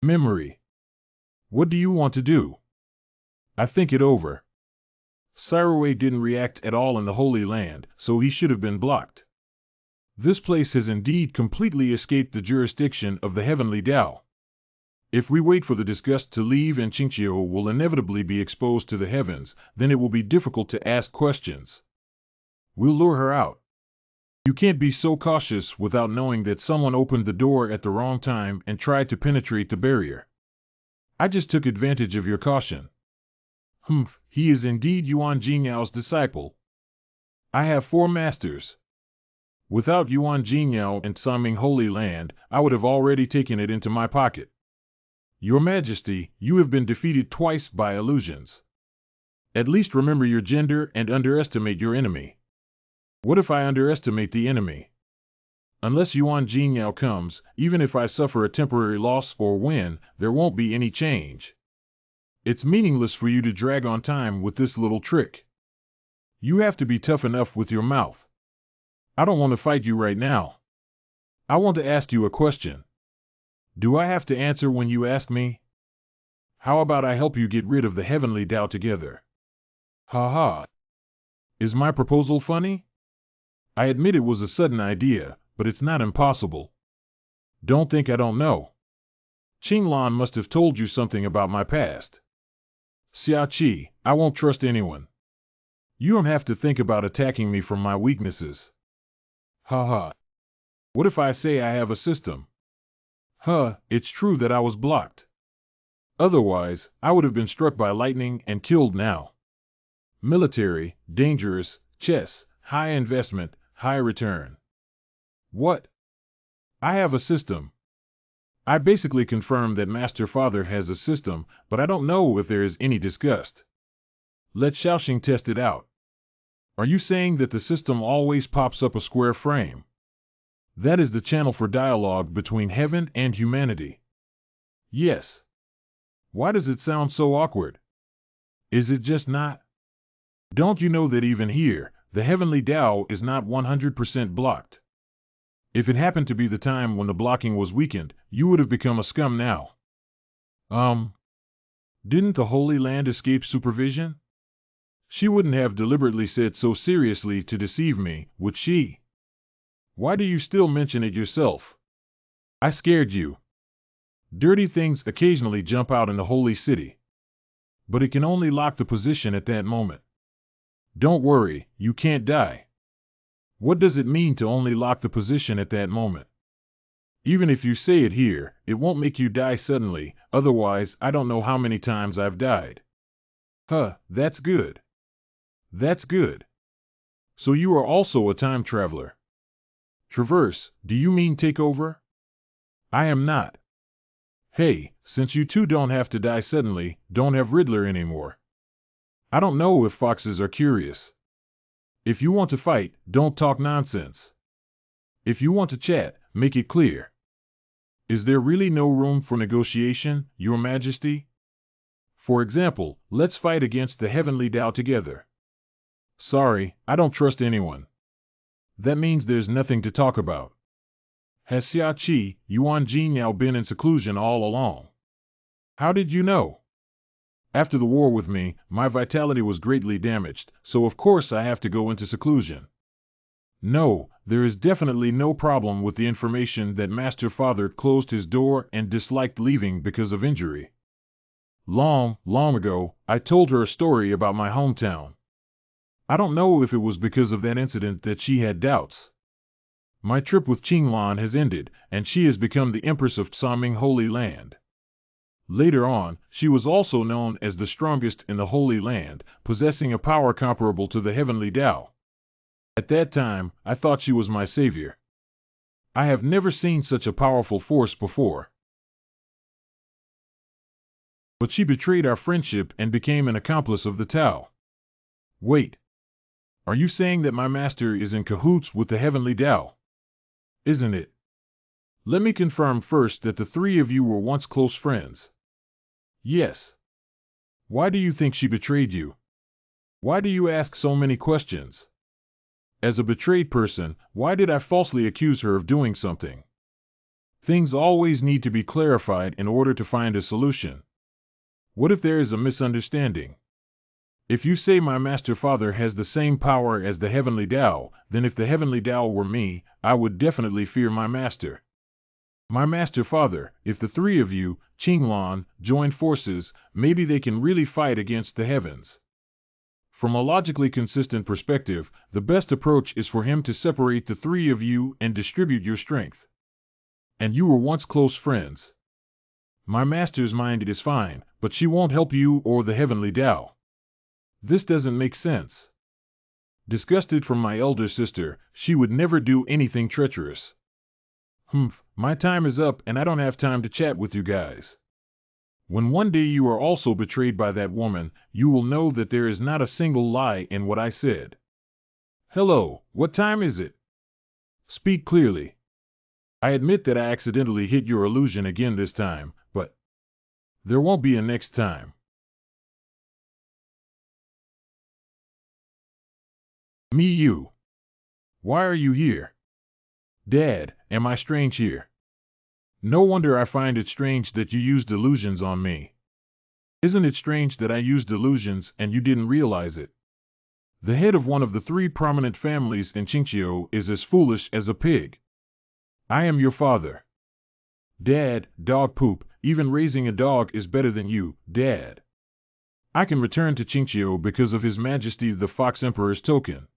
Memory. What do you want to do? I think it over. Cyroway didn't react at all in the Holy Land, so he should have been blocked. This place has indeed completely escaped the jurisdiction of the heavenly Tao. If we wait for the disgust to leave and Chinchio will inevitably be exposed to the heavens, then it will be difficult to ask questions. We'll lure her out. You can't be so cautious without knowing that someone opened the door at the wrong time and tried to penetrate the barrier. I just took advantage of your caution. Humph, he is indeed Yuan Jinyao's disciple. I have 4 masters. Without Yuan Jinyao and Saming Holy Land, I would have already taken it into my pocket. Your Majesty, you have been defeated twice by illusions. At least remember your gender and underestimate your enemy. What if I underestimate the enemy? Unless Yuan Jinyao comes, even if I suffer a temporary loss or win, there won't be any change. It's meaningless for you to drag on time with this little trick. You have to be tough enough with your mouth. I don't want to fight you right now. I want to ask you a question. Do I have to answer when you ask me? How about I help you get rid of the heavenly Tao together? Ha ha. Is my proposal funny? I admit it was a sudden idea, but it's not impossible. Don't think I don't know. Qinglan must have told you something about my past. Xiaoqi, I won't trust anyone. You don't have to think about attacking me from my weaknesses. Ha ha. What if I say I have a system? It's true that I was blocked. Otherwise, I would have been struck by lightning and killed now. Military, dangerous, chess, high investment, high return. What? I have a system. I basically confirm that Master Father has a system, but I don't know if there is any disgust. Let Xiaoxing test it out. Are you saying that the system always pops up a square frame? That is the channel for dialogue between heaven and humanity. Yes. Why does it sound so awkward? Is it just not? Don't you know that even here, the heavenly Tao is not 100% blocked? If it happened to be the time when the blocking was weakened, you would have become a scum now. Didn't the Holy Land escape supervision? She wouldn't have deliberately said so seriously to deceive me, would she? Why do you still mention it yourself? I scared you. Dirty things occasionally jump out in the holy city. But it can only lock the position at that moment. Don't worry, you can't die. What does it mean to only lock the position at that moment? Even if you say it here, it won't make you die suddenly, otherwise I don't know how many times I've died. That's good. That's good. So you are also a time traveler. Traverse, do you mean take over? I am not. Hey, since you two don't have to die suddenly, don't have Riddler anymore. I don't know if foxes are curious. If you want to fight, don't talk nonsense. If you want to chat, make it clear. Is there really no room for negotiation, Your Majesty? For example, let's fight against the heavenly Tao together. Sorry, I don't trust anyone. That means there's nothing to talk about. Has Xiaoqi, Yuan Jinyao been in seclusion all along? How did you know? After the war with me, my vitality was greatly damaged, so of course I have to go into seclusion. No, there is definitely no problem with the information that Master Father closed his door and disliked leaving because of injury. Long ago, I told her a story about my hometown. I don't know if it was because of that incident that she had doubts. My trip with Qinglan has ended, and she has become the Empress of Tsaming Holy Land. Later on, she was also known as the strongest in the Holy Land, possessing a power comparable to the heavenly Tao. At that time, I thought she was my savior. I have never seen such a powerful force before. But she betrayed our friendship and became an accomplice of the Tao. Wait. Are you saying that my master is in cahoots with the heavenly Tao? Isn't it? Let me confirm first that the three of you were once close friends. Yes. Why do you think she betrayed you? Why do you ask so many questions? As a betrayed person, why did I falsely accuse her of doing something? Things always need to be clarified in order to find a solution. What if there is a misunderstanding? If you say my master father has the same power as the heavenly Tao, then if the heavenly Tao were me, I would definitely fear my master. My master father, if the three of you, Qinglan, join forces, maybe they can really fight against the heavens. From a logically consistent perspective, the best approach is for him to separate the three of you and distribute your strength. And you were once close friends. My master's mind is fine, but she won't help you or the heavenly Tao. This doesn't make sense. Disgusted from my elder sister, she would never do anything treacherous. My time is up and I don't have time to chat with you guys. When one day you are also betrayed by that woman, you will know that there is not a single lie in what I said. Hello, what time is it? Speak clearly. I admit that I accidentally hit your illusion again this time, but there won't be a next time. Me you. Why are you here? Dad, am I strange here? No wonder I find it strange that you used illusions on me. Isn't it strange that I used illusions and you didn't realize it? The head of one of the three prominent families in Chinchio is as foolish as a pig. I am your father. Dad, dog poop, even raising a dog is better than you, Dad. I can return to Chinchio because of His Majesty the Fox Emperor's token.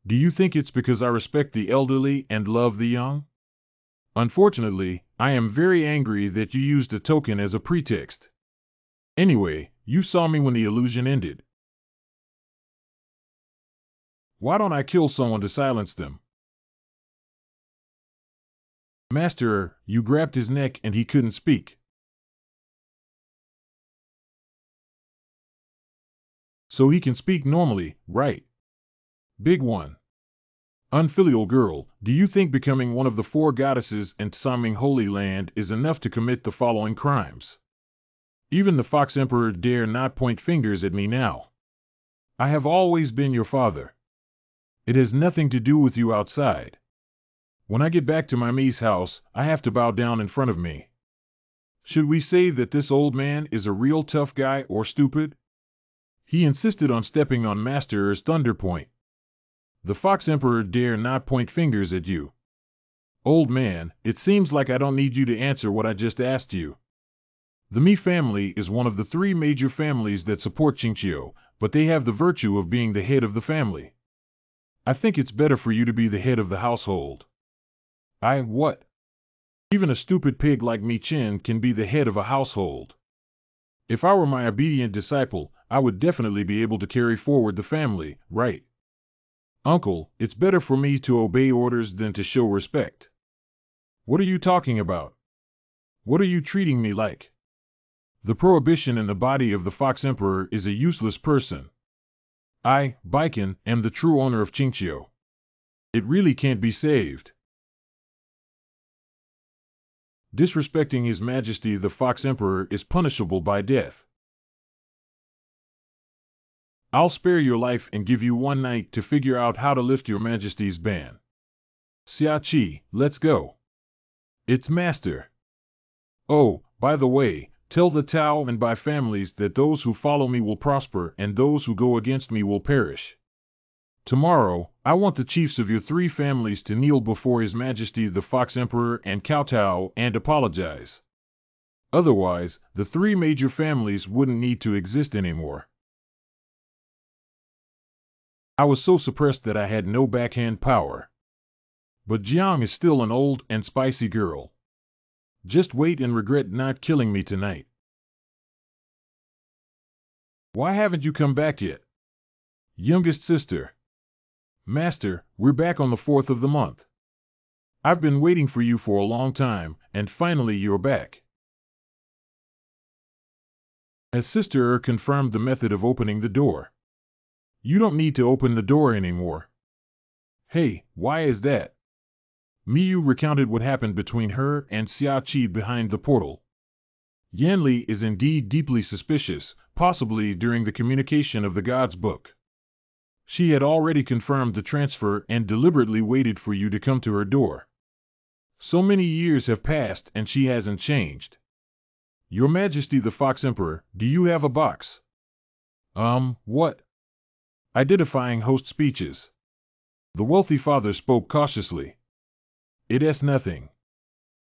Do you think it's because I respect the elderly and love the young? Unfortunately, I am very angry that you used a token as a pretext. Anyway, you saw me when the illusion ended. Why don't I kill someone to silence them? Master, you grabbed his neck and he couldn't speak. So he can speak normally, right? Big one. Unfilial girl, do you think becoming one of the four goddesses in Tsaming Holy Land is enough to commit the following crimes? Even the Fox Emperor dare not point fingers at me now. I have always been your father. It has nothing to do with you outside. When I get back to my Mi's house, I have to bow down in front of me. Should we say that this old man is a real tough guy or stupid? He insisted on stepping on Master's thunder point. The Fox Emperor dare not point fingers at you. Old man, it seems like I don't need you to answer what I just asked you. The Mi family is one of the three major families that support Chinchio, but they have the virtue of being the head of the family. I think it's better for you to be the head of the household. What? Even a stupid pig like Mi Chin can be the head of a household. If I were my obedient disciple, I would definitely be able to carry forward the family, right? Uncle, it's better for me to obey orders than to show respect. What are you talking about? What are you treating me like? The prohibition in the body of the Fox Emperor is a useless person. I, Baiken, am the true owner of Chinchio. It really can't be saved. Disrespecting His Majesty the Fox Emperor is punishable by death. I'll spare your life and give you one night to figure out how to lift your Majesty's ban. Xia, let's go. It's Master. Oh, by the way, tell the Tao and Bai families that those who follow me will prosper and those who go against me will perish. Tomorrow, I want the chiefs of your three families to kneel before His Majesty the Fox Emperor and kowtow and apologize. Otherwise, the three major families wouldn't need to exist anymore. I was so suppressed that I had no backhand power. But Jiang is still an old and spicy girl. Just wait and regret not killing me tonight. Why haven't you come back yet? Youngest sister. Master, we're back on the 4th of the month. I've been waiting for you for a long time, and finally you're back. As Sister confirmed the method of opening the door. You don't need to open the door anymore. Hey, why is that? Miyu recounted what happened between her and Xiaoqi behind the portal. Yanli is indeed deeply suspicious, possibly during the communication of the God's book. She had already confirmed the transfer and deliberately waited for you to come to her door. So many years have passed and she hasn't changed. Your Majesty the Fox Emperor, do you have a box? What? Identifying host speeches. The wealthy father spoke cautiously. It's nothing.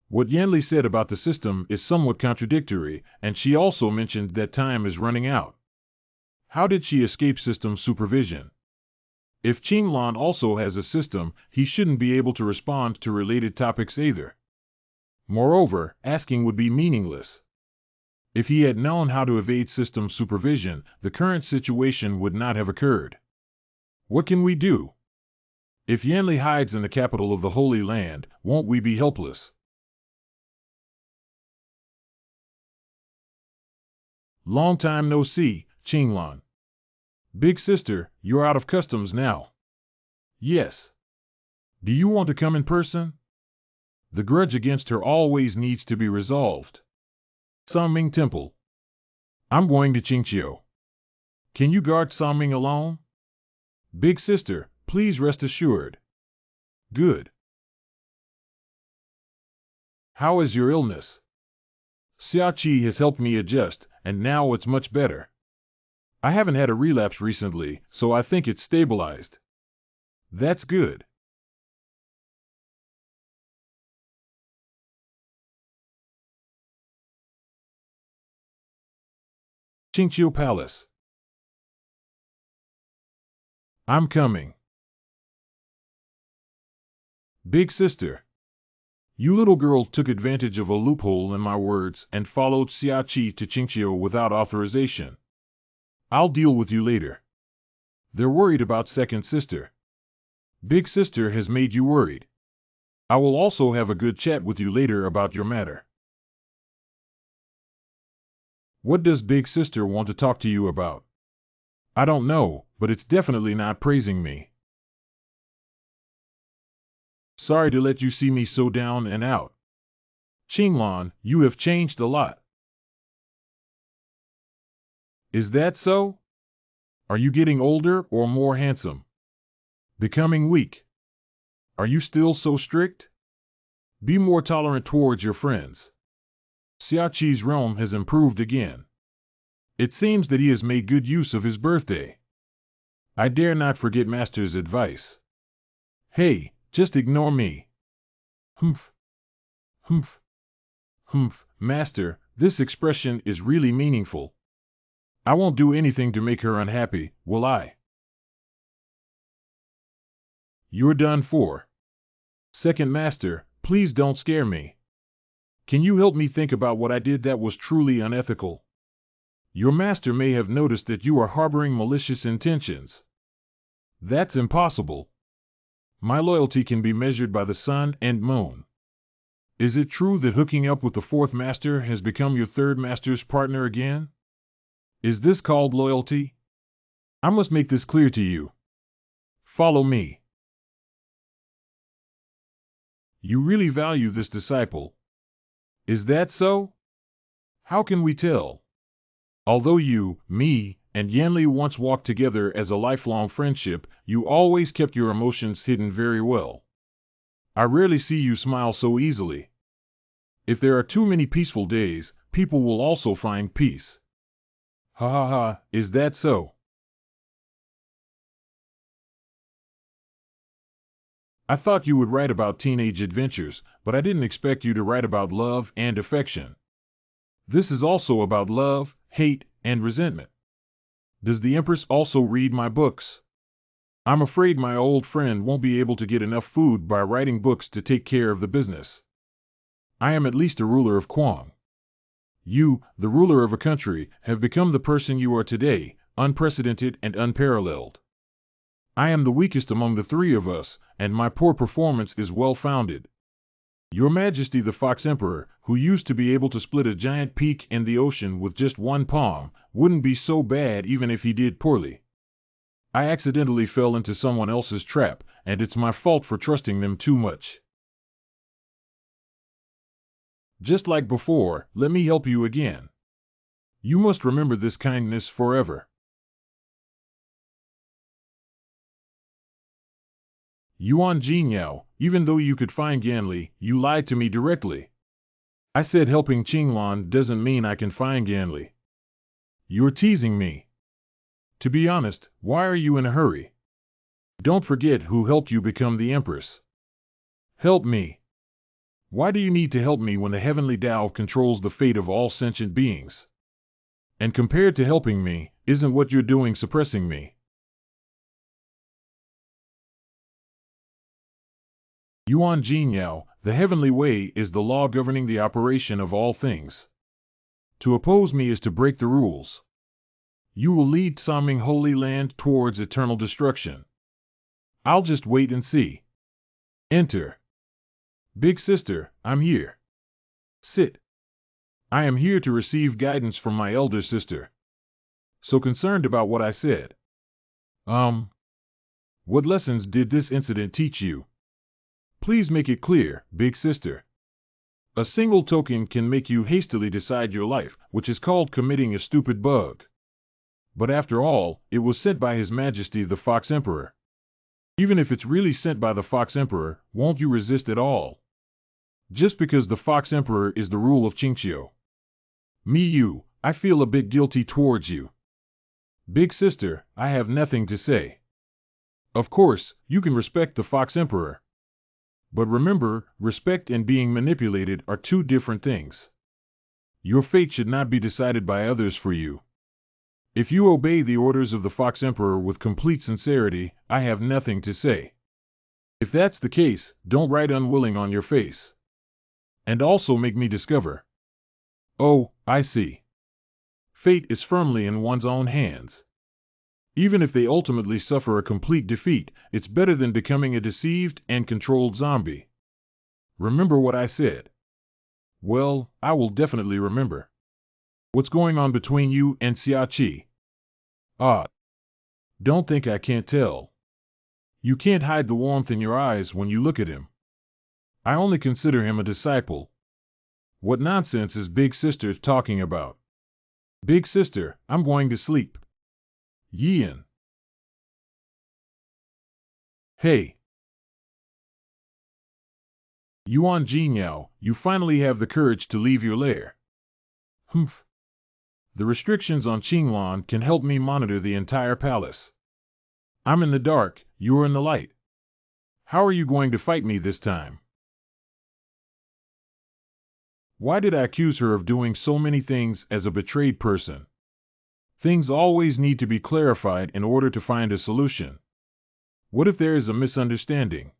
What Yanli said about the system is somewhat contradictory, and she also mentioned that time is running out. How did she escape system supervision? If Qinglan also has a system, he shouldn't be able to respond to related topics either. Moreover, asking would be meaningless. If he had known how to evade system supervision, the current situation would not have occurred. What can we do? If Yanli hides in the capital of the Holy Land, won't we be helpless? Long time no see, Qinglan. Big sister, you're out of customs now. Yes. Do you want to come in person? The grudge against her always needs to be resolved. Sangming Temple. I'm going to Chinchio. Can you guard Sangming alone? Big sister, please rest assured. Good. How is your illness? Xiaoqi has helped me adjust, and now it's much better. I haven't had a relapse recently, so I think it's stabilized. That's good. Chinchio Palace. I'm coming. Big sister. You little girl took advantage of a loophole in my words and followed Xiaoqi to Chinchio without authorization. I'll deal with you later. They're worried about second sister. Big sister has made you worried. I will also have a good chat with you later about your matter. What does big sister want to talk to you about? I don't know, but it's definitely not praising me. Sorry to let you see me so down and out. Qinglan, you have changed a lot. Is that so? Are you getting older or more handsome? Becoming weak? Are you still so strict? Be more tolerant towards your friends. Xiaoqi's realm has improved again. It seems that he has made good use of his birthday. I dare not forget Master's advice. Hey, just ignore me. Humph. Humph. Humph. Master, this expression is really meaningful. I won't do anything to make her unhappy, will I? You're done for. Second Master, please don't scare me. Can you help me think about what I did that was truly unethical? Your master may have noticed that you are harboring malicious intentions. That's impossible. My loyalty can be measured by the sun and moon. Is it true that hooking up with the fourth master has become your third master's partner again? Is this called loyalty? I must make this clear to you. Follow me. You really value this disciple. Is that so? How can we tell? Although you, me, and Yanli once walked together as a lifelong friendship, you always kept your emotions hidden very well. I rarely see you smile so easily. If there are too many peaceful days, people will also find peace. Ha ha ha, is that so? I thought you would write about teenage adventures, but I didn't expect you to write about love and affection. This is also about love, hate, and resentment. Does the Empress also read my books? I'm afraid my old friend won't be able to get enough food by writing books to take care of the business. I am at least a ruler of Kwang. You, the ruler of a country, have become the person you are today, unprecedented and unparalleled. I am the weakest among the three of us, and my poor performance is well-founded. Your Majesty the Fox Emperor, who used to be able to split a giant peak in the ocean with just one palm, wouldn't be so bad even if he did poorly. I accidentally fell into someone else's trap, and it's my fault for trusting them too much. Just like before, let me help you again. You must remember this kindness forever. Yuan Jinyao, even though you could find Ganli, you lied to me directly. I said helping Qinglan doesn't mean I can find Ganli. You're teasing me. To be honest, why are you in a hurry? Don't forget who helped you become the Empress. Help me. Why do you need to help me when the heavenly Tao controls the fate of all sentient beings? And compared to helping me, isn't what you're doing suppressing me? Yuan Jinyao, the heavenly way is the law governing the operation of all things. To oppose me is to break the rules. You will lead Saming Holy Land towards eternal destruction. I'll just wait and see. Enter. Big sister, I'm here. Sit. I am here to receive guidance from my elder sister. So concerned about what I said. What lessons did this incident teach you? Please make it clear, big sister. A single token can make you hastily decide your life, which is called committing a stupid bug. But after all, it was sent by His Majesty the Fox Emperor. Even if it's really sent by the Fox Emperor, won't you resist at all? Just because the Fox Emperor is the rule of Chinchio. I feel a bit guilty towards you. Big sister, I have nothing to say. Of course, you can respect the Fox Emperor. But remember, respect and being manipulated are two different things. Your fate should not be decided by others for you. If you obey the orders of the Fox Emperor with complete sincerity, I have nothing to say. If that's the case, don't write unwilling on your face. And also make me discover. Oh, I see. Fate is firmly in one's own hands. Even if they ultimately suffer a complete defeat, it's better than becoming a deceived and controlled zombie. Remember what I said. Well, I will definitely remember. What's going on between you and Xiaoqi? Don't think I can't tell. You can't hide the warmth in your eyes when you look at him. I only consider him a disciple. What nonsense is Big Sister talking about? Big Sister, I'm going to sleep. Yian. Hey. Yuan Jinyao, you finally have the courage to leave your lair. Humph. The restrictions on Qinglan can help me monitor the entire palace. I'm in the dark, you're in the light. How are you going to fight me this time? Why did I accuse her of doing so many things as a betrayed person? Things always need to be clarified in order to find a solution. What if there is a misunderstanding?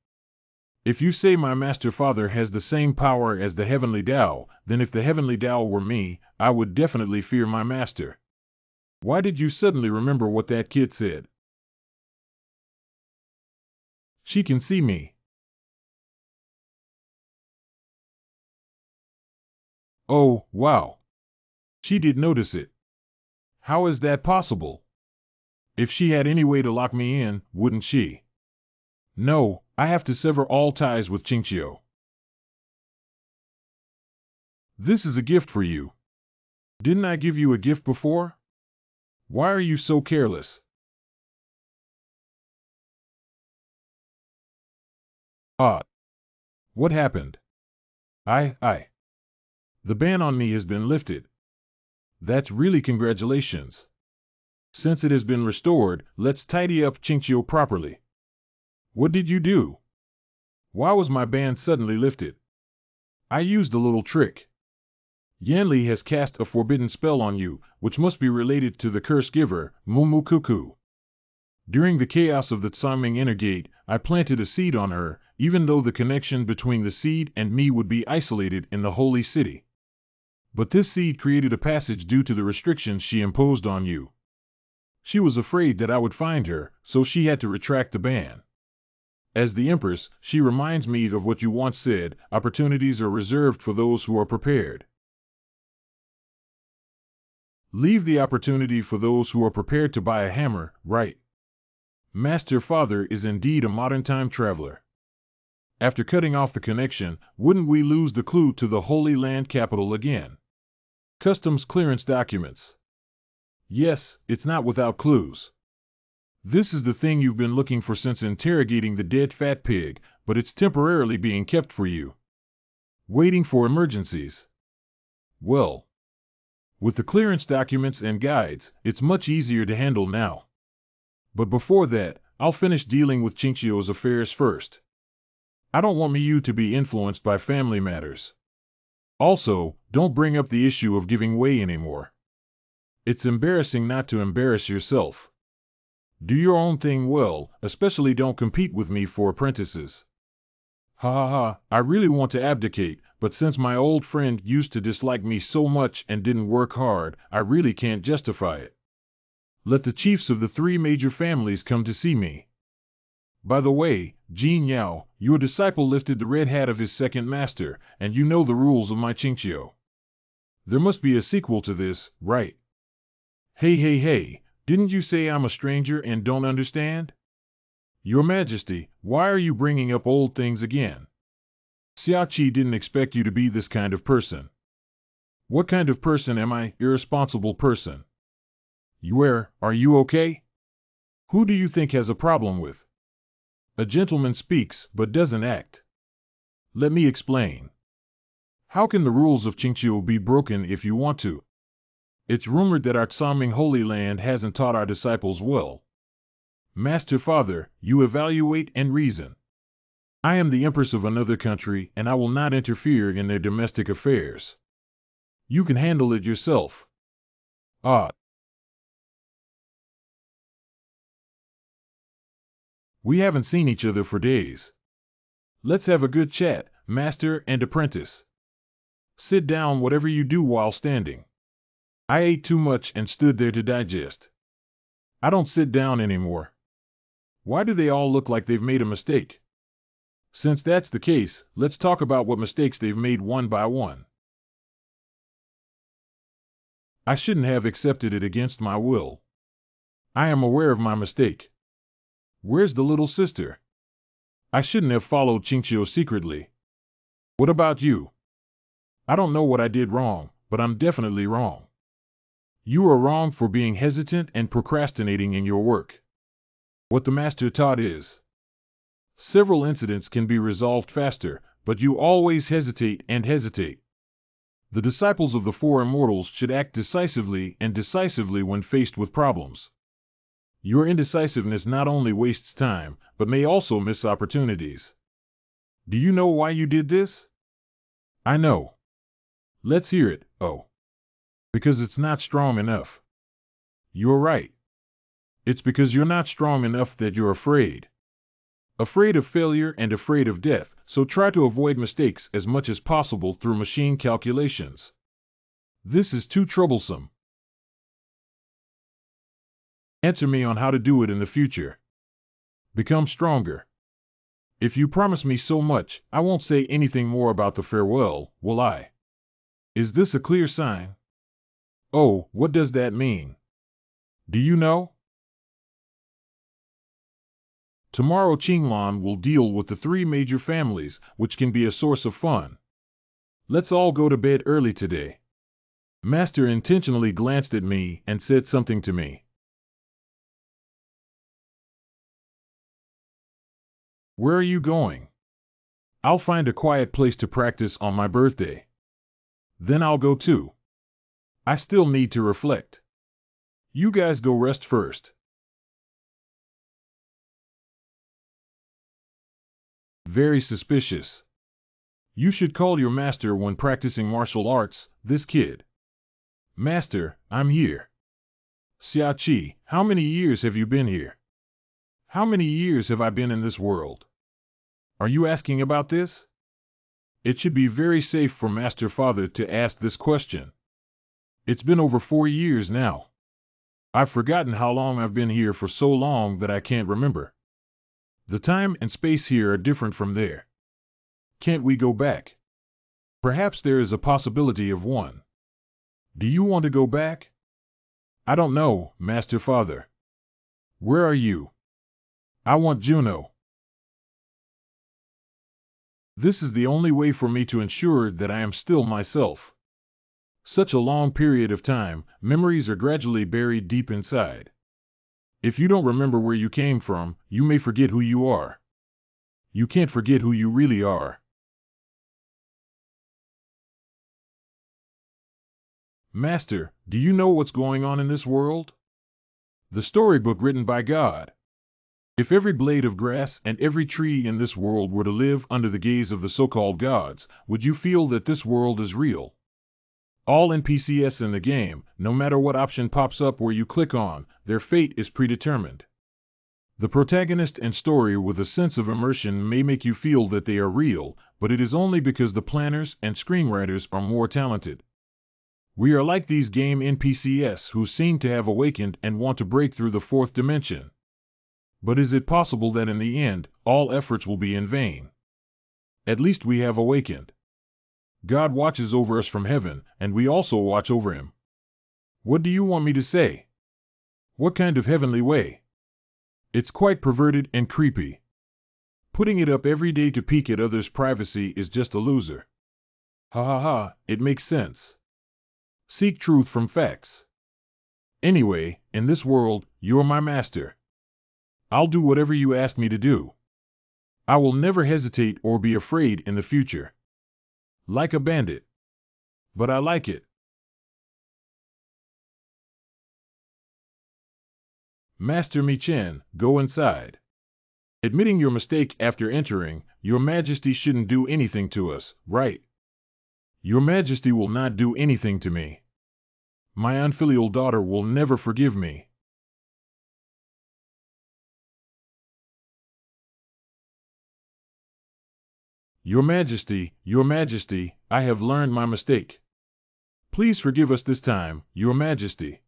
If you say my master father has the same power as the heavenly Tao, then if the heavenly Tao were me, I would definitely fear my master. Why did you suddenly remember what that kid said? She can see me. Oh, wow. She did notice it. How is that possible? If she had any way to lock me in, wouldn't she? No, I have to sever all ties with Chinchio. This is a gift for you. Didn't I give you a gift before? Why are you so careless? What happened? The ban on me has been lifted. That's really congratulations. Since it has been restored, let's tidy up Chinchio properly. What did you do? Why was my ban suddenly lifted? I used a little trick. Yanli has cast a forbidden spell on you, which must be related to the curse giver, Mumu Cuckoo. During the chaos of the Tsaming Inner Gate, I planted a seed on her, even though the connection between the seed and me would be isolated in the holy city. But this seed created a passage due to the restrictions she imposed on you. She was afraid that I would find her, so she had to retract the ban. As the Empress, she reminds me of what you once said: opportunities are reserved for those who are prepared. Leave the opportunity for those who are prepared to buy a hammer, right? Master Father is indeed a modern time traveler. After cutting off the connection, wouldn't we lose the clue to the Holy Land capital again? Customs clearance documents. Yes, it's not without clues. This is the thing you've been looking for since interrogating the dead fat pig, but it's temporarily being kept for you. Waiting for emergencies. Well, with the clearance documents and guides, it's much easier to handle now. But before that, I'll finish dealing with Chinchio's affairs first. I don't want you to be influenced by family matters. Also, don't bring up the issue of giving way anymore. It's embarrassing not to embarrass yourself. Do your own thing well, especially don't compete with me for apprentices. Ha ha ha, I really want to abdicate, but since my old friend used to dislike me so much and didn't work hard, I really can't justify it. Let the chiefs of the 3 major families come to see me. By the way, Jin Yao, your disciple lifted the red hat of his second master, and you know the rules of my Chinchio. There must be a sequel to this, right? Hey, didn't you say I'm a stranger and don't understand? Your Majesty, why are you bringing up old things again? Xiaoqi didn't expect you to be this kind of person. What kind of person am I, irresponsible person? Are you okay? Who do you think has a problem with? A gentleman speaks, but doesn't act. Let me explain. How can the rules of Chinchio be broken if you want to? It's rumored that our Tsaming Holy Land hasn't taught our disciples well. Master Father, you evaluate and reason. I am the Empress of another country, and I will not interfere in their domestic affairs. You can handle it yourself. We haven't seen each other for days. Let's have a good chat, master and apprentice. Sit down whatever you do while standing. I ate too much and stood there to digest. I don't sit down anymore. Why do they all look like they've made a mistake? Since that's the case, let's talk about what mistakes they've made one by one. I shouldn't have accepted it against my will. I am aware of my mistake. Where's the little sister? I shouldn't have followed Chinchio secretly. What about you? I don't know what I did wrong, but I'm definitely wrong. You are wrong for being hesitant and procrastinating in your work. What the master taught is: several incidents can be resolved faster, but you always hesitate and hesitate. The disciples of the 4 immortals should act decisively and decisively when faced with problems. Your indecisiveness not only wastes time, but may also miss opportunities. Do you know why you did this? I know. Let's hear it. Because it's not strong enough. You're right. It's because you're not strong enough that you're afraid. Afraid of failure and afraid of death, so try to avoid mistakes as much as possible through machine calculations. This is too troublesome. Answer me on how to do it in the future. Become stronger. If you promise me so much, I won't say anything more about the farewell, will I? Is this a clear sign? Oh, what does that mean? Do you know? Tomorrow Qinglan will deal with the 3 major families, which can be a source of fun. Let's all go to bed early today. Master intentionally glanced at me and said something to me. Where are you going? I'll find a quiet place to practice on my birthday. Then I'll go too. I still need to reflect. You guys go rest first. Very suspicious. You should call your master when practicing martial arts, this kid. Master, I'm here. Xiaoqi, how many years have you been here? How many years have I been in this world? Are you asking about this? It should be very safe for Master Father to ask this question. It's been over 4 years now. I've forgotten how long I've been here for so long that I can't remember. The time and space here are different from there. Can't we go back? Perhaps there is a possibility of one. Do you want to go back? I don't know, Master Father. Where are you? I want Juno. This is the only way for me to ensure that I am still myself. Such a long period of time, memories are gradually buried deep inside. If you don't remember where you came from, you may forget who you are. You can't forget who you really are. Master, do you know what's going on in this world? The storybook written by God. If every blade of grass and every tree in this world were to live under the gaze of the so-called gods, would you feel that this world is real? All NPCs in the game, no matter what option pops up where you click on, their fate is predetermined. The protagonist and story with a sense of immersion may make you feel that they are real, but it is only because the planners and screenwriters are more talented. We are like these game NPCs who seem to have awakened and want to break through the fourth dimension. But is it possible that in the end, all efforts will be in vain? At least we have awakened. God watches over us from heaven, and we also watch over him. What do you want me to say? What kind of heavenly way? It's quite perverted and creepy. Putting it up every day to peek at others' privacy is just a loser. Ha ha ha, it makes sense. Seek truth from facts. Anyway, in this world, you're my master. I'll do whatever you ask me to do. I will never hesitate or be afraid in the future. Like a bandit. But I like it. Master Mi-Chen, go inside. Admitting your mistake after entering, Your Majesty shouldn't do anything to us, right? Your Majesty will not do anything to me. My unfilial daughter will never forgive me. Your Majesty, I have learned my mistake. Please forgive us this time, Your Majesty.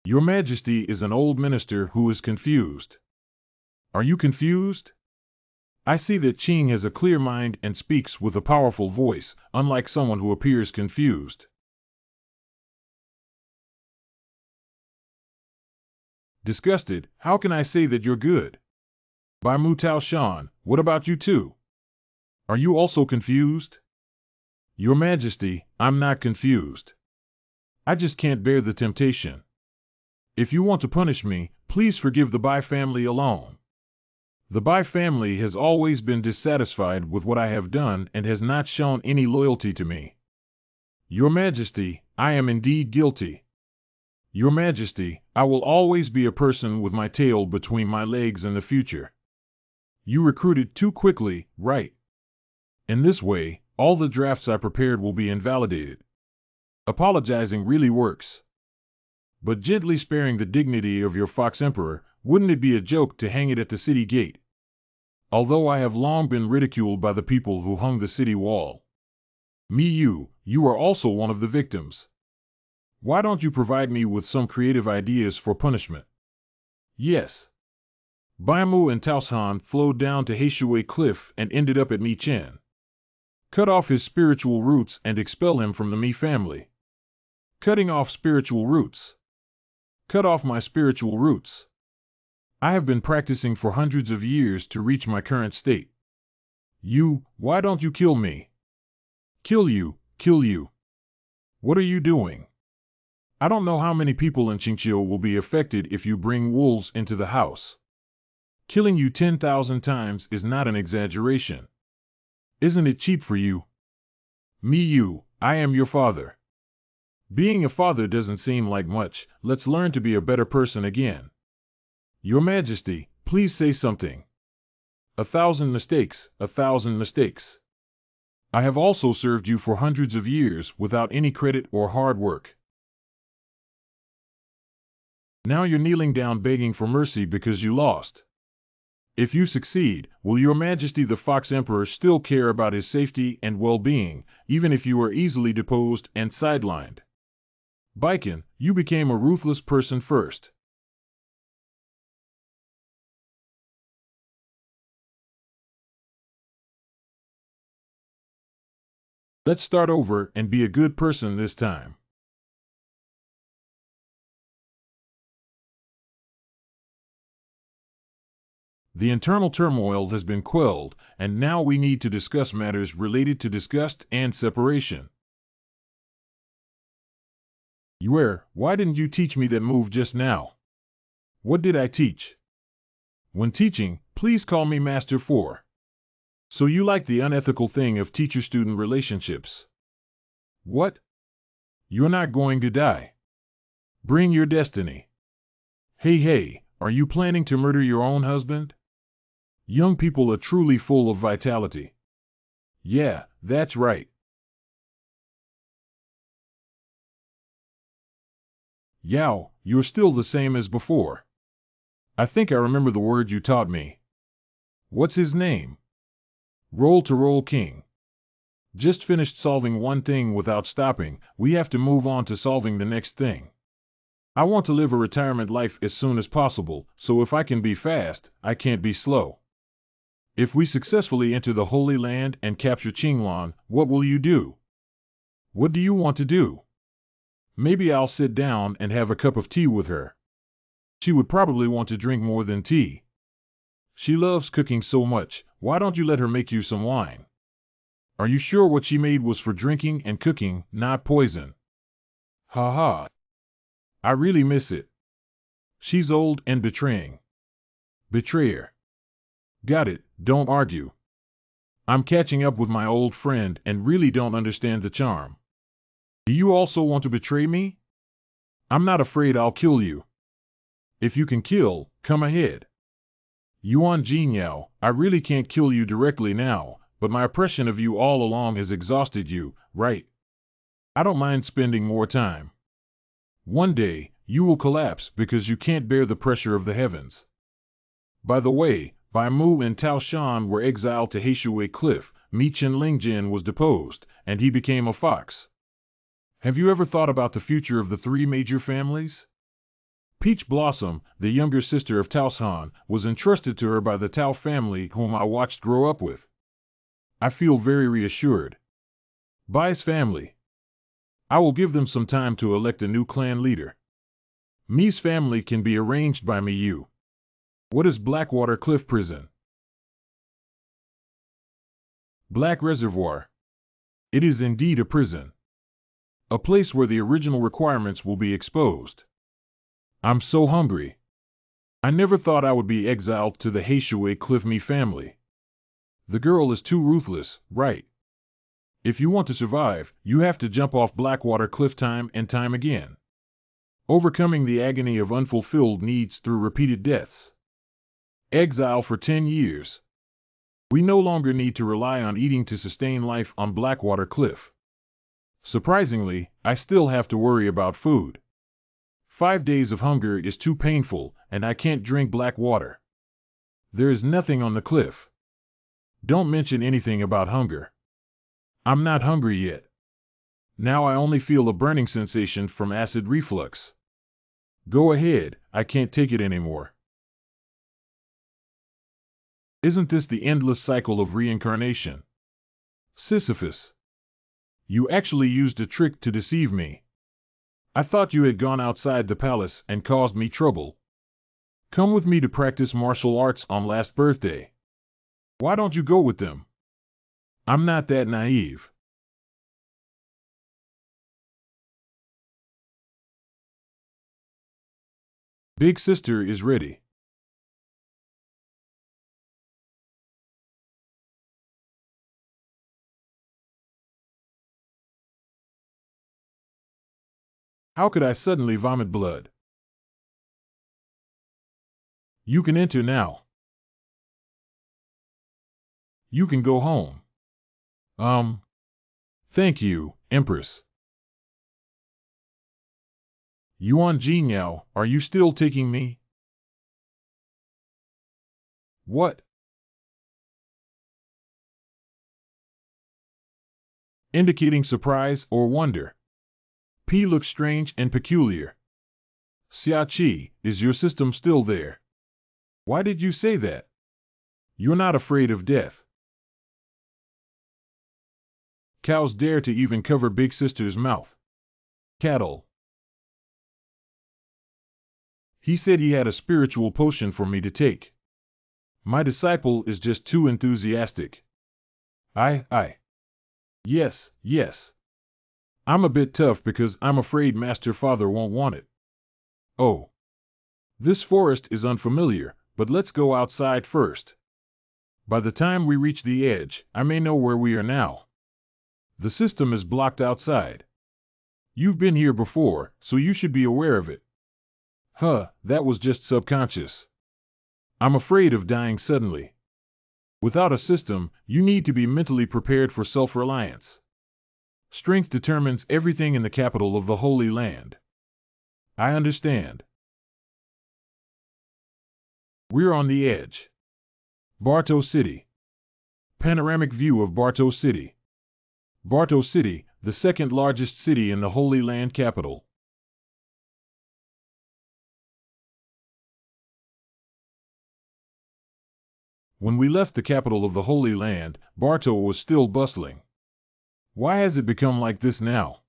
Your Majesty is an old minister who is confused. Are you confused? I see that Qing has a clear mind and speaks with a powerful voice, unlike someone who appears confused. Disgusted, how can I say that you're good? By Mu Tao Shan, what about you too? Are you also confused? Your Majesty, I'm not confused. I just can't bear the temptation. If you want to punish me, please forgive the Bai family alone. The Bai family has always been dissatisfied with what I have done and has not shown any loyalty to me. Your Majesty, I am indeed guilty. Your Majesty, I will always be a person with my tail between my legs in the future. You recruited too quickly, right? In this way, all the drafts I prepared will be invalidated. Apologizing really works. But gently sparing the dignity of your Fox Emperor, wouldn't it be a joke to hang it at the city gate? Although I have long been ridiculed by the people who hung the city wall. You are also one of the victims. Why don't you provide me with some creative ideas for punishment? Yes. Baimu and Taoshan flowed down to Heishui Cliff and ended up at Mi-Chen. Cut off his spiritual roots and expel him from the Mi family. Cutting off spiritual roots. Cut off my spiritual roots. I have been practicing for hundreds of years to reach my current state. Why don't you kill me? Kill you. What are you doing? I don't know how many people in Chinchio will be affected if you bring wolves into the house. Killing you 10,000 times is not an exaggeration. Isn't it cheap for you? I am your father. Being a father doesn't seem like much, let's learn to be a better person again. Your Majesty, please say something. 1,000 mistakes, 1,000 mistakes. I have also served you for hundreds of years without any credit or hard work. Now you're kneeling down begging for mercy because you lost. If you succeed, will your Majesty the Fox Emperor still care about his safety and well-being, even if you are easily deposed and sidelined? Baiken, you became a ruthless person first. Let's start over and be a good person this time. The internal turmoil has been quelled, and now we need to discuss matters related to disgust and separation. Why didn't you teach me that move just now? What did I teach? When teaching, please call me Master 4. So you like the unethical thing of teacher-student relationships? What? You're not going to die. Bring your destiny. Hey, are you planning to murder your own husband? Young people are truly full of vitality. Yeah, that's right. Yao, you're still the same as before. I think I remember the word you taught me. What's his name? Roll King. Just finished solving one thing without stopping, we have to move on to solving the next thing. I want to live a retirement life as soon as possible, so if I can be fast, I can't be slow. If we successfully enter the Holy Land and capture Qinglan, what will you do? What do you want to do? Maybe I'll sit down and have a cup of tea with her. She would probably want to drink more than tea. She loves cooking so much, why don't you let her make you some wine? Are you sure what she made was for drinking and cooking, not poison? Ha ha. I really miss it. She's old and betraying. Betrayer. Got it, don't argue. I'm catching up with my old friend and really don't understand the charm. Do you also want to betray me? I'm not afraid I'll kill you. If you can kill, come ahead. Yuan Jinyao, I really can't kill you directly now, but my oppression of you all along has exhausted you, right? I don't mind spending more time. One day, you will collapse because you can't bear the pressure of the heavens. By the way, Bai Mu and Tao Shan were exiled to Heishui Cliff, Mi Chen Lingjin was deposed, and he became a fox. Have you ever thought about the future of the three major families? Peach Blossom, the younger sister of Tao Shan, was entrusted to her by the Tao family whom I watched grow up with. I feel very reassured. Bai's family. I will give them some time to elect a new clan leader. Mi's family can be arranged by Miyu. What is Blackwater Cliff Prison? Black Reservoir. It is indeed a prison. A place where the original requirements will be exposed. I'm so hungry. I never thought I would be exiled to the Heishui Cliff Mi family. The girl is too ruthless, right? If you want to survive, you have to jump off Blackwater Cliff time and time again. Overcoming the agony of unfulfilled needs through repeated deaths. Exile for 10 years. We no longer need to rely on eating to sustain life on Blackwater Cliff. Surprisingly, I still have to worry about food. 5 days of hunger is too painful, and I can't drink black water. There is nothing on the cliff. Don't mention anything about hunger. I'm not hungry yet. Now I only feel a burning sensation from acid reflux. Go ahead, I can't take it anymore. Isn't this the endless cycle of reincarnation? Sisyphus. You actually used a trick to deceive me. I thought you had gone outside the palace and caused me trouble. Come with me to practice martial arts on last birthday. Why don't you go with them? I'm not that naive. Big sister is ready. How could I suddenly vomit blood? You can enter now. You can go home. Thank you, Empress. Yuan Jinyao, are you still taking me? What? Indicating surprise or wonder. P looks strange and peculiar. Xiaoqi, is your system still there? Why did you say that? You're not afraid of death. Cows dare to even cover Big Sister's mouth. Cattle. He said he had a spiritual potion for me to take. My disciple is just too enthusiastic. I. Yes, yes. I'm a bit tough because I'm afraid Master Father won't want it. Oh. This forest is unfamiliar, but let's go outside first. By the time we reach the edge, I may know where we are now. The system is blocked outside. You've been here before, so you should be aware of it. Huh, that was just subconscious. I'm afraid of dying suddenly. Without a system, you need to be mentally prepared for self-reliance. Strength determines everything in the capital of the Holy Land. I understand. We're on the edge. Bartow City. Panoramic view of Bartow City. Bartow City, the second largest city in the Holy Land capital. When we left the capital of the Holy Land, Bartow was still bustling. Why has it become like this now?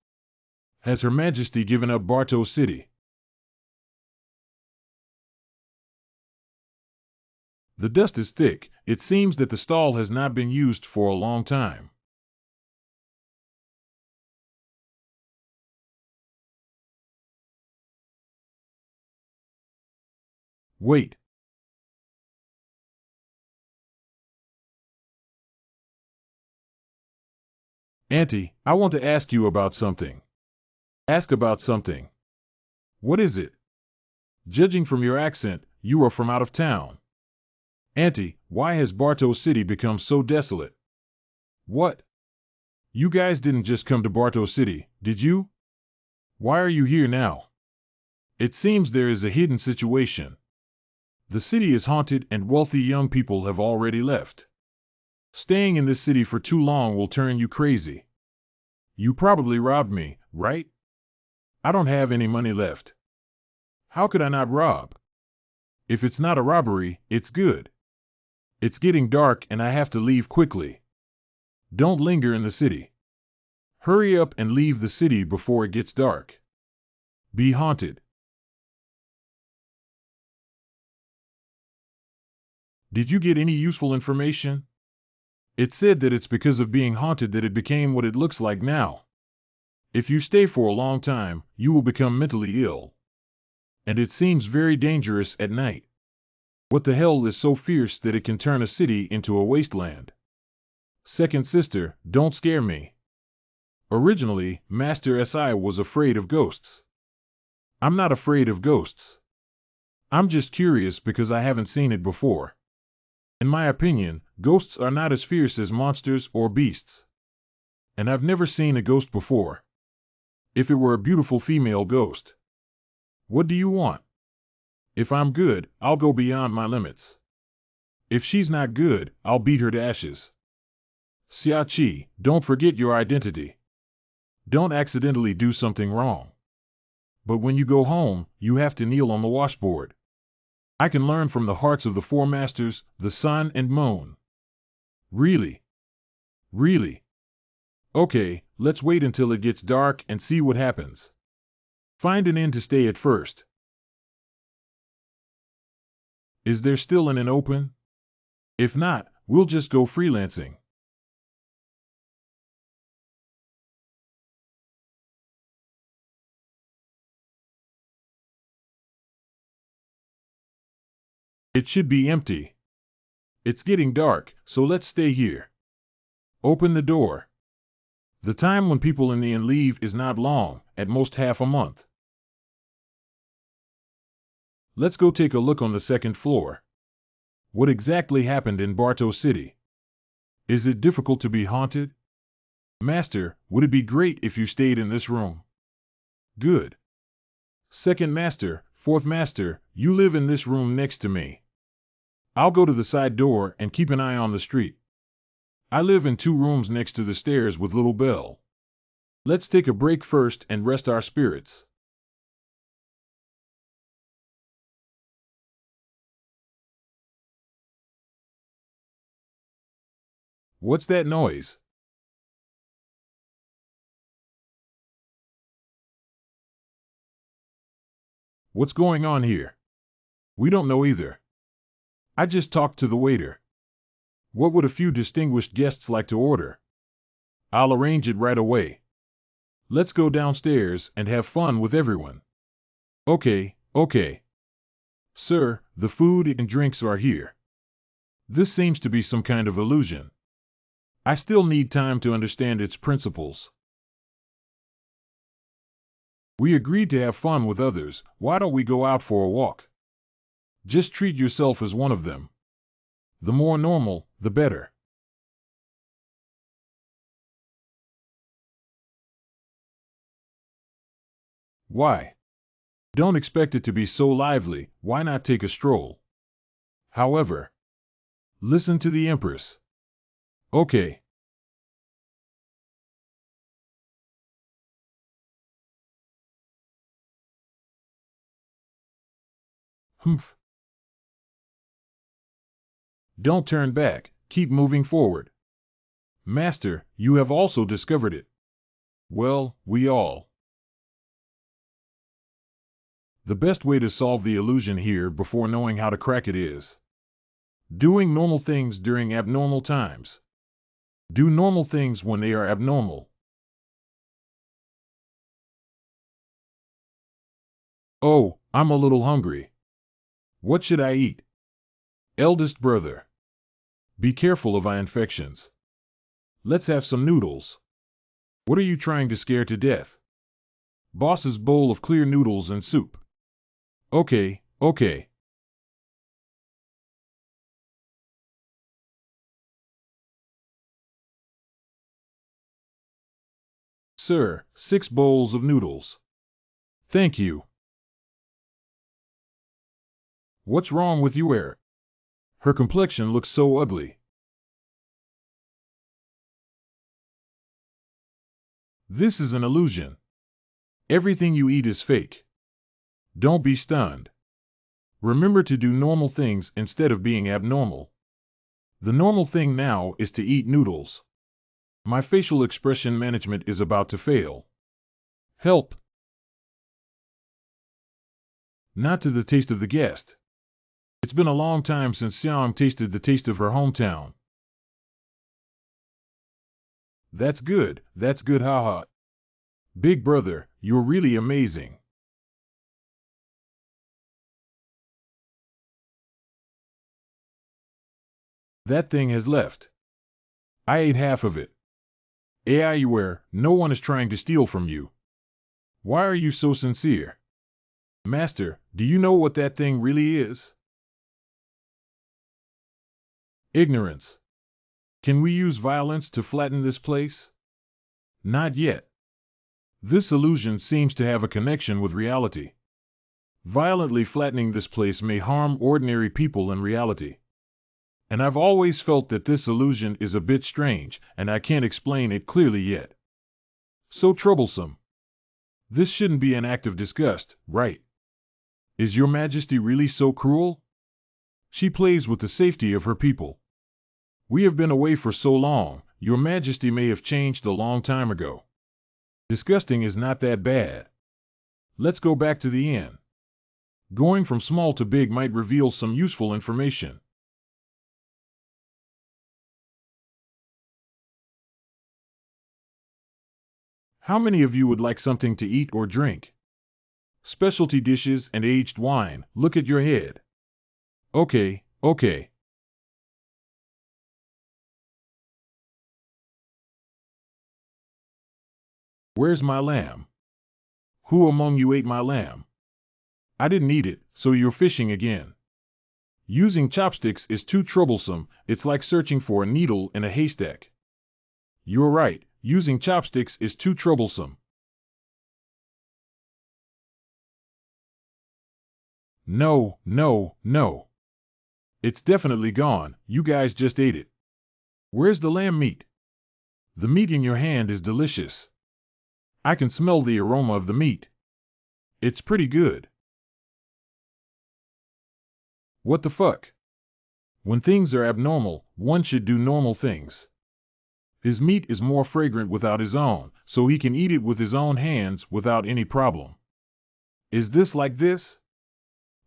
Has Her Majesty given up Bartow City? The dust is thick. It seems that the stall has not been used for a long time. Wait. Auntie, I want to ask you about something. Ask about something. What is it? Judging from your accent, you are from out of town. Auntie, why has Bartow City become so desolate? What? You guys didn't just come to Bartow City, did you? Why are you here now? It seems there is a hidden situation. The city is haunted and wealthy young people have already left. Staying in this city for too long will turn you crazy. You probably robbed me, right? I don't have any money left. How could I not rob? If it's not a robbery, it's good. It's getting dark and I have to leave quickly. Don't linger in the city. Hurry up and leave the city before it gets dark. Be haunted. Did you get any useful information? It said that it's because of being haunted that it became what it looks like now. If you stay for a long time, you will become mentally ill. And it seems very dangerous at night. What the hell is so fierce that it can turn a city into a wasteland? Second sister, don't scare me. Originally, Master Si was afraid of ghosts. I'm not afraid of ghosts. I'm just curious because I haven't seen it before. In my opinion, ghosts are not as fierce as monsters or beasts. And I've never seen a ghost before. If it were a beautiful female ghost. What do you want? If I'm good, I'll go beyond my limits. If she's not good, I'll beat her to ashes. Xiaoqi, don't forget your identity. Don't accidentally do something wrong. But when you go home, you have to kneel on the washboard. I can learn from the hearts of the four masters, the sun and moon. Really? Really? Okay, let's wait until it gets dark and see what happens. Find an inn to stay at first. Is there still an inn open? If not, we'll just go freelancing. It should be empty. It's getting dark, so let's stay here. Open the door. The time when people in the inn leave is not long, at most half a month. Let's go take a look on the second floor. What exactly happened in Bartow City? Is it difficult to be haunted? Master, would it be great if you stayed in this room? Good. Second master, fourth master, you live in this room next to me. I'll go to the side door and keep an eye on the street. I live in 2 rooms next to the stairs with little bell. Let's take a break first and rest our spirits. What's that noise? What's going on here? We don't know either. I just talked to the waiter. What would a few distinguished guests like to order? I'll arrange it right away. Let's go downstairs and have fun with everyone. Okay. Sir, the food and drinks are here. This seems to be some kind of illusion. I still need time to understand its principles. We agreed to have fun with others. Why don't we go out for a walk? Just treat yourself as one of them. The more normal, the better. Why? Don't expect it to be so lively. Why not take a stroll? However, listen to the Empress. Okay. Humph. Don't turn back. Keep moving forward. Master, you have also discovered it. Well, we all. The best way to solve the illusion here before knowing how to crack it is doing normal things during abnormal times. Do normal things when they are abnormal. Oh, I'm a little hungry. What should I eat? Eldest brother. Be careful of eye infections. Let's have some noodles. What are you trying to scare to death? Boss's bowl of clear noodles and soup. Okay. Sir, 6 bowls of noodles. Thank you. What's wrong with you, Eric? Her complexion looks so ugly. This is an illusion. Everything you eat is fake. Don't be stunned. Remember to do normal things instead of being abnormal. The normal thing now is to eat noodles. My facial expression management is about to fail. Help! Not to the taste of the guest. It's been a long time since Xiang tasted the taste of her hometown. That's good, haha. Big brother, you're really amazing. That thing has left. I ate half of it. Aiware, no one is trying to steal from you. Why are you so sincere? Master, do you know what that thing really is? Ignorance. Can we use violence to flatten this place? Not yet. This illusion seems to have a connection with reality. Violently flattening this place may harm ordinary people in reality. And I've always felt that this illusion is a bit strange, and I can't explain it clearly yet. So troublesome. This shouldn't be an act of disgust, right? Is your Majesty really so cruel? She plays with the safety of her people. We have been away for so long, your Majesty may have changed a long time ago. Disgusting is not that bad. Let's go back to the inn. Going from small to big might reveal some useful information. How many of you would like something to eat or drink? Specialty dishes and aged wine, look at your head. Okay. Where's my lamb? Who among you ate my lamb? I didn't eat it, so you're fishing again. Using chopsticks is too troublesome, it's like searching for a needle in a haystack. You're right, using chopsticks is too troublesome. No. It's definitely gone. You guys just ate it. Where's the lamb meat? The meat in your hand is delicious. I can smell the aroma of the meat. It's pretty good. What the fuck? When things are abnormal, one should do normal things. His meat is more fragrant without his own, so he can eat it with his own hands without any problem. Is this like this?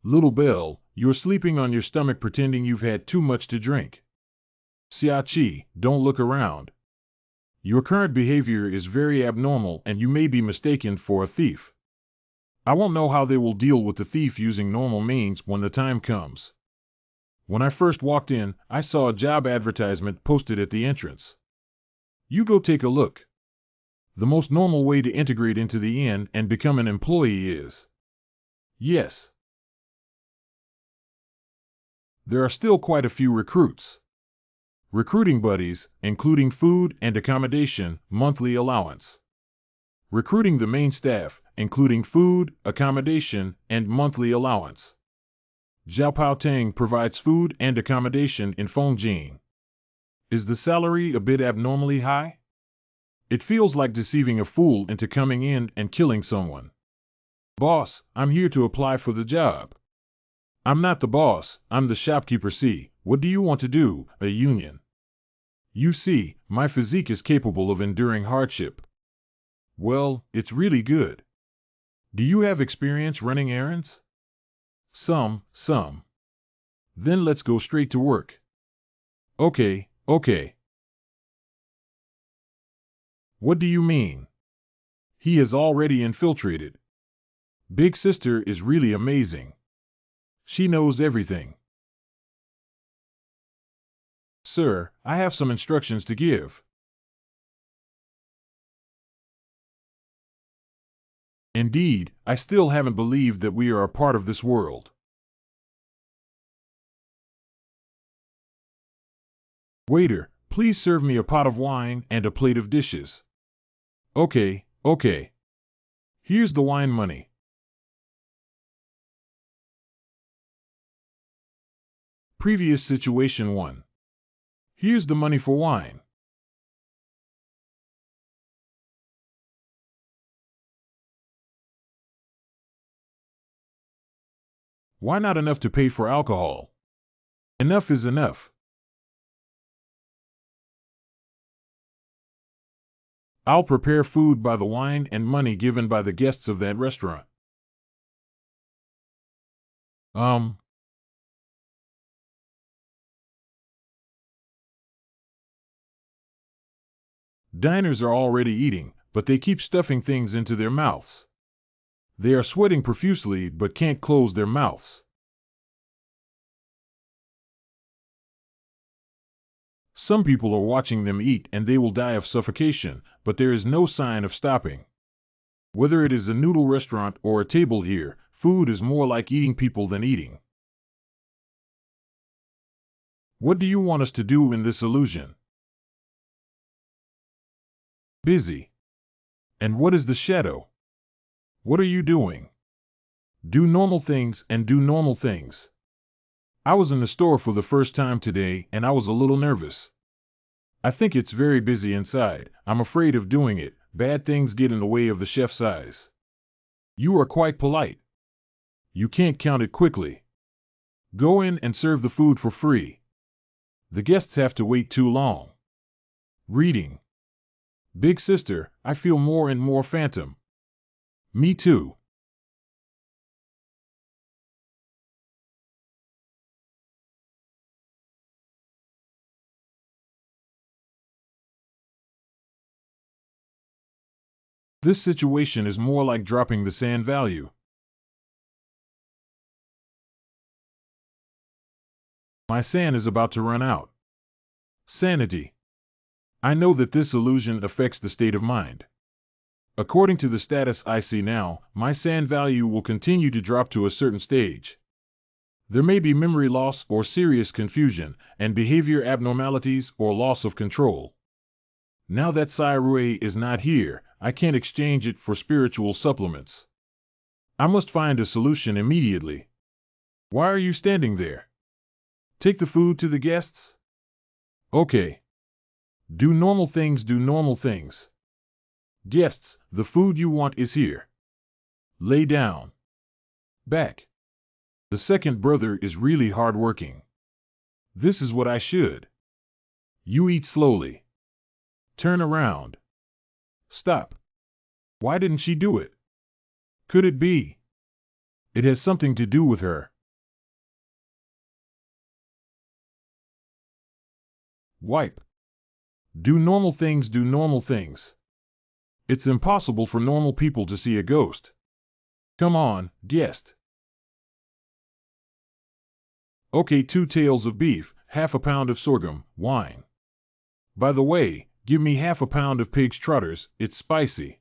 Little Belle, you're sleeping on your stomach pretending you've had too much to drink. Xiaoqi, don't look around. Your current behavior is very abnormal and you may be mistaken for a thief. I won't know how they will deal with the thief using normal means when the time comes. When I first walked in, I saw a job advertisement posted at the entrance. You go take a look. The most normal way to integrate into the inn and become an employee is. Yes. There are still quite a few recruits. Recruiting buddies, including food and accommodation, monthly allowance. Recruiting the main staff, including food, accommodation, and monthly allowance. Zhao Paotang provides food and accommodation in Fengjing. Is the salary a bit abnormally high? It feels like deceiving a fool into coming in and killing someone. Boss, I'm here to apply for the job. I'm not the boss, I'm the shopkeeper. See, what do you want to do, a union? You see, my physique is capable of enduring hardship. Well, it's really good. Do you have experience running errands? Some. Then let's go straight to work. Okay. What do you mean? He has already infiltrated. Big Sister is really amazing. She knows everything. Sir, I have some instructions to give. Indeed, I still haven't believed that we are a part of this world. Waiter, please serve me a pot of wine and a plate of dishes. Okay. Here's the wine money. Previous situation 1. Here's the money for wine. Why not enough to pay for alcohol? Enough is enough. I'll prepare food by the wine and money given by the guests of that restaurant. Diners are already eating, but they keep stuffing things into their mouths. They are sweating profusely but can't close their mouths. Some people are watching them eat and they will die of suffocation, but there is no sign of stopping. Whether it is a noodle restaurant or a table here, food is more like eating people than eating. What do you want us to do in this illusion? Busy. And what is the shadow? What are you doing? Do normal things and do normal things. I was in the store for the first time today and I was a little nervous. I think it's very busy inside. I'm afraid of doing it. Bad things get in the way of the chef's eyes. You are quite polite. You can't count it quickly. Go in and serve the food for free. The guests have to wait too long. Reading. Big Sister, I feel more and more phantom. Me too. This situation is more like dropping the sand value. My sand is about to run out. Sanity. I know that this illusion affects the state of mind. According to the status I see now, my sand value will continue to drop to a certain stage. There may be memory loss or serious confusion, and behavior abnormalities or loss of control. Now that Sairue is not here, I can't exchange it for spiritual supplements. I must find a solution immediately. Why are you standing there? Take the food to the guests? Okay. Do normal things, do normal things. Guests, the food you want is here. Lay down. Back. The second brother is really hardworking. This is what I should. You eat slowly. Turn around. Stop. Why didn't she do it? Could it be? It has something to do with her. Wipe. Do normal things, do normal things. It's impossible for normal people to see a ghost. Come on, guest. Okay, 2 tails of beef, half a pound of sorghum, wine. By the way, give me half a pound of pig's trotters, it's spicy.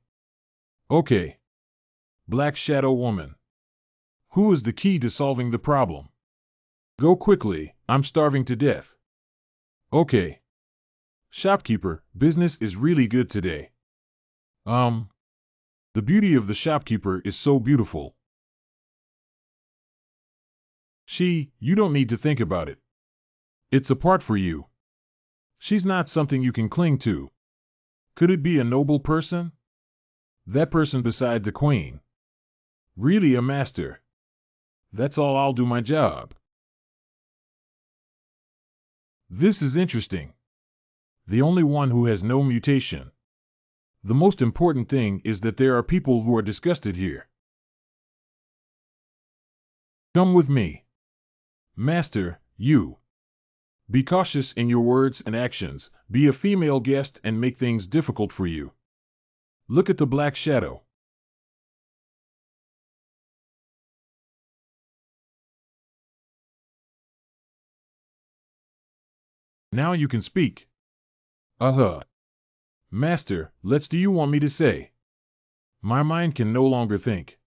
Okay. Black Shadow Woman. Who is the key to solving the problem? Go quickly, I'm starving to death. Okay. Shopkeeper, business is really good today. The beauty of the shopkeeper is so beautiful. You don't need to think about it. It's a part for you. She's not something you can cling to. Could it be a noble person? That person beside the queen. Really a master. That's all, I'll do my job. This is interesting. The only one who has no mutation. The most important thing is that there are people who are disgusted here. Come with me. Master, you. Be cautious in your words and actions, be a female guest and make things difficult for you. Look at the black shadow. Now you can speak. Master, let's do you want me to say? My mind can no longer think.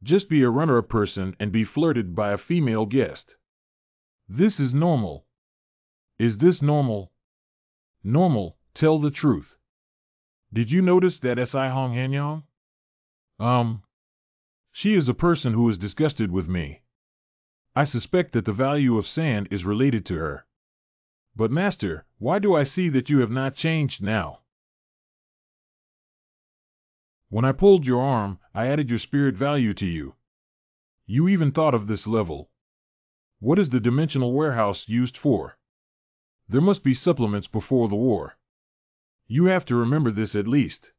Just be a runner-up person and be flirted by a female guest. This is normal. Is this normal? Normal, tell the truth. Did you notice that S.I. Hong Hanyang? She is a person who is disgusted with me. I suspect that the value of sand is related to her. But Master, why do I see that you have not changed now? When I pulled your arm, I added your spirit value to you. You even thought of this level. What is the dimensional warehouse used for? There must be supplements before the war. You have to remember this at least.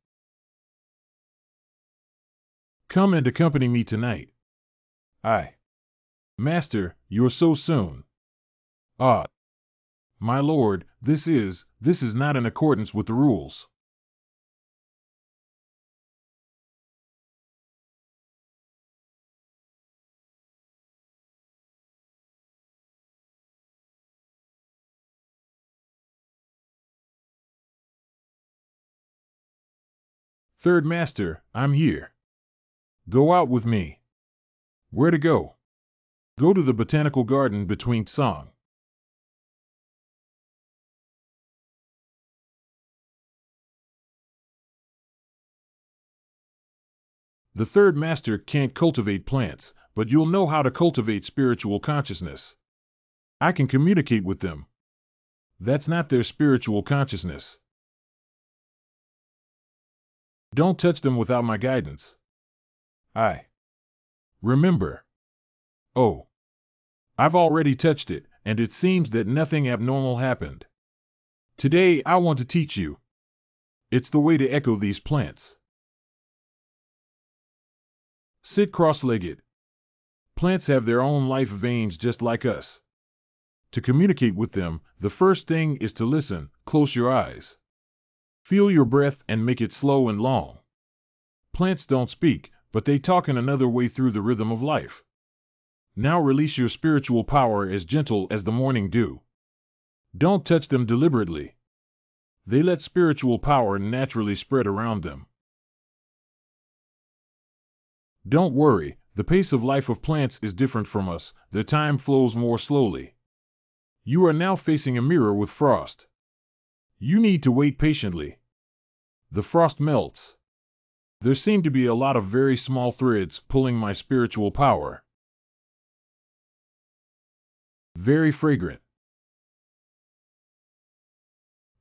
Come and accompany me tonight. Master, you're so soon. My lord, this is not in accordance with the rules. Third Master, I'm here. Go out with me. Where to go? Go to the botanical garden between Song. The third master can't cultivate plants, but you'll know how to cultivate spiritual consciousness. I can communicate with them. That's not their spiritual consciousness. Don't touch them without my guidance. Remember. Oh. I've already touched it, and it seems that nothing abnormal happened. Today I want to teach you. It's the way to echo these plants. Sit cross-legged. Plants have their own life veins just like us. To communicate with them, the first thing is to listen. Close your eyes. Feel your breath and make it slow and long. Plants don't speak, but they talk in another way through the rhythm of life. Now release your spiritual power as gentle as the morning dew. Don't touch them deliberately. They let spiritual power naturally spread around them. Don't worry, the pace of life of plants is different from us, their time flows more slowly. You are now facing a mirror with frost. You need to wait patiently. The frost melts. There seem to be a lot of very small threads pulling my spiritual power. Very fragrant.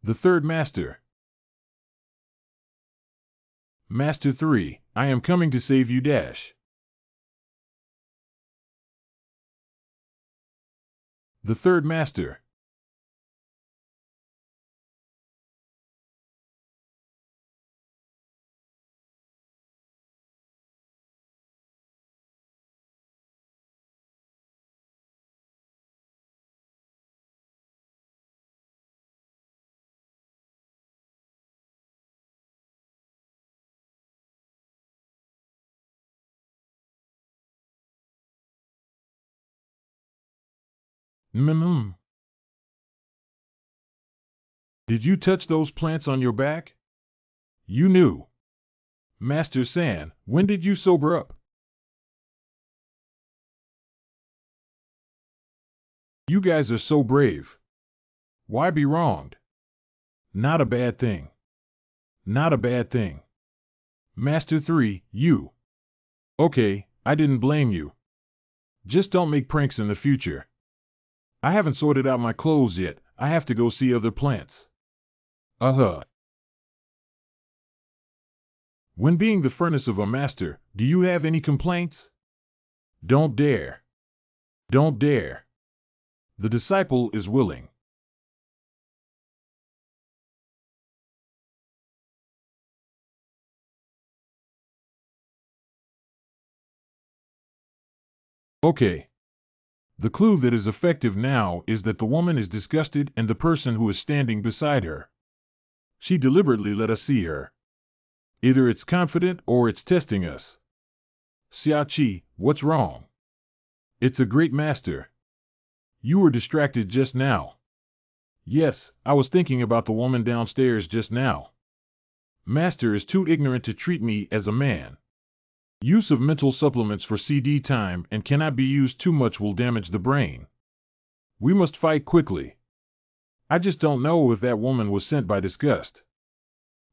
The third master. Master 3, I am coming to save you dash. The third master. Did you touch those plants on your back? You knew. Master San, when did you sober up? You guys are so brave. Why be wronged? Not a bad thing. Not a bad thing. Master 3, you. Okay, I didn't blame you. Just don't make pranks in the future. I haven't sorted out my clothes yet. I have to go see other plants. When being the furnace of a master, do you have any complaints? Don't dare. Don't dare. The disciple is willing. Okay. The clue that is effective now is that the woman is disgusted and the person who is standing beside her. She deliberately let us see her. Either it's confident or it's testing us. Xiaoqi, what's wrong? It's a great master. You were distracted just now. Yes, I was thinking about the woman downstairs just now. Master is too ignorant to treat me as a man. Use of mental supplements for CD time and cannot be used too much will damage the brain. We must fight quickly. I just don't know if that woman was sent by disgust.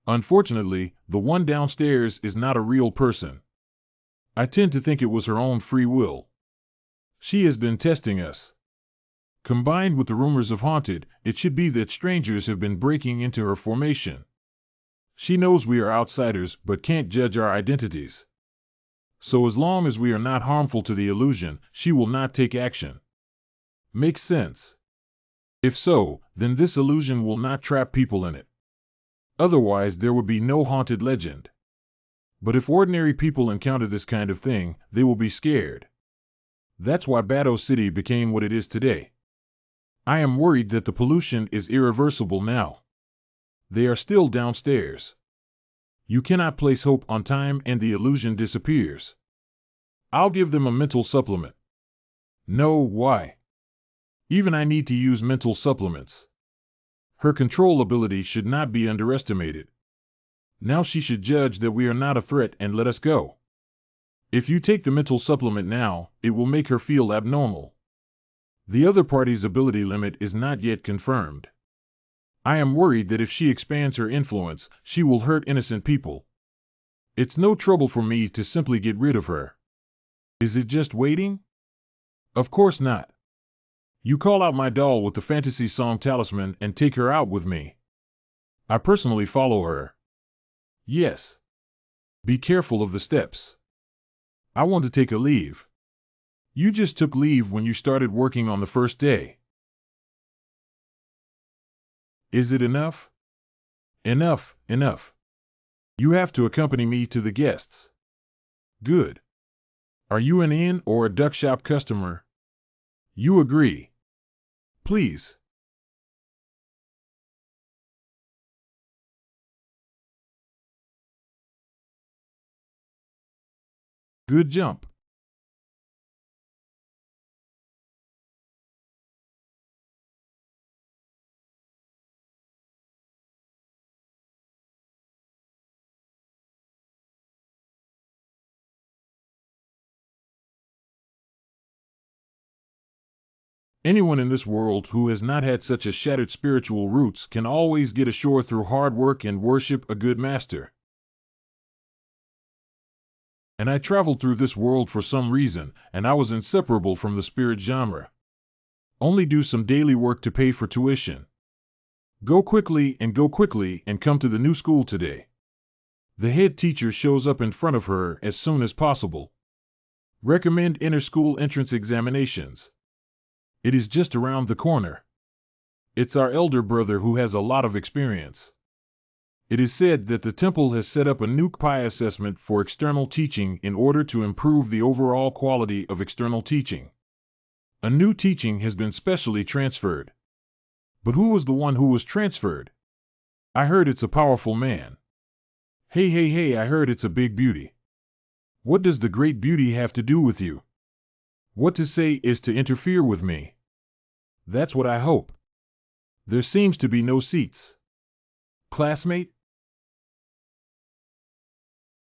Unfortunately, the one downstairs is not a real person. I tend to think it was her own free will. She has been testing us. Combined with the rumors of haunted, it should be that strangers have been breaking into her formation. She knows we are outsiders but can't judge our identities. So as long as we are not harmful to the illusion, she will not take action. Makes sense. If so, then this illusion will not trap people in it. Otherwise there would be no haunted legend. But if ordinary people encounter this kind of thing, they will be scared. That's why Battle City became what it is today. I am worried that the pollution is irreversible now. They are still downstairs. You cannot place hope on time and the illusion disappears. I'll give them a mental supplement. No, why? Even I need to use mental supplements. Her control ability should not be underestimated. Now she should judge that we are not a threat and let us go. If you take the mental supplement now, it will make her feel abnormal. The other party's ability limit is not yet confirmed. I am worried that if she expands her influence, she will hurt innocent people. It's no trouble for me to simply get rid of her. Is it just waiting? Of course not. You call out my doll with the fantasy song talisman and take her out with me. I personally follow her. Yes. Be careful of the steps. I want to take a leave. You just took leave when you started working on the first day. Is it enough? Enough, enough. You have to accompany me to the guests. Good. Are you an inn or a duck shop customer? You agree. Please. Good jump. Anyone in this world who has not had such a shattered spiritual roots can always get ashore through hard work and worship a good master. And I traveled through this world for some reason, and I was inseparable from the spirit genre. Only do some daily work to pay for tuition. Go quickly and come to the new school today. The head teacher shows up in front of her as soon as possible. Recommend inter-school entrance examinations. It is just around the corner. It's our elder brother who has a lot of experience. It is said that the temple has set up a new PI assessment for external teaching in order to improve the overall quality of external teaching. A new teaching has been specially transferred. But who was the one who was transferred? I heard it's a powerful man. Hey, I heard it's a big beauty. What does the great beauty have to do with you? What to say is to interfere with me. That's what I hope. There seems to be no seats. Classmate?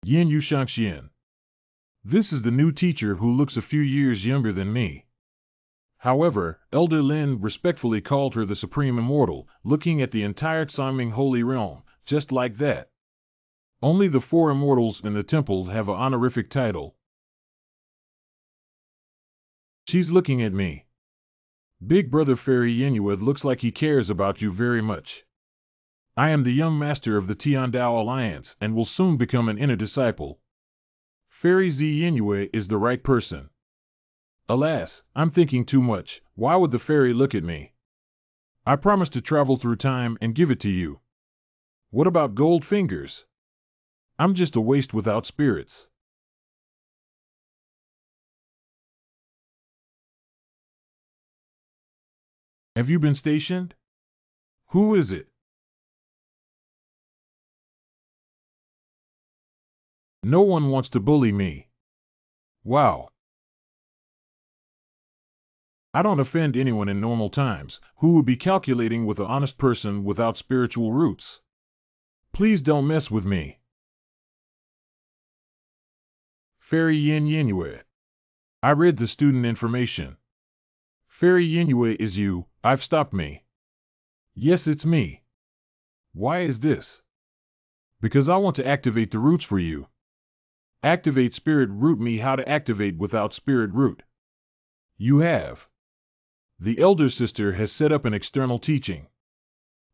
Yin Yu Shangxian. This is the new teacher who looks a few years younger than me. However, Elder Lin respectfully called her the Supreme Immortal, looking at the entire Tsangming Holy Realm, just like that. Only the 4 immortals in the temple have an honorific title. She's looking at me. Big Brother Fairy Yenyue looks like he cares about you very much. I am the young master of the Tiandao Alliance and will soon become an inner disciple. Fairy Z Yenyue is the right person. Alas, I'm thinking too much. Why would the fairy look at me? I promised to travel through time and give it to you. What about gold fingers? I'm just a waste without spirits. Have you been stationed? Who is it? No one wants to bully me. Wow. I don't offend anyone in normal times who would be calculating with an honest person without spiritual roots. Please don't mess with me. Fairy Yin Yenyue. I read the student information. Fairy Yenyue is you. I've stopped me. Yes, it's me. Why is this? Because I want to activate the roots for you. Activate spirit root me. How to activate without spirit root? You have. The elder sister has set up an external teaching.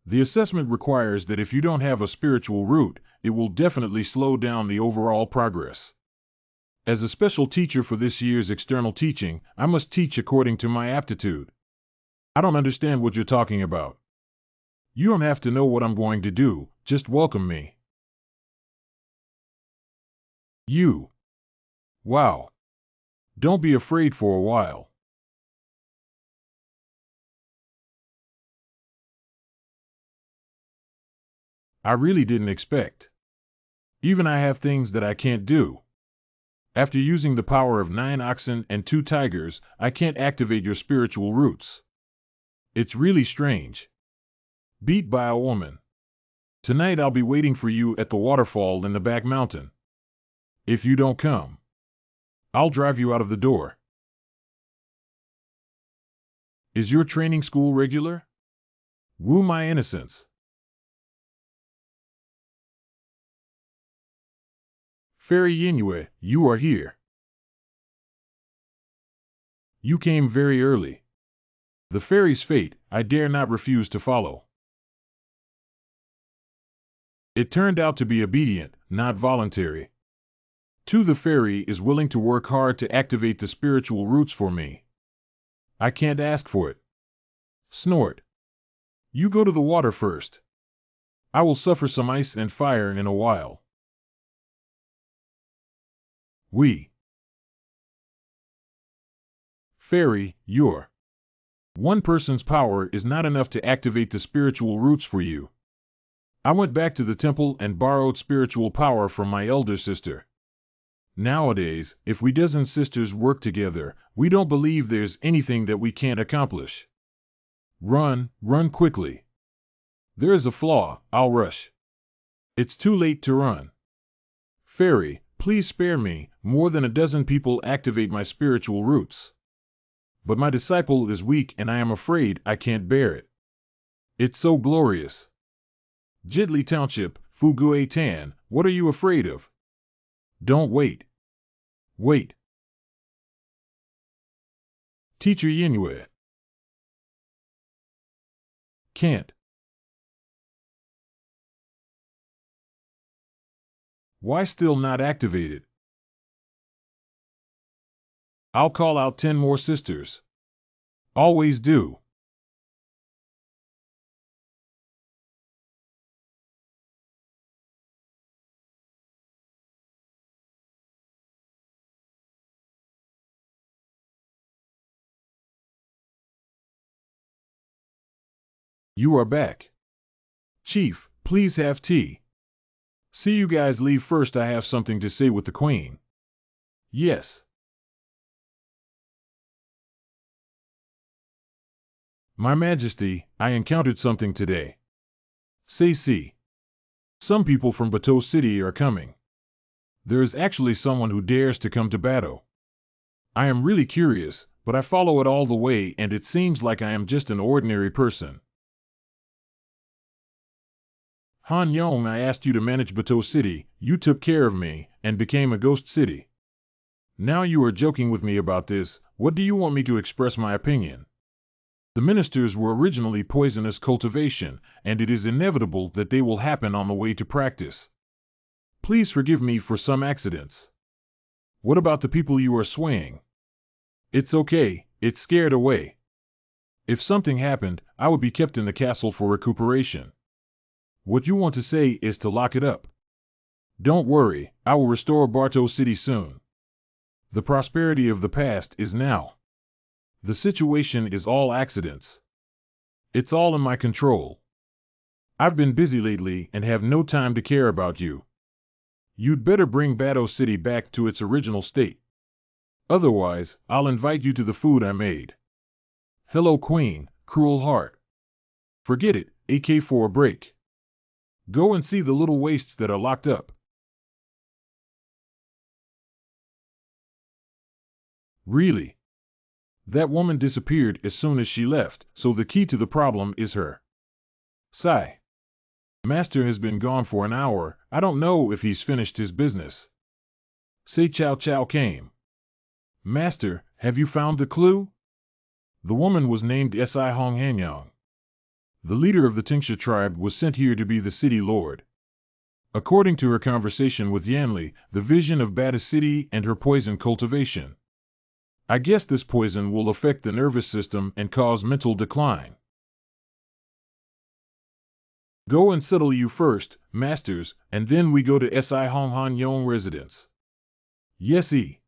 The assessment requires that if you don't have a spiritual root, it will definitely slow down the overall progress. As a special teacher for this year's external teaching, I must teach according to my aptitude. I don't understand what you're talking about. You don't have to know what I'm going to do, just welcome me. You. Wow. Don't be afraid for a while. I really didn't expect. Even I have things that I can't do. After using the power of 9 oxen and 2 tigers, I can't activate your spiritual roots. It's really strange. Beat by a woman. Tonight I'll be waiting for you at the waterfall in the back mountain. If you don't come, I'll drive you out of the door. Is your training school regular? Woo my innocence. Fairy Yenyue, you are here. You came very early. The fairy's fate, I dare not refuse to follow. It turned out to be obedient, not voluntary. Too, the fairy is willing to work hard to activate the spiritual roots for me. I can't ask for it. Snort. You go to the water first. I will suffer some ice and fire in a while. We. Fairy, your one person's power is not enough to activate the spiritual roots for you. I went back to the temple and borrowed spiritual power from my elder sister. Nowadays, if we dozen sisters work together, we don't believe there's anything that we can't accomplish. Run quickly. There is a flaw, I'll rush. It's too late to run. Fairy, please spare me, more than a dozen people activate my spiritual roots. But my disciple is weak and I am afraid I can't bear it. It's so glorious. Jidley Township, Fugue Tan, what are you afraid of? Don't wait. Wait. Teacher Yenyue. Can't. Why still not activated? I'll call out 10 more sisters. Always do. You are back. Chief, please have tea. See you guys leave first. I have something to say with the Queen. Yes. My Majesty, I encountered something today. See. Some people from Bateau City are coming. There is actually someone who dares to come to Bateau. I am really curious, but I follow it all the way and it seems like I am just an ordinary person. Han Yong, I asked you to manage Bateau City, you took care of me, and became a ghost city. Now you are joking with me about this. What do you want me to express my opinion? The ministers were originally poisonous cultivation, and it is inevitable that they will happen on the way to practice. Please forgive me for some accidents. What about the people you are swaying? It's okay, it's scared away. If something happened, I would be kept in the castle for recuperation. What you want to say is to lock it up. Don't worry, I will restore Bateau City soon. The prosperity of the past is now. The situation is all accidents. It's all in my control. I've been busy lately and have no time to care about you. You'd better bring Bateau City back to its original state. Otherwise, I'll invite you to the food I made. Hello, Queen, cruel heart. Forget it, AK for a break. Go and see the little wastes that are locked up. Really? That woman disappeared as soon as she left, so the key to the problem is her. Sigh. Master has been gone for an hour. I don't know if he's finished his business. Say Chow came. Master, have you found the clue? The woman was named Si Hong Hanyang. The leader of the Tingsha tribe was sent here to be the city lord. According to her conversation with Yanli, the vision of Bateau City and her poison cultivation. I guess this poison will affect the nervous system and cause mental decline. Go and settle you first, masters, and then we go to Si Hong Han Yong residence. Yes, E.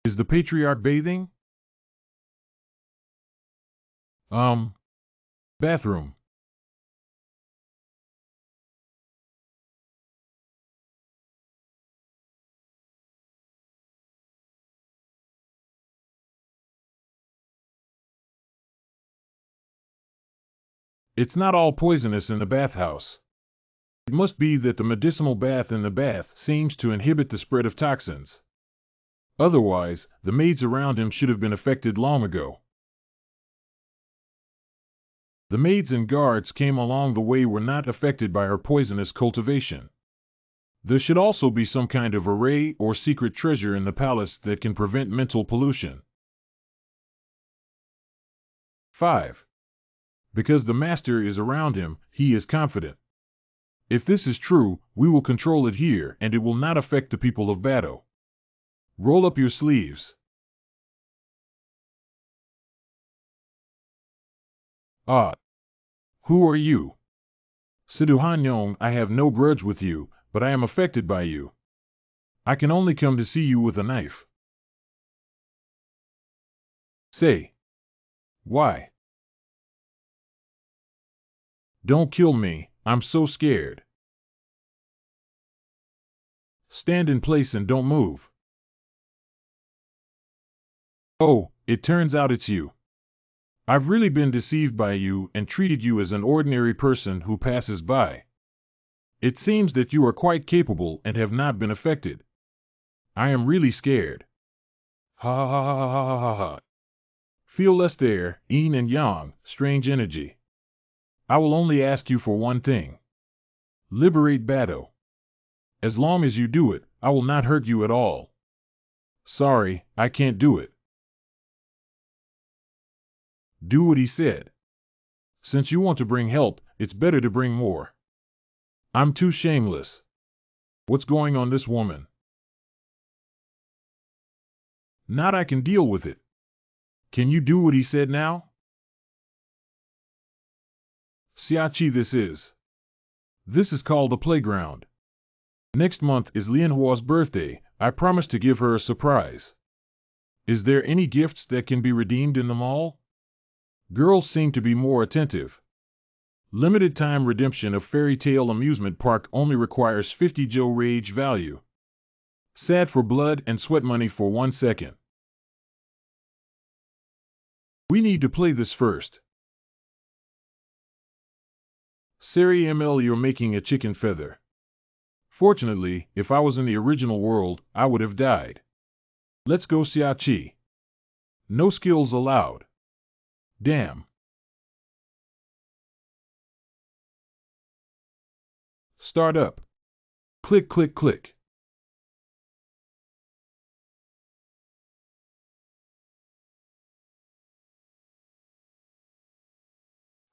Is the patriarch bathing? Bathroom. It's not all poisonous in the bathhouse. It must be that the medicinal bath in the bath seems to inhibit the spread of toxins. Otherwise, the maids around him should have been affected long ago. The maids and guards came along the way were not affected by her poisonous cultivation. There should also be some kind of array or secret treasure in the palace that can prevent mental pollution. 5. Because the master is around him, he is confident. If this is true, we will control it here and it will not affect the people of Bateau. Roll up your sleeves. Ah. Who are you? Sidhu Hanyong, I have no grudge with you, but I am affected by you. I can only come to see you with a knife. Say. Why? Don't kill me, I'm so scared. Stand in place and don't move. Oh, it turns out it's you. I've really been deceived by you and treated you as an ordinary person who passes by. It seems that you are quite capable and have not been affected. I am really scared. Ha ha ha ha ha ha ha. Feel less there, yin and yang, strange energy. I will only ask you for one thing. Liberate Bado. As long as you do it, I will not hurt you at all. Sorry, I can't do it. Do what he said. Since you want to bring help, it's better to bring more. I'm too shameless. What's going on this woman? Not I can deal with it. Can you do what he said now? Xiachi this is. This is called a playground. Next month is Lianhua's birthday. I promised to give her a surprise. Is there any gifts that can be redeemed in the mall? Girls seem to be more attentive. Limited time redemption of Fairy Tale Amusement Park only requires 50 Joe Rage value. Sad for blood and sweat money for 1 second. We need to play this first. Sari ML, you're making a chicken feather. Fortunately, if I was in the original world, I would have died. Let's go Xiachi. No skills allowed. Damn. Start up. Click, click, click.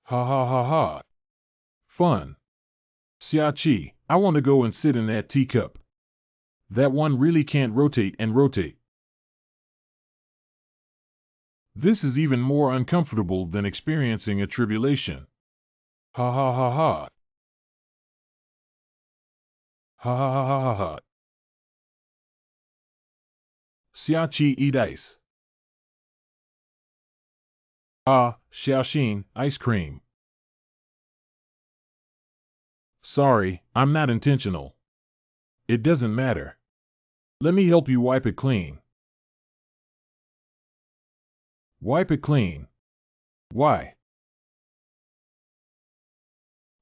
Ha ha ha ha. Fun. Xiachi, I want to go and sit in that teacup. That one really can't rotate and rotate. This is even more uncomfortable than experiencing a tribulation. Ha ha ha ha. Ha ha ha ha ha ha. Xiachi eat ice. Ah, Xiaoxin, ice cream. Sorry, I'm not intentional. It doesn't matter. Let me help you wipe it clean. Wipe it clean. Why?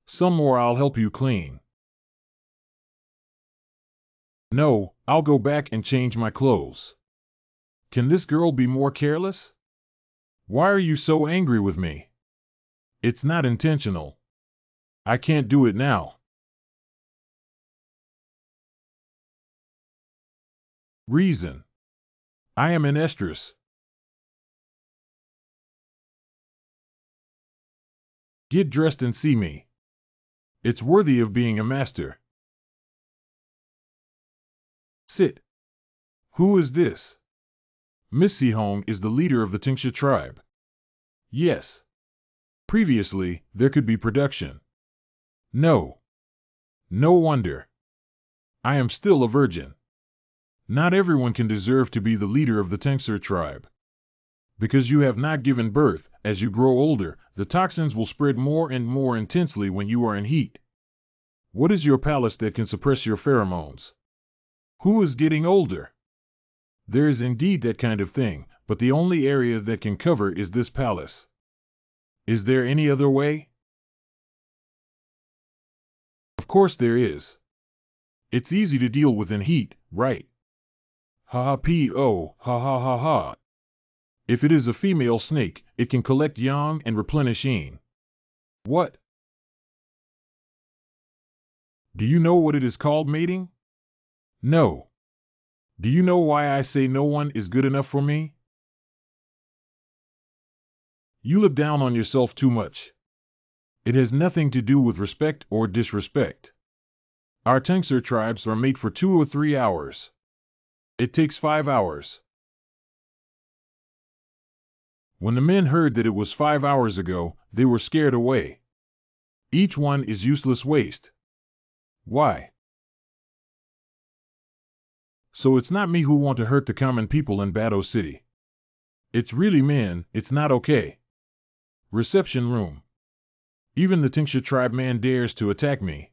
Some more I'll help you clean. No, I'll go back and change my clothes. Can this girl be more careless? Why are you so angry with me? It's not intentional. I can't do it now. Reason. I am an estrus. Get dressed and see me. It's worthy of being a master. Sit. Who is this? Miss Sihong is the leader of the Tingsha tribe. Yes. Previously, there could be production. No. No wonder. I am still a virgin. Not everyone can deserve to be the leader of the Tingsha tribe. Because you have not given birth, as you grow older, the toxins will spread more and more intensely when you are in heat. What is your palace that can suppress your pheromones? Who is getting older? There is indeed that kind of thing, but the only area that can cover is this palace. Is there any other way? Of course there is. It's easy to deal with in heat, right? Ha ha po, ha ha ha ha. If it is a female snake, it can collect yang and replenish yin. What? Do you know what it is called mating? No. Do you know why I say no one is good enough for me? You look down on yourself too much. It has nothing to do with respect or disrespect. Our Tingsha tribes are mate for 2 or 3 hours. It takes 5 hours. When the men heard that it was 5 hours ago, they were scared away. Each one is useless waste. Why? So it's not me who want to hurt the common people in Bado City. It's really men, it's not okay. Reception room. Even the Tingsha tribe man dares to attack me.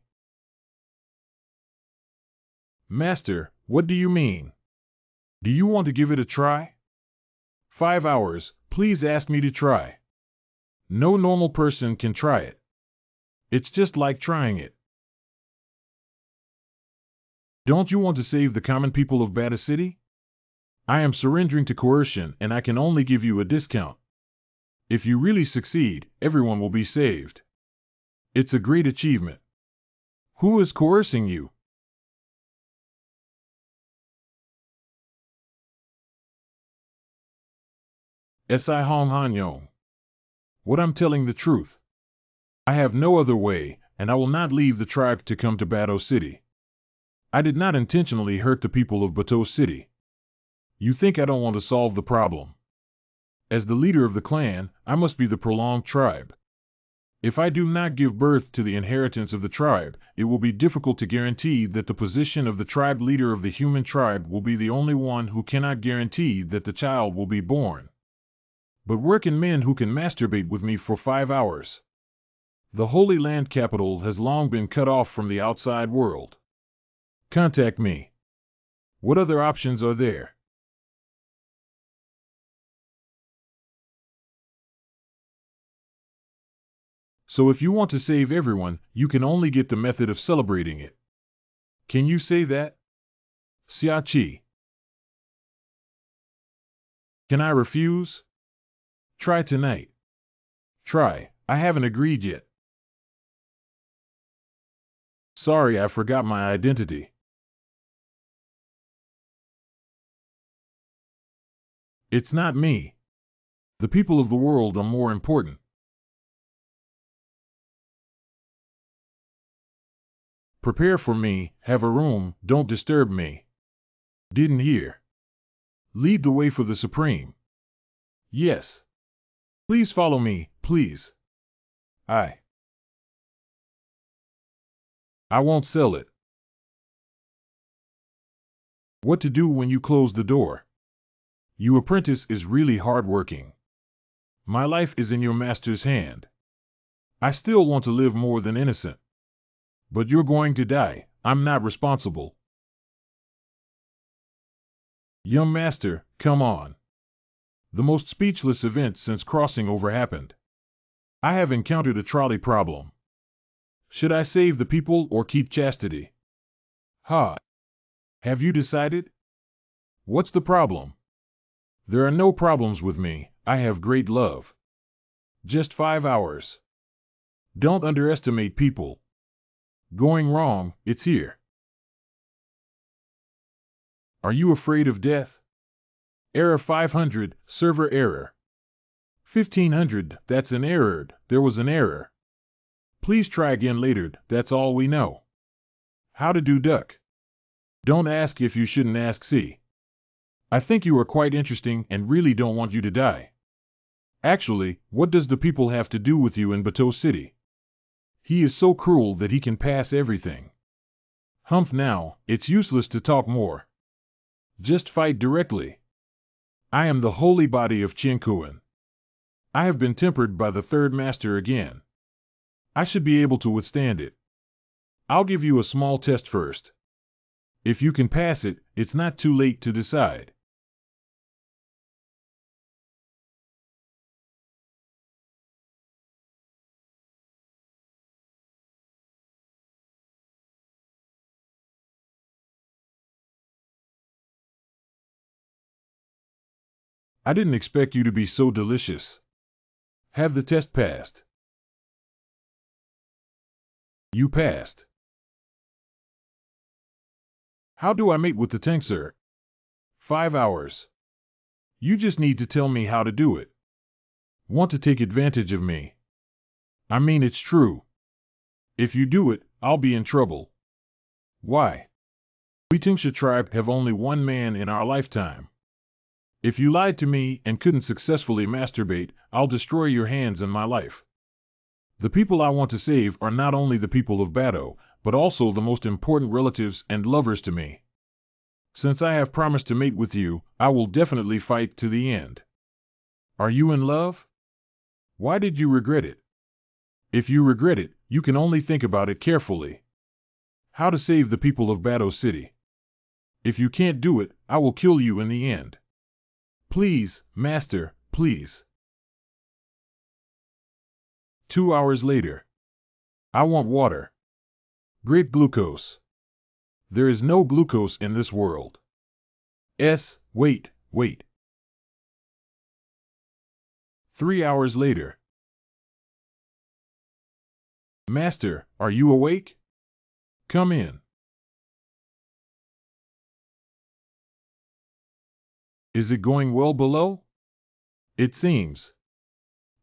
Master, what do you mean? Do you want to give it a try? 5 hours, please ask me to try. No normal person can try it. It's just like trying it. Don't you want to save the common people of Bada City? I am surrendering to coercion and I can only give you a discount. If you really succeed, everyone will be saved. It's a great achievement. Who is coercing you? Si Hong Han Yong. What I'm telling the truth. I have no other way, and I will not leave the tribe to come to Bato City. I did not intentionally hurt the people of Bato City. You think I don't want to solve the problem. As the leader of the clan, I must be the prolonged tribe. If I do not give birth to the inheritance of the tribe, it will be difficult to guarantee that the position of the tribe leader of the human tribe will be the only one who cannot guarantee that the child will be born. But where can men who can masturbate with me for 5 hours? The Holy Land capital has long been cut off from the outside world. Contact me. What other options are there? So if you want to save everyone, you can only get the method of celebrating it. Can you say that? Xia Qi. Can I refuse? Try tonight. Try. I haven't agreed yet. Sorry, I forgot my identity. It's not me. The people of the world are more important. Prepare for me, have a room, don't disturb me. Didn't hear. Lead the way for the Supreme. Yes. Please follow me, please. I won't sell it. What to do when you close the door? You apprentice is really hardworking. My life is in your master's hand. I still want to live more than innocent. But you're going to die. I'm not responsible. Young master, come on. The most speechless event since crossing over happened. I have encountered a trolley problem. Should I save the people or keep chastity? Ha! Have you decided? What's the problem? There are no problems with me. I have great love. Just 5 hours. Don't underestimate people. Going wrong, it's here. Are you afraid of death? Error 500, server error. 1500, that's an error, there was an error. Please try again later, that's all we know. How to do duck? Don't ask if you shouldn't ask C. I think you are quite interesting and really don't want you to die. Actually, what does the people have to do with you in Bato City? He is so cruel that he can pass everything. Humph now, it's useless to talk more. Just fight directly. I am the holy body of Chinchio. I have been tempered by the third master again. I should be able to withstand it. I'll give you a small test first. If you can pass it, it's not too late to decide. I didn't expect you to be so delicious. Have the test passed. You passed. How do I mate with the tank, sir? 5 hours. You just need to tell me how to do it. Want to take advantage of me? I mean, it's true. If you do it, I'll be in trouble. Why? We Tingsha tribe have only one man in our lifetime. If you lied to me and couldn't successfully masturbate, I'll destroy your hands and my life. The people I want to save are not only the people of Bato, but also the most important relatives and lovers to me. Since I have promised to mate with you, I will definitely fight to the end. Are you in love? Why did you regret it? If you regret it, you can only think about it carefully. How to save the people of Bato City. If you can't do it, I will kill you in the end. Please, master, please. 2 hours later. I want water. Great glucose. There is no glucose in this world. Wait. 3 hours later. Master, are you awake? Come in. Is it going well below? It seems.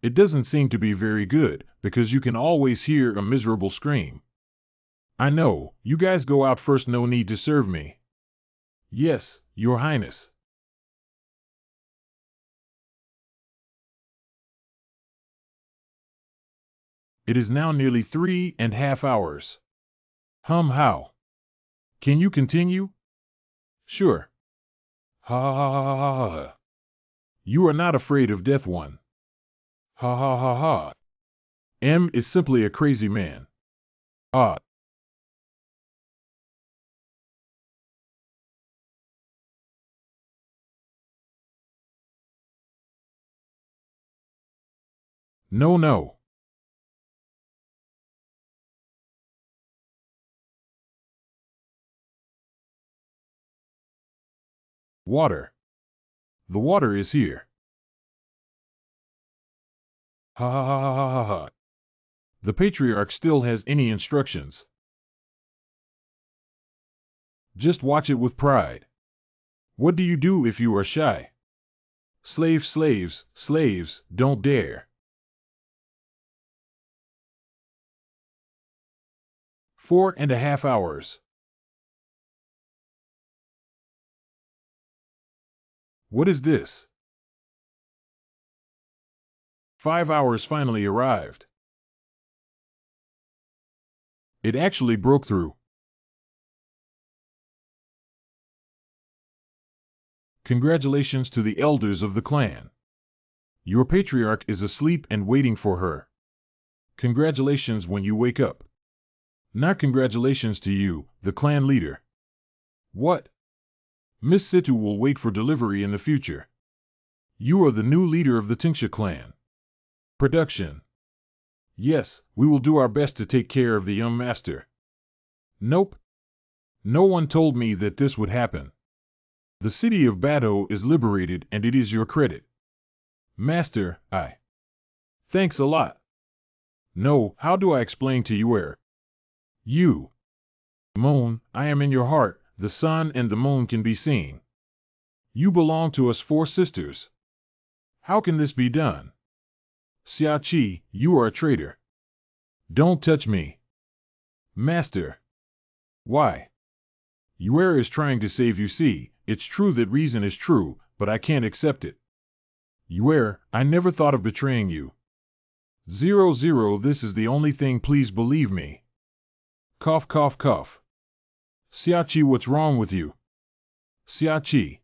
It doesn't seem to be very good, because you can always hear a miserable scream. I know, you guys go out first, no need to serve me. Yes, Your Highness. It is now nearly 3.5 hours. How? Can you continue? Sure. Ha ha ha ha ha ha. You are not afraid of death, one. Ha ha ha ha. M is simply a crazy man. Ah. No. Water. The water is here. Ha ha ha ha ha ha. The patriarch still has any instructions. Just watch it with pride. What do you do if you are shy? Slaves, don't dare. 4.5 hours. What is this? 5 hours finally arrived. It actually broke through. Congratulations to the elders of the clan. Your patriarch is asleep and waiting for her. Congratulations when you wake up. Not congratulations to you, the clan leader. What? Miss Situ will wait for delivery in the future. You are the new leader of the Chinchio clan. Production. Yes, we will do our best to take care of the young master. Nope. No one told me that this would happen. The city of Bado is liberated and it is your credit. Master, Thanks a lot. No, how do I explain to you where? You. Moon, I am in your heart, the sun and the moon can be seen. You belong to us 4 sisters. How can this be done? Xiaoqi, you are a traitor. Don't touch me. Master. Why? Yue is trying to save you. See, it's true that reason is true, but I can't accept it. Yue, I never thought of betraying you. 00, this is the only thing, please believe me. Cough. Xiaoqi, what's wrong with you? Xiaoqi.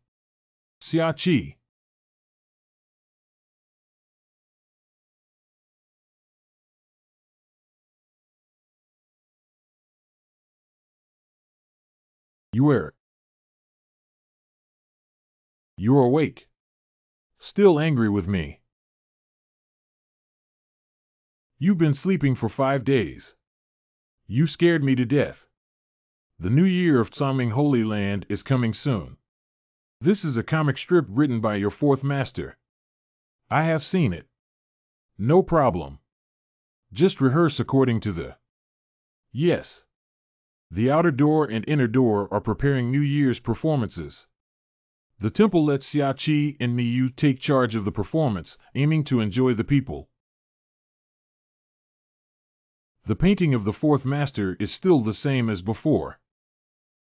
Yue. You're awake. Still angry with me. You've been sleeping for 5 days. You scared me to death. The new year of Tsaming Holy Land is coming soon. This is a comic strip written by your 4th master. I have seen it. No problem. Just rehearse according to the... Yes. The outer door and inner door are preparing New Year's performances. The temple lets Xiaoqi and Miyu take charge of the performance, aiming to enjoy the people. The painting of the 4th master is still the same as before.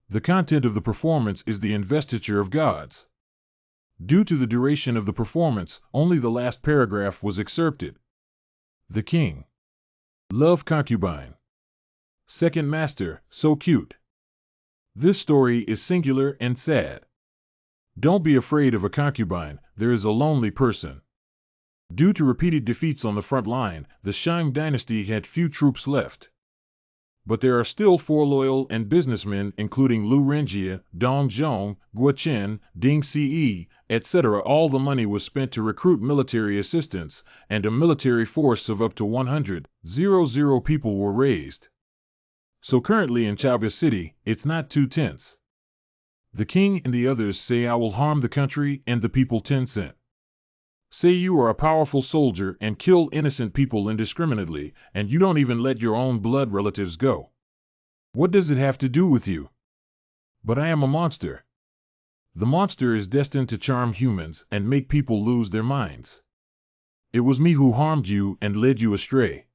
The content of the performance is the investiture of gods. Due to the duration of the performance, only the last paragraph was excerpted. The king. Love concubine. 2nd master, so cute. This story is singular and sad. Don't be afraid of a concubine, there is a lonely person. Due to repeated defeats on the front line, the Shang dynasty had few troops left. But there are still 4 loyal and businessmen, including Lu Renjie, Dong Zhong, Guo Chen, Ding Ce, etc. All the money was spent to recruit military assistance, and a military force of up to 100,000 people were raised. So currently in Chaoba City, it's not too tense. The king and the others say I will harm the country and the people 10 cents. Say you are a powerful soldier and kill innocent people indiscriminately, and you don't even let your own blood relatives go. What does it have to do with you? But I am a monster. The monster is destined to charm humans and make people lose their minds. It was me who harmed you and led you astray.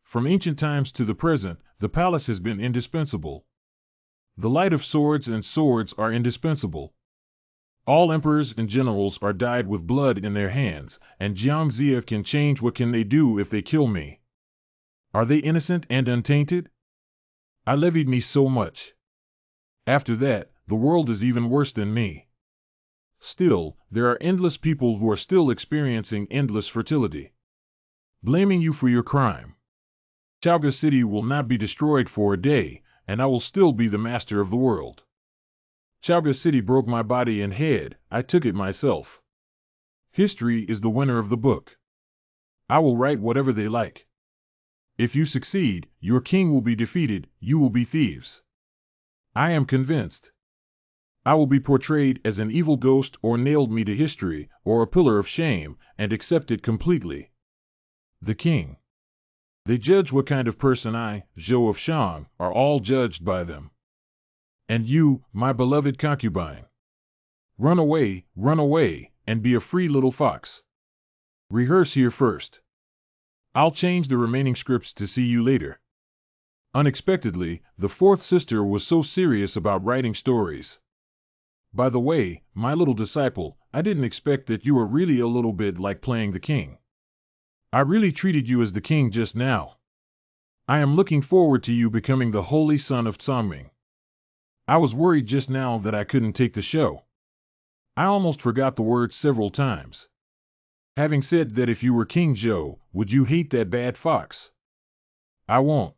From ancient times to the present, the palace has been indispensable. The light of swords and swords are indispensable. All emperors and generals are dyed with blood in their hands, and Jiang Ziya can change. What can they do if they kill me? Are they innocent and untainted? I levied me so much. After that, the world is even worse than me. Still, there are endless people who are still experiencing endless fertility. Blaming you for your crime. Chaoga City will not be destroyed for a day, and I will still be the master of the world. Chaoga City broke my body and head, I took it myself. History is the winner of the book. I will write whatever they like. If you succeed, your king will be defeated, you will be thieves. I am convinced. I will be portrayed as an evil ghost or nailed me to history, or a pillar of shame, and accept it completely. The king. They judge what kind of person I, Zhou of Shang, are all judged by them. And you, my beloved concubine. Run away, and be a free little fox. Rehearse here first. I'll change the remaining scripts to see you later. Unexpectedly, the fourth sister was so serious about writing stories. By the way, my little disciple, I didn't expect that you were really a little bit like playing the king. I really treated you as the king just now. I am looking forward to you becoming the holy son of Tsangming. I was worried just now that I couldn't take the show. I almost forgot the words several times. Having said that, if you were King Zhou, would you hate that bad fox? I won't.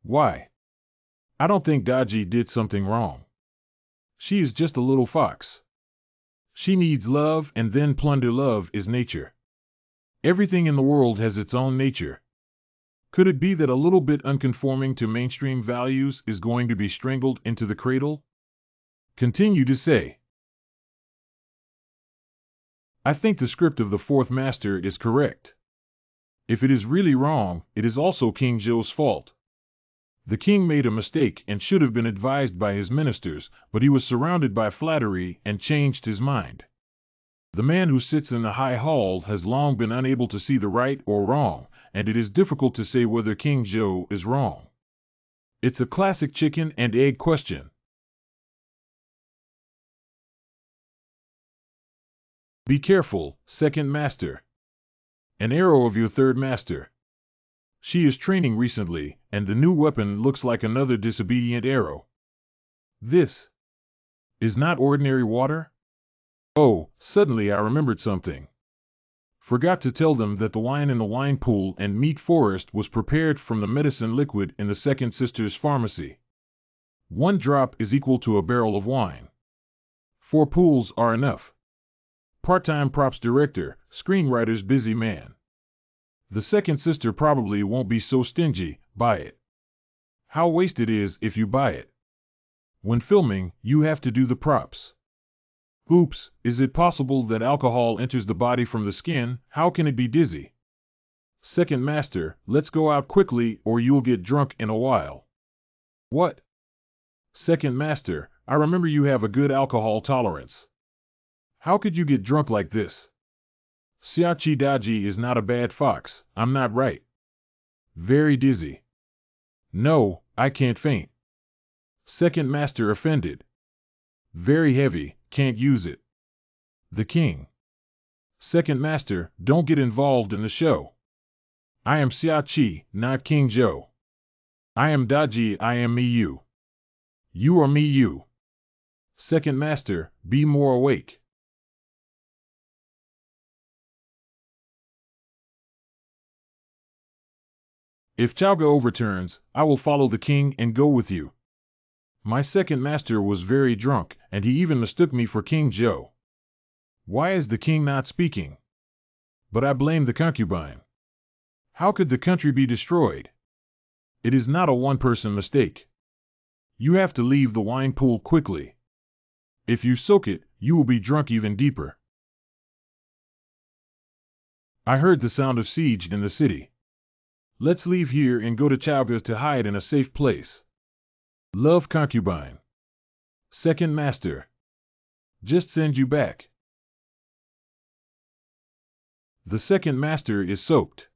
Why? I don't think Daji did something wrong. She is just a little fox. She needs love, and then plunder. Love is nature. Everything in the world has its own nature. Could it be that a little bit unconforming to mainstream values is going to be strangled into the cradle? Continue to say. I think the script of the fourth master is correct. If it is really wrong, it is also King Zhou's fault. The king made a mistake and should have been advised by his ministers, but he was surrounded by flattery and changed his mind. The man who sits in the high hall has long been unable to see the right or wrong, and it is difficult to say whether King Zhou is wrong. It's a classic chicken and egg question. Be careful, second master. An arrow of your third master. She is training recently, and the new weapon looks like another disobedient arrow. This is not ordinary water? Oh, suddenly I remembered something. Forgot to tell them that the wine in the wine pool and meat forest was prepared from the medicine liquid in the second sister's pharmacy. 1 drop is equal to a barrel of wine. 4 pools are enough. Part-time props director, screenwriter's busy man. The second sister probably won't be so stingy. Buy it. How wasted it is if you buy it. When filming, you have to do the props. Oops, is it possible that alcohol enters the body from the skin? How can it be dizzy? Second master, let's go out quickly or you'll get drunk in a while. What? Second master, I remember you have a good alcohol tolerance. How could you get drunk like this? Xiaoqi Daji is not a bad fox, I'm not right. Very dizzy. No, I can't faint. Second master offended. Very heavy, can't use it. The king. Second master, don't get involved in the show. I am Xiaoqi, not King Zhou. I am Daji, I am me you. You are me you. Second master, be more awake. If Chaoga overturns, I will follow the king and go with you. My second master was very drunk, and he even mistook me for King Zhou. Why is the king not speaking? But I blame the concubine. How could the country be destroyed? It is not a one-person mistake. You have to leave the wine pool quickly. If you soak it, you will be drunk even deeper. I heard the sound of siege in the city. Let's leave here and go to Chaoga to hide in a safe place. Love, concubine. Second master. Just send you back. The second master is soaked.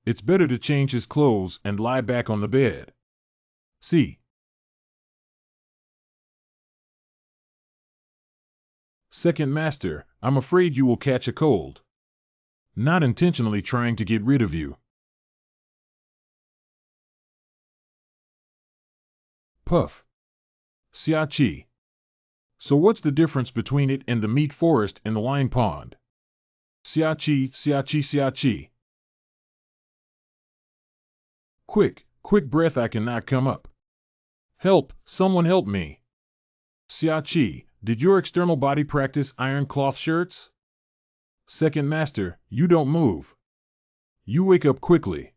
It's better to change his clothes and lie back on the bed. See. Second master, I'm afraid you will catch a cold. Not intentionally trying to get rid of you. Puff. Xiachi. So what's the difference between it and the meat forest and the wine pond? Xiachi, Xiachi, Xiachi. Quick breath, I cannot come up. Help, someone help me. Xiachi, did your external body practice iron cloth shirts? Second master, you don't move. You wake up quickly.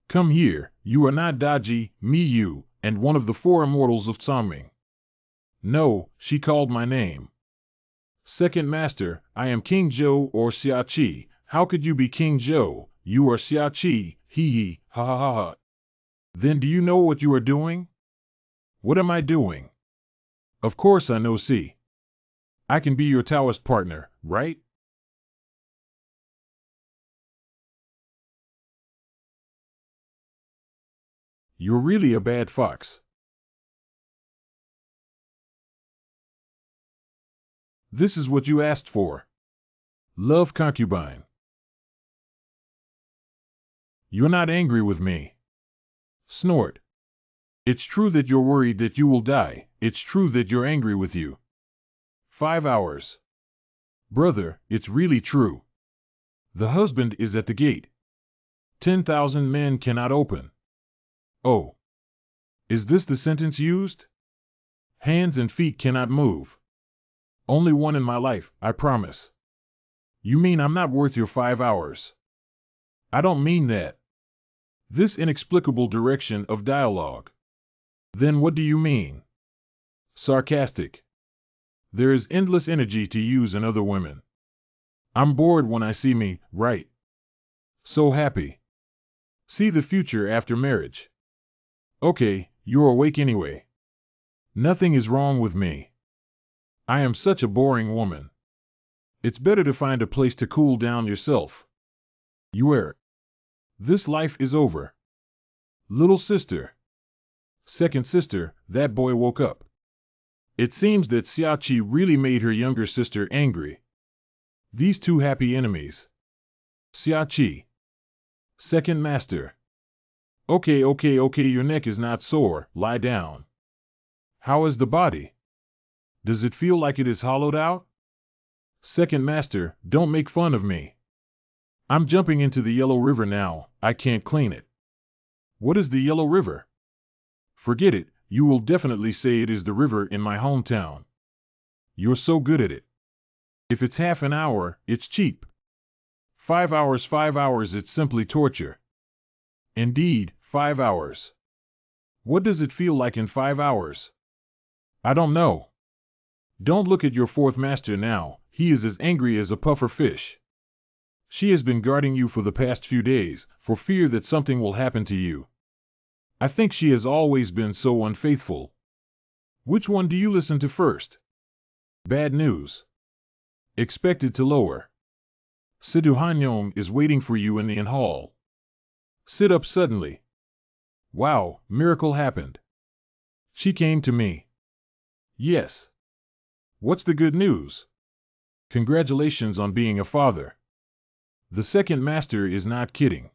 Come here, you are not Daji, me you, and one of the four immortals of Tsangming. No, she called my name. Second master, I am King Zhou or Xiachi. How could you be King Zhou? You are Xiachi, hee, ha ha ha ha. Then do you know what you are doing? What am I doing? Of course I know. See. I can be your Taoist partner, right? You're really a bad fox. This is what you asked for. Love, concubine. You're not angry with me. Snort. It's true that you're worried that you will die. It's true that you're angry with you. 5 hours. Brother, it's really true. The husband is at the gate. 10,000 men cannot open. Oh. Is this the sentence used? Hands and feet cannot move. Only one in my life, I promise. You mean I'm not worth your 5 hours? I don't mean that. This inexplicable direction of dialogue. Then what do you mean? Sarcastic. There is endless energy to use in other women. I'm bored when I see me, right? So happy. See the future after marriage. Okay, you're awake anyway. Nothing is wrong with me. I am such a boring woman. It's better to find a place to cool down yourself. You are. This life is over. Little sister. Second sister, that boy woke up. It seems that Xiachi really made her younger sister angry. These two happy enemies. Xiachi. Second master. Okay, your neck is not sore, lie down. How is the body? Does it feel like it is hollowed out? Second master, don't make fun of me. I'm jumping into the Yellow River now, I can't clean it. What is the Yellow River? Forget it, you will definitely say it is the river in my hometown. You're so good at it. If it's half an hour, it's cheap. 5 hours, it's simply torture. Indeed, 5 hours. What does it feel like in 5 hours? I don't know. Don't look at your fourth master now, he is as angry as a puffer fish. She has been guarding you for the past few days, for fear that something will happen to you. I think she has always been so unfaithful. Which one do you listen to first? Bad news. Expected to lower. Sidu Hanyong is waiting for you in the inn hall. Sit up suddenly. Wow, miracle happened. She came to me. Yes. What's the good news? Congratulations on being a father. The second master is not kidding.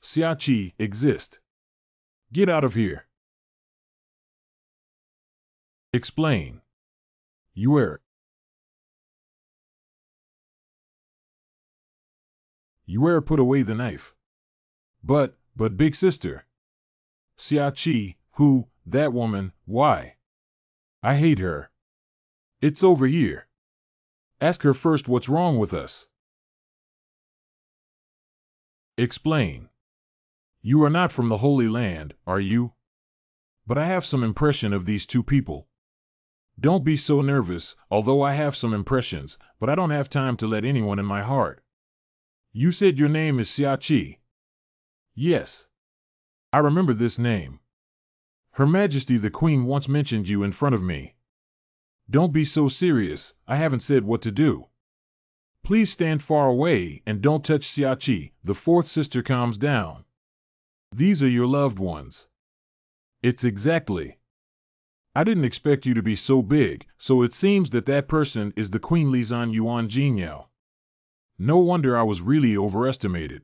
Xiachi exist. Get out of here. Explain. You were put away the knife. But big sister. Xiachi, who, that woman, why? I hate her. It's over here. Ask her first what's wrong with us. Explain. You are not from the Holy Land, are you? But I have some impression of these two people. Don't be so nervous, although I have some impressions, but I don't have time to let anyone in my heart. You said your name is Xiaoqi. Yes. I remember this name. Her Majesty the Queen once mentioned you in front of me. Don't be so serious, I haven't said what to do. Please stand far away and don't touch Xiaoqi. The fourth sister calms down. These are your loved ones. It's exactly. I didn't expect you to be so big, so it seems that person is the Queen Lizan Yuan Jinyao. No wonder I was really overestimated.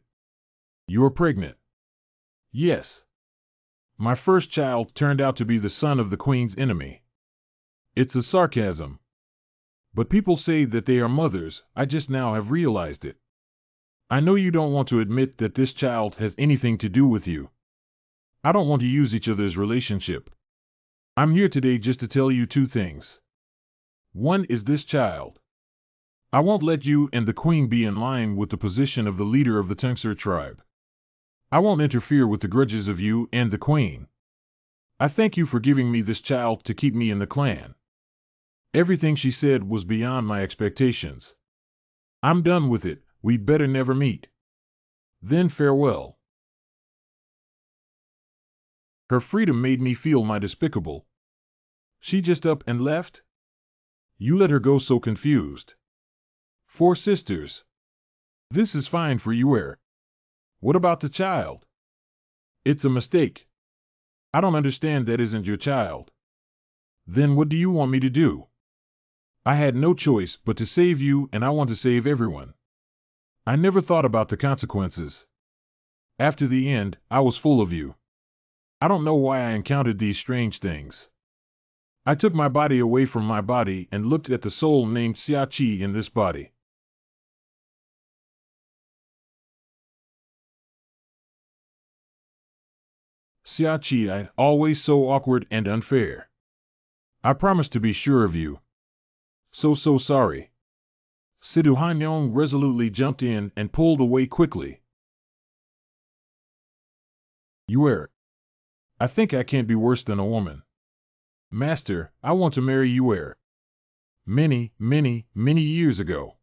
You're pregnant. Yes. My first child turned out to be the son of the Queen's enemy. It's a sarcasm. But people say that they are mothers, I just now have realized it. I know you don't want to admit that this child has anything to do with you. I don't want to use each other's relationship. I'm here today just to tell you two things. One is this child. I won't let you and the Queen be in line with the position of the leader of the Tungsur tribe. I won't interfere with the grudges of you and the Queen. I thank you for giving me this child to keep me in the clan. Everything she said was beyond my expectations. I'm done with it, we'd better never meet. Then farewell. Her freedom made me feel my despicable. She just up and left? You let her go so confused. 4 sisters. This is fine for you. What about the child? It's a mistake. I don't understand that isn't your child. Then what do you want me to do? I had no choice but to save you, and I want to save everyone. I never thought about the consequences. After the end, I was full of you. I don't know why I encountered these strange things. I took my body away from my body and looked at the soul named Xiaoqi in this body. Xiaoqi, always so awkward and unfair. I promised to be sure of you. So sorry. Sidu Hanyong resolutely jumped in and pulled away quickly. I think I can't be worse than a woman. Master, I want to marry you. Many years ago.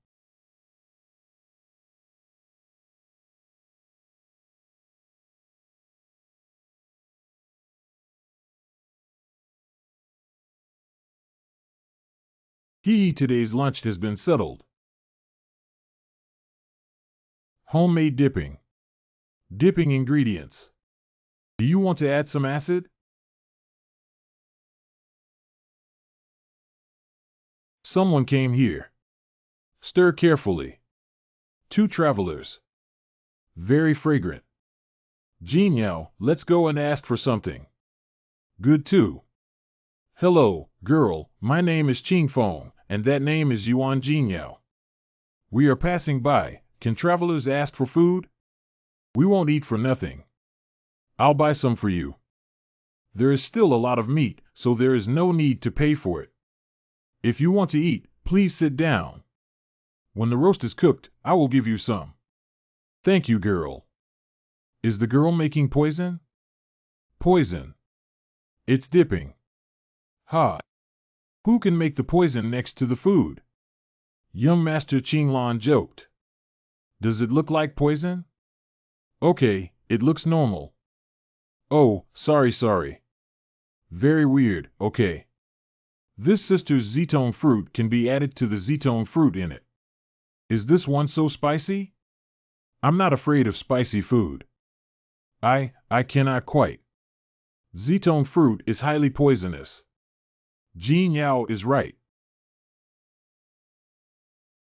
Today's lunch has been settled. Homemade dipping. Dipping ingredients. Do you want to add some acid? Someone came here. Stir carefully. 2 travelers. Very fragrant. Jinyao, let's go and ask for something. Good too. Hello, girl, my name is Qingfeng, and that name is Yuan Jinyao. We are passing by. Can travelers ask for food? We won't eat for nothing. I'll buy some for you. There is still a lot of meat, so there is no need to pay for it. If you want to eat, please sit down. When the roast is cooked, I will give you some. Thank you, girl. Is the girl making poison? Poison. It's dipping. Ha! Who can make the poison next to the food? Young Master Qinglan joked. Does it look like poison? Okay, it looks normal. Oh, sorry. Very weird, okay. This sister's zetone fruit can be added to the zetone fruit in it. Is this one so spicy? I'm not afraid of spicy food. I cannot quite. Zetone fruit is highly poisonous. Jin Yao is right.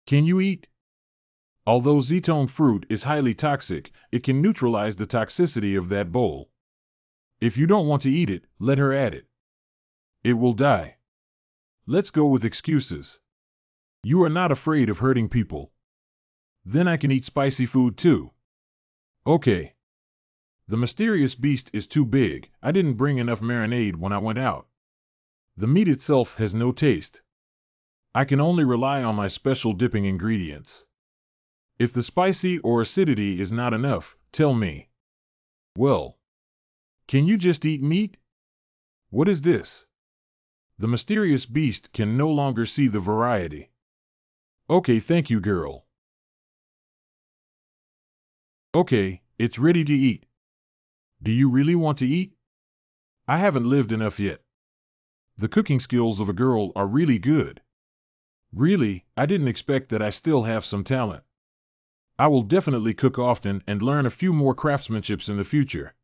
Can you eat? Although zetone fruit is highly toxic, it can neutralize the toxicity of that bowl. If you don't want to eat it, let her add it. It will die. Let's go with excuses. You are not afraid of hurting people. Then I can eat spicy food too. Okay. The mysterious beast is too big. I didn't bring enough marinade when I went out. The meat itself has no taste. I can only rely on my special dipping ingredients. If the spicy or acidity is not enough, tell me. Well, can you just eat meat? What is this? The mysterious beast can no longer see the variety. Okay, thank you, girl. Okay, it's ready to eat. Do you really want to eat? I haven't lived enough yet. The cooking skills of a girl are really good. Really, I didn't expect that I still have some talent. I will definitely cook often and learn a few more craftsmanships in the future.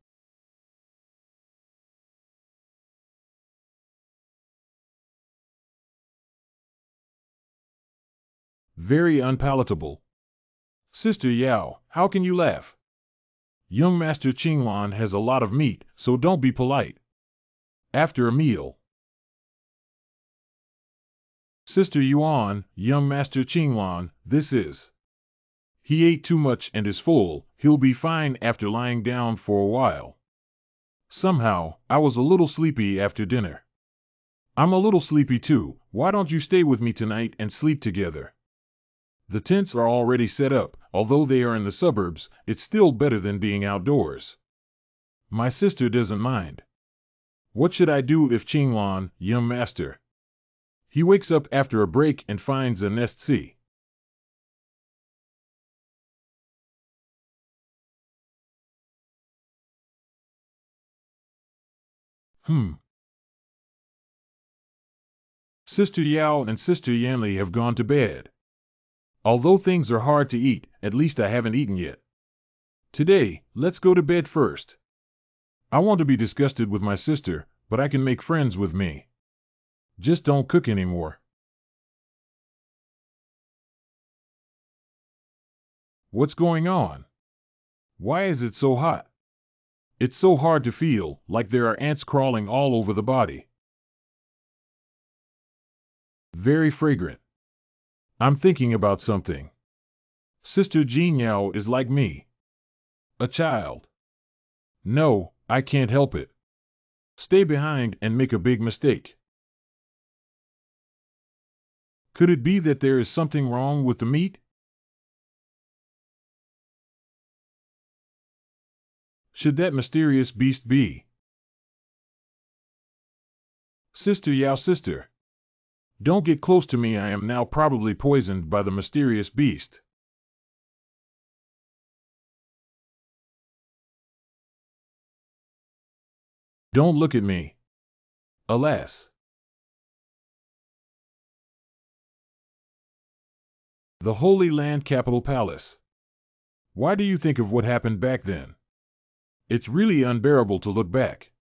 Very unpalatable. Sister Yao, how can you laugh? Young Master Qinglan has a lot of meat, so don't be polite. After a meal. Sister Yuan, young Master Qinglan, this is. He ate too much and is full, he'll be fine after lying down for a while. Somehow, I was a little sleepy after dinner. I'm a little sleepy too, why don't you stay with me tonight and sleep together? The tents are already set up, although they are in the suburbs, it's still better than being outdoors. My sister doesn't mind. What should I do if Qinglan, young master? He wakes up after a break and finds a nest sea. Sister Yao and Sister Yanli have gone to bed. Although things are hard to eat, at least I haven't eaten yet. Today, let's go to bed first. I want to be disgusted with my sister, but I can make friends with me. Just don't cook anymore. What's going on? Why is it so hot? It's so hard to feel, like there are ants crawling all over the body. Very fragrant. I'm thinking about something. Sister Jean Yao is like me. A child. No, I can't help it. Stay behind and make a big mistake. Could it be that there is something wrong with the meat? Should that mysterious beast be? Sister Yao, sister. Don't get close to me, I am now probably poisoned by the mysterious beast. Don't look at me. Alas. The Holy Land Capital Palace. Why do you think of what happened back then? It's really unbearable to look back.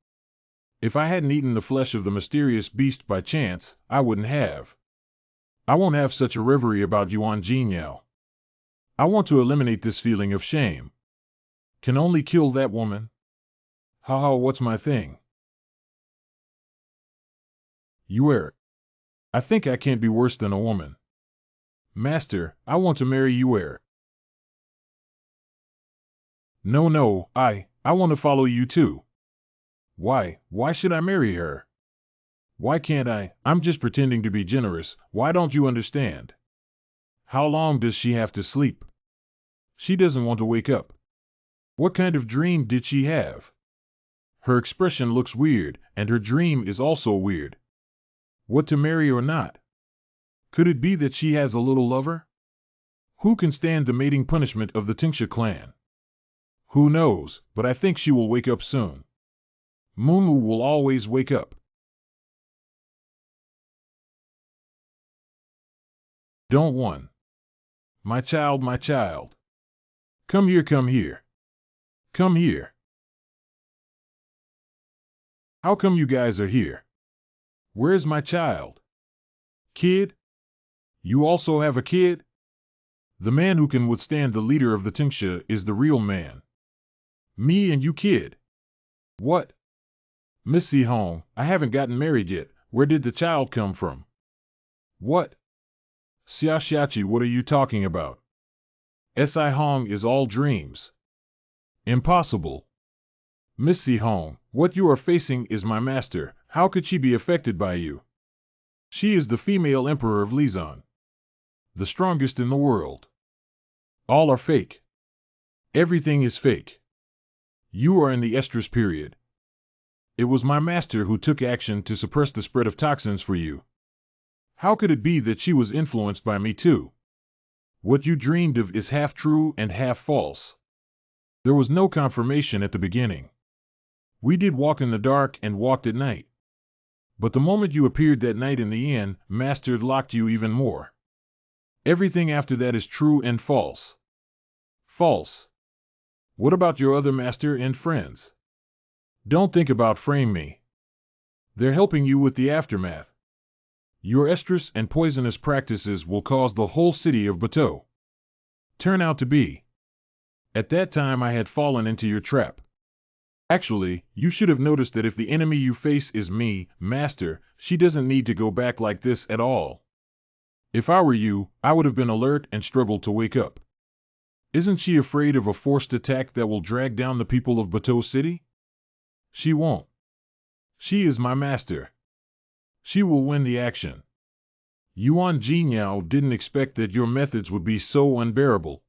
If I hadn't eaten the flesh of the mysterious beast by chance, I wouldn't have. I won't have such a reverie about Yuan Jinyao. I want to eliminate this feeling of shame. Can only kill that woman? Haha, what's my thing? You are. I think I can't be worse than a woman. Master, I want to marry Yuer. No, I want to follow you too. Why should I marry her? Why can't I? I'm just pretending to be generous, why don't you understand? How long does she have to sleep? She doesn't want to wake up. What kind of dream did she have? Her expression looks weird, and her dream is also weird. What to marry or not? Could it be that she has a little lover? Who can stand the mating punishment of the Tingsha clan? Who knows, but I think she will wake up soon. Mumu will always wake up. Don't one. My child, my child. Come here, come here. Come here. How come you guys are here? Where's my child? Kid? You also have a kid? The man who can withstand the leader of the Tingsha is the real man. Me and you, kid. What? Missy Hong, I haven't gotten married yet. Where did the child come from? What? Xiaxiachi, what are you talking about? Si Hong is all dreams. Impossible. Missy Hong, what you are facing is my master. How could she be affected by you? She is the female emperor of Lizan. The strongest in the world. All are fake. Everything is fake. You are in the estrus period. It was my master who took action to suppress the spread of toxins for you. How could it be that she was influenced by me too? What you dreamed of is half true and half false. There was no confirmation at the beginning. We did walk in the dark and walked at night. But the moment you appeared that night in the inn, Master locked you even more. Everything after that is true and false. False. What about your other master and friends? Don't think about frame me. They're helping you with the aftermath. Your estrus and poisonous practices will cause the whole city of Bateau turn out to be. At that time I had fallen into your trap. Actually, you should have noticed that if the enemy you face is me, Master, she doesn't need to go back like this at all. If I were you, I would have been alert and struggled to wake up. Isn't she afraid of a forced attack that will drag down the people of Bateau City? She won't. She is my master. She will win the action. Yuan Jinyao didn't expect that your methods would be so unbearable.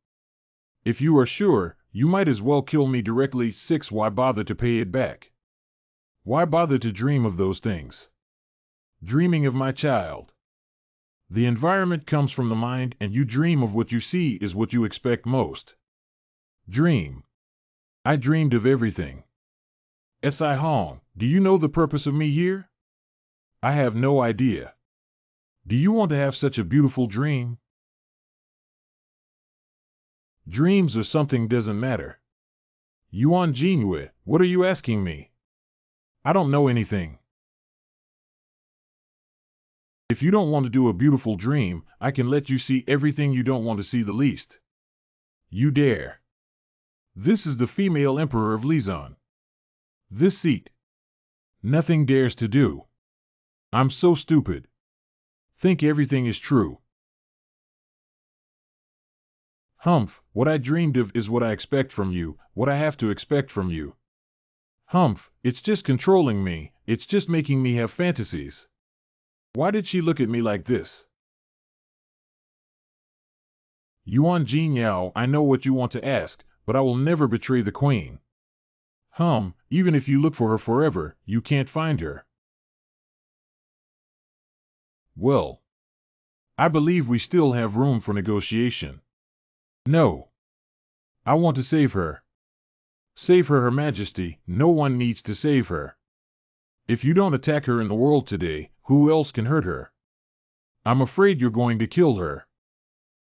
If you are sure, you might as well kill me directly. 6. Why bother to pay it back? Why bother to dream of those things? Dreaming of my child. The environment comes from the mind, and you dream of what you see is what you expect most. Dream. I dreamed of everything. S.I. Hong, do you know the purpose of me here? I have no idea. Do you want to have such a beautiful dream? Dreams or something doesn't matter. Yuan Jingyue, what are you asking me? I don't know anything. If you don't want to do a beautiful dream, I can let you see everything you don't want to see the least. You dare. This is the female emperor of Lizon. This seat. Nothing dares to do. I'm so stupid. Think everything is true. Humph, what I dreamed of is what I expect from you, what I have to expect from you. Humph, it's just controlling me, it's just making me have fantasies. Why did she look at me like this? Yuan Jinyao, I know what you want to ask, but I will never betray the queen. Even if you look for her forever, you can't find her. Well, I believe we still have room for negotiation. No. I want to save her. Save her, Her Majesty, no one needs to save her. If you don't attack her in the world today, who else can hurt her? I'm afraid you're going to kill her.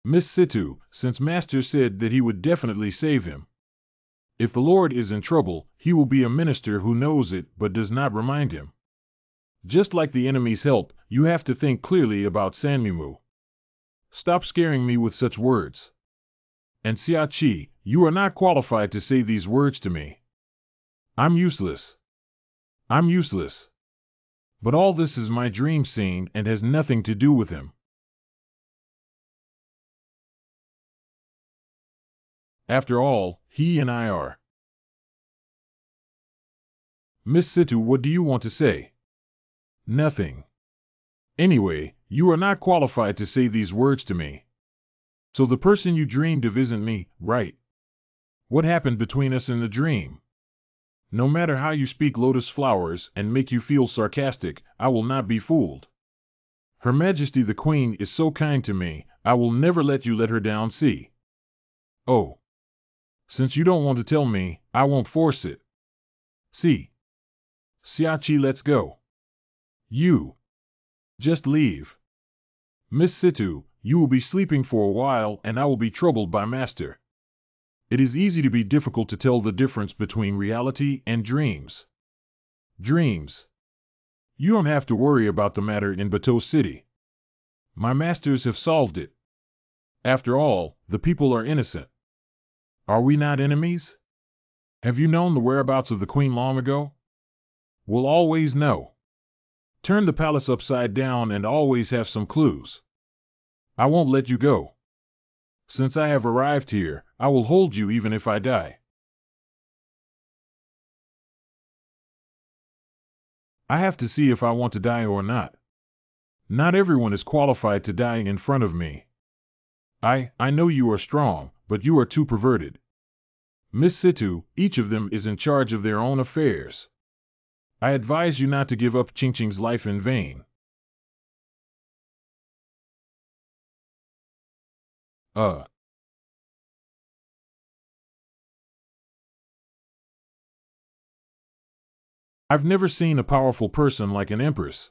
Miss Situ, since Master said that he would definitely save him. If the Lord is in trouble, he will be a minister who knows it but does not remind him. Just like the enemy's help, you have to think clearly about Sanmimu. Stop scaring me with such words. And Xiachi, you are not qualified to say these words to me. I'm useless. I'm useless. But all this is my dream scene and has nothing to do with him. After all, he and I are. Miss Situ, what do you want to say? Nothing. Anyway, you are not qualified to say these words to me. So the person you dreamed of isn't me, right? What happened between us in the dream? No matter how you speak lotus flowers and make you feel sarcastic, I will not be fooled. Her Majesty the Queen is so kind to me, I will never let you let her down. See? Oh. Since you don't want to tell me, I won't force it. See? Xiachi, let's go. You. Just leave. Miss Situ, you will be sleeping for a while and I will be troubled by Master. It is easy to be difficult to tell the difference between reality and dreams. Dreams. You don't have to worry about the matter in Bateau City. My masters have solved it. After all, the people are innocent. Are we not enemies? Have you known the whereabouts of the Queen long ago? We'll always know. Turn the palace upside down and always have some clues. I won't let you go. Since I have arrived here, I will hold you even if I die. I have to see if I want to die or not. Not everyone is qualified to die in front of me. I know you are strong, but you are too perverted. Miss Situ, each of them is in charge of their own affairs. I advise you not to give up Chinching's life in vain. I've never seen a powerful person like an empress.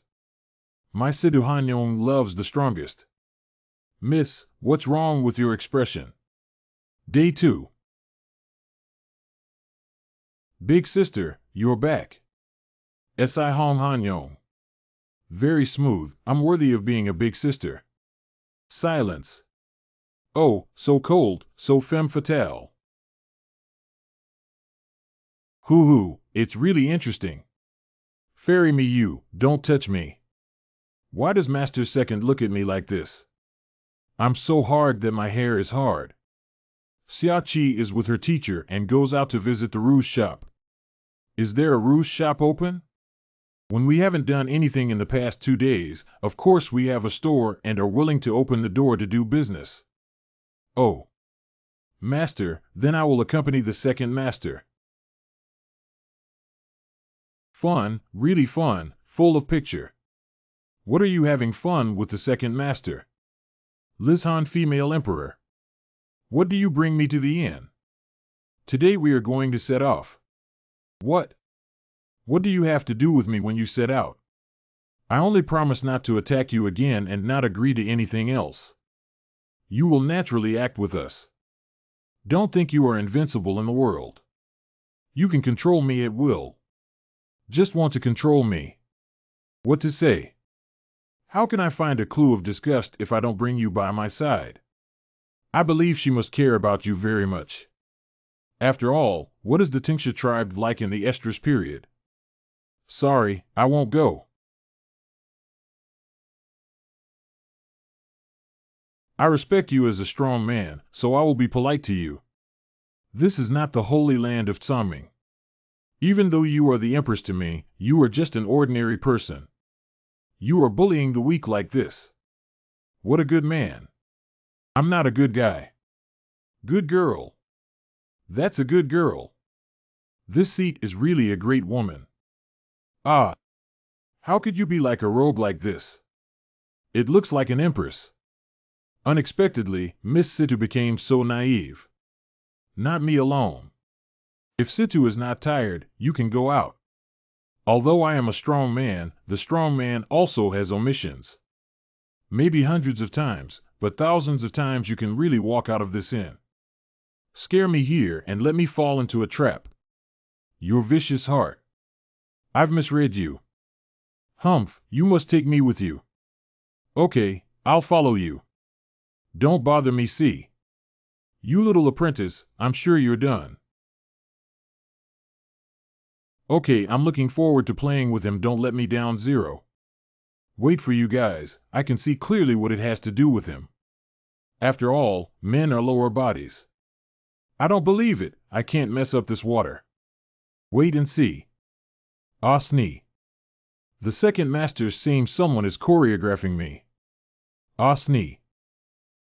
My Situ Hanyong loves the strongest. Miss, what's wrong with your expression? Day 2. Big sister, you're back. Si Hong Hanyong. Very smooth, I'm worthy of being a big sister. Silence. Oh, so cold, so femme fatale. Hoo-hoo, it's really interesting. Ferry me you, don't touch me. Why does Master Second look at me like this? I'm so hard that my hair is hard. Xiaoqi is with her teacher and goes out to visit the rouge shop. Is there a rouge shop open? When we haven't done anything in the past 2 days, of course we have a store and are willing to open the door to do business. Oh. Master, then I will accompany the second master. Fun, really fun, full of picture. What are you having fun with the second master? Lizhan female emperor. What do you bring me to the inn? Today we are going to set off. What? What do you have to do with me when you set out? I only promise not to attack you again and not agree to anything else. You will naturally act with us. Don't think you are invincible in the world. You can control me at will. Just want to control me. What to say? How can I find a clue of disgust if I don't bring you by my side? I believe she must care about you very much. After all, what is the Tingsha tribe like in the estrus period? Sorry, I won't go. I respect you as a strong man, so I will be polite to you. This is not the holy land of Tsangming. Even though you are the empress to me, you are just an ordinary person. You are bullying the weak like this. What a good man. I'm not a good guy. Good girl. That's a good girl. This seat is really a great woman. Ah. How could you be like a robe like this? It looks like an empress. Unexpectedly, Miss Situ became so naive. Not me alone. If Situ is not tired, you can go out. Although I am a strong man, the strong man also has omissions. Maybe hundreds of times, but thousands of times you can really walk out of this inn. Scare me here and let me fall into a trap. Your vicious heart. I've misread you. Humph, you must take me with you. Okay, I'll follow you. Don't bother me, see. You little apprentice, I'm sure you're done. Okay, I'm looking forward to playing with him. Don't let me down, Zero. Wait for you guys, I can see clearly what it has to do with him. After all, men are lower bodies. I don't believe it, I can't mess up this water. Wait and see. Ah, snee. The second master seems someone is choreographing me. Ah, snee.